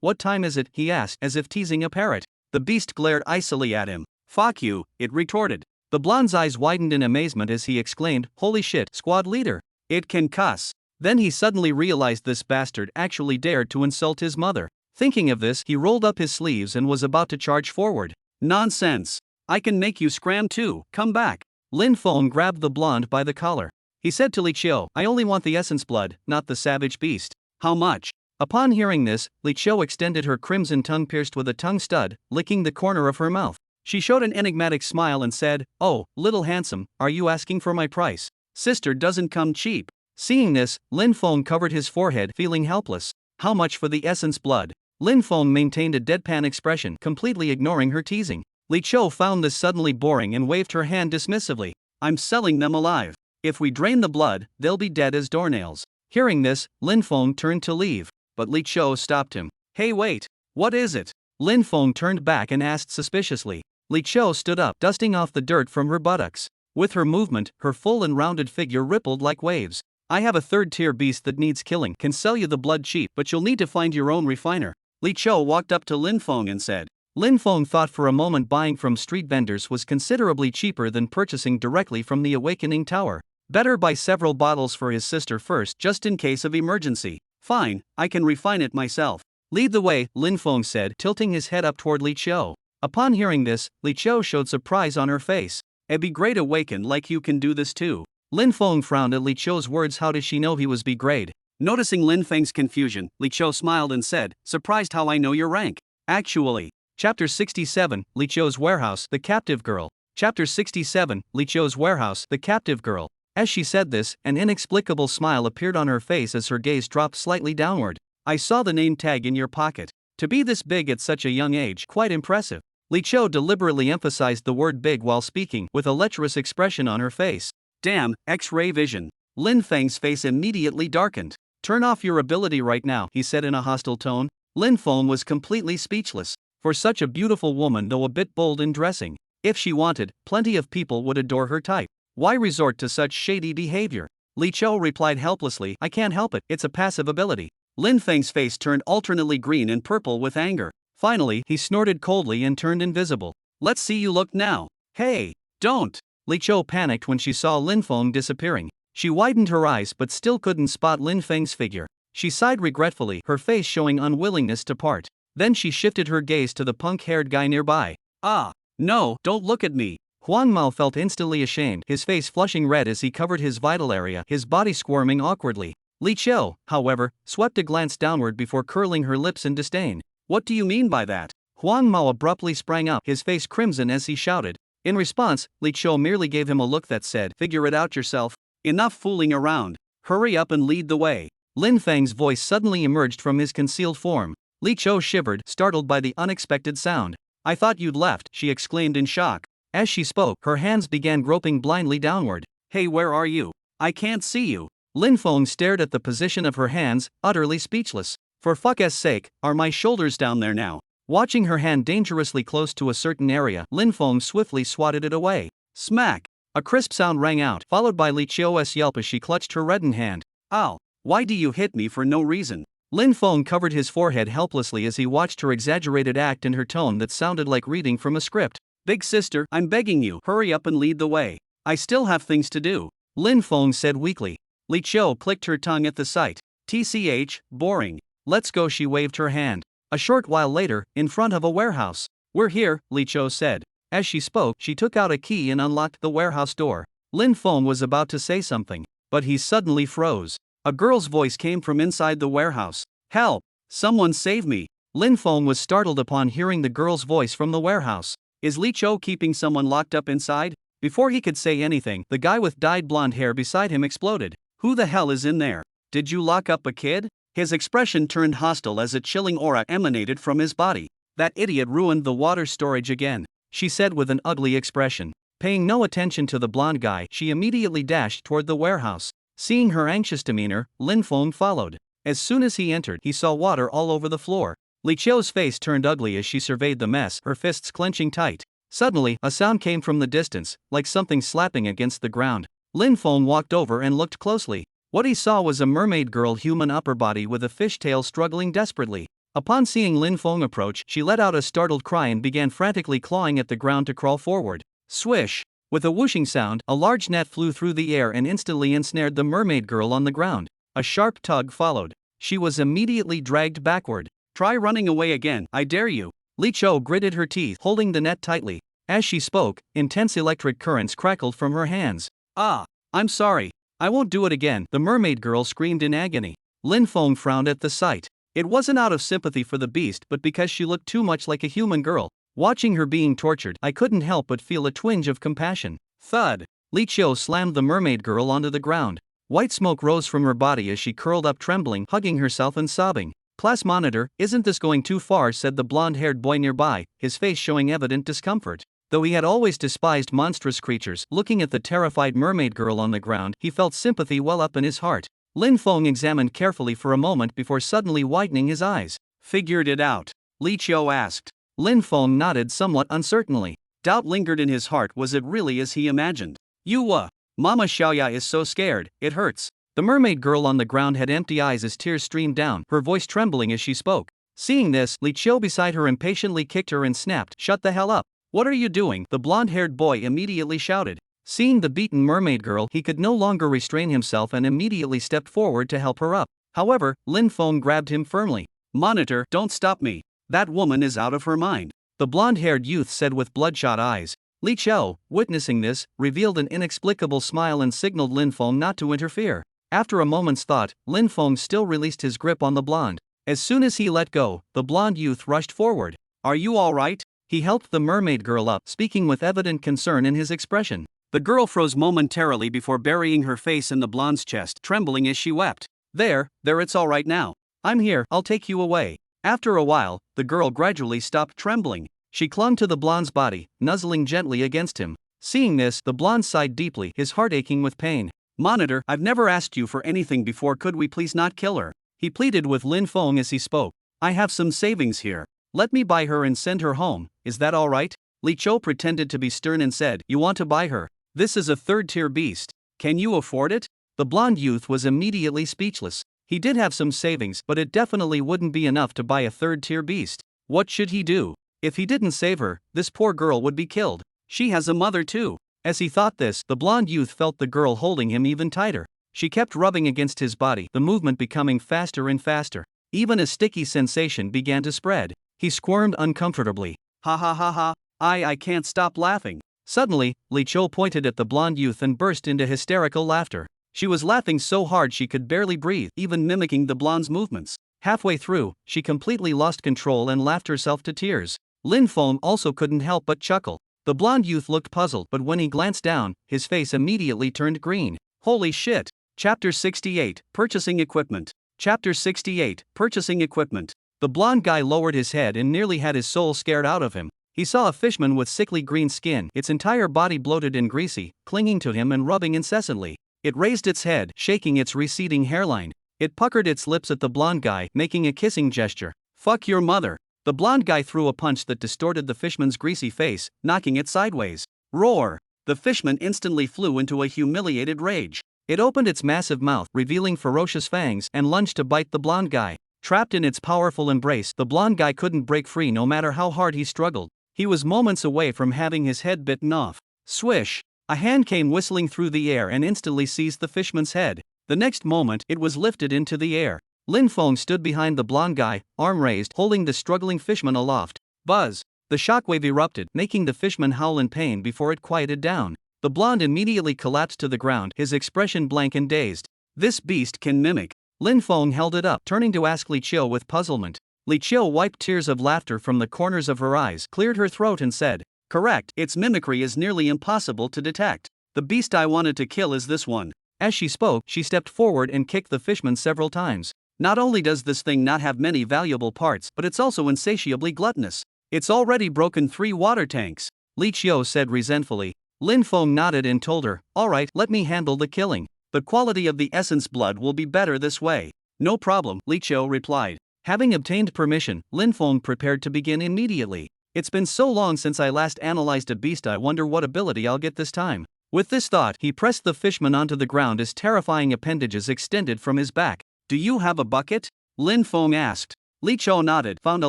what time is it?" he asked, as if teasing a parrot. The beast glared icily at him. "Fuck you," it retorted. The blonde's eyes widened in amazement as he exclaimed, "Holy shit, squad leader. It can cuss." Then he suddenly realized this bastard actually dared to insult his mother. Thinking of this, he rolled up his sleeves and was about to charge forward. "Nonsense. I can make you scram too, come back." Lin Feng grabbed the blonde by the collar. He said to Li Chou, "I only want the essence blood, not the savage beast." "How much?" Upon hearing this, Li Chou extended her crimson tongue pierced with a tongue stud, licking the corner of her mouth. She showed an enigmatic smile and said, "Oh, little handsome, are you asking for my price? Sister doesn't come cheap." Seeing this, Lin Feng covered his forehead, feeling helpless. "How much for the essence blood?" Lin Feng maintained a deadpan expression, completely ignoring her teasing. Li Chou found this suddenly boring and waved her hand dismissively. "I'm selling them alive. If we drain the blood, they'll be dead as doornails." Hearing this, Lin Feng turned to leave, but Li Chou stopped him. "Hey, wait, what is it?" Lin Feng turned back and asked suspiciously. Li Chou stood up, dusting off the dirt from her buttocks. With her movement, her full and rounded figure rippled like waves. "I have a third-tier beast that needs killing, can sell you the blood cheap, but you'll need to find your own refiner." Li Chou walked up to Lin Feng and said. Lin Feng thought for a moment buying from street vendors was considerably cheaper than purchasing directly from the Awakening Tower. Better buy several bottles for his sister first, just in case of emergency. "Fine, I can refine it myself." "Lead the way," Lin Feng said, tilting his head up toward Li Chou. Upon hearing this, Li Chou showed surprise on her face. "It'd be great awaken like you can do this too." Lin Feng frowned at Li Chou's words. How does she know he was B-grade? Noticing Lin Feng's confusion, Li Chou smiled and said, "Surprised how I know your rank. Actually." Chapter 67, Li Chou's Warehouse, the Captive Girl. Chapter 67, Li Chou's Warehouse, the Captive Girl. As she said this, an inexplicable smile appeared on her face as her gaze dropped slightly downward. "I saw the name tag in your pocket. To be this big at such a young age, quite impressive." Li Chou deliberately emphasized the word big while speaking, with a lecherous expression on her face. "Damn, X-ray vision." Lin Feng's face immediately darkened. "Turn off your ability right now," he said in a hostile tone. Lin Feng was completely speechless. For such a beautiful woman, though a bit bold in dressing, if she wanted, plenty of people would adore her type. Why resort to such shady behavior? Li Chou replied helplessly, "I can't help it, it's a passive ability." Lin Feng's face turned alternately green and purple with anger. Finally, he snorted coldly and turned invisible. "Let's see you look now." "Hey, don't!" Li Chou panicked when she saw Lin Feng disappearing. She widened her eyes but still couldn't spot Lin Feng's figure. She sighed regretfully, her face showing unwillingness to part. Then she shifted her gaze to the punk-haired guy nearby. "Ah, no, don't look at me." Huang Mao felt instantly ashamed, his face flushing red as he covered his vital area, his body squirming awkwardly. Li Chou, however, swept a glance downward before curling her lips in disdain. "What do you mean by that?" Huang Mao abruptly sprang up, his face crimson as he shouted. In response, Li Chou merely gave him a look that said, "Figure it out yourself. Enough fooling around. Hurry up and lead the way." Lin Feng's voice suddenly emerged from his concealed form. Li Chou shivered, startled by the unexpected sound. "I thought you'd left," she exclaimed in shock. As she spoke, her hands began groping blindly downward. "Hey, where are you? I can't see you." Lin Feng stared at the position of her hands, utterly speechless. "For fuck's sake, are my shoulders down there now?" Watching her hand dangerously close to a certain area, Lin Feng swiftly swatted it away. Smack! A crisp sound rang out, followed by Li Chio's yelp as she clutched her reddened hand. Ow! Why do you hit me for no reason? Lin Feng covered his forehead helplessly as he watched her exaggerated act in her tone that sounded like reading from a script. Big sister, I'm begging you, hurry up and lead the way. I still have things to do. Lin Feng said weakly. Li Chio clicked her tongue at the sight. TCH, boring. Let's go, she waved her hand. A short while later, in front of a warehouse. We're here, Li Chio said. As she spoke, she took out a key and unlocked the warehouse door. Lin Feng was about to say something, but he suddenly froze. A girl's voice came from inside the warehouse. Help! Someone save me! Lin Feng was startled upon hearing the girl's voice from the warehouse. Is Li Chio keeping someone locked up inside? Before he could say anything, the guy with dyed blonde hair beside him exploded. Who the hell is in there? Did you lock up a kid? His expression turned hostile as a chilling aura emanated from his body. That idiot ruined the water storage again, she said with an ugly expression. Paying no attention to the blonde guy, she immediately dashed toward the warehouse. Seeing her anxious demeanor, Lin Feng followed. As soon as he entered, he saw water all over the floor. Li Chio's face turned ugly as she surveyed the mess, her fists clenching tight. Suddenly, a sound came from the distance, like something slapping against the ground. Lin Feng walked over and looked closely. What he saw was a mermaid girl human upper body with a fishtail struggling desperately. Upon seeing Lin Feng approach, she let out a startled cry and began frantically clawing at the ground to crawl forward. Swish! With a whooshing sound, a large net flew through the air and instantly ensnared the mermaid girl on the ground. A sharp tug followed. She was immediately dragged backward. Try running away again, I dare you. Li Chio gritted her teeth, holding the net tightly. As she spoke, intense electric currents crackled from her hands. Ah! I'm sorry. I won't do it again, the mermaid girl screamed in agony. Lin Feng frowned at the sight. It wasn't out of sympathy for the beast but because she looked too much like a human girl. Watching her being tortured, I couldn't help but feel a twinge of compassion. Thud! Li Chio slammed the mermaid girl onto the ground. White smoke rose from her body as she curled up trembling, hugging herself and sobbing. Class monitor, isn't this going too far, said the blonde-haired boy nearby, his face showing evident discomfort. Though he had always despised monstrous creatures, looking at the terrified mermaid girl on the ground, he felt sympathy well up in his heart. Lin Feng examined carefully for a moment before suddenly widening his eyes. Figured it out? Li Chio asked. Lin Feng nodded somewhat uncertainly. Doubt lingered in his heart. Was it really as he imagined? Mama Xiaoya is so scared, it hurts. The mermaid girl on the ground had empty eyes as tears streamed down, her voice trembling as she spoke. Seeing this, Li Chio beside her impatiently kicked her and snapped, "Shut the hell up. What are you doing?" the blonde-haired boy immediately shouted. Seeing the beaten mermaid girl, he could no longer restrain himself and immediately stepped forward to help her up. However, Lin Feng grabbed him firmly. Monitor, don't stop me. That woman is out of her mind, the blonde-haired youth said with bloodshot eyes. Li Chio, witnessing this, revealed an inexplicable smile and signaled Lin Feng not to interfere. After a moment's thought, Lin Feng still released his grip on the blonde. As soon as he let go, the blonde youth rushed forward. Are you all right? He helped the mermaid girl up, speaking with evident concern in his expression. The girl froze momentarily before burying her face in the blonde's chest, trembling as she wept. There, it's all right now. I'm here, I'll take you away. After a while, the girl gradually stopped trembling. She clung to the blonde's body, nuzzling gently against him. Seeing this, the blonde sighed deeply, his heart aching with pain. Monitor, I've never asked you for anything before, could we please not kill her? He pleaded with Lin Feng as he spoke. I have some savings here. Let me buy her and send her home, is that all right? Li Chio pretended to be stern and said, You want to buy her? This is a third-tier beast. Can you afford it? The blonde youth was immediately speechless. He did have some savings, but it definitely wouldn't be enough to buy a third-tier beast. What should he do? If he didn't save her, this poor girl would be killed. She has a mother too. As he thought this, the blonde youth felt the girl holding him even tighter. She kept rubbing against his body, the movement becoming faster and faster. Even a sticky sensation began to spread. He squirmed uncomfortably. Ha ha ha ha, I can't stop laughing. Suddenly, Li Chio pointed at the blonde youth and burst into hysterical laughter. She was laughing so hard she could barely breathe, even mimicking the blonde's movements. Halfway through, she completely lost control and laughed herself to tears. Lin Feng also couldn't help but chuckle. The blonde youth looked puzzled, but when he glanced down, his face immediately turned green. Holy shit! Chapter 68, Purchasing Equipment. Chapter 68, Purchasing Equipment. The blonde guy lowered his head and nearly had his soul scared out of him. He saw a fishman with sickly green skin, its entire body bloated and greasy, clinging to him and rubbing incessantly. It raised its head, shaking its receding hairline. It puckered its lips at the blonde guy, making a kissing gesture. Fuck your mother. The blonde guy threw a punch that distorted the fishman's greasy face, knocking it sideways. Roar! The fishman instantly flew into a humiliated rage. It opened its massive mouth, revealing ferocious fangs, and lunged to bite the blonde guy. Trapped in its powerful embrace, the blonde guy couldn't break free no matter how hard he struggled. He was moments away from having his head bitten off. Swish! A hand came whistling through the air and instantly seized the fishman's head. The next moment, it was lifted into the air. Lin Feng stood behind the blonde guy, arm raised, holding the struggling fishman aloft. Buzz! The shockwave erupted, making the fishman howl in pain before it quieted down. The blonde immediately collapsed to the ground, his expression blank and dazed. This beast can mimic. Lin Feng held it up, turning to ask Li Qiu with puzzlement. Li Qiu wiped tears of laughter from the corners of her eyes, cleared her throat and said, "Correct, its mimicry is nearly impossible to detect. The beast I wanted to kill is this one." As she spoke, she stepped forward and kicked the fishman several times. Not only does this thing not have many valuable parts, but it's also insatiably gluttonous. It's already broken 3 water tanks, Li Qiu said resentfully. Lin Feng nodded and told her, "Alright, let me handle the killing. The quality of the essence blood will be better this way." "No problem," Li Qiu replied. Having obtained permission, Lin Feng prepared to begin immediately. "It's been so long since I last analyzed a beast, I wonder what ability I'll get this time." With this thought, he pressed the fishman onto the ground as terrifying appendages extended from his back. "Do you have a bucket?" Lin Feng asked. Li Qiu nodded, found a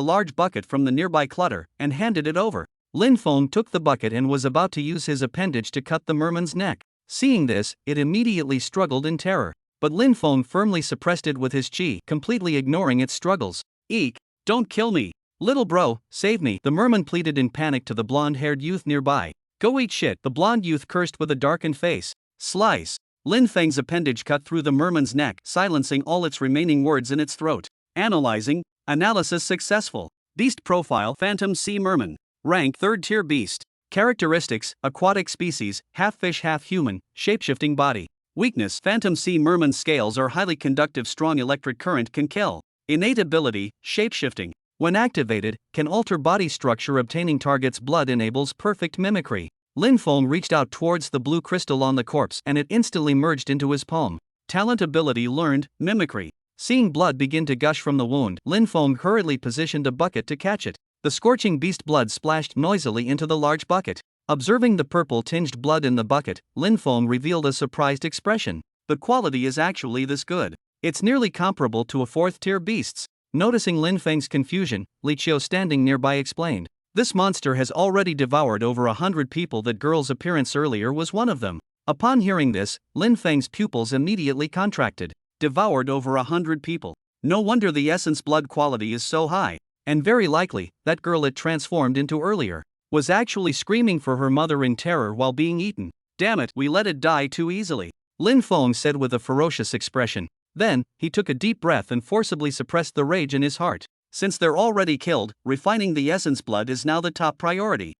large bucket from the nearby clutter, and handed it over. Lin Feng took the bucket and was about to use his appendage to cut the merman's neck. Seeing this, it immediately struggled in terror. But Lin Feng firmly suppressed it with his qi, completely ignoring its struggles. "Eek! Don't kill me! Little bro, save me!" the merman pleaded in panic to the blonde-haired youth nearby. "Go eat shit," the blonde youth cursed with a darkened face. Slice! Lin Feng's appendage cut through the merman's neck, silencing all its remaining words in its throat. Analyzing. Analysis successful. Beast profile: Phantom Sea Merman. Rank: 3rd tier beast. Characteristics: aquatic species, half fish half human, shapeshifting body. Weakness: Phantom Sea Merman scales are highly conductive, strong electric current can kill. Innate ability: shapeshifting. When activated, can alter body structure, obtaining target's blood, enables perfect mimicry. Lin Feng reached out towards the blue crystal on the corpse and it instantly merged into his palm. Talent ability learned: mimicry. Seeing blood begin to gush from the wound, Lin Feng hurriedly positioned a bucket to catch it. The scorching beast blood splashed noisily into the large bucket. Observing the purple-tinged blood in the bucket, Lin Feng revealed a surprised expression. The quality is actually this good. It's nearly comparable to a 4th-tier beast's. Noticing Lin Feng's confusion, Li Qiu standing nearby explained, "This monster has already devoured over 100 people. That girl's appearance earlier was one of them." Upon hearing this, Lin Feng's pupils immediately contracted. Devoured over 100 people. No wonder the essence blood quality is so high. And very likely, that girl it transformed into earlier was actually screaming for her mother in terror while being eaten. "Damn it, we let it die too easily," Lin Feng said with a ferocious expression. Then, he took a deep breath and forcibly suppressed the rage in his heart. Since they're already killed, refining the essence blood is now the top priority.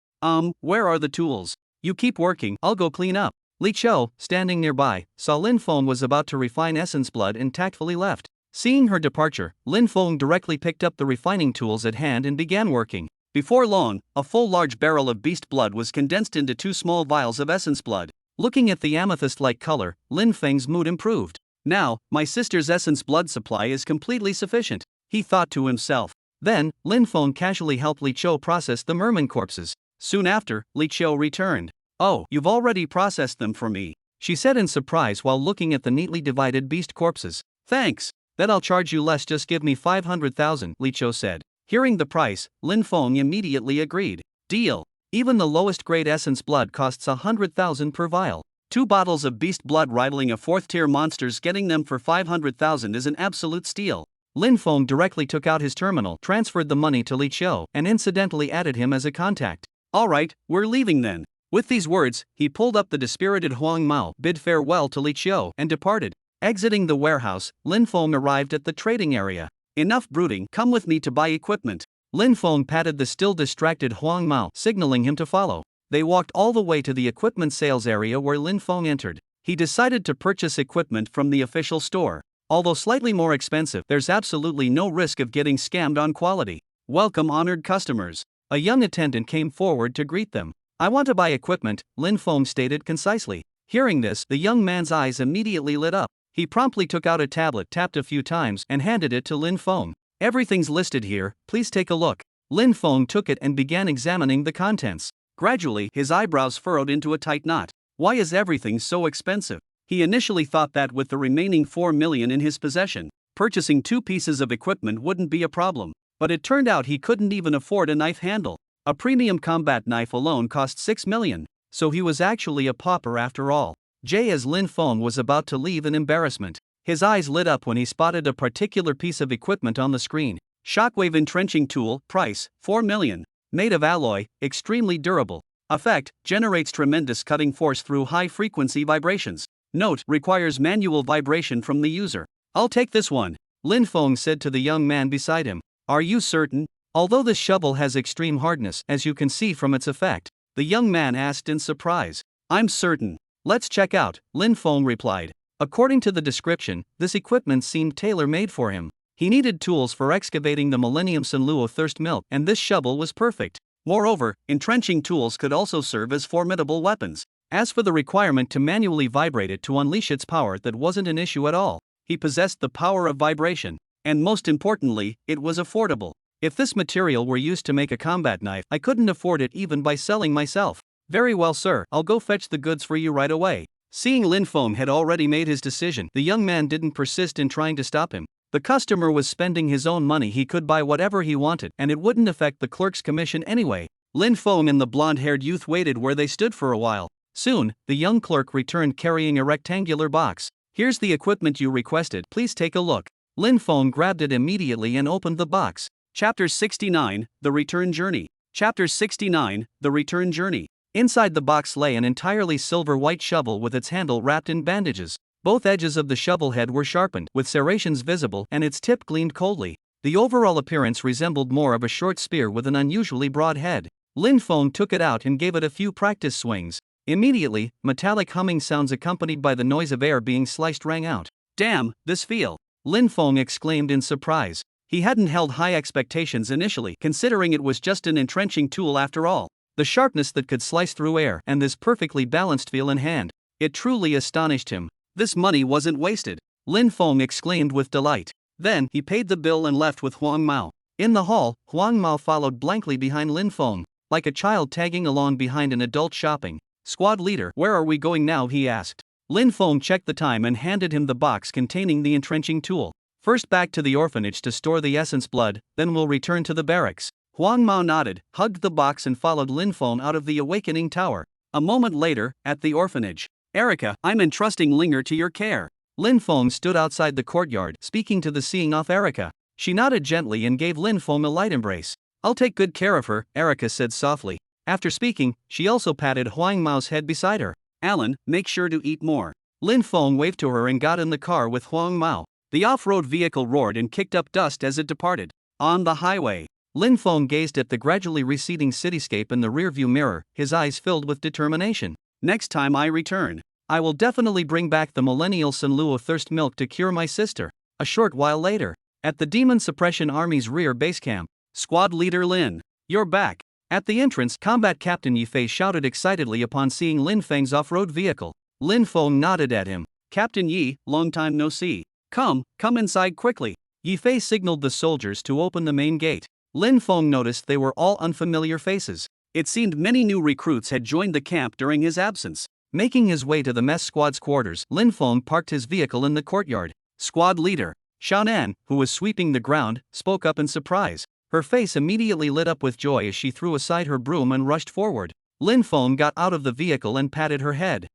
Where are the tools? You keep working, I'll go clean up." Li Qiu, standing nearby, saw Lin Feng was about to refine essence blood and tactfully left. Seeing her departure, Lin Feng directly picked up the refining tools at hand and began working. Before long, a full large barrel of beast blood was condensed into 2 small vials of essence blood. Looking at the amethyst-like color, Lin Feng's mood improved. "Now, my sister's essence blood supply is completely sufficient," he thought to himself. Then, Lin Feng casually helped Li Qiu process the merman corpses. Soon after, Li Qiu returned. "Oh, you've already processed them for me," she said in surprise while looking at the neatly divided beast corpses. "Thanks. That I'll charge you less, just give me 500,000, Li Qiu said. Hearing the price, Lin Feng immediately agreed. Deal. Even the lowest grade essence blood costs 100,000 per vial. 2 bottles of beast blood rivaling a 4th-tier monster's, getting them for 500,000 is an absolute steal. Lin Feng directly took out his terminal, transferred the money to Li Qiu, and incidentally added him as a contact. "Alright, we're leaving then." With these words, he pulled up the dispirited Huang Mao, bid farewell to Li Qiu, and departed. Exiting the warehouse, Lin Feng arrived at the trading area. "Enough brooding, come with me to buy equipment." Lin Feng patted the still distracted Huang Mao, signaling him to follow. They walked all the way to the equipment sales area where Lin Feng entered. He decided to purchase equipment from the official store. Although slightly more expensive, there's absolutely no risk of getting scammed on quality. "Welcome, honored customers." A young attendant came forward to greet them. "I want to buy equipment," Lin Feng stated concisely. Hearing this, the young man's eyes immediately lit up. He promptly took out a tablet, tapped a few times, and handed it to Lin Feng. "Everything's listed here, please take a look." Lin Feng took it and began examining the contents. Gradually, his eyebrows furrowed into a tight knot. Why is everything so expensive? He initially thought that with the remaining 4 million in his possession, purchasing 2 pieces of equipment wouldn't be a problem. But it turned out he couldn't even afford a knife handle. A premium combat knife alone cost 6 million, so he was actually a pauper after all. Jay as Lin Feng was about to leave in embarrassment. His eyes lit up when he spotted a particular piece of equipment on the screen. Shockwave entrenching tool, price, 4 million. Made of alloy, extremely durable. Effect, generates tremendous cutting force through high-frequency vibrations. Note, requires manual vibration from the user. I'll take this one, Lin Feng said to the young man beside him. Are you certain? Although this shovel has extreme hardness, as you can see from its effect, the young man asked in surprise. I'm certain. Let's check out, Lin Feng replied. According to the description, this equipment seemed tailor-made for him. He needed tools for excavating the Millennium Sunluo thirst milk, and this shovel was perfect. Moreover, entrenching tools could also serve as formidable weapons. As for the requirement to manually vibrate it to unleash its power, that wasn't an issue at all. He possessed the power of vibration, and most importantly, it was affordable. If this material were used to make a combat knife, I couldn't afford it even by selling myself. Very well, sir, I'll go fetch the goods for you right away. Seeing Lin Feng had already made his decision, the young man didn't persist in trying to stop him. The customer was spending his own money, he could buy whatever he wanted, and it wouldn't affect the clerk's commission anyway. Lin Feng and the blonde-haired youth waited where they stood for a while. Soon, the young clerk returned carrying a rectangular box. Here's the equipment you requested, please take a look. Lin Feng grabbed it immediately and opened the box. Chapter 69, The Return Journey. Chapter 69, The Return Journey. Inside the box lay an entirely silver-white shovel with its handle wrapped in bandages. Both edges of the shovel head were sharpened, with serrations visible, and its tip gleamed coldly. The overall appearance resembled more of a short spear with an unusually broad head. Lin Feng took it out and gave it a few practice swings. Immediately, metallic humming sounds accompanied by the noise of air being sliced rang out. Damn, this feel! Lin Feng exclaimed in surprise. He hadn't held high expectations initially, considering it was just an entrenching tool after all. The sharpness that could slice through air, and this perfectly balanced feel in hand. It truly astonished him. This money wasn't wasted, Lin Feng exclaimed with delight. Then, he paid the bill and left with Huang Mao. In the hall, Huang Mao followed blankly behind Lin Feng, like a child tagging along behind an adult shopping. Squad leader, where are we going now? He asked. Lin Feng checked the time and handed him the box containing the entrenching tool. First back to the orphanage to store the essence blood, then we'll return to the barracks. Huang Mao nodded, hugged the box and followed Lin Feng out of the awakening tower. A moment later, at the orphanage. Erica, I'm entrusting Linger to your care. Lin Feng stood outside the courtyard, speaking to the seeing-off Erica. She nodded gently and gave Lin Feng a light embrace. I'll take good care of her, Erica said softly. After speaking, she also patted Huang Mao's head beside her. Alan, make sure to eat more. Lin Feng waved to her and got in the car with Huang Mao. The off-road vehicle roared and kicked up dust as it departed. On the highway, Lin Feng gazed at the gradually receding cityscape in the rearview mirror, his eyes filled with determination. Next time I return, I will definitely bring back the Millennial Sunluo thirst milk to cure my sister. A short while later, at the Demon Suppression Army's rear base camp, Squad Leader Lin, you're back. At the entrance, Combat Captain Yifei shouted excitedly upon seeing Lin Feng's off-road vehicle. Lin Feng nodded at him. Captain Yi, long time no see. Come inside quickly. Yifei signaled the soldiers to open the main gate. Lin Feng noticed they were all unfamiliar faces. It seemed many new recruits had joined the camp during his absence. Making his way to the mess squad's quarters, Lin Feng parked his vehicle in the courtyard. Squad leader, Xiaonan, who was sweeping the ground, spoke up in surprise. Her face immediately lit up with joy as she threw aside her broom and rushed forward. Lin Feng got out of the vehicle and patted her head.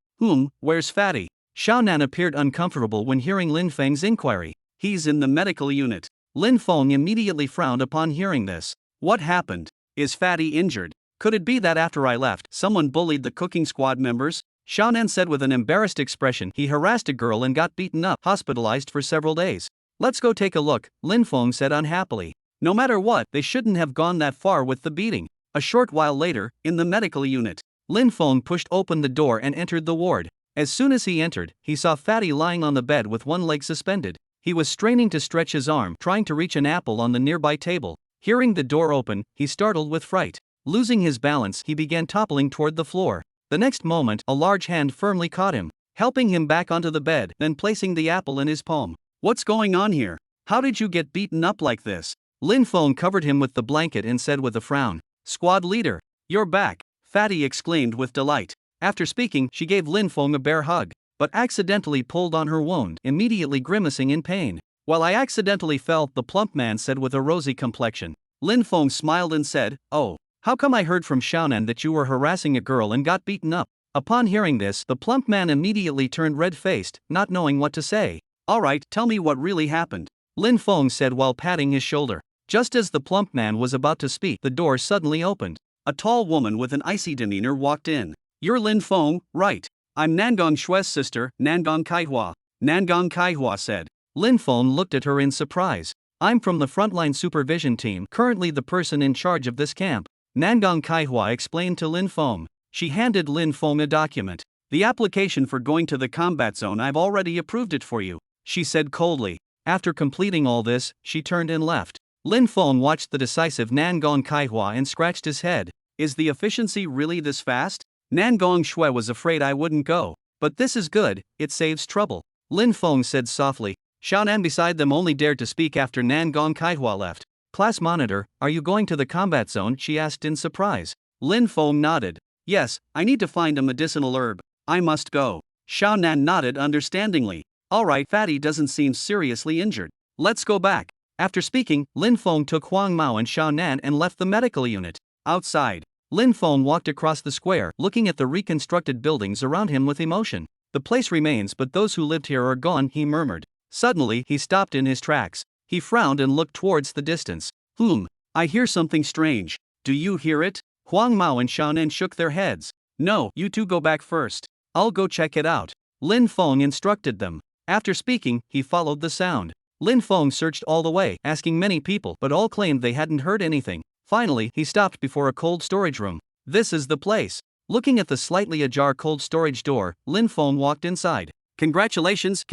Where's Fatty? Xiaonan appeared uncomfortable when hearing Lin Feng's inquiry. He's in the medical unit. Lin Feng immediately frowned upon hearing this. What happened? Is Fatty injured? Could it be that after I left, someone bullied the cooking squad members? Xiaonan said with an embarrassed expression. He harassed a girl and got beaten up, hospitalized for several days. Let's go take a look, Lin Feng said unhappily. No matter what, they shouldn't have gone that far with the beating. A short while later, in the medical unit, Lin Feng pushed open the door and entered the ward. As soon as he entered, he saw Fatty lying on the bed with one leg suspended. He was straining to stretch his arm, trying to reach an apple on the nearby table. Hearing the door open, he startled with fright. Losing his balance, he began toppling toward the floor. The next moment, a large hand firmly caught him, helping him back onto the bed, then placing the apple in his palm. What's going on here? How did you get beaten up like this? Lin Feng covered him with the blanket and said with a frown. Squad leader, you're back. Fatty exclaimed with delight. After speaking, she gave Lin Feng a bear hug, but accidentally pulled on her wound, immediately grimacing in pain. While I accidentally fell, the plump man said with a rosy complexion. Lin Feng smiled and said, "Oh, how come I heard from Xiaonan that you were harassing a girl and got beaten up?" Upon hearing this, the plump man immediately turned red-faced, not knowing what to say. "Alright, tell me what really happened," Lin Feng said while patting his shoulder. Just as the plump man was about to speak, the door suddenly opened. A tall woman with an icy demeanor walked in. "You're Lin Feng, right? I'm Nangong Shui's sister, Nangong Kaihua," Nangong Kaihua said. Lin Feng looked at her in surprise. "I'm from the frontline supervision team, currently the person in charge of this camp," Nangong Kaihua explained to Lin Feng. She handed Lin Feng a document. "The application for going to the combat zone, I've already approved it for you," she said coldly. After completing all this, she turned and left. Lin Feng watched the decisive Nangong Kaihua and scratched his head. Is the efficiency really this fast? Nangong Shui was afraid I wouldn't go. But this is good, it saves trouble, Lin Feng said softly. Xiaonan beside them only dared to speak after Nangong Kaihua left. "Class monitor, are you going to the combat zone?" she asked in surprise. Lin Feng nodded. "Yes, I need to find a medicinal herb. I must go." Xiaonan nodded understandingly. "Alright, Fatty doesn't seem seriously injured. Let's go back." After speaking, Lin Feng took Huang Mao and Xiaonan and left the medical unit. Outside, Lin Feng walked across the square, looking at the reconstructed buildings around him with emotion. "The place remains, but those who lived here are gone," he murmured. Suddenly, he stopped in his tracks. He frowned and looked towards the distance. I hear something strange. Do you hear it?" Huang Mao and Xiaonan shook their heads. "No, you two go back first. I'll go check it out," Lin Feng instructed them. After speaking, he followed the sound. Lin Feng searched all the way, asking many people, but all claimed they hadn't heard anything. Finally, he stopped before a cold storage room. "This is the place." Looking at the slightly ajar cold storage door, Lin Feng walked inside. Congratulations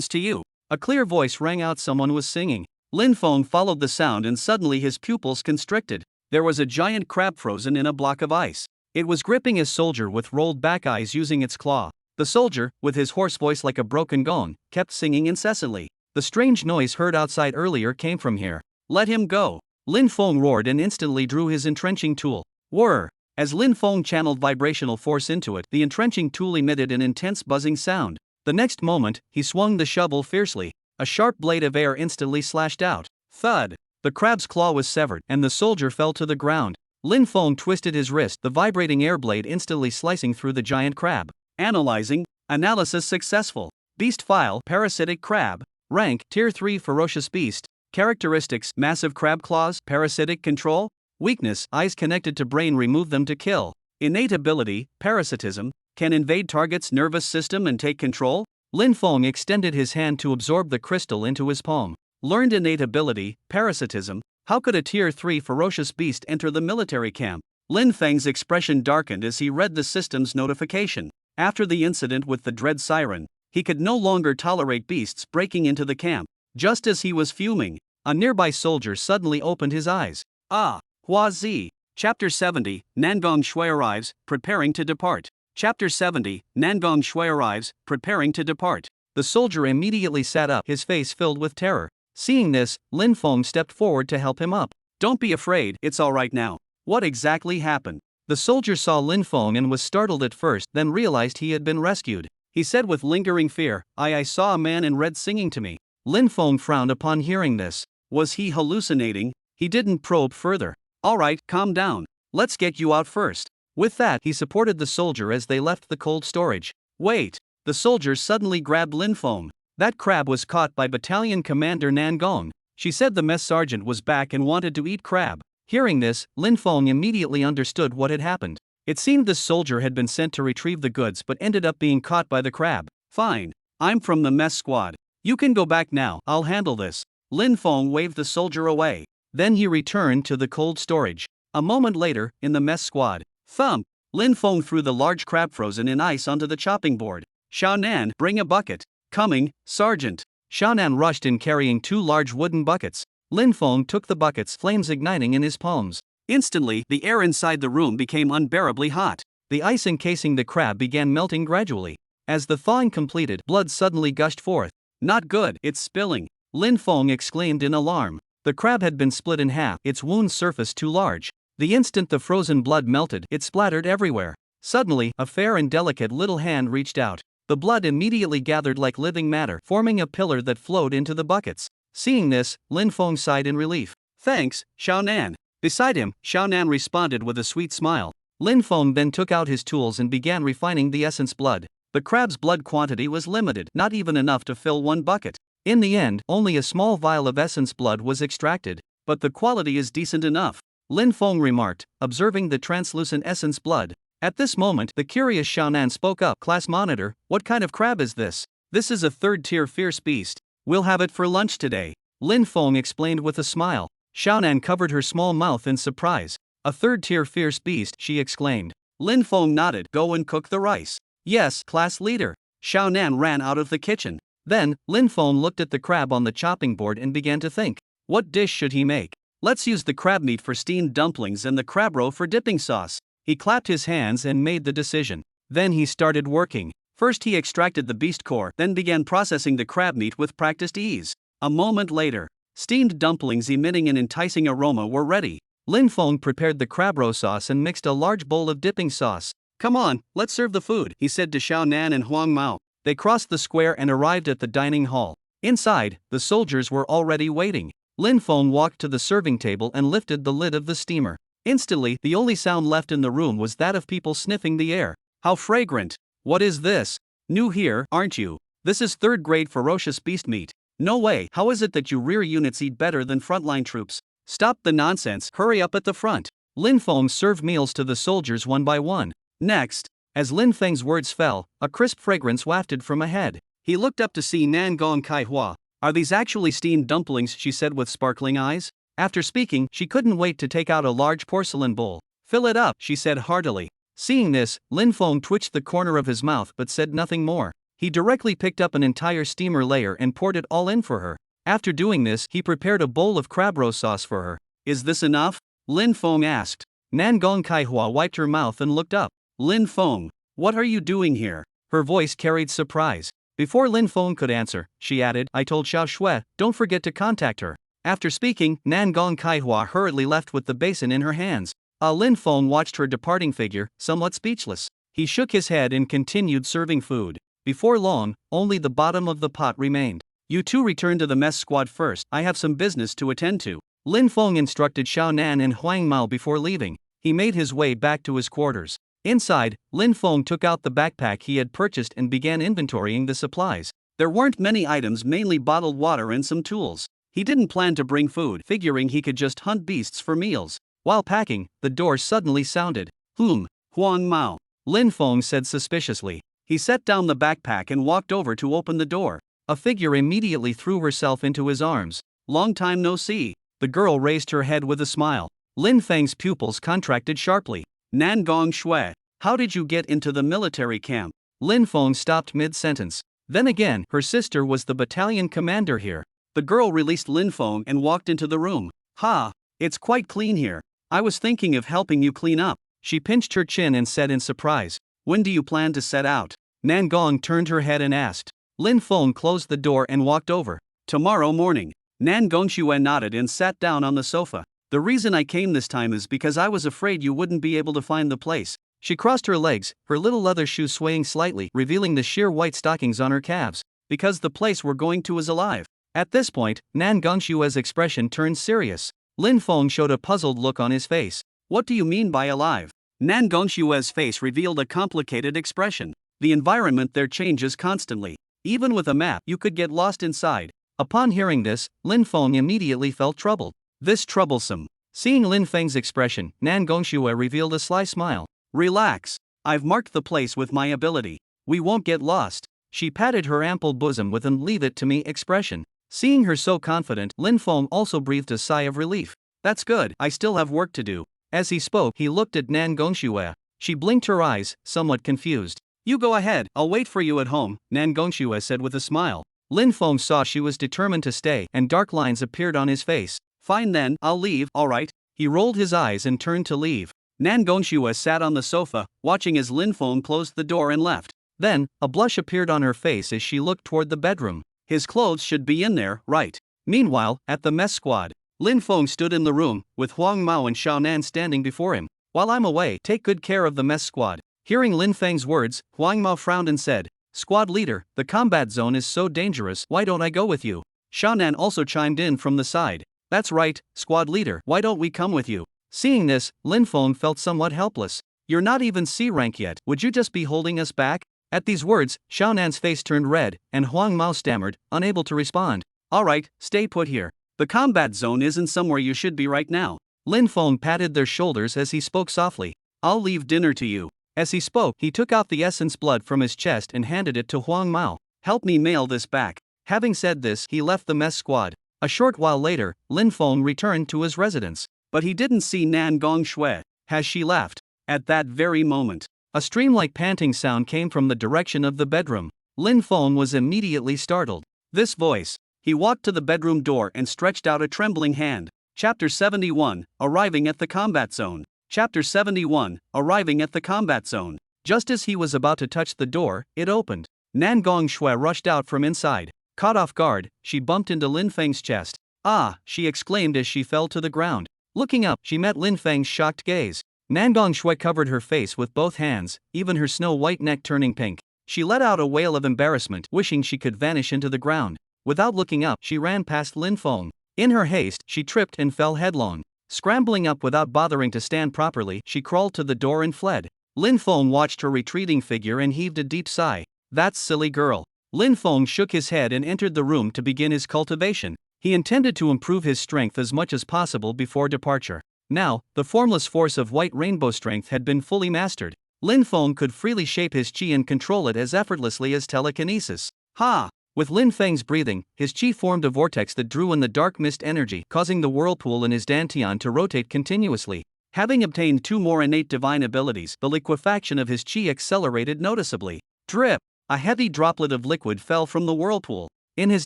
to you." A clear voice rang out. Someone was singing. Lin Feng followed the sound and suddenly his pupils constricted. There was a giant crab frozen in a block of ice. It was gripping his soldier with rolled back eyes using its claw. The soldier, with his hoarse voice like a broken gong, kept singing incessantly. The strange noise heard outside earlier came from here. "Let him go!" Lin Feng roared and instantly drew his entrenching tool. Whir! As Lin Feng channeled vibrational force into it, the entrenching tool emitted an intense buzzing sound. The next moment, he swung the shovel fiercely. A sharp blade of air instantly slashed out. Thud! The crab's claw was severed, and the soldier fell to the ground. Lin Feng twisted his wrist, the vibrating air blade instantly slicing through the giant crab. Analyzing. Analysis successful. Beast file: Parasitic crab. Rank: Tier 3 Ferocious beast. Characteristics: Massive crab claws. Parasitic control. Weakness: Eyes connected to brain, remove them to kill. Innate ability: Parasitism. Can invade target's nervous system and take control. Lin Feng extended his hand to absorb the crystal into his palm. Learned innate ability: Parasitism. How could a Tier 3 ferocious beast enter the military camp? Lin Feng's expression darkened as he read the system's notification. After the incident with the dread siren, he could no longer tolerate beasts breaking into the camp. Just as he was fuming, a nearby soldier suddenly opened his eyes. Hua Zi. Chapter 70, Nangong Shui arrives, preparing to depart. Chapter 70, Nangong Shui arrives, preparing to depart. The soldier immediately sat up, his face filled with terror. Seeing this, Lin Feng stepped forward to help him up. "Don't be afraid, it's alright now. What exactly happened?" The soldier saw Lin Feng and was startled at first, then realized he had been rescued. He said with lingering fear, I saw a man in red singing to me." Lin Feng frowned upon hearing this. Was he hallucinating? He didn't probe further. "Alright, calm down. Let's get you out first." With that, he supported the soldier as they left the cold storage. "Wait!" The soldier suddenly grabbed Lin Feng. That crab was caught by Battalion Commander Nangong. She said the mess sergeant was back and wanted to eat crab. Hearing this, Lin Feng immediately understood what had happened. It seemed this soldier had been sent to retrieve the goods but ended up being caught by the crab. "Fine. I'm from the mess squad. You can go back now, I'll handle this." Lin Feng waved the soldier away. Then he returned to the cold storage. A moment later, in the mess squad. Thump! Lin Feng threw the large crab frozen in ice onto the chopping board. "Xiaonan, bring a bucket." "Coming, Sergeant." Xiaonan rushed in carrying 2 large wooden buckets. Lin Feng took the buckets, flames igniting in his palms. Instantly, the air inside the room became unbearably hot. The ice encasing the crab began melting gradually. As the thawing completed, blood suddenly gushed forth. "Not good, it's spilling," Lin Feng exclaimed in alarm. The crab had been split in half, its wound surface too large. The instant the frozen blood melted, it splattered everywhere. Suddenly, a fair and delicate little hand reached out. The blood immediately gathered like living matter, forming a pillar that flowed into the buckets. Seeing this, Lin Feng sighed in relief. Thanks, Xiao Nan. Beside him, Xiao Nan responded with a sweet smile. Lin Feng then took out his tools and began refining the essence blood. The crab's blood quantity was limited, not even enough to fill one bucket. In the end, only a small vial of essence blood was extracted, but the quality is decent enough, Lin Feng remarked, observing the translucent essence blood. At this moment, the curious Xiaonan spoke up. Class monitor, what kind of crab is this? This is a third-tier fierce beast. We'll have it for lunch today, Lin Feng explained with a smile. Xiaonan covered her small mouth in surprise. A third-tier fierce beast, she exclaimed. Lin Feng nodded. Go and cook the rice. Yes, class leader. Xiaonan ran out of the kitchen. Then, Lin Feng looked at the crab on the chopping board and began to think. What dish should he make? Let's use the crab meat for steamed dumplings and the crab roe for dipping sauce. He clapped his hands and made the decision. Then he started working. First he extracted the beast core, then began processing the crab meat with practiced ease. A moment later, steamed dumplings emitting an enticing aroma were ready. Lin Feng prepared the crab roe sauce and mixed a large bowl of dipping sauce. Come on, let's serve the food, he said to Xiao Nan and Huang Mao. They crossed the square and arrived at the dining hall. Inside, the soldiers were already waiting. Lin Feng walked to the serving table and lifted the lid of the steamer. Instantly, the only sound left in the room was that of people sniffing the air. How fragrant! What is this? New here, aren't you? This is third-grade ferocious beast meat. No way, how is it that you rear units eat better than frontline troops? Stop the nonsense, hurry up at the front. Lin Feng served meals to the soldiers one by one. Next, as Lin Feng's words fell, a crisp fragrance wafted from ahead. He looked up to see Nan Gong Kai Hua. Are these actually steamed dumplings? She said with sparkling eyes. After speaking, she couldn't wait to take out a large porcelain bowl. Fill it up, she said heartily. Seeing this, Lin Feng twitched the corner of his mouth but said nothing more. He directly picked up an entire steamer layer and poured it all in for her. After doing this, he prepared a bowl of crab roe sauce for her. Is this enough? Lin Feng asked. Nan Gong Kai Hua wiped her mouth and looked up. Lin Feng, what are you doing here? Her voice carried surprise. Before Lin Feng could answer, she added, I told Xiao Shui, don't forget to contact her. After speaking, Nan Gong Kai Hua hurriedly left with the basin in her hands. Lin Feng watched her departing figure, somewhat speechless. He shook his head and continued serving food. Before long, only the bottom of the pot remained. You two return to the mess squad first, I have some business to attend to. Lin Feng instructed Xiao Nan and Huang Mao before leaving. He made his way back to his quarters. Inside, Lin Feng took out the backpack he had purchased and began inventorying the supplies. There weren't many items, mainly bottled water and some tools. He didn't plan to bring food, figuring he could just hunt beasts for meals. While packing, the door suddenly sounded. Huang Mao, Lin Feng said suspiciously. He set down the backpack and walked over to open the door. A figure immediately threw herself into his arms. Long time no see. The girl raised her head with a smile. Lin Feng's pupils contracted sharply. Nan Gong Shui, how did you get into the military camp? Lin Feng stopped mid-sentence. Then again, her sister was the battalion commander here. The girl released Lin Feng and walked into the room. Ha, it's quite clean here. I was thinking of helping you clean up. She pinched her chin and said in surprise. When do you plan to set out? Nan Gong turned her head and asked. Lin Feng closed the door and walked over. Tomorrow morning. Nan Gongshui nodded and sat down on the sofa. The reason I came this time is because I was afraid you wouldn't be able to find the place. She crossed her legs, her little leather shoes swaying slightly, revealing the sheer white stockings on her calves. Because the place we're going to is alive. At this point, Nan Gongshui's expression turned serious. Lin Feng showed a puzzled look on his face. What do you mean by alive? Nan Gongshui's face revealed a complicated expression. The environment there changes constantly. Even with a map, you could get lost inside. Upon hearing this, Lin Feng immediately felt troubled. This troublesome. Seeing Lin Feng's expression, Nan Gongshui revealed a sly smile. Relax. I've marked the place with my ability. We won't get lost. She patted her ample bosom with an leave it to me expression. Seeing her so confident, Lin Feng also breathed a sigh of relief. That's good, I still have work to do. As he spoke, he looked at Nan Gongshui. She blinked her eyes, somewhat confused. You go ahead, I'll wait for you at home, Nan Gongshui said with a smile. Lin Feng saw she was determined to stay, and dark lines appeared on his face. Fine then, I'll leave, alright. He rolled his eyes and turned to leave. Nan Gongshui sat on the sofa, watching as Lin Feng closed the door and left. Then, a blush appeared on her face as she looked toward the bedroom. His clothes should be in there, right? Meanwhile, at the mess squad, Lin Feng stood in the room, with Huang Mao and Xiao Nan standing before him. While I'm away, take good care of the mess squad. Hearing Lin Feng's words, Huang Mao frowned and said, Squad leader, the combat zone is so dangerous, why don't I go with you? Xiao Nan also chimed in from the side. That's right, squad leader, why don't we come with you? Seeing this, Lin Feng felt somewhat helpless. You're not even C rank yet, would you just be holding us back? At these words, Xiao Nan's face turned red, and Huang Mao stammered, unable to respond. Alright, stay put here. The combat zone isn't somewhere you should be right now. Lin Feng patted their shoulders as he spoke softly. I'll leave dinner to you. As he spoke, he took out the essence blood from his chest and handed it to Huang Mao. Help me mail this back. Having said this, he left the mess squad. A short while later, Lin Feng returned to his residence. But he didn't see Nan Gongshui. Has she left? At that very moment, a stream-like panting sound came from the direction of the bedroom. Lin Feng was immediately startled. This voice. He walked to the bedroom door and stretched out a trembling hand. Chapter 71, Arriving at the Combat Zone. Chapter 71, Arriving at the Combat Zone. Just as he was about to touch the door, it opened. Nan Gongshui rushed out from inside. Caught off guard, she bumped into Lin Feng's chest. Ah, she exclaimed as she fell to the ground. Looking up, she met Lin Feng's shocked gaze. Nan Gongshui covered her face with both hands, even her snow-white neck turning pink. She let out a wail of embarrassment, wishing she could vanish into the ground. Without looking up, she ran past Lin Feng. In her haste, she tripped and fell headlong. Scrambling up without bothering to stand properly, she crawled to the door and fled. Lin Feng watched her retreating figure and heaved a deep sigh. That silly girl. Lin Feng shook his head and entered the room to begin his cultivation. He intended to improve his strength as much as possible before departure. Now, the formless force of white rainbow strength had been fully mastered. Lin Feng could freely shape his chi and control it as effortlessly as telekinesis. Ha! With Lin Feng's breathing, his chi formed a vortex that drew in the dark mist energy, causing the whirlpool in his dantian to rotate continuously. Having obtained 2 more innate divine abilities, the liquefaction of his chi accelerated noticeably. Drip! A heavy droplet of liquid fell from the whirlpool. In his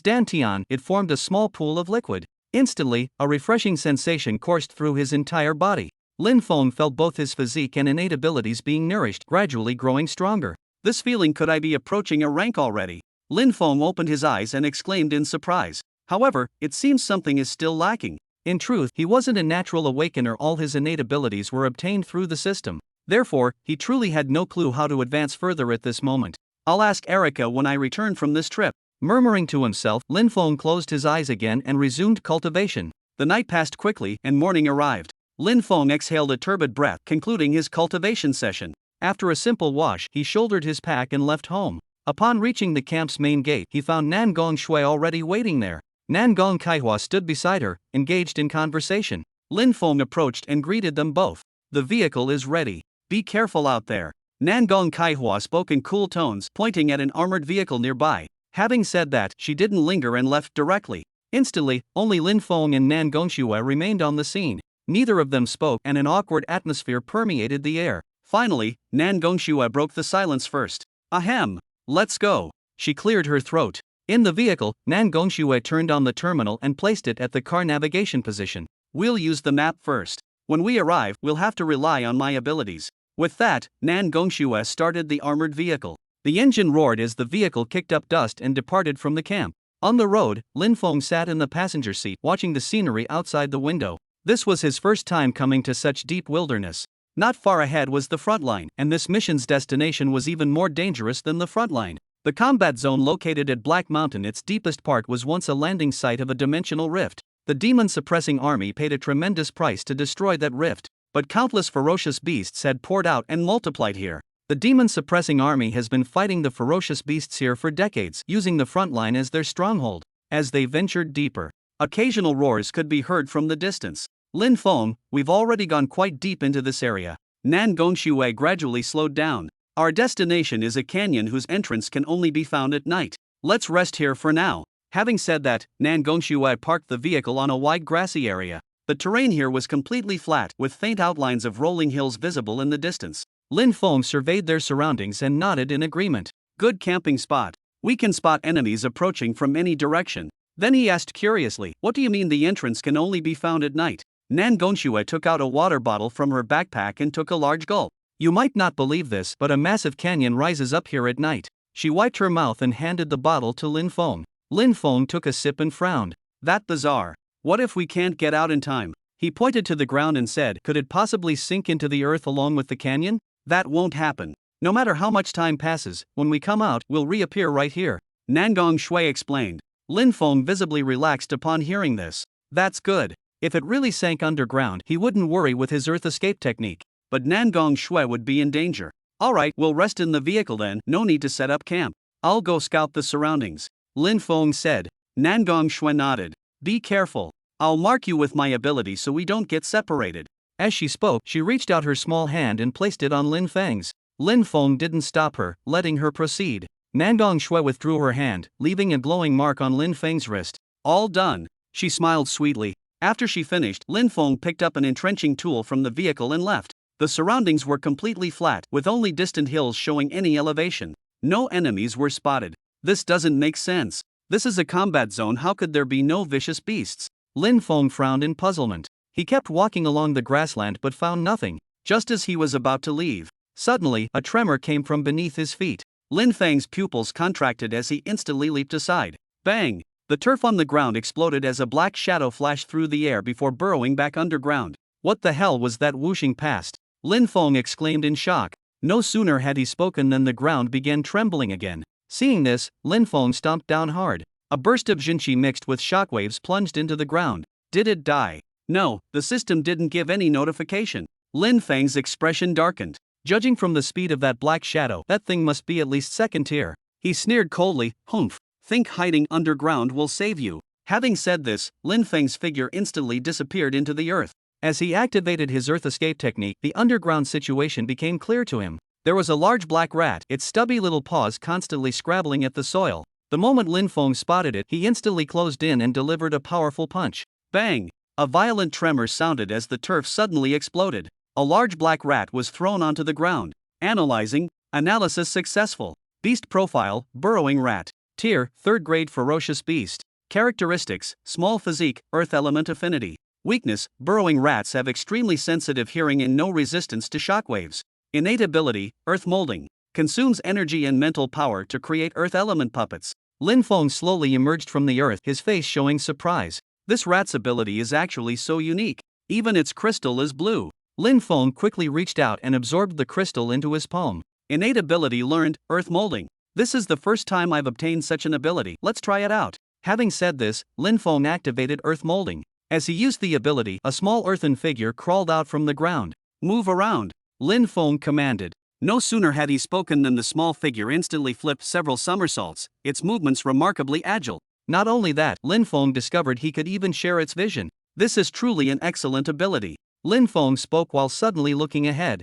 dantian, it formed a small pool of liquid. Instantly, a refreshing sensation coursed through his entire body. Lin Feng felt both his physique and innate abilities being nourished, gradually growing stronger. This feeling, could I be approaching a rank already? Lin Feng opened his eyes and exclaimed in surprise. However, it seems something is still lacking. In truth, he wasn't a natural awakener, all his innate abilities were obtained through the system. Therefore, he truly had no clue how to advance further at this moment. I'll ask Erica when I return from this trip. Murmuring to himself, Lin Feng closed his eyes again and resumed cultivation. The night passed quickly and morning arrived. Lin Feng exhaled a turbid breath, concluding his cultivation session. After a simple wash, he shouldered his pack and left home. Upon reaching the camp's main gate, he found Nan Gongshui already waiting there. Nan Gong Kaihua stood beside her, engaged in conversation. Lin Feng approached and greeted them both. The vehicle is ready. Be careful out there. Nan Gong Kaihua spoke in cool tones, pointing at an armored vehicle nearby. Having said that, she didn't linger and left directly. Instantly, only Lin Feng and Nan Gongshui remained on the scene. Neither of them spoke, and an awkward atmosphere permeated the air. Finally, Nan Gongshui broke the silence first. Ahem. Let's go. She cleared her throat. In the vehicle, Nan Gongshui turned on the terminal and placed it at the car navigation position. We'll use the map first. When we arrive, we'll have to rely on my abilities. With that, Nan Gongshui started the armored vehicle. The engine roared as the vehicle kicked up dust and departed from the camp. On the road, Lin Feng sat in the passenger seat, watching the scenery outside the window. This was his first time coming to such deep wilderness. Not far ahead was the front line, and this mission's destination was even more dangerous than the front line. The combat zone located at Black Mountain, its deepest part, was once a landing site of a dimensional rift. The demon-suppressing army paid a tremendous price to destroy that rift, but countless ferocious beasts had poured out and multiplied here. The demon-suppressing army has been fighting the ferocious beasts here for decades, using the front line as their stronghold. As they ventured deeper, occasional roars could be heard from the distance. Lin Feng, we've already gone quite deep into this area. Nan Gongshui gradually slowed down. Our destination is a canyon whose entrance can only be found at night. Let's rest here for now. Having said that, Nan Gongshui parked the vehicle on a wide grassy area. The terrain here was completely flat, with faint outlines of rolling hills visible in the distance. Lin Feng surveyed their surroundings and nodded in agreement. Good camping spot. We can spot enemies approaching from any direction. Then he asked curiously, what do you mean the entrance can only be found at night? Nan Gongshui took out a water bottle from her backpack and took a large gulp. You might not believe this, but a massive canyon rises up here at night. She wiped her mouth and handed the bottle to Lin Feng. Lin Feng took a sip and frowned. That bizarre. What if we can't get out in time? He pointed to the ground and said, could it possibly sink into the earth along with the canyon? That won't happen. No matter how much time passes, when we come out, we'll reappear right here. Nangong Shui explained. Lin Feng visibly relaxed upon hearing this. That's good. If it really sank underground, he wouldn't worry with his earth escape technique. But Nangong Shui would be in danger. Alright, we'll rest in the vehicle then, no need to set up camp. I'll go scout the surroundings. Lin Feng said. Nangong Shui nodded. Be careful. I'll mark you with my ability so we don't get separated. As she spoke, she reached out her small hand and placed it on Lin Feng's. Lin Feng didn't stop her, letting her proceed. Nangong Shui withdrew her hand, leaving a glowing mark on Lin Feng's wrist. All done. She smiled sweetly. After she finished, Lin Feng picked up an entrenching tool from the vehicle and left. The surroundings were completely flat, with only distant hills showing any elevation. No enemies were spotted. This doesn't make sense. This is a combat zone, how could there be no vicious beasts? Lin Feng frowned in puzzlement. He kept walking along the grassland but found nothing. Just as he was about to leave, suddenly, a tremor came from beneath his feet. Lin Feng's pupils contracted as he instantly leaped aside. Bang! The turf on the ground exploded as a black shadow flashed through the air before burrowing back underground. What the hell was that whooshing past? Lin Feng exclaimed in shock. No sooner had he spoken than the ground began trembling again. Seeing this, Lin Feng stomped down hard. A burst of Jinchi mixed with shockwaves plunged into the ground. Did it die? No, the system didn't give any notification. Lin Feng's expression darkened. Judging from the speed of that black shadow, that thing must be at least second tier. He sneered coldly, humph. Think hiding underground will save you. Having said this, Lin Feng's figure instantly disappeared into the earth. As he activated his earth escape technique, the underground situation became clear to him. There was a large black rat, its stubby little paws constantly scrabbling at the soil. The moment Lin Feng spotted it, he instantly closed in and delivered a powerful punch. Bang! A violent tremor sounded as the turf suddenly exploded. A large black rat was thrown onto the ground. Analyzing. Analysis successful. Beast profile, burrowing rat. Tier, 3rd grade ferocious beast. Characteristics, small physique, earth element affinity. Weakness, burrowing rats have extremely sensitive hearing and no resistance to shockwaves. Innate ability, earth molding. Consumes energy and mental power to create earth element puppets. Lin Feng slowly emerged from the earth, his face showing surprise. This rat's ability is actually so unique. Even its crystal is blue. Lin Feng quickly reached out and absorbed the crystal into his palm. Innate ability learned, earth molding. This is the first time I've obtained such an ability, let's try it out. Having said this, Lin Feng activated earth molding. As he used the ability, a small earthen figure crawled out from the ground. Move around, Lin Feng commanded. No sooner had he spoken than the small figure instantly flipped several somersaults, its movements remarkably agile. Not only that, Lin Feng discovered he could even share its vision. This is truly an excellent ability. Lin Feng spoke while suddenly looking ahead.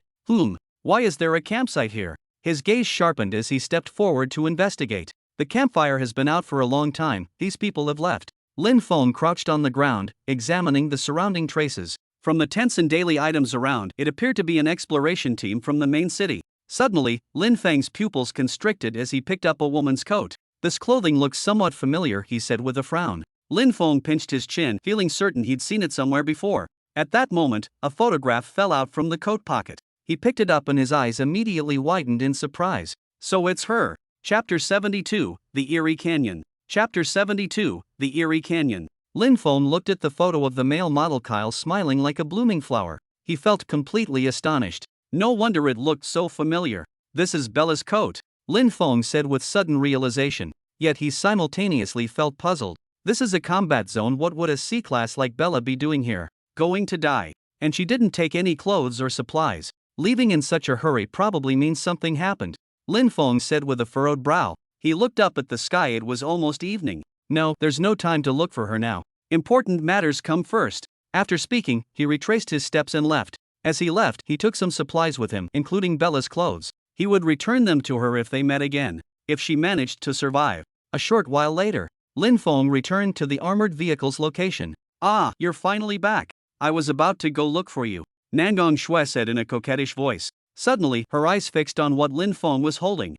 Why is there a campsite here? His gaze sharpened as he stepped forward to investigate. The campfire has been out for a long time, these people have left. Lin Feng crouched on the ground, examining the surrounding traces. From the tents and daily items around, it appeared to be an exploration team from the main city. Suddenly, Lin Feng's pupils constricted as he picked up a woman's coat. This clothing looks somewhat familiar, he said with a frown. Lin Feng pinched his chin, feeling certain he'd seen it somewhere before. At that moment, a photograph fell out from the coat pocket. He picked it up and his eyes immediately widened in surprise. So it's her. Chapter 72, The Eerie Canyon. Chapter 72, The Eerie Canyon. Lin Feng looked at the photo of the male model Kyle smiling like a blooming flower. He felt completely astonished. No wonder it looked so familiar. This is Bella's coat, Lin Feng said with sudden realization. Yet he simultaneously felt puzzled. This is a combat zone, what would a C-class like Bella be doing here? Going to die. And she didn't take any clothes or supplies. Leaving in such a hurry probably means something happened, Lin Feng said with a furrowed brow. He looked up at the sky, it was almost evening. No, there's no time to look for her now. Important matters come first. After speaking, he retraced his steps and left. As he left, he took some supplies with him, including Bella's clothes. He would return them to her if they met again, if she managed to survive. A short while later, Lin Feng returned to the armored vehicle's location. Ah, you're finally back. I was about to go look for you, Nangong Shui said in a coquettish voice. Suddenly, her eyes fixed on what Lin Feng was holding.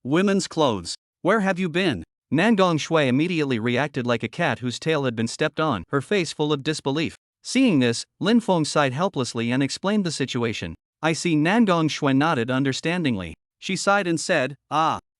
Women's clothes. Where have you been? Nangong Shui immediately reacted like a cat whose tail had been stepped on, her face full of disbelief. Seeing this, Lin Feng sighed helplessly and explained the situation. I see. Nangong Shui nodded understandingly. She sighed and said,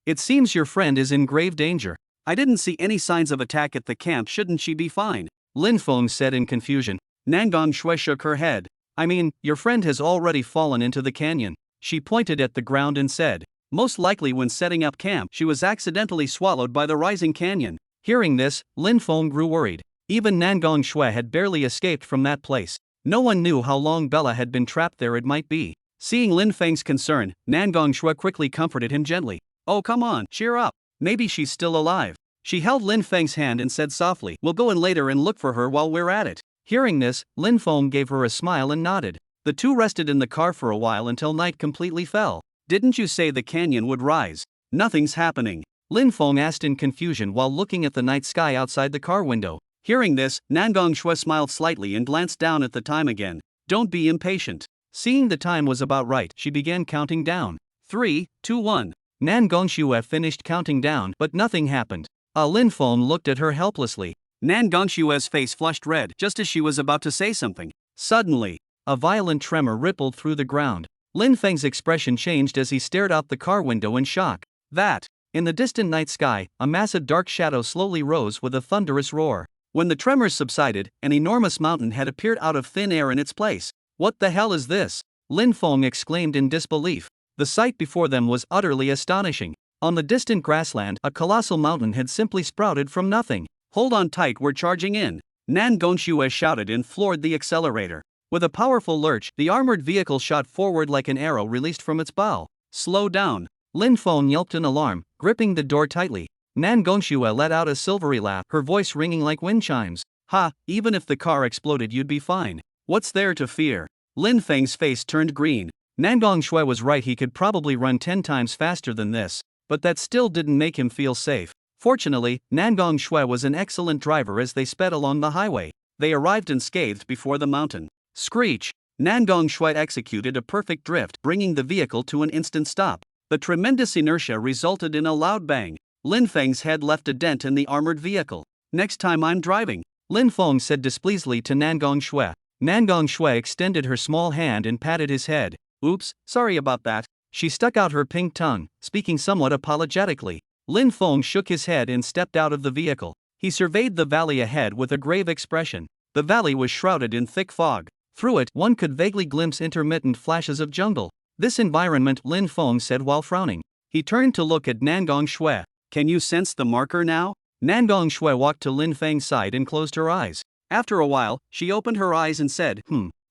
it seems your friend is in grave danger. I didn't see any signs of attack at the camp, shouldn't she be fine? Lin Feng said in confusion. Nangong Shui shook her head. I mean, your friend has already fallen into the canyon. She pointed at the ground and said, most likely when setting up camp, she was accidentally swallowed by the rising canyon. Hearing this, Lin Feng grew worried. Even Nangong Shui had barely escaped from that place. No one knew how long Bella had been trapped there. It might be. Seeing Lin Feng's concern, Nangong Shui quickly comforted him gently. Oh come on, cheer up. Maybe she's still alive. She held Lin Feng's hand and said softly, we'll go in later and look for her while we're at it. Hearing this, Lin Feng gave her a smile and nodded. The two rested in the car for a while until night completely fell. Didn't you say the canyon would rise? Nothing's happening. Lin Feng asked in confusion while looking at the night sky outside the car window. Hearing this, Nangong Shui smiled slightly and glanced down at the time again. Don't be impatient. Seeing the time was about right, she began counting down. 3, 2, 1. Nangong Shui finished counting down, but nothing happened. Lin Feng looked at her helplessly. Nangong Shui's face flushed red just as she was about to say something. Suddenly, a violent tremor rippled through the ground. Lin Feng's expression changed as he stared out the car window in shock. That, in the distant night sky, a massive dark shadow slowly rose with a thunderous roar. When the tremors subsided, an enormous mountain had appeared out of thin air in its place. What the hell is this? Lin Feng exclaimed in disbelief. The sight before them was utterly astonishing. On the distant grassland, a colossal mountain had simply sprouted from nothing. Hold on tight, we're charging in. Nangong Shui shouted and floored the accelerator. With a powerful lurch, the armored vehicle shot forward like an arrow released from its bow. Slow down. Lin Feng yelped in alarm, gripping the door tightly. Nangong Shui let out a silvery laugh, her voice ringing like wind chimes. Ha, even if the car exploded you'd be fine. What's there to fear? Lin Feng's face turned green. Nangong Shui was right, he could probably run 10 times faster than this, but that still didn't make him feel safe. Fortunately, Nangong Shui was an excellent driver as they sped along the highway. They arrived unscathed before the mountain. Screech! Nangong Shui executed a perfect drift, bringing the vehicle to an instant stop. The tremendous inertia resulted in a loud bang. Lin Feng's head left a dent in the armored vehicle. Next time I'm driving, Lin Feng said displeasedly to Nangong Shui. Nangong Shui extended her small hand and patted his head. Oops, sorry about that. She stuck out her pink tongue, speaking somewhat apologetically. Lin Feng shook his head and stepped out of the vehicle. He surveyed the valley ahead with a grave expression. The valley was shrouded in thick fog. Through it, one could vaguely glimpse intermittent flashes of jungle. This environment, Lin Feng said while frowning. He turned to look at Nangong Shui. Can you sense the marker now? Nangong Shui walked to Lin Feng's side and closed her eyes. After a while, she opened her eyes and said,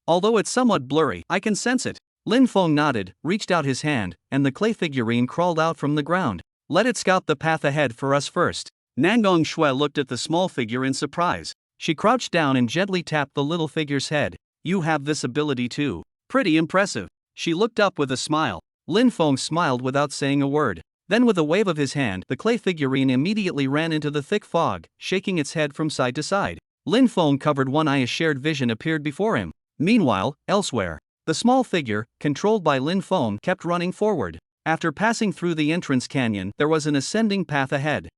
Although it's somewhat blurry, I can sense it. Lin Feng nodded, reached out his hand, and the clay figurine crawled out from the ground. Let it scout the path ahead for us first. Nangong Shui looked at the small figure in surprise. She crouched down and gently tapped the little figure's head. You have this ability too. Pretty impressive. She looked up with a smile. Lin Feng smiled without saying a word. Then with a wave of his hand, the clay figurine immediately ran into the thick fog, shaking its head from side to side. Lin Feng covered one eye as shared vision appeared before him. Meanwhile, elsewhere, the small figure, controlled by Lin Feng, kept running forward. After passing through the entrance canyon, there was an ascending path ahead.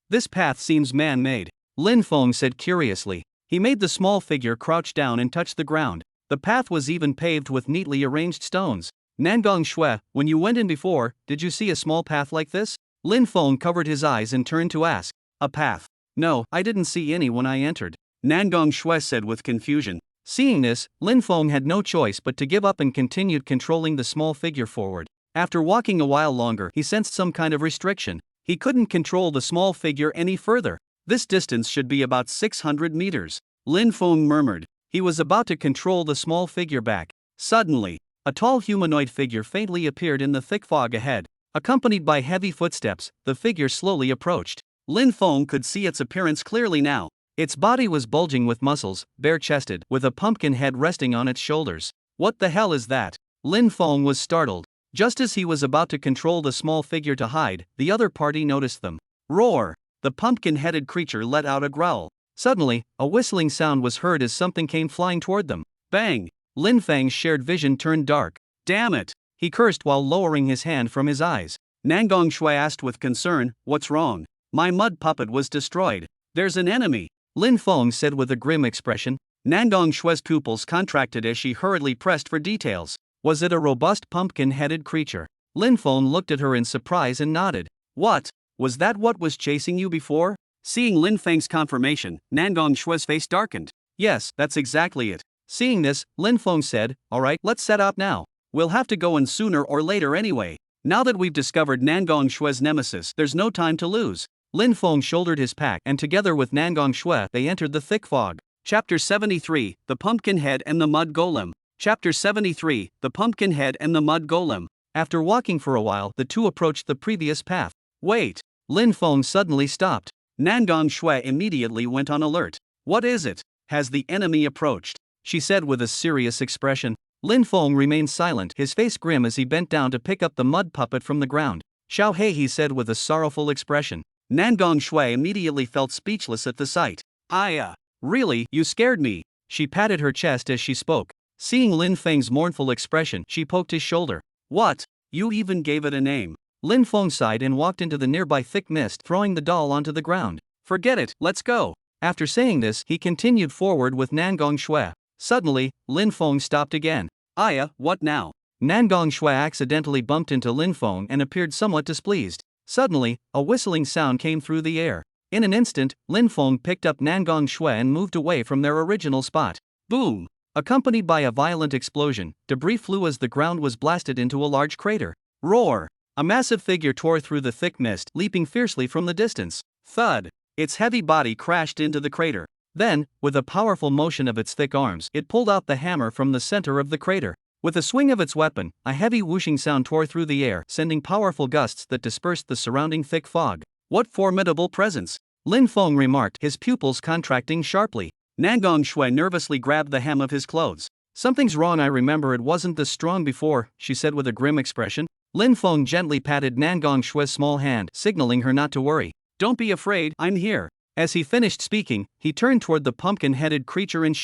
This path seems man-made. Lin Feng said curiously. He made the small figure crouch down and touch the ground. The path was even paved with neatly arranged stones. Nangong Shui, when you went in before, did you see a small path like this? Lin Feng covered his eyes and turned to ask. A path? No, I didn't see any when I entered. Nangong Shui said with confusion. Seeing this, Lin Feng had no choice but to give up and continued controlling the small figure forward. After walking a while longer, he sensed some kind of restriction. He couldn't control the small figure any further. This distance should be about 600 meters. Lin Feng murmured. He was about to control the small figure back. Suddenly, a tall humanoid figure faintly appeared in the thick fog ahead. Accompanied by heavy footsteps, the figure slowly approached. Lin Feng could see its appearance clearly now. Its body was bulging with muscles, bare-chested, with a pumpkin head resting on its shoulders. What the hell is that? Lin Feng was startled. Just as he was about to control the small figure to hide, the other party noticed them. Roar! The pumpkin-headed creature let out a growl. Suddenly, a whistling sound was heard as something came flying toward them. Bang! Lin Feng's shared vision turned dark. Damn it! He cursed while lowering his hand from his eyes. Nangong Shui asked with concern, what's wrong? My mud puppet was destroyed. There's an enemy. Lin Feng said with a grim expression. Nangong Shui's pupils contracted as she hurriedly pressed for details. Was it a robust pumpkin-headed creature? Lin Feng looked at her in surprise and nodded. What? Was that what was chasing you before? Seeing Lin Feng's confirmation, Nangong Shue's face darkened. Yes, that's exactly it. Seeing this, Lin Feng said, alright, let's set out now. We'll have to go in sooner or later anyway. Now that we've discovered Nangong Shue's nemesis, there's no time to lose. Lin Feng shouldered his pack and together with Nangong Shue, they entered the thick fog. Chapter 73, The Pumpkinhead and the Mud Golem. Chapter 73, The Pumpkinhead and the Mud Golem. After walking for a while, the two approached the previous path. Wait! Lin Feng suddenly stopped. Nangong Shui immediately went on alert. What is it? Has the enemy approached? She said with a serious expression. Lin Feng remained silent, his face grim as he bent down to pick up the mud puppet from the ground. Xiao Hei, he said with a sorrowful expression. Nangong Shui immediately felt speechless at the sight. Really, you scared me. She patted her chest as she spoke. Seeing Lin Feng's mournful expression, she poked his shoulder. What? You even gave it a name. Lin Feng sighed and walked into the nearby thick mist, throwing the doll onto the ground. Forget it, let's go. After saying this, he continued forward with Nangong Shui. Suddenly, Lin Feng stopped again. What now? Nangong Shui accidentally bumped into Lin Feng and appeared somewhat displeased. Suddenly, a whistling sound came through the air. In an instant, Lin Feng picked up Nangong Shui and moved away from their original spot. Boom! Accompanied by a violent explosion, debris flew as the ground was blasted into a large crater. Roar! A massive figure tore through the thick mist, leaping fiercely from the distance. Thud! Its heavy body crashed into the crater. Then, with a powerful motion of its thick arms, it pulled out the hammer from the center of the crater. With a swing of its weapon, a heavy whooshing sound tore through the air, sending powerful gusts that dispersed the surrounding thick fog. What formidable presence! Lin Feng remarked, his pupils contracting sharply. Nangong Shui nervously grabbed the hem of his clothes. Something's wrong, I remember it wasn't this strong before, she said with a grim expression. Lin Feng gently patted Nangong Shue's small hand, signaling her not to worry. Don't be afraid, I'm here. As he finished speaking, he turned toward the pumpkin-headed creature and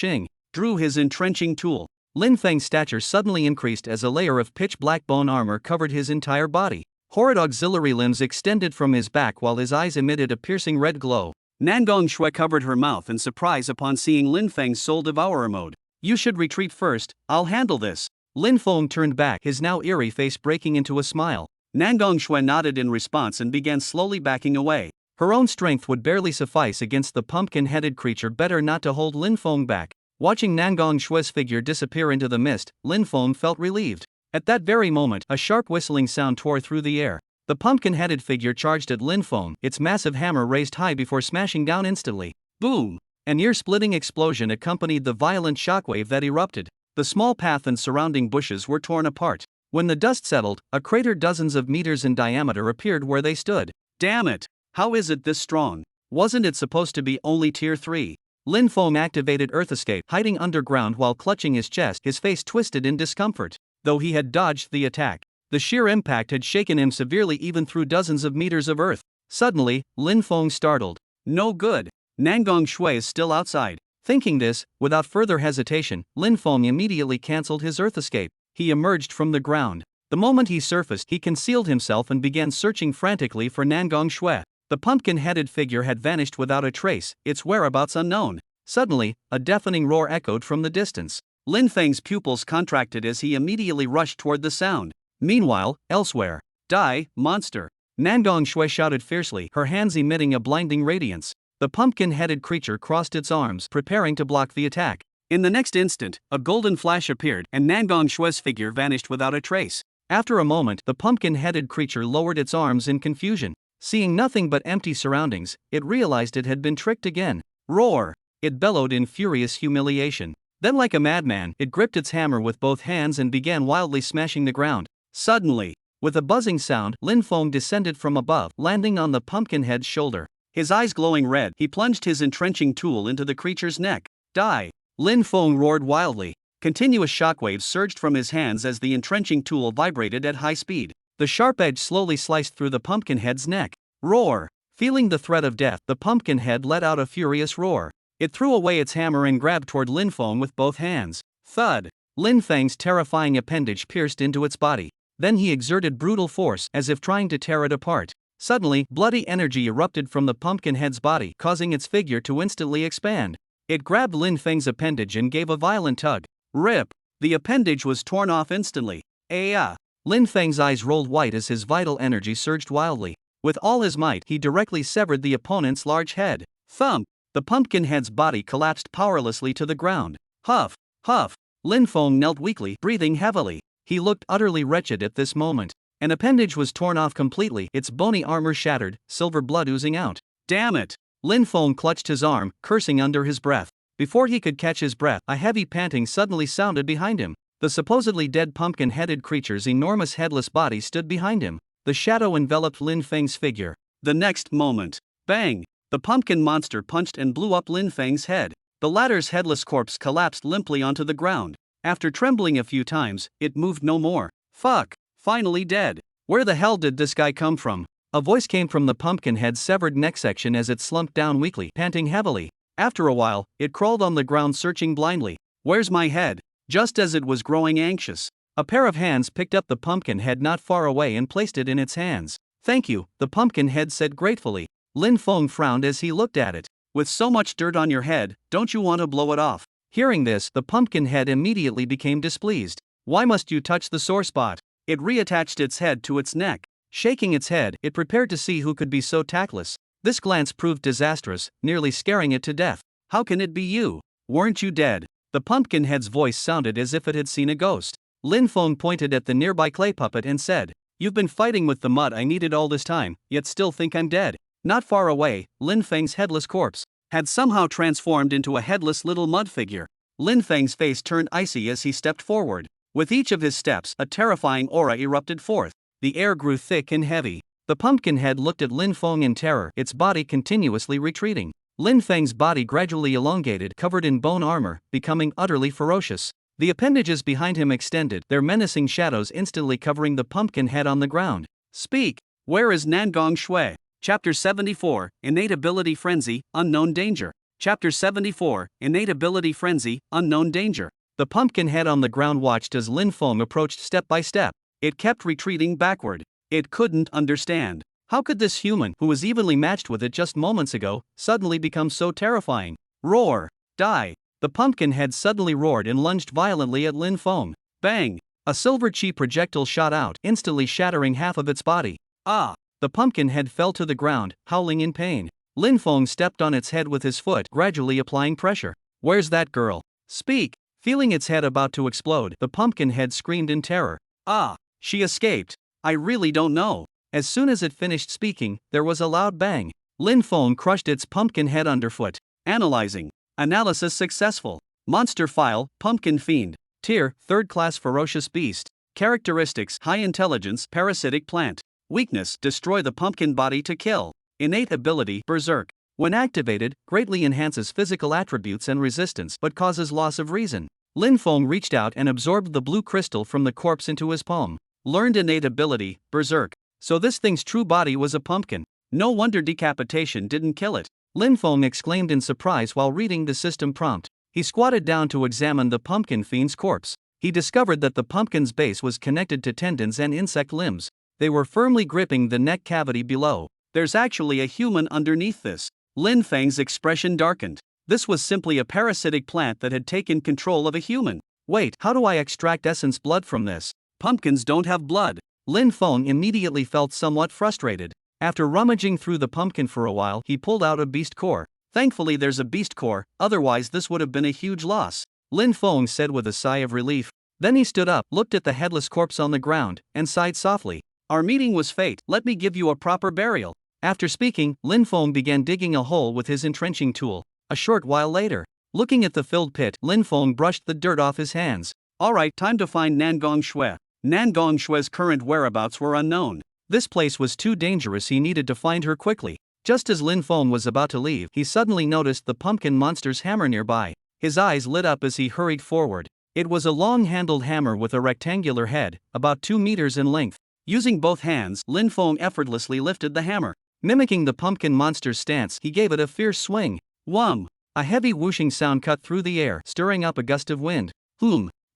drew his entrenching tool. Lin Feng's stature suddenly increased as a layer of pitch-black bone armor covered his entire body. Horrid auxiliary limbs extended from his back while his eyes emitted a piercing red glow. Nangong Shui covered her mouth in surprise upon seeing Lin Feng's soul devourer mode. You should retreat first, I'll handle this. Lin Feng turned back, his now eerie face breaking into a smile. Nangong Shui nodded in response and began slowly backing away. Her own strength would barely suffice against the pumpkin-headed creature, better not to hold Lin Feng back. Watching Nangong Shue's figure disappear into the mist, Lin Feng felt relieved. At that very moment, a sharp whistling sound tore through the air. The pumpkin-headed figure charged at Lin Feng, its massive hammer raised high before smashing down instantly. Boom! An ear-splitting explosion accompanied the violent shockwave that erupted. The small path and surrounding bushes were torn apart. When the dust settled, a crater dozens of meters in diameter appeared where they stood. Damn it! How is it this strong? Wasn't it supposed to be only tier 3? Lin Feng activated Earth Escape, hiding underground while clutching his chest, his face twisted in discomfort. Though he had dodged the attack, the sheer impact had shaken him severely even through dozens of meters of earth. Suddenly, Lin Feng startled. No good. Nangong Shui is still outside. Thinking this, without further hesitation, Lin Feng immediately cancelled his Earth Escape. He emerged from the ground. The moment he surfaced, he concealed himself and began searching frantically for Nangong Shui. The pumpkin-headed figure had vanished without a trace, its whereabouts unknown. Suddenly, a deafening roar echoed from the distance. Lin Feng's pupils contracted as he immediately rushed toward the sound. Meanwhile, elsewhere. Die, monster! Nangong Shui shouted fiercely, her hands emitting a blinding radiance. The pumpkin-headed creature crossed its arms, preparing to block the attack. In the next instant, a golden flash appeared, and Nangong Shue's figure vanished without a trace. After a moment, the pumpkin-headed creature lowered its arms in confusion. Seeing nothing but empty surroundings, it realized it had been tricked again. Roar! It bellowed in furious humiliation. Then, like a madman, it gripped its hammer with both hands and began wildly smashing the ground. Suddenly, with a buzzing sound, Lin Feng descended from above, landing on the pumpkinhead's shoulder. His eyes glowing red, he plunged his entrenching tool into the creature's neck. Die! Lin Feng roared wildly. Continuous shockwaves surged from his hands as the entrenching tool vibrated at high speed. The sharp edge slowly sliced through the pumpkinhead's neck. Roar! Feeling the threat of death, the pumpkinhead let out a furious roar. It threw away its hammer and grabbed toward Lin Feng with both hands. Thud! Lin Feng's terrifying appendage pierced into its body. Then he exerted brutal force, as if trying to tear it apart. Suddenly, bloody energy erupted from the pumpkinhead's body, causing its figure to instantly expand. It grabbed Lin Feng's appendage and gave a violent tug. Rip! The appendage was torn off instantly. Lin Feng's eyes rolled white as his vital energy surged wildly. With all his might, he directly severed the opponent's large head. Thump! The pumpkinhead's body collapsed powerlessly to the ground. Huff! Huff! Lin Feng knelt weakly, breathing heavily. He looked utterly wretched at this moment. An appendage was torn off completely, its bony armor shattered, silver blood oozing out. Damn it! Lin Feng clutched his arm, cursing under his breath. Before he could catch his breath, a heavy panting suddenly sounded behind him. The supposedly dead pumpkin-headed creature's enormous headless body stood behind him. The shadow enveloped Lin Feng's figure. The next moment, bang! The pumpkin monster punched and blew up Lin Feng's head. The latter's headless corpse collapsed limply onto the ground. After trembling a few times, it moved no more. Fuck! Finally dead. Where the hell did this guy come from? A voice came from the pumpkinhead's severed neck section as it slumped down weakly, panting heavily. After a while, it crawled on the ground searching blindly. Where's my head? Just as it was growing anxious, a pair of hands picked up the pumpkinhead not far away and placed it in its hands. Thank you, the pumpkinhead said gratefully. Lin Feng frowned as he looked at it. With so much dirt on your head, don't you want to blow it off? Hearing this, the pumpkinhead immediately became displeased. Why must you touch the sore spot? It reattached its head to its neck. Shaking its head, it prepared to see who could be so tactless. This glance proved disastrous, nearly scaring it to death. How can it be you? Weren't you dead? The pumpkinhead's voice sounded as if it had seen a ghost. Lin Feng pointed at the nearby clay puppet and said, "You've been fighting with the mud I needed all this time, yet still think I'm dead." Not far away, Lin Feng's headless corpse had somehow transformed into a headless little mud figure. Lin Feng's face turned icy as he stepped forward. With each of his steps, a terrifying aura erupted forth. The air grew thick and heavy. The pumpkinhead looked at Lin Feng in terror, its body continuously retreating. Lin Feng's body gradually elongated, covered in bone armor, becoming utterly ferocious. The appendages behind him extended, their menacing shadows instantly covering the pumpkinhead on the ground. Speak! Where is Nangong Shui? Chapter 74, Innate Ability Frenzy, Unknown Danger. Chapter 74, Innate Ability Frenzy, Unknown Danger. The pumpkinhead on the ground watched as Lin Feng approached step by step. It kept retreating backward. It couldn't understand. How could this human, who was evenly matched with it just moments ago, suddenly become so terrifying? Roar! Die! The pumpkinhead suddenly roared and lunged violently at Lin Feng. Bang! A silver chi projectile shot out, instantly shattering half of its body. Ah! The pumpkinhead fell to the ground, howling in pain. Lin Feng stepped on its head with his foot, gradually applying pressure. Where's that girl? Speak! Feeling its head about to explode, the pumpkinhead screamed in terror. Ah! She escaped. I really don't know. As soon as it finished speaking, there was a loud bang. Lin Feng crushed its pumpkin head underfoot. Analyzing. Analysis successful. Monster file, Pumpkin Fiend. Tier, 3rd class ferocious beast. Characteristics, high intelligence, parasitic plant. Weakness, destroy the pumpkin body to kill. Innate ability, berserk. When activated, greatly enhances physical attributes and resistance but causes loss of reason. Lin Feng reached out and absorbed the blue crystal from the corpse into his palm. Learned innate ability, berserk. So this thing's true body was a pumpkin. No wonder decapitation didn't kill it. Lin Feng exclaimed in surprise while reading the system prompt. He squatted down to examine the pumpkin fiend's corpse. He discovered that the pumpkin's base was connected to tendons and insect limbs. They were firmly gripping the neck cavity below. There's actually a human underneath this. Lin Feng's expression darkened. This was simply a parasitic plant that had taken control of a human. Wait, how do I extract essence blood from this? Pumpkins don't have blood. Lin Feng immediately felt somewhat frustrated. After rummaging through the pumpkin for a while, he pulled out a beast core. Thankfully there's a beast core, otherwise this would have been a huge loss. Lin Feng said with a sigh of relief. Then he stood up, looked at the headless corpse on the ground, and sighed softly. Our meeting was fate, let me give you a proper burial. After speaking, Lin Feng began digging a hole with his entrenching tool. A short while later, looking at the filled pit, Lin Feng brushed the dirt off his hands. Alright, time to find Nangong Shui. Nangong Shui's current whereabouts were unknown. This place was too dangerous, he needed to find her quickly. Just as Lin Feng was about to leave, he suddenly noticed the pumpkin monster's hammer nearby. His eyes lit up as he hurried forward. It was a long-handled hammer with a rectangular head, about 2 meters in length. Using both hands, Lin Feng effortlessly lifted the hammer. Mimicking the pumpkin monster's stance, he gave it a fierce swing. Whum! A heavy whooshing sound cut through the air, stirring up a gust of wind.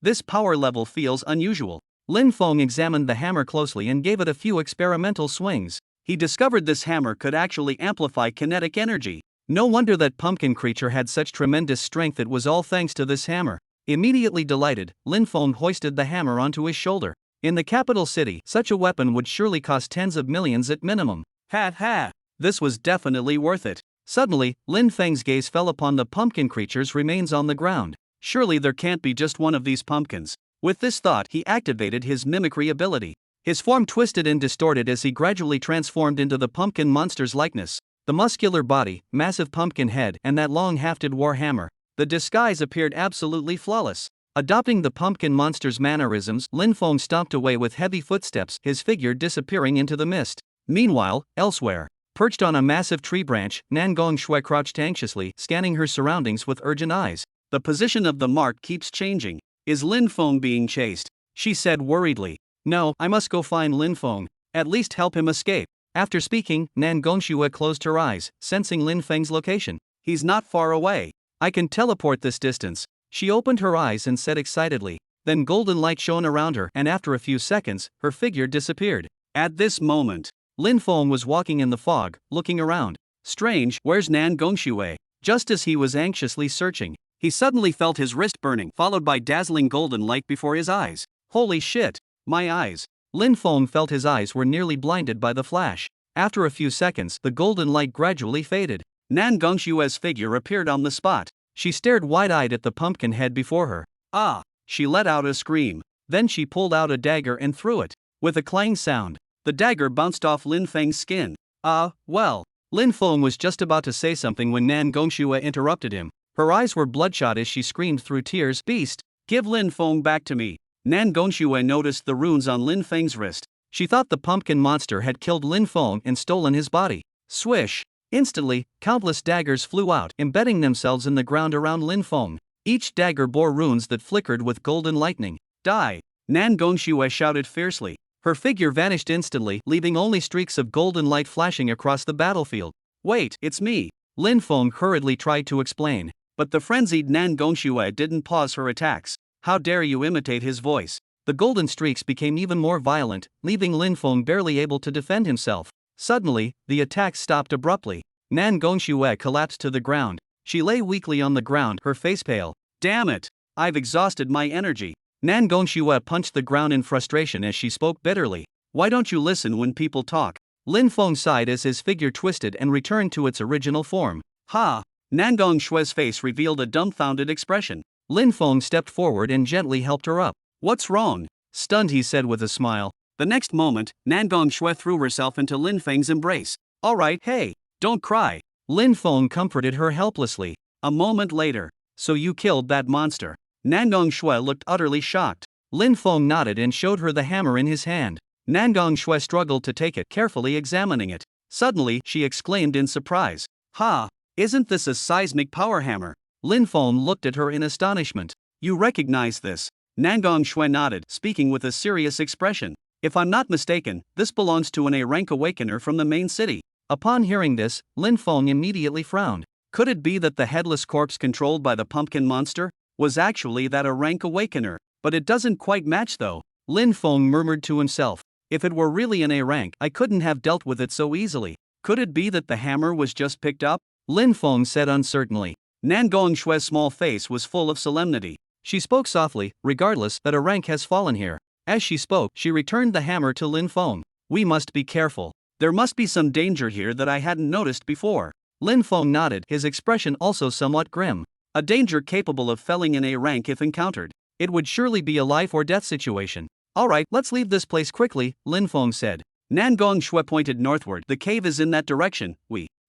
This power level feels unusual. Lin Feng examined the hammer closely and gave it a few experimental swings. He discovered this hammer could actually amplify kinetic energy. No wonder that pumpkin creature had such tremendous strength, it was all thanks to this hammer. Immediately delighted, Lin Feng hoisted the hammer onto his shoulder. In the capital city, such a weapon would surely cost tens of millions at minimum. Ha ha! This was definitely worth it. Suddenly, Lin Feng's gaze fell upon the pumpkin creature's remains on the ground. Surely there can't be just one of these pumpkins. With this thought, he activated his mimicry ability. His form twisted and distorted as he gradually transformed into the pumpkin monster's likeness. The muscular body, massive pumpkin head, and that long-hafted war hammer. The disguise appeared absolutely flawless. Adopting the pumpkin monster's mannerisms, Lin Feng stomped away with heavy footsteps, his figure disappearing into the mist. Meanwhile, elsewhere, perched on a massive tree branch, Nan Gongshui crouched anxiously, scanning her surroundings with urgent eyes. The position of the mark keeps changing. Is Lin Feng being chased? She said worriedly. No, I must go find Lin Feng. At least help him escape. After speaking, Nan Gongshui closed her eyes, sensing Lin Feng's location. He's not far away. I can teleport this distance. She opened her eyes and said excitedly. Then golden light shone around her, and after a few seconds, her figure disappeared. At this moment, Lin Feng was walking in the fog, looking around. Strange, where's Nan Gongshui? Just as he was anxiously searching, he suddenly felt his wrist burning, followed by dazzling golden light before his eyes. Holy shit! My eyes! Lin Feng felt his eyes were nearly blinded by the flash. After a few seconds, the golden light gradually faded. Nan Gongshui's figure appeared on the spot. She stared wide-eyed at the pumpkin head before her. Ah! She let out a scream. Then she pulled out a dagger and threw it. With a clang sound, the dagger bounced off Lin Feng's skin. Well. Lin Feng was just about to say something when Nan Gongshui interrupted him. Her eyes were bloodshot as she screamed through tears. Beast! Give Lin Feng back to me! Nan Gongshui noticed the runes on Lin Feng's wrist. She thought the pumpkin monster had killed Lin Feng and stolen his body. Swish! Instantly, countless daggers flew out, embedding themselves in the ground around Lin Feng. Each dagger bore runes that flickered with golden lightning. Die! Nan Gongshui shouted fiercely. Her figure vanished instantly, leaving only streaks of golden light flashing across the battlefield. Wait, it's me! Lin Feng hurriedly tried to explain. But the frenzied Nan Gongshui didn't pause her attacks. How dare you imitate his voice? The golden streaks became even more violent, leaving Lin Feng barely able to defend himself. Suddenly, the attacks stopped abruptly. Nan Gongshui collapsed to the ground. She lay weakly on the ground, her face pale. Damn it! I've exhausted my energy. Nan Gongshui punched the ground in frustration as she spoke bitterly. Why don't you listen when people talk? Lin Feng sighed as his figure twisted and returned to its original form. Ha! Nan Gongshui's face revealed a dumbfounded expression. Lin Feng stepped forward and gently helped her up. What's wrong? Stunned, he said with a smile. The next moment, Nan Gongshui threw herself into Lin Feng's embrace. Alright, hey, don't cry. Lin Feng comforted her helplessly. A moment later. So you killed that monster. Nan Gongshui looked utterly shocked. Lin Feng nodded and showed her the hammer in his hand. Nan Gongshui struggled to take it, carefully examining it. Suddenly, she exclaimed in surprise. Ha! Isn't this a seismic power hammer? Lin Feng looked at her in astonishment. You recognize this? Nan Gongshui nodded, speaking with a serious expression. If I'm not mistaken, this belongs to an A-rank awakener from the main city. Upon hearing this, Lin Feng immediately frowned. Could it be that the headless corpse controlled by the pumpkin monster was actually that A-rank awakener? But it doesn't quite match though. Lin Feng murmured to himself. If it were really an A-rank, I couldn't have dealt with it so easily. Could it be that the hammer was just picked up? Lin Feng said uncertainly. Nan Gongshui's small face was full of solemnity. She spoke softly, regardless that a rank has fallen here. As she spoke, she returned the hammer to Lin Feng. We must be careful. There must be some danger here that I hadn't noticed before. Lin Feng nodded, his expression also somewhat grim. A danger capable of felling an A-rank if encountered. It would surely be a life or death situation. Alright, let's leave this place quickly, Lin Feng said. Nan Gongshui pointed northward. The cave is in that direction.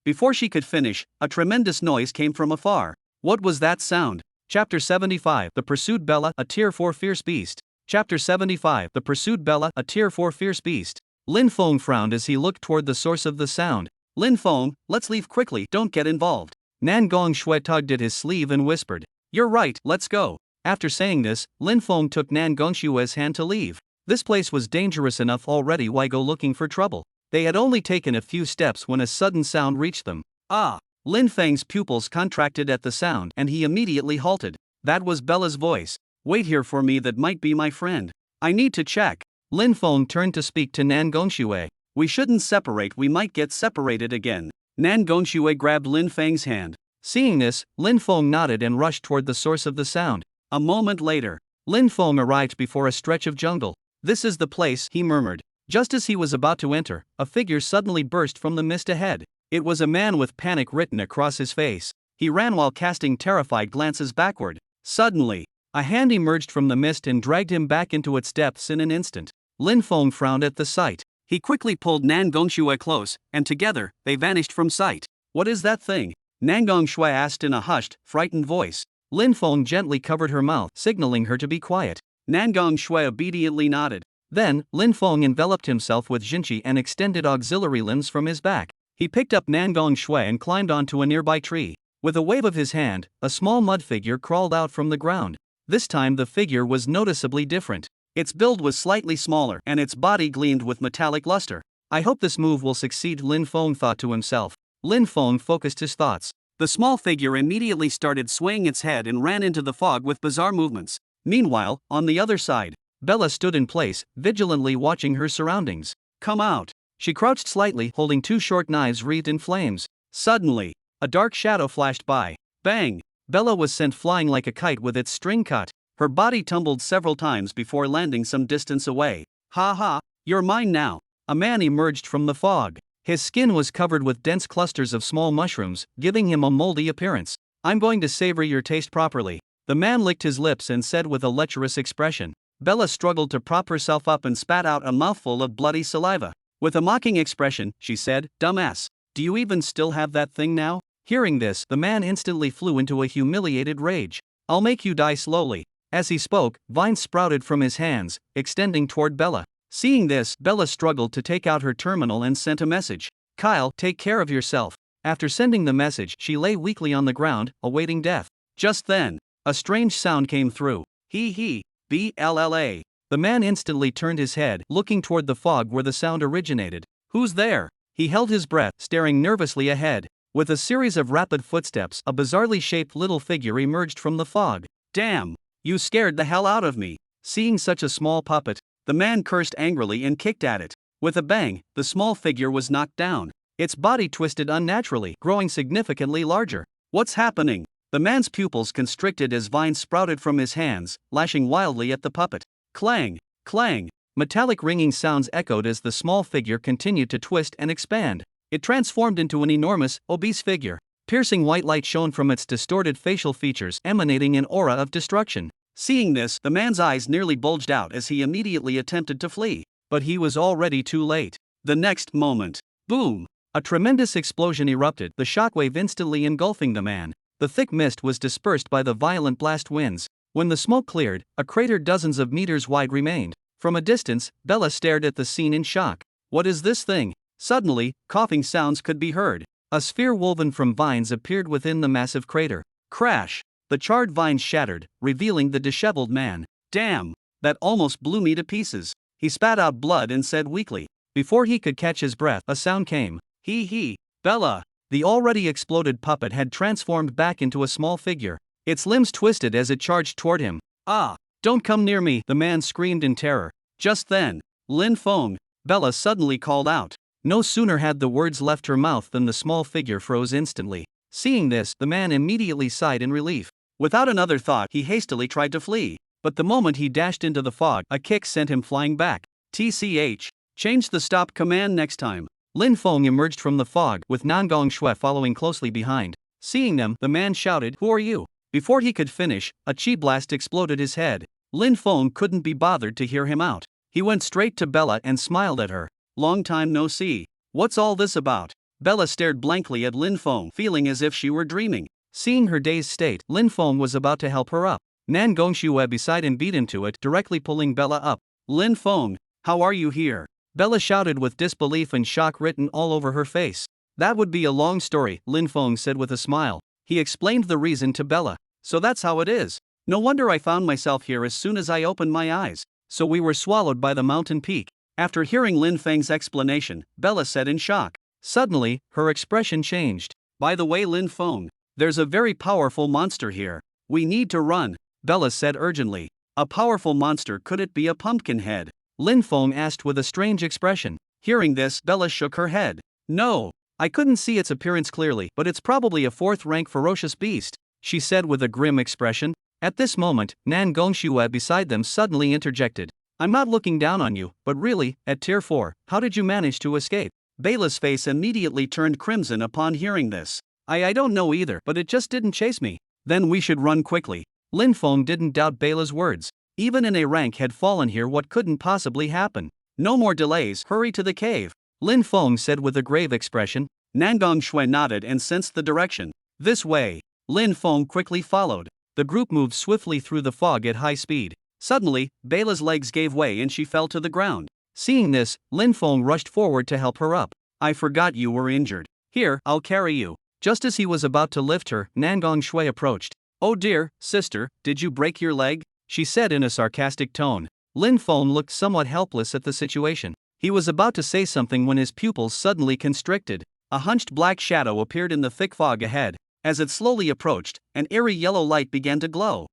Before she could finish, a tremendous noise came from afar. What was that sound? Chapter 75. The Pursued Bella, a Tier 4 Fierce Beast. Chapter 75. The Pursued Bella, a Tier 4 Fierce Beast. Lin Feng frowned as he looked toward the source of the sound. Lin Feng, let's leave quickly, don't get involved. Nan Gongshui tugged at his sleeve and whispered. You're right, let's go. After saying this, Lin Feng took Nan Gongshui's hand to leave. This place was dangerous enough already, why go looking for trouble? They had only taken a few steps when a sudden sound reached them. Ah! Lin Feng's pupils contracted at the sound and he immediately halted. That was Bella's voice. Wait here for me, that might be my friend. I need to check. Lin Feng turned to speak to Nan Gongshui. We shouldn't separate, we might get separated again. Nan Gongshui grabbed Lin Feng's hand. Seeing this, Lin Feng nodded and rushed toward the source of the sound. A moment later, Lin Feng arrived before a stretch of jungle. This is the place, he murmured. Just as he was about to enter, a figure suddenly burst from the mist ahead. It was a man with panic written across his face. He ran while casting terrified glances backward. Suddenly, a hand emerged from the mist and dragged him back into its depths in an instant. Lin Feng frowned at the sight. He quickly pulled Nan Gongshui close, and together, they vanished from sight. What is that thing? Nan Gongshui asked in a hushed, frightened voice. Lin Feng gently covered her mouth, signaling her to be quiet. Nan Gongshui obediently nodded. Then, Lin Feng enveloped himself with Jinchi and extended auxiliary limbs from his back. He picked up Nan Gongshui and climbed onto a nearby tree. With a wave of his hand, a small mud figure crawled out from the ground. This time the figure was noticeably different. Its build was slightly smaller and its body gleamed with metallic luster. I hope this move will succeed, Lin Feng thought to himself. Lin Feng focused his thoughts. The small figure immediately started swaying its head and ran into the fog with bizarre movements. Meanwhile, on the other side, Bella stood in place, vigilantly watching her surroundings. Come out. She crouched slightly, holding two short knives wreathed in flames. Suddenly, a dark shadow flashed by. Bang! Bella was sent flying like a kite with its string cut. Her body tumbled several times before landing some distance away. Ha ha, you're mine now. A man emerged from the fog. His skin was covered with dense clusters of small mushrooms, giving him a moldy appearance. I'm going to savor your taste properly. The man licked his lips and said with a lecherous expression. Bella struggled to prop herself up and spat out a mouthful of bloody saliva. With a mocking expression, she said, "Dumbass, do you even still have that thing now?" Hearing this, the man instantly flew into a humiliated rage. I'll make you die slowly. As he spoke, vines sprouted from his hands, extending toward Bella. Seeing this, Bella struggled to take out her terminal and sent a message. Kyle, take care of yourself. After sending the message, she lay weakly on the ground, awaiting death. Just then, a strange sound came through. He, blah. The man instantly turned his head, looking toward the fog where the sound originated. Who's there? He held his breath, staring nervously ahead. With a series of rapid footsteps, a bizarrely shaped little figure emerged from the fog. Damn! You scared the hell out of me. Seeing such a small puppet, the man cursed angrily and kicked at it. With a bang, the small figure was knocked down. Its body twisted unnaturally, growing significantly larger. What's happening? The man's pupils constricted as vines sprouted from his hands, lashing wildly at the puppet. Clang! Clang! Metallic ringing sounds echoed as the small figure continued to twist and expand. It transformed into an enormous, obese figure. Piercing white light shone from its distorted facial features, emanating an aura of destruction. Seeing this, the man's eyes nearly bulged out as he immediately attempted to flee. But he was already too late. The next moment, boom! A tremendous explosion erupted, the shockwave instantly engulfing the man. The thick mist was dispersed by the violent blast winds. When the smoke cleared, a crater dozens of meters wide remained. From a distance, Bella stared at the scene in shock. What is this thing? Suddenly, coughing sounds could be heard. A sphere woven from vines appeared within the massive crater. Crash! The charred vines shattered, revealing the disheveled man. Damn! That almost blew me to pieces. He spat out blood and said weakly. Before he could catch his breath, a sound came. He, Bella! The already exploded puppet had transformed back into a small figure. Its limbs twisted as it charged toward him. Ah! Don't come near me, the man screamed in terror. Just then, Lin Feng, Bella suddenly called out. No sooner had the words left her mouth than the small figure froze instantly. Seeing this, the man immediately sighed in relief. Without another thought, he hastily tried to flee. But the moment he dashed into the fog, a kick sent him flying back. TCH. Change the stop command next time. Lin Feng emerged from the fog, with Nan Gongshui following closely behind. Seeing them, the man shouted, "Who are you?" Before he could finish, a chi blast exploded his head. Lin Feng couldn't be bothered to hear him out. He went straight to Bella and smiled at her. Long time no see. What's all this about? Bella stared blankly at Lin Feng, feeling as if she were dreaming. Seeing her dazed state, Lin Feng was about to help her up. Nan Gongshui beside him beat into it, directly pulling Bella up. Lin Feng, how are you here? Bella shouted with disbelief and shock written all over her face. That would be a long story, Lin Feng said with a smile. He explained the reason to Bella. So that's how it is. No wonder I found myself here as soon as I opened my eyes. So we were swallowed by the mountain peak. After hearing Lin Feng's explanation, Bella said in shock. Suddenly, her expression changed. By the way, Lin Feng, there's a very powerful monster here. We need to run, Bella said urgently. A powerful monster, could it be a pumpkin head? Lin Feng asked with a strange expression. Hearing this, Bella shook her head. No, I couldn't see its appearance clearly, but it's probably a fourth-rank ferocious beast, she said with a grim expression. At this moment, Nan Gongshui beside them suddenly interjected. I'm not looking down on you, but really, at Tier 4, how did you manage to escape? Bela's face immediately turned crimson upon hearing this. I don't know either, but it just didn't chase me. Then we should run quickly. Lin Feng didn't doubt Bela's words. Even an A rank had fallen here, what couldn't possibly happen? No more delays, hurry to the cave. Lin Feng said with a grave expression. Nangong Shui nodded and sensed the direction. This way. Lin Feng quickly followed. The group moved swiftly through the fog at high speed. Suddenly, Bela's legs gave way and she fell to the ground. Seeing this, Lin Feng rushed forward to help her up. I forgot you were injured. Here, I'll carry you. Just as he was about to lift her, Nangong Shui approached. Oh dear, sister, did you break your leg? She said in a sarcastic tone. Lin Feng looked somewhat helpless at the situation. He was about to say something when his pupils suddenly constricted. A hunched black shadow appeared in the thick fog ahead. As it slowly approached, an eerie yellow light began to glow.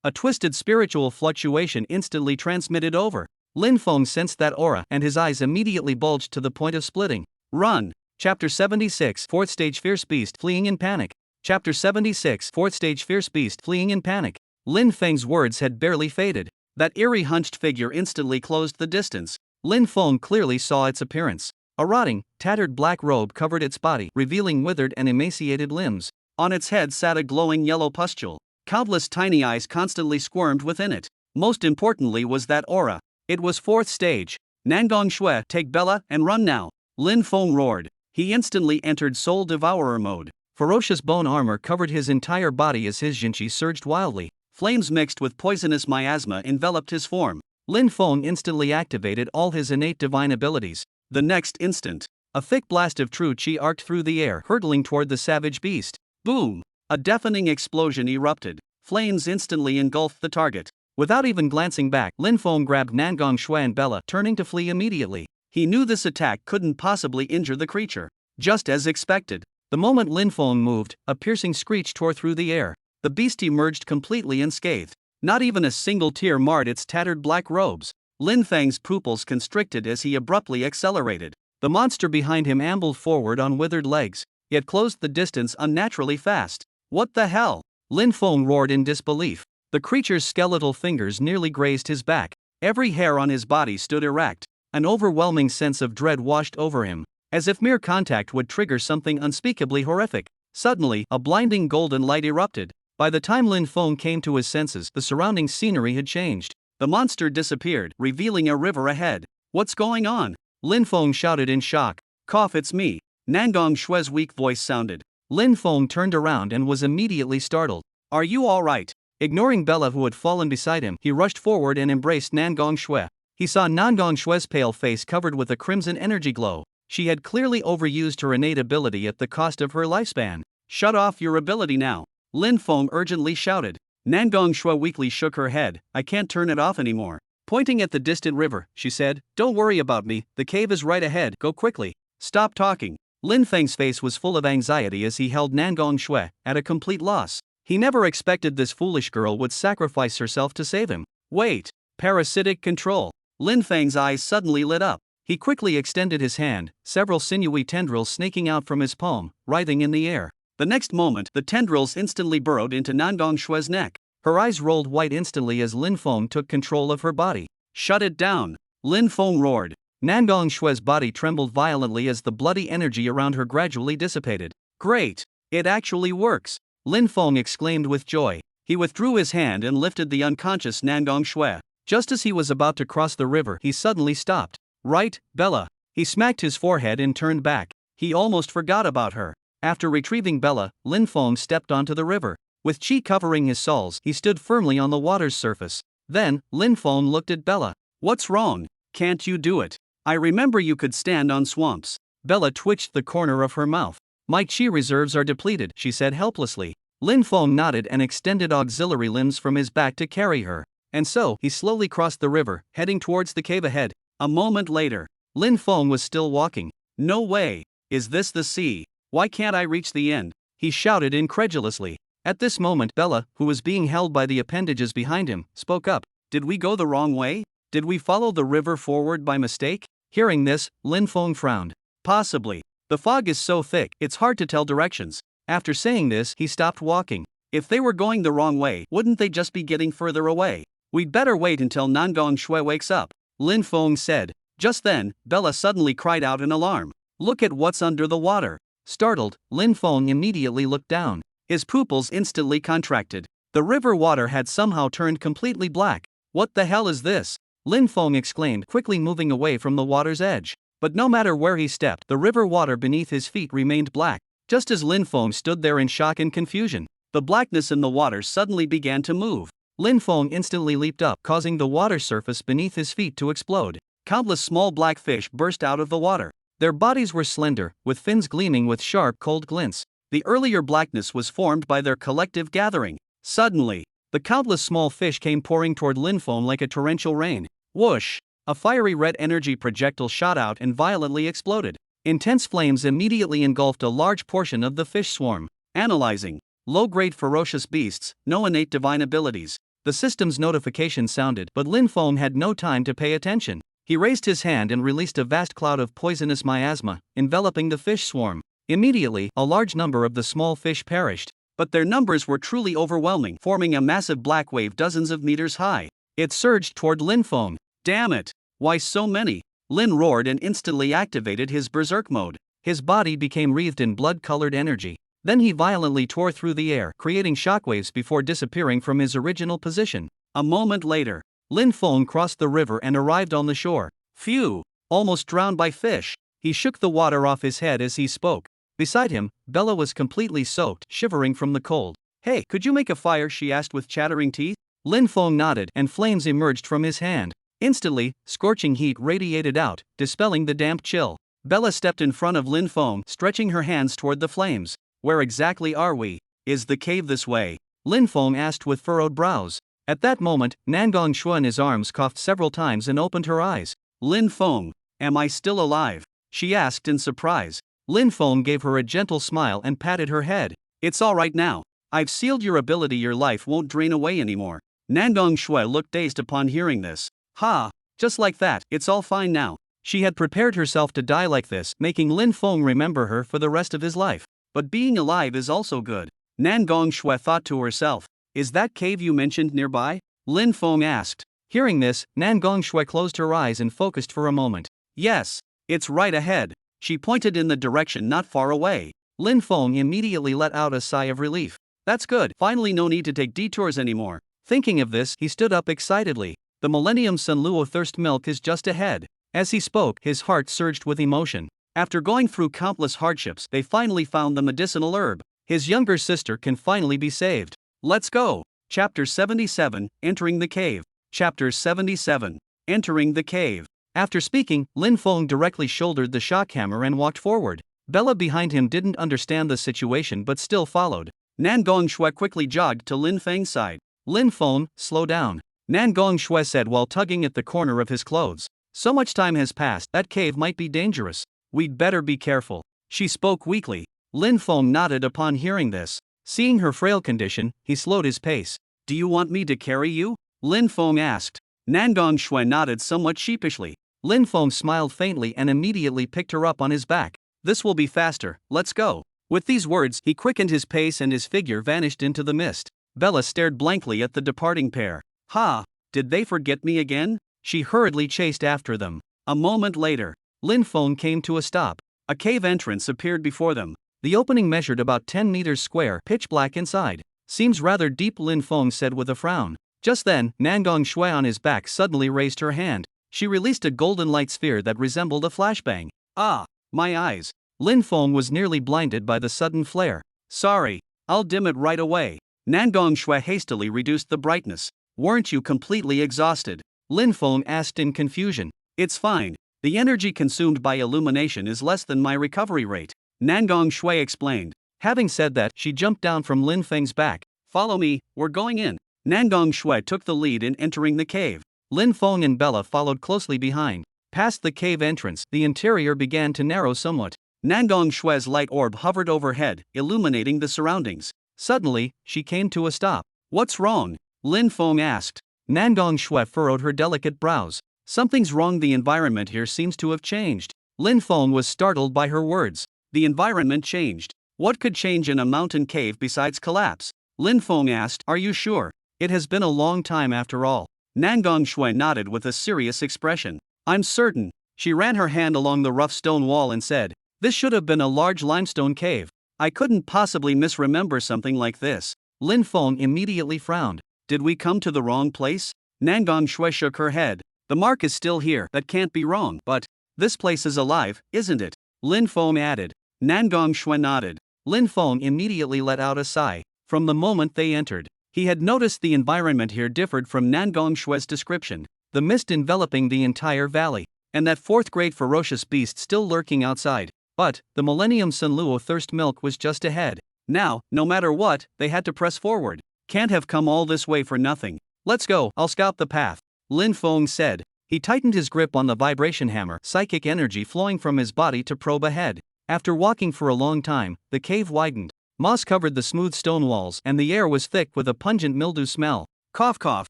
A twisted spiritual fluctuation instantly transmitted over. Lin Feng sensed that aura and his eyes immediately bulged to the point of splitting. Run! Chapter 76 4th Stage Fierce Beast Fleeing in Panic. Chapter 76 4th Stage Fierce Beast Fleeing in Panic. Lin Feng's words had barely faded. That eerie hunched figure instantly closed the distance. Lin Feng clearly saw its appearance. A rotting, tattered black robe covered its body, revealing withered and emaciated limbs. On its head sat a glowing yellow pustule. Countless tiny eyes constantly squirmed within it. Most importantly was that aura. It was 4th stage. Nangong Shui, take Bela and run now. Lin Feng roared. He instantly entered Soul Devourer mode. Ferocious bone armor covered his entire body as his Jinchi surged wildly. Flames mixed with poisonous miasma enveloped his form. Lin Feng instantly activated all his innate divine abilities. The next instant, a thick blast of true chi arced through the air, hurtling toward the savage beast. Boom! A deafening explosion erupted. Flames instantly engulfed the target. Without even glancing back, Lin Feng grabbed Nangong Shui and Bela, turning to flee immediately. He knew this attack couldn't possibly injure the creature. Just as expected, the moment Lin Feng moved, a piercing screech tore through the air. The beast emerged completely unscathed. Not even a single tear marred its tattered black robes. Lin Feng's pupils constricted as he abruptly accelerated. The monster behind him ambled forward on withered legs, yet closed the distance unnaturally fast. What the hell? Lin Feng roared in disbelief. The creature's skeletal fingers nearly grazed his back. Every hair on his body stood erect. An overwhelming sense of dread washed over him, as if mere contact would trigger something unspeakably horrific. Suddenly, a blinding golden light erupted. By the time Lin Feng came to his senses, the surrounding scenery had changed. The monster disappeared, revealing a river ahead. What's going on? Lin Feng shouted in shock. Cough, it's me. Nangong Shui's weak voice sounded. Lin Feng turned around and was immediately startled. Are you all right? Ignoring Bela, who had fallen beside him, he rushed forward and embraced Nangong Shui. He saw Nangong Shui's pale face covered with a crimson energy glow. She had clearly overused her innate ability at the cost of her lifespan. Shut off your ability now. Lin Feng urgently shouted. Nangong Shui weakly shook her head. I can't turn it off anymore. Pointing at the distant river, she said, Don't worry about me, the cave is right ahead, go quickly. Stop talking. Lin Feng's face was full of anxiety as he held Nangong Shui, at a complete loss. He never expected this foolish girl would sacrifice herself to save him. Wait. Parasitic control. Lin Feng's eyes suddenly lit up. He quickly extended his hand, several sinewy tendrils snaking out from his palm, writhing in the air. The next moment, the tendrils instantly burrowed into Nangong Shui's neck. Her eyes rolled white instantly as Lin Feng took control of her body. Shut it down! Lin Feng roared. Nangong Shui's body trembled violently as the bloody energy around her gradually dissipated. Great! It actually works! Lin Feng exclaimed with joy. He withdrew his hand and lifted the unconscious Nangong Shui. Just as he was about to cross the river, he suddenly stopped. Right, Bela. He smacked his forehead and turned back. He almost forgot about her. After retrieving Bela, Lin Feng stepped onto the river. With chi covering his soles, he stood firmly on the water's surface. Then, Lin Feng looked at Bela. What's wrong? Can't you do it? I remember you could stand on swamps. Bela twitched the corner of her mouth. My chi reserves are depleted, she said helplessly. Lin Feng nodded and extended auxiliary limbs from his back to carry her. And so, he slowly crossed the river, heading towards the cave ahead. A moment later, Lin Feng was still walking. No way! Is this the sea? Why can't I reach the end? He shouted incredulously. At this moment, Bela, who was being held by the appendages behind him, spoke up. Did we go the wrong way? Did we follow the river forward by mistake? Hearing this, Lin Feng frowned. Possibly. The fog is so thick, it's hard to tell directions. After saying this, he stopped walking. If they were going the wrong way, wouldn't they just be getting further away? We'd better wait until Nangong Shui wakes up, Lin Feng said. Just then, Bella suddenly cried out in alarm. Look at what's under the water. Startled, Lin Feng immediately looked down. His pupils instantly contracted. The river water had somehow turned completely black. What the hell is this? Lin Feng exclaimed, quickly moving away from the water's edge. But no matter where he stepped, the river water beneath his feet remained black. Just as Lin Feng stood there in shock and confusion, the blackness in the water suddenly began to move. Lin Feng instantly leaped up, causing the water surface beneath his feet to explode. Countless small black fish burst out of the water. Their bodies were slender, with fins gleaming with sharp, cold glints. The earlier blackness was formed by their collective gathering. Suddenly, the countless small fish came pouring toward Lin Feng like a torrential rain. Whoosh! A fiery red energy projectile shot out and violently exploded. Intense flames immediately engulfed a large portion of the fish swarm. Analyzing. Low-grade ferocious beasts, no innate divine abilities. The system's notification sounded, but Lin Feng had no time to pay attention. He raised his hand and released a vast cloud of poisonous miasma, enveloping the fish swarm. Immediately, a large number of the small fish perished. But their numbers were truly overwhelming, forming a massive black wave dozens of meters high. It surged toward Lin Feng. Damn it! Why so many? Lin roared and instantly activated his berserk mode. His body became wreathed in blood-colored energy. Then he violently tore through the air, creating shockwaves before disappearing from his original position. A moment later, Lin Feng crossed the river and arrived on the shore. Phew! Almost drowned by fish. He shook the water off his head as he spoke. Beside him, Bella was completely soaked, shivering from the cold. Hey, could you make a fire? She asked with chattering teeth. Lin Feng nodded, and flames emerged from his hand. Instantly, scorching heat radiated out, dispelling the damp chill. Bella stepped in front of Lin Feng, stretching her hands toward the flames. Where exactly are we? Is the cave this way? Lin Feng asked with furrowed brows. At that moment, Nangong Shui in his arms coughed several times and opened her eyes. Lin Feng, am I still alive? She asked in surprise. Lin Feng gave her a gentle smile and patted her head. It's all right now. I've sealed your ability. Your life won't drain away anymore. Nangong Shui looked dazed upon hearing this. Ha! Just like that, it's all fine now. She had prepared herself to die like this, making Lin Feng remember her for the rest of his life. But being alive is also good. Nangong Shui thought to herself. Is that cave you mentioned nearby? Lin Feng asked. Hearing this, Nangong Shui closed her eyes and focused for a moment. Yes, it's right ahead. She pointed in the direction not far away. Lin Feng immediately let out a sigh of relief. That's good, finally no need to take detours anymore. Thinking of this, he stood up excitedly. The Millennium Sunluo thirst milk is just ahead. As he spoke, his heart surged with emotion. After going through countless hardships, they finally found the medicinal herb. His younger sister can finally be saved. Let's go! Chapter 77, Entering the Cave. Chapter 77, Entering the Cave. After speaking, Lin Feng directly shouldered the shock hammer and walked forward. Bella behind him didn't understand the situation but still followed. Nangong Shui quickly jogged to Lin Feng's side. Lin Feng, slow down. Nangong Shui said while tugging at the corner of his clothes. So much time has passed, that cave might be dangerous. We'd better be careful. She spoke weakly. Lin Feng nodded upon hearing this. Seeing her frail condition, he slowed his pace. Do you want me to carry you? Lin Feng asked. Nangong Shui nodded somewhat sheepishly. Lin Feng smiled faintly and immediately picked her up on his back. This will be faster, let's go. With these words, he quickened his pace and his figure vanished into the mist. Bella stared blankly at the departing pair. Ha! Did they forget me again? She hurriedly chased after them. A moment later, Lin Feng came to a stop. A cave entrance appeared before them. The opening measured about 10 meters square, pitch black inside. Seems rather deep, Lin Feng said with a frown. Just then, Nangong Shui on his back suddenly raised her hand. She released a golden light sphere that resembled a flashbang. Ah, my eyes. Lin Feng was nearly blinded by the sudden flare. Sorry, I'll dim it right away. Nangong Shui hastily reduced the brightness. Weren't you completely exhausted? Lin Feng asked in confusion. It's fine. The energy consumed by illumination is less than my recovery rate. Nangong Shui explained. Having said that, she jumped down from Lin Feng's back. Follow me, we're going in. Nangong Shui took the lead in entering the cave. Lin Feng and Bella followed closely behind. Past the cave entrance, the interior began to narrow somewhat. Nangong Shui's light orb hovered overhead, illuminating the surroundings. Suddenly, she came to a stop. What's wrong? Lin Feng asked. Nangong Shui furrowed her delicate brows. Something's wrong, the environment here seems to have changed. Lin Feng was startled by her words. The environment changed. What could change in a mountain cave besides collapse? Lin Feng asked. Are you sure? It has been a long time after all. Nangong Shui nodded with a serious expression. I'm certain. She ran her hand along the rough stone wall and said, this should have been a large limestone cave. I couldn't possibly misremember something like this. Lin Feng immediately frowned. Did we come to the wrong place? Nangong Shui shook her head. The mark is still here, that can't be wrong, but this place is alive, isn't it? Lin Feng added. Nangong Shui nodded. Lin Feng immediately let out a sigh. From the moment they entered, he had noticed the environment here differed from Nangong Shui's description, the mist enveloping the entire valley, and that fourth-grade ferocious beast still lurking outside. But the Millennium Sunluo thirst milk was just ahead. Now, no matter what, they had to press forward. Can't have come all this way for nothing. Let's go, I'll scout the path, Lin Feng said. He tightened his grip on the vibration hammer, psychic energy flowing from his body to probe ahead. After walking for a long time, the cave widened. Moss covered the smooth stone walls, and the air was thick with a pungent mildew smell. Cough cough,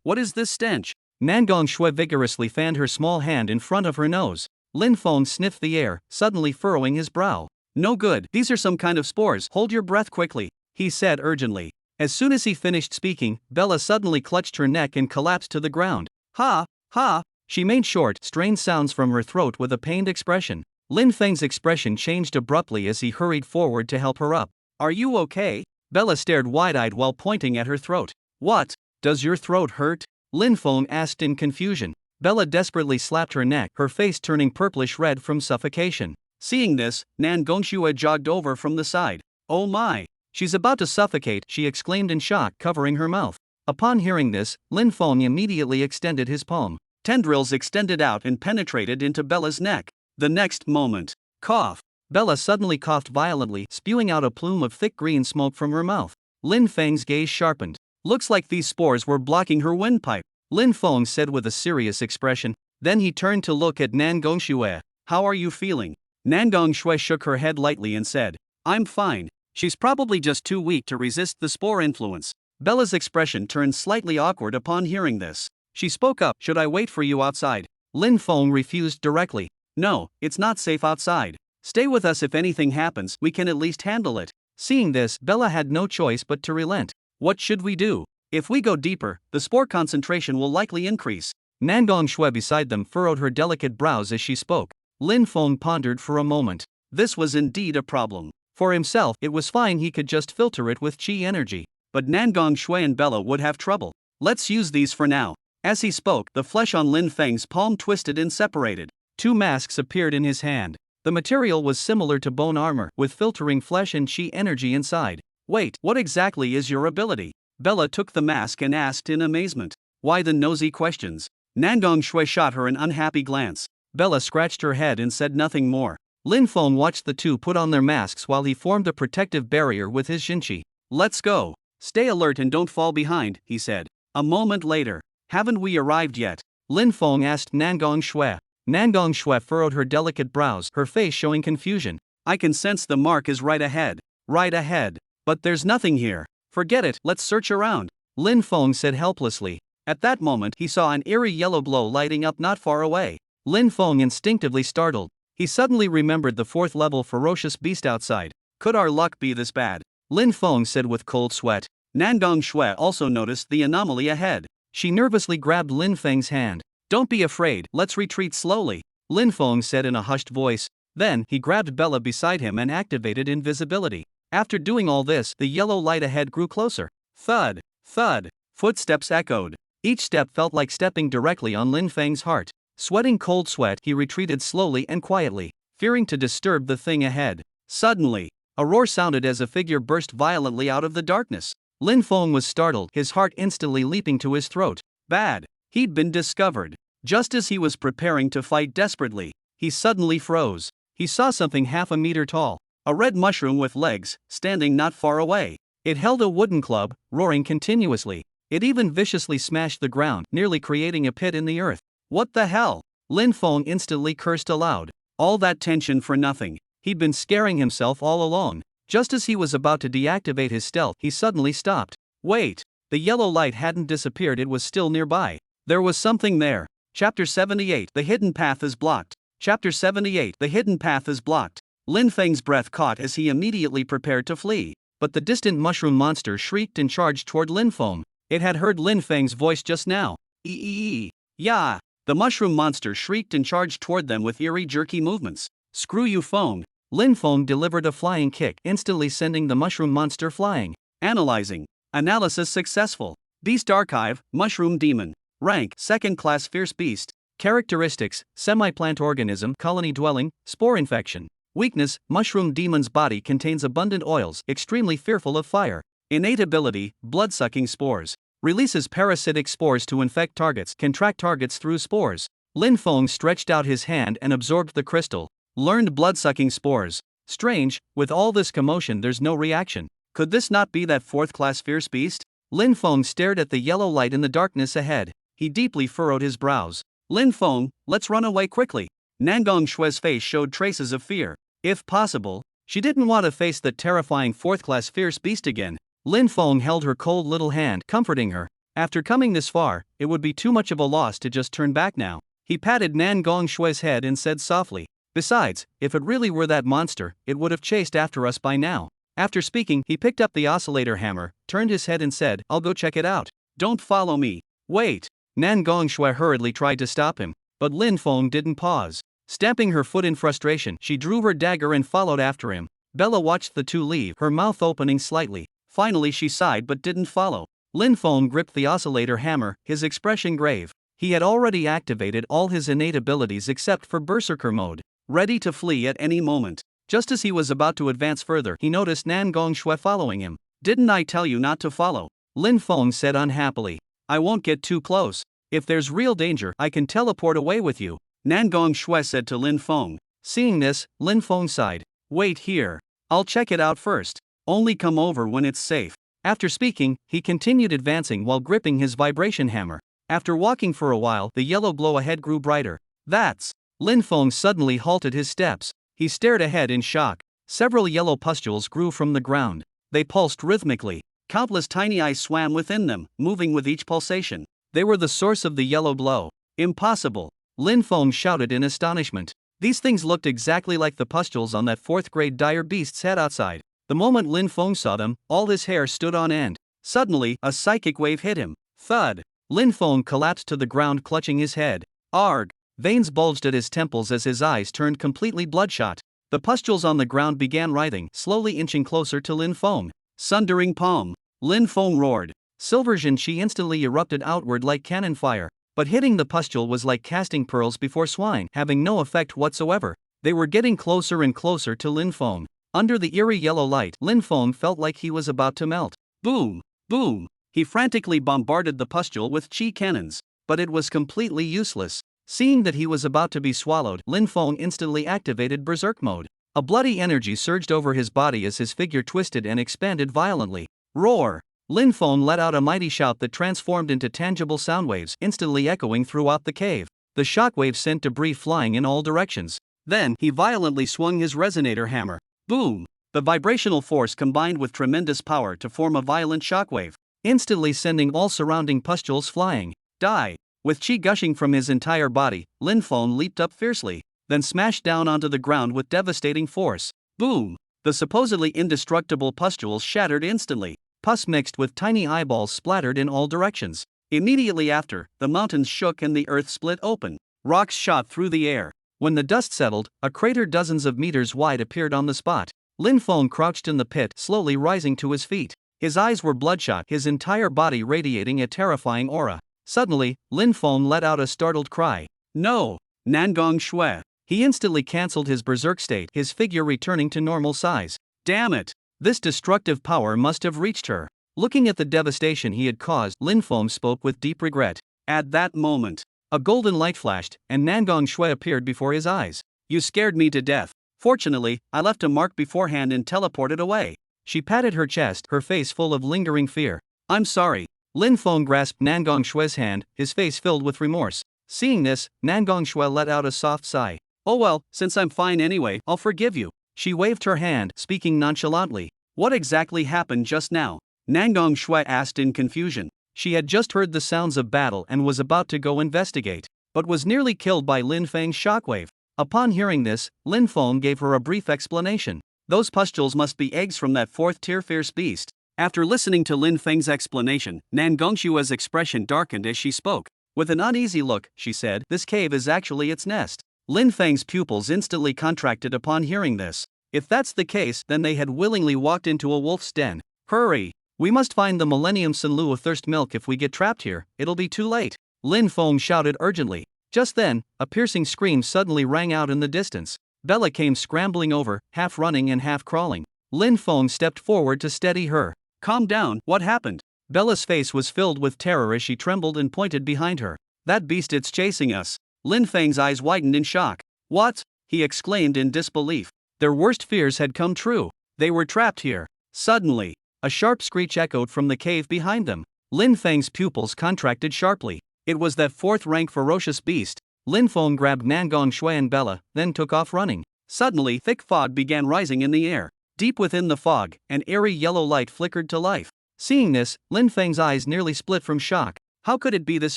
what is this stench? Nangong Shui vigorously fanned her small hand in front of her nose. Lin Feng sniffed the air, suddenly furrowing his brow. No good, these are some kind of spores, hold your breath quickly, he said urgently. As soon as he finished speaking, Bella suddenly clutched her neck and collapsed to the ground. Ha! Ha! She made short, strained sounds from her throat with a pained expression. Lin Feng's expression changed abruptly as he hurried forward to help her up. Are you okay? Bella stared wide-eyed while pointing at her throat. What? Does your throat hurt? Lin Feng asked in confusion. Bella desperately slapped her neck, her face turning purplish red from suffocation. Seeing this, Nan Gongxue jogged over from the side. Oh my! She's about to suffocate, she exclaimed in shock, covering her mouth. Upon hearing this, Lin Feng immediately extended his palm. Tendrils extended out and penetrated into Bella's neck. The next moment, cough! Bella suddenly coughed violently, spewing out a plume of thick green smoke from her mouth. Lin Feng's gaze sharpened. Looks like these spores were blocking her windpipe, Lin Feng said with a serious expression. Then he turned to look at Nan Gongxue. How are you feeling? Nan Gongxue shook her head lightly and said, I'm fine. She's probably just too weak to resist the spore influence. Bella's expression turned slightly awkward upon hearing this. She spoke up, should I wait for you outside? Lin Feng refused directly. No, it's not safe outside. Stay with us if anything happens, we can at least handle it. Seeing this, Bella had no choice but to relent. What should we do? If we go deeper, the spore concentration will likely increase. Nangong Shui beside them furrowed her delicate brows as she spoke. Lin Feng pondered for a moment. This was indeed a problem. For himself, it was fine, he could just filter it with chi energy. But Nangong Shui and Bella would have trouble. Let's use these for now. As he spoke, the flesh on Lin Feng's palm twisted and separated. Two masks appeared in his hand. The material was similar to bone armor, with filtering flesh and chi energy inside. Wait, what exactly is your ability? Bella took the mask and asked in amazement. Why the nosy questions? Nangong Shui shot her an unhappy glance. Bella scratched her head and said nothing more. Lin Feng watched the two put on their masks while he formed a protective barrier with his xinqi. Let's go. Stay alert and don't fall behind, he said. A moment later. Haven't we arrived yet? Lin Feng asked Nangong Shui. Nangong Shui furrowed her delicate brows, her face showing confusion. I can sense the mark is right ahead. Right ahead. But there's nothing here. Forget it, let's search around. Lin Feng said helplessly. At that moment he saw an eerie yellow glow lighting up not far away. Lin Feng instinctively startled. He suddenly remembered the fourth-level ferocious beast outside. Could our luck be this bad? Lin Feng said with cold sweat. Nangong Shui also noticed the anomaly ahead. She nervously grabbed Lin Feng's hand. Don't be afraid, let's retreat slowly, Lin Feng said in a hushed voice. Then, he grabbed Bella beside him and activated invisibility. After doing all this, the yellow light ahead grew closer. Thud, thud, footsteps echoed. Each step felt like stepping directly on Lin Feng's heart. Sweating cold sweat, he retreated slowly and quietly, fearing to disturb the thing ahead. Suddenly, a roar sounded as a figure burst violently out of the darkness. Lin Feng was startled, his heart instantly leaping to his throat. Bad. He'd been discovered. Just as he was preparing to fight desperately, he suddenly froze. He saw something half a meter tall, a red mushroom with legs, standing not far away. It held a wooden club, roaring continuously. It even viciously smashed the ground, nearly creating a pit in the earth. What the hell? Lin Feng instantly cursed aloud. All that tension for nothing. He'd been scaring himself all along. Just as he was about to deactivate his stealth, he suddenly stopped. Wait! The yellow light hadn't disappeared, it was still nearby. There was something there. Chapter 78, The Hidden Path is Blocked. Chapter 78, The Hidden Path is Blocked. Lin Feng's breath caught as he immediately prepared to flee. But the distant mushroom monster shrieked and charged toward Lin Feng. It had heard Lin Feng's voice just now. Eee. Yeah. The mushroom monster shrieked and charged toward them with eerie jerky movements. Screw you, Feng. Lin Feng delivered a flying kick, instantly sending the mushroom monster flying. Analyzing. Analysis successful. Beast Archive, Mushroom Demon. Rank, Second Class Fierce Beast. Characteristics, Semi-plant organism, colony dwelling, spore infection. Weakness, Mushroom Demon's body contains abundant oils, extremely fearful of fire. Innate ability, blood-sucking spores. Releases parasitic spores to infect targets, can track targets through spores. Lin Feng stretched out his hand and absorbed the crystal. Learned blood-sucking spores. Strange, with all this commotion there's no reaction. Could this not be that fourth-class fierce beast? Lin Feng stared at the yellow light in the darkness ahead. He deeply furrowed his brows. Lin Feng, let's run away quickly. Nangong Shue's face showed traces of fear. If possible, she didn't want to face the terrifying fourth-class fierce beast again. Lin Feng held her cold little hand, comforting her. After coming this far, it would be too much of a loss to just turn back now. He patted Nangong Shue's head and said softly, "Besides, if it really were that monster, it would have chased after us by now." After speaking, he picked up the oscillator hammer, turned his head and said, "I'll go check it out." "Don't follow me." "Wait." Nangong Shui hurriedly tried to stop him, but Lin Feng didn't pause. Stamping her foot in frustration, she drew her dagger and followed after him. Bella watched the two leave, her mouth opening slightly. Finally she sighed but didn't follow. Lin Feng gripped the oscillator hammer, his expression grave. He had already activated all his innate abilities except for Berserker mode, ready to flee at any moment. Just as he was about to advance further, he noticed Nangong Shui following him. "Didn't I tell you not to follow?" Lin Feng said unhappily. "I won't get too close. If there's real danger, I can teleport away with you," Nangong Shui said to Lin Feng. Seeing this, Lin Feng sighed. "Wait here. I'll check it out first. Only come over when it's safe." After speaking, he continued advancing while gripping his vibration hammer. After walking for a while, the yellow glow ahead grew brighter. "That's..." Lin Feng suddenly halted his steps. He stared ahead in shock. Several yellow pustules grew from the ground. They pulsed rhythmically. Countless tiny eyes swam within them, moving with each pulsation. They were the source of the yellow glow. "Impossible!" Lin Feng shouted in astonishment. These things looked exactly like the pustules on that fourth-grade dire beast's head outside. The moment Lin Feng saw them, all his hair stood on end. Suddenly, a psychic wave hit him. Thud! Lin Feng collapsed to the ground, clutching his head. Arg! Veins bulged at his temples as his eyes turned completely bloodshot. The pustules on the ground began writhing, slowly inching closer to Lin Feng. Sundering palm! Lin Feng roared. Silver Jinchi instantly erupted outward like cannon fire, but hitting the pustule was like casting pearls before swine, having no effect whatsoever. They were getting closer and closer to Lin Feng. Under the eerie yellow light, Lin Feng felt like he was about to melt. Boom! Boom! He frantically bombarded the pustule with chi cannons, but it was completely useless. Seeing that he was about to be swallowed, Lin Feng instantly activated Berserk mode. A bloody energy surged over his body as his figure twisted and expanded violently. Roar! Lin Feng let out a mighty shout that transformed into tangible sound waves, instantly echoing throughout the cave. The shockwave sent debris flying in all directions. Then, he violently swung his resonator hammer. Boom! The vibrational force combined with tremendous power to form a violent shockwave, instantly sending all surrounding pustules flying. Die! With chi gushing from his entire body, Lin Feng leaped up fiercely, then smashed down onto the ground with devastating force. Boom! The supposedly indestructible pustules shattered instantly. Pus mixed with tiny eyeballs splattered in all directions. Immediately after, the mountains shook and the earth split open. Rocks shot through the air. When the dust settled, a crater dozens of meters wide appeared on the spot. Lin Feng crouched in the pit, slowly rising to his feet. His eyes were bloodshot, his entire body radiating a terrifying aura. Suddenly, Lin Feng let out a startled cry. No! Nangong Shui! He instantly cancelled his berserk state, his figure returning to normal size. Damn it! This destructive power must have reached her. Looking at the devastation he had caused, Lin Feng spoke with deep regret. At that moment, a golden light flashed, and Nangong Shui appeared before his eyes. You scared me to death. Fortunately, I left a mark beforehand and teleported away. She patted her chest, her face full of lingering fear. I'm sorry. Lin Feng grasped Nangong Shui's hand, his face filled with remorse. Seeing this, Nangong Shui let out a soft sigh. Oh well, since I'm fine anyway, I'll forgive you. She waved her hand, speaking nonchalantly. What exactly happened just now? Nangong Shui asked in confusion. She had just heard the sounds of battle and was about to go investigate, but was nearly killed by Lin Feng's shockwave. Upon hearing this, Lin Feng gave her a brief explanation. Those pustules must be eggs from that fourth-tier fierce beast. After listening to Lin Feng's explanation, Nangong Shui's expression darkened as she spoke. With an uneasy look, she said, "This cave is actually its nest." Lin Feng's pupils instantly contracted upon hearing this. If that's the case, then they had willingly walked into a wolf's den. Hurry! We must find the Millennium Sunluo thirst milk. If we get trapped here, it'll be too late. Lin Feng shouted urgently. Just then, a piercing scream suddenly rang out in the distance. Bella came scrambling over, half running and half crawling. Lin Feng stepped forward to steady her. "Calm down, what happened?" Bella's face was filled with terror as she trembled and pointed behind her. "That beast, it's chasing us." Lin Feng's eyes widened in shock. "What?" he exclaimed in disbelief. Their worst fears had come true. They were trapped here. Suddenly, a sharp screech echoed from the cave behind them. Lin Feng's pupils contracted sharply. It was that fourth-rank ferocious beast. Lin Feng grabbed Nangong Shui and Bella, then took off running. Suddenly, thick fog began rising in the air. Deep within the fog, an airy yellow light flickered to life. Seeing this, Lin Feng's eyes nearly split from shock. "How could it be this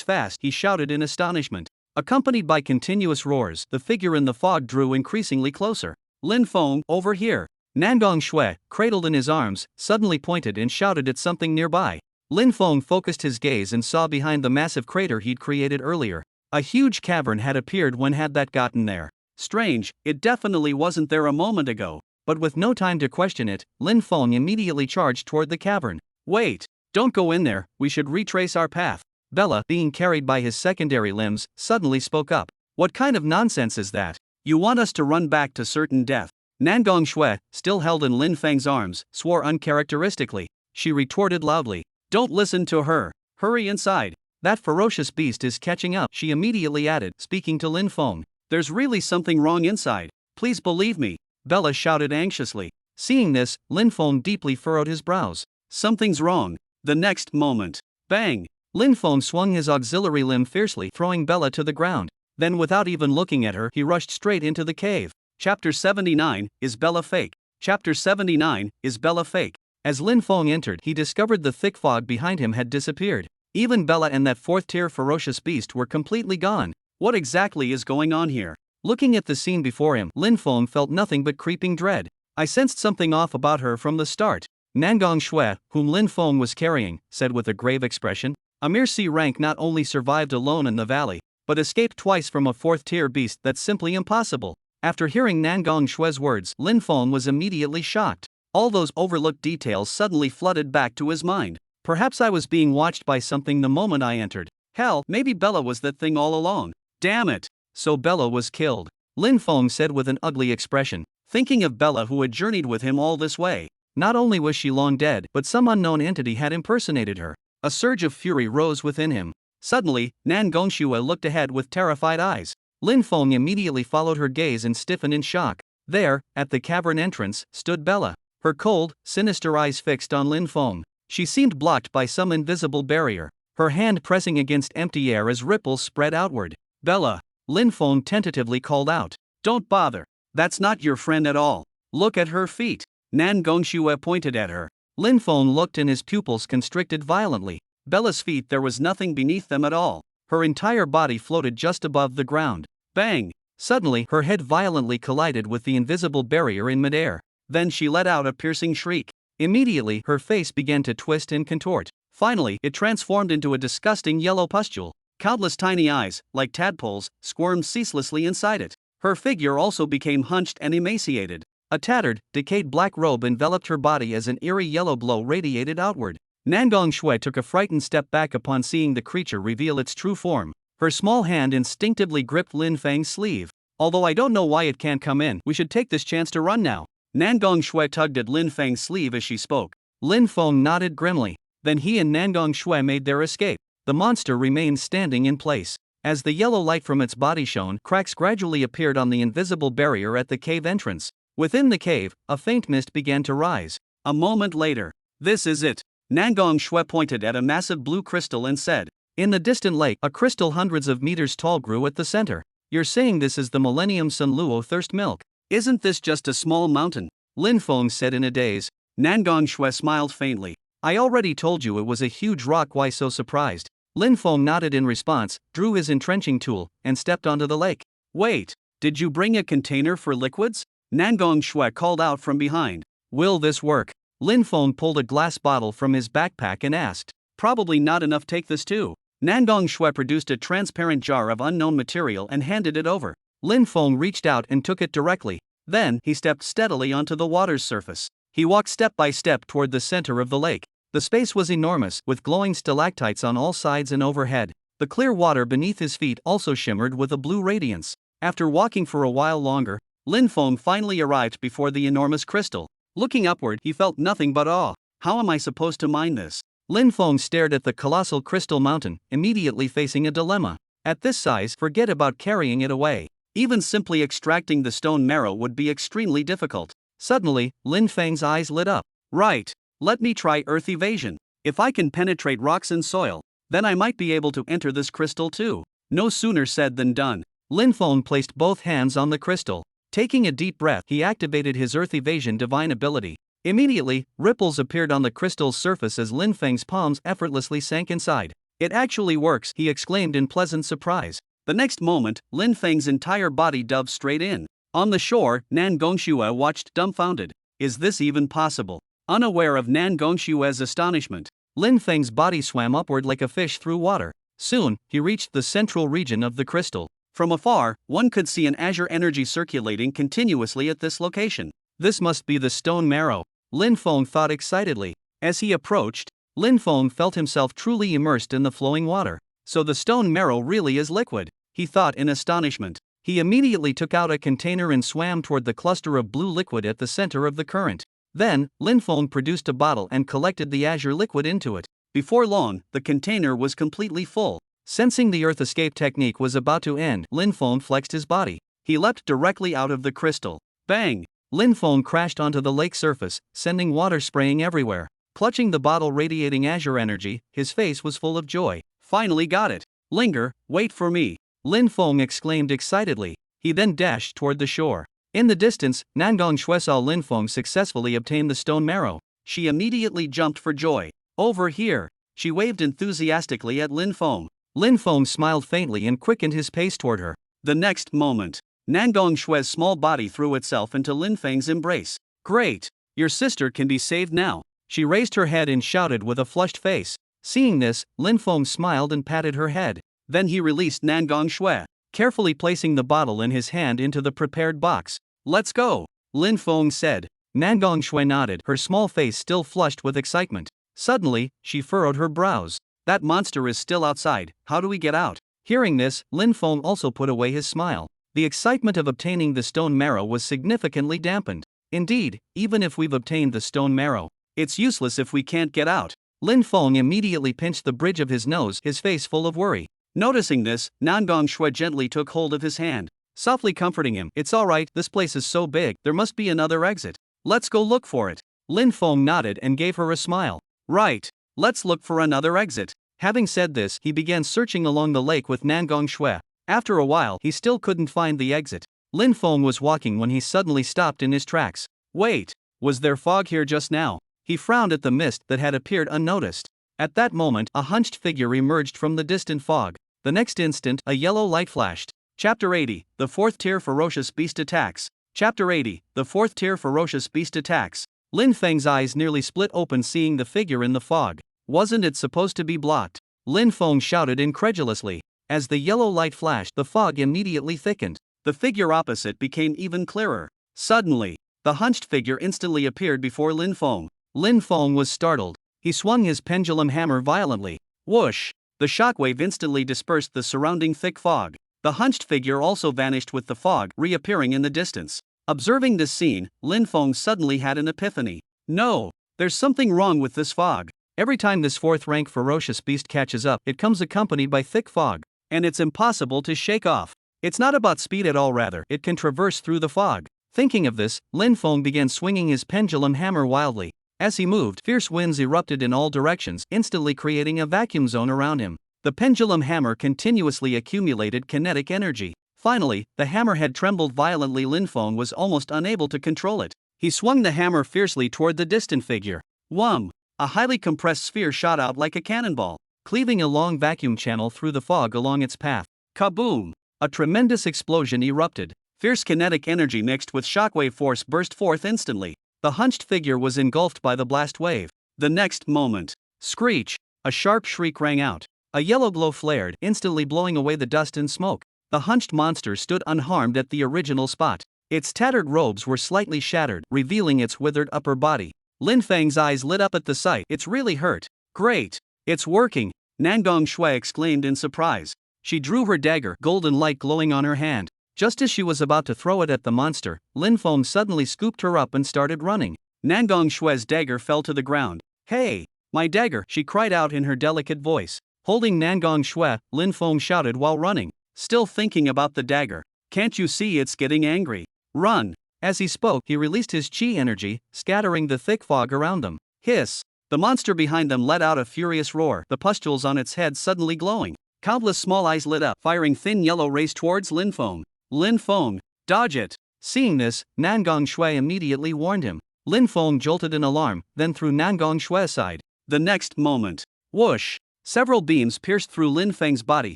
fast?" he shouted in astonishment. Accompanied by continuous roars, the figure in the fog drew increasingly closer. "Lin Feng, over here!" Nangong Shui, cradled in his arms, suddenly pointed and shouted at something nearby. Lin Feng focused his gaze and saw behind the massive crater he'd created earlier. A huge cavern had appeared. When had that gotten there? Strange, it definitely wasn't there a moment ago. But with no time to question it, Lin Feng immediately charged toward the cavern. "Wait! Don't go in there, we should retrace our path." Bella, being carried by his secondary limbs, suddenly spoke up. "What kind of nonsense is that? You want us to run back to certain death?" Nangong Shui, still held in Lin Feng's arms, swore uncharacteristically. She retorted loudly. "Don't listen to her. Hurry inside. That ferocious beast is catching up," she immediately added, speaking to Lin Feng. "There's really something wrong inside. Please believe me," Bella shouted anxiously. Seeing this, Lin Feng deeply furrowed his brows. "Something's wrong." The next moment, bang! Lin Feng swung his auxiliary limb fiercely, throwing Bella to the ground. Then, without even looking at her, he rushed straight into the cave. Chapter 79, Is Bella Fake? Chapter 79, Is Bella Fake? As Lin Feng entered, he discovered the thick fog behind him had disappeared. Even Bella and that fourth-tier ferocious beast were completely gone. What exactly is going on here? Looking at the scene before him, Lin Feng felt nothing but creeping dread. "I sensed something off about her from the start." Nangong Shui, whom Lin Feng was carrying, said with a grave expression. "A mere C rank not only survived alone in the valley, but escaped twice from a fourth-tier beast. That's simply impossible." After hearing Nangong Shui's words, Lin Feng was immediately shocked. All those overlooked details suddenly flooded back to his mind. "Perhaps I was being watched by something the moment I entered. Hell, maybe Bella was that thing all along. Damn it! So Bella was killed," Lin Feng said with an ugly expression. Thinking of Bella, who had journeyed with him all this way. Not only was she long dead, but some unknown entity had impersonated her. A surge of fury rose within him. Suddenly, Nangong Shui looked ahead with terrified eyes. Lin Feng immediately followed her gaze and stiffened in shock. There, at the cavern entrance, stood Bella. Her cold, sinister eyes fixed on Lin Feng. She seemed blocked by some invisible barrier, her hand pressing against empty air as ripples spread outward. "Bella," Lin Feng tentatively called out. "Don't bother. That's not your friend at all. Look at her feet." Nangong Shui pointed at her. Lin Feng looked and his pupils constricted violently. Bella's feet, there was nothing beneath them at all. Her entire body floated just above the ground. Bang! Suddenly, her head violently collided with the invisible barrier in midair. Then she let out a piercing shriek. Immediately, her face began to twist and contort. Finally, it transformed into a disgusting yellow pustule. Countless tiny eyes, like tadpoles, squirmed ceaselessly inside it. Her figure also became hunched and emaciated. A tattered, decayed black robe enveloped her body as an eerie yellow glow radiated outward. Nangong Shui took a frightened step back upon seeing the creature reveal its true form. Her small hand instinctively gripped Lin Feng's sleeve. "Although I don't know why it can't come in, we should take this chance to run now." Nangong Shui tugged at Lin Feng's sleeve as she spoke. Lin Feng nodded grimly. Then he and Nangong Shui made their escape. The monster remained standing in place. As the yellow light from its body shone, cracks gradually appeared on the invisible barrier at the cave entrance. Within the cave, a faint mist began to rise. A moment later, "This is it." Nangong Shui pointed at a massive blue crystal and said. In the distant lake, a crystal hundreds of meters tall grew at the center. "You're saying this is the Millennium Sunluo thirst milk? Isn't this just a small mountain?" Lin Feng said in a daze. Nangong Shui smiled faintly. "I already told you it was a huge rock, why so surprised?" Lin Feng nodded in response, drew his entrenching tool, and stepped onto the lake. "Wait, did you bring a container for liquids?" Nangong Shui called out from behind. "Will this work?" Lin Feng pulled a glass bottle from his backpack and asked. "Probably not enough, take this too." Nangong Shui produced a transparent jar of unknown material and handed it over. Lin Feng reached out and took it directly. Then, he stepped steadily onto the water's surface. He walked step by step toward the center of the lake. The space was enormous, with glowing stalactites on all sides and overhead. The clear water beneath his feet also shimmered with a blue radiance. After walking for a while longer, Lin Feng finally arrived before the enormous crystal. Looking upward, he felt nothing but awe. How am I supposed to mine this? Lin Feng stared at the colossal crystal mountain, immediately facing a dilemma. At this size, forget about carrying it away. Even simply extracting the stone marrow would be extremely difficult. Suddenly, Lin Feng's eyes lit up. Right. Let me try earth evasion. If I can penetrate rocks and soil, then I might be able to enter this crystal too. No sooner said than done. Lin Feng placed both hands on the crystal. Taking a deep breath, he activated his earth evasion divine ability. Immediately, ripples appeared on the crystal's surface as Lin Feng's palms effortlessly sank inside. It actually works, he exclaimed in pleasant surprise. The next moment, Lin Feng's entire body dove straight in. On the shore, Nan Gongshuo watched dumbfounded. Is this even possible? Unaware of Nan Gongshuo's astonishment, Lin Feng's body swam upward like a fish through water. Soon, he reached the central region of the crystal. From afar, one could see an azure energy circulating continuously at this location. This must be the stone marrow, Lin Feng thought excitedly. As he approached, Lin Feng felt himself truly immersed in the flowing water. So the stone marrow really is liquid, he thought in astonishment. He immediately took out a container and swam toward the cluster of blue liquid at the center of the current. Then, Lin Feng produced a bottle and collected the azure liquid into it. Before long, the container was completely full. Sensing the earth escape technique was about to end, Lin Feng flexed his body. He leapt directly out of the crystal. Bang! Lin Feng crashed onto the lake surface, sending water spraying everywhere. Clutching the bottle radiating azure energy, his face was full of joy. Finally got it! Linger, wait for me! Lin Feng exclaimed excitedly. He then dashed toward the shore. In the distance, Nangong Shui saw Lin Feng successfully obtain the stone marrow. She immediately jumped for joy. Over here! She waved enthusiastically at Lin Feng. Lin Feng smiled faintly and quickened his pace toward her. The next moment, Nangong Shui's small body threw itself into Lin Feng's embrace. Great! Your sister can be saved now. She raised her head and shouted with a flushed face. Seeing this, Lin Feng smiled and patted her head. Then he released Nangong Shui, carefully placing the bottle in his hand into the prepared box. Let's go, Lin Feng said. Nangong Shui nodded, her small face still flushed with excitement. Suddenly, she furrowed her brows. That monster is still outside, how do we get out? Hearing this, Lin Feng also put away his smile. The excitement of obtaining the stone marrow was significantly dampened. Indeed, even if we've obtained the stone marrow, it's useless if we can't get out. Lin Feng immediately pinched the bridge of his nose, his face full of worry. Noticing this, Nangong Shui gently took hold of his hand, softly comforting him. It's alright, this place is so big, there must be another exit. Let's go look for it. Lin Feng nodded and gave her a smile. Right, let's look for another exit. Having said this, he began searching along the lake with Nangong Shui. After a while, he still couldn't find the exit. Lin Feng was walking when he suddenly stopped in his tracks. Wait, was there fog here just now? He frowned at the mist that had appeared unnoticed. At that moment, a hunched figure emerged from the distant fog. The next instant, a yellow light flashed. Chapter 80, the 4th tier Ferocious Beast Attacks. Chapter 80, the 4th tier Ferocious Beast Attacks. Lin Feng's eyes nearly split open seeing the figure in the fog. Wasn't it supposed to be blocked? Lin Feng shouted incredulously. As the yellow light flashed, the fog immediately thickened. The figure opposite became even clearer. Suddenly, the hunched figure instantly appeared before Lin Feng. Lin Feng was startled. He swung his pendulum hammer violently. Whoosh! The shockwave instantly dispersed the surrounding thick fog. The hunched figure also vanished with the fog, reappearing in the distance. Observing this scene, Lin Feng suddenly had an epiphany. No! There's something wrong with this fog. Every time this 4th-rank ferocious beast catches up, it comes accompanied by thick fog. And it's impossible to shake off. It's not about speed at all, rather, it can traverse through the fog. Thinking of this, Lin Feng began swinging his pendulum hammer wildly. As he moved, fierce winds erupted in all directions, instantly creating a vacuum zone around him. The pendulum hammer continuously accumulated kinetic energy. Finally, the hammerhead trembled violently. Lin Feng was almost unable to control it. He swung the hammer fiercely toward the distant figure. Whum! A highly compressed sphere shot out like a cannonball, cleaving a long vacuum channel through the fog along its path. Kaboom! A tremendous explosion erupted. Fierce kinetic energy mixed with shockwave force burst forth instantly. The hunched figure was engulfed by the blast wave. The next moment, screech! A sharp shriek rang out. A yellow glow flared, instantly blowing away the dust and smoke. The hunched monster stood unharmed at the original spot. Its tattered robes were slightly shattered, revealing its withered upper body. Lin Feng's eyes lit up at the sight. It's really hurt. Great! It's working! Nangong Shui exclaimed in surprise. She drew her dagger, golden light glowing on her hand. Just as she was about to throw it at the monster, Lin Feng suddenly scooped her up and started running. Nangong Shui's dagger fell to the ground. Hey! My dagger! She cried out in her delicate voice. Holding Nangong Shui, Lin Feng shouted while running. Still thinking about the dagger. Can't you see it's getting angry? Run! As he spoke, he released his chi energy, scattering the thick fog around them. Hiss! The monster behind them let out a furious roar, the pustules on its head suddenly glowing. Countless small eyes lit up, firing thin yellow rays towards Lin Feng. Lin Feng, dodge it! Seeing this, Nangong Shui immediately warned him. Lin Feng jolted in alarm, then threw Nangong Shui aside. The next moment, whoosh! Several beams pierced through Lin Feng's body,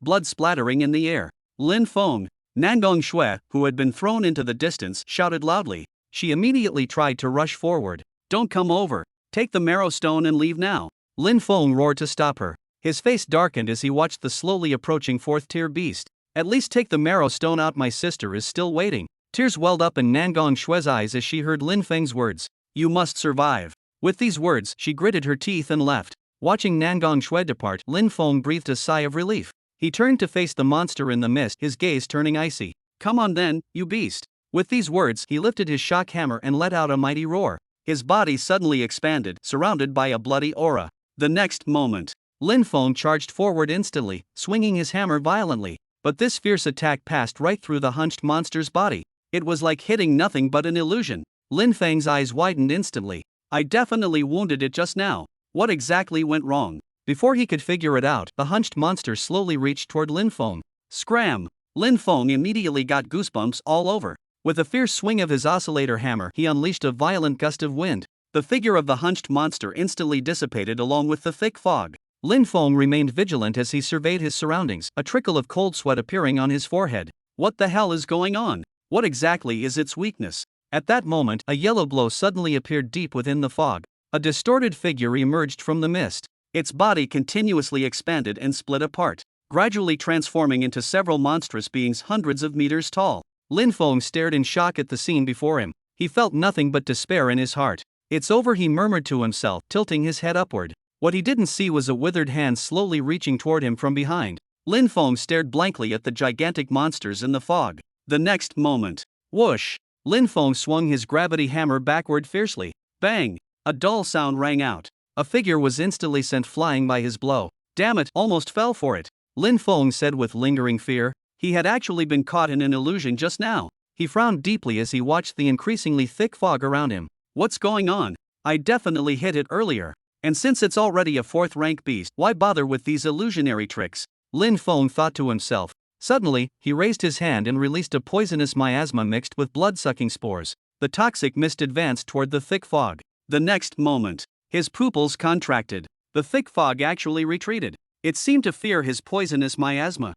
blood splattering in the air. Lin Feng, Nangong Shui, who had been thrown into the distance, shouted loudly. She immediately tried to rush forward. Don't come over. Take the marrow stone and leave now. Lin Feng roared to stop her. His face darkened as he watched the slowly approaching fourth-tier beast. At least take the marrow stone out, my sister is still waiting. Tears welled up in Nangong Shui's eyes as she heard Lin Feng's words. You must survive. With these words, she gritted her teeth and left. Watching Nangong Shui depart, Lin Feng breathed a sigh of relief. He turned to face the monster in the mist, his gaze turning icy. Come on then, you beast. With these words, he lifted his shock hammer and let out a mighty roar. His body suddenly expanded, surrounded by a bloody aura. The next moment, Lin Feng charged forward instantly, swinging his hammer violently. But this fierce attack passed right through the hunched monster's body. It was like hitting nothing but an illusion. Lin Feng's eyes widened instantly. I definitely wounded it just now. What exactly went wrong? Before he could figure it out, the hunched monster slowly reached toward Lin Feng. Scram! Lin Feng immediately got goosebumps all over. With a fierce swing of his oscillator hammer, he unleashed a violent gust of wind. The figure of the hunched monster instantly dissipated along with the thick fog. Lin Feng remained vigilant as he surveyed his surroundings, a trickle of cold sweat appearing on his forehead. What the hell is going on? What exactly is its weakness? At that moment, a yellow glow suddenly appeared deep within the fog. A distorted figure emerged from the mist. Its body continuously expanded and split apart, gradually transforming into several monstrous beings hundreds of meters tall. Lin Feng stared in shock at the scene before him. He felt nothing but despair in his heart. It's over, he murmured to himself, tilting his head upward. What he didn't see was a withered hand slowly reaching toward him from behind. Lin Feng stared blankly at the gigantic monsters in the fog. The next moment, whoosh! Lin Feng swung his gravity hammer backward fiercely. Bang! A dull sound rang out. A figure was instantly sent flying by his blow. Damn it, almost fell for it. Lin Feng said with lingering fear. He had actually been caught in an illusion just now. He frowned deeply as he watched the increasingly thick fog around him. What's going on? I definitely hit it earlier. And since it's already a fourth-rank beast, why bother with these illusionary tricks? Lin Feng thought to himself. Suddenly, he raised his hand and released a poisonous miasma mixed with blood-sucking spores. The toxic mist advanced toward the thick fog. The next moment, his pupils contracted. The thick fog actually retreated. It seemed to fear his poisonous miasma.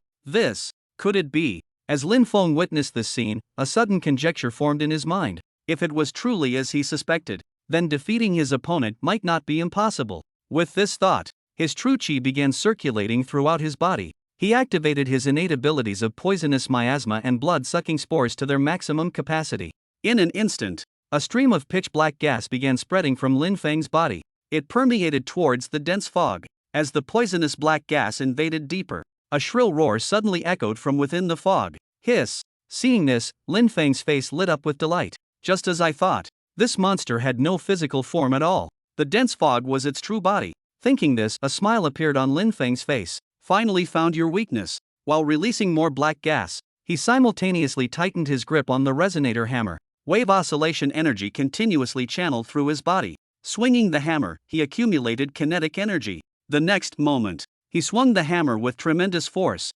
Could it be? As Lin Feng witnessed this scene, a sudden conjecture formed in his mind. If it was truly as he suspected, then defeating his opponent might not be impossible. With this thought, his true chi began circulating throughout his body. He activated his innate abilities of poisonous miasma and blood-sucking spores to their maximum capacity. In an instant, a stream of pitch-black gas began spreading from Lin Feng's body. It permeated towards the dense fog. As the poisonous black gas invaded deeper, a shrill roar suddenly echoed from within the fog. Hiss! Seeing this, Lin Feng's face lit up with delight. Just as I thought. This monster had no physical form at all. The dense fog was its true body. Thinking this, a smile appeared on Lin Feng's face. Finally found your weakness. While releasing more black gas, he simultaneously tightened his grip on the resonator hammer. Wave oscillation energy continuously channeled through his body. Swinging the hammer, he accumulated kinetic energy. The next moment, he swung the hammer with tremendous force.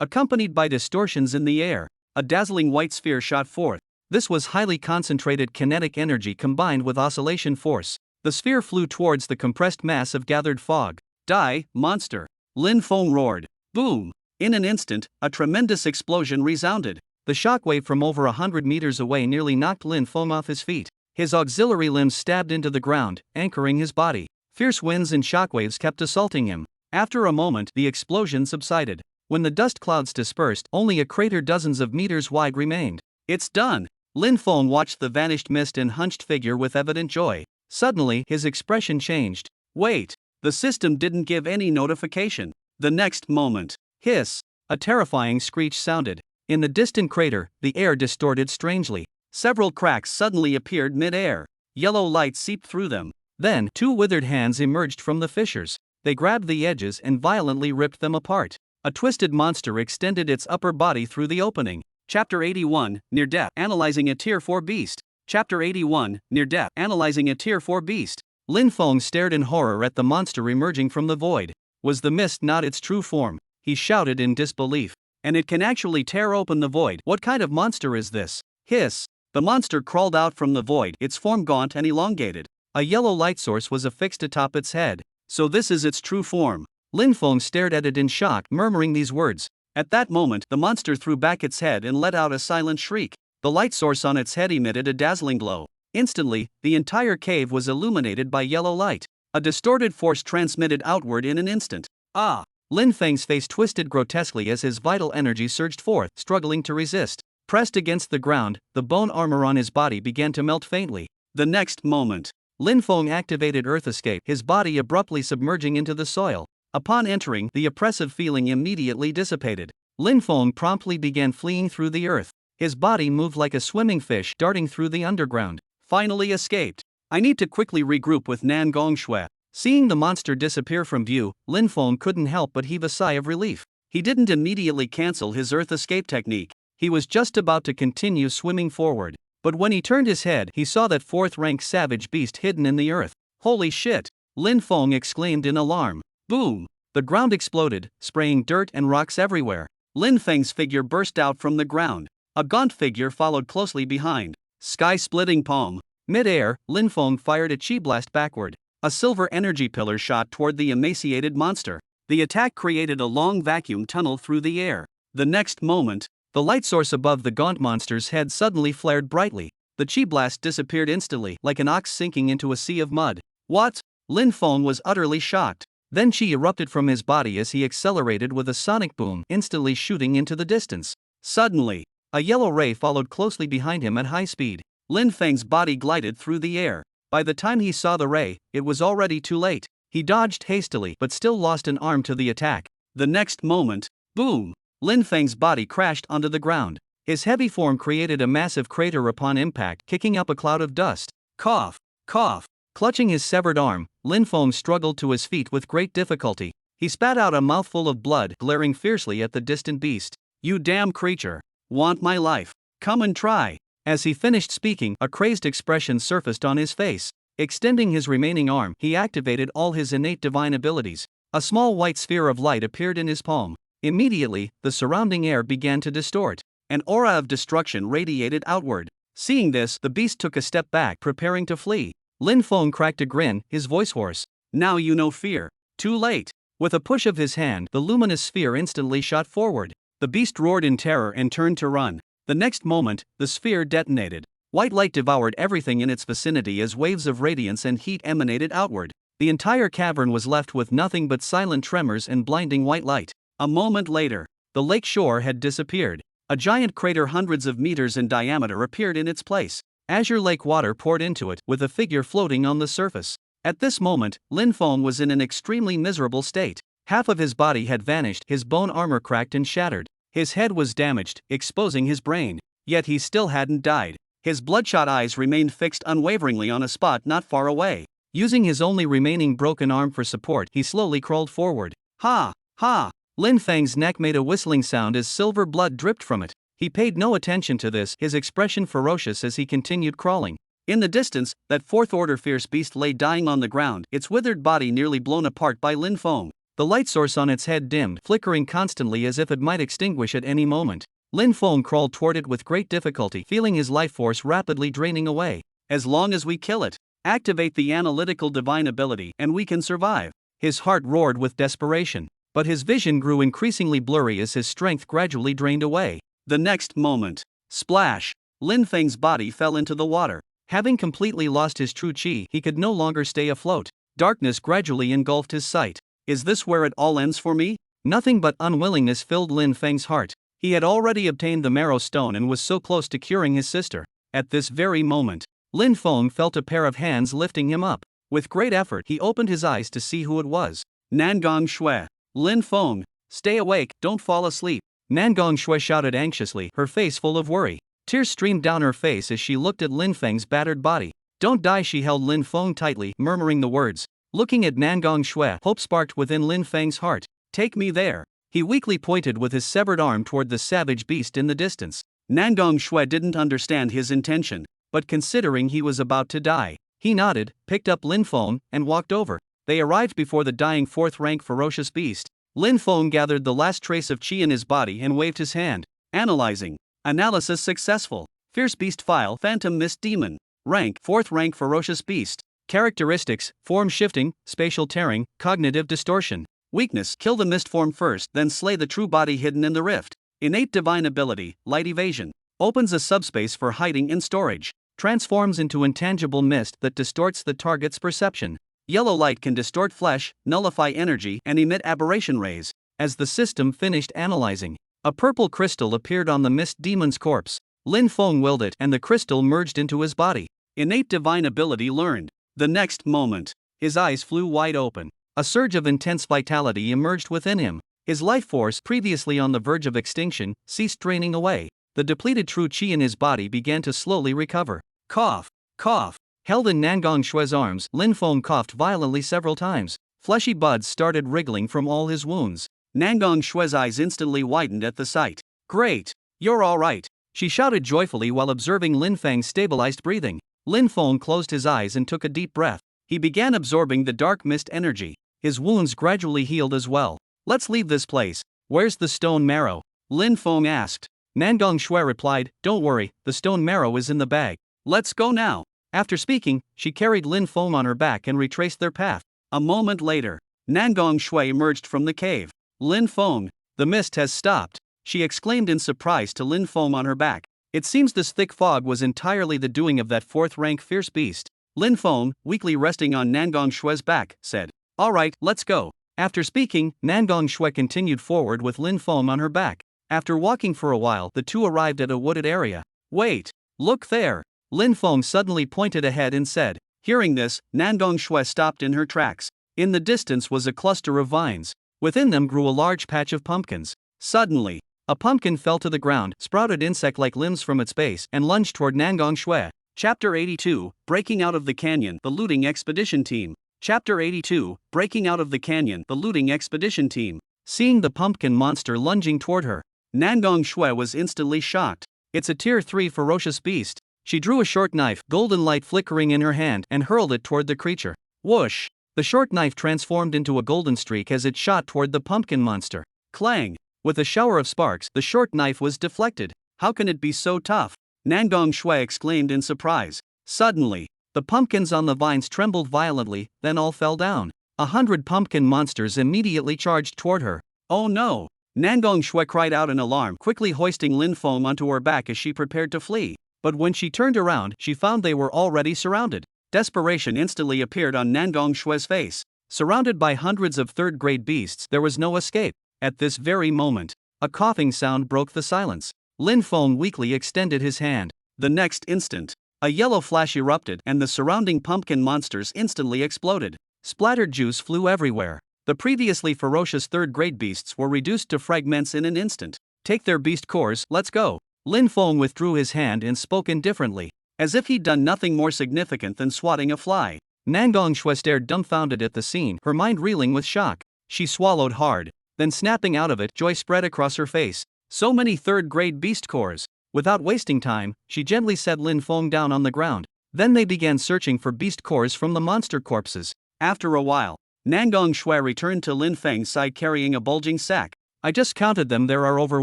Accompanied by distortions in the air, a dazzling white sphere shot forth. This was highly concentrated kinetic energy combined with oscillation force. The sphere flew towards the compressed mass of gathered fog. Die, monster! Lin Feng roared. Boom! In an instant, a tremendous explosion resounded. The shockwave from over 100 meters away nearly knocked Lin Feng off his feet. His auxiliary limbs stabbed into the ground, anchoring his body. Fierce winds and shockwaves kept assaulting him. After a moment, the explosion subsided. When the dust clouds dispersed, only a crater dozens of meters wide remained. It's done! Lin Feng watched the vanished mist and hunched figure with evident joy. Suddenly, his expression changed. Wait! The system didn't give any notification. The next moment, hiss! A terrifying screech sounded. In the distant crater, the air distorted strangely. Several cracks suddenly appeared mid-air. Yellow light seeped through them. Then, two withered hands emerged from the fissures. They grabbed the edges and violently ripped them apart. A twisted monster extended its upper body through the opening. Chapter 81, Near Death, Analyzing a Tier 4 Beast. Chapter 81, Near Death, Analyzing a Tier 4 Beast. Lin Feng stared in horror at the monster emerging from the void. Was the mist not its true form? He shouted in disbelief. And it can actually tear open the void. What kind of monster is this? Hiss! The monster crawled out from the void, its form gaunt and elongated. A yellow light source was affixed atop its head. So this is its true form. Lin Feng stared at it in shock, murmuring these words. At that moment, the monster threw back its head and let out a silent shriek. The light source on its head emitted a dazzling glow. Instantly, the entire cave was illuminated by yellow light. A distorted force transmitted outward in an instant. Ah! Lin Feng's face twisted grotesquely as his vital energy surged forth, struggling to resist. Pressed against the ground, the bone armor on his body began to melt faintly. The next moment, Lin Feng activated Earth Escape, his body abruptly submerging into the soil. Upon entering, the oppressive feeling immediately dissipated. Lin Feng promptly began fleeing through the earth. His body moved like a swimming fish darting through the underground. Finally escaped. I need to quickly regroup with Nan Gongshui. Seeing the monster disappear from view, Lin Feng couldn't help but heave a sigh of relief. He didn't immediately cancel his Earth Escape technique. He was just about to continue swimming forward. But when he turned his head, he saw that fourth-rank savage beast hidden in the earth. Holy shit! Lin Feng exclaimed in alarm. Boom! The ground exploded, spraying dirt and rocks everywhere. Lin Feng's figure burst out from the ground. A gaunt figure followed closely behind. Sky-splitting palm. Mid-air, Lin Feng fired a chi blast backward. A silver energy pillar shot toward the emaciated monster. The attack created a long vacuum tunnel through the air. The next moment, the light source above the gaunt monster's head suddenly flared brightly. The chi blast disappeared instantly, like an ox sinking into a sea of mud. What? Lin Feng was utterly shocked. Then chi erupted from his body as he accelerated with a sonic boom, instantly shooting into the distance. Suddenly, a yellow ray followed closely behind him at high speed. Lin Feng's body glided through the air. By the time he saw the ray, it was already too late. He dodged hastily but still lost an arm to the attack. The next moment, boom! Lin Feng's body crashed onto the ground. His heavy form created a massive crater upon impact, kicking up a cloud of dust. Cough! Cough! Clutching his severed arm, Lin Feng struggled to his feet with great difficulty. He spat out a mouthful of blood, glaring fiercely at the distant beast. You damn creature! Want my life? Come and try! As he finished speaking, a crazed expression surfaced on his face. Extending his remaining arm, he activated all his innate divine abilities. A small white sphere of light appeared in his palm. Immediately, the surrounding air began to distort. An aura of destruction radiated outward. Seeing this, the beast took a step back, preparing to flee. Lin Feng cracked a grin, his voice hoarse. Now you know fear. Too late. With a push of his hand, the luminous sphere instantly shot forward. The beast roared in terror and turned to run. The next moment, the sphere detonated. White light devoured everything in its vicinity as waves of radiance and heat emanated outward. The entire cavern was left with nothing but silent tremors and blinding white light. A moment later, the lake shore had disappeared. A giant crater hundreds of meters in diameter appeared in its place. Azure lake water poured into it, with a figure floating on the surface. At this moment, Lin Feng was in an extremely miserable state. Half of his body had vanished, his bone armor cracked and shattered. His head was damaged, exposing his brain. Yet he still hadn't died. His bloodshot eyes remained fixed unwaveringly on a spot not far away. Using his only remaining broken arm for support, he slowly crawled forward. Ha! Ha! Lin Feng's neck made a whistling sound as silver blood dripped from it. He paid no attention to this, his expression ferocious as he continued crawling. In the distance, that fourth-order fierce beast lay dying on the ground, its withered body nearly blown apart by Lin Feng. The light source on its head dimmed, flickering constantly as if it might extinguish at any moment. Lin Feng crawled toward it with great difficulty, feeling his life force rapidly draining away. As long as we kill it, activate the analytical divine ability, and we can survive. His heart roared with desperation. But his vision grew increasingly blurry as his strength gradually drained away. The next moment, splash! Lin Feng's body fell into the water. Having completely lost his true chi, he could no longer stay afloat. Darkness gradually engulfed his sight. Is this where it all ends for me? Nothing but unwillingness filled Lin Feng's heart. He had already obtained the marrow stone and was so close to curing his sister. At this very moment, Lin Feng felt a pair of hands lifting him up. With great effort, he opened his eyes to see who it was. Nangong Shui. Lin Feng, stay awake, don't fall asleep. Nangong Shui shouted anxiously, her face full of worry. Tears streamed down her face as she looked at Lin Feng's battered body. Don't die, she held Lin Feng tightly, murmuring the words. Looking at Nangong Shui, hope sparked within Lin Feng's heart. Take me there. He weakly pointed with his severed arm toward the savage beast in the distance. Nangong Shui didn't understand his intention, but considering he was about to die, he nodded, picked up Lin Feng, and walked over. They arrived before the dying 4th-rank ferocious beast. Lin Feng gathered the last trace of chi in his body and waved his hand. Analyzing. Analysis successful. Fierce beast file, phantom mist demon. Rank, 4th-rank ferocious beast. Characteristics, form shifting, spatial tearing, cognitive distortion. Weakness, kill the mist form first, then slay the true body hidden in the rift. Innate divine ability, light evasion. Opens a subspace for hiding in storage. Transforms into intangible mist that distorts the target's perception. Yellow light can distort flesh, nullify energy, and emit aberration rays. As the system finished analyzing, a purple crystal appeared on the mist demon's corpse. Lin Feng willed it, and the crystal merged into his body. Innate divine ability learned. The next moment, his eyes flew wide open. A surge of intense vitality emerged within him. His life force, previously on the verge of extinction, ceased draining away. The depleted true chi in his body began to slowly recover. Cough. Cough. Held in Nangong Shui's arms, Lin Feng coughed violently several times. Fleshy buds started wriggling from all his wounds. Nangong Shui's eyes instantly widened at the sight. Great. You're all right. She shouted joyfully while observing Lin Feng's stabilized breathing. Lin Feng closed his eyes and took a deep breath. He began absorbing the dark mist energy. His wounds gradually healed as well. Let's leave this place. Where's the stone marrow? Lin Feng asked. Nangong Shui replied, don't worry, the stone marrow is in the bag. Let's go now. After speaking, she carried Lin Feng on her back and retraced their path. A moment later, Nangong Shui emerged from the cave. Lin Feng, the mist has stopped, she exclaimed in surprise to Lin Feng on her back. It seems this thick fog was entirely the doing of that 4th-rank fierce beast. Lin Feng, weakly resting on Nangong Shui's back, said, all right, let's go. After speaking, Nangong Shui continued forward with Lin Feng on her back. After walking for a while, the two arrived at a wooded area. Wait, look there. Lin Feng suddenly pointed ahead and said. Hearing this, Nangong Shui stopped in her tracks. In the distance was a cluster of vines. Within them grew a large patch of pumpkins. Suddenly, a pumpkin fell to the ground, sprouted insect-like limbs from its base, and lunged toward Nangong Shui. Chapter 82, Breaking Out of the Canyon, the Looting Expedition Team. Chapter 82, Breaking Out of the Canyon, the Looting Expedition Team. Seeing the pumpkin monster lunging toward her, Nangong Shui was instantly shocked. It's a Tier 3 ferocious beast. She drew a short knife, golden light flickering in her hand, and hurled it toward the creature. Whoosh! The short knife transformed into a golden streak as it shot toward the pumpkin monster. Clang! With a shower of sparks, the short knife was deflected. How can it be so tough? Nangong Shui exclaimed in surprise. Suddenly, the pumpkins on the vines trembled violently, then all fell down. 100 pumpkin monsters immediately charged toward her. Oh no! Nangong Shui cried out in alarm, quickly hoisting Lin Feng onto her back as she prepared to flee. But when she turned around, she found they were already surrounded. Desperation instantly appeared on Nangong Shui's face. Surrounded by hundreds of third-grade beasts, there was no escape. At this very moment, a coughing sound broke the silence. Lin Feng weakly extended his hand. The next instant, a yellow flash erupted and the surrounding pumpkin monsters instantly exploded. Splattered juice flew everywhere. The previously ferocious third-grade beasts were reduced to fragments in an instant. Take their beast cores, let's go. Lin Feng withdrew his hand and spoke indifferently, as if he'd done nothing more significant than swatting a fly. Nangong Shui stared dumbfounded at the scene, her mind reeling with shock. She swallowed hard, then snapping out of it, joy spread across her face. So many third-grade beast cores. Without wasting time, she gently set Lin Feng down on the ground. Then they began searching for beast cores from the monster corpses. After a while, Nangong Shui returned to Lin Feng's side carrying a bulging sack. I just counted them, there are over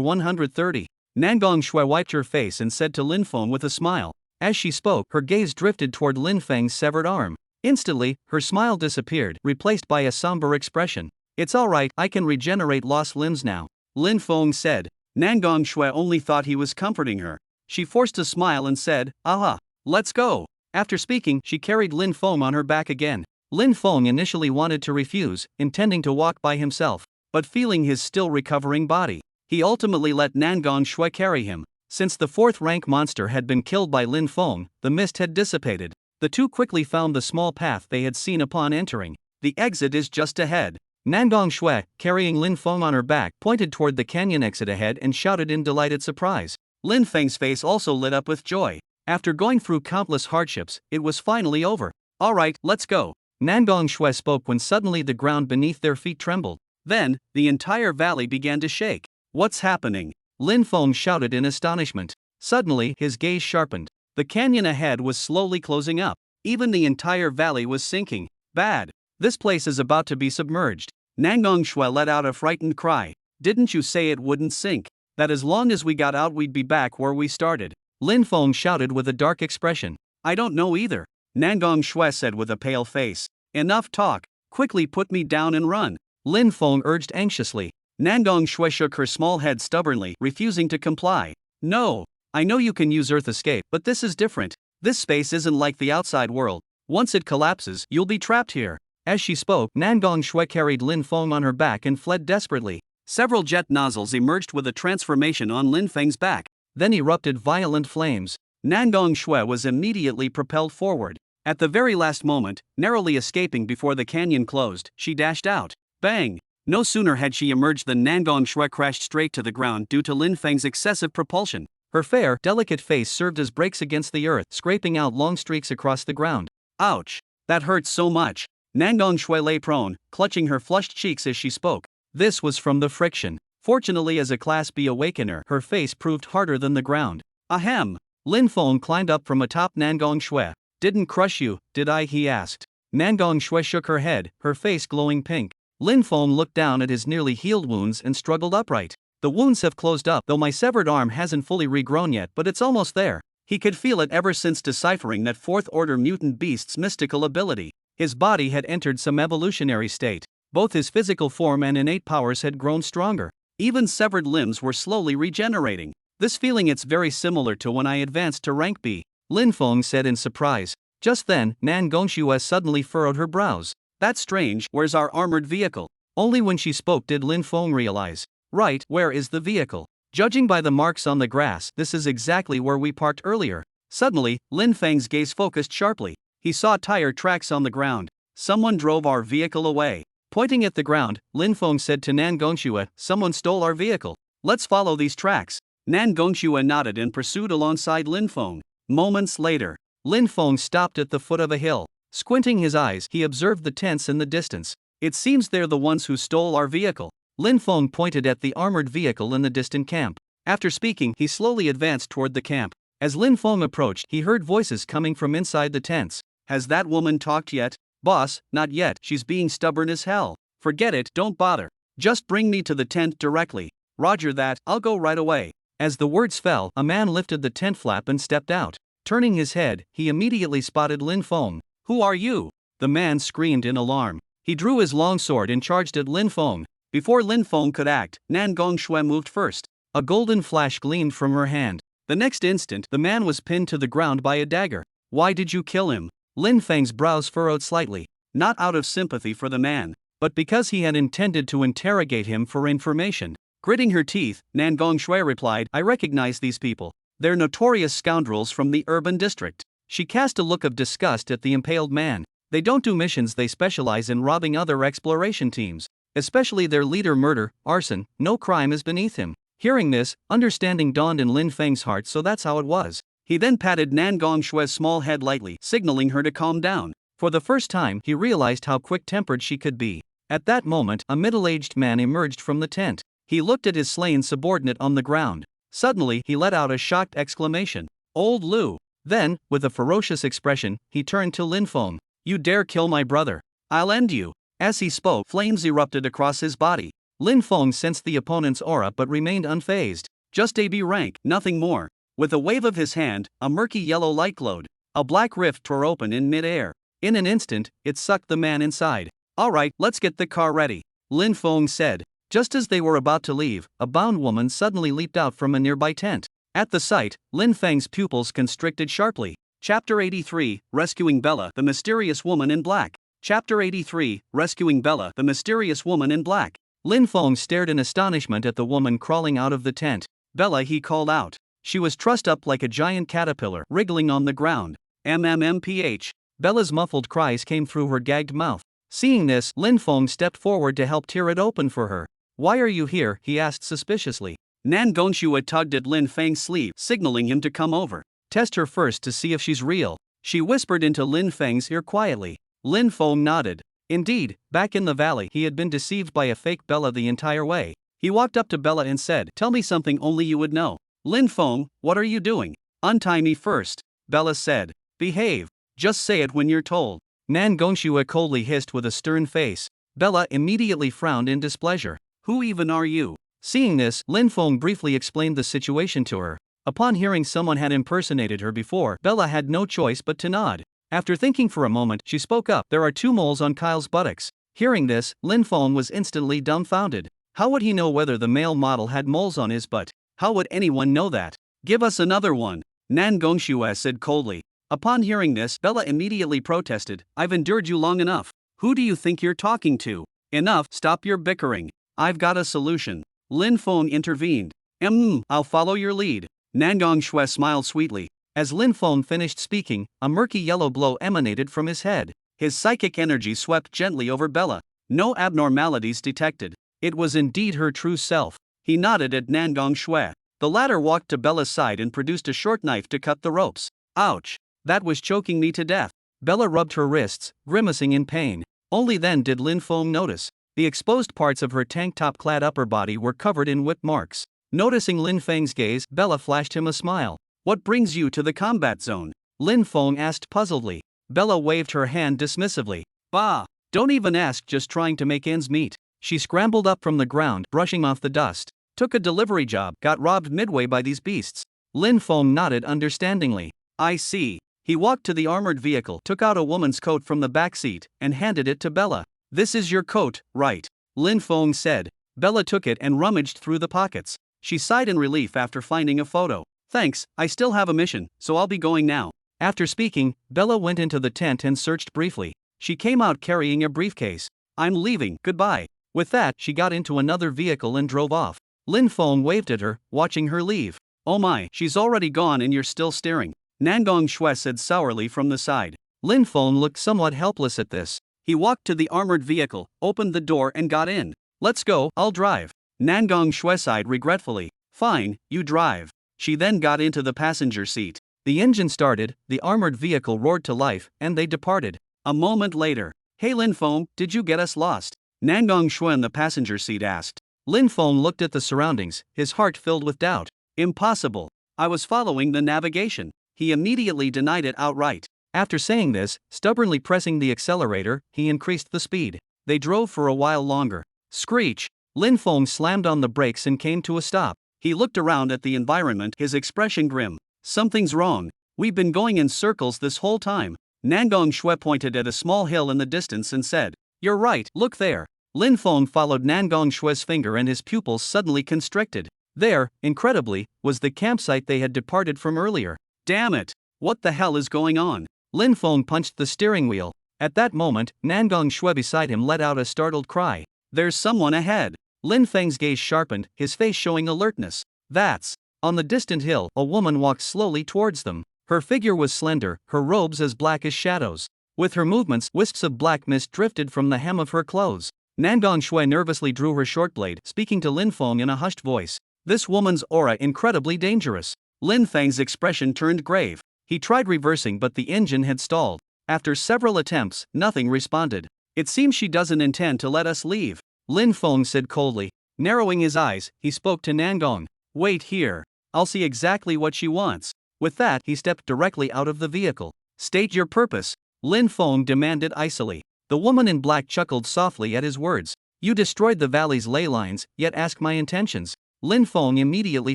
130. Nangong Shui wiped her face and said to Lin Feng with a smile. As she spoke, her gaze drifted toward Lin Feng's severed arm. Instantly, her smile disappeared, replaced by a somber expression. It's alright, I can regenerate lost limbs now, Lin Feng said. Nangong Shui only thought he was comforting her. She forced a smile and said, aha, let's go. After speaking, she carried Lin Feng on her back again. Lin Feng initially wanted to refuse, intending to walk by himself, but feeling his still recovering body, he ultimately let Nangong Shui carry him. Since the fourth-rank monster had been killed by Lin Feng, the mist had dissipated. The two quickly found the small path they had seen upon entering. The exit is just ahead. Nangong Shui, carrying Lin Feng on her back, pointed toward the canyon exit ahead and shouted in delighted surprise. Lin Feng's face also lit up with joy. After going through countless hardships, it was finally over. Alright, let's go. Nangong Shui spoke when suddenly the ground beneath their feet trembled. Then, the entire valley began to shake. What's happening? Lin Feng shouted in astonishment. Suddenly, his gaze sharpened. The canyon ahead was slowly closing up. Even the entire valley was sinking. Bad. This place is about to be submerged. Nangong Shui let out a frightened cry. Didn't you say it wouldn't sink? That as long as we got out we'd be back where we started? Lin Feng shouted with a dark expression. I don't know either. Nangong Shui said with a pale face. Enough talk. Quickly put me down and run. Lin Feng urged anxiously. Nangong Shui shook her small head stubbornly, refusing to comply. No. I know you can use Earth Escape, but this is different. This space isn't like the outside world. Once it collapses, you'll be trapped here. As she spoke, Nangong Shui carried Lin Feng on her back and fled desperately. Several jet nozzles emerged with a transformation on Lin Feng's back. Then erupted violent flames. Nangong Shui was immediately propelled forward. At the very last moment, narrowly escaping before the canyon closed, she dashed out. Bang! No sooner had she emerged than Nangong Shui crashed straight to the ground due to Lin Feng's excessive propulsion. Her fair, delicate face served as brakes against the earth, scraping out long streaks across the ground. Ouch! That hurts so much. Nangong Shui lay prone, clutching her flushed cheeks as she spoke. This was from the friction. Fortunately, as a Class B awakener, her face proved harder than the ground. Ahem! Lin Feng climbed up from atop Nangong Shui. Didn't crush you, did I? He asked. Nangong Shui shook her head, her face glowing pink. Lin Feng looked down at his nearly healed wounds and struggled upright. The wounds have closed up, though my severed arm hasn't fully regrown yet, but it's almost there. He could feel it ever since deciphering that fourth-order mutant beast's mystical ability. His body had entered some evolutionary state. Both his physical form and innate powers had grown stronger. Even severed limbs were slowly regenerating. This feeling it's very similar to when I advanced to rank B, Lin Feng said in surprise. Just then, Nangong Shui suddenly furrowed her brows. That's strange, where's our armored vehicle? Only when she spoke did Lin Feng realize. Right, where is the vehicle? Judging by the marks on the grass, this is exactly where we parked earlier. Suddenly, Lin Feng's gaze focused sharply. He saw tire tracks on the ground. Someone drove our vehicle away. Pointing at the ground, Lin Feng said to Nangong Shui, someone stole our vehicle. Let's follow these tracks. Nangong Shui nodded and pursued alongside Lin Feng. Moments later, Lin Feng stopped at the foot of a hill. Squinting his eyes, he observed the tents in the distance. It seems they're the ones who stole our vehicle. Lin Feng pointed at the armored vehicle in the distant camp. After speaking, he slowly advanced toward the camp. As Lin Feng approached, he heard voices coming from inside the tents. Has that woman talked yet? Boss, not yet, she's being stubborn as hell. Forget it, don't bother. Just bring me to the tent directly. Roger that, I'll go right away. As the words fell, a man lifted the tent flap and stepped out. Turning his head, he immediately spotted Lin Feng. Who are you? The man screamed in alarm. He drew his long sword and charged at Lin Feng. Before Lin Feng could act, Nangong Shui moved first. A golden flash gleamed from her hand. The next instant, the man was pinned to the ground by a dagger. Why did you kill him? Lin Feng's brows furrowed slightly. Not out of sympathy for the man, but because he had intended to interrogate him for information. Gritting her teeth, Nangong Shui replied, I recognize these people. They're notorious scoundrels from the urban district. She cast a look of disgust at the impaled man. They don't do missions, they specialize in robbing other exploration teams. Especially their leader murder, arson, no crime is beneath him. Hearing this, understanding dawned in Lin Feng's heart, so that's how it was. He then patted Nangong Shui's small head lightly, signaling her to calm down. For the first time, he realized how quick-tempered she could be. At that moment, a middle-aged man emerged from the tent. He looked at his slain subordinate on the ground. Suddenly, he let out a shocked exclamation. Old Lu. Then, with a ferocious expression, he turned to Lin Feng. You dare kill my brother? I'll end you. As he spoke, flames erupted across his body. Lin Feng sensed the opponent's aura but remained unfazed. Just a B rank, nothing more. With a wave of his hand, a murky yellow light glowed. A black rift tore open in mid-air. In an instant, it sucked the man inside. Alright, let's get the car ready, Lin Feng said. Just as they were about to leave, a bound woman suddenly leaped out from a nearby tent. At the sight, Lin Feng's pupils constricted sharply. Chapter 83, Rescuing Bella, the Mysterious Woman in Black. Chapter 83, Rescuing Bella, the Mysterious Woman in Black. Lin Feng stared in astonishment at the woman crawling out of the tent. Bella, he called out. She was trussed up like a giant caterpillar, wriggling on the ground. MMMPH. Bella's muffled cries came through her gagged mouth. Seeing this, Lin Feng stepped forward to help tear it open for her. Why are you here? He asked suspiciously. Nan Gongxue tugged at Lin Feng's sleeve, signaling him to come over. Test her first to see if she's real, she whispered into Lin Feng's ear quietly. Lin Feng nodded. Indeed, back in the valley he had been deceived by a fake Bella the entire way. He walked up to Bella and said, "Tell me something only you would know." Lin Feng, what are you doing? Untie me first, Bella said. Behave. Just say it when you're told. Nan Gongxue coldly hissed with a stern face. Bella immediately frowned in displeasure. Who even are you? Seeing this, Lin Feng briefly explained the situation to her. Upon hearing someone had impersonated her before, Bella had no choice but to nod. After thinking for a moment, she spoke up. There are 2 moles on Kyle's buttocks. Hearing this, Lin Feng was instantly dumbfounded. How would he know whether the male model had moles on his butt? How would anyone know that? Give us another one, Nan Gongxue said coldly. Upon hearing this, Bella immediately protested. I've endured you long enough. Who do you think you're talking to? Enough, stop your bickering. I've got a solution. Lin Feng intervened. I'll follow your lead. Nan Gongxue smiled sweetly. As Lin Feng finished speaking, a murky yellow glow emanated from his head. His psychic energy swept gently over Bella. No abnormalities detected. It was indeed her true self. He nodded at Nan Gongxue. The latter walked to Bella's side and produced a short knife to cut the ropes. Ouch! That was choking me to death. Bella rubbed her wrists, grimacing in pain. Only then did Lin Feng notice. The exposed parts of her tank top-clad upper body were covered in whip marks. Noticing Lin Feng's gaze, Bella flashed him a smile. What brings you to the combat zone? Lin Feng asked puzzledly. Bella waved her hand dismissively. Bah! Don't even ask, just trying to make ends meet. She scrambled up from the ground, brushing off the dust. Took a delivery job, got robbed midway by these beasts. Lin Feng nodded understandingly. I see. He walked to the armored vehicle, took out a woman's coat from the back seat, and handed it to Bella. This is your coat, right? Lin Feng said. Bella took it and rummaged through the pockets. She sighed in relief after finding a photo. Thanks, I still have a mission, so I'll be going now. After speaking, Bella went into the tent and searched briefly. She came out carrying a briefcase. I'm leaving, goodbye. With that, she got into another vehicle and drove off. Lin Feng waved at her, watching her leave. Oh my, she's already gone and you're still staring, Nan Gongxue said sourly from the side. Lin Feng looked somewhat helpless at this. He walked to the armored vehicle, opened the door and got in. Let's go, I'll drive. Nan Gongxue sighed regretfully. Fine, you drive. She then got into the passenger seat. The engine started, the armored vehicle roared to life, and they departed. A moment later. Hey Lin Feng, did you get us lost? Nan Gongxue in the passenger seat asked. Lin Feng looked at the surroundings, his heart filled with doubt. Impossible. I was following the navigation. He immediately denied it outright. After saying this, stubbornly pressing the accelerator, he increased the speed. They drove for a while longer. Screech! Lin Feng slammed on the brakes and came to a stop. He looked around at the environment, his expression grim. Something's wrong. We've been going in circles this whole time. Nan Gongxue pointed at a small hill in the distance and said, You're right, look there. Lin Feng followed Nan Gongxue's finger and his pupils suddenly constricted. There, incredibly, was the campsite they had departed from earlier. Damn it! What the hell is going on? Lin Feng punched the steering wheel. At that moment, Nan Gongxue beside him let out a startled cry. There's someone ahead. Lin Feng's gaze sharpened, his face showing alertness. That's. On the distant hill, a woman walked slowly towards them. Her figure was slender, her robes as black as shadows. With her movements, wisps of black mist drifted from the hem of her clothes. Nan Gongxue nervously drew her short blade, speaking to Lin Feng in a hushed voice. This woman's aura incredibly dangerous. Lin Feng's expression turned grave. He tried reversing but the engine had stalled. After several attempts, nothing responded. It seems she doesn't intend to let us leave, Lin Feng said coldly. Narrowing his eyes, he spoke to Nan Gong. Wait here. I'll see exactly what she wants. With that, he stepped directly out of the vehicle. State your purpose, Lin Feng demanded icily. The woman in black chuckled softly at his words. You destroyed the valley's ley lines, yet ask my intentions. Lin Feng immediately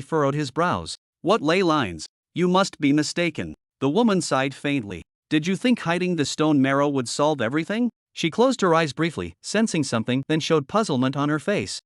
furrowed his brows. What ley lines? You must be mistaken. The woman sighed faintly. Did you think hiding the stone marrow would solve everything? She closed her eyes briefly, sensing something, then showed puzzlement on her face.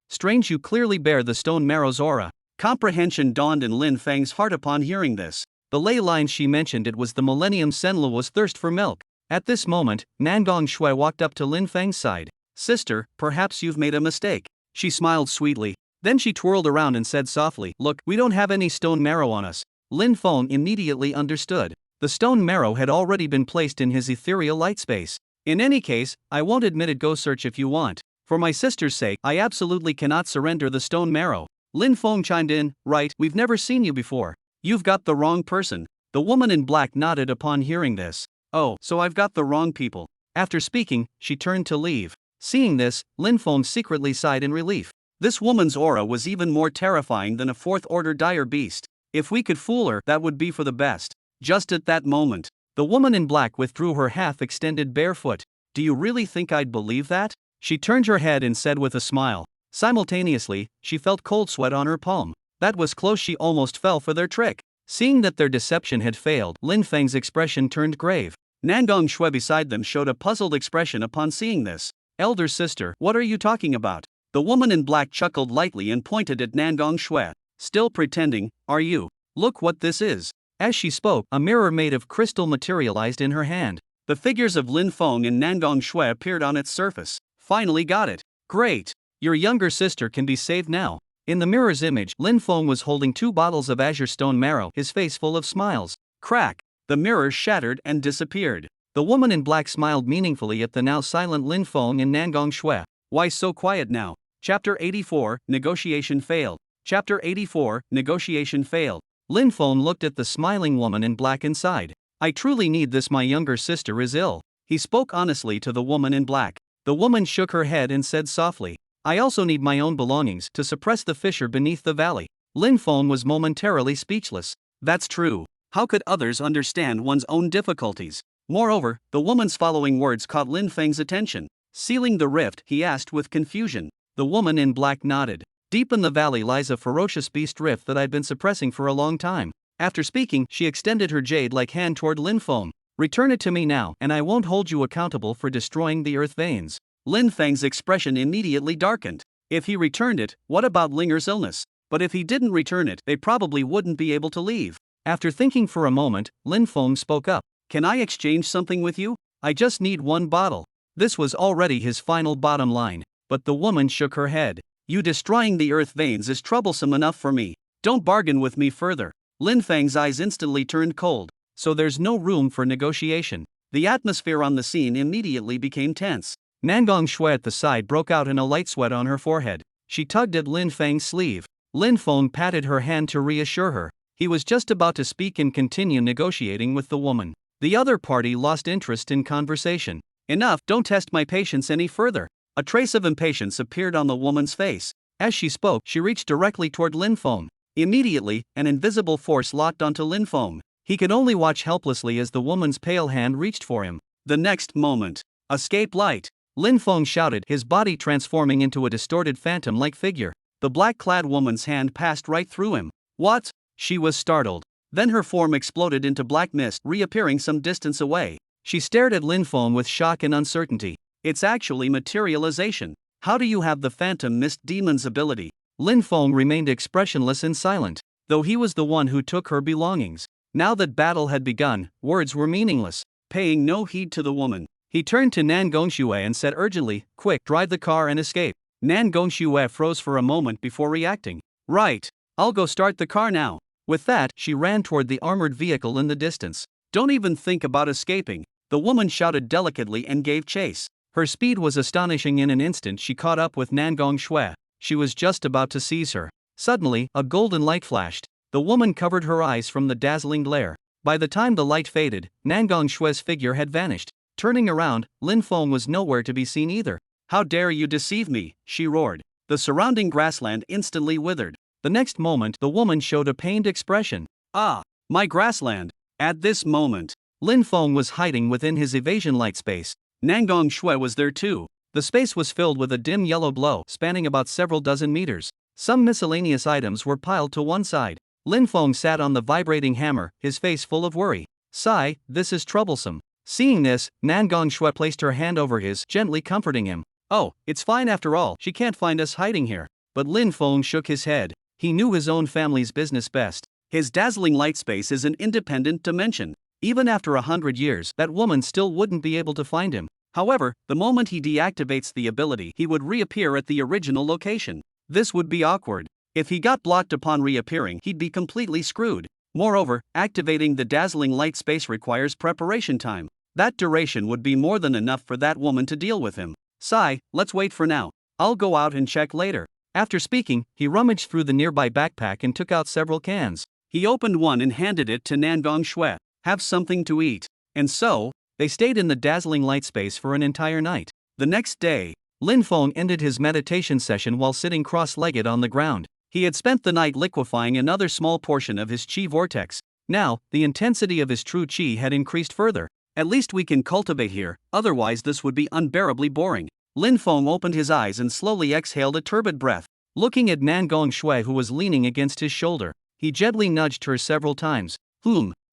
Strange, you clearly bear the stone marrow's aura. Comprehension dawned in Lin Feng's heart upon hearing this. The ley lines she mentioned, it was the Millennium Senluo's thirst for milk. At this moment, Nangong Shui walked up to Lin Feng's side. Sister, perhaps you've made a mistake. She smiled sweetly. Then she twirled around and said softly, look, we don't have any stone marrow on us. Lin Feng immediately understood. The stone marrow had already been placed in his ethereal light space. In any case, I won't admit it. Go search if you want. For my sister's sake, I absolutely cannot surrender the stone marrow. Lin Feng chimed in, right, we've never seen you before. You've got the wrong person. The woman in black nodded upon hearing this. Oh, so I've got the wrong people. After speaking, she turned to leave. Seeing this, Lin Feng secretly sighed in relief. This woman's aura was even more terrifying than a fourth-order dire beast. If we could fool her, that would be for the best. Just at that moment, the woman in black withdrew her half-extended bare foot. Do you really think I'd believe that? She turned her head and said with a smile. Simultaneously, she felt cold sweat on her palm. That was close, she almost fell for their trick. Seeing that their deception had failed, Lin Feng's expression turned grave. Nangong Shui beside them showed a puzzled expression upon seeing this. Elder sister, what are you talking about? The woman in black chuckled lightly and pointed at Nangong Shui. Still pretending, are you? Look what this is. As she spoke, a mirror made of crystal materialized in her hand. The figures of Lin Feng and Nangong Shui appeared on its surface. Finally got it. Great. Your younger sister can be saved now. In the mirror's image, Lin Feng was holding 2 bottles of azure stone marrow, his face full of smiles. Crack. The mirror shattered and disappeared. The woman in black smiled meaningfully at the now silent Lin Feng and Nangong Shui. Why so quiet now? Chapter 84, Negotiation Failed. Chapter 84, Negotiation Failed. Lin Feng looked at the smiling woman in black and sighed. I truly need this. My younger sister is ill. He spoke honestly to the woman in black. The woman shook her head and said softly, I also need my own belongings to suppress the fissure beneath the valley. Lin Feng was momentarily speechless. That's true. How could others understand one's own difficulties? Moreover, the woman's following words caught Lin Feng's attention. Sealing the rift, he asked with confusion. The woman in black nodded. Deep in the valley lies a ferocious beast rift that I'd been suppressing for a long time. After speaking, she extended her jade-like hand toward Lin Feng. Return it to me now, and I won't hold you accountable for destroying the earth veins. Lin Feng's expression immediately darkened. If he returned it, what about Linger's illness? But if he didn't return it, they probably wouldn't be able to leave. After thinking for a moment, Lin Feng spoke up. Can I exchange something with you? I just need 1 bottle. This was already his final bottom line. But the woman shook her head. You destroying the earth veins is troublesome enough for me. Don't bargain with me further. Lin Feng's eyes instantly turned cold. So there's no room for negotiation. The atmosphere on the scene immediately became tense. Nangong Shui at the side broke out in a light sweat on her forehead. She tugged at Lin Feng's sleeve. Lin Feng patted her hand to reassure her. He was just about to speak and continue negotiating with the woman. The other party lost interest in conversation. Enough, don't test my patience any further. A trace of impatience appeared on the woman's face. As she spoke, she reached directly toward Lin Feng. Immediately, an invisible force locked onto Lin Feng. He could only watch helplessly as the woman's pale hand reached for him. The next moment, escape light! Lin Feng shouted, his body transforming into a distorted phantom-like figure. The black-clad woman's hand passed right through him. What? She was startled. Then her form exploded into black mist, reappearing some distance away. She stared at Lin Feng with shock and uncertainty. It's actually materialization. How do you have the phantom mist demon's ability? Lin Feng remained expressionless and silent, though he was the one who took her belongings. Now that battle had begun, words were meaningless. Paying no heed to the woman, he turned to Nangong Shui and said urgently, quick, drive the car and escape. Nangong Shui froze for a moment before reacting. Right. I'll go start the car now. With that, she ran toward the armored vehicle in the distance. Don't even think about escaping. The woman shouted delicately and gave chase. Her speed was astonishing. In an instant she caught up with Nangong Shui. She was just about to seize her. Suddenly, a golden light flashed. The woman covered her eyes from the dazzling glare. By the time the light faded, Nangong Shui's figure had vanished. Turning around, Lin Feng was nowhere to be seen either. How dare you deceive me, she roared. The surrounding grassland instantly withered. The next moment, the woman showed a pained expression. Ah, my grassland. At this moment, Lin Feng was hiding within his evasion light space. Nangong Shui was there too. The space was filled with a dim yellow glow spanning about several dozen meters. Some miscellaneous items were piled to one side. Lin Feng sat on the vibrating hammer, his face full of worry. Sigh, this is troublesome. Seeing this, Nangong Shui placed her hand over his, gently comforting him. Oh, it's fine after all, she can't find us hiding here. But Lin Feng shook his head. He knew his own family's business best. His dazzling light space is an independent dimension. Even after 100 years, that woman still wouldn't be able to find him. However, the moment he deactivates the ability, he would reappear at the original location. This would be awkward. If he got blocked upon reappearing, he'd be completely screwed. Moreover, activating the dazzling light space requires preparation time. That duration would be more than enough for that woman to deal with him. Sigh, let's wait for now. I'll go out and check later. After speaking, he rummaged through the nearby backpack and took out several cans. He opened one and handed it to Nangong Shui. Have something to eat. And so, they stayed in the dazzling light space for an entire night. The next day, Lin Feng ended his meditation session while sitting cross-legged on the ground. He had spent the night liquefying another small portion of his chi vortex. Now, the intensity of his true chi had increased further. At least we can cultivate here, otherwise this would be unbearably boring. Lin Feng opened his eyes and slowly exhaled a turbid breath. Looking at Nangong Shui, who was leaning against his shoulder, he gently nudged her several times.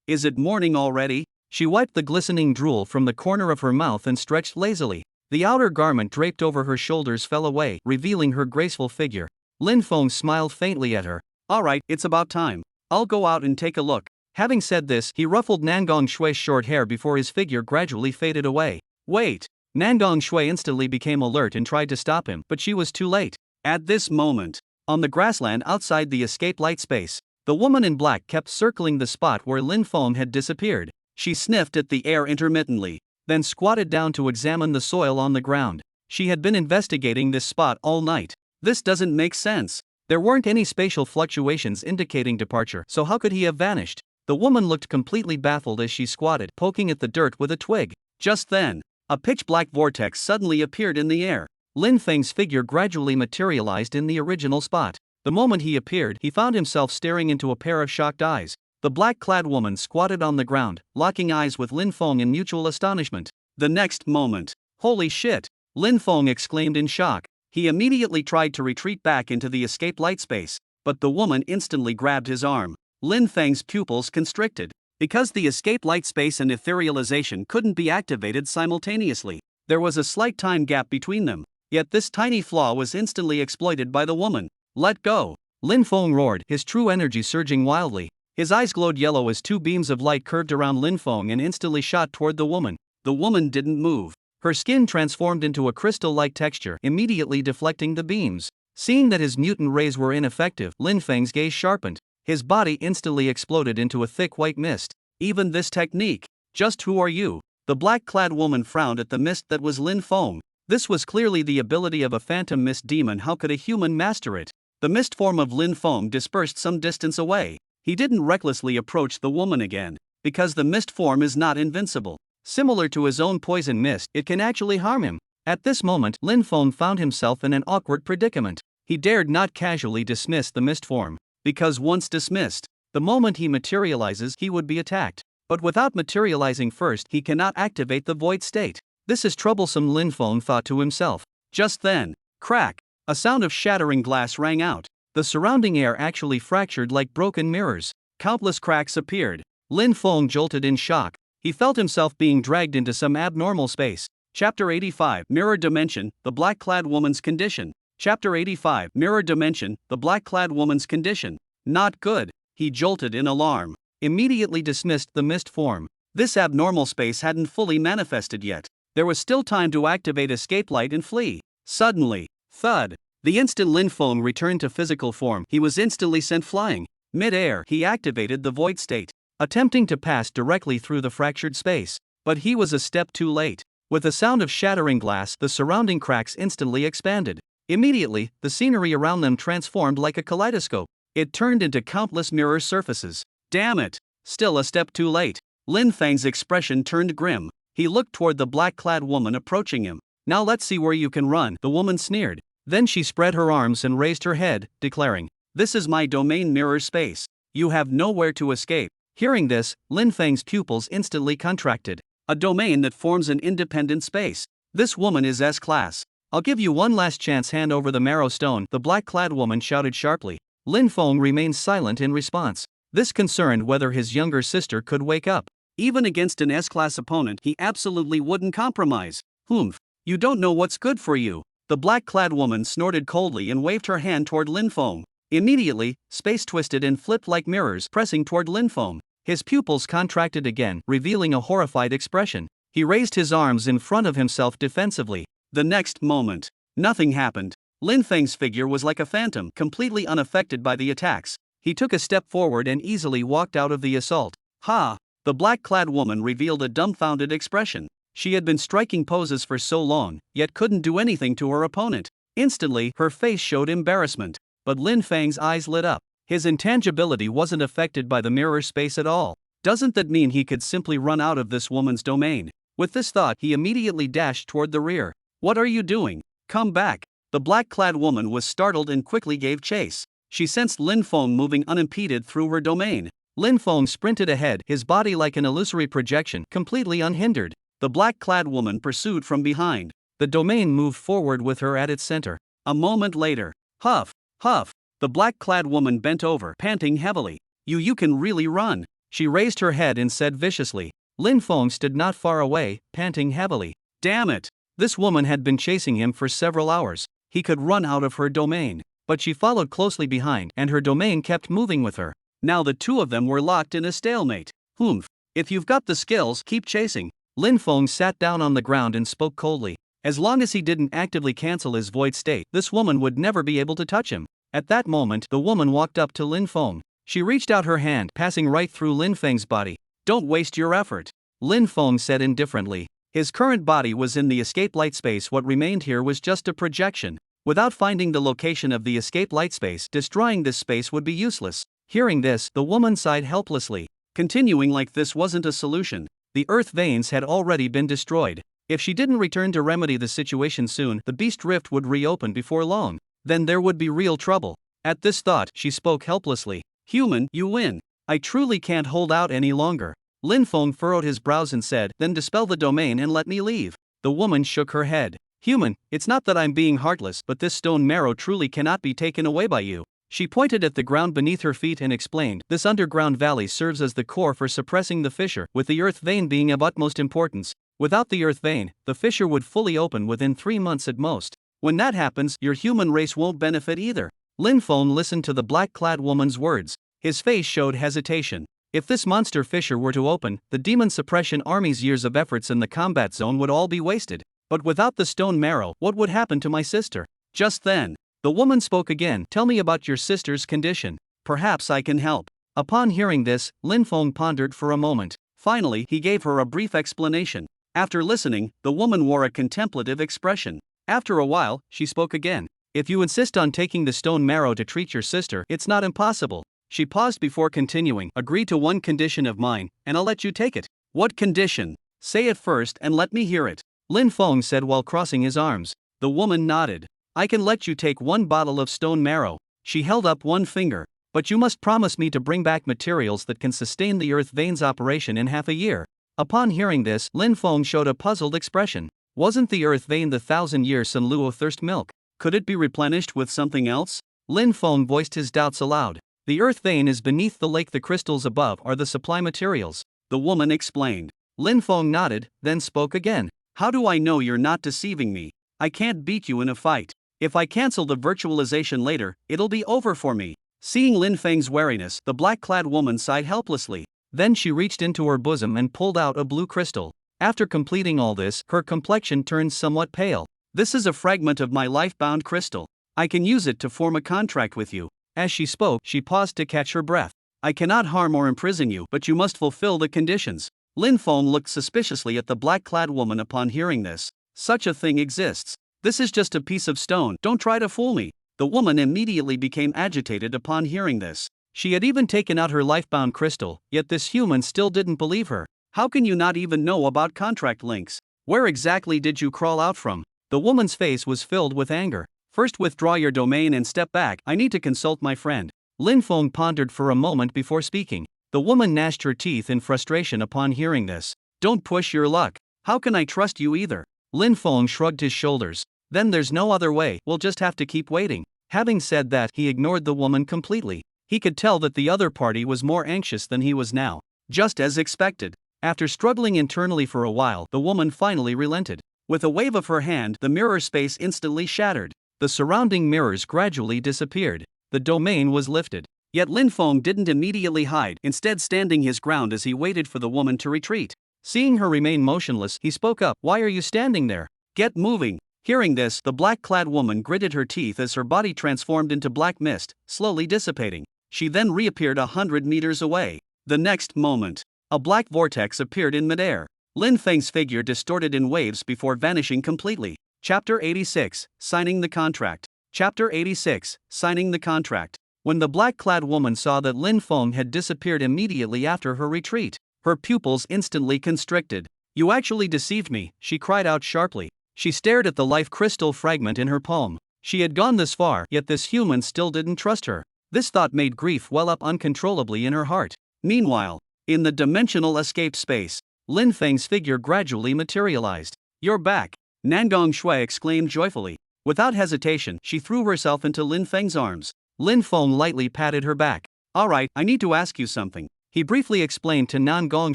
Is it morning already? She wiped the glistening drool from the corner of her mouth and stretched lazily. The outer garment draped over her shoulders fell away, revealing her graceful figure. Lin Feng smiled faintly at her. Alright, it's about time. I'll go out and take a look. Having said this, he ruffled Nangong Shui's short hair before his figure gradually faded away. Wait! Nangong Shui instantly became alert and tried to stop him, but she was too late. At this moment, on the grassland outside the escape light space, the woman in black kept circling the spot where Lin Feng had disappeared. She sniffed at the air intermittently, then squatted down to examine the soil on the ground. She had been investigating this spot all night. This doesn't make sense. There weren't any spatial fluctuations indicating departure, so how could he have vanished? The woman looked completely baffled as she squatted, poking at the dirt with a twig. Just then, a pitch-black vortex suddenly appeared in the air. Lin Feng's figure gradually materialized in the original spot. The moment he appeared, he found himself staring into a pair of shocked eyes. The black-clad woman squatted on the ground, locking eyes with Lin Feng in mutual astonishment. The next moment, holy shit! Lin Feng exclaimed in shock. He immediately tried to retreat back into the escape light space, but the woman instantly grabbed his arm. Lin Feng's pupils constricted. Because the escape light space and etherealization couldn't be activated simultaneously, there was a slight time gap between them. Yet this tiny flaw was instantly exploited by the woman. Let go! Lin Feng roared, his true energy surging wildly. His eyes glowed yellow as two beams of light curved around Lin Feng and instantly shot toward the woman. The woman didn't move. Her skin transformed into a crystal-like texture, immediately deflecting the beams. Seeing that his mutant rays were ineffective, Lin Feng's gaze sharpened. His body instantly exploded into a thick white mist. Even this technique? Just who are you? The black-clad woman frowned at the mist that was Lin Feng. This was clearly the ability of a phantom mist demon. How could a human master it? The mist form of Lin Feng dispersed some distance away. He didn't recklessly approach the woman again, because the mist form is not invincible. Similar to his own poison mist, it can actually harm him. At this moment, Lin Feng found himself in an awkward predicament. He dared not casually dismiss the mist form, because once dismissed, the moment he materializes, he would be attacked. But without materializing first, he cannot activate the void state. This is troublesome, Lin Feng thought to himself. Just then, crack! A sound of shattering glass rang out. The surrounding air actually fractured like broken mirrors. Countless cracks appeared. Lin Feng jolted in shock. He felt himself being dragged into some abnormal space. Chapter 85, Mirror Dimension, The Black-Clad Woman's Condition. Chapter 85, Mirror Dimension, The Black-Clad Woman's Condition. Not good. He jolted in alarm. Immediately dismissed the mist form. This abnormal space hadn't fully manifested yet. There was still time to activate escape light and flee. Suddenly, thud. The instant Lin Feng returned to physical form, he was instantly sent flying. Mid-air, he activated the void state, attempting to pass directly through the fractured space. But he was a step too late. With a sound of shattering glass, the surrounding cracks instantly expanded. Immediately, the scenery around them transformed like a kaleidoscope. It turned into countless mirror surfaces. Damn it! Still a step too late. Lin Feng's expression turned grim. He looked toward the black-clad woman approaching him. Now let's see where you can run, the woman sneered. Then she spread her arms and raised her head, declaring, "This is my domain mirror space. You have nowhere to escape." Hearing this, Lin Feng's pupils instantly contracted. A domain that forms an independent space. This woman is S-class. I'll give you one last chance. Hand over the marrow stone, the black-clad woman shouted sharply. Lin Feng remained silent in response. This concerned whether his younger sister could wake up. Even against an S-class opponent, he absolutely wouldn't compromise. You don't know what's good for you. The black-clad woman snorted coldly and waved her hand toward Lin Feng. Immediately, space twisted and flipped like mirrors, pressing toward Lin Feng. His pupils contracted again, revealing a horrified expression. He raised his arms in front of himself defensively. The next moment, nothing happened. Lin Feng's figure was like a phantom, completely unaffected by the attacks. He took a step forward and easily walked out of the assault. Ha! The black-clad woman revealed a dumbfounded expression. She had been striking poses for so long, yet couldn't do anything to her opponent. Instantly, her face showed embarrassment. But Lin Feng's eyes lit up. His intangibility wasn't affected by the mirror space at all. Doesn't that mean he could simply run out of this woman's domain? With this thought, he immediately dashed toward the rear. What are you doing? Come back. The black-clad woman was startled and quickly gave chase. She sensed Lin Feng moving unimpeded through her domain. Lin Feng sprinted ahead, his body like an illusory projection, completely unhindered. The black-clad woman pursued from behind. The domain moved forward with her at its center. A moment later, huff, huff, the black-clad woman bent over, panting heavily. You can really run. She raised her head and said viciously. Lin Feng stood not far away, panting heavily. Damn it! This woman had been chasing him for several hours. He could run out of her domain. But she followed closely behind, and her domain kept moving with her. Now the two of them were locked in a stalemate. Humph. If you've got the skills, keep chasing. Lin Feng sat down on the ground and spoke coldly. As long as he didn't actively cancel his void state, this woman would never be able to touch him. At that moment, the woman walked up to Lin Feng. She reached out her hand, passing right through Lin Feng's body. Don't waste your effort. Lin Feng said indifferently. His current body was in the escape light space. What remained here was just a projection. Without finding the location of the escape light space, destroying this space would be useless. Hearing this, the woman sighed helplessly. Continuing like this wasn't a solution. The earth veins had already been destroyed. If she didn't return to remedy the situation soon, the beast rift would reopen before long. Then there would be real trouble. At this thought, she spoke helplessly. Human, you win. I truly can't hold out any longer. Lin Feng furrowed his brows and said, then dispel the domain and let me leave. The woman shook her head. Human, it's not that I'm being heartless, but this stone marrow truly cannot be taken away by you. She pointed at the ground beneath her feet and explained, this underground valley serves as the core for suppressing the fissure, with the earth vein being of utmost importance. Without the earth vein, the fissure would fully open within 3 months at most. When that happens, your human race won't benefit either. Lin Feng listened to the black-clad woman's words. His face showed hesitation. If this monster fissure were to open, the demon suppression army's years of efforts in the combat zone would all be wasted. But without the stone marrow, what would happen to my sister? Just then, the woman spoke again. Tell me about your sister's condition. Perhaps I can help. Upon hearing this, Lin Feng pondered for a moment. Finally, he gave her a brief explanation. After listening, the woman wore a contemplative expression. After a while, she spoke again. If you insist on taking the stone marrow to treat your sister, it's not impossible. She paused before continuing. Agree to one condition of mine, and I'll let you take it. What condition? Say it first and let me hear it. Lin Feng said while crossing his arms. The woman nodded. I can let you take 1 bottle of stone marrow. She held up one finger. But you must promise me to bring back materials that can sustain the earth veins operation in half a year. Upon hearing this, Lin Feng showed a puzzled expression. Wasn't the earth vein the 1,000-year Sun Luo thirst milk? Could it be replenished with something else? Lin Feng voiced his doubts aloud. The earth vein is beneath the lake. The crystals above are the supply materials. The woman explained. Lin Feng nodded, then spoke again. How do I know you're not deceiving me? I can't beat you in a fight. If I cancel the virtualization later, it'll be over for me. Seeing Lin Feng's wariness, the black-clad woman sighed helplessly. Then she reached into her bosom and pulled out a blue crystal. After completing all this, her complexion turned somewhat pale. This is a fragment of my life-bound crystal. I can use it to form a contract with you. As she spoke, she paused to catch her breath. I cannot harm or imprison you, but you must fulfill the conditions. Lin Feng looked suspiciously at the black-clad woman upon hearing this. Such a thing exists. This is just a piece of stone. Don't try to fool me. The woman immediately became agitated upon hearing this. She had even taken out her life-bound crystal, yet this human still didn't believe her. How can you not even know about contract links? Where exactly did you crawl out from? The woman's face was filled with anger. First withdraw your domain and step back. I need to consult my friend. Lin Feng pondered for a moment before speaking. The woman gnashed her teeth in frustration upon hearing this. Don't push your luck. How can I trust you either? Lin Feng shrugged his shoulders. Then there's no other way, we'll just have to keep waiting. Having said that, he ignored the woman completely. He could tell that the other party was more anxious than he was now. Just as expected. After struggling internally for a while, the woman finally relented. With a wave of her hand, the mirror space instantly shattered. The surrounding mirrors gradually disappeared. The domain was lifted. Yet Lin Feng didn't immediately hide, instead standing his ground as he waited for the woman to retreat. Seeing her remain motionless, he spoke up, "Why are you standing there? Get moving." Hearing this, the black-clad woman gritted her teeth as her body transformed into black mist, slowly dissipating. She then reappeared 100 meters away. The next moment, a black vortex appeared in midair. Lin Feng's figure distorted in waves before vanishing completely. Chapter 86, Signing the Contract. Chapter 86, Signing the Contract. When the black-clad woman saw that Lin Feng had disappeared immediately after her retreat, her pupils instantly constricted. "You actually deceived me," she cried out sharply. She stared at the life crystal fragment in her palm. She had gone this far, yet this human still didn't trust her. This thought made grief well up uncontrollably in her heart. Meanwhile, in the dimensional escape space, Lin Feng's figure gradually materialized. "You're back!" Nangong Shui exclaimed joyfully. Without hesitation, she threw herself into Lin Feng's arms. Lin Feng lightly patted her back. "Alright, I need to ask you something." He briefly explained to Nangong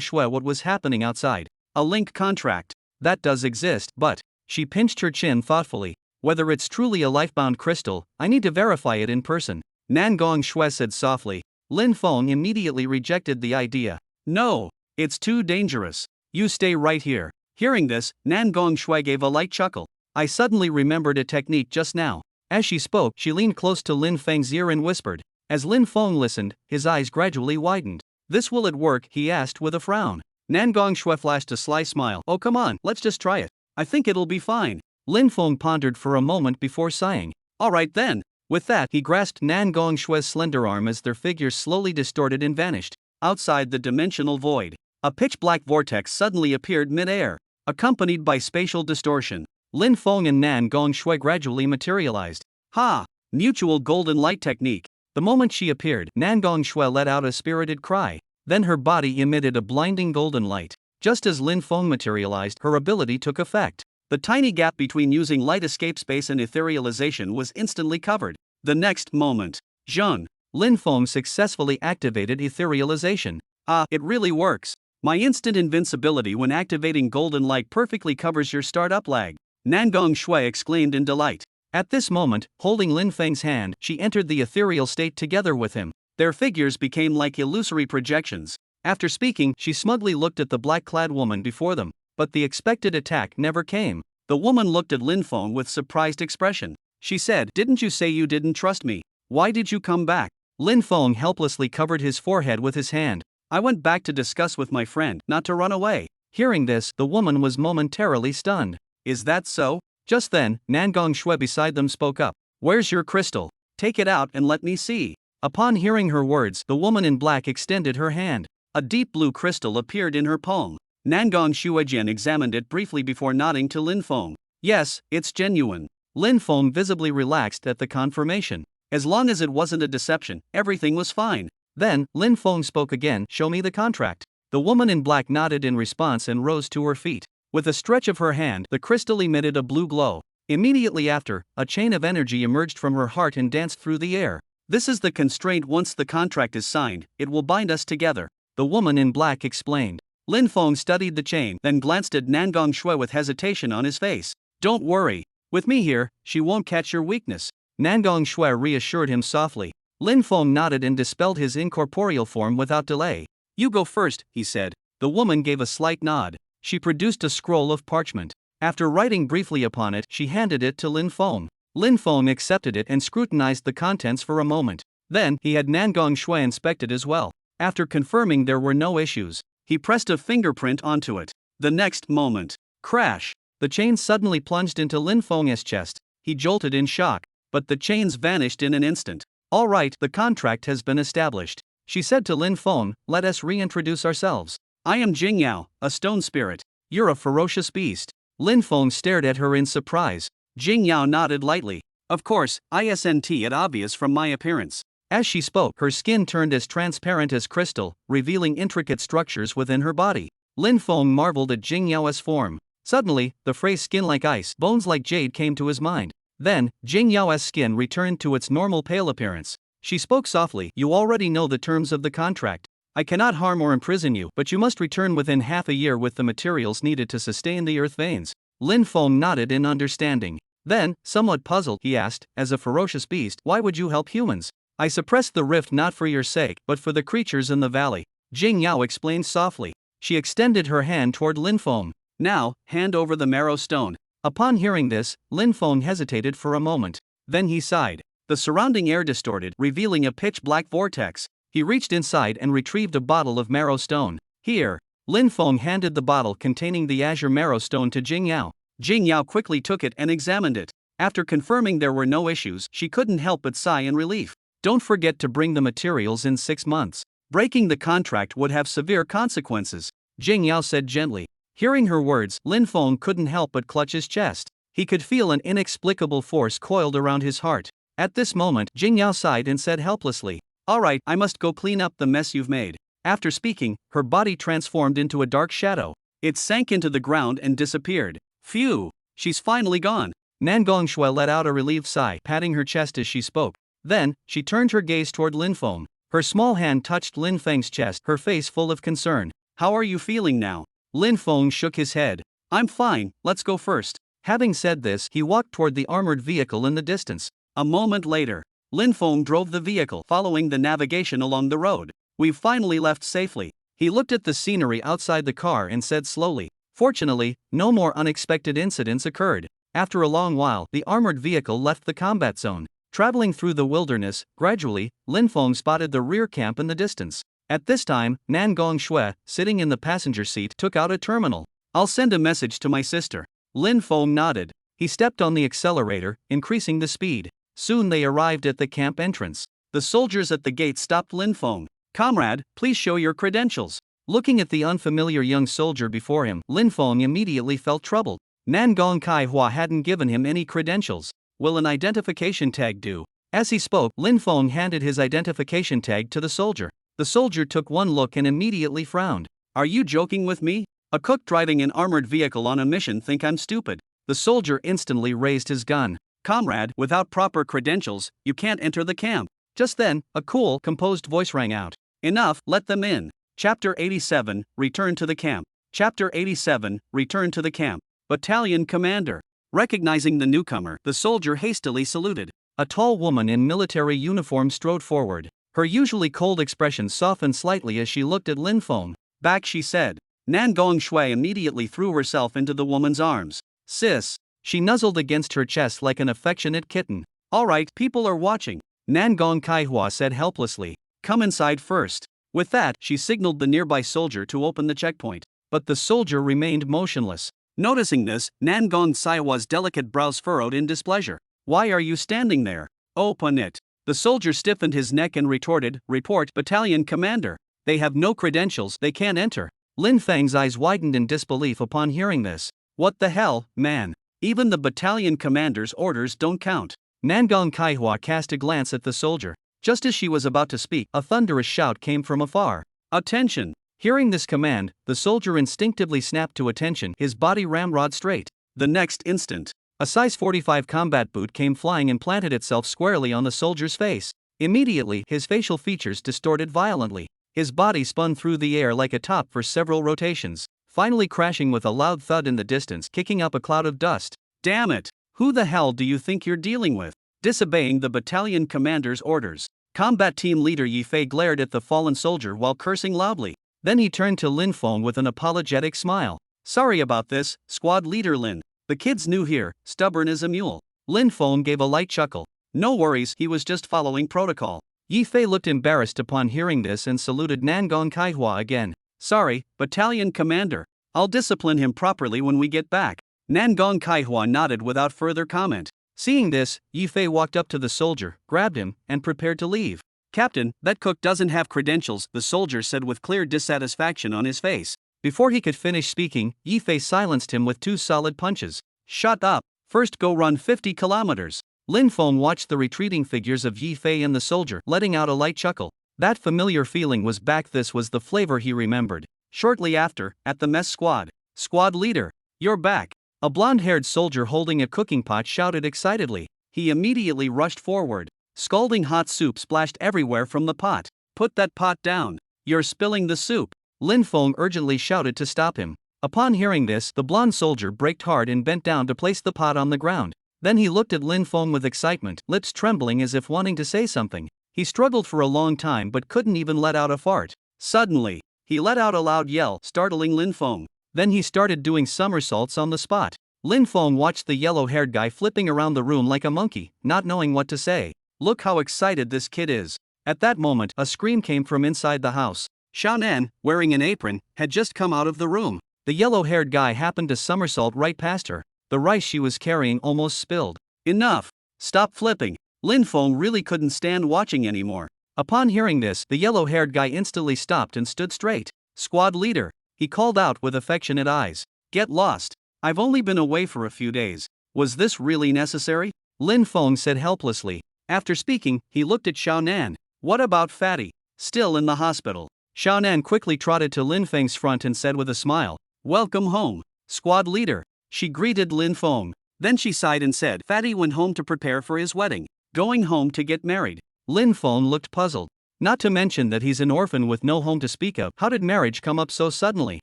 Shui what was happening outside. "A link contract. That does exist, but..." She pinched her chin thoughtfully. "Whether it's truly a lifebound crystal, I need to verify it in person." Nangong Shui said softly. Lin Feng immediately rejected the idea. "No, it's too dangerous. You stay right here." Hearing this, Nangong Shui gave a light chuckle. "I suddenly remembered a technique just now." As she spoke, she leaned close to Lin Feng's ear and whispered. As Lin Feng listened, his eyes gradually widened. "This will it work?" he asked with a frown. Nangong Shui flashed a sly smile. "Oh come on, let's just try it. I think it'll be fine." Lin Feng pondered for a moment before sighing. "Alright then." With that, he grasped Nangong Shui's slender arm as their figures slowly distorted and vanished. Outside the dimensional void, a pitch-black vortex suddenly appeared mid-air, accompanied by spatial distortion. Lin Feng and Nangong Shui gradually materialized. "Ha! Mutual golden light technique." The moment she appeared, Nangong Shui let out a spirited cry. Then her body emitted a blinding golden light. Just as Lin Feng materialized, her ability took effect. The tiny gap between using light escape space and etherealization was instantly covered. The next moment, Zheng, Lin Feng successfully activated etherealization. "Ah, it really works. My instant invincibility when activating golden light perfectly covers your startup lag." Nangong Shui exclaimed in delight. At this moment, holding Lin Feng's hand, she entered the ethereal state together with him. Their figures became like illusory projections. After speaking, she smugly looked at the black-clad woman before them, but the expected attack never came. The woman looked at Lin Feng with surprised expression. She said, "Didn't you say you didn't trust me? Why did you come back?" Lin Feng helplessly covered his forehead with his hand. "I went back to discuss with my friend, not to run away." Hearing this, the woman was momentarily stunned. "Is that so?" Just then, Nangong Shui beside them spoke up. "Where's your crystal? Take it out and let me see." Upon hearing her words, the woman in black extended her hand. A deep blue crystal appeared in her palm. Nangong Shuijian examined it briefly before nodding to Lin Feng. "Yes, it's genuine." Lin Feng visibly relaxed at the confirmation. As long as it wasn't a deception, everything was fine. Then, Lin Feng spoke again, "Show me the contract." The woman in black nodded in response and rose to her feet. With a stretch of her hand, the crystal emitted a blue glow. Immediately after, a chain of energy emerged from her heart and danced through the air. "This is the constraint. Once the contract is signed, it will bind us together," the woman in black explained. Lin Feng studied the chain, then glanced at Nangong Shui with hesitation on his face. "Don't worry. With me here, she won't catch your weakness." Nangong Shui reassured him softly. Lin Feng nodded and dispelled his incorporeal form without delay. "You go first," he said. The woman gave a slight nod. She produced a scroll of parchment. After writing briefly upon it, she handed it to Lin Feng. Lin Feng accepted it and scrutinized the contents for a moment. Then, he had Nangong Shui inspect it as well. After confirming there were no issues, he pressed a fingerprint onto it. The next moment, crash! The chain suddenly plunged into Lin Feng's chest. He jolted in shock, but the chains vanished in an instant. "All right, the contract has been established," she said to Lin Feng. "Let us reintroduce ourselves. I am Jingyao, a stone spirit. You're a ferocious beast." Lin Feng stared at her in surprise. Jingyao nodded lightly. "Of course, isn't it obvious from my appearance?" As she spoke, her skin turned as transparent as crystal, revealing intricate structures within her body. Lin Feng marveled at Jingyao's form. Suddenly, the phrase "skin like ice, bones like jade" came to his mind. Then, Jingyao's skin returned to its normal pale appearance. She spoke softly, "You already know the terms of the contract. I cannot harm or imprison you, but you must return within half a year with the materials needed to sustain the earth veins." Lin Feng nodded in understanding. Then, somewhat puzzled, he asked, "As a ferocious beast, why would you help humans?" I suppressed the rift not for your sake but for the creatures in the valley, Jing Yao explained softly. She extended her hand toward Lin Feng. Now, hand over the marrow stone. Upon hearing this, Lin Feng hesitated for a moment. Then he sighed. The surrounding air distorted, revealing a pitch-black vortex. He reached inside and retrieved a bottle of marrow stone. Here. Lin Feng handed the bottle containing the azure marrow stone to Jing Yao. Jing Yao quickly took it and examined it. After confirming there were no issues, she couldn't help but sigh in relief. Don't forget to bring the materials in 6 months. Breaking the contract would have severe consequences, Jing Yao said gently. Hearing her words, Lin Feng couldn't help but clutch his chest. He could feel an inexplicable force coiled around his heart. At this moment, Jing Yao sighed and said helplessly, "All right, I must go clean up the mess you've made." After speaking, her body transformed into a dark shadow. It sank into the ground and disappeared. Phew, she's finally gone. Nan Gongshui let out a relieved sigh, patting her chest as she spoke. Then, she turned her gaze toward Lin Feng. Her small hand touched Lin Feng's chest, her face full of concern. "How are you feeling now?" Lin Feng shook his head. "I'm fine, let's go first." Having said this, he walked toward the armored vehicle in the distance. A moment later, Lin Feng drove the vehicle, following the navigation along the road. "We've finally left safely." He looked at the scenery outside the car and said slowly. Fortunately, no more unexpected incidents occurred. After a long while, the armored vehicle left the combat zone. Traveling through the wilderness, gradually, Lin Feng spotted the rear camp in the distance. At this time, Nan Gongshui, sitting in the passenger seat, took out a terminal. "I'll send a message to my sister." Lin Feng nodded. He stepped on the accelerator, increasing the speed. Soon they arrived at the camp entrance. The soldiers at the gate stopped Lin Feng. "Comrade, please show your credentials." Looking at the unfamiliar young soldier before him, Lin Feng immediately felt troubled. Nan Gong Kai Hua hadn't given him any credentials. Will an identification tag do? As he spoke, Lin Feng handed his identification tag to the soldier. The soldier took one look and immediately frowned. "Are you joking with me? A cook driving an armored vehicle on a mission think I'm stupid?" The soldier instantly raised his gun. "Comrade, without proper credentials, you can't enter the camp." Just then, a cool, composed voice rang out. "Enough, let them in." Chapter 87, Return to the Camp. Chapter 87, Return to the Camp. Battalion Commander. Recognizing the newcomer, the soldier hastily saluted. A tall woman in military uniform strode forward. Her usually cold expression softened slightly as she looked at Lin Feng. "Back," she said. Nan Gongshui immediately threw herself into the woman's arms. "Sis." She nuzzled against her chest like an affectionate kitten. "All right, people are watching," Nan Gong Kaihua said helplessly. "Come inside first." With that, she signaled the nearby soldier to open the checkpoint. But the soldier remained motionless. Noticing this, Nan Gong Kaihua's delicate brows furrowed in displeasure. "Why are you standing there? Open it." The soldier stiffened his neck and retorted, "Report, Battalion Commander. They have no credentials, they can't enter." Lin Feng's eyes widened in disbelief upon hearing this. "What the hell, man? Even the battalion commander's orders don't count." Nangong Kaihua cast a glance at the soldier. Just as she was about to speak, a thunderous shout came from afar. "Attention!" Hearing this command, the soldier instinctively snapped to attention, his body ramrod straight. The next instant, a size 45 combat boot came flying and planted itself squarely on the soldier's face. Immediately, his facial features distorted violently. His body spun through the air like a top for several rotations, finally crashing with a loud thud in the distance, kicking up a cloud of dust. "Damn it! Who the hell do you think you're dealing with? Disobeying the battalion commander's orders." Combat team leader Yi Fei glared at the fallen soldier while cursing loudly. Then he turned to Lin Feng with an apologetic smile. "Sorry about this, squad leader Lin. The kid's new here, stubborn as a mule." Lin Feng gave a light chuckle. "No worries, he was just following protocol." Yi Fei looked embarrassed upon hearing this and saluted Nangong Kaihua again. "Sorry, battalion commander. I'll discipline him properly when we get back." Nangong Kaihua nodded without further comment. Seeing this, Yi Fei walked up to the soldier, grabbed him, and prepared to leave. "Captain, that cook doesn't have credentials," the soldier said with clear dissatisfaction on his face. Before he could finish speaking, Yi Fei silenced him with 2 solid punches. "Shut up. First go run 50 kilometers. Lin Feng watched the retreating figures of Yi Fei and the soldier, letting out a light chuckle. That familiar feeling was back. This was the flavor he remembered. Shortly after, at the mess squad. "Squad leader, you're back." A blonde-haired soldier holding a cooking pot shouted excitedly. He immediately rushed forward. Scalding hot soup splashed everywhere from the pot. "Put that pot down. You're spilling the soup." Lin Feng urgently shouted to stop him. Upon hearing this, the blonde soldier braked hard and bent down to place the pot on the ground. Then he looked at Lin Feng with excitement, lips trembling as if wanting to say something. He struggled for a long time but couldn't even let out a fart. Suddenly, he let out a loud yell, startling Lin Feng. Then he started doing somersaults on the spot. Lin Feng watched the yellow-haired guy flipping around the room like a monkey, not knowing what to say. Look how excited this kid is. At that moment, a scream came from inside the house. Xiaonan, wearing an apron, had just come out of the room. The yellow-haired guy happened to somersault right past her. The rice she was carrying almost spilled. Enough! Stop flipping! Lin Feng really couldn't stand watching anymore. Upon hearing this, the yellow-haired guy instantly stopped and stood straight. Squad leader, he called out with affectionate eyes. Get lost. I've only been away for a few days. Was this really necessary? Lin Feng said helplessly. After speaking, he looked at Xiaonan. What about Fatty? Still in the hospital. Xiaonan quickly trotted to Lin Feng's front and said with a smile, Welcome home, squad leader. She greeted Lin Feng. Then she sighed and said, Fatty went home to prepare for his wedding. Going home to get married. Lin Feng looked puzzled. Not to mention that he's an orphan with no home to speak of. How did marriage come up so suddenly?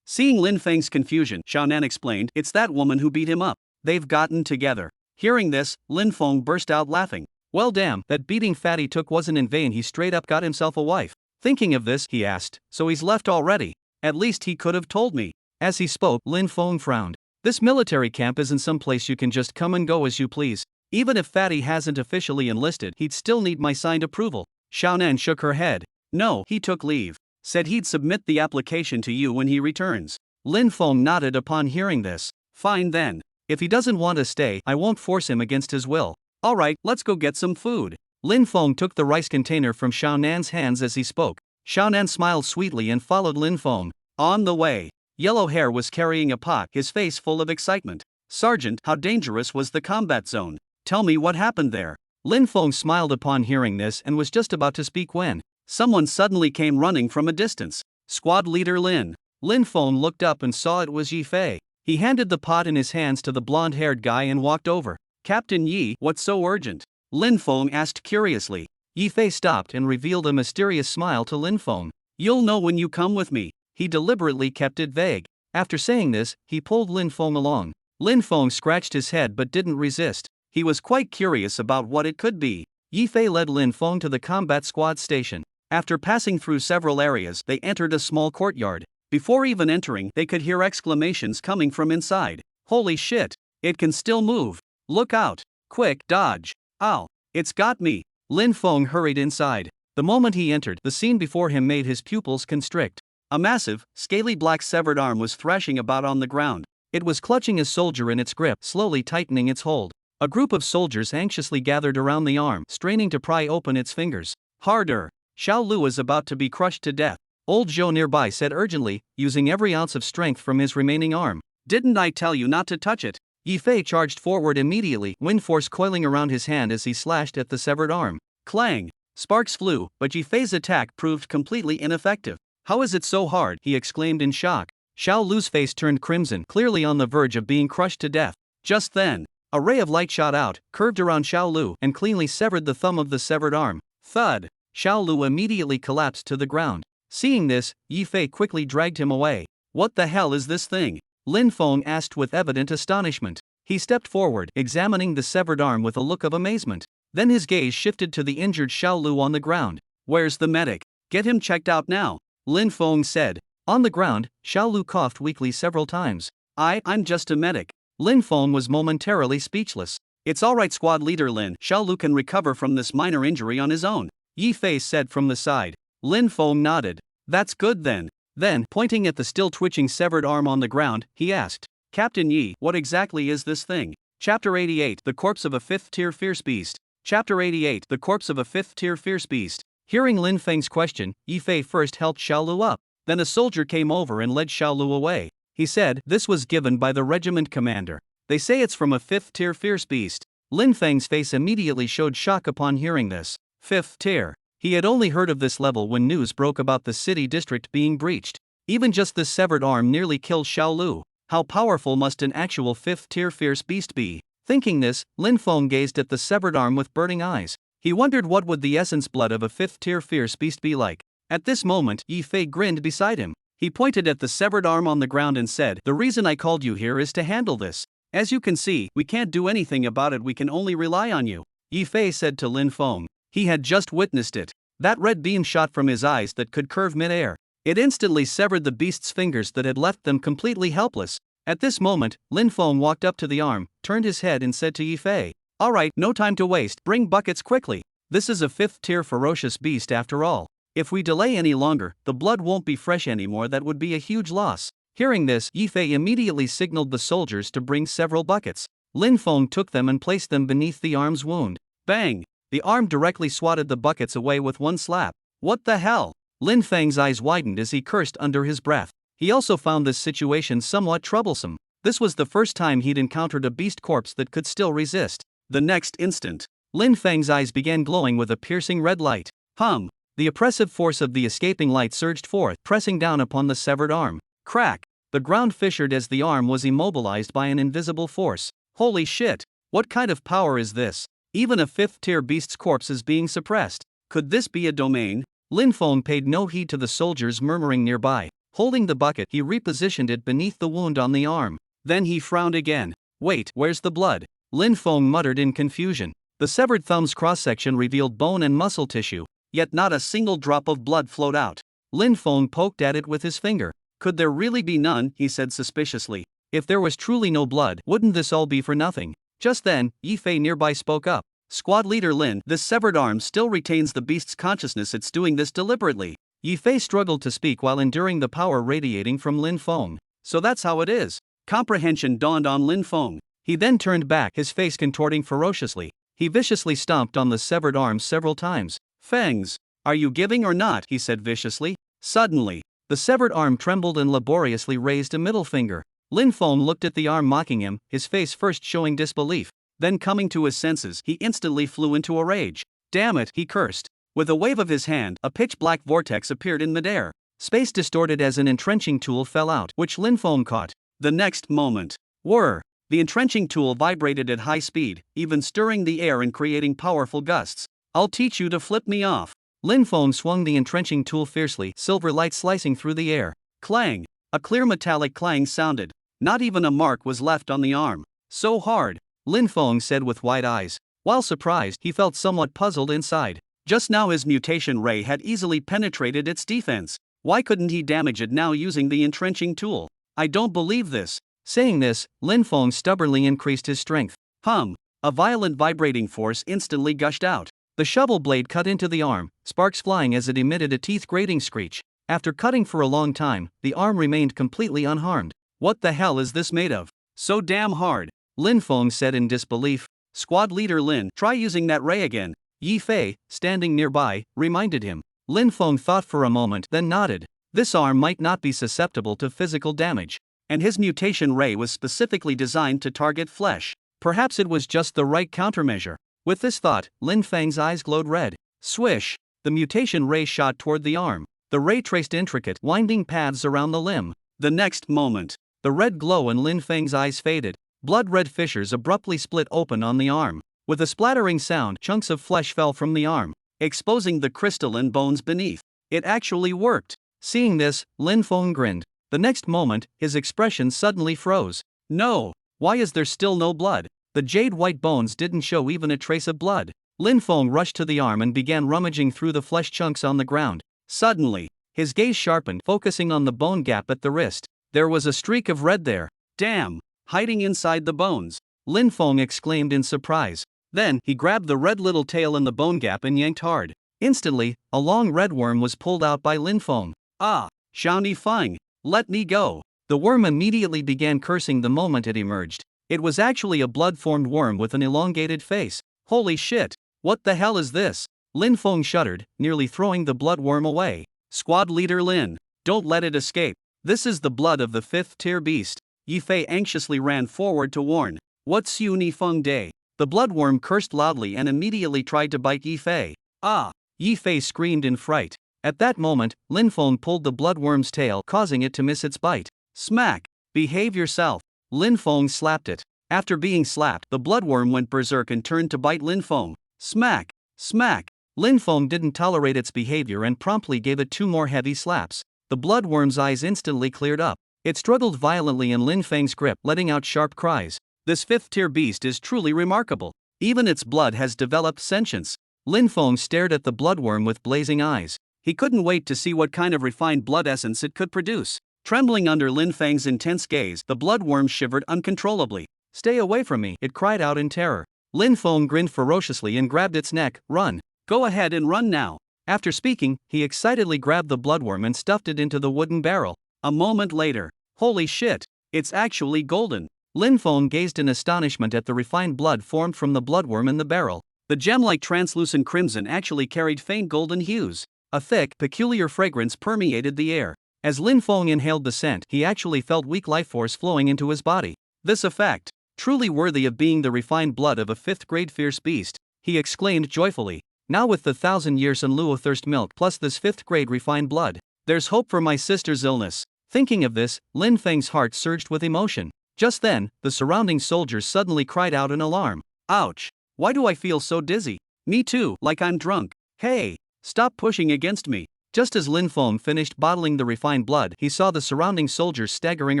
Seeing Lin Feng's confusion, Xiaonan explained, It's that woman who beat him up. They've gotten together. Hearing this, Lin Feng burst out laughing. Well damn, that beating Fatty took wasn't in vain, he straight up got himself a wife. Thinking of this, he asked, so he's left already? At least he could have told me. As he spoke, Lin Feng frowned. This military camp isn't some place you can just come and go as you please. Even if Fatty hasn't officially enlisted, he'd still need my signed approval. Xiaonan shook her head. No, he took leave. Said he'd submit the application to you when he returns. Lin Feng nodded upon hearing this. Fine then. If he doesn't want to stay, I won't force him against his will. Alright, let's go get some food. Lin Feng took the rice container from Xiaonan's hands as he spoke. Xiaonan smiled sweetly and followed Lin Feng. On the way, Yellow Hair was carrying a pot, his face full of excitement. Sergeant, how dangerous was the combat zone? Tell me what happened there. Lin Feng smiled upon hearing this and was just about to speak when someone suddenly came running from a distance. Squad leader Lin. Lin Feng looked up and saw it was Yi Fei. He handed the pot in his hands to the blonde-haired guy and walked over. Captain Yi, what's so urgent? Lin Feng asked curiously. Yi Fei stopped and revealed a mysterious smile to Lin Feng. You'll know when you come with me. He deliberately kept it vague. After saying this, he pulled Lin Feng along. Lin Feng scratched his head but didn't resist. He was quite curious about what it could be. Yi Fei led Lin Feng to the combat squad station. After passing through several areas, they entered a small courtyard. Before even entering, they could hear exclamations coming from inside. Holy shit! It can still move. Look out! Quick, dodge! Ow! It's got me! Lin Feng hurried inside. The moment he entered, the scene before him made his pupils constrict. A massive, scaly black severed arm was thrashing about on the ground. It was clutching a soldier in its grip, slowly tightening its hold. A group of soldiers anxiously gathered around the arm, straining to pry open its fingers. Harder! Xiao Lu is about to be crushed to death. Old Zhou nearby said urgently, using every ounce of strength from his remaining arm. Didn't I tell you not to touch it? Yi Fei charged forward immediately, wind force coiling around his hand as he slashed at the severed arm. Clang! Sparks flew, but Yi Fei's attack proved completely ineffective. How is it so hard? He exclaimed in shock. Xiao Lu's face turned crimson, clearly on the verge of being crushed to death. Just then, a ray of light shot out, curved around Xiao Lu, and cleanly severed the thumb of the severed arm. Thud! Xiao Lu immediately collapsed to the ground. Seeing this, Yi Fei quickly dragged him away. What the hell is this thing? Lin Feng asked with evident astonishment. He stepped forward, examining the severed arm with a look of amazement. Then his gaze shifted to the injured Xiao Lu on the ground. Where's the medic? Get him checked out now, Lin Feng said. On the ground, Xiao Lu coughed weakly several times. I'm just a medic. Lin Feng was momentarily speechless. It's alright, squad leader Lin. Xiao Lu can recover from this minor injury on his own, Yi Fei said from the side. Lin Feng nodded. That's good then. Then, pointing at the still twitching severed arm on the ground, he asked, Captain Yi, what exactly is this thing? Chapter 88, The Corpse of a Fifth-Tier Fierce Beast. Chapter 88, The Corpse of a Fifth-Tier Fierce Beast. Hearing Lin Feng's question, Yi Fei first helped Xiao Lu up. Then a soldier came over and led Xiao Lu away. He said, this was given by the regiment commander. They say it's from a fifth-tier fierce beast. Lin Feng's face immediately showed shock upon hearing this. Fifth tier. He had only heard of this level when news broke about the city district being breached. Even just this severed arm nearly killed Xiao Lu. How powerful must an actual fifth-tier fierce beast be? Thinking this, Lin Feng gazed at the severed arm with burning eyes. He wondered what would the essence blood of a fifth-tier fierce beast be like. At this moment, Yi Fei grinned beside him. He pointed at the severed arm on the ground and said, the reason I called you here is to handle this. As you can see, we can't do anything about it, we can only rely on you, Yi Fei said to Lin Feng. He had just witnessed it. That red beam shot from his eyes that could curve midair. It instantly severed the beast's fingers that had left them completely helpless. At this moment, Lin Feng walked up to the arm, turned his head and said to Yi Fei, "Alright, no time to waste, bring buckets quickly. This is a 5th-tier ferocious beast after all. If we delay any longer, the blood won't be fresh anymore. That would be a huge loss." Hearing this, Yi Fei immediately signaled the soldiers to bring several buckets. Lin Feng took them and placed them beneath the arm's wound. Bang! The arm directly swatted the buckets away with one slap. What the hell? Lin Feng's eyes widened as he cursed under his breath. He also found this situation somewhat troublesome. This was the first time he'd encountered a beast corpse that could still resist. The next instant, Lin Feng's eyes began glowing with a piercing red light. The oppressive force of the escaping light surged forth, pressing down upon the severed arm. Crack! The ground fissured as the arm was immobilized by an invisible force. Holy shit! What kind of power is this? Even a 5th-tier beast's corpse is being suppressed. Could this be a domain? Lin Feng paid no heed to the soldiers murmuring nearby. Holding the bucket, he repositioned it beneath the wound on the arm. Then he frowned again. Wait, where's the blood? Lin Feng muttered in confusion. The severed thumb's cross-section revealed bone and muscle tissue, yet not a single drop of blood flowed out. Lin Feng poked at it with his finger. Could there really be none? He said suspiciously. If there was truly no blood, wouldn't this all be for nothing? Just then, Yi Fei nearby spoke up. Squad leader Lin, this severed arm still retains the beast's consciousness. It's doing this deliberately. Yi Fei struggled to speak while enduring the power radiating from Lin Feng. So that's how it is. Comprehension dawned on Lin Feng. He then turned back, his face contorting ferociously. He viciously stomped on the severed arm several times. Fangs, are you giving or not? He said viciously. Suddenly, the severed arm trembled and laboriously raised a middle finger. Lin Feng looked at the arm mocking him, his face first showing disbelief. Then coming to his senses, he instantly flew into a rage. Damn it, he cursed. With a wave of his hand, a pitch-black vortex appeared in midair. Space distorted as an entrenching tool fell out, which Lin Feng caught. The next moment, whir! The entrenching tool vibrated at high speed, even stirring the air and creating powerful gusts. I'll teach you to flip me off. Lin Feng swung the entrenching tool fiercely, silver light slicing through the air. Clang! A clear metallic clang sounded. Not even a mark was left on the arm. So hard, Lin Feng said with wide eyes. While surprised, he felt somewhat puzzled inside. Just now his mutation ray had easily penetrated its defense. Why couldn't he damage it now using the entrenching tool? I don't believe this. Saying this, Lin Feng stubbornly increased his strength. A violent vibrating force instantly gushed out. The shovel blade cut into the arm, sparks flying as it emitted a teeth-grating screech. After cutting for a long time, the arm remained completely unharmed. What the hell is this made of? So damn hard, Lin Feng said in disbelief. Squad leader Lin, try using that ray again. Yi Fei, standing nearby, reminded him. Lin Feng thought for a moment, then nodded. This arm might not be susceptible to physical damage, and his mutation ray was specifically designed to target flesh. Perhaps it was just the right countermeasure. With this thought, Lin Feng's eyes glowed red. Swish! The mutation ray shot toward the arm. The ray traced intricate, winding paths around the limb. The next moment, the red glow in Lin Feng's eyes faded. Blood-red fissures abruptly split open on the arm. With a splattering sound, chunks of flesh fell from the arm, exposing the crystalline bones beneath. It actually worked. Seeing this, Lin Feng grinned. The next moment, his expression suddenly froze. No! Why is there still no blood? The jade-white bones didn't show even a trace of blood. Lin Feng rushed to the arm and began rummaging through the flesh chunks on the ground. Suddenly, his gaze sharpened, focusing on the bone gap at the wrist. There was a streak of red there. Damn! Hiding inside the bones, Lin Feng exclaimed in surprise. Then, he grabbed the red little tail in the bone gap and yanked hard. Instantly, a long red worm was pulled out by Lin Feng. Ah! Xiaoni Feng, let me go! The worm immediately began cursing the moment it emerged. It was actually a blood-formed worm with an elongated face. Holy shit! What the hell is this? Lin Feng shuddered, nearly throwing the blood worm away. Squad leader Lin, don't let it escape. This is the blood of the 5th-tier beast. Yi Fei anxiously ran forward to warn. What's Xiaoni Feng Day? The bloodworm cursed loudly and immediately tried to bite Yi Fei. Ah! Yi Fei screamed in fright. At that moment, Lin Feng pulled the bloodworm's tail, causing it to miss its bite. Smack! Behave yourself! Lin Feng slapped it. After being slapped, the bloodworm went berserk and turned to bite Lin Feng. Smack! Smack! Lin Feng didn't tolerate its behavior and promptly gave it 2 more heavy slaps. The bloodworm's eyes instantly cleared up. It struggled violently in Lin Feng's grip, letting out sharp cries. This 5th-tier beast is truly remarkable. Even its blood has developed sentience. Lin Feng stared at the bloodworm with blazing eyes. He couldn't wait to see what kind of refined blood essence it could produce. Trembling under Lin Feng's intense gaze, the bloodworm shivered uncontrollably. "Stay away from me," it cried out in terror. Lin Feng grinned ferociously and grabbed its neck. "Run. Go ahead and run now." After speaking, he excitedly grabbed the bloodworm and stuffed it into the wooden barrel. A moment later, "Holy shit, it's actually golden." Lin Feng gazed in astonishment at the refined blood formed from the bloodworm in the barrel. The gem-like translucent crimson actually carried faint golden hues. A thick, peculiar fragrance permeated the air. As Lin Feng inhaled the scent, he actually felt weak life force flowing into his body. "This effect, truly worthy of being the refined blood of a 5th grade fierce beast," he exclaimed joyfully. "Now with the 1,000 year Sunluo thirst milk plus this 5th grade refined blood, there's hope for my sister's illness." Thinking of this, Lin Feng's heart surged with emotion. Just then, the surrounding soldiers suddenly cried out in alarm. "Ouch! Why do I feel so dizzy? Me too, like I'm drunk. Hey, stop pushing against me." Just as Lin Feng finished bottling the refined blood, he saw the surrounding soldiers staggering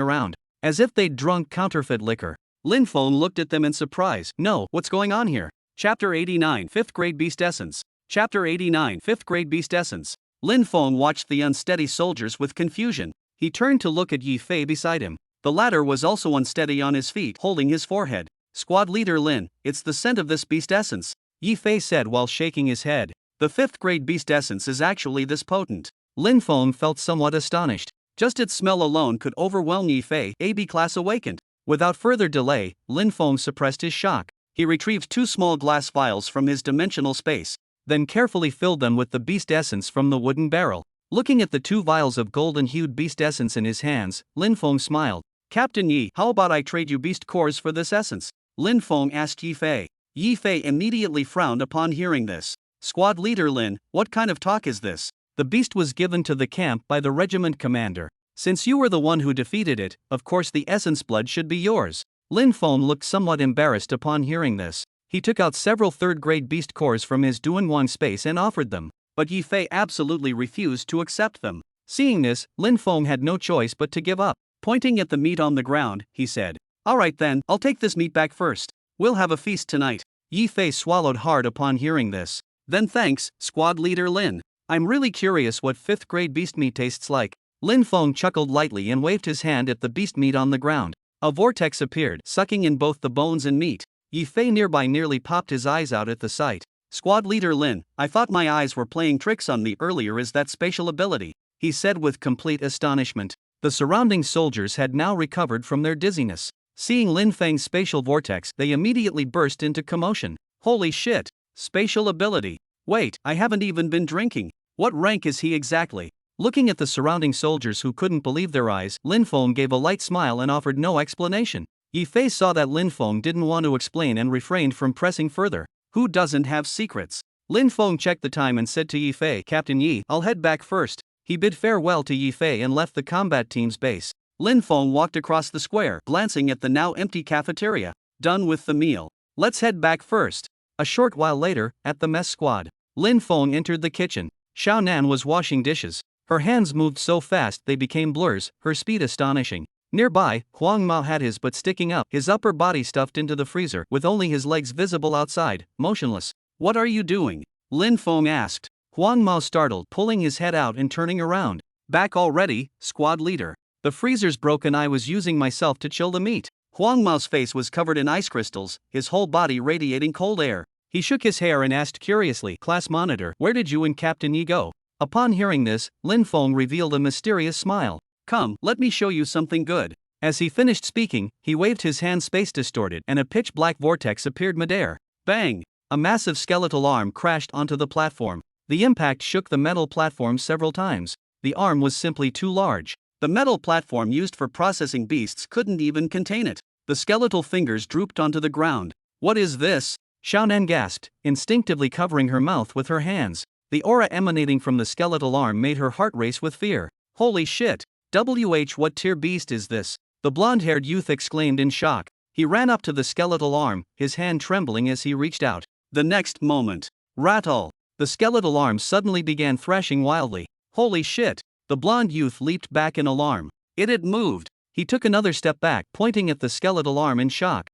around, as if they'd drunk counterfeit liquor. Lin Feng looked at them in surprise. "No, what's going on here?" Chapter 89 5th Grade Beast Essence. Chapter 89 5th Grade Beast Essence. Lin Feng watched the unsteady soldiers with confusion. He turned to look at Yi Fei beside him. The latter was also unsteady on his feet, holding his forehead. "Squad leader Lin, it's the scent of this beast essence," Yi Fei said while shaking his head. "The 5th grade beast essence is actually this potent." Lin Feng felt somewhat astonished. Just its smell alone could overwhelm Yi Fei. AB class awakened. Without further delay, Lin Feng suppressed his shock. He retrieved 2 small glass vials from his dimensional space, then carefully filled them with the beast essence from the wooden barrel. Looking at the 2 vials of golden-hued beast essence in his hands, Lin Feng smiled. "Captain Yi, how about I trade you beast cores for this essence?" Lin Feng asked Yi Fei. Yi Fei immediately frowned upon hearing this. "Squad leader Lin, what kind of talk is this? The beast was given to the camp by the regiment commander. Since you were the one who defeated it, of course the essence blood should be yours." Lin Feng looked somewhat embarrassed upon hearing this. He took out several 3rd grade beast cores from his Duanwang space and offered them, but Yi Fei absolutely refused to accept them. Seeing this, Lin Feng had no choice but to give up. Pointing at the meat on the ground, he said, "Alright then, I'll take this meat back first. We'll have a feast tonight." Yi Fei swallowed hard upon hearing this. "Then thanks, squad leader Lin. I'm really curious what 5th grade beast meat tastes like." Lin Feng chuckled lightly and waved his hand at the beast meat on the ground. A vortex appeared, sucking in both the bones and meat. Yi Fei nearby nearly popped his eyes out at the sight. "Squad leader Lin, I thought my eyes were playing tricks on me earlier. Is that spatial ability?" he said with complete astonishment. The surrounding soldiers had now recovered from their dizziness. Seeing Lin Feng's spatial vortex, they immediately burst into commotion. "Holy shit! Spatial ability! Wait, I haven't even been drinking. What rank is he exactly?" Looking at the surrounding soldiers who couldn't believe their eyes, Lin Feng gave a light smile and offered no explanation. Yi Fei saw that Lin Feng didn't want to explain and refrained from pressing further. Who doesn't have secrets? Lin Feng checked the time and said to Yi Fei, "Captain Yi, I'll head back first." He bid farewell to Yi Fei and left the combat team's base. Lin Feng walked across the square, glancing at the now empty cafeteria. "Done with the meal. Let's head back first." A short while later, at the mess squad, Lin Feng entered the kitchen. Xiao Nan was washing dishes. Her hands moved so fast they became blurs, her speed astonishing. Nearby, Huang Mao had his butt sticking up, his upper body stuffed into the freezer, with only his legs visible outside, motionless. "What are you doing?" Lin Feng asked. Huang Mao startled, pulling his head out and turning around. "Back already, squad leader. The freezer's broken. I was using myself to chill the meat." Huang Mao's face was covered in ice crystals, his whole body radiating cold air. He shook his hair and asked curiously, "Class monitor, where did you and Captain Yi go?" Upon hearing this, Lin Feng revealed a mysterious smile. "Come, let me show you something good." As he finished speaking, he waved his hand, space distorted, and a pitch-black vortex appeared midair. Bang! A massive skeletal arm crashed onto the platform. The impact shook the metal platform several times. The arm was simply too large. The metal platform used for processing beasts couldn't even contain it. The skeletal fingers drooped onto the ground. "What is this?" Xiaonan gasped, instinctively covering her mouth with her hands. The aura emanating from the skeletal arm made her heart race with fear. "Holy shit! What tier beast is this?" The blonde-haired youth exclaimed in shock. He ran up to the skeletal arm, his hand trembling as he reached out. The next moment, rattle! The skeletal arm suddenly began thrashing wildly. "Holy shit!" The blonde youth leaped back in alarm. It had moved. He took another step back, pointing at the skeletal arm in shock.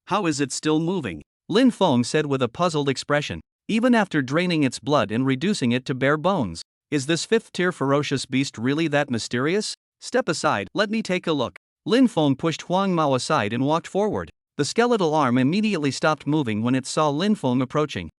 How is it still moving?" Lin Feng said with a puzzled expression. even after draining its blood and reducing it to bare bones. Is this 5th-tier ferocious beast really that mysterious? Step aside, let me take a look. Lin Feng pushed Huang Mao aside and walked forward. The skeletal arm immediately stopped moving when it saw Lin Feng approaching.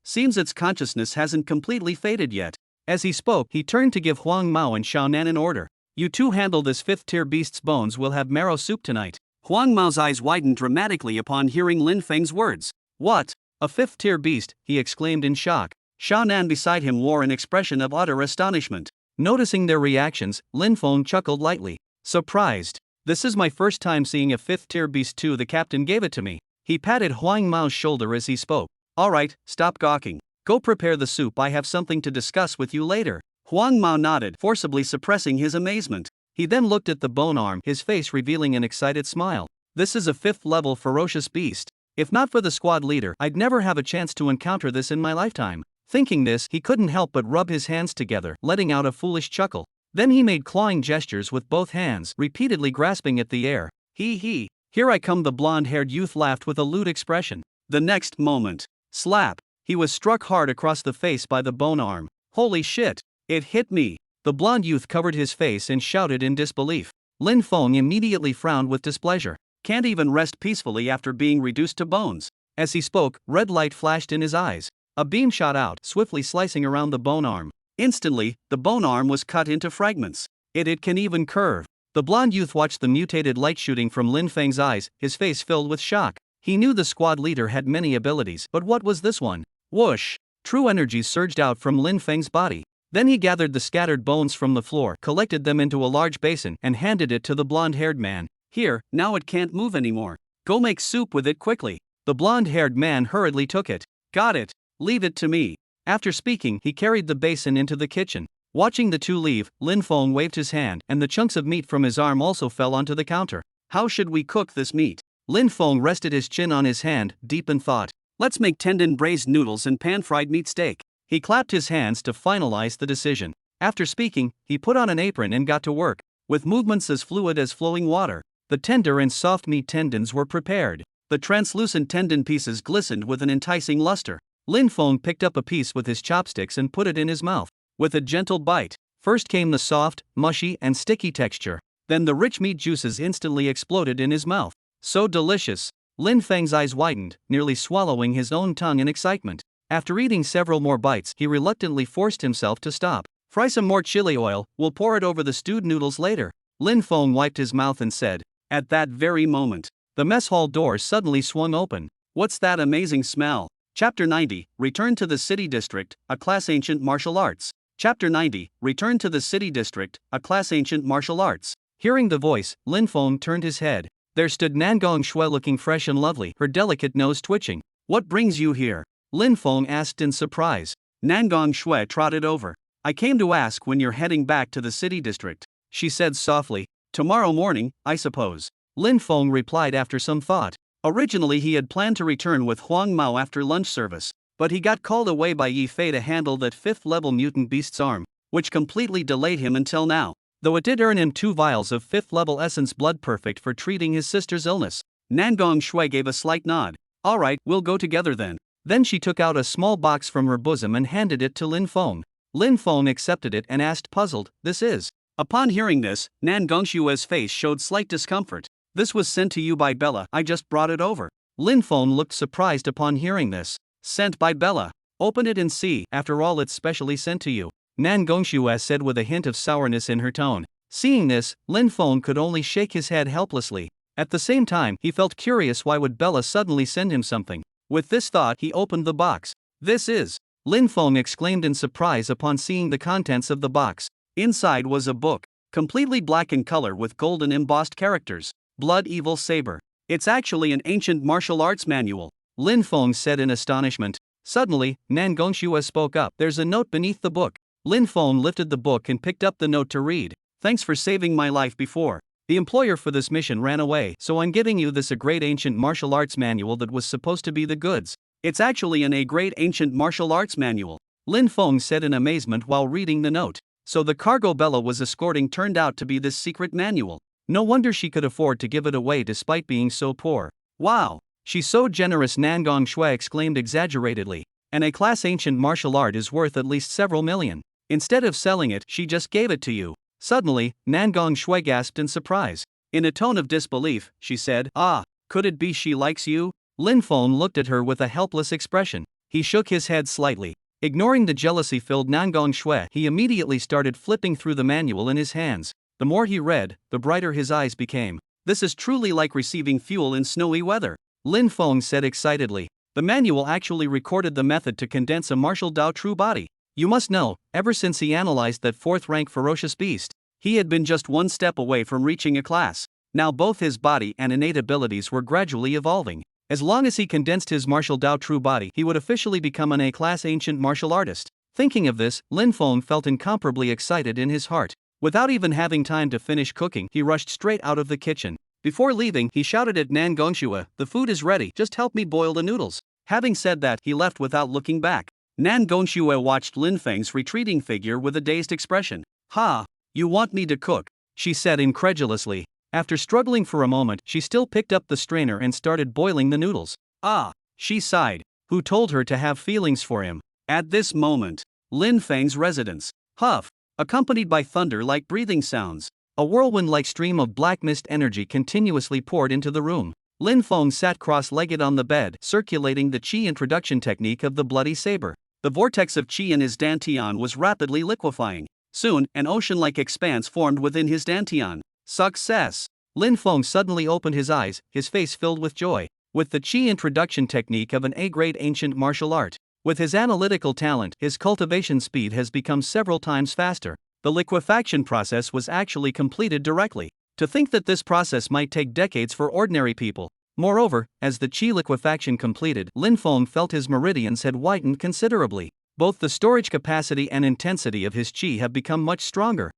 Seems its consciousness hasn't completely faded yet. As he spoke, he turned to give Huang Mao and Xiaonan an order. You two handle this 5th-tier beast's bones, we'll have marrow soup tonight. Huang Mao's eyes widened dramatically upon hearing Lin Feng's words. What? A 5th-tier beast, he exclaimed in shock. Xiaonan beside him wore an expression of utter astonishment. Noticing their reactions, Lin Feng chuckled lightly. Surprised. This is my first time seeing a 5th-tier beast too, the captain gave it to me. He patted Huang Mao's shoulder as he spoke. Alright, stop gawking. Go prepare the soup, I have something to discuss with you later. Huang Mao nodded, forcibly suppressing his amazement. He then looked at the bone arm, his face revealing an excited smile. This is a 5th-level ferocious beast. If not for the squad leader, I'd never have a chance to encounter this in my lifetime. Thinking this, he couldn't help but rub his hands together, letting out a foolish chuckle. Then he made clawing gestures with both hands, repeatedly grasping at the air. Hee. Here I come, the blonde-haired youth laughed with a lewd expression. The next moment, slap, he was struck hard across the face by the bone arm. Holy shit, it hit me. The blonde youth covered his face and shouted in disbelief. Lin Feng immediately frowned with displeasure. Can't even rest peacefully after being reduced to bones. As he spoke, red light flashed in his eyes. A beam shot out, swiftly slicing around the bone arm. Instantly, the bone arm was cut into fragments. It can even curve. The blonde youth watched the mutated light shooting from Lin Feng's eyes, his face filled with shock. He knew the squad leader had many abilities, but what was this one? Whoosh! True energy surged out from Lin Feng's body. Then he gathered the scattered bones from the floor, collected them into a large basin, and handed it to the blonde-haired man. Here, now it can't move anymore. Go make soup with it quickly. The blonde-haired man hurriedly took it. Got it. Leave it to me. After speaking, he carried the basin into the kitchen. Watching the two leave, Lin Feng waved his hand, and the chunks of meat from his arm also fell onto the counter. How should we cook this meat? Lin Feng rested his chin on his hand, deep in thought. Let's make tendon braised noodles and pan-fried meat steak. He clapped his hands to finalize the decision. After speaking, he put on an apron and got to work. With movements as fluid as flowing water, the tender and soft meat tendons were prepared. The translucent tendon pieces glistened with an enticing luster. Lin Feng picked up a piece with his chopsticks and put it in his mouth. With a gentle bite, first came the soft, mushy, and sticky texture. Then the rich meat juices instantly exploded in his mouth. So delicious! Lin Feng's eyes widened, nearly swallowing his own tongue in excitement. After eating several more bites, he reluctantly forced himself to stop. Fry some more chili oil, we'll pour it over the stewed noodles later. Lin Feng wiped his mouth and said. At that very moment, the mess hall door suddenly swung open. What's that amazing smell? Chapter 90, Return to the City District, a class Ancient Martial Arts. Chapter 90, Return to the City District, a class Ancient Martial Arts. Hearing the voice, Lin Feng turned his head. There stood Nangong Shui looking fresh and lovely, her delicate nose twitching. What brings you here? Lin Feng asked in surprise. Nangong Shui trotted over. I came to ask when you're heading back to the City District, she said softly. Tomorrow morning, I suppose. Lin Feng replied after some thought. Originally he had planned to return with Huang Mao after lunch service, but he got called away by Yi Fei to handle that 5th-level mutant beast's arm, which completely delayed him until now, though it did earn him 2 vials of 5th-level essence blood perfect for treating his sister's illness. Nangong Shui gave a slight nod. Alright, we'll go together then. Then she took out a small box from her bosom and handed it to Lin Feng. Lin Feng accepted it and asked puzzled, this is? Upon hearing this, Nangong Shui's face showed slight discomfort. This was sent to you by Bella, I just brought it over. Lin Feng looked surprised upon hearing this. Sent by Bella. Open it and see, after all it's specially sent to you. Nangong Shui said with a hint of sourness in her tone. Seeing this, Lin Feng could only shake his head helplessly. At the same time, he felt curious why would Bella suddenly send him something. With this thought, he opened the box. This is. Lin Feng exclaimed in surprise upon seeing the contents of the box. Inside was a book, completely black in color with golden embossed characters. Blood Evil Saber. It's actually an ancient martial arts manual, Lin Feng said in astonishment. Suddenly, Nangong Shui spoke up. There's a note beneath the book. Lin Feng lifted the book and picked up the note to read. Thanks for saving my life before. The employer for this mission ran away, so I'm getting you this a great ancient martial arts manual that was supposed to be the goods. It's actually a great ancient martial arts manual, Lin Feng said in amazement while reading the note. So the cargo Bella was escorting turned out to be this secret manual. No wonder she could afford to give it away despite being so poor. Wow, she's so generous, Nangong Shui exclaimed exaggeratedly. An A-class ancient martial art is worth at least several million. Instead of selling it, she just gave it to you. Suddenly, Nan Gongshui gasped in surprise. In a tone of disbelief, she said, "Ah, could it be she likes you?" Lin Feng looked at her with a helpless expression. He shook his head slightly. Ignoring the jealousy-filled Nan Gongshui, he immediately started flipping through the manual in his hands. The more he read, the brighter his eyes became. "This is truly like receiving fuel in snowy weather," Lin Feng said excitedly. The manual actually recorded the method to condense a martial Dao true body. You must know, ever since he analyzed that 4th-rank ferocious beast, he had been just one step away from reaching a class. Now both his body and innate abilities were gradually evolving. As long as he condensed his martial Dao true body, he would officially become an A-class ancient martial artist. Thinking of this, Lin Feng felt incomparably excited in his heart. Without even having time to finish cooking, he rushed straight out of the kitchen. Before leaving, he shouted at Nan Gongshui, "The food is ready, just help me boil the noodles." Having said that, he left without looking back. Nan Gongshui watched Lin Feng's retreating figure with a dazed expression. "Ha! You want me to cook?" she said incredulously. After struggling for a moment, she still picked up the strainer and started boiling the noodles. "Ah," she sighed. Who told her to have feelings for him? At this moment, Lin Feng's residence. Huff! Accompanied by thunder-like breathing sounds. A whirlwind-like stream of black mist energy continuously poured into the room. Lin Feng sat cross-legged on the bed, circulating the qi introduction technique of the bloody saber. The vortex of qi in his dantian was rapidly liquefying. Soon, an ocean-like expanse formed within his dantian. Success! Lin Feng suddenly opened his eyes, his face filled with joy. With the qi introduction technique of an A-grade ancient martial art, with his analytical talent, his cultivation speed has become several times faster. The liquefaction process was actually completed directly. To think that this process might take decades for ordinary people. Moreover, as the qi liquefaction completed, Lin Feng felt his meridians had widened considerably. Both the storage capacity and intensity of his qi have become much stronger.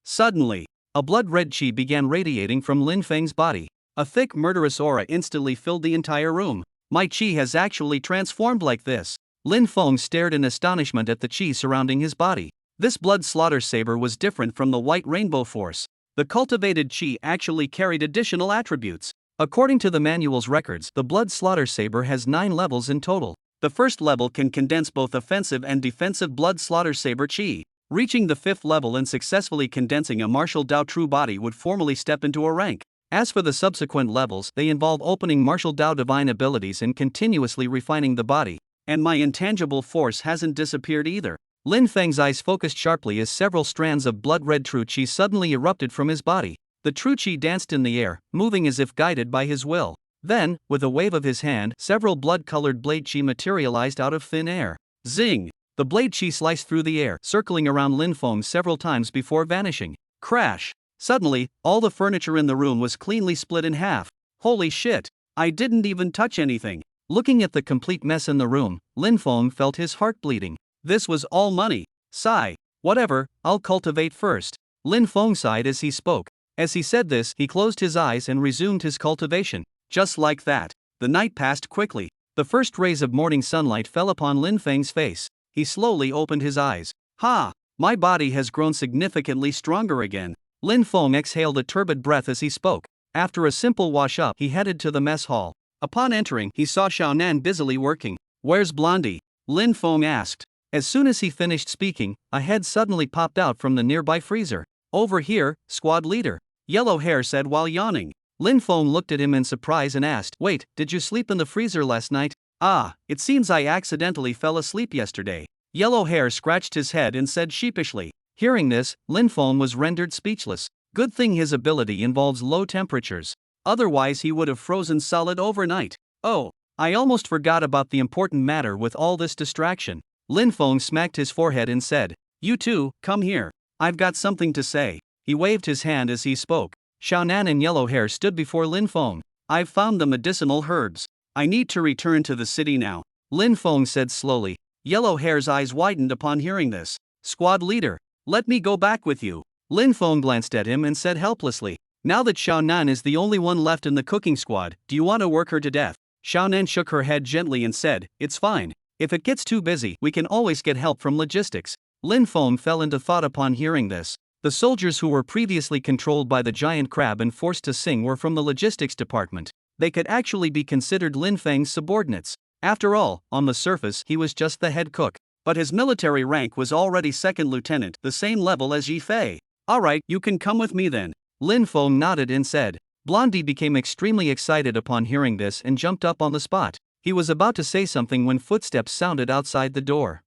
Suddenly, a blood-red qi began radiating from Lin Feng's body. A thick murderous aura instantly filled the entire room. My qi has actually transformed like this. Lin Feng stared in astonishment at the qi surrounding his body. This blood slaughter saber was different from the white rainbow force. The cultivated qi actually carried additional attributes. According to the manual's records, the blood slaughter saber has 9 levels in total. The first level can condense both offensive and defensive blood slaughter saber qi. Reaching the 5th level and successfully condensing a martial Dao true body would formally step into a rank. As for the subsequent levels, they involve opening martial Dao divine abilities and continuously refining the body. And my intangible force hasn't disappeared either. Lin Feng's eyes focused sharply as several strands of blood-red true qi suddenly erupted from his body. The true qi danced in the air, moving as if guided by his will. Then, with a wave of his hand, several blood-colored blade qi materialized out of thin air. Zing! The blade qi sliced through the air, circling around Lin Feng several times before vanishing. Crash! Suddenly, all the furniture in the room was cleanly split in half. Holy shit! I didn't even touch anything. Looking at the complete mess in the room, Lin Feng felt his heart bleeding. This was all money. Sigh. Whatever, I'll cultivate first. Lin Feng sighed as he spoke. As he said this, he closed his eyes and resumed his cultivation. Just like that, the night passed quickly. The first rays of morning sunlight fell upon Lin Feng's face. He slowly opened his eyes. Ha! My body has grown significantly stronger again. Lin Feng exhaled a turbid breath as he spoke. After a simple wash-up, he headed to the mess hall. Upon entering, he saw Xiaonan busily working. "Where's Blondie?" Lin Feng asked. As soon as he finished speaking, a head suddenly popped out from the nearby freezer. "Over here, squad leader," Yellow Hair said while yawning. Lin Feng looked at him in surprise and asked, "Wait, did you sleep in the freezer last night?" "Ah, it seems I accidentally fell asleep yesterday." Yellow Hair scratched his head and said sheepishly. Hearing this, Lin Feng was rendered speechless. Good thing his ability involves low temperatures. Otherwise he would have frozen solid overnight. Oh, I almost forgot about the important matter with all this distraction. Lin Feng smacked his forehead and said, "You two, come here. I've got something to say." He waved his hand as he spoke. Xiaonan and Yellow Hair stood before Lin Feng. "I've found the medicinal herbs. I need to return to the city now," Lin Feng said slowly. Yellow Hair's eyes widened upon hearing this. "Squad leader, let me go back with you." Lin Feng glanced at him and said helplessly, "Now that Xiaonan is the only one left in the cooking squad, do you want to work her to death?" Xiaonan shook her head gently and said, "It's fine. If it gets too busy, we can always get help from logistics." Lin Feng fell into thought upon hearing this. The soldiers who were previously controlled by the giant crab and forced to sing were from the logistics department. They could actually be considered Lin Feng's subordinates. After all, on the surface he was just the head cook, but his military rank was already second lieutenant, the same level as Yi Fei. Alright, you can come with me then. Lin Feng nodded and said. Blondie became extremely excited upon hearing this and jumped up on the spot. He was about to say something when footsteps sounded outside the door.